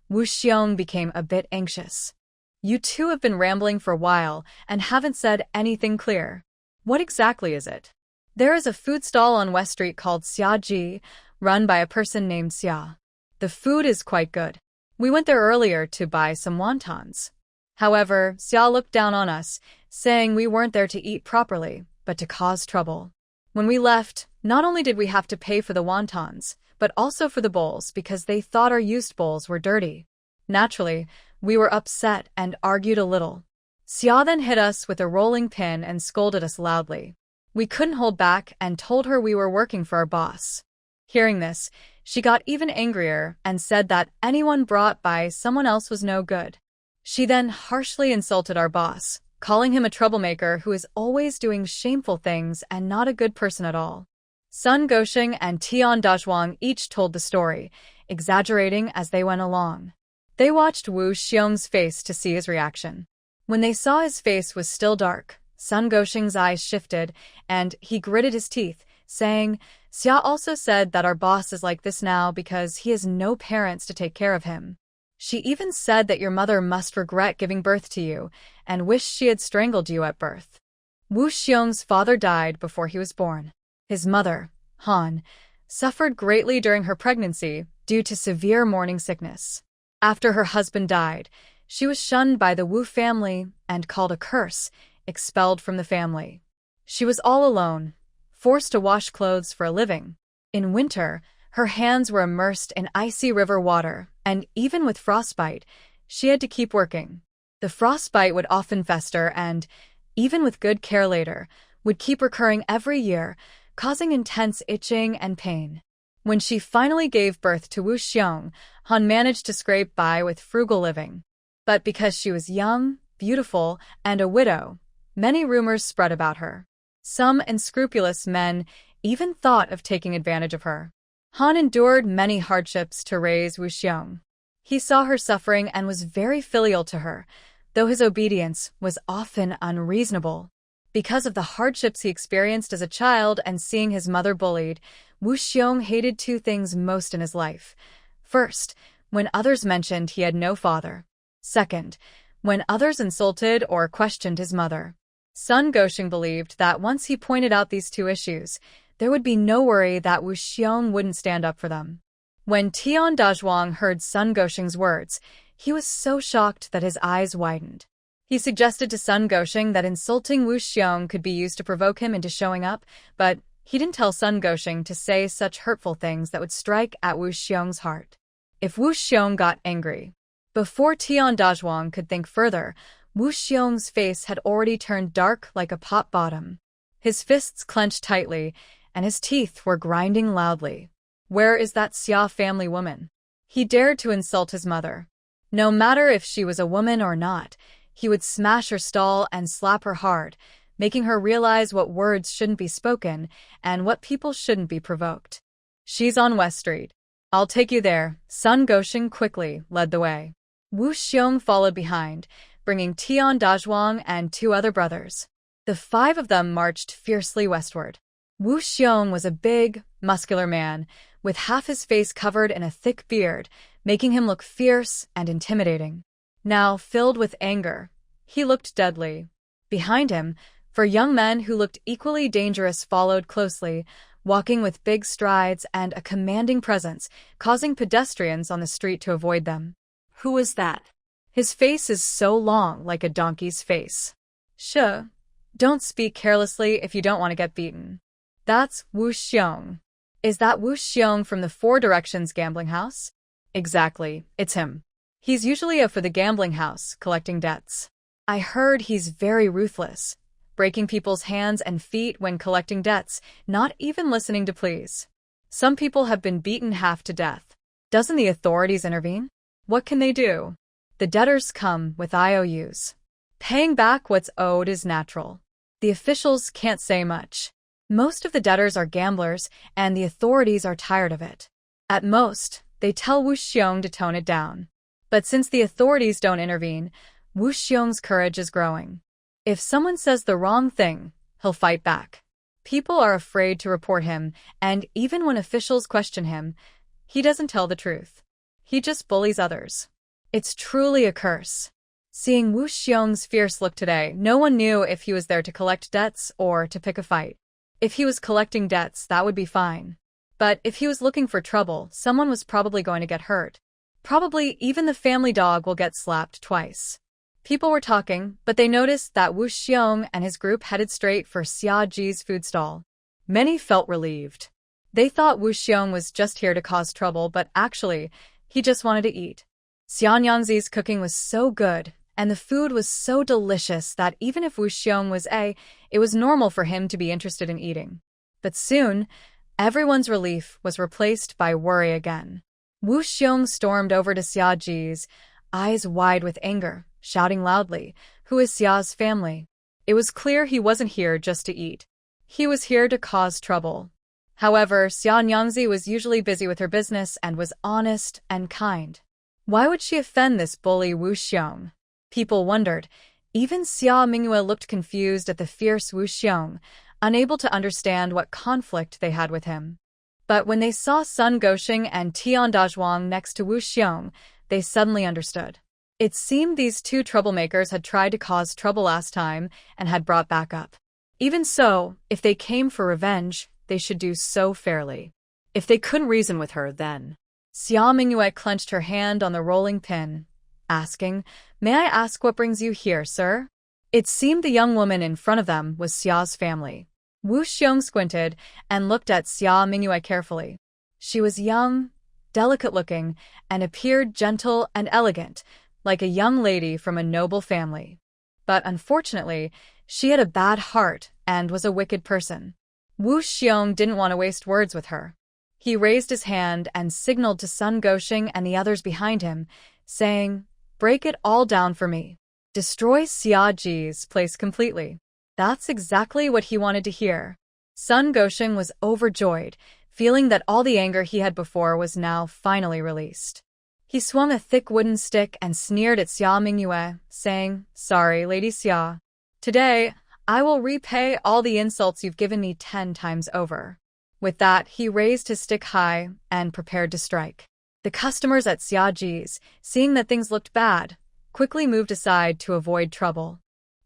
Wu Xiong became a bit anxious. You two have been rambling for a while and haven't said anything clear. What exactly is it? There is a food stall on West Street called Xia Ji, run by a person named Xia. The food is quite good. We went there earlier to buy some wontons. However, Xia looked down on us, saying we weren't there to eat properly, but to cause trouble. When we left, not only did we have to pay for the wontons, but also for the bowls because they thought our used bowls were dirty. Naturally, we were upset and argued a little. Xia then hit us with a rolling pin and scolded us loudly. We couldn't hold back and told her we were working for our boss. Hearing this, she got even angrier and said that anyone brought by someone else was no good. She then harshly insulted our boss, calling him a troublemaker who is always doing shameful things and not a good person at all. Sun Gosheng and Tian Dazhuang each told the story, exaggerating as they went along. They watched Wu Xiong's face to see his reaction. When they saw his face was still dark, Sun Gosheng's eyes shifted, and he gritted his teeth, saying, Xia also said that our boss is like this now because he has no parents to take care of him. She even said that your mother must regret giving birth to you and wish she had strangled you at birth. Wu Xiong's father died before he was born. His mother, Han, suffered greatly during her pregnancy due to severe morning sickness. After her husband died, she was shunned by the Wu family and called a curse, expelled from the family. She was all alone, forced to wash clothes for a living. In winter, her hands were immersed in icy river water, and even with frostbite, she had to keep working. The frostbite would often fester and, even with good care later, would keep recurring every year, causing intense itching and pain. When she finally gave birth to Wu Xiong, Han managed to scrape by with frugal living. But because she was young, beautiful, and a widow, many rumors spread about her. Some unscrupulous men even thought of taking advantage of her. Han endured many hardships to raise Wu Xiong. He saw her suffering and was very filial to her, though his obedience was often unreasonable. Because of the hardships he experienced as a child and seeing his mother bullied, Wu Xiong hated two things most in his life. First, when others mentioned he had no father. Second, when others insulted or questioned his mother. Sun Gosheng believed that once he pointed out these two issues, there would be no worry that Wu Xiong wouldn't stand up for them. When Tian Dazhuang heard Sun Gosheng's words, he was so shocked that his eyes widened. He suggested to Sun Gosheng that insulting Wu Xiong could be used to provoke him into showing up, but he didn't tell Sun Gosheng to say such hurtful things that would strike at Wu Xiong's heart. If Wu Xiong got angry, before Tian Dazhuang could think further, Wu Xiong's face had already turned dark like a pot bottom. His fists clenched tightly, and his teeth were grinding loudly. Where is that Xia family woman? He dared to insult his mother. No matter if she was a woman or not, he would smash her stall and slap her hard, making her realize what words shouldn't be spoken and what people shouldn't be provoked. She's on West Street. I'll take you there. Sun Gosheng quickly led the way. Wu Xiong followed behind, bringing Tian Dazhuang and two other brothers. The five of them marched fiercely westward. Wu Xiong was a big, muscular man, with half his face covered in a thick beard, making him look fierce and intimidating. Now, filled with anger, he looked deadly. Behind him, four young men who looked equally dangerous followed closely, walking with big strides and a commanding presence, causing pedestrians on the street to avoid them. Who was that? His face is so long, like a donkey's face. Shh. Don't speak carelessly if you don't want to get beaten. That's Wu Xiong. Is that Wu Xiong from the Four Directions gambling house? Exactly, it's him. He's usually for the gambling house, collecting debts. I heard he's very ruthless, breaking people's hands and feet when collecting debts, not even listening to pleas. Some people have been beaten half to death. Doesn't the authorities intervene? What can they do? The debtors come with IOUs. Paying back what's owed is natural. The officials can't say much. Most of the debtors are gamblers, and the authorities are tired of it. At most, they tell Wu Xiong to tone it down. But since the authorities don't intervene, Wu Xiong's courage is growing. If someone says the wrong thing, he'll fight back. People are afraid to report him, and even when officials question him, he doesn't tell the truth. He just bullies others. It's truly a curse. Seeing Wu Xiong's fierce look today, no one knew if he was there to collect debts or to pick a fight. If he was collecting debts, that would be fine. But if he was looking for trouble, someone was probably going to get hurt. Probably even the family dog will get slapped twice. People were talking, but they noticed that Wu Xiong and his group headed straight for Xia Ji's food stall. Many felt relieved. They thought Wu Xiong was just here to cause trouble, but actually, he just wanted to eat. Xia Nyangzi's cooking was so good, and the food was so delicious that even if Wu Xiong was it was normal for him to be interested in eating. But soon, everyone's relief was replaced by worry again. Wu Xiong stormed over to Xia Ji's, eyes wide with anger, shouting loudly, "Who is Xia's family?" It was clear he wasn't here just to eat. He was here to cause trouble. However, Xia Nyangzi was usually busy with her business and was honest and kind. Why would she offend this bully Wu Xiong? People wondered. Even Xia Mingyue looked confused at the fierce Wu Xiong, unable to understand what conflict they had with him. But when they saw Sun Gosheng and Tian Dazhuang next to Wu Xiong, they suddenly understood. It seemed these two troublemakers had tried to cause trouble last time and had brought back up. Even so, if they came for revenge, they should do so fairly. If they couldn't reason with her, then... Xia Mingyue clenched her hand on the rolling pin, asking, "May I ask what brings you here, sir?" It seemed the young woman in front of them was Xia's family. Wu Xiong squinted and looked at Xia Mingyue carefully. She was young, delicate-looking, and appeared gentle and elegant, like a young lady from a noble family. But unfortunately, she had a bad heart and was a wicked person. Wu Xiong didn't want to waste words with her. He raised his hand and signaled to Sun Gosheng and the others behind him, saying, "Break it all down for me. Destroy Xia Ji's place completely." That's exactly what he wanted to hear. Sun Gosheng was overjoyed, feeling that all the anger he had before was now finally released. He swung a thick wooden stick and sneered at Xia Mingyue, saying, "Sorry, Lady Xia. Today, I will repay all the insults you've given me 10 times over." With that, he raised his stick high and prepared to strike. The customers at Xia Ji's, seeing that things looked bad, quickly moved aside to avoid trouble.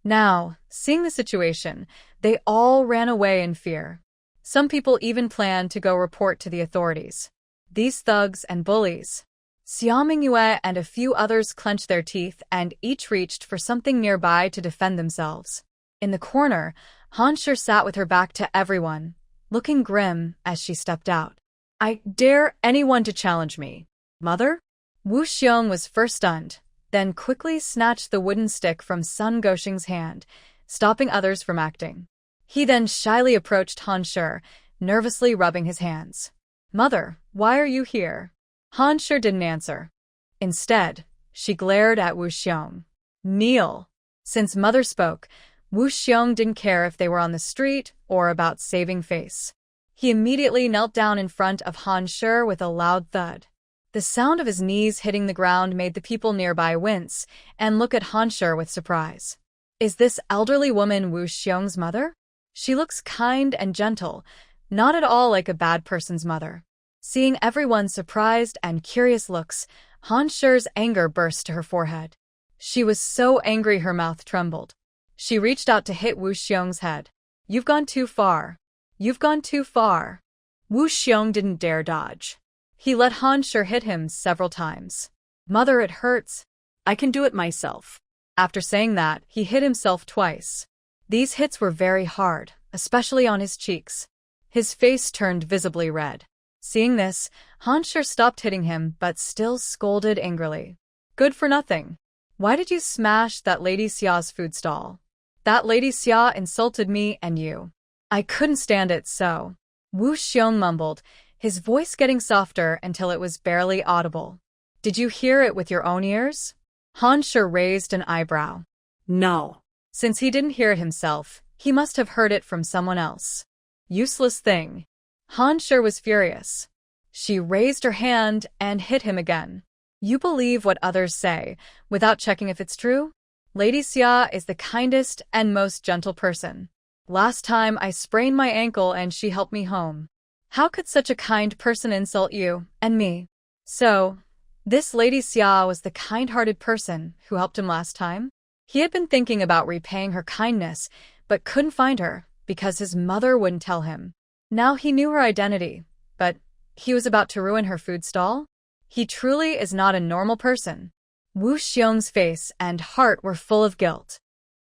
Now, seeing the situation, they all ran away in fear. Some people even planned to go report to the authorities. These thugs and bullies. Xia Mingyue and a few others clenched their teeth and each reached for something nearby to defend themselves. In the corner, Han Shi sat with her back to everyone, looking grim as she stepped out. "I dare anyone to challenge me, mother?" Wu Xiong was first stunned, then quickly snatched the wooden stick from Sun Gosheng's hand, stopping others from acting. He then shyly approached Han Shi, nervously rubbing his hands. "Mother, why are you here?" Han Shi didn't answer. Instead, she glared at Wu Xiong. "Kneel." Since Mother spoke, Wu Xiong didn't care if they were on the street or about saving face. He immediately knelt down in front of Han Shi with a loud thud. The sound of his knees hitting the ground made the people nearby wince and look at Han Shi with surprise. Is this elderly woman Wu Xiong's mother? She looks kind and gentle, not at all like a bad person's mother. Seeing everyone's surprised and curious looks, Han Shi's anger burst to her forehead. She was so angry her mouth trembled. She reached out to hit Wu Xiong's head. "You've gone too far. You've gone too far." Wu Xiong didn't dare dodge. He let Han Shi hit him several times. "Mother, it hurts. I can do it myself." After saying that, he hit himself twice. These hits were very hard, especially on his cheeks. His face turned visibly red. Seeing this, Han Shi stopped hitting him but still scolded angrily. "Good for nothing. Why did you smash that Lady Xia's food stall? That Lady Xia insulted me and you. I couldn't stand it, so." Wu Xiong mumbled, his voice getting softer until it was barely audible. "Did you hear it with your own ears?" Han Shi raised an eyebrow. "No." Since he didn't hear it himself, he must have heard it from someone else. Useless thing. Han Shi was furious. She raised her hand and hit him again. "You believe what others say, without checking if it's true? Lady Xia is the kindest and most gentle person. Last time I sprained my ankle and she helped me home. How could such a kind person insult you and me?" So, this Lady Xia was the kind-hearted person who helped him last time? He had been thinking about repaying her kindness, but couldn't find her because his mother wouldn't tell him. Now he knew her identity, but he was about to ruin her food stall? He truly is not a normal person. Wu Xiong's face and heart were full of guilt.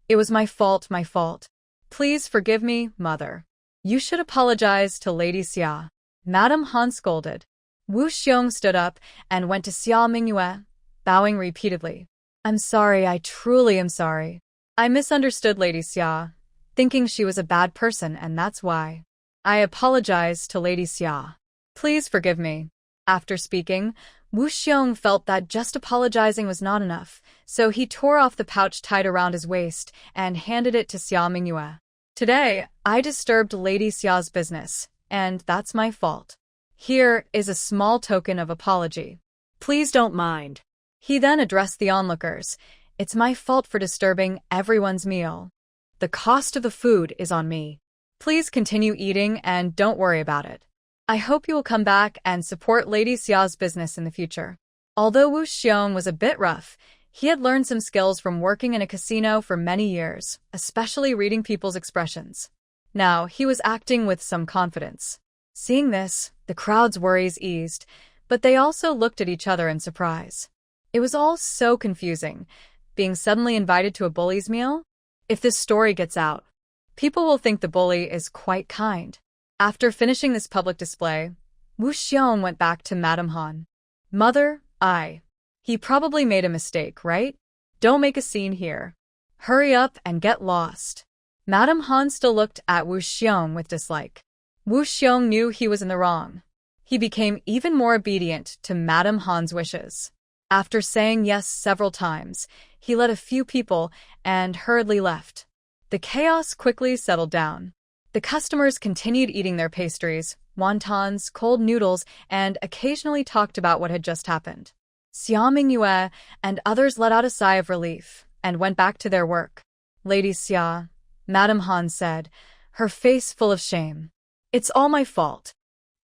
"It was my fault, my fault. Please forgive me, mother. You should apologize to Lady Xia." Madame Han scolded. Wu Xiong stood up and went to Xia Mingyue, bowing repeatedly. "I'm sorry, I truly am sorry. I misunderstood Lady Xia, thinking she was a bad person, and that's why. I apologize to Lady Xia. Please forgive me." After speaking, Wu Xiong felt that just apologizing was not enough, so he tore off the pouch tied around his waist and handed it to Xia Mingyue. "Today, I disturbed Lady Xia's business, and that's my fault. Here is a small token of apology. Please don't mind." He then addressed the onlookers. "It's my fault for disturbing everyone's meal. The cost of the food is on me. Please continue eating and don't worry about it. I hope you will come back and support Lady Xia's business in the future." Although Wu Xiong was a bit rough, he had learned some skills from working in a casino for many years, especially reading people's expressions. Now, he was acting with some confidence. Seeing this, the crowd's worries eased, but they also looked at each other in surprise. It was all so confusing, being suddenly invited to a bully's meal. If this story gets out, people will think the bully is quite kind. After finishing this public display, Wu Xiong went back to Madame Han. "Mother, he probably made a mistake, right? Don't make a scene here. Hurry up and get lost." Madame Han still looked at Wu Xiong with dislike. Wu Xiong knew he was in the wrong. He became even more obedient to Madame Han's wishes. After saying yes several times, he let a few people and hurriedly left. The chaos quickly settled down. The customers continued eating their pastries, wontons, cold noodles, and occasionally talked about what had just happened. Xia Mingyue and others let out a sigh of relief and went back to their work. Lady Xia, Madame Han said, her face full of shame. It's all my fault.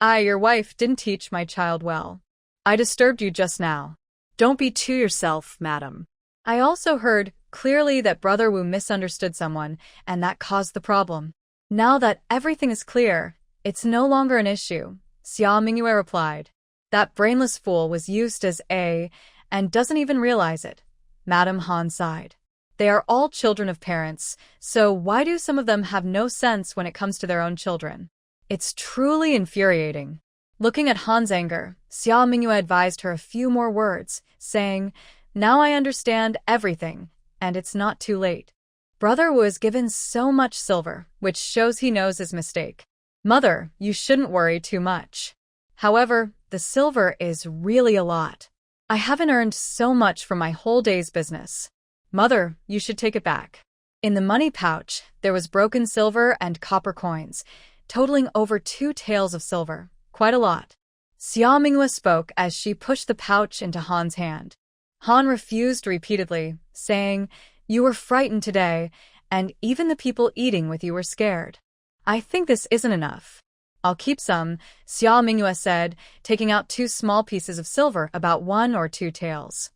Your wife, didn't teach my child well. I disturbed you just now. Don't be to yourself, madam. I also heard clearly that Brother Wu misunderstood someone, and that caused the problem. Now that everything is clear, it's no longer an issue, Xia Mingyue replied. That brainless fool was used as and doesn't even realize it. Madame Han sighed. They are all children of parents, so why do some of them have no sense when it comes to their own children? It's truly infuriating. Looking at Han's anger, Xia Mingyue advised her a few more words, saying, Now I understand everything, and it's not too late. Brother Wu is given so much silver, which shows he knows his mistake. Mother, you shouldn't worry too much. However, the silver is really a lot. I haven't earned so much from my whole day's business. Mother, you should take it back. In the money pouch, there was broken silver and copper coins, totaling over 2 taels of silver. Quite a lot. Xia Mingyue spoke as she pushed the pouch into Han's hand. Han refused repeatedly, saying, You were frightened today, and even the people eating with you were scared. I think this isn't enough. I'll keep some, Xia Mingyue said, taking out 2 small pieces of silver about 1 or 2 taels.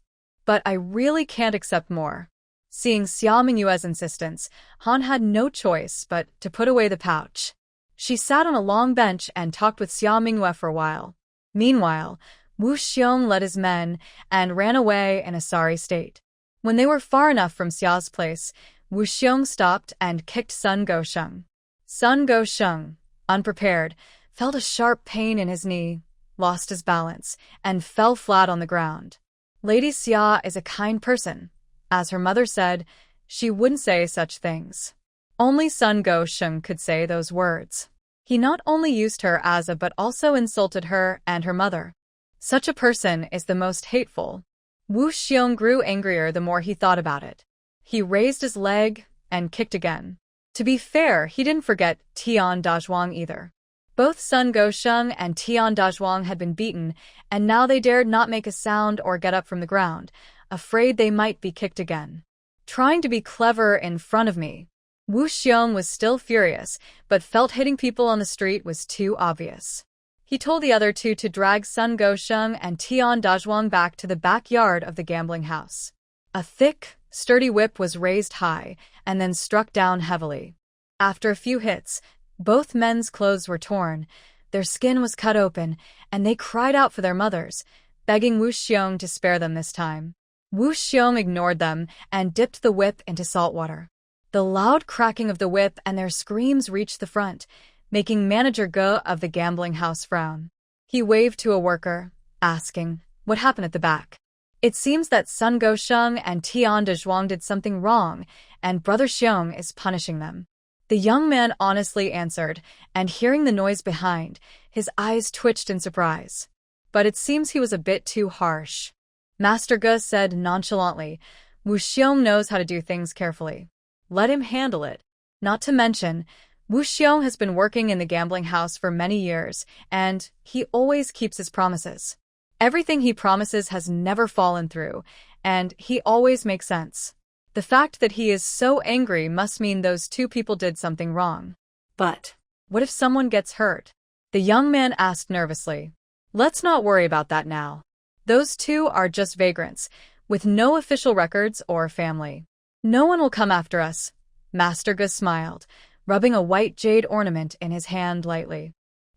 But I really can't accept more. Seeing Xia Mingyue's insistence, Han had no choice but to put away the pouch. She sat on a long bench and talked with Xia Mingyue for a while. Meanwhile, Wu Xiong led his men and ran away in a sorry state. When they were far enough from Xia's place, Wu Xiong stopped and kicked Sun Gosheng. Sun Gosheng, unprepared, felt a sharp pain in his knee, lost his balance, and fell flat on the ground. Lady Xia is a kind person. As her mother said, she wouldn't say such things. Only Sun Gosheng could say those words. He not only used her as a but also insulted her and her mother. Such a person is the most hateful. Wu Xiong grew angrier the more he thought about it. He raised his leg and kicked again. To be fair, he didn't forget Tian Dazhuang either. Both Sun Gosheng and Tian Dazhuang had been beaten, and now they dared not make a sound or get up from the ground, afraid they might be kicked again. Trying to be clever in front of me. Wu Xiong was still furious, but felt hitting people on the street was too obvious. He told the other 2 to drag Sun Gosheng and Tian Dazhuang back to the backyard of the gambling house. A thick, sturdy whip was raised high, and then struck down heavily. After a few hits, both men's clothes were torn, their skin was cut open, and they cried out for their mothers, begging Wu Xiong to spare them this time. Wu Xiong ignored them and dipped the whip into salt water. The loud cracking of the whip and their screams reached the front, making Manager Ge of the gambling house frown. He waved to a worker, asking, What happened at the back? It seems that Sun Gosheng and Tian Dazhuang did something wrong, and Brother Xiong is punishing them. The young man honestly answered, and hearing the noise behind, his eyes twitched in surprise. But it seems he was a bit too harsh. Master Ge said nonchalantly, Wu Xiong knows how to do things carefully. Let him handle it. Not to mention, Wu Xiong has been working in the gambling house for many years, and he always keeps his promises. Everything he promises has never fallen through, and he always makes sense. The fact that he is so angry must mean those 2 people did something wrong. But what if someone gets hurt? The young man asked nervously. Let's not worry about that now. Those 2 are just vagrants, with no official records or family. No one will come after us. Master Ge smiled, rubbing a white jade ornament in his hand lightly.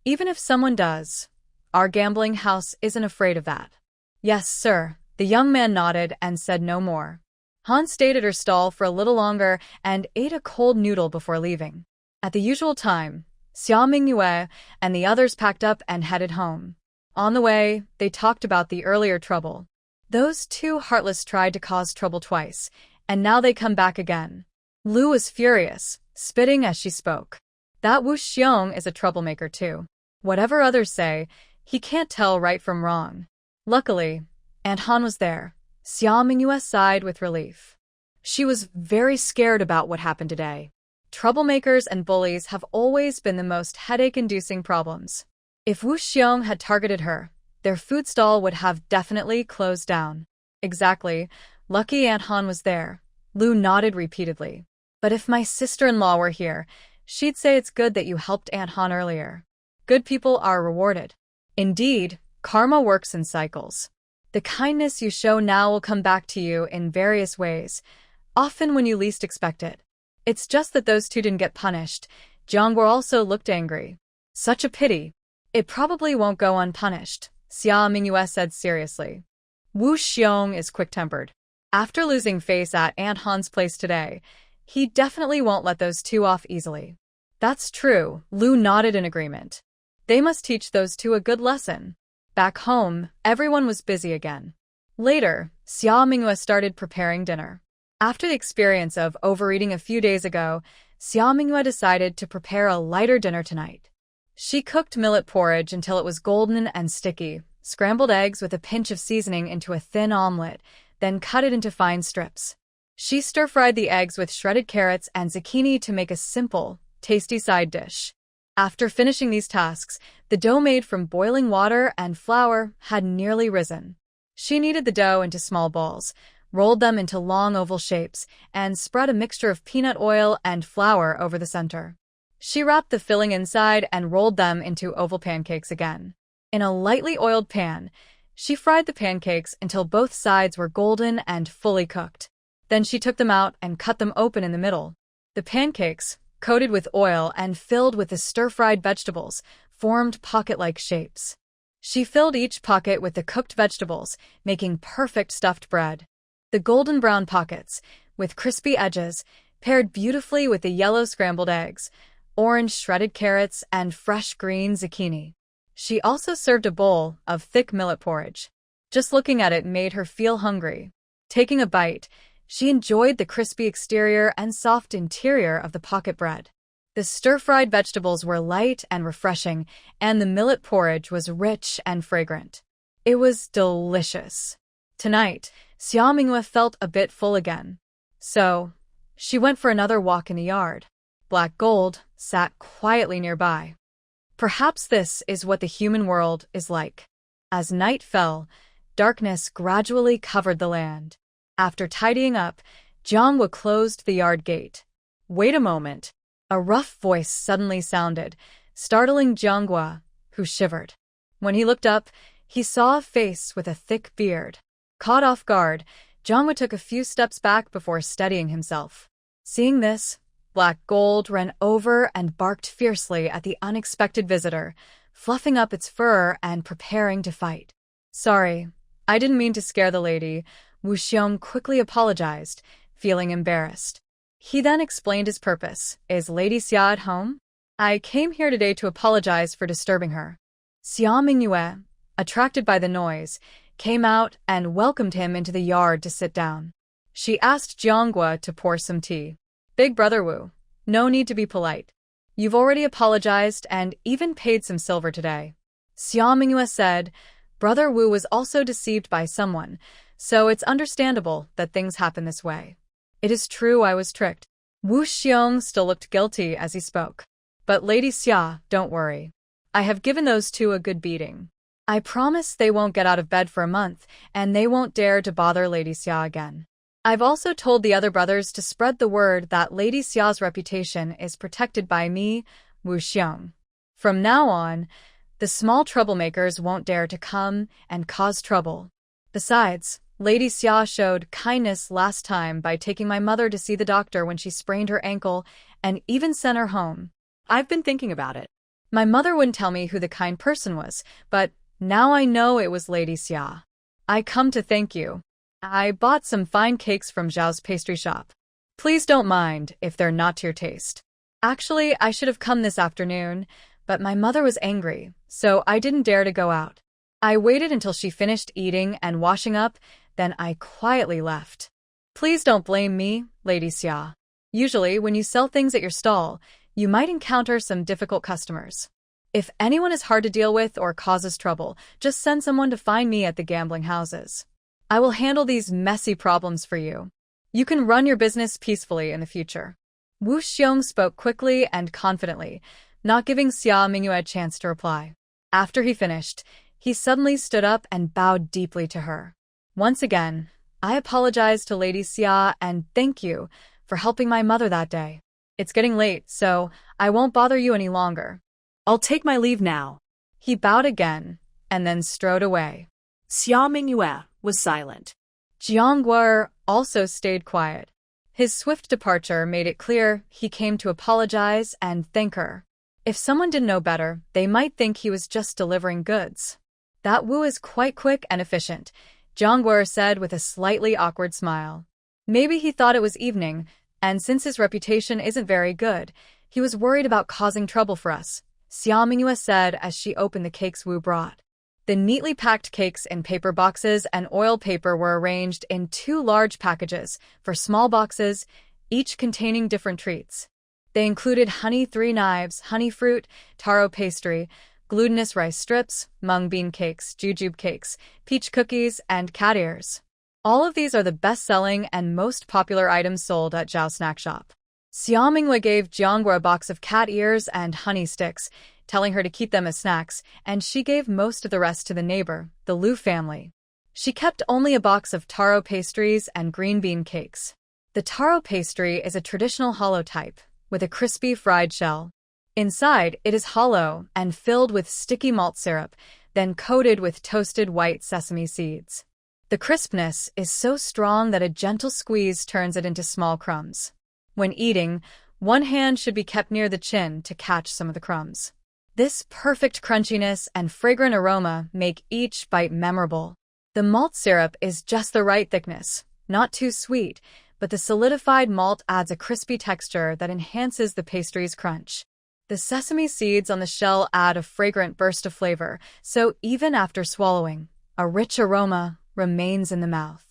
Even if someone does, our gambling house isn't afraid of that. Yes, sir. The young man nodded and said no more. Han stayed at her stall for a little longer and ate a cold noodle before leaving. At the usual time, Xia Mingyue and the others packed up and headed home. On the way, they talked about the earlier trouble. Those 2 heartless tried to cause trouble twice, and now they come back again. Lu was furious, spitting as she spoke. That Wu Xiong is a troublemaker too. Whatever others say, He can't tell right from wrong. Luckily, Aunt Han was there. Xia Mingyue sighed with relief. She was very scared about what happened today. Troublemakers and bullies have always been the most headache-inducing problems. If Wu Xiong had targeted her, their food stall would have definitely closed down. Exactly. Lucky Aunt Han was there. Lu nodded repeatedly. But if my sister-in-law were here, she'd say it's good that you helped Aunt Han earlier. Good people are rewarded. Indeed, karma works in cycles. The kindness you show now will come back to you in various ways, often when you least expect it. It's just that those two didn't get punished. Jiang also looked angry. Such a pity. It probably won't go unpunished, Xia Mingyue said seriously. Wu Xiong is quick-tempered. After losing face at Aunt Han's place today, he definitely won't let those two off easily. That's true, Lu nodded in agreement. They must teach those two a good lesson. Back home, everyone was busy again. Later, Xia Mingyue started preparing dinner. After the experience of overeating a few days ago, Xia Mingyue decided to prepare a lighter dinner tonight. She cooked millet porridge until it was golden and sticky, scrambled eggs with a pinch of seasoning into a thin omelet, then cut it into fine strips. She stir-fried the eggs with shredded carrots and zucchini to make a simple, tasty side dish. After finishing these tasks, the dough made from boiling water and flour had nearly risen. She kneaded the dough into small balls, rolled them into long oval shapes, and spread a mixture of peanut oil and flour over the center. She wrapped the filling inside and rolled them into oval pancakes again. In a lightly oiled pan, she fried the pancakes until both sides were golden and fully cooked. Then she took them out and cut them open in the middle. The pancakes, coated with oil and filled with the stir-fried vegetables, formed pocket-like shapes. She filled each pocket with the cooked vegetables, making perfect stuffed bread. The golden brown pockets, with crispy edges, paired beautifully with the yellow scrambled eggs, orange shredded carrots, and fresh green zucchini. She also served a bowl of thick millet porridge. Just looking at it made her feel hungry. Taking a bite, she enjoyed the crispy exterior and soft interior of the pocket bread. The stir-fried vegetables were light and refreshing, and the millet porridge was rich and fragrant. It was delicious. Tonight, Xia Mingyue felt a bit full again. So, she went for another walk in the yard. Black Gold sat quietly nearby. Perhaps this is what the human world is like. As night fell, darkness gradually covered the land. After tidying up, Jang closed the yard gate. Wait a moment. A rough voice suddenly sounded, startling Jang, who shivered. When he looked up, he saw a face with a thick beard. Caught off guard, Jang took a few steps back before steadying himself. Seeing this, Black Gold ran over and barked fiercely at the unexpected visitor, fluffing up its fur and preparing to fight. Sorry, I didn't mean to scare the lady, Wu Xiong quickly apologized, feeling embarrassed. He then explained his purpose. Is Lady Xia at home? I came here today to apologize for disturbing her. Xia Mingyue, attracted by the noise, came out and welcomed him into the yard to sit down. She asked Jianghua to pour some tea. Big brother Wu, no need to be polite. You've already apologized and even paid some silver today. Xia Mingyue said, Brother Wu was also deceived by someone, so it's understandable that things happen this way. It is true I was tricked. Wu Xiong still looked guilty as he spoke. But Lady Xia, don't worry. I have given those two a good beating. I promise they won't get out of bed for a month, and they won't dare to bother Lady Xia again. I've also told the other brothers to spread the word that Lady Xia's reputation is protected by me, Wu Xiong. From now on, the small troublemakers won't dare to come and cause trouble. Besides, Lady Xia showed kindness last time by taking my mother to see the doctor when she sprained her ankle and even sent her home. I've been thinking about it. My mother wouldn't tell me who the kind person was, but now I know it was Lady Xia. I come to thank you. I bought some fine cakes from Zhao's pastry shop. Please don't mind if they're not to your taste. Actually, I should have come this afternoon, but my mother was angry, so I didn't dare to go out. I waited until she finished eating and washing up, then I quietly left. Please don't blame me, Lady Xia. Usually, when you sell things at your stall, you might encounter some difficult customers. If anyone is hard to deal with or causes trouble, just send someone to find me at the gambling houses. I will handle these messy problems for you. You can run your business peacefully in the future. Wu Xiong spoke quickly and confidently, not giving Xia Mingyue a chance to reply. After he finished, he suddenly stood up and bowed deeply to her. Once again, I apologize to Lady Xia and thank you for helping my mother that day. It's getting late, so I won't bother you any longer. I'll take my leave now. He bowed again and then strode away. Xia Mingyue was silent. Jiang Guo also stayed quiet. His swift departure made it clear he came to apologize and thank her. If someone didn't know better, they might think he was just delivering goods. That Wu is quite quick and efficient, Jiang Guo said with a slightly awkward smile. Maybe he thought it was evening, and since his reputation isn't very good, he was worried about causing trouble for us, Xia Mingyue said as she opened the cakes Wu brought. The neatly packed cakes in paper boxes and oil paper were arranged in 2 large packages for small boxes, each containing different treats. They included honey 3 knives, honey fruit, taro pastry, glutinous rice strips, mung bean cakes, jujube cakes, peach cookies, and cat ears. All of these are the best-selling and most popular items sold at Zhao Snack Shop. Xia Mingyue gave Jiang Guo a box of cat ears and honey sticks, telling her to keep them as snacks, and she gave most of the rest to the neighbor, the Liu family. She kept only a box of taro pastries and green bean cakes. The taro pastry is a traditional hollow type, with a crispy fried shell. Inside, it is hollow and filled with sticky malt syrup, then coated with toasted white sesame seeds. The crispness is so strong that a gentle squeeze turns it into small crumbs. When eating, one hand should be kept near the chin to catch some of the crumbs. This perfect crunchiness and fragrant aroma make each bite memorable. The malt syrup is just the right thickness, not too sweet, but the solidified malt adds a crispy texture that enhances the pastry's crunch. The sesame seeds on the shell add a fragrant burst of flavor, so even after swallowing, a rich aroma remains in the mouth.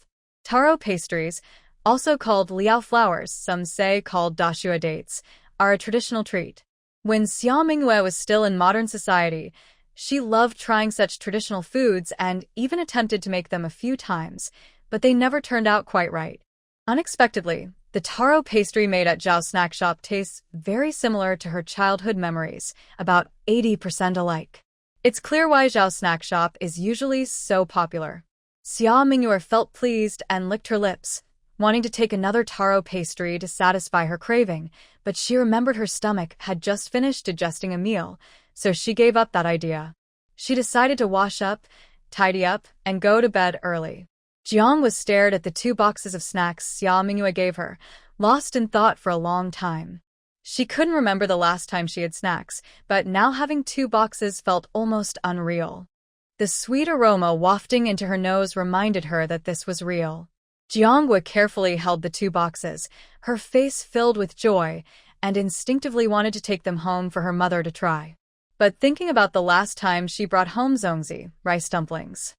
Taro pastries, also called liao flowers, some say called dashua dates, are a traditional treat. When Xia Mingyue was still in modern society, she loved trying such traditional foods and even attempted to make them a few times, but they never turned out quite right. Unexpectedly, the taro pastry made at Zhao Snack Shop tastes very similar to her childhood memories, about 80% alike. It's clear why Zhao Snack Shop is usually so popular. Xia Mingyue felt pleased and licked her lips, wanting to take another taro pastry to satisfy her craving, but she remembered her stomach had just finished digesting a meal, so she gave up that idea. She decided to wash up, tidy up, and go to bed early. Jiang was stared at the 2 boxes of snacks Xia Mingyue gave her, lost in thought for a long time. She couldn't remember the last time she had snacks, but now having 2 boxes felt almost unreal. The sweet aroma wafting into her nose reminded her that this was real. Jiang carefully held the 2 boxes, her face filled with joy, and instinctively wanted to take them home for her mother to try. But thinking about the last time she brought home zongzi, rice dumplings.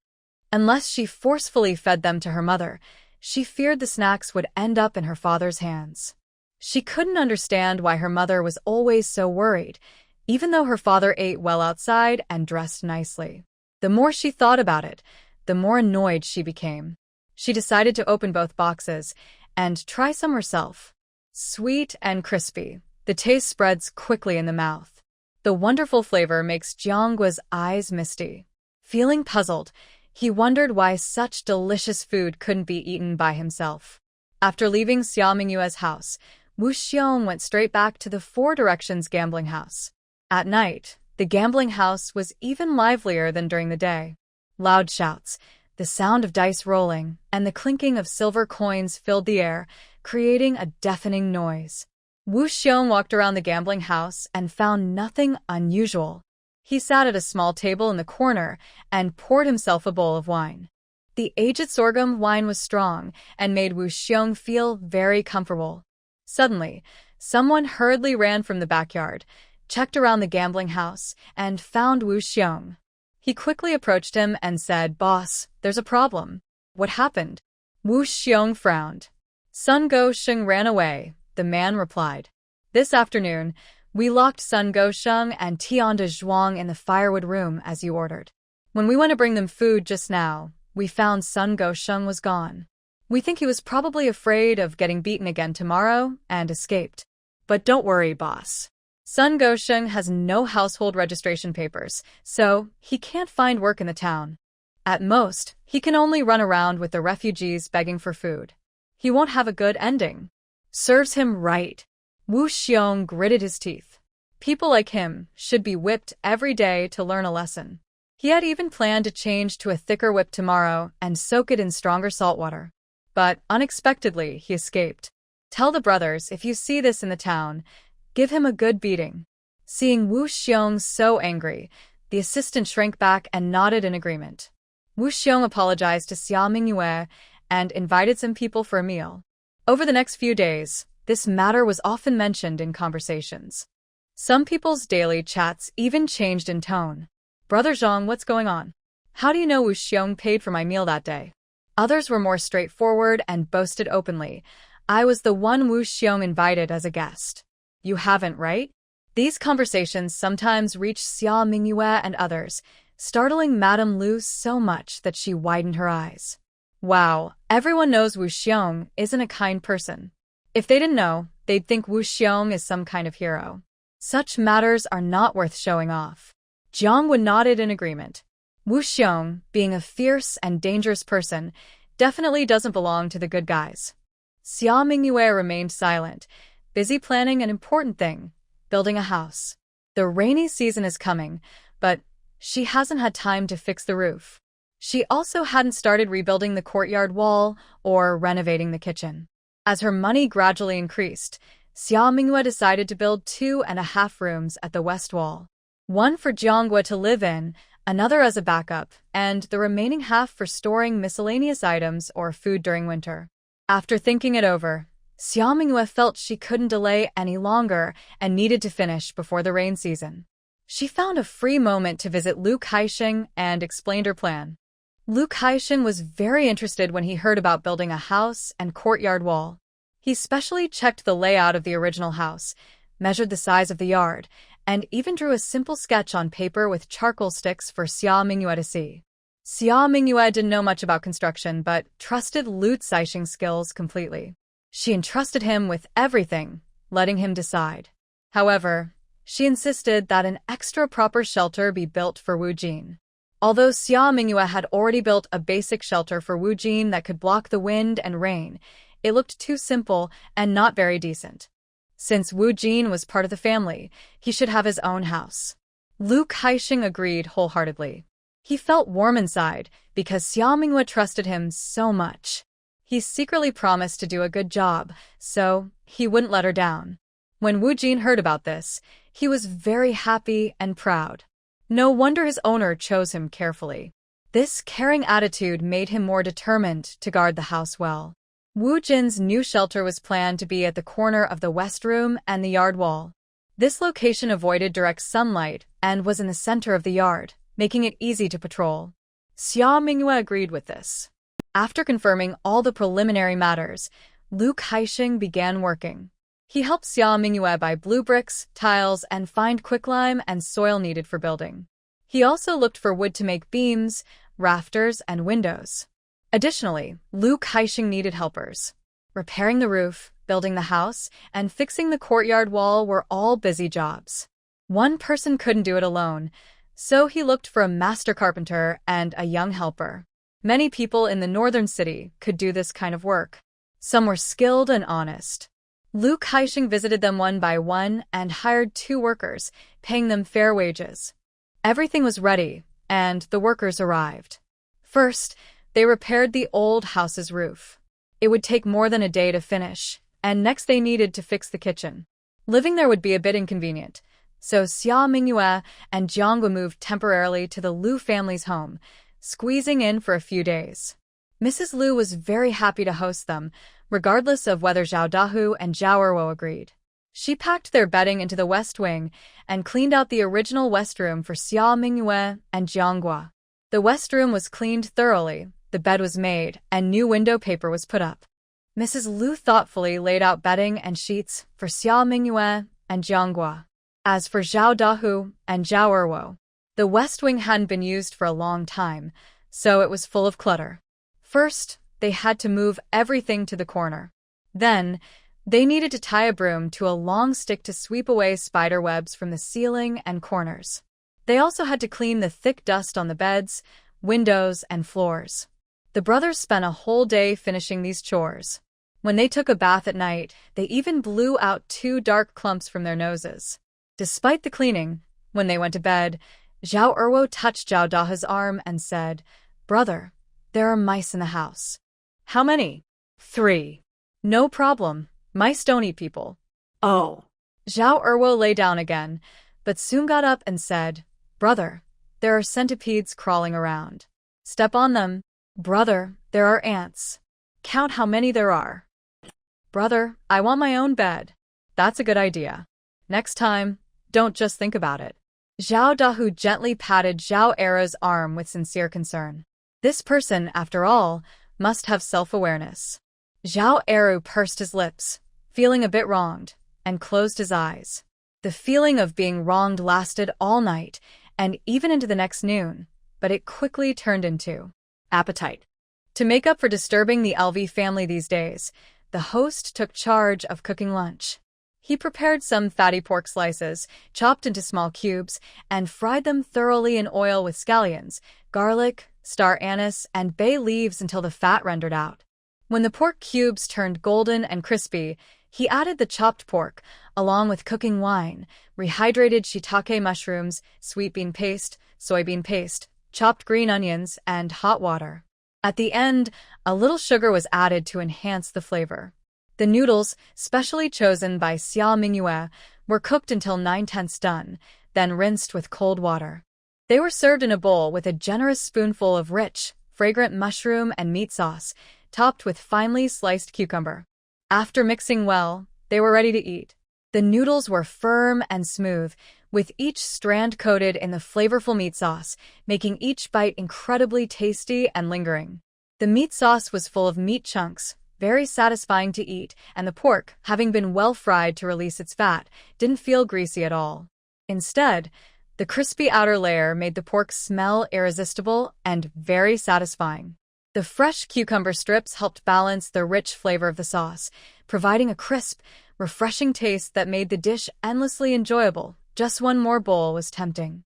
Unless she forcefully fed them to her mother, she feared the snacks would end up in her father's hands. She couldn't understand why her mother was always so worried, even though her father ate well outside and dressed nicely. The more she thought about it, the more annoyed she became. She decided to open both boxes and try some herself. Sweet and crispy, the taste spreads quickly in the mouth. The wonderful flavor makes Jiang's eyes misty. Feeling puzzled, he wondered why such delicious food couldn't be eaten by himself. After leaving Xia Mingyue's house, Wu Xiong went straight back to the 4 Directions gambling house. At night, the gambling house was even livelier than during the day. Loud shouts, the sound of dice rolling, and the clinking of silver coins filled the air, creating a deafening noise. Wu Xiong walked around the gambling house and found nothing unusual. He sat at a small table in the corner and poured himself a bowl of wine. The aged sorghum wine was strong and made Wu Xiong feel very comfortable. Suddenly, someone hurriedly ran from the backyard, checked around the gambling house, and found Wu Xiong. He quickly approached him and said, "Boss, there's a problem." "What happened?" Wu Xiong frowned. "Sun Go Sheng ran away," the man replied. This afternoon, We locked Sun Gosheng and Tian de Zhuang in the firewood room as you ordered. When we went to bring them food just now, we found Sun Gosheng was gone. We think he was probably afraid of getting beaten again tomorrow and escaped. But don't worry, boss. Sun Gosheng has no household registration papers, so he can't find work in the town. At most, he can only run around with the refugees begging for food. He won't have a good ending. Serves him right. Wu Xiong gritted his teeth. People like him should be whipped every day to learn a lesson. He had even planned to change to a thicker whip tomorrow and soak it in stronger salt water. But unexpectedly, he escaped. Tell the brothers if you see this in the town, give him a good beating. Seeing Wu Xiong so angry, the assistant shrank back and nodded in agreement. Wu Xiong apologized to Xia Mingyue and invited some people for a meal. Over the next few days, this matter was often mentioned in conversations. Some people's daily chats even changed in tone. Brother Zhang, what's going on? How do you know Wu Xiong paid for my meal that day? Others were more straightforward and boasted openly. I was the one Wu Xiong invited as a guest. You haven't, right? These conversations sometimes reached Xia Mingyue and others, startling Madame Lu so much that she widened her eyes. Wow, everyone knows Wu Xiong isn't a kind person. If they didn't know, they'd think Wu Xiong is some kind of hero. Such matters are not worth showing off. Jiang Wu nodded in agreement. Wu Xiong, being a fierce and dangerous person, definitely doesn't belong to the good guys. Xia Mingyue remained silent, busy planning an important thing, building a house. The rainy season is coming, but she hasn't had time to fix the roof. She also hadn't started rebuilding the courtyard wall or renovating the kitchen. As her money gradually increased, Xia Mingyue decided to build 2.5 rooms at the west wall. One for Jiangwa to live in, another as a backup, and the remaining half for storing miscellaneous items or food during winter. After thinking it over, Xia Mingyue felt she couldn't delay any longer and needed to finish before the rain season. She found a free moment to visit Lu Kaixing and explained her plan. Lu Kaixing was very interested when he heard about building a house and courtyard wall. He specially checked the layout of the original house, measured the size of the yard, and even drew a simple sketch on paper with charcoal sticks for Xia Mingyue to see. Xia Mingyue didn't know much about construction but trusted Lu Kaixing's skills completely. She entrusted him with everything, letting him decide. However, she insisted that an extra proper shelter be built for Wu Jin. Although Xia Mingyue had already built a basic shelter for Wu Jin that could block the wind and rain, it looked too simple and not very decent. Since Wu Jin was part of the family, he should have his own house. Lu Kaixing agreed wholeheartedly. He felt warm inside because Xia Mingyue trusted him so much. He secretly promised to do a good job, so he wouldn't let her down. When Wu Jin heard about this, he was very happy and proud. No wonder his owner chose him carefully. This caring attitude made him more determined to guard the house well. Wu Jin's new shelter was planned to be at the corner of the west room and the yard wall. This location avoided direct sunlight and was in the center of the yard, making it easy to patrol. Xia Mingyue agreed with this. After confirming all the preliminary matters, Lu Kaixing began working. He helped Xia Mingyue buy blue bricks, tiles, and find quicklime and soil needed for building. He also looked for wood to make beams, rafters, and windows. Additionally, Lu Kaixing needed helpers. Repairing the roof, building the house, and fixing the courtyard wall were all busy jobs. One person couldn't do it alone, so he looked for a master carpenter and a young helper. Many people in the northern city could do this kind of work. Some were skilled and honest. Lu Kaixing visited them one by one and hired 2 workers, paying them fair wages. Everything was ready, and the workers arrived. First, they repaired the old house's roof. It would take more than a day to finish, and next they needed to fix the kitchen. Living there would be a bit inconvenient, so Xia Mingyue and Jiang Wu moved temporarily to the Lu family's home, squeezing in for a few days. Mrs. Lu was very happy to host them, regardless of whether Zhao Dahu and Zhao Erwo agreed. She packed their bedding into the west wing and cleaned out the original west room for Xia Mingyue and Jiang Wu. The west room was cleaned thoroughly, the bed was made, and new window paper was put up. Mrs. Lu thoughtfully laid out bedding and sheets for Xia Mingyue and Jiang Wu. As for Zhao Dahu and Zhao Erwo, the West Wing hadn't been used for a long time, so it was full of clutter. First, they had to move everything to the corner. Then, they needed to tie a broom to a long stick to sweep away spider webs from the ceiling and corners. They also had to clean the thick dust on the beds, windows, and floors. The brothers spent a whole day finishing these chores. When they took a bath at night, they even blew out 2 dark clumps from their noses. Despite the cleaning, when they went to bed, Zhao Erwo touched Zhao Dahu's arm and said, "Brother, there are mice in the house." "How many?" "3. "No problem. Mice don't eat people." Oh. Zhao Erwo lay down again, but soon got up and said, "Brother, there are centipedes crawling around. Step on them." "Brother, there are ants. Count how many there are." "Brother, I want my own bed." "That's a good idea. Next time, don't just think about it." Zhao Dahu gently patted Zhao Erwo's arm with sincere concern. This person, after all, must have self-awareness. Zhao Erwo pursed his lips, feeling a bit wronged, and closed his eyes. The feeling of being wronged lasted all night and even into the next noon, but it quickly turned into appetite. To make up for disturbing the LV family these days, the host took charge of cooking lunch. He prepared some fatty pork slices, chopped into small cubes, and fried them thoroughly in oil with scallions, garlic, star anise, and bay leaves until the fat rendered out. When the pork cubes turned golden and crispy, he added the chopped pork, along with cooking wine, rehydrated shiitake mushrooms, sweet bean paste, soybean paste, chopped green onions, and hot water. At the end, a little sugar was added to enhance the flavor. The noodles, specially chosen by Xia Mingyue, were cooked until 9/10 done, then rinsed with cold water. They were served in a bowl with a generous spoonful of rich, fragrant mushroom and meat sauce, topped with finely sliced cucumber. After mixing well, they were ready to eat. The noodles were firm and smooth, with each strand coated in the flavorful meat sauce, making each bite incredibly tasty and lingering. The meat sauce was full of meat chunks, very satisfying to eat, and the pork, having been well fried to release its fat, didn't feel greasy at all. Instead, the crispy outer layer made the pork smell irresistible and very satisfying. The fresh cucumber strips helped balance the rich flavor of the sauce, providing a crisp, refreshing taste that made the dish endlessly enjoyable. Just one more bowl was tempting.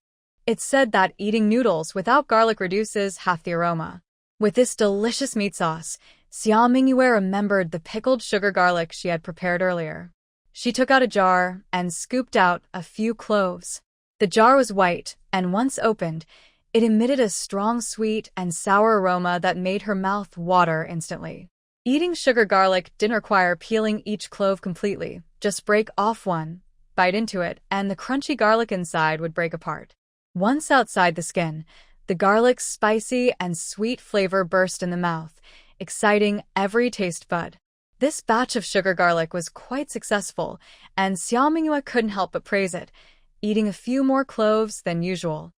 It's said that eating noodles without garlic reduces half the aroma. With this delicious meat sauce, Xia Mingyue remembered the pickled sugar garlic she had prepared earlier. She took out a jar and scooped out a few cloves. The jar was white, and once opened, it emitted a strong sweet and sour aroma that made her mouth water instantly. Eating sugar garlic didn't require peeling each clove completely. Just break off one, bite into it, and the crunchy garlic inside would break apart. Once outside the skin, the garlic's spicy and sweet flavor burst in the mouth, exciting every taste bud. This batch of sugar garlic was quite successful, and Xia Mingyue couldn't help but praise it, eating a few more cloves than usual.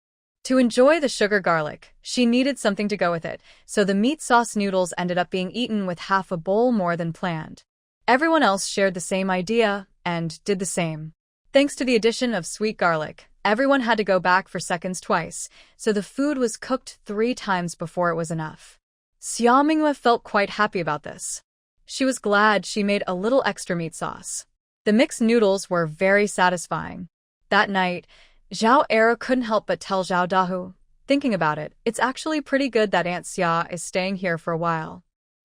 To enjoy the sugar garlic, she needed something to go with it, so the meat sauce noodles ended up being eaten with half a bowl more than planned. Everyone else shared the same idea and did the same. Thanks to the addition of sweet garlic, everyone had to go back for seconds twice, so the food was cooked 3 times before it was enough. Xia Mingyue felt quite happy about this. She was glad she made a little extra meat sauce. The mixed noodles were very satisfying. That night, Zhao Ernieu couldn't help but tell Zhao Dahu, "Thinking about it, it's actually pretty good that Aunt Xia is staying here for a while.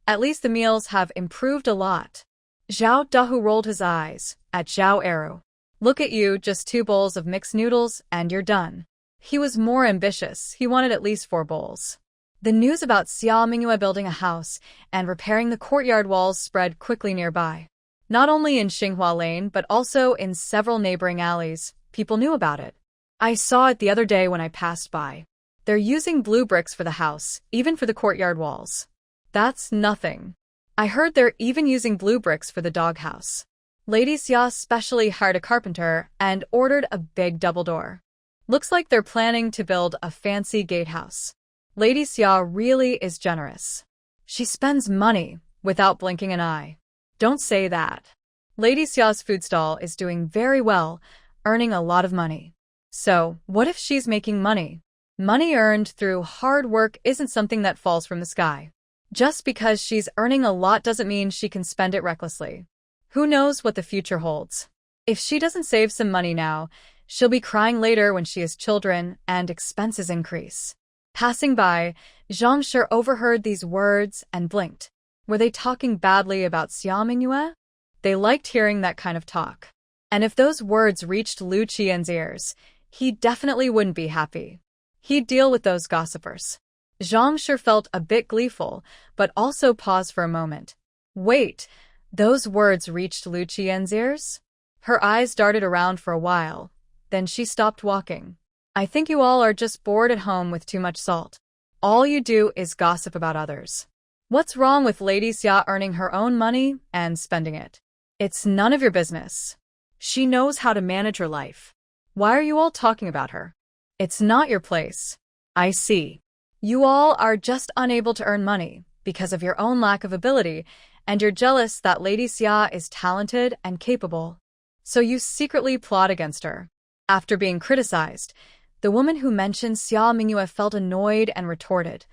At least the meals have improved a lot." Zhao Dahu rolled his eyes at Zhao Ernieu. "Look at you, just 2 bowls of mixed noodles and you're done." He was more ambitious. He wanted at least 4 bowls. The news about Xia Mingyue building a house and repairing the courtyard walls spread quickly nearby. Not only in Xinghua Lane but also in several neighboring alleys, people knew about it. "I saw it the other day when I passed by. They're using blue bricks for the house, even for the courtyard walls." "That's nothing. I heard they're even using blue bricks for the doghouse." Lady Xia specially hired a carpenter and ordered a big double door. "Looks like they're planning to build a fancy gatehouse." Lady Xia really is generous. She spends money without blinking an eye. Don't say that. Lady Xia's food stall is doing very well, earning a lot of money. So, what if she's making money? Money earned through hard work isn't something that falls from the sky. Just because she's earning a lot doesn't mean she can spend it recklessly. Who knows what the future holds? If she doesn't save some money now, she'll be crying later when she has children and expenses increase. Passing by, Zhang Shi overheard these words and blinked. Were they talking badly about Xia Mingyue? They liked hearing that kind of talk. And if those words reached Lu Qian's ears, he definitely wouldn't be happy. He'd deal with those gossipers. Zhang Shi felt a bit gleeful, but also paused for a moment. Wait, those words reached Lu Qian's ears? Her eyes darted around for a while. Then she stopped walking. I think you all are just bored at home with too much salt. All you do is gossip about others. What's wrong with Lady Xia earning her own money and spending it? It's none of your business. She knows how to manage her life. Why are you all talking about her? It's not your place. I see. You all are just unable to earn money because of your own lack of ability, and you're jealous that Lady Xia is talented and capable. So you secretly plot against her. After being criticized, the woman who mentioned Xia Mingyue felt annoyed and retorted,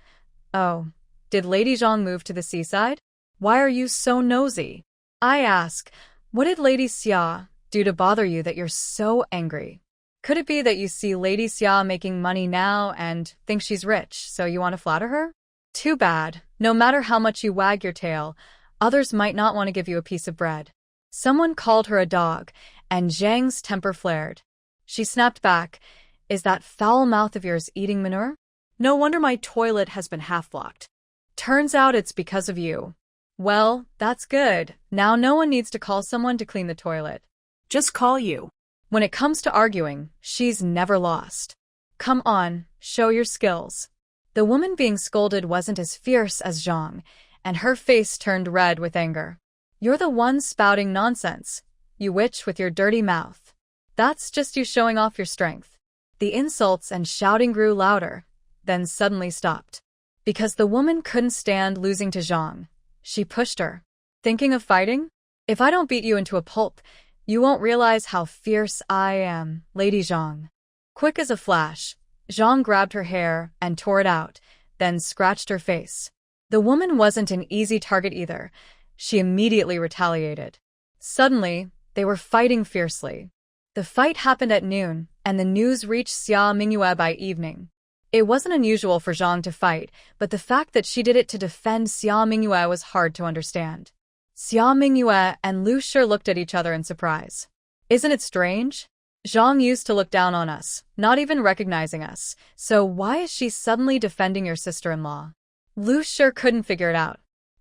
"Oh, did Lady Zhang move to the seaside? Why are you so nosy? I ask, what did Lady Xia do to bother you that you're so angry? Could it be that you see Lady Xia making money now and think she's rich, so you want to flatter her? Too bad. No matter how much you wag your tail, others might not want to give you a piece of bread." Someone called her a dog, and Zhang's temper flared. She snapped back, "Is that foul mouth of yours eating manure? No wonder my toilet has been half-blocked. Turns out it's because of you. Well, that's good. Now no one needs to call someone to clean the toilet. Just call you." When it comes to arguing, she's never lost. Come on, show your skills. The woman being scolded wasn't as fierce as Zhang, and her face turned red with anger. You're the one spouting nonsense, you witch with your dirty mouth. That's just you showing off your strength. The insults and shouting grew louder, then suddenly stopped. Because the woman couldn't stand losing to Zhang, she pushed her. Thinking of fighting? If I don't beat you into a pulp, you won't realize how fierce I am, Lady Zhang. Quick as a flash, Zhang grabbed her hair and tore it out, then scratched her face. The woman wasn't an easy target either. She immediately retaliated. Suddenly, they were fighting fiercely. The fight happened at noon, and the news reached Xia Mingyue by evening. It wasn't unusual for Zhang to fight, but the fact that she did it to defend Xia Mingyue was hard to understand. Xia Mingyue and Lu Shi looked at each other in surprise. Isn't it strange? Zhang used to look down on us, not even recognizing us, so why is she suddenly defending your sister-in-law? Lu Shi couldn't figure it out.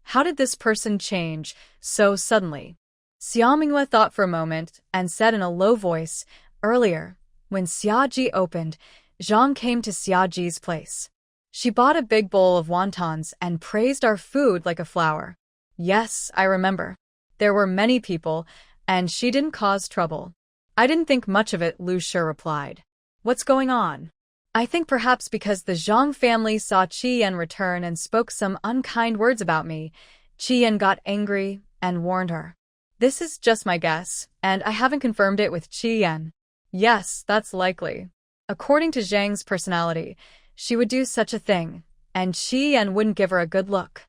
How did this person change so suddenly? Xia Mingyue thought for a moment and said in a low voice, "Earlier, when Xia Ji opened, Zhang came to Xia Ji's place. She bought a big bowl of wontons and praised our food like a flower." Yes, I remember. There were many people, and she didn't cause trouble. I didn't think much of it, Lu Shi replied. What's going on? I think perhaps because the Zhang family saw Qi Yan return and spoke some unkind words about me, Qi Yan got angry and warned her. This is just my guess, and I haven't confirmed it with Qi Yan. Yes, that's likely. According to Zhang's personality, she would do such a thing, and Qi Yan wouldn't give her a good look.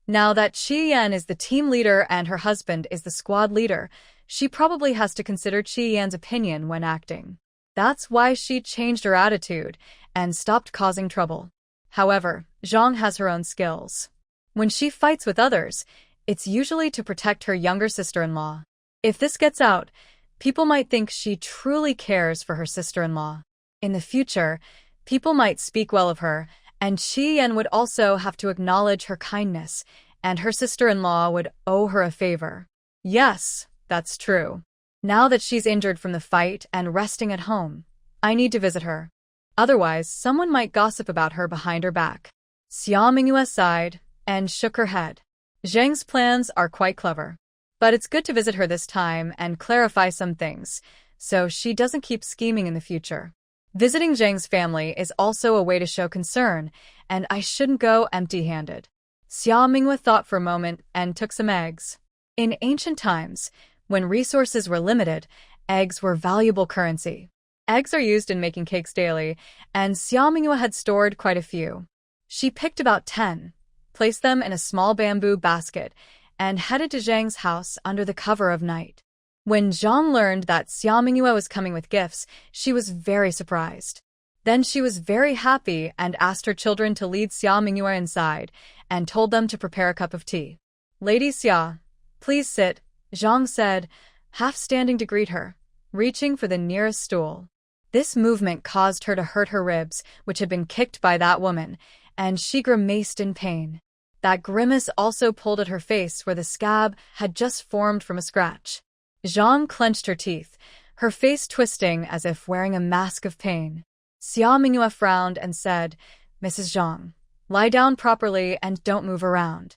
Now that Qi Yan is the team leader and her husband is the squad leader, she probably has to consider Qi Yan's opinion when acting. That's why she changed her attitude and stopped causing trouble. However, Zhang has her own skills. When she fights with others, it's usually to protect her younger sister-in-law. If this gets out, people might think she truly cares for her sister-in-law. In the future, people might speak well of her, and Qi Yan would also have to acknowledge her kindness, and her sister-in-law would owe her a favor. Yes, that's true. Now that she's injured from the fight and resting at home, I need to visit her. Otherwise, someone might gossip about her behind her back. Xia Mingyue sighed and shook her head. Zhang's plans are quite clever. But it's good to visit her this time and clarify some things, so she doesn't keep scheming in the future. Visiting Zhang's family is also a way to show concern, and I shouldn't go empty-handed. Xia Mingyue thought for a moment and took some eggs. In ancient times, when resources were limited, Eggs were valuable currency. Eggs are used in making cakes daily, and Xia Mingyue had stored quite a few. She picked about 10, placed them in a small bamboo basket, and headed to Zhang's house under the cover of night. When Zhang learned that Xia Mingyue was coming with gifts, she was very surprised. Then she was very happy and asked her children to lead Xia Mingyue inside and told them to prepare a cup of tea. "Lady Xia, please sit," Zhang said, half standing to greet her, reaching for the nearest stool. This movement caused her to hurt her ribs, which had been kicked by that woman, and she grimaced in pain. That grimace also pulled at her face where the scab had just formed from a scratch. Zhang clenched her teeth, her face twisting as if wearing a mask of pain. Xia Mingyue frowned and said, "Mrs. Zhang, lie down properly and don't move around.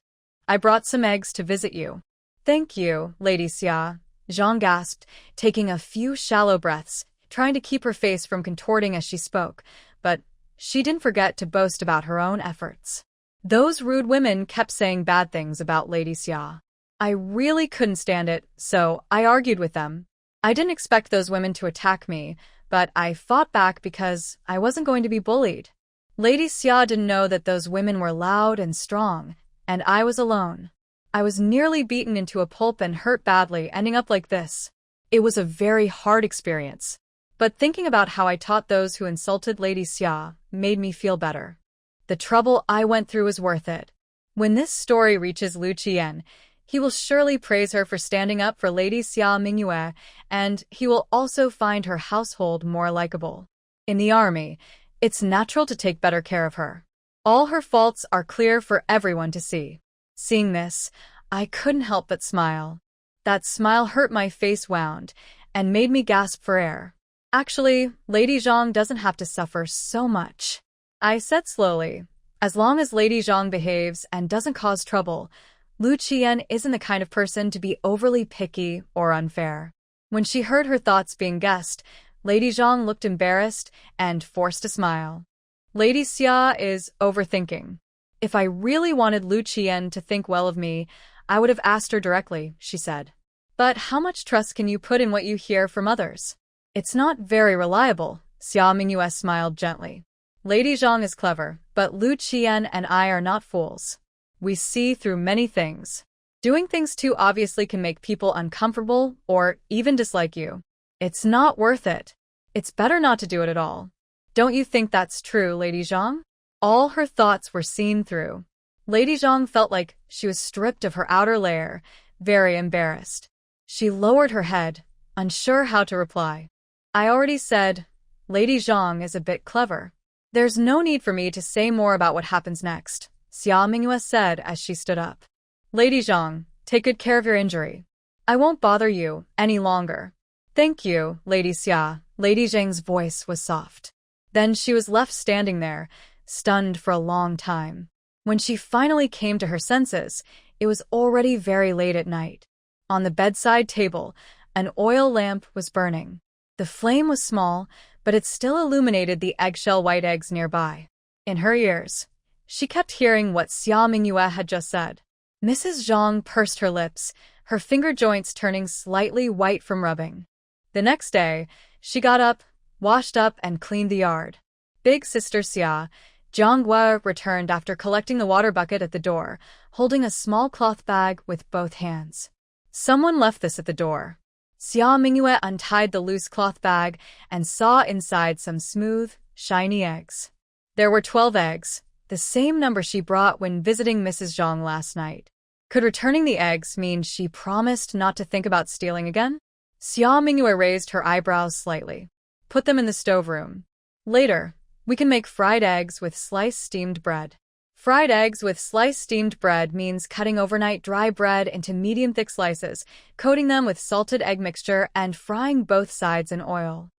I brought some eggs to visit you." "Thank you, Lady Xia," Zhang gasped, taking a few shallow breaths, trying to keep her face from contorting as she spoke, but she didn't forget to boast about her own efforts. Those rude women kept saying bad things about Lady Xia. I really couldn't stand it, so I argued with them. I didn't expect those women to attack me, but I fought back because I wasn't going to be bullied. Lady Xia didn't know that those women were loud and strong, and I was alone. I was nearly beaten into a pulp and hurt badly, ending up like this. It was a very hard experience. But thinking about how I taught those who insulted Lady Xia made me feel better. The trouble I went through was worth it. When this story reaches Lu Qian, he will surely praise her for standing up for Lady Xia Mingyue, and he will also find her household more likable. In the army, it's natural to take better care of her. All her faults are clear for everyone to see. Seeing this, I couldn't help but smile. That smile hurt my face wound and made me gasp for air. "Actually, Lady Zhang doesn't have to suffer so much," I said slowly. "As long as Lady Zhang behaves and doesn't cause trouble, Lu Qian isn't the kind of person to be overly picky or unfair." When she heard her thoughts being guessed, Lady Zhang looked embarrassed and forced a smile. "Lady Xia is overthinking. If I really wanted Lu Qian to think well of me, I would have asked her directly," she said. "But how much trust can you put in what you hear from others?" "It's not very reliable," Xia Mingyue smiled gently. "Lady Zhang is clever, but Lu Qian and I are not fools. We see through many things. Doing things too obviously can make people uncomfortable or even dislike you. It's not worth it. It's better not to do it at all. Don't you think that's true, Lady Zhang?" All her thoughts were seen through. Lady Zhang felt like she was stripped of her outer layer, very embarrassed. She lowered her head, unsure how to reply. "I already said, Lady Zhang is a bit clever. There's no need for me to say more about what happens next," Xia Mingyue said as she stood up. "Lady Zhang, take good care of your injury. I won't bother you any longer." "Thank you, Lady Xia." Lady Zhang's voice was soft. Then she was left standing there, stunned for a long time. When she finally came to her senses, it was already very late at night. On the bedside table, an oil lamp was burning. The flame was small, but it still illuminated the eggshell white eggs nearby. In her ears, she kept hearing what Xia Mingyue had just said. Mrs. Zhang pursed her lips, her finger joints turning slightly white from rubbing. The next day, she got up, washed up, and cleaned the yard. Big Sister Xia, Jang Ernieu, returned after collecting the water bucket at the door, holding a small cloth bag with both hands. "Someone left this at the door." Xia Mingyue untied the loose cloth bag and saw inside some smooth, shiny eggs. There were 12 eggs, the same number she brought when visiting Mrs. Zhang last night. Could returning the eggs mean she promised not to think about stealing again? Xia Mingyue raised her eyebrows slightly. "Put them in the stoveroom. Later, we can make fried eggs with sliced steamed bread." Fried eggs with sliced steamed bread means cutting overnight dry bread into medium-thick slices, coating them with salted egg mixture, and frying both sides in oil.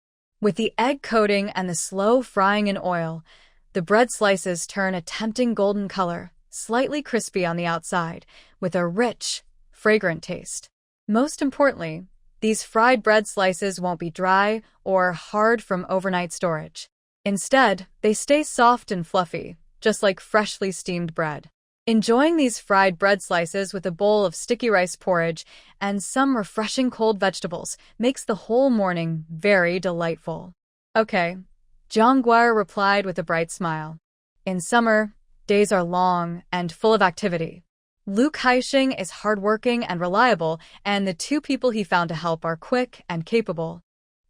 With the egg coating and the slow frying in oil, the bread slices turn a tempting golden color, slightly crispy on the outside, with a rich, fragrant taste. Most importantly, these fried bread slices won't be dry or hard from overnight storage. Instead, they stay soft and fluffy, just like freshly steamed bread. Enjoying these fried bread slices with a bowl of sticky rice porridge and some refreshing cold vegetables makes the whole morning very delightful. Okay, Jang Ernieu replied with a bright smile. In summer, days are long and full of activity. Luke Haisheng is hardworking and reliable, and the two people he found to help are quick and capable.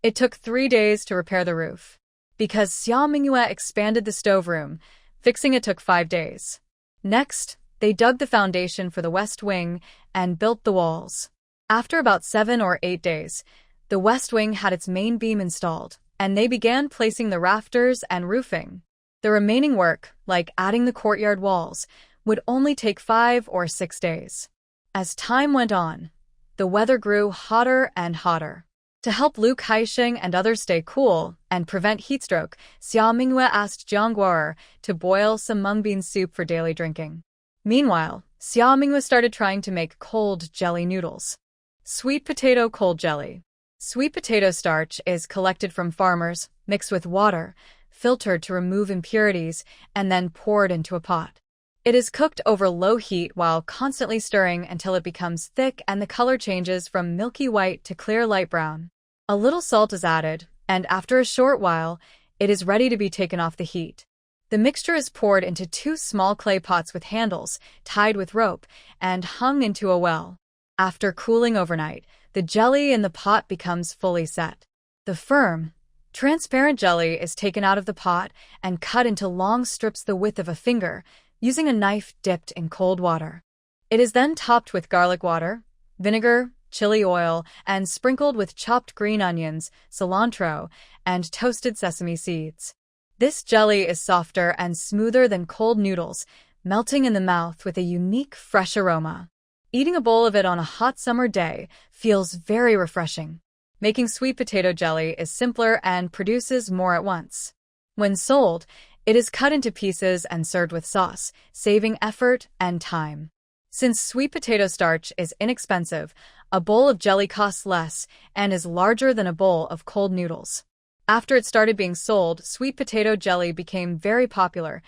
It took 3 days to repair the roof. Because Xia Mingyue expanded the storeroom, fixing it took 5 days. Next, they dug the foundation for the west wing and built the walls. After about 7 or 8 days, the west wing had its main beam installed, and they began placing the rafters and roofing. The remaining work, like adding the courtyard walls, would only take 5 or 6 days. As time went on, the weather grew hotter and hotter. To help Luke Haisheng and others stay cool and prevent heatstroke, Xia Mingyue asked Jang Ernieu to boil some mung bean soup for daily drinking. Meanwhile, Xia Mingyue started trying to make cold jelly noodles. Sweet potato cold jelly. Sweet potato starch is collected from farmers, mixed with water, filtered to remove impurities, and then poured into a pot. It is cooked over low heat while constantly stirring until it becomes thick and the color changes from milky white to clear light brown. A little salt is added, and after a short while, it is ready to be taken off the heat. The mixture is poured into 2 small clay pots with handles, tied with rope, and hung into a well. After cooling overnight, the jelly in the pot becomes fully set. The firm, transparent jelly is taken out of the pot and cut into long strips the width of a finger, using a knife dipped in cold water. It is then topped with garlic water, vinegar, chili oil, and sprinkled with chopped green onions, cilantro, and toasted sesame seeds. This jelly is softer and smoother than cold noodles, melting in the mouth with a unique, fresh aroma. Eating a bowl of it on a hot summer day feels very refreshing. Making sweet potato jelly is simpler and produces more at once. When sold, it is cut into pieces and served with sauce, saving effort and time. Since sweet potato starch is inexpensive, a bowl of jelly costs less and is larger than a bowl of cold noodles. After it started being sold, sweet potato jelly became very popular,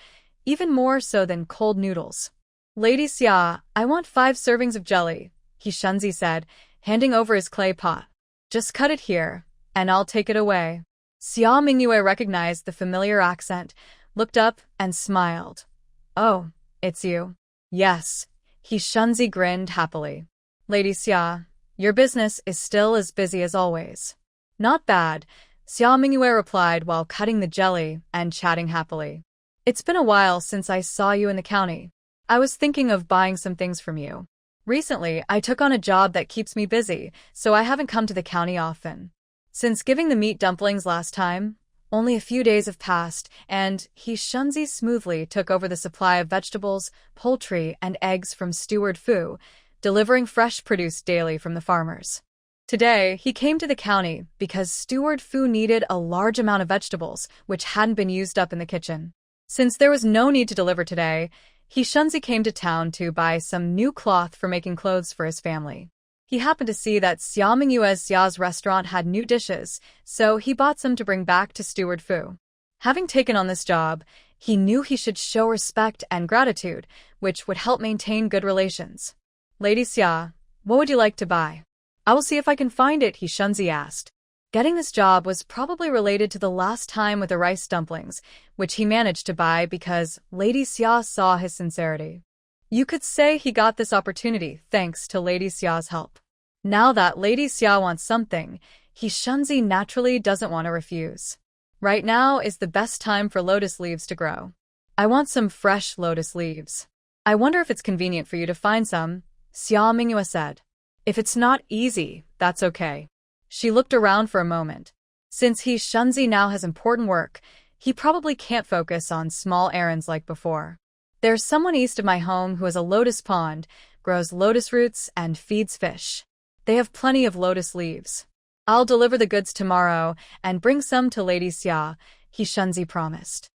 even more so than cold noodles. Lady Xia, I want 5 servings of jelly, he Shunzi said, handing over his clay pot. Just cut it here, and I'll take it away. Xia Mingyue recognized the familiar accent, looked up, and smiled. Oh, it's you. Yes, he Shunzi grinned happily. Lady Xia, your business is still as busy as always. Not bad, Xia Mingyue replied while cutting the jelly and chatting happily. It's been a while since I saw you in the county. I was thinking of buying some things from you. Recently, I took on a job that keeps me busy, so I haven't come to the county often. Since giving the meat dumplings last time, only a few days have passed, and he Shunzi smoothly took over the supply of vegetables, poultry, and eggs from Steward Fu, delivering fresh produce daily from the farmers. Today, he came to the county because Steward Fu needed a large amount of vegetables, which hadn't been used up in the kitchen. Since there was no need to deliver today, he Shunzi came to town to buy some new cloth for making clothes for his family. He happened to see that Xia Mingyue's Xia's restaurant had new dishes, so he bought some to bring back to Steward Fu. Having taken on this job, he knew he should show respect and gratitude, which would help maintain good relations. Lady Xia, what would you like to buy? I will see if I can find it, he Shunzi asked. Getting this job was probably related to the last time with the rice dumplings, which he managed to buy because Lady Xia saw his sincerity. You could say he got this opportunity thanks to Lady Xia's help. Now that Lady Xia wants something, he Shunzi naturally doesn't want to refuse. Right now is the best time for lotus leaves to grow. I want some fresh lotus leaves. I wonder if it's convenient for you to find some, Xia Mingyue said. If it's not easy, that's okay. She looked around for a moment. Since he Shunzi now has important work, he probably can't focus on small errands like before. There's someone east of my home who has a lotus pond, grows lotus roots, and feeds fish. They have plenty of lotus leaves. I'll deliver the goods tomorrow and bring some to Lady Xia, he Shunzi promised.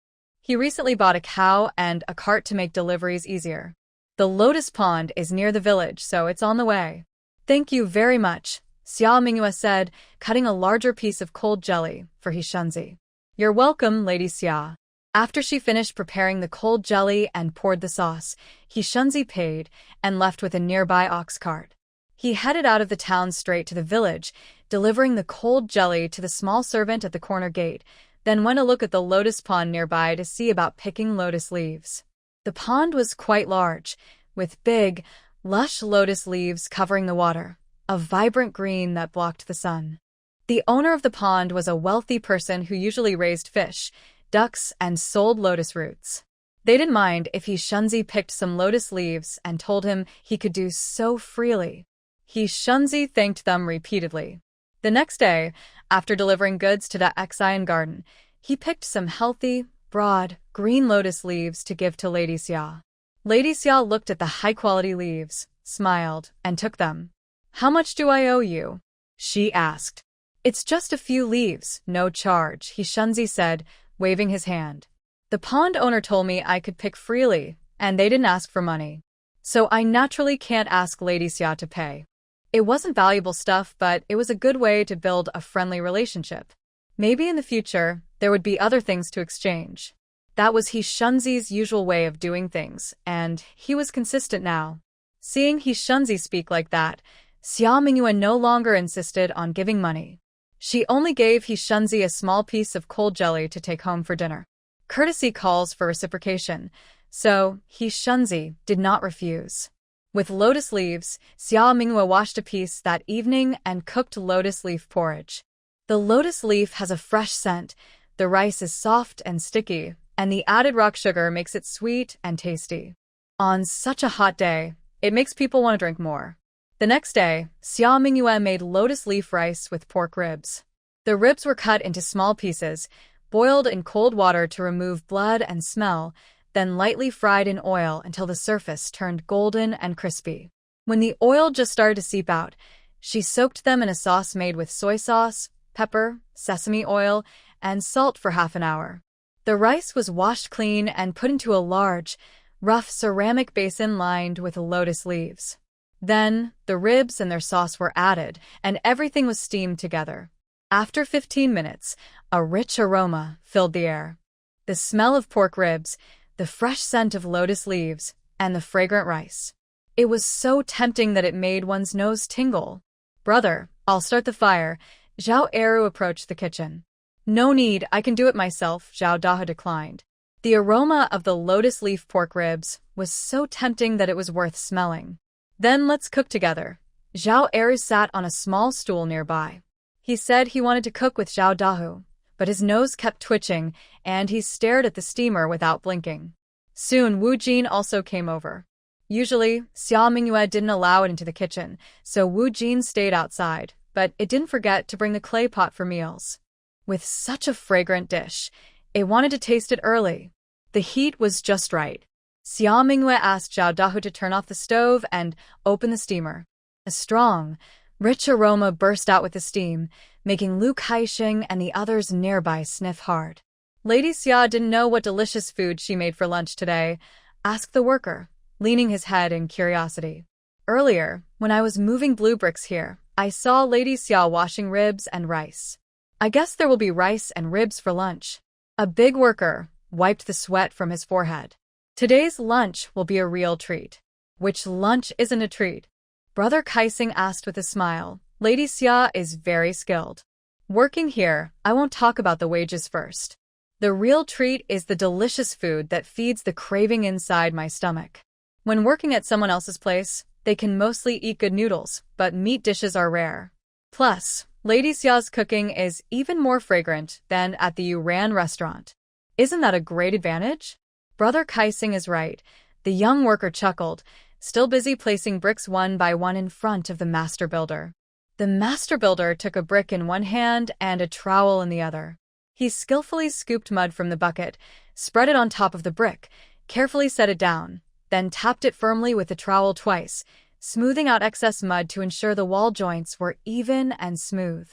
He recently bought a cow and a cart to make deliveries easier. The lotus pond is near the village, so it's on the way. Thank you very much, Xia Mingyue said, cutting a larger piece of cold jelly for he Shunzi. You're welcome, Lady Xia. After she finished preparing the cold jelly and poured the sauce, he Shunzi paid and left with a nearby ox cart. He headed out of the town straight to the village, delivering the cold jelly to the small servant at the corner gate, then went to look at the lotus pond nearby to see about picking lotus leaves. The pond was quite large, with big, lush lotus leaves covering the water, a vibrant green that blocked the sun. The owner of the pond was a wealthy person who usually raised fish, ducks, and sold lotus roots. They didn't mind if he Shunzi picked some lotus leaves and told him he could do so freely. He Shunzi thanked them repeatedly. The next day, after delivering goods to the Xian garden, he picked some healthy, broad, green lotus leaves to give to Lady Xia. Lady Xia looked at the high-quality leaves, smiled, and took them. "How much do I owe you?" she asked. "It's just a few leaves, no charge," he Shunzi said, waving his hand. "The pond owner told me I could pick freely, and they didn't ask for money. So I naturally can't ask Lady Xia to pay. It wasn't valuable stuff, but it was a good way to build a friendly relationship. Maybe in the future, there would be other things to exchange." That was he Shunzi's usual way of doing things, and he was consistent now. Seeing he Shunzi speak like that, Xia Mingyue no longer insisted on giving money. She only gave he Shunzi a small piece of cold jelly to take home for dinner. Courtesy calls for reciprocation, so he Shunzi did not refuse. With lotus leaves, Xia Mingyue washed a piece that evening and cooked lotus leaf porridge. The lotus leaf has a fresh scent, the rice is soft and sticky, and the added rock sugar makes it sweet and tasty. On such a hot day, it makes people want to drink more. The next day, Xia Mingyue made lotus leaf rice with pork ribs. The ribs were cut into small pieces, boiled in cold water to remove blood and smell, then lightly fried in oil until the surface turned golden and crispy. When the oil just started to seep out, she soaked them in a sauce made with soy sauce, pepper, sesame oil, and salt for half an hour. The rice was washed clean and put into a large, rough ceramic basin lined with lotus leaves. Then, the ribs and their sauce were added, and everything was steamed together. After 15 minutes, a rich aroma filled the air. The smell of pork ribs, the fresh scent of lotus leaves, and the fragrant rice. It was so tempting that it made one's nose tingle. "Brother, I'll start the fire." Jang Ernieu approached the kitchen. "No need, I can do it myself," Zhao Dahe declined. The aroma of the lotus leaf pork ribs was so tempting that it was worth smelling. "Then let's cook together." Jang Ernieu sat on a small stool nearby. He said he wanted to cook with Zhao Dahe, but his nose kept twitching, and he stared at the steamer without blinking. Soon Wu Jin also came over. Usually, Xia Mingyue didn't allow it into the kitchen, so Wu Jin stayed outside, but it didn't forget to bring the clay pot for meals. With such a fragrant dish, it wanted to taste it early. The heat was just right. Xia Mingyue asked Zhao Dahe to turn off the stove and open the steamer. A strong, rich aroma burst out with the steam, making Lu Kaixing and the others nearby sniff hard. Lady Xia didn't know what delicious food she made for lunch today, asked the worker, leaning his head in curiosity. "Earlier, when I was moving blue bricks here, I saw Lady Xia washing ribs and rice. I guess there will be rice and ribs for lunch." A big worker wiped the sweat from his forehead. "Today's lunch will be a real treat." "Which lunch isn't a treat?" Brother Kaixing asked with a smile. "Lady Xia is very skilled. Working here, I won't talk about the wages first. The real treat is the delicious food that feeds the craving inside my stomach. When working at someone else's place, they can mostly eat good noodles, but meat dishes are rare. Plus, Lady Xia's cooking is even more fragrant than at the Yuran restaurant. Isn't that a great advantage?" Brother Kaixing is right. The young worker chuckled, still busy placing bricks one by one in front of the master builder. The master builder took a brick in one hand and a trowel in the other. He skillfully scooped mud from the bucket, spread it on top of the brick, carefully set it down, then tapped it firmly with the trowel twice, smoothing out excess mud to ensure the wall joints were even and smooth.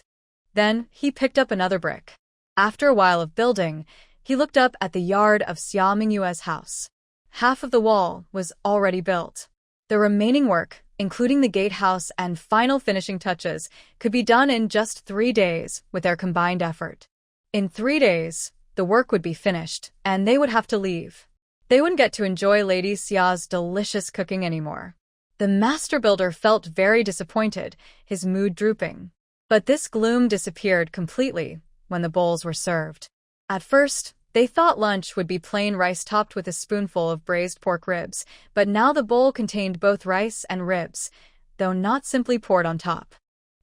Then he picked up another brick. After a while of building, he looked up at the yard of Xia Mingyue's house. Half of the wall was already built. The remaining work, including the gatehouse and final finishing touches, could be done in just 3 days with their combined effort. In 3 days, the work would be finished, and they would have to leave. They wouldn't get to enjoy Lady Xia's delicious cooking anymore. The master builder felt very disappointed, his mood drooping. But this gloom disappeared completely when the bowls were served. At first, they thought lunch would be plain rice topped with a spoonful of braised pork ribs, but now the bowl contained both rice and ribs, though not simply poured on top.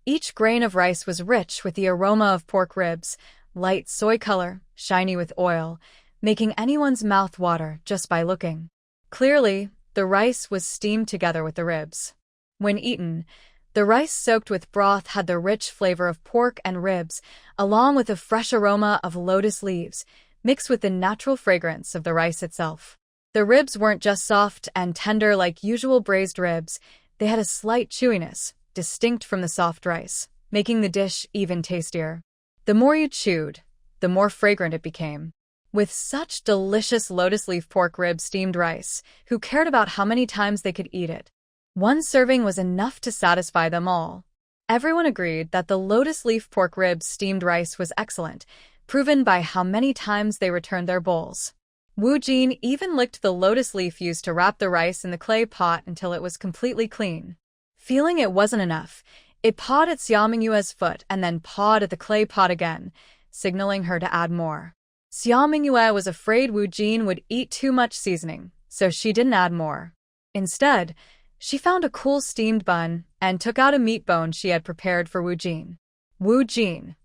Each grain of rice was rich with the aroma of pork ribs, light soy color, shiny with oil, making anyone's mouth water just by looking. Clearly, the rice was steamed together with the ribs. When eaten, the rice soaked with broth had the rich flavor of pork and ribs, along with a fresh aroma of lotus leaves, mixed with the natural fragrance of the rice itself. The ribs weren't just soft and tender like usual braised ribs, they had a slight chewiness, distinct from the soft rice, making the dish even tastier. The more you chewed, the more fragrant it became. With such delicious lotus leaf pork rib steamed rice, who cared about how many times they could eat it? One serving was enough to satisfy them all. Everyone agreed that the lotus leaf pork rib steamed rice was excellent, proven by how many times they returned their bowls. Wu Jin even licked the lotus leaf used to wrap the rice in the clay pot until it was completely clean. Feeling it wasn't enough, it pawed at Xia Mingyue's foot and then pawed at the clay pot again, signaling her to add more. Xia Mingyue was afraid Wu Jin would eat too much seasoning, so she didn't add more. Instead, she found a cool steamed bun and took out a meat bone she had prepared for Wu Jin. Wu Jin.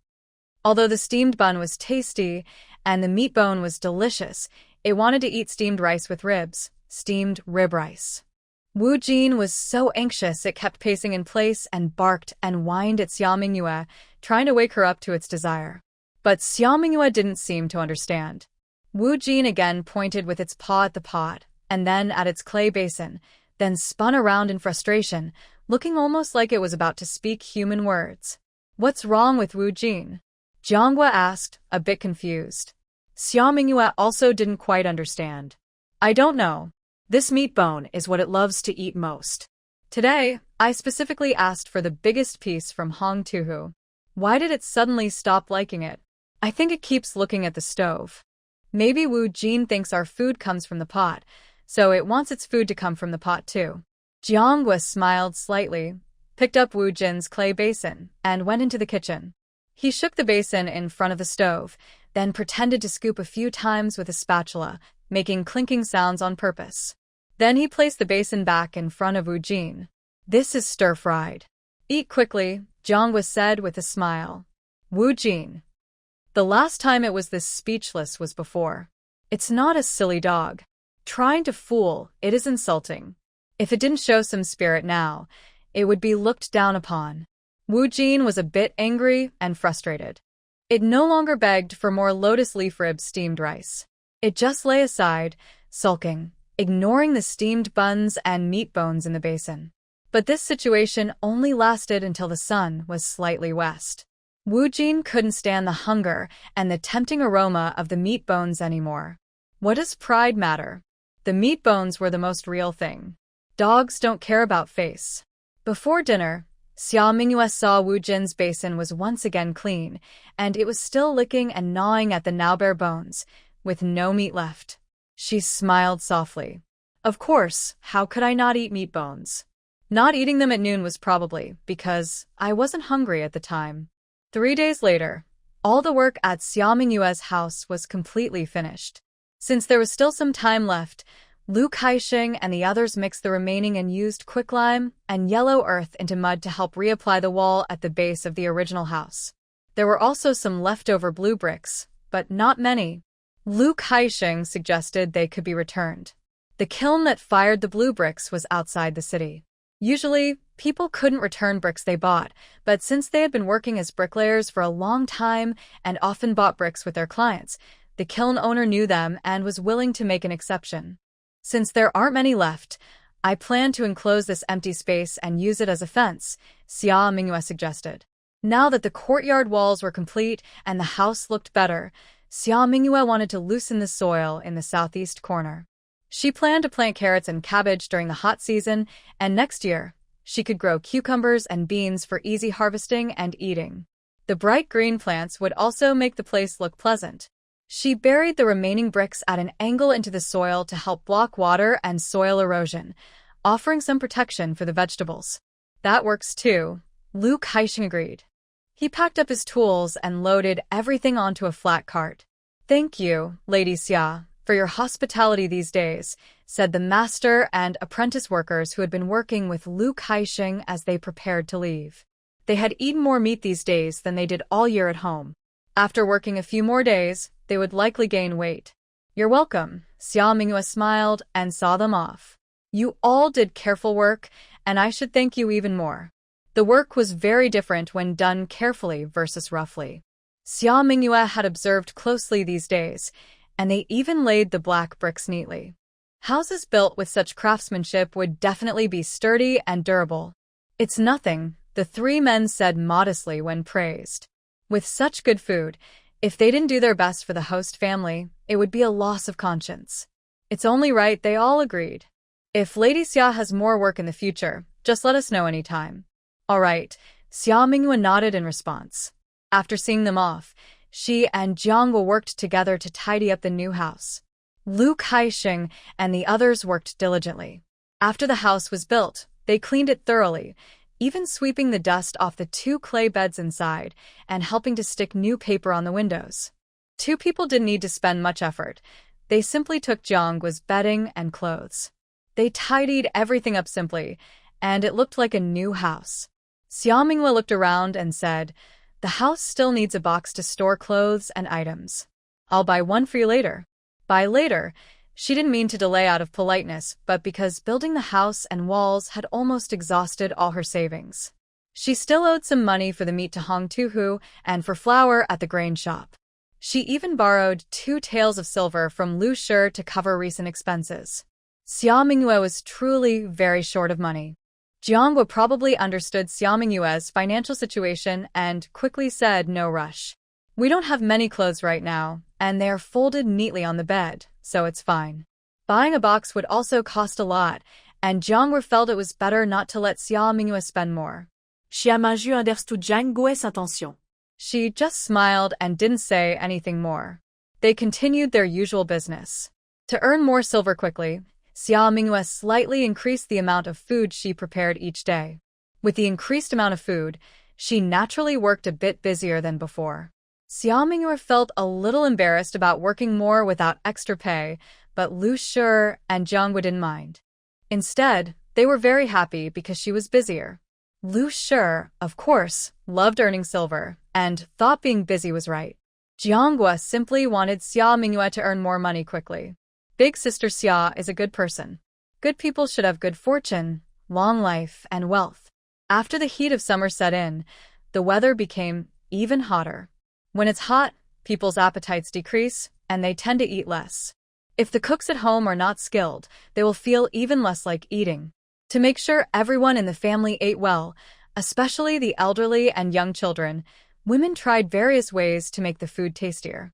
Although the steamed bun was tasty and the meat bone was delicious, it wanted to eat steamed rice with ribs, steamed rib rice. Wu Jin was so anxious it kept pacing in place and barked and whined at Xia Mingyue, trying to wake her up to its desire. But Xia Mingyue didn't seem to understand. Wu Jin again pointed with its paw at the pot, and then at its clay basin, then spun around in frustration, looking almost like it was about to speak human words. "What's wrong with Wu Jin?" Jianghua asked, a bit confused. Xia Mingyue also didn't quite understand. "I don't know. This meat bone is what it loves to eat most. Today, I specifically asked for the biggest piece from Hong Tuhu. Why did it suddenly stop liking it? I think it keeps looking at the stove. Maybe Wu Jin thinks our food comes from the pot, so it wants its food to come from the pot too." Jianghua smiled slightly, picked up Wu Jin's clay basin, and went into the kitchen. He shook the basin in front of the stove, then pretended to scoop a few times with a spatula, making clinking sounds on purpose. Then he placed the basin back in front of Wu Jin. "This is stir-fried. Eat quickly," Jianghua said with a smile. Wu Jin. The last time it was this speechless was before. It's not a silly dog. Trying to fool, it is insulting. If it didn't show some spirit now, it would be looked down upon. Wu Jin was a bit angry and frustrated. It no longer begged for more lotus leaf rib steamed rice. It just lay aside, sulking, ignoring the steamed buns and meat bones in the basin. But this situation only lasted until the sun was slightly west. Wu Jin couldn't stand the hunger and the tempting aroma of the meat bones anymore. What does pride matter? The meat bones were the most real thing. Dogs don't care about face. Before dinner, Xia Mingyue saw Wu Jin's basin was once again clean, and it was still licking and gnawing at the now bare bones, with no meat left. She smiled softly. Of course, how could I not eat meat bones? Not eating them at noon was probably because I wasn't hungry at the time. 3 days later, all the work at Xia Mingyue's house was completely finished. Since there was still some time left, Lu Kaixing and the others mixed the remaining and used quicklime and yellow earth into mud to help reapply the wall at the base of the original house. There were also some leftover blue bricks, but not many. Lu Kaixing suggested they could be returned. The kiln that fired the blue bricks was outside the city. Usually, people couldn't return bricks they bought, but since they had been working as bricklayers for a long time and often bought bricks with their clients, the kiln owner knew them and was willing to make an exception. "Since there aren't many left, I plan to enclose this empty space and use it as a fence," Xia Mingyue suggested. Now that the courtyard walls were complete and the house looked better, Xia Mingyue wanted to loosen the soil in the southeast corner. She planned to plant carrots and cabbage during the hot season, and next year, she could grow cucumbers and beans for easy harvesting and eating. The bright green plants would also make the place look pleasant. She buried the remaining bricks at an angle into the soil to help block water and soil erosion, offering some protection for the vegetables. That works too, Lu Kaixing agreed. He packed up his tools and loaded everything onto a flat cart. Thank you, Lady Xia, for your hospitality these days, said the master and apprentice workers who had been working with Lu Kaixing as they prepared to leave. They had eaten more meat these days than they did all year at home. After working a few more days, they would likely gain weight. You're welcome, Xia Mingyue smiled and saw them off. You all did careful work, and I should thank you even more. The work was very different when done carefully versus roughly. Xia Mingyue had observed closely these days, and they even laid the black bricks neatly. Houses built with such craftsmanship would definitely be sturdy and durable. It's nothing, the three men said modestly when praised. With such good food, if they didn't do their best for the host family, it would be a loss of conscience. It's only right, they all agreed. If Lady Xia has more work in the future, just let us know anytime. All right, Xia Mingyue nodded in response. After seeing them off, she and Jiang worked together to tidy up the new house. Lu Kaixing and the others worked diligently. After the house was built, they cleaned it thoroughly, even sweeping the dust off the 2 clay beds inside and helping to stick new paper on the windows. 2 people didn't need to spend much effort. They simply took Jiang's bedding and clothes. They tidied everything up simply, and it looked like a new house. Xia Mingyue looked around and said, "The house still needs a box to store clothes and items. I'll buy one for you later." By later, she didn't mean to delay out of politeness, but because building the house and walls had almost exhausted all her savings. She still owed some money for the meat to Hong Tuhu and for flour at the grain shop. She even borrowed 2 taels of silver from Lu Shi to cover recent expenses. Xia Mingyue was truly very short of money. Jiang probably understood Xia Mingyue's financial situation and quickly said, "No rush. We don't have many clothes right now, and they are folded neatly on the bed, so it's fine." Buying a box would also cost a lot, and Jiang felt it was better not to let Xia Mingyue spend more. Xia Mingyue understood Jiang Guo's intention. She just smiled and didn't say anything more. They continued their usual business. To earn more silver quickly, Xia Mingyue slightly increased the amount of food she prepared each day. With the increased amount of food, she naturally worked a bit busier than before. Xia Mingyue felt a little embarrassed about working more without extra pay, but Lu Shi and Jiang didn't mind. Instead, they were very happy because she was busier. Lu Shi, of course, loved earning silver and thought being busy was right. Jiang simply wanted Xia Mingyue to earn more money quickly. Big sister Xia is a good person. Good people should have good fortune, long life, and wealth. After the heat of summer set in, the weather became even hotter. When it's hot, people's appetites decrease, and they tend to eat less. If the cooks at home are not skilled, they will feel even less like eating. To make sure everyone in the family ate well, especially the elderly and young children, women tried various ways to make the food tastier.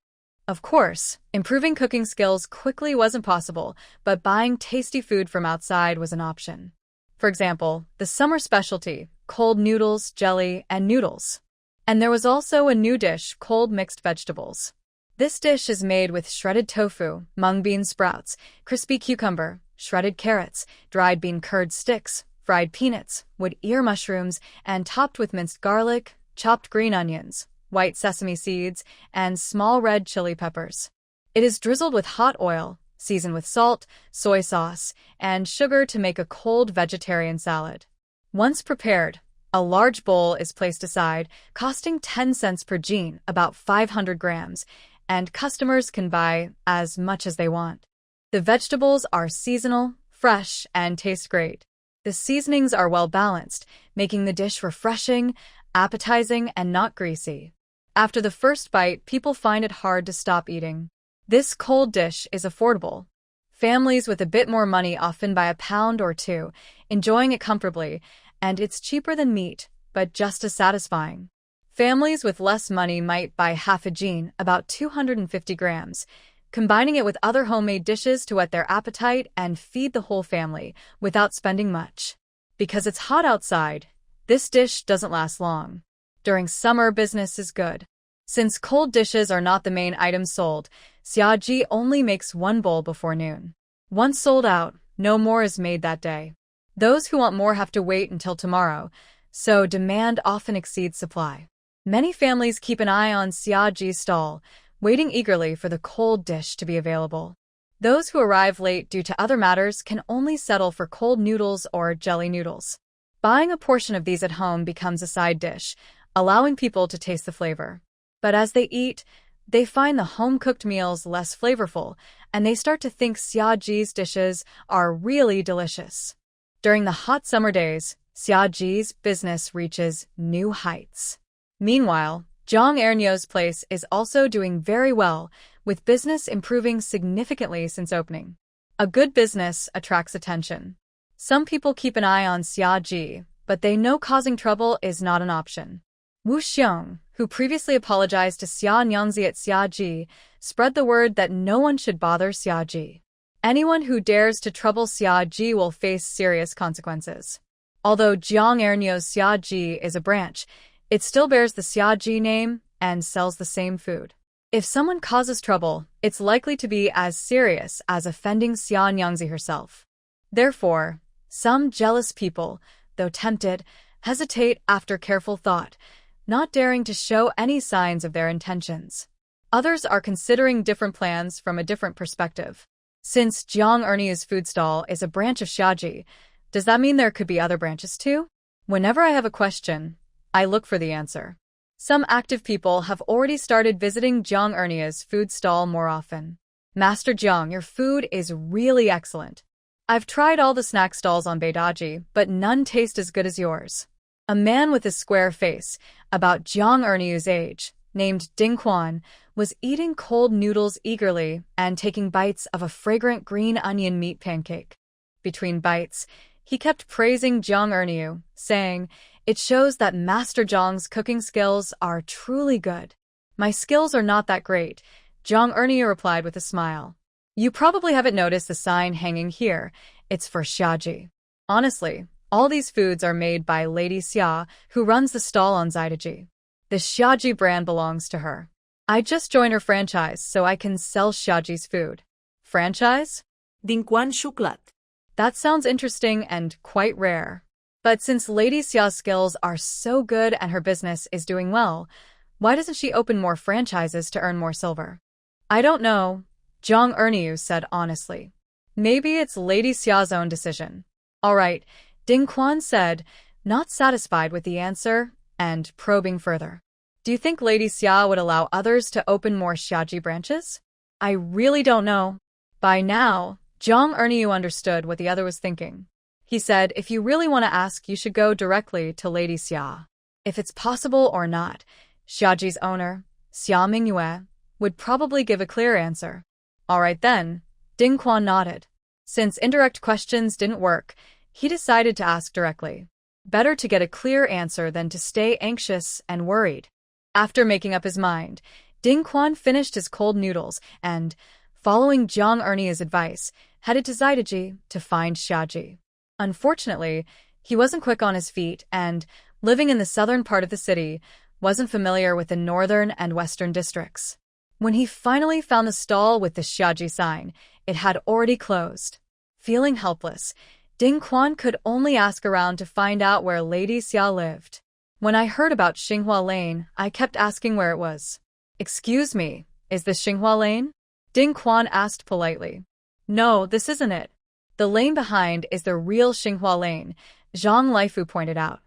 Of course, improving cooking skills quickly wasn't possible, but buying tasty food from outside was an option. For example, the summer specialty, cold noodles, jelly, and noodles. And there was also a new dish, cold mixed vegetables. This dish is made with shredded tofu, mung bean sprouts, crispy cucumber, shredded carrots, dried bean curd sticks, fried peanuts, wood ear mushrooms, and topped with minced garlic, chopped green onions, white sesame seeds, and small red chili peppers. It is drizzled with hot oil, seasoned with salt, soy sauce, and sugar to make a cold vegetarian salad. Once prepared, a large bowl is placed aside, costing 10 cents per jean, about 500 grams, and customers can buy as much as they want. The vegetables are seasonal, fresh, and taste great. The seasonings are well balanced, making the dish refreshing, appetizing, and not greasy. After the first bite, people find it hard to stop eating. This cold dish is affordable. Families with a bit more money often buy a pound or 2, enjoying it comfortably, and it's cheaper than meat, but just as satisfying. Families with less money might buy half a jean, about 250 grams, combining it with other homemade dishes to whet their appetite and feed the whole family without spending much. Because it's hot outside, this dish doesn't last long. During summer, business is good. Since cold dishes are not the main items sold, Xiaoji only makes one bowl before noon. Once sold out, no more is made that day. Those who want more have to wait until tomorrow, so demand often exceeds supply. Many families keep an eye on Xiaoji's stall, waiting eagerly for the cold dish to be available. Those who arrive late due to other matters can only settle for cold noodles or jelly noodles. Buying a portion of these at home becomes a side dish, allowing people to taste the flavor. But as they eat, they find the home-cooked meals less flavorful, and they start to think Xiaoji's dishes are really delicious. During the hot summer days, Xiaoji's business reaches new heights. Meanwhile, Jang Ernieu's place is also doing very well, with business improving significantly since opening. A good business attracts attention. Some people keep an eye on Xiaoji, but they know causing trouble is not an option. Wu Xiong, who previously apologized to Xia Nyangzi at Xiaoji, spread the word that no one should bother Xiaoji. Anyone who dares to trouble Xiaoji will face serious consequences. Although Jang Ernieu's Xiaoji is a branch, it still bears the Xiaoji name and sells the same food. If someone causes trouble, it's likely to be as serious as offending Xia Nyangzi herself. Therefore, some jealous people, though tempted, hesitate after careful thought, not daring to show any signs of their intentions. Others are considering different plans from a different perspective. Since Jang Ernieu's food stall is a branch of Xiaoji, does that mean there could be other branches too? Whenever I have a question, I look for the answer. Some active people have already started visiting Jang Ernieu's food stall more often. Master Jiang, your food is really excellent. I've tried all the snack stalls on Beidaji, but none taste as good as yours. A man with a square face, about Jang Ernieu's age, named Ding Quan, was eating cold noodles eagerly and taking bites of a fragrant green onion meat pancake. Between bites, he kept praising Jang Ernieu, saying, "It shows that Master Zhang's cooking skills are truly good." "My skills are not that great," Jang Ernieu replied with a smile. "You probably haven't noticed the sign hanging here. It's for Xiaoji. Honestly, all these foods are made by Lady Xia, who runs the stall on Xidaji. The Xiaoji brand belongs to her. I just joined her franchise so I can sell Xiaoji's food." "Franchise?" Ding Quan Shuklat. That sounds interesting and quite rare. But since Lady Xia's skills are so good and her business is doing well, why doesn't she open more franchises to earn more silver? "I don't know," Jang Ernieu said honestly. "Maybe it's Lady Xia's own decision." "All right," Ding Quan said, not satisfied with the answer and probing further. "Do you think Lady Xia would allow others to open more Xiaoji branches?" "I really don't know." By now, Jang Ernieu understood what the other was thinking. He said, "If you really want to ask, you should go directly to Lady Xia. If it's possible or not, Xiaoji's owner, Xia Mingyue, would probably give a clear answer." "All right then," Ding Quan nodded. Since indirect questions didn't work, he decided to ask directly. Better to get a clear answer than to stay anxious and worried. After making up his mind, Ding Quan finished his cold noodles and, following Jang Ernieu's advice, headed to Xidaji to find Xiaoji. Unfortunately, he wasn't quick on his feet and, living in the southern part of the city, wasn't familiar with the northern and western districts. When he finally found the stall with the Xiaoji sign, it had already closed. Feeling helpless, Ding Quan could only ask around to find out where Lady Xia lived. "When I heard about Xinghua Lane, I kept asking where it was." "Excuse me, is this Xinghua Lane?" Ding Quan asked politely. "No, this isn't it. The lane behind is the real Xinghua Lane," Zhang Laifu pointed out.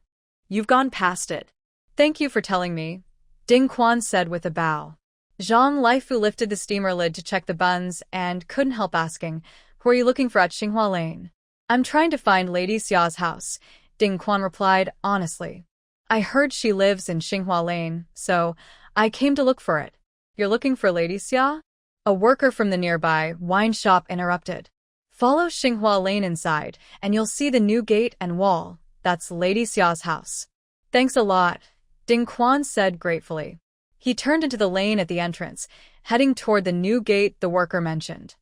"You've gone past it." "Thank you for telling me," Ding Quan said with a bow. Zhang Laifu lifted the steamer lid to check the buns and couldn't help asking, "Who are you looking for at Xinghua Lane?" "I'm trying to find Lady Xia's house," Ding Quan replied honestly. "I heard she lives in Xinghua Lane, so I came to look for it." "You're looking for Lady Xia?" A worker from the nearby wine shop interrupted. "Follow Xinghua Lane inside, and you'll see the new gate and wall. That's Lady Xia's house." "Thanks a lot," Ding Quan said gratefully. He turned into the lane at the entrance, heading toward the new gate the worker mentioned.